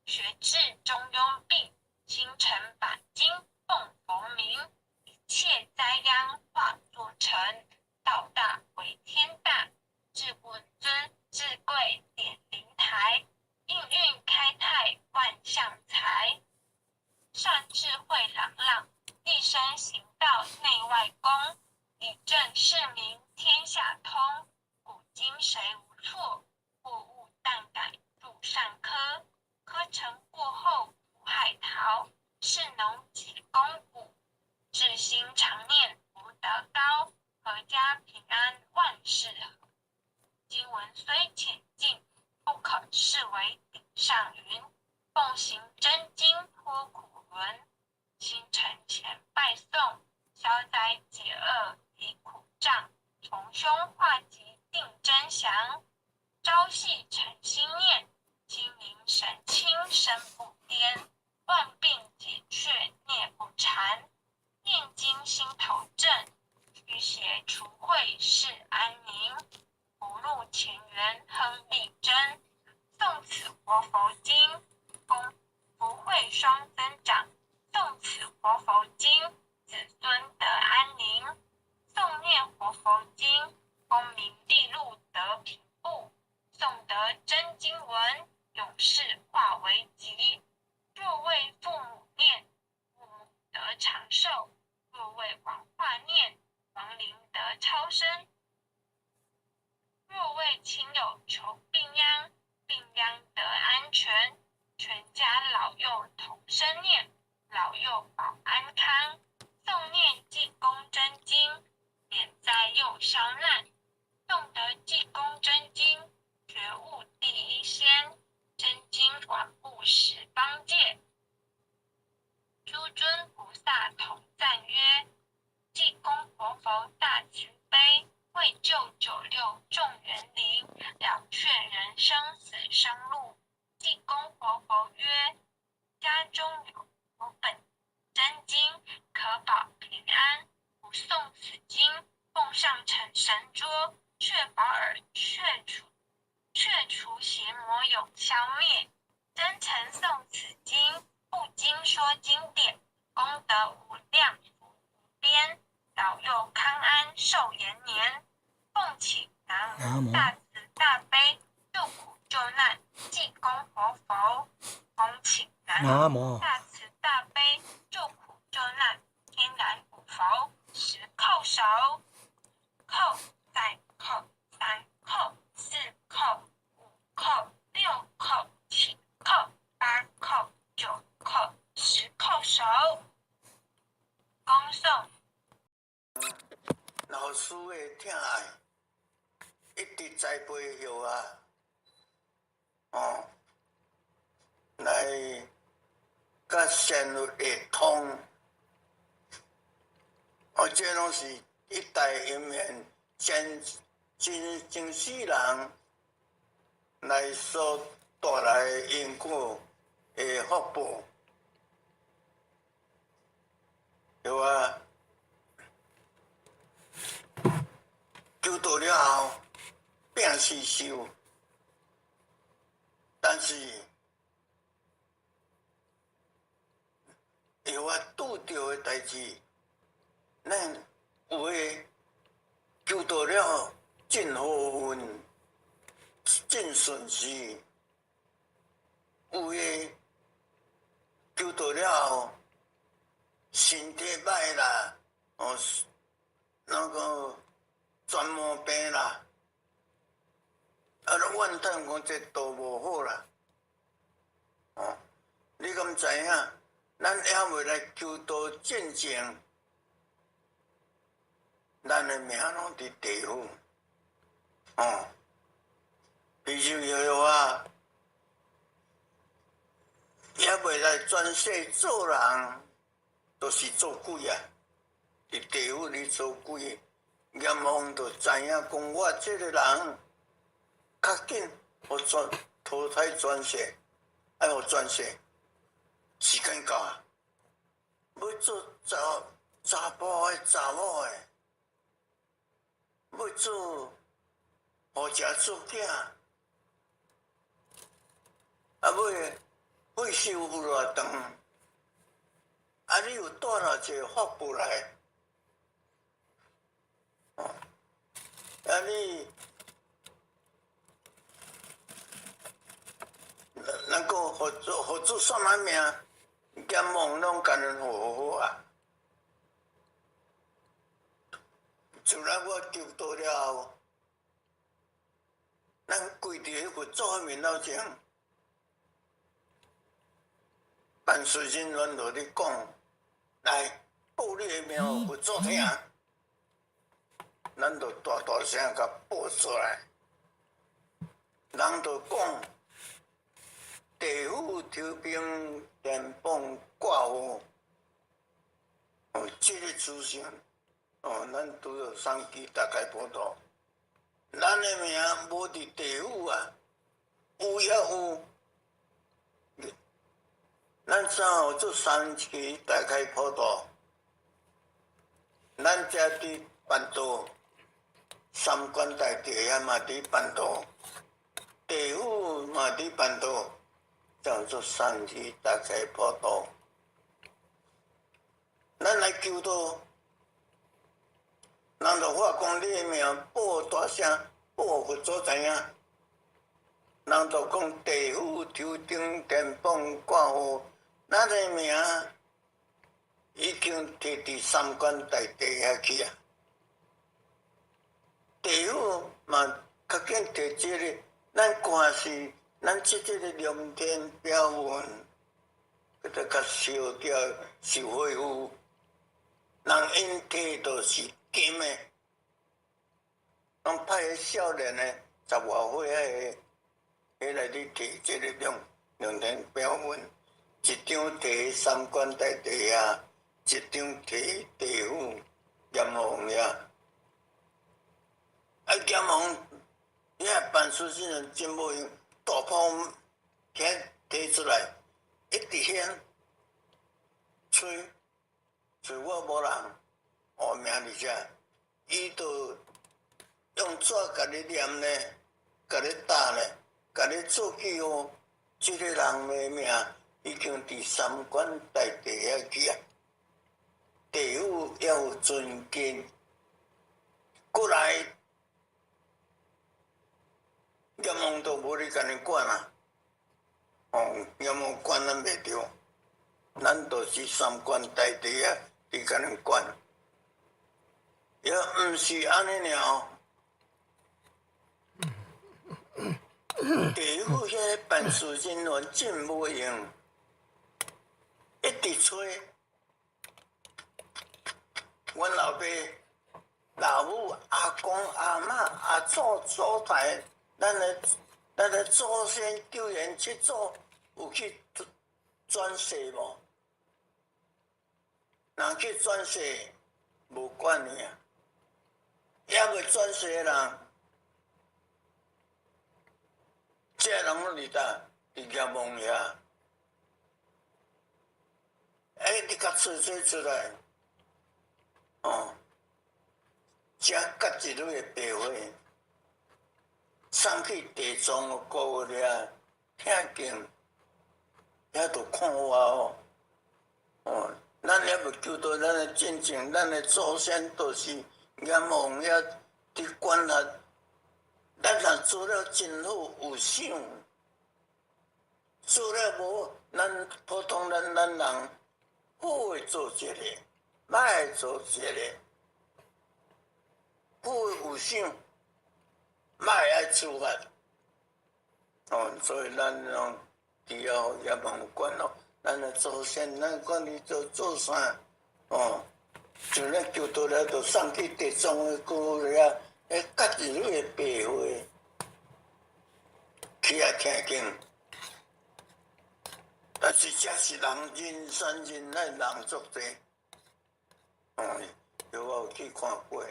F: 学至中庸病，心诚把经奉佛名。一切灾殃化作尘，道大为天大，至稳尊至贵点灵台。应运开泰万象财，善智慧朗朗，一生行道内外公。理正市民天下通，古今谁无错？过误但改入善科，科成过后无海淘。是农己功古，至心常念福德高。阖家平安万事和，经文虽浅近，不可视为顶上云。奉行真经脱苦轮，心诚前拜诵，消灾解厄离苦障。从凶化吉定真祥，朝夕诚心念，心灵神清身不颠。万病解却孽不缠，念经心头正，驱邪除秽是安宁。福禄前缘亨利贞，诵此活佛经，功福慧双增长。诵此活佛经，子孙得安宁。诵念活佛经，功名利禄得平步。诵得真经文，永世化为吉。若为父母念，父母得长寿；若为王化念，亡灵得超生；若为亲友求病殃，病殃得安全。全家老幼同声念，老幼保安康。诵念济公真经，免灾又消难。诵得济公真经，觉悟第一仙。真经广布十方界，诸尊菩萨同赞曰：济公活佛大慈悲，为救96众园林，了却人生死生路。济公活佛曰：家中有本真经，可保平安。不诵此经，奉上成神桌，确保尔却除邪魔永消灭。真诚诵此经，不经说经典，功德无量福无边，老幼康安寿延年。奉请南无大慈大悲救苦救难济公活佛，恭请南无大慈大悲救苦救难天然古佛。10叩首，叩再叩3叩4叩5叩6叩7叩8叩9叩10叩首，恭诵。
G: 老师的疼爱，一直栽培育来甲生活会通，这拢是一代因缘真世人来所带来因果的福报，对啊。求道了后，病死受，但是有我拄着的代志，咱有诶求道了后真好运，真顺遂；有诶求道了后身体歹啦，那个全毛病啦，怨叹讲这道无好啦。你敢知影？咱还未来求道进前，咱的命拢伫地府。比如有啊，还未来转世做人，都是做鬼啊！伫地府里做鬼。阎王就知影讲，我这个人较紧，互投胎转世，爱互转世，时间到啊，要做查甫的查某的，要做互食做囝，尾寿有偌长，你有带了一个福报来。你能够合作算咱命，阎王拢甲咱好啊！自然我求道了后，咱跪伫迄个祖面头前，万岁人阮就咧讲，来报你的命互祖听。咱就大声甲报出来，人就讲地府调兵电棒挂号，这个资讯，咱拄着送去大开普渡。咱的名无伫地府啊，有也有，咱怎有做送去大开普渡？咱遮伫办道。三官大帝也嘛伫办道，地府嘛伫办道，叫做三去大开普渡。咱来求道，人就话讲你的命报大声，报互祖知影。人就讲地府抽顶电棒挂号，咱的名已经摕伫三官大帝遐去啊。地府嘛较紧摕这个，咱官是咱即个龙天表文，佮得较烧掉受恢复，人因摕都是金的，咱派个少年的10外岁迄来去摕这个龙天表文，一张摕三官大帝遐，一张摕地府阎王遐。阎王遐办事情人真无用，大炮遐摕出来，一直响，吹我无人，命伫遮，伊就用纸甲你念咧，甲你打咧，甲你做记号，即个人的命已经伫三官大帝遐去啊，地府也有尊敬，过来。阎王都无咧甲你管啊，阎王管咱袂着，咱就是三官大帝啊，伫甲咱管，也毋是安尼尔。地府遐办事人员真无用，一直吹。阮老爸、老母、阿公、阿嬷、阿祖、祖台。咱的祖先救援去做，有去转世无？人去转世无管你啊，也未转世的人，这人拢伫搭伫业梦遐。你甲吹出来，这甲一蕊的白花，送去地藏的姑遐，听见，遐就看我咱也未求到咱的进前，咱的祖先都是业梦遐伫管辖，咱若做了真好有想，做了无，咱普通咱人。好诶做一个，歹诶做一个，好诶有想，歹诶爱处罚。所以咱拢只要也甭管咯，咱诶祖先，咱管你做啥，就咱求到了，就送去地藏诶姑遐，甲一蕊诶白花，去遐听经。但是这是人山人海，人足多。有我有去看过，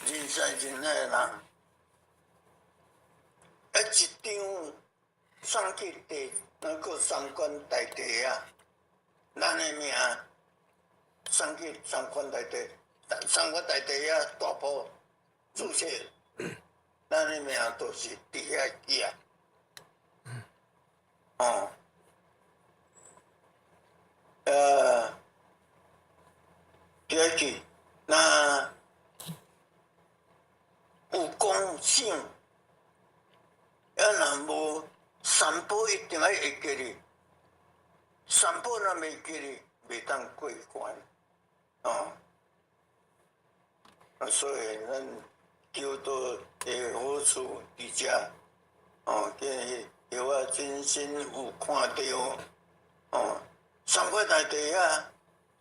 G: 人山人海的人，一张送去那个三官大帝啊，咱的名送去三官大帝，三官大帝啊大埔注册，咱的名都是伫遐记啊。第二句，那有公信，若无三宝一定要会记哩，三宝若袂记哩，袂当过关。所以咱求到的好处伫遮，建议有我真心有看到，三官大帝啊，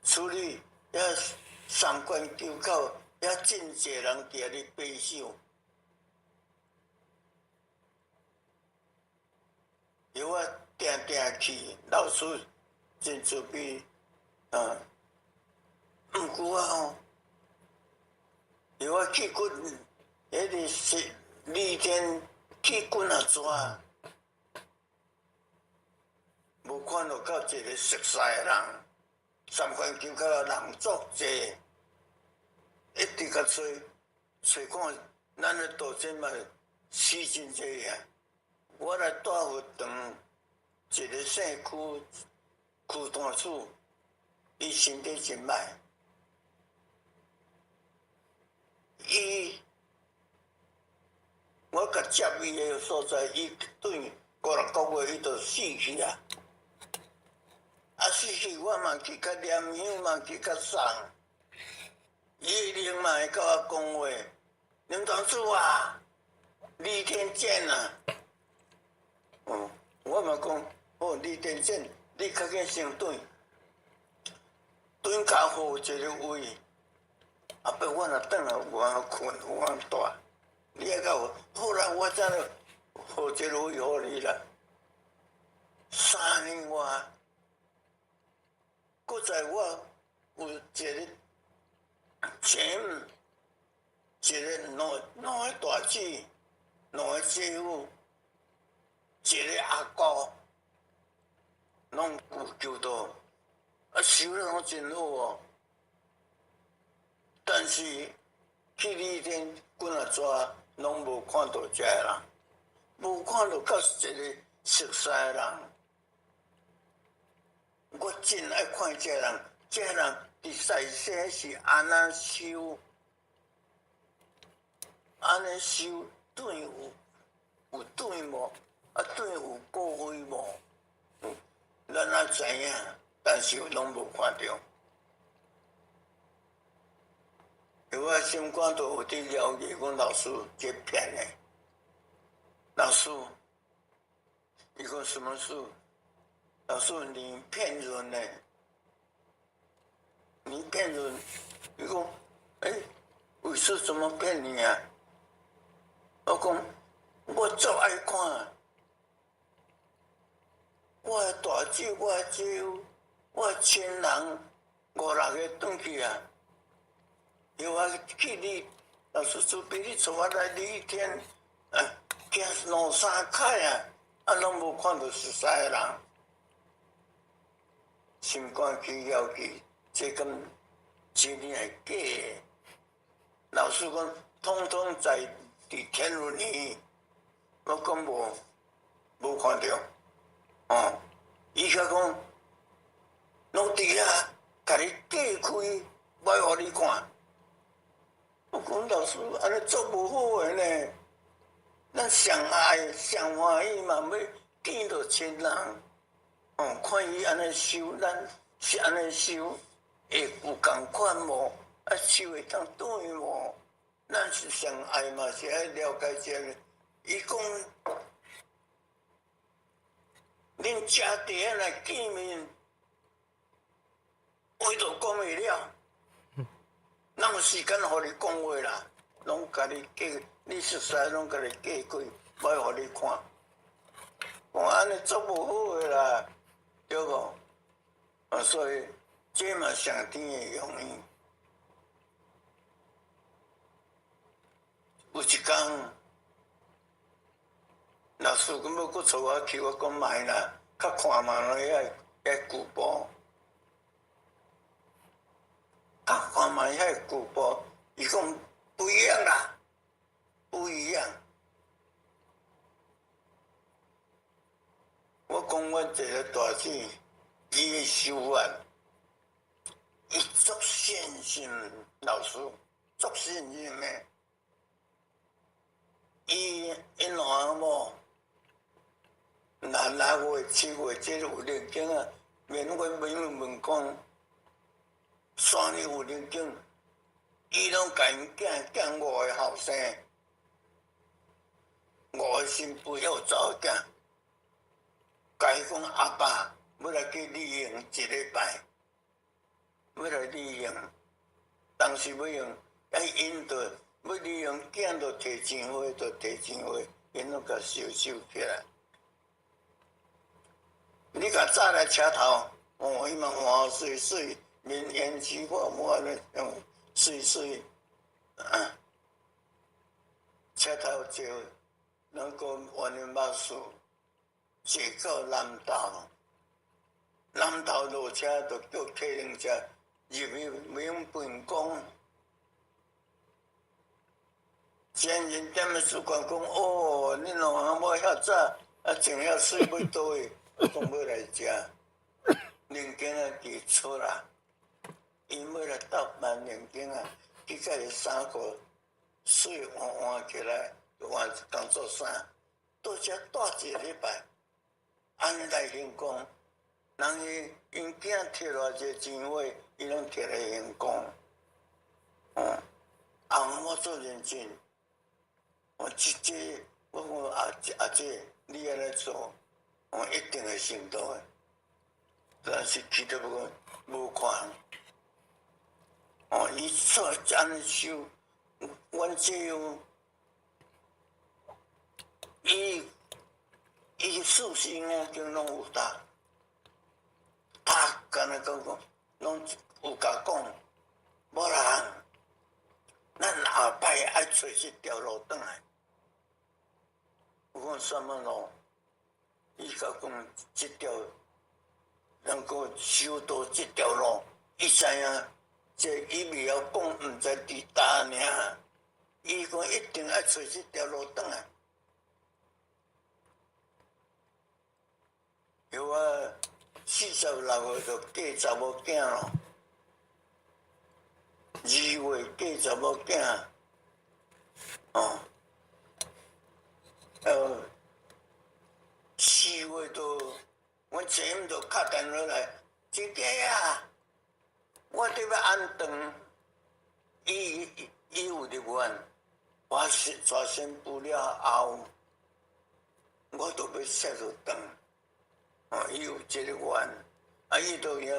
G: 处理遐三官九口，遐真济人伫遐咧背手，有我定定去，老师真慈悲，毋过有我去滚，迄个是李天去滚啊抓。无看到到一个熟悉的人，三关九口人足济，一直甲找看，咱的道真嘛死真济啊！我来带佛堂，一个姓区单处，伊身体真歹，我甲接伊的所在，伊对5、6个月伊就死去啊！死去，我嘛去甲念香，嘛去甲送，伊灵嘛会甲我讲话，林堂主啊，李天健啊，我嘛讲，李天健，你较紧先转脚好一个位，别我若转来有困有大，你还甲好啦，我怎了好一个位互你啦，3年外。搁在我有一个前，一个两个大姊，两个姐夫，一个阿姑，拢有求到，收了拢真好但是去李天滚啊抓，拢无看到这个人，无看到到一个熟悉的人。我真爱看这人，这人伫在世是安那修，安尼修对有对无？对有过位无？咱也知影，但是拢无看到。我心肝都有伫了解，讲老师这骗的，老师，伊讲什么事？老师，你骗人呢？你骗人？伊讲，为师怎么骗你啊？我讲，我足爱看，我的大舅、我的舅、我的亲人5、6个转去啊。有啊，去你老师准备你带我来李天，行2、3摆啊，拢无看到熟悉的人，心肝起要去，这敢真正是假的？老师讲，统统在伫天伦园，我讲无看到，伊却讲，拢伫遐，甲你隔开，歹互你看。我讲老师，安尼做无好诶呢。咱上爱上欢喜嘛，要见到亲人，看伊安尼修，咱是安尼修，会有共款无？啊，修会当对无？咱是上爱嘛，是爱了解这个。伊讲，恁家弟仔来见面，话都讲袂了。哪有时间互你讲话啦？拢甲你过，你熟悉拢甲你过开，歹互你看。讲安尼做无好诶啦，对无？所以这嘛上天诶用意。有一天，老师根要搁带我去，我讲卖啦，较看嘛遐古堡。看嘛，遐古堡，伊讲不一样啦，不一样。我讲我这个大姐，伊的修法，伊足信心，老师足信心的。伊两某6月、7月，这有日景啊，免我问讲。3年有灵境，伊拢甲因囝5个后生，5个新妇还有查某囝，甲伊讲阿爸要来去旅行1礼拜，要来旅行，当时要用，因着要旅行，囝着摕钱花，因拢甲收起来。你甲早来车头，伊嘛换水水。面延期我安尼用水，车头招，能够完全巴士，坐到南投落车就叫客人车入去免分工。前人踮咧主管讲，恁两阿某遐早种遐水要倒去，讲要来食，零件啊寄出啦。因要来斗办年景啊，去甲伊衫裤水换起来，换工作衫，到遮待1礼拜，安尼来行工，人因囝摕偌济钱花，伊拢摕来行工，我做认真，我讲阿姐，你安尼做，一定会成功的，但是去到无看。伊做安尼修，阮这样，伊事情啊，就拢有答，敢若讲，拢有甲讲，无人，咱下摆爱找一条路转来。我讲什么路？伊甲讲，这条能够修到这条路，伊知影。这伊未晓讲，毋知伫倒尔。伊讲一定要找这条路转来。有啊，46岁就嫁查某囝咯，2月嫁查某囝，4月就，阮前面就敲电话来，真假啊！我伫要安顿，伊有入院，我全宣布了后，我都要写入顿。伊有这个院，伊都要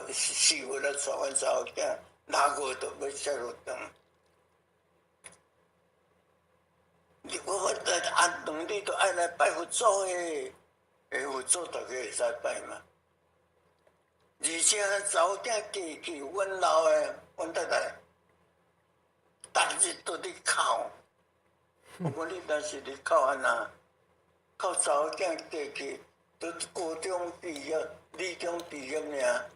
G: 4月来带阮查某囝，6月都要写入顿。我来安顿，你都爱来拜佛祖诶，佛祖大家会使拜嘛。而且查某囝嫁去，阮老的，阮太太，逐日都伫哭。我讲你若是伫哭安那？靠查某囝嫁去，都高中毕业、理中毕业尔。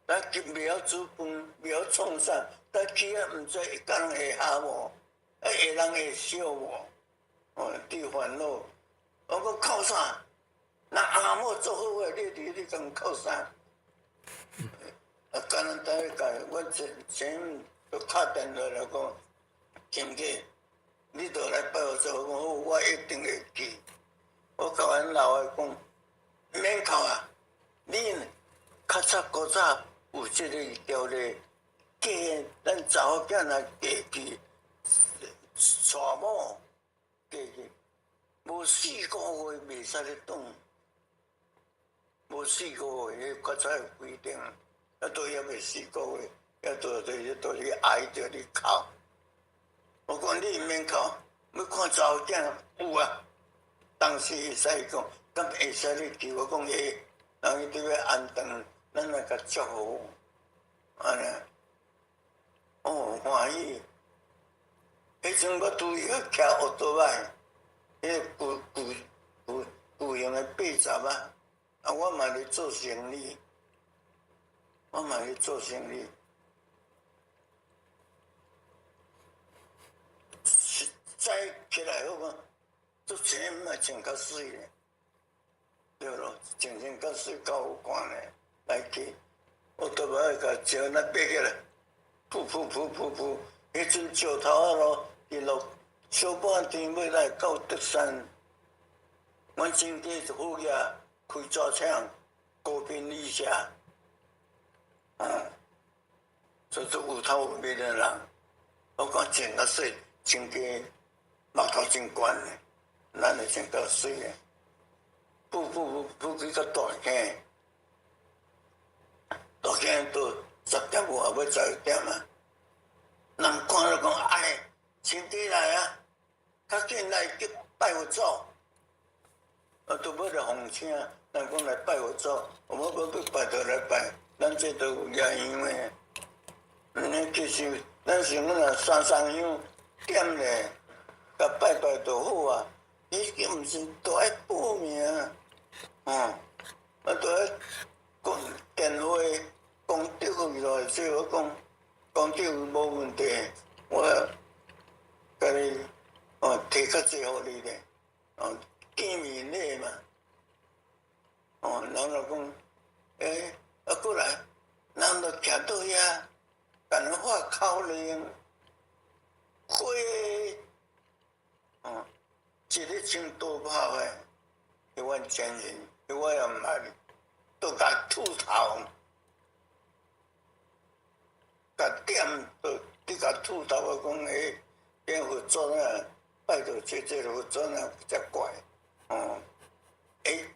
G: 咱去庙煮饭，庙创啥？咱去啊，毋知一工会下无？下人会笑无？伫烦恼。我讲靠啥？那阿某做好个，你讲靠啥？敢若等下甲阮前就敲电话来讲，金姐，你倒来拜我做，我讲好，我一定会去。我甲阮老的讲，免哭啊，你较早有即个条例，嫁咱查某囝若嫁去，娶某嫁去，无4个月袂使咧动。无4个月，迄较早有规定，都也未4个月，也都你哀着你哭。我讲你免哭，要看查某囝有啊。当时会使讲，敢会使你去？我讲会，人伊伫要安顿，咱来甲祝福，安尼。欢喜。迄阵我拄要骑奥多摆，迄旧型的80啊。我嘛咧做生意，早起来我讲，做钱嘛穿较水咧，对咯，穿较水较有看咧，来去，我都要甲石那爬起来，噗，迄阵石头啊咯，一路小半天要来到德山，阮真家就好呀。开早厂，高频以下，所以说有头有面的人，我讲穿较水，真个目头真悬嘞，咱就穿较水嘞，不去到大坑，到10点外要11点啊，人看了讲哎，亲弟来啊，较紧来去拜佛祖。都要来奉请，人讲来拜佛祖，我们要拜就来拜，咱这都有业样的。其实咱是阮若三香点咧，甲拜就好啊。伊毋是都爱报名，都爱讲电话讲对去咯，所以我讲对无问题，我甲你提较济互你咧，见面礼嘛，人就讲，过来，人就徛到遐，甲人发口令，花，一日穿多跑的，迄阮前人，我也毋捌，都甲秃头，甲点都你甲秃头，我讲变佛祖啊，拜到这佛祖啊，才怪。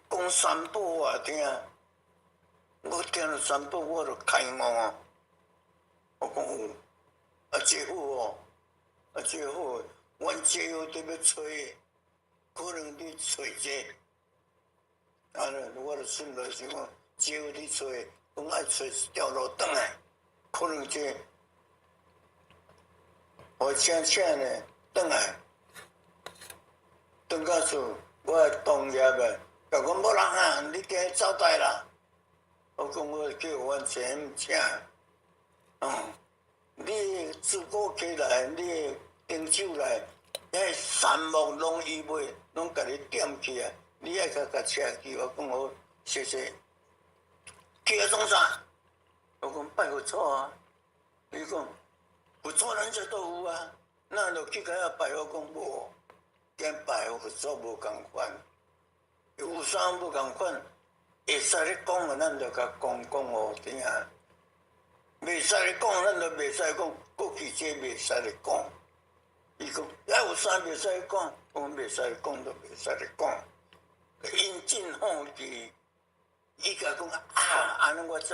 G: 讲三宝我听，我听了三宝我就开悟。我讲有，这好这好，阮这好都要找，可能你找这，我就顺落想讲，这好你找，讲爱找一条路转来，可能这，我请呢转来，转到厝。我同业个，甲讲无人啊，你今日走台啦。我讲我叫阮前请，你自古起来，你丁手来，遐山木拢伊卖，拢甲你点去啊。你爱甲车去，我讲好，谢谢。去啊创啥？我讲拜佛祖啊。伊讲佛祖咱这都有啊，那就去甲遐拜，我讲无。跟拜佛祖无共款，有啥无共款？会使咧讲个，咱就甲讲互听；袂使咧讲，咱就袂使讲。过去这袂使咧讲。伊讲，有啥袂使讲？我讲袂使咧讲，就袂使咧讲。因尽好奇，伊甲讲安尼我知。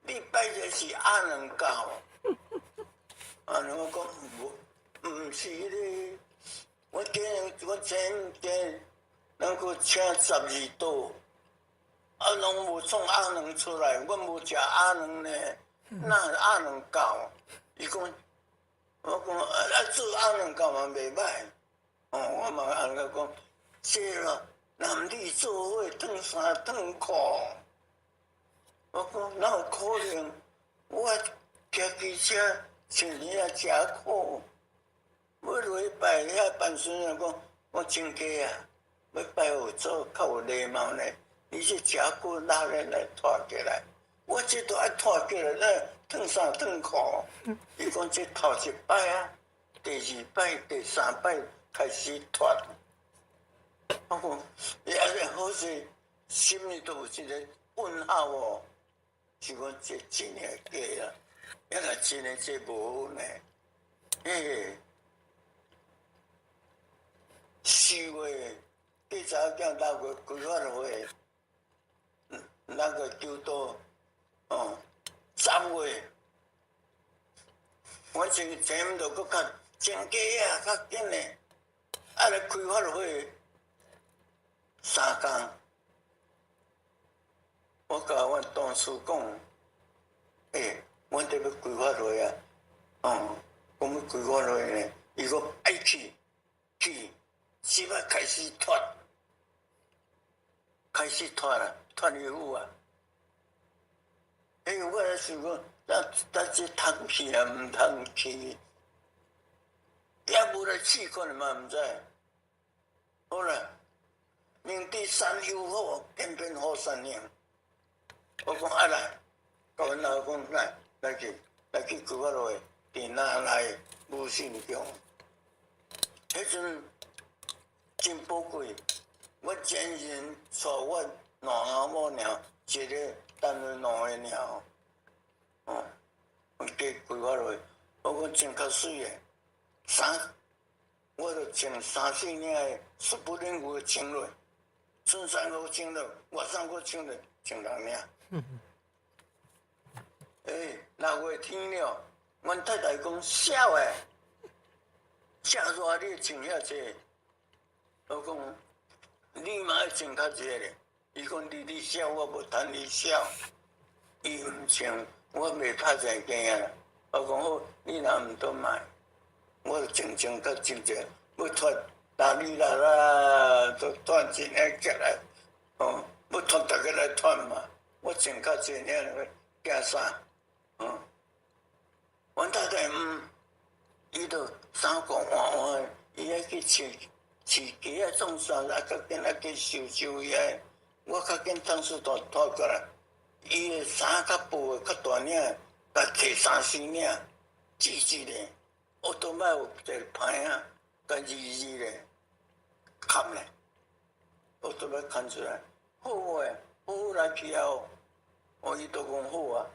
G: 你拜这是阿能教，我讲毋是迄个。我前能够请12桌，拢无创鸭卵出来，阮无食鸭卵呢，哪鸭卵够？伊讲，我讲做鸭卵够嘛袂歹，我嘛安尼讲，是咯，男女做伙烫衫烫裤，我讲哪有可能？我骑机车穿遐食苦，要落去拜遐办孙啊讲，我真假啊，要拜有做较有礼貌呢。你是食过拉来拖起来，我这都爱拖起来，烫衫烫裤。伊讲这头一摆啊，第二摆、第三摆开始脱。我讲，也是好势，心里都有一个问号哦。是讲这真诶假啊？也个真诶这无好呢。4月第3件6月规划会，那个求到3月，我前就搁较真假啊，较紧诶，咧开发会3天。我甲阮同事讲，阮得要规划落啊，讲要规划落呢，伊讲爱去，即摆开始脱啦，脱衣服啊！我咧想讲，咱这通去啊，毋通去，也无来试可能嘛，毋知。好啦，明知山有虎，偏偏虎山行。我讲啊来，甲阮老公来去规划落去，伫哪来无信宫？迄阵真宝贵，我前人带我两阿某鸟，一个单位两个鸟，我加规划落去，我讲真较水诶，我着穿3、4领诶苏布林裤穿落，衬衫裤穿落，外衫裤穿落，穿6领。6月天了，阮太太讲少诶，遮热你穿遐济，我讲你嘛爱穿较济咧。伊讲你少，我无趁你少，伊毋穿，我袂拍成惊啊。我讲好，你若毋倒买，我就穿较真济，要脱哪里啦，都脱一领起来，要脱大家来脱嘛。我穿较济领加衫，阮太太伊就衫裤换换，伊爱去饲鸡啊，种啥啊，较紧啊去收伊个。我较紧当时拖过来，伊个衫较薄个较大领，甲摕3、4领，挤咧，奥多麦有一个牌啊，甲字咧，砍咧，奥多麦砍出来，好诶，好来去后。伊都讲好啊，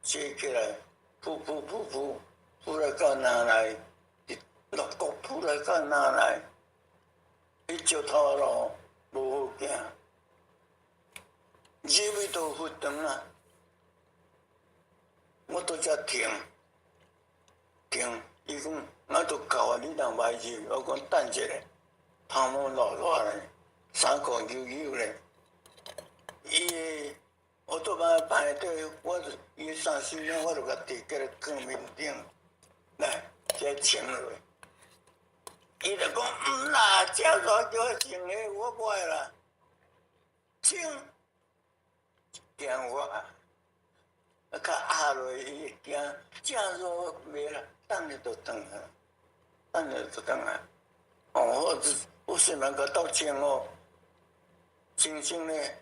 G: 坐起来，铺来到哪来？落国铺来到哪来？伊石头路无好行，入去都负长啊！我都遮停，伊讲我都到啊，你人歹入，我讲等一下，头毛热咧，衫裤油咧，伊。我都把排队，我就伊3、4领，我就甲摕起来放面顶，来再穿落。伊就讲啦，遮热叫我穿咧，我不爱啦，穿，惊我啊，较压落伊惊，遮热袂啦，等下就转啊，我虽然甲斗穿穿咧。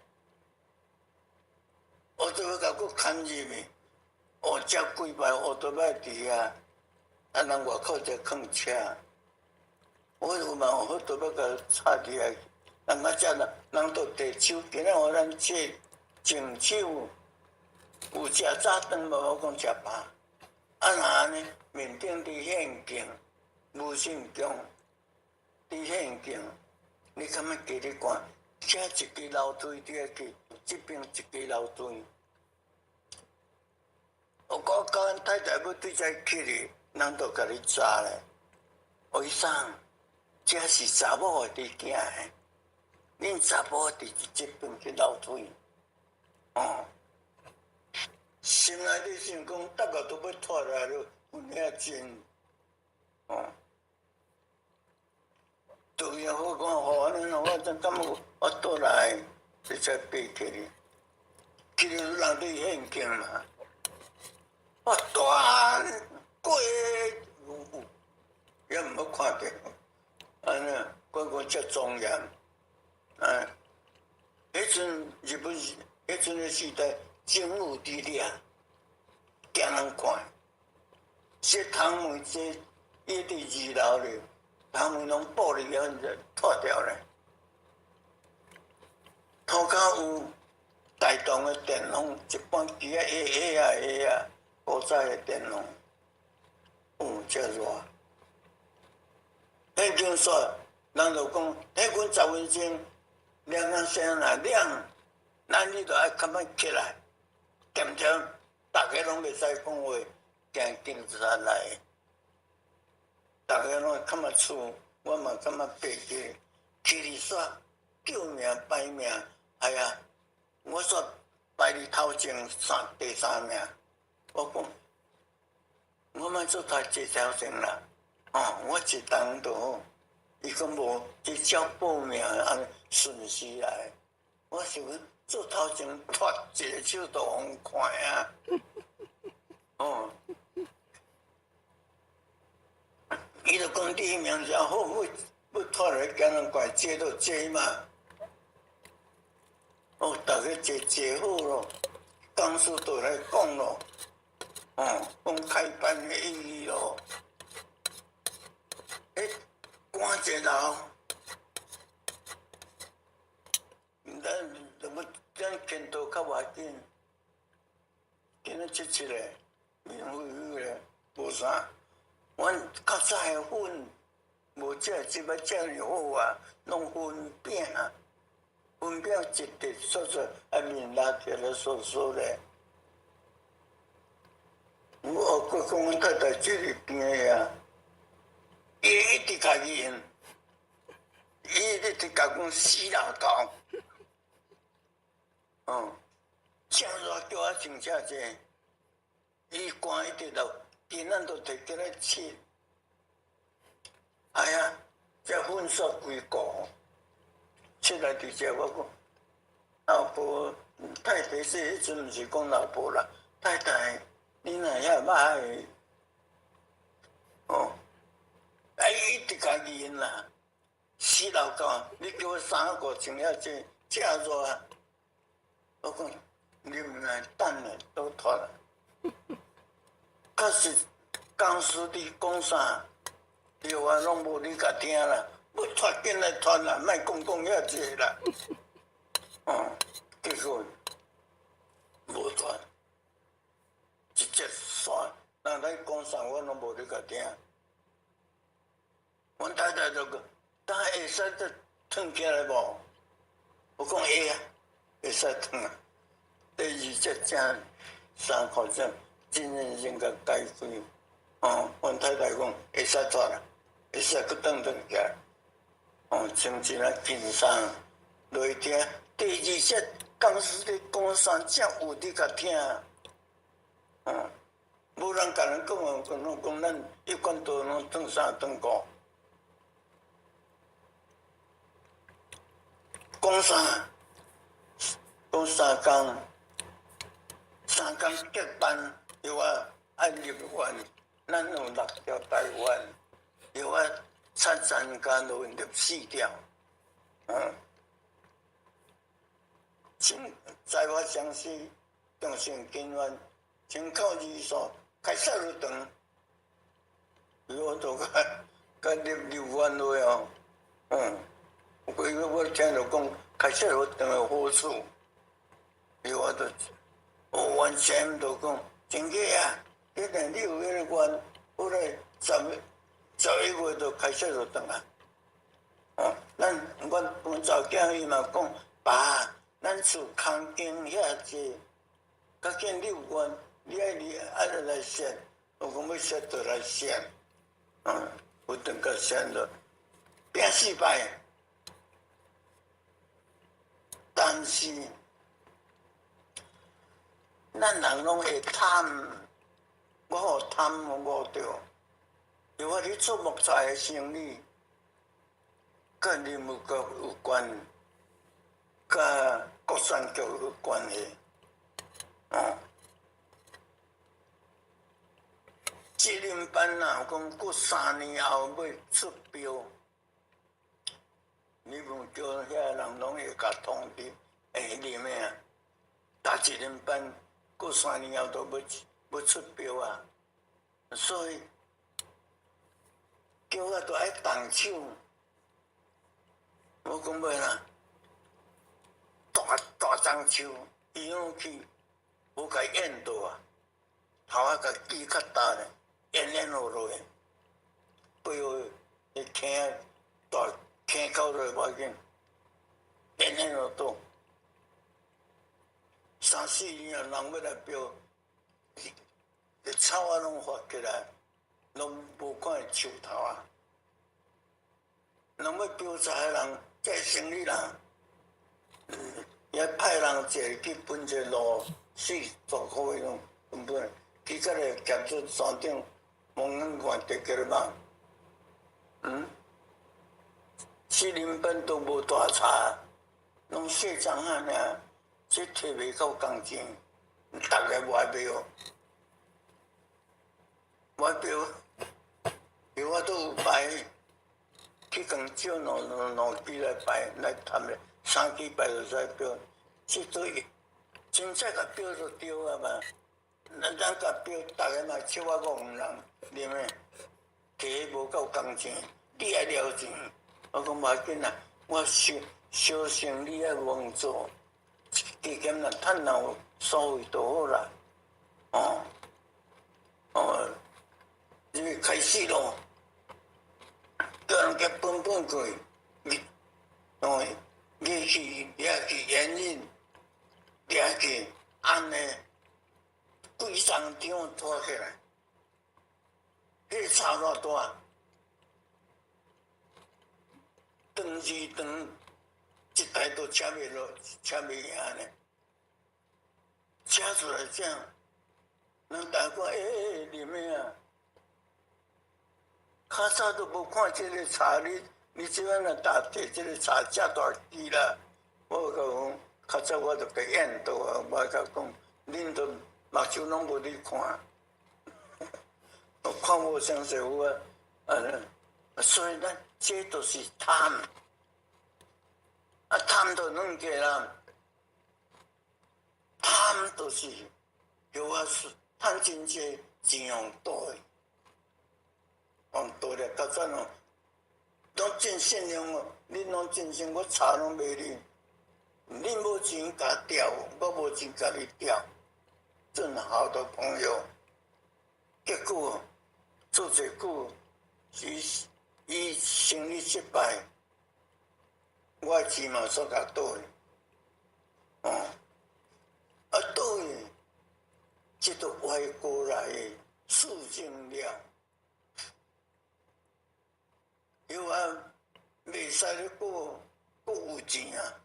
G: 我都要甲佫牵入去，遮几排奥多麦伫遐，人外口才放车，我有嘛有好多要甲插伫遐，人都摕手，今仔互咱切净手，有食早顿无？我讲食饱，若安尼面顶伫现境，无信宫，伫现境，你敢要加咧看？遮一支楼梯伫遐去，这边一支楼梯。我甲阮太太要对遮去哩，人都甲你炸咧，为啥？这是查某伫行诶，恁查甫伫即边去流腿，心内底想讲，逐个都要脱来了，有影真，对呀，我讲好安尼，我真感觉我倒来，这才爬起哩，起哩人伫现境嘛，我大过也毋要看着，安尼，我遮庄严，迄阵日本，迄阵个时代，政府伫遐，惊人看，这窗门这伊伫二楼咧，窗门拢玻璃啊，脱掉咧，头壳有大栋的电笼，一般机啊下啊，古早的电笼，遮热。迄阵说，人就讲，迄阮10分钟亮声若亮，咱你着爱较慢起来，点点，逐个拢袂使讲话，行警察来，逐个拢会较慢厝，我嘛较慢爬起，起哩煞救命歹命，哎呀，我煞排伫头前第3名，我讲，我莫做太这条线啦。我一当就好，伊讲无一朝报命，安尼顺时来。我想做头前脱一个手都互看啊！伊就讲第一名就好，要脱来叫人怪坐就坐嘛。大家坐好咯，讲师就来讲咯，讲开班的意义咯。赶一楼，咱见到较外紧，今仔7个，免费个，无啥。阮较早的粉，无即摆遮尔好啊，拢粉饼啊，粉饼一直缩缩，面拉起来缩缩咧。我学过讲，阮太太这里边个啊。伊一直甲伊用，伊一直甲讲死老头，正热叫我穿遮济，伊寒一直就今仔都摕起来切，哎呀，这粉刷规个，切来伫遮我讲，老婆太太说迄阵毋是讲老婆啦，太太，你若遐歹伊一直甲伊用啦，死老狗，你叫我3个穿遐济，遮热啊！我讲，你毋来等咧，都脱啦。确实，公司伫讲啥，药啊拢无你甲听啦，要脱紧来脱啦，莫讲遐济啦。结果无脱，直接煞，人来讲啥我拢无你甲听。阮太太就讲，当会使得转起来无？我讲会啊，会使转啊。第二只正3块钱，真认真甲解开。阮太太讲会使脱啦，会使去转起来。穿一啊紧衫，落去听。第二只公司咧讲啥，才有你甲听。无人甲人讲咱一贯都拢转3转5。讲啥？讲3工结班，又啊爱6万，咱有6条台湾，又啊3工就14条，在我城市中信金源，请靠技术开设路长，我都甲6万多哦，我听着讲开设路长的好处，我就完全就讲真个啊，一定你有迄个愿，后来11月就开设路长啊。阮查某囝伊嘛讲，爸，咱厝空间遐济，较见6万，你爱来选，我讲要选就来选，不等甲选了。拼失败，但是咱人拢会贪，我互贪我着，因为你做木材的生意，甲林务局有关，甲国产局有关系，技能班若讲过3年后要出标，你问叫遐人拢会甲通知，会啉的啊。大技能班过3年后都要出标啊，所以叫我都爱动手。我讲要啦，大樟树，伊拢去，无甲淹到啊，头仔甲枝较大咧。淹落去，背后迄坑大坑口落无要紧，淹落倒。3、4年啊，人要来标，草啊拢发起来，拢无看会树头啊。人要标材的人，这生意人，也派人坐去分一个路40块拢根本，去甲个夹出山顶。望眼看得几落网，四林班都无大差，拢细张汉尔，这摕袂到工钱，逐个歪标，有我都有排，去共招两支来排来谈咧，3支排就使标，这对真正甲标就对啊嘛。咱甲标，逐个嘛笑我戆人，啉诶，摕无够工钱，你爱了钱。我讲无要紧啦，我小生意爱稳做，加减若趁有所谓就好啦。你开始咯，叫人家本过，日去掠去烟瘾，掠去安尼。规张张拖起来，迄差偌大，长是长，一台都车袂落，车袂赢呢。车出来这样，人大看啉咩啊？较早都无看这个茶，你即摆若搭摕这个茶遮大支啦，我甲讲，较早我就被淹到啊，我甲讲，恁都。目睭拢无你看，我看无相师傅啊，所以咱这都是贪，贪就两个人，贪就是叫我趁真济钱用多的，用多了到阵哦，拢真善良哦，恁拢真善，我茶拢卖你，恁无钱甲调，我无钱甲你调。正好的朋友，结果做这久，伊生意失败，我钱嘛煞甲倒去，倒去，这都外国来的事情了，有啊，袂使咧过有钱啊，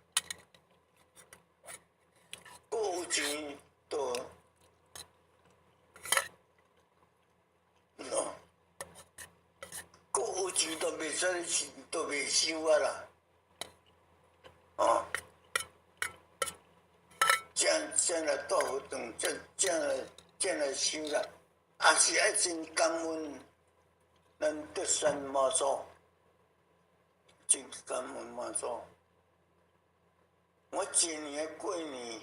G: 有钱都。有钱都袂使去，都袂收啊啦，这来倒不长，这来收啦，也是爱真感恩咱德山妈祖，真感恩妈祖。我今年过年，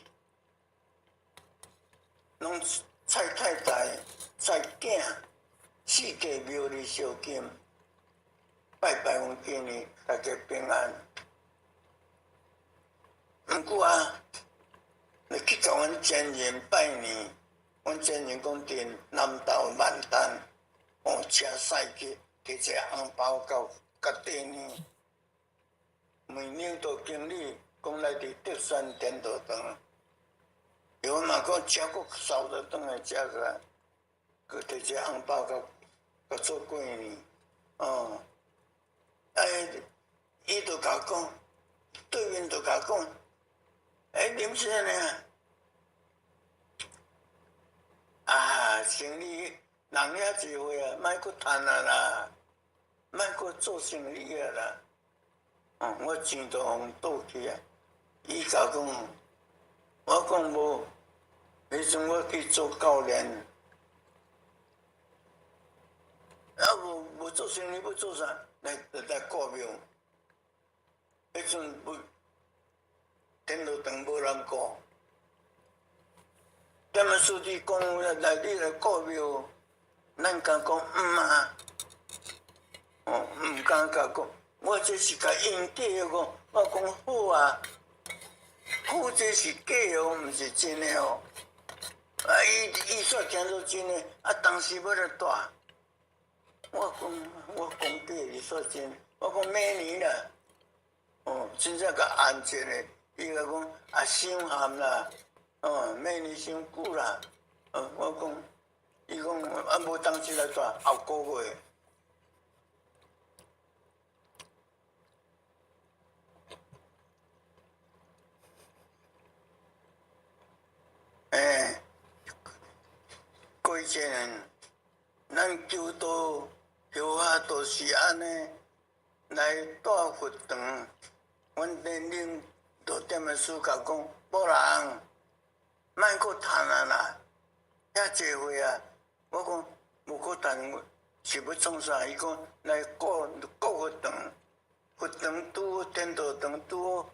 G: 拢蔡太太、蔡囝。4家庙里烧金，拜阮今年大家平安。毋过啊，你去甲阮前人拜年，阮前人讲伫南投万丹，车驶去摕一个红包甲地呢，每年都经理讲来伫德山天道堂，有嘛讲车国扫着转来车过来，佮摕一个红包甲做过年，伊就甲讲，对面就甲讲，林先生啊，生意人遐济岁啊，莫搁趁啊啦，莫搁做生意啊啦。我钱都互倒去啊！伊甲讲，我讲无，迄阵我去做教练，无做生意要做啥？来顾庙。迄阵天路堂无人顾。点啊书记讲来你来顾庙，咱甲讲啊，毋敢甲讲。我这是甲应假个，我讲好啊，好这是假哦，毋是真诶哦。伊煞听做真诶，当时要来带，我讲假，伊煞真，我讲明年啦，真正甲安一个，伊甲讲伤咸啦，明年伤久啦，我讲，伊讲无当时来带，后个月。过一年，咱求道后下都是安尼来带佛堂。阮连领导点的书甲讲，无人，莫搁趁啊啦，遐济岁啊！我讲无搁趁，是要创啥？伊讲来顾佛堂，佛堂拄好，天道堂拄好，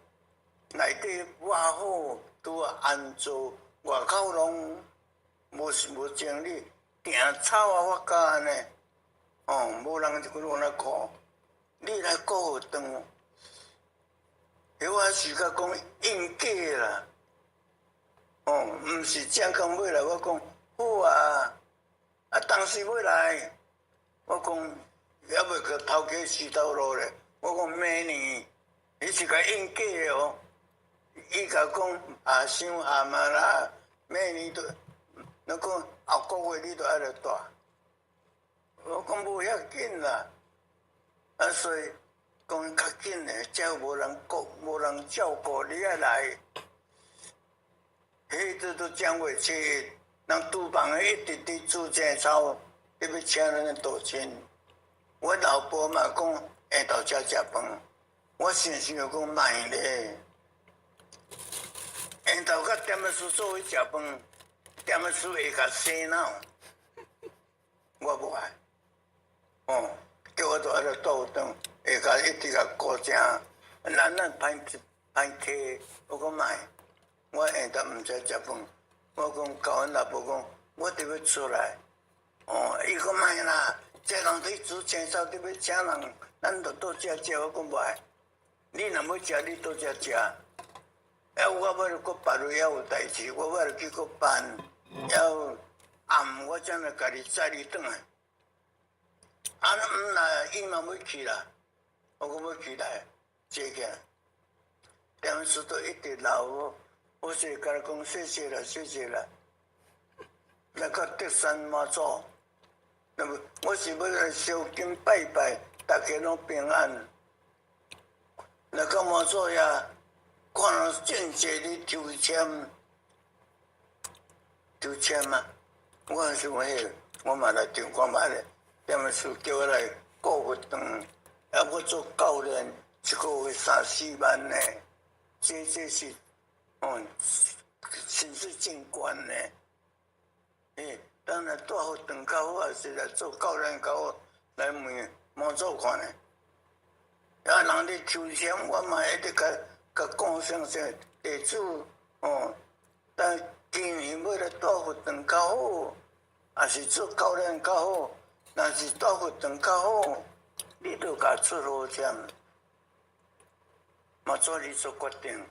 G: 内底瓦好，拄好安坐。外口拢无精力，定草啊发甲安尼，无人就搁来顾，你来顾学堂，迄我是甲讲应假啦，毋是正讲要来，我讲好啊，当时要来，我讲还袂个头家死头路咧，我讲明年，伊是甲应假哦。伊甲讲伤咸啊啦，明年都，那讲后个月你都爱来带。我讲无遐紧啦，所以讲较紧诶，才有无人顾，无人照顾，你爱来。迄都正月初一，人厨房诶一直伫煮青草，你要请人道歉。我老婆嘛讲下昼才食饭，我想讲莫咧。下昼甲点啊叔做伙食饭，点啊叔会甲洗脑，我无爱。叫我都爱来倒转，会甲一直甲顾正，咱歹客，我讲莫，我下昼毋知食饭，我讲甲阮老婆讲，我得要出来。伊讲莫啦，这人去煮青草，你要请人，咱就倒遮食，我讲无爱。你若要食，你倒遮食。我要搁别位还有代志，我要去搁办，还暗我才来家己载你转来。毋来，伊嘛要去啦，我讲要去来，坐起来。点数都一直闹我是甲伊讲谢谢啦，谢谢啦。来到德山妈祖，那么我是要来烧金拜拜，大家拢平安。来到妈祖遐。看到正济咧抽签嘛，我想迄，我嘛来抽看觅咧，点么事叫我来顾佛堂，还我做教练，一个月3-4万呢，这是，薪水真悬呢。当然带佛堂较好，还是来做教练较好，来问妈祖看呢。人咧抽签，我嘛一直甲讲声地主，但今年要来带佛堂较好，还是做教练较好？若是带佛堂较好，你著甲出好签，嘛做你做决定。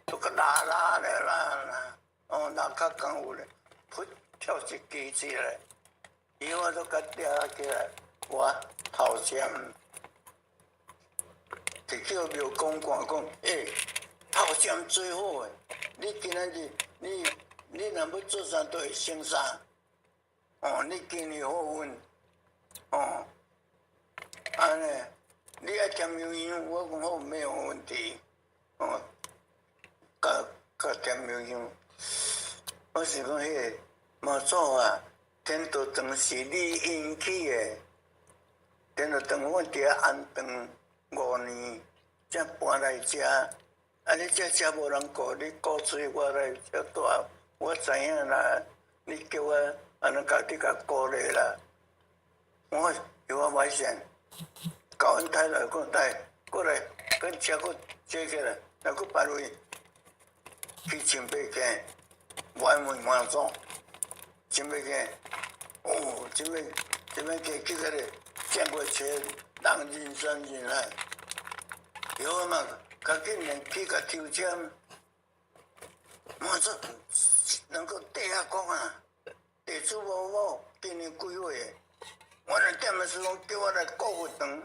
G: 都甲拉咧啦，拉较功夫咧，噗跳一机子来，伊我都甲抓起来，我头签。就叫庙公看讲，头签最好诶！你今仔日你若要做啥都会成啥，你今年好运，安尼，你爱添油香，我讲好没有问题。哦，甲添油香，我是讲迄个妈祖啊，天道堂是你引起的。天道堂阮伫遐安顿5年，才搬来遮。啊！你遮无人顾，你鼓吹我来遮住，我知影啦。你叫我安尼家己甲鼓励啦。我有我买线，搞阮太来讲带过来，跟车佫坐起来，来佫排位去清北街，问妈祖，清北街，哦，清北街去个咧，见过车人人山人海，有嘛？较紧连去甲抽签，妈祖能够地下讲啊，地主某某今年几岁？我来点的时候叫我来顾福堂，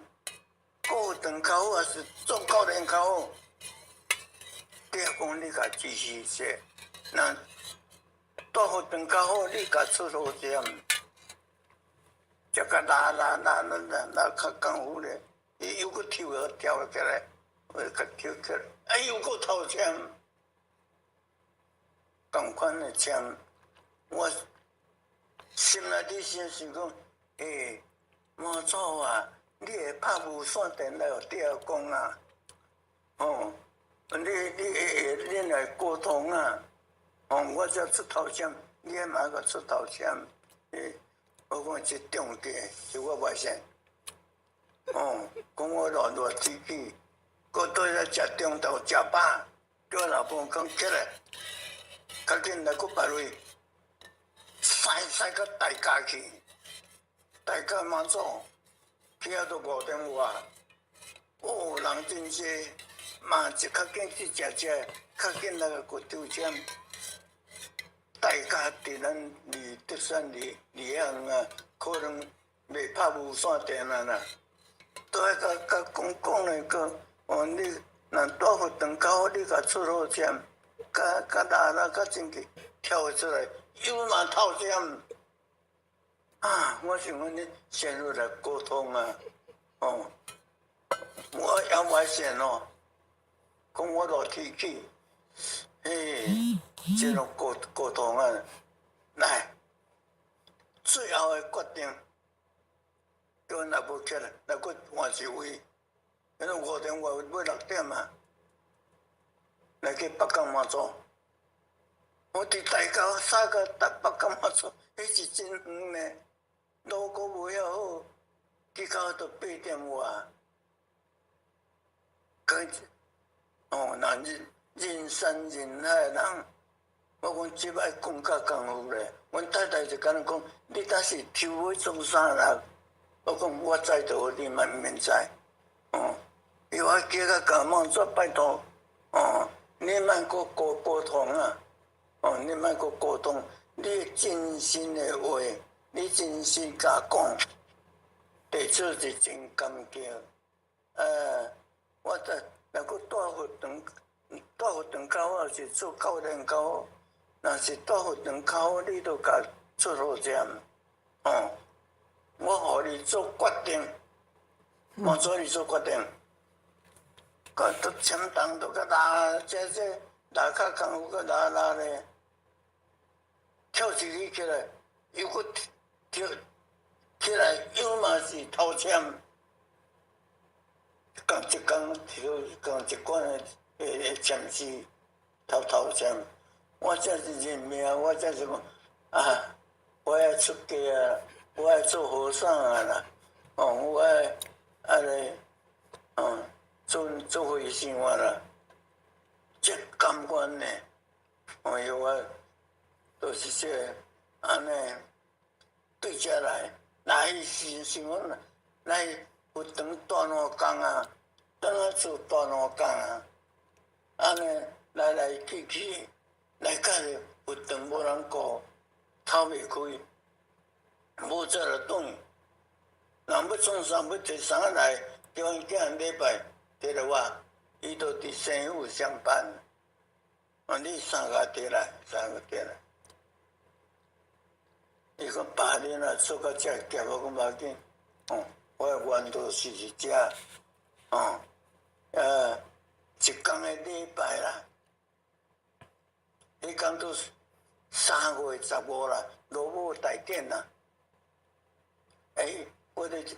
G: 顾福堂较好还是做教练较好？地下讲你甲支持者，那大福堂较好，你甲出头签，才甲拉较功夫咧，伊又佫抽了跳起来。我甲抽起来，哎又佫头签，同款的签，我心内底先想讲，妈祖啊，你会拍无线电来互地下讲啊？哦，你来沟通啊？哦，我才出头签，你也嘛个出头签，我讲这重点是我外甥，哦，讲我热天气。我对咧食中昼食饱，叫老婆讲起来，较紧来佫排位，塞到大家去，大家妈祖，去遐都5点外，哦，人真济，嘛是较紧去食，较紧来个抽签，大家伫咱离德山离遐啊，可能袂拍无线电啊啦，都爱甲讲咧个。哦，你若大福堂较好，你甲出好签，甲拉较真去跳出来，又嘛透签啊！我想讲你先入来沟通啊，哦，我要外线哦，讲我热天气，这种沟通啊，来，最后的决定，叫阮若无起来，来佫换一位。那5点外尾6点啊，来去北港妈祖。我伫大沟三个北港妈祖，迄是真远呢，路阁无遐好，去到都8点外。哦，那人山人海人，我讲即摆讲较功夫咧。阮太太就甲咱讲，你若是抽要做啥啦？我讲我知道，你嘛免知。哦。伊我叫甲甲妈祖拜托，哦，你莫搁沟通啊，哦，你莫搁沟通，你真心的话，你真心甲讲，地主是真感激。我若搁大福堂较好是做教练较好，若是大福堂较好，你都甲出好签，哦，我互你做决定，妈祖你做决定。个都签档都个拉，这拉较功夫个拉咧，跳一起起来，又个跳起来，又嘛是头签，讲一讲跳，讲一关的签字头签，我这是认命，我这是讲啊，我要出家啊，我要做和尚啊啦，哦，我安尼，做回生活啦，这感官呢，有我都是这安尼对遮来是想讲来有当大两工啊，当啊做大两工啊，安尼来去，来甲有当无人顾，透袂开，无做就转，人要创啥要摕啥来，叫因囝礼拜。摕落我，伊都伫生府上班。你3个摕来，伊讲8年啊，做到遮夹，我讲无要紧。我的原都是食，哦，一工的礼拜啦，迄工都3月15啦，落雨大典啦。我哋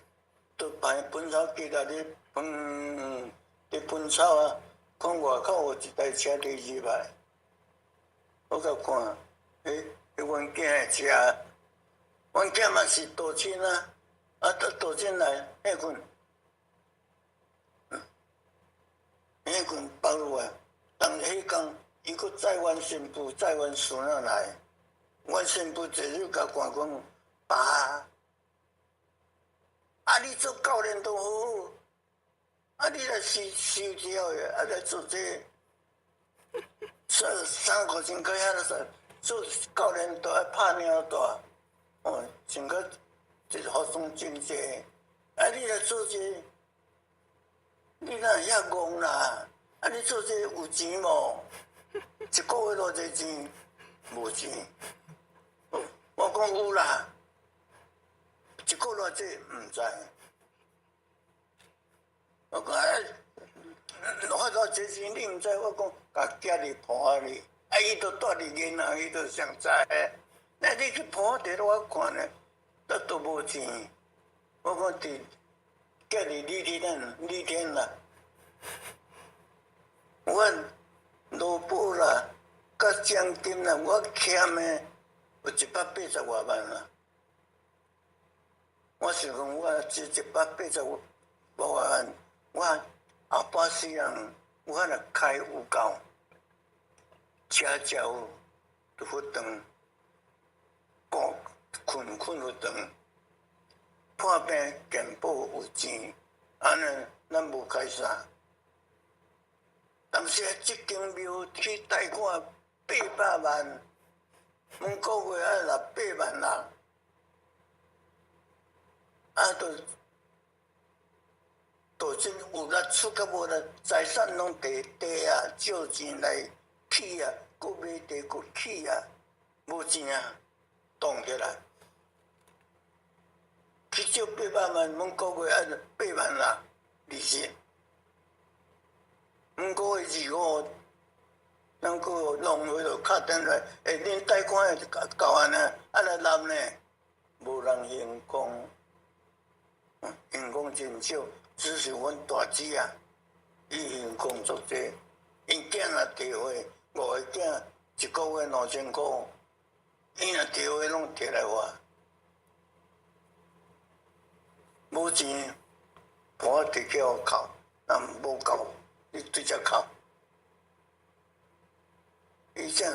G: 都排本草记啦，咧本草啊，看外口有一台车伫入来，我甲看，阮囝会食，阮囝嘛是大亲啊，大亲来迄群。迄群包入来，当迄工，伊佫载阮新妇、载阮孙仔来，阮新妇坐手甲看讲，爸，你做教练都好，你来收条的，来做这3块钱块遐个做教练都爱拍鸟大，穿个一服装真济，你来做这。你哪会遐戆啦？你做这有钱无？一个月偌济钱？无钱。我讲有啦，一个偌济毋知。我讲我偌济钱你毋知？我讲甲寄伫盘里，伊都住伫银行，伊都上知。那你去盘摕落我看咧，都无钱。我讲伫。寄伫李天啦，阮罗布啦，甲奖金啦，我欠的有180外万啦。我想讲，我这180外万，我后半世人，我若开有够，吃有福肠，困福肠。破病健保有钱，安尼咱无开啥。但是即间庙去贷款800万，每个月爱600万啦，都真有力出甲无力，财产拢摕地啊，借钱来起啊，佫买地佫起啊，无钱啊，动起来。去借800万，每个月爱8万啦，利息。每个月25，咱个浪费就敲电话，恁贷款会交安尼，来揽呢，无人用讲，用讲真少，只是阮大姊啊，伊用工作者，因囝若提货，5个囝一个月2000块，伊若提货拢摕来我。无钱，我摕去互扣，若无够，你对只扣。伊讲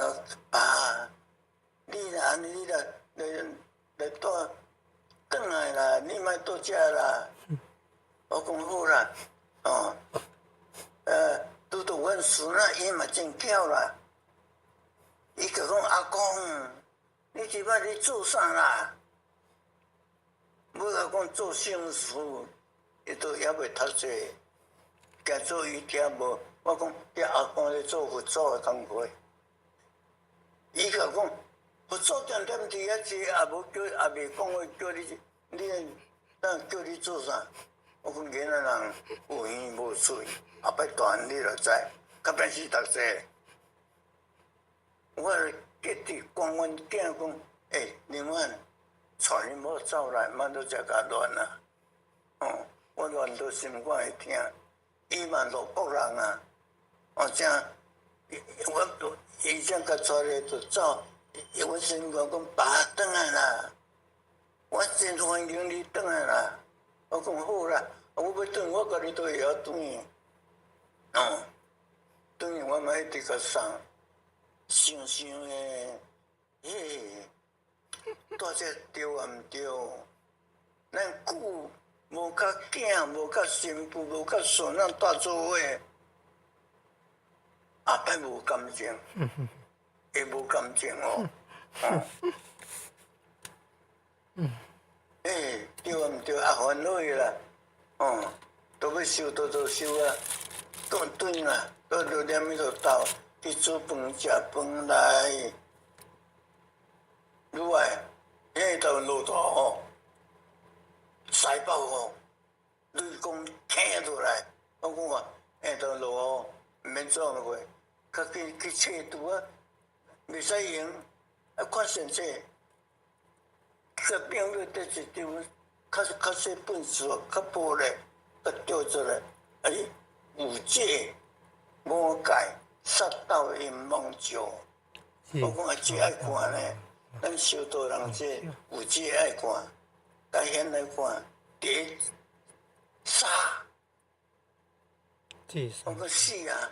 G: 你若安尼，你来住转来啦，你莫住遮啦。我讲好啦，拄到阮孙仔，伊嘛真巧啦。伊就讲阿公，你即摆你做啥啦？要甲讲做生事，伊都还袂读册，惊做伊听无。我讲，遐阿公咧做佛祖诶工课，伊甲讲，佛祖点点伫遐坐，也无叫，也袂讲话叫你当叫你做啥？我讲囡仔人有耳无喙，后摆大汉你就知，较便是读册。我结伫讲阮囝讲，林婉。带恁某走来，莫都遮甲乱啊！我乱到心肝会疼。伊嘛洛国人啊，伊正甲带来就走。阮心肝讲爸转来啦，我真欢迎你转来啦。我讲好啦，我要转，我甲你都会晓转。转我嘛一直甲送，想诶，带这对啊毋对？咱久无甲囝，无甲媳妇，无甲孙仔带做伙，后摆无感情，会无感情哦。对啊毋对？烦恼去啦，都要收都收啊，转啊，都念迄个斗去煮饭食饭来。愈来，迄头落大雨，西北雨，雷公倾落来，我讲话下到落雨，毋免做话，较去测拄啊，袂使用，啊看先生，个病率得一张，较细本数，较薄咧，甲调出来，哎，有解无解，杀到阴梦照。我讲啊，这爱看咧，咱修道人这有这爱看，但现来看第杀。我讲死啊！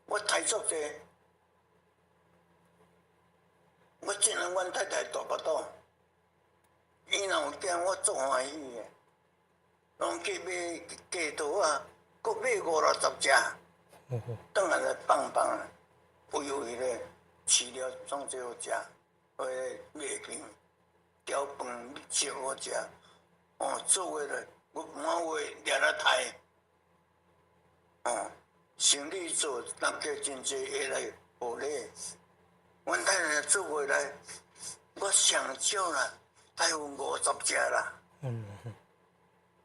G: 我太足者，我真让阮太太大巴肚，伊若有惊我足欢喜诶。拢去买鸡肚啊，搁买50-60只，转来放放，肥肥咧，饲了总最好食，袂平，调饭烧好食，哦，做伙咧，我满月掠来刣。生理做，人家真济会来互礼。阮太太做回来，我上少啦，大有50只啦。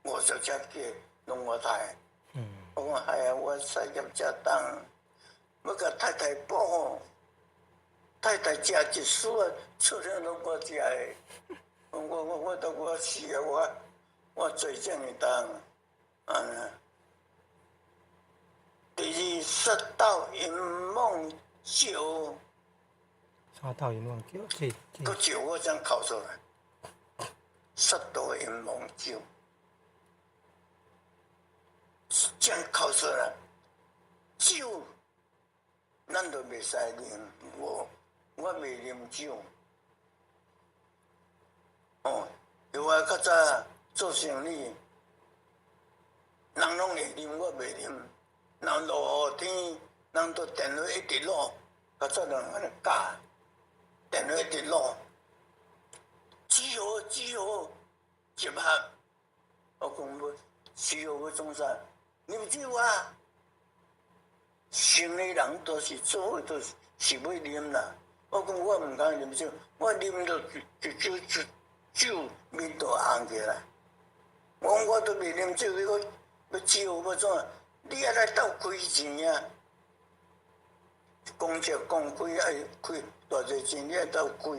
G: 50只鸡拢我刣。我讲哎呀，我事业遮重，要甲太太保护。太太食一丝啊，出了拢我食的。我到我死啊，我做这么重，第二，杀到阴梦照。
H: 杀到阴梦照，
G: 个照我怎考出来？杀到阴梦照，这样考出来，酒，咱都袂使啉，我袂啉酒。因为较早做生意，人拢会啉，我袂啉。人落雨天，人都电话一直落，较早人安尼教，电话一直落，只好集合。我讲要只好要创啥？啉酒啊！生的人都是做伙都是要啉啦。我讲我毋敢啉酒，我啉到酒面都红起来。我都袂啉酒，要酒要怎？你也来斗开钱啊！公车公开爱开偌济钱，你也斗开。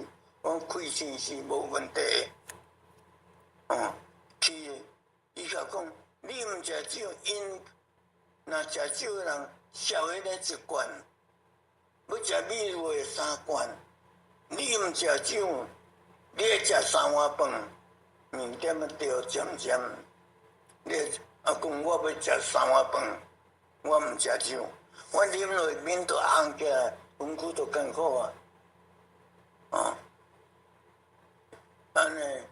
G: 我开钱是无问题的。去，伊甲讲，你毋食酒，因若食酒的人少迄个1罐，要食米露的3罐。你毋食酒，你会食3碗饭，面点啊着尖尖。你讲我要食3碗饭，我毋食酒，我啉落面都红起来，身躯都艰苦啊！安尼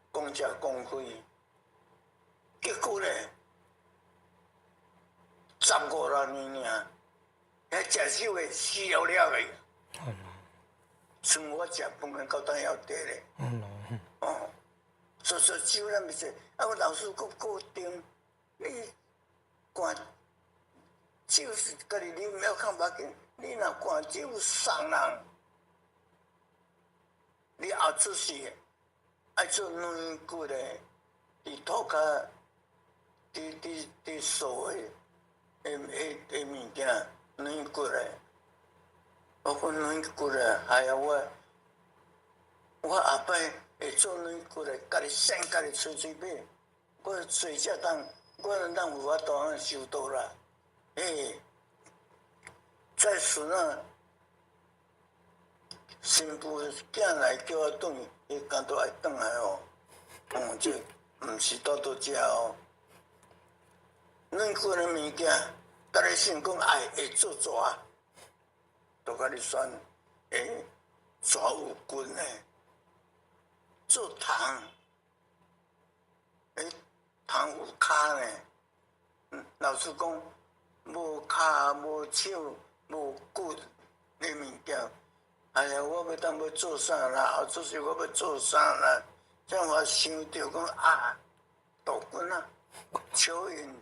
G: 公车公开，结果咧15-16年尔，遐食酒的死了了个，剩我食饭的到当要得咧。做酒咱袂使，我老师搁定。你灌酒是家己啉，要看别紧。你若灌酒送人，你后出事爱做软骨的，伫涂骹，伫手的物件软骨的。我讲软骨的，哎呀我后摆会做软骨的，家己先家己吹买，我吹才当。我人有法度安收到啦，再顺啊，新妇囝来叫我转，伊敢都爱转来哦。这毋是倒食哦。软骨的物件，逐个想讲爱会做蛇，都甲你选蛇有棍的，做糖，糖有骹呢，老实讲，无骹无手无骨的物件，哎呀，我要当要做啥啦？后出世我要做啥啦？这我想着讲啊，豆棍啊，蚯蚓，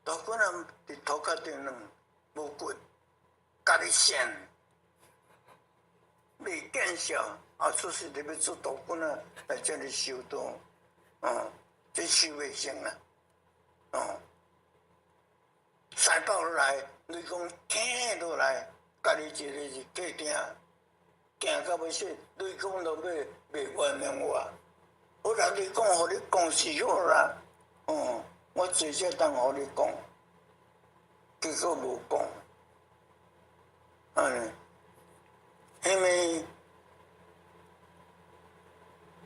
G: 豆棍啊，伫涂骹顶软，无骨，家己线，未见效，后出世你要做豆棍啊，来这里收到。这收袂成啊！西北落来，雷公天落来，家己一个是计定，行到要死，雷公都袂原谅我。我若你讲，互你讲是好啦，我最少当互你讲，结果无讲，因为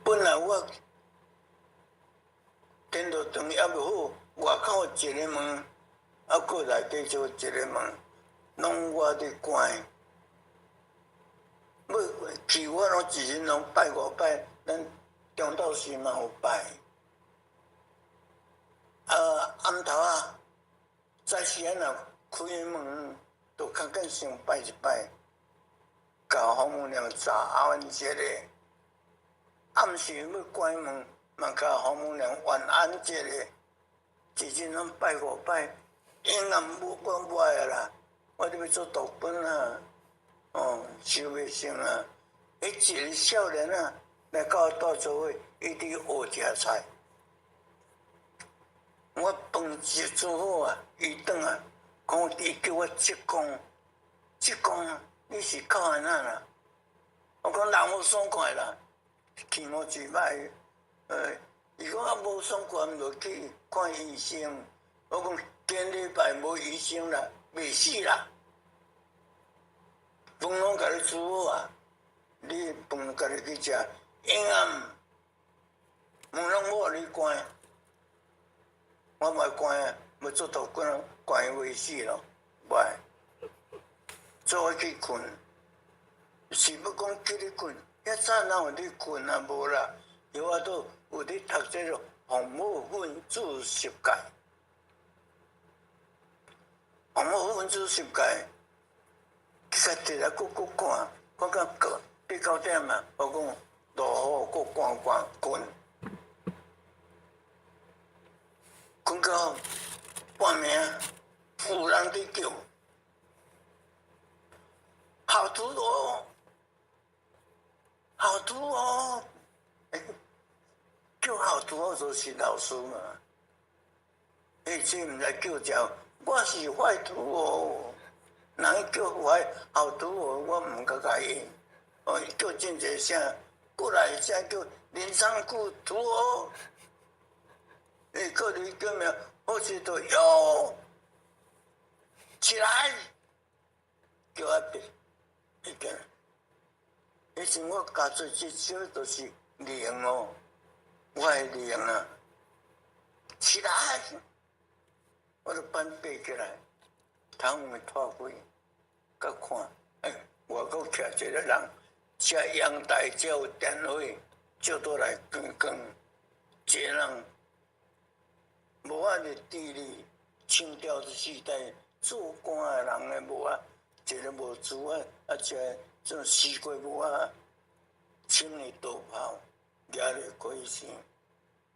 G: 本来我天道堂也无好，外口一个门，搁内底就一个门，拢我伫关。要去我拢一日拢拜5摆，咱中昼时嘛有拜。暗头早时若开门，就较紧先拜一拜，甲父母娘早安一下。暗时要关门，嘛甲父母娘晚安一下。一日拢拜5摆，永远我无爱啦，我咧要做道本收袂成啊！一个少年来到我倒做伙，伊伫学食菜。我饭一做好伊转讲伊叫我职工，你是靠安那啦？我讲人无爽快啦，气毛一歹。伊讲无爽快，毋落去看医生。我讲今礼拜无医生啦，袂死啦。饭拢甲你煮好你饭家己去食，永远门拢无互你关。我袂关要做道馆，关伊袂死咯，袂。做我去困，是要讲叫你困，遐早哪有你困无啦？有法度有咧读这个红木分子十戒，红木分子十戒。佮直来看，看到8、9点我讲落雨，佫关困到半暝，有人伫叫，好土哦，好土哦，叫好土哦就是老师嘛，这毋知叫叫，我是坏土哦。人叫好土我毋敢甲应，叫真侪声，过来声叫林长古土哦，过来叫名，好势就哟，起来，叫一个，迄时我教做这首都是灵哦，我的灵啊，起来，我就搬背起来，头毛脱开。甲看，外国徛一个人，遮阳台遮有电火，照倒来光，一个人无法度地理清朝的时代做官的人的无一个无珠一个种西瓜无青的刀炮，举咧过身。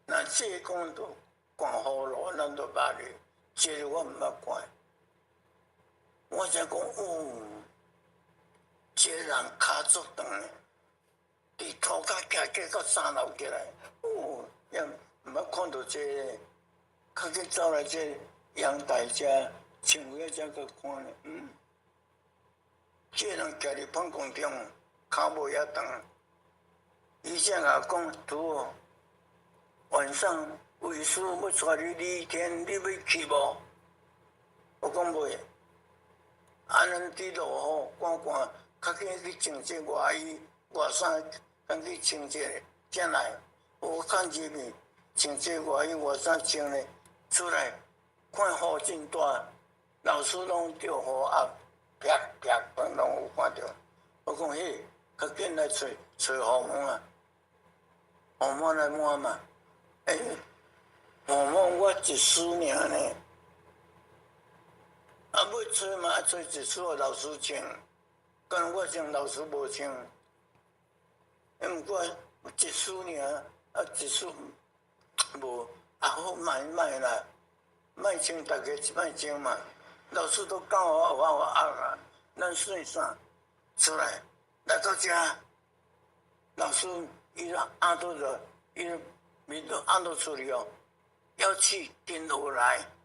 G: 若这讲到寒雨路，咱就捌咧，这个我毋捌看。我才讲这个人骹足长的，伫涂骹行到3楼起来，也毋捌看到这个，较紧走来这阳台遮，穿过遮去看咧，这个人徛伫放空中，骹无遐长，医生也讲拄晚上卫师要带你礼天，你要去无？我讲袂。安尼伫落雨，寒，较紧去穿这外衣、外衫，赶去穿这个，才来。我看入面穿这外衣、外衫穿咧，出来看雨真大，老师拢着雨压，啪啪，拢有看到。我讲嘿，较紧来找雨毛雨毛来摸嘛。雨毛我一丝尔呢。要吹嘛，吹一束老师穿，敢我穿老师无穿。毋过一束尔，一束无，好莫啦，莫穿大家一摆穿嘛。老师都教我啊，咱算啥？出来到遮，老师伊就按倒着，伊面都按倒出去哦。要去天河来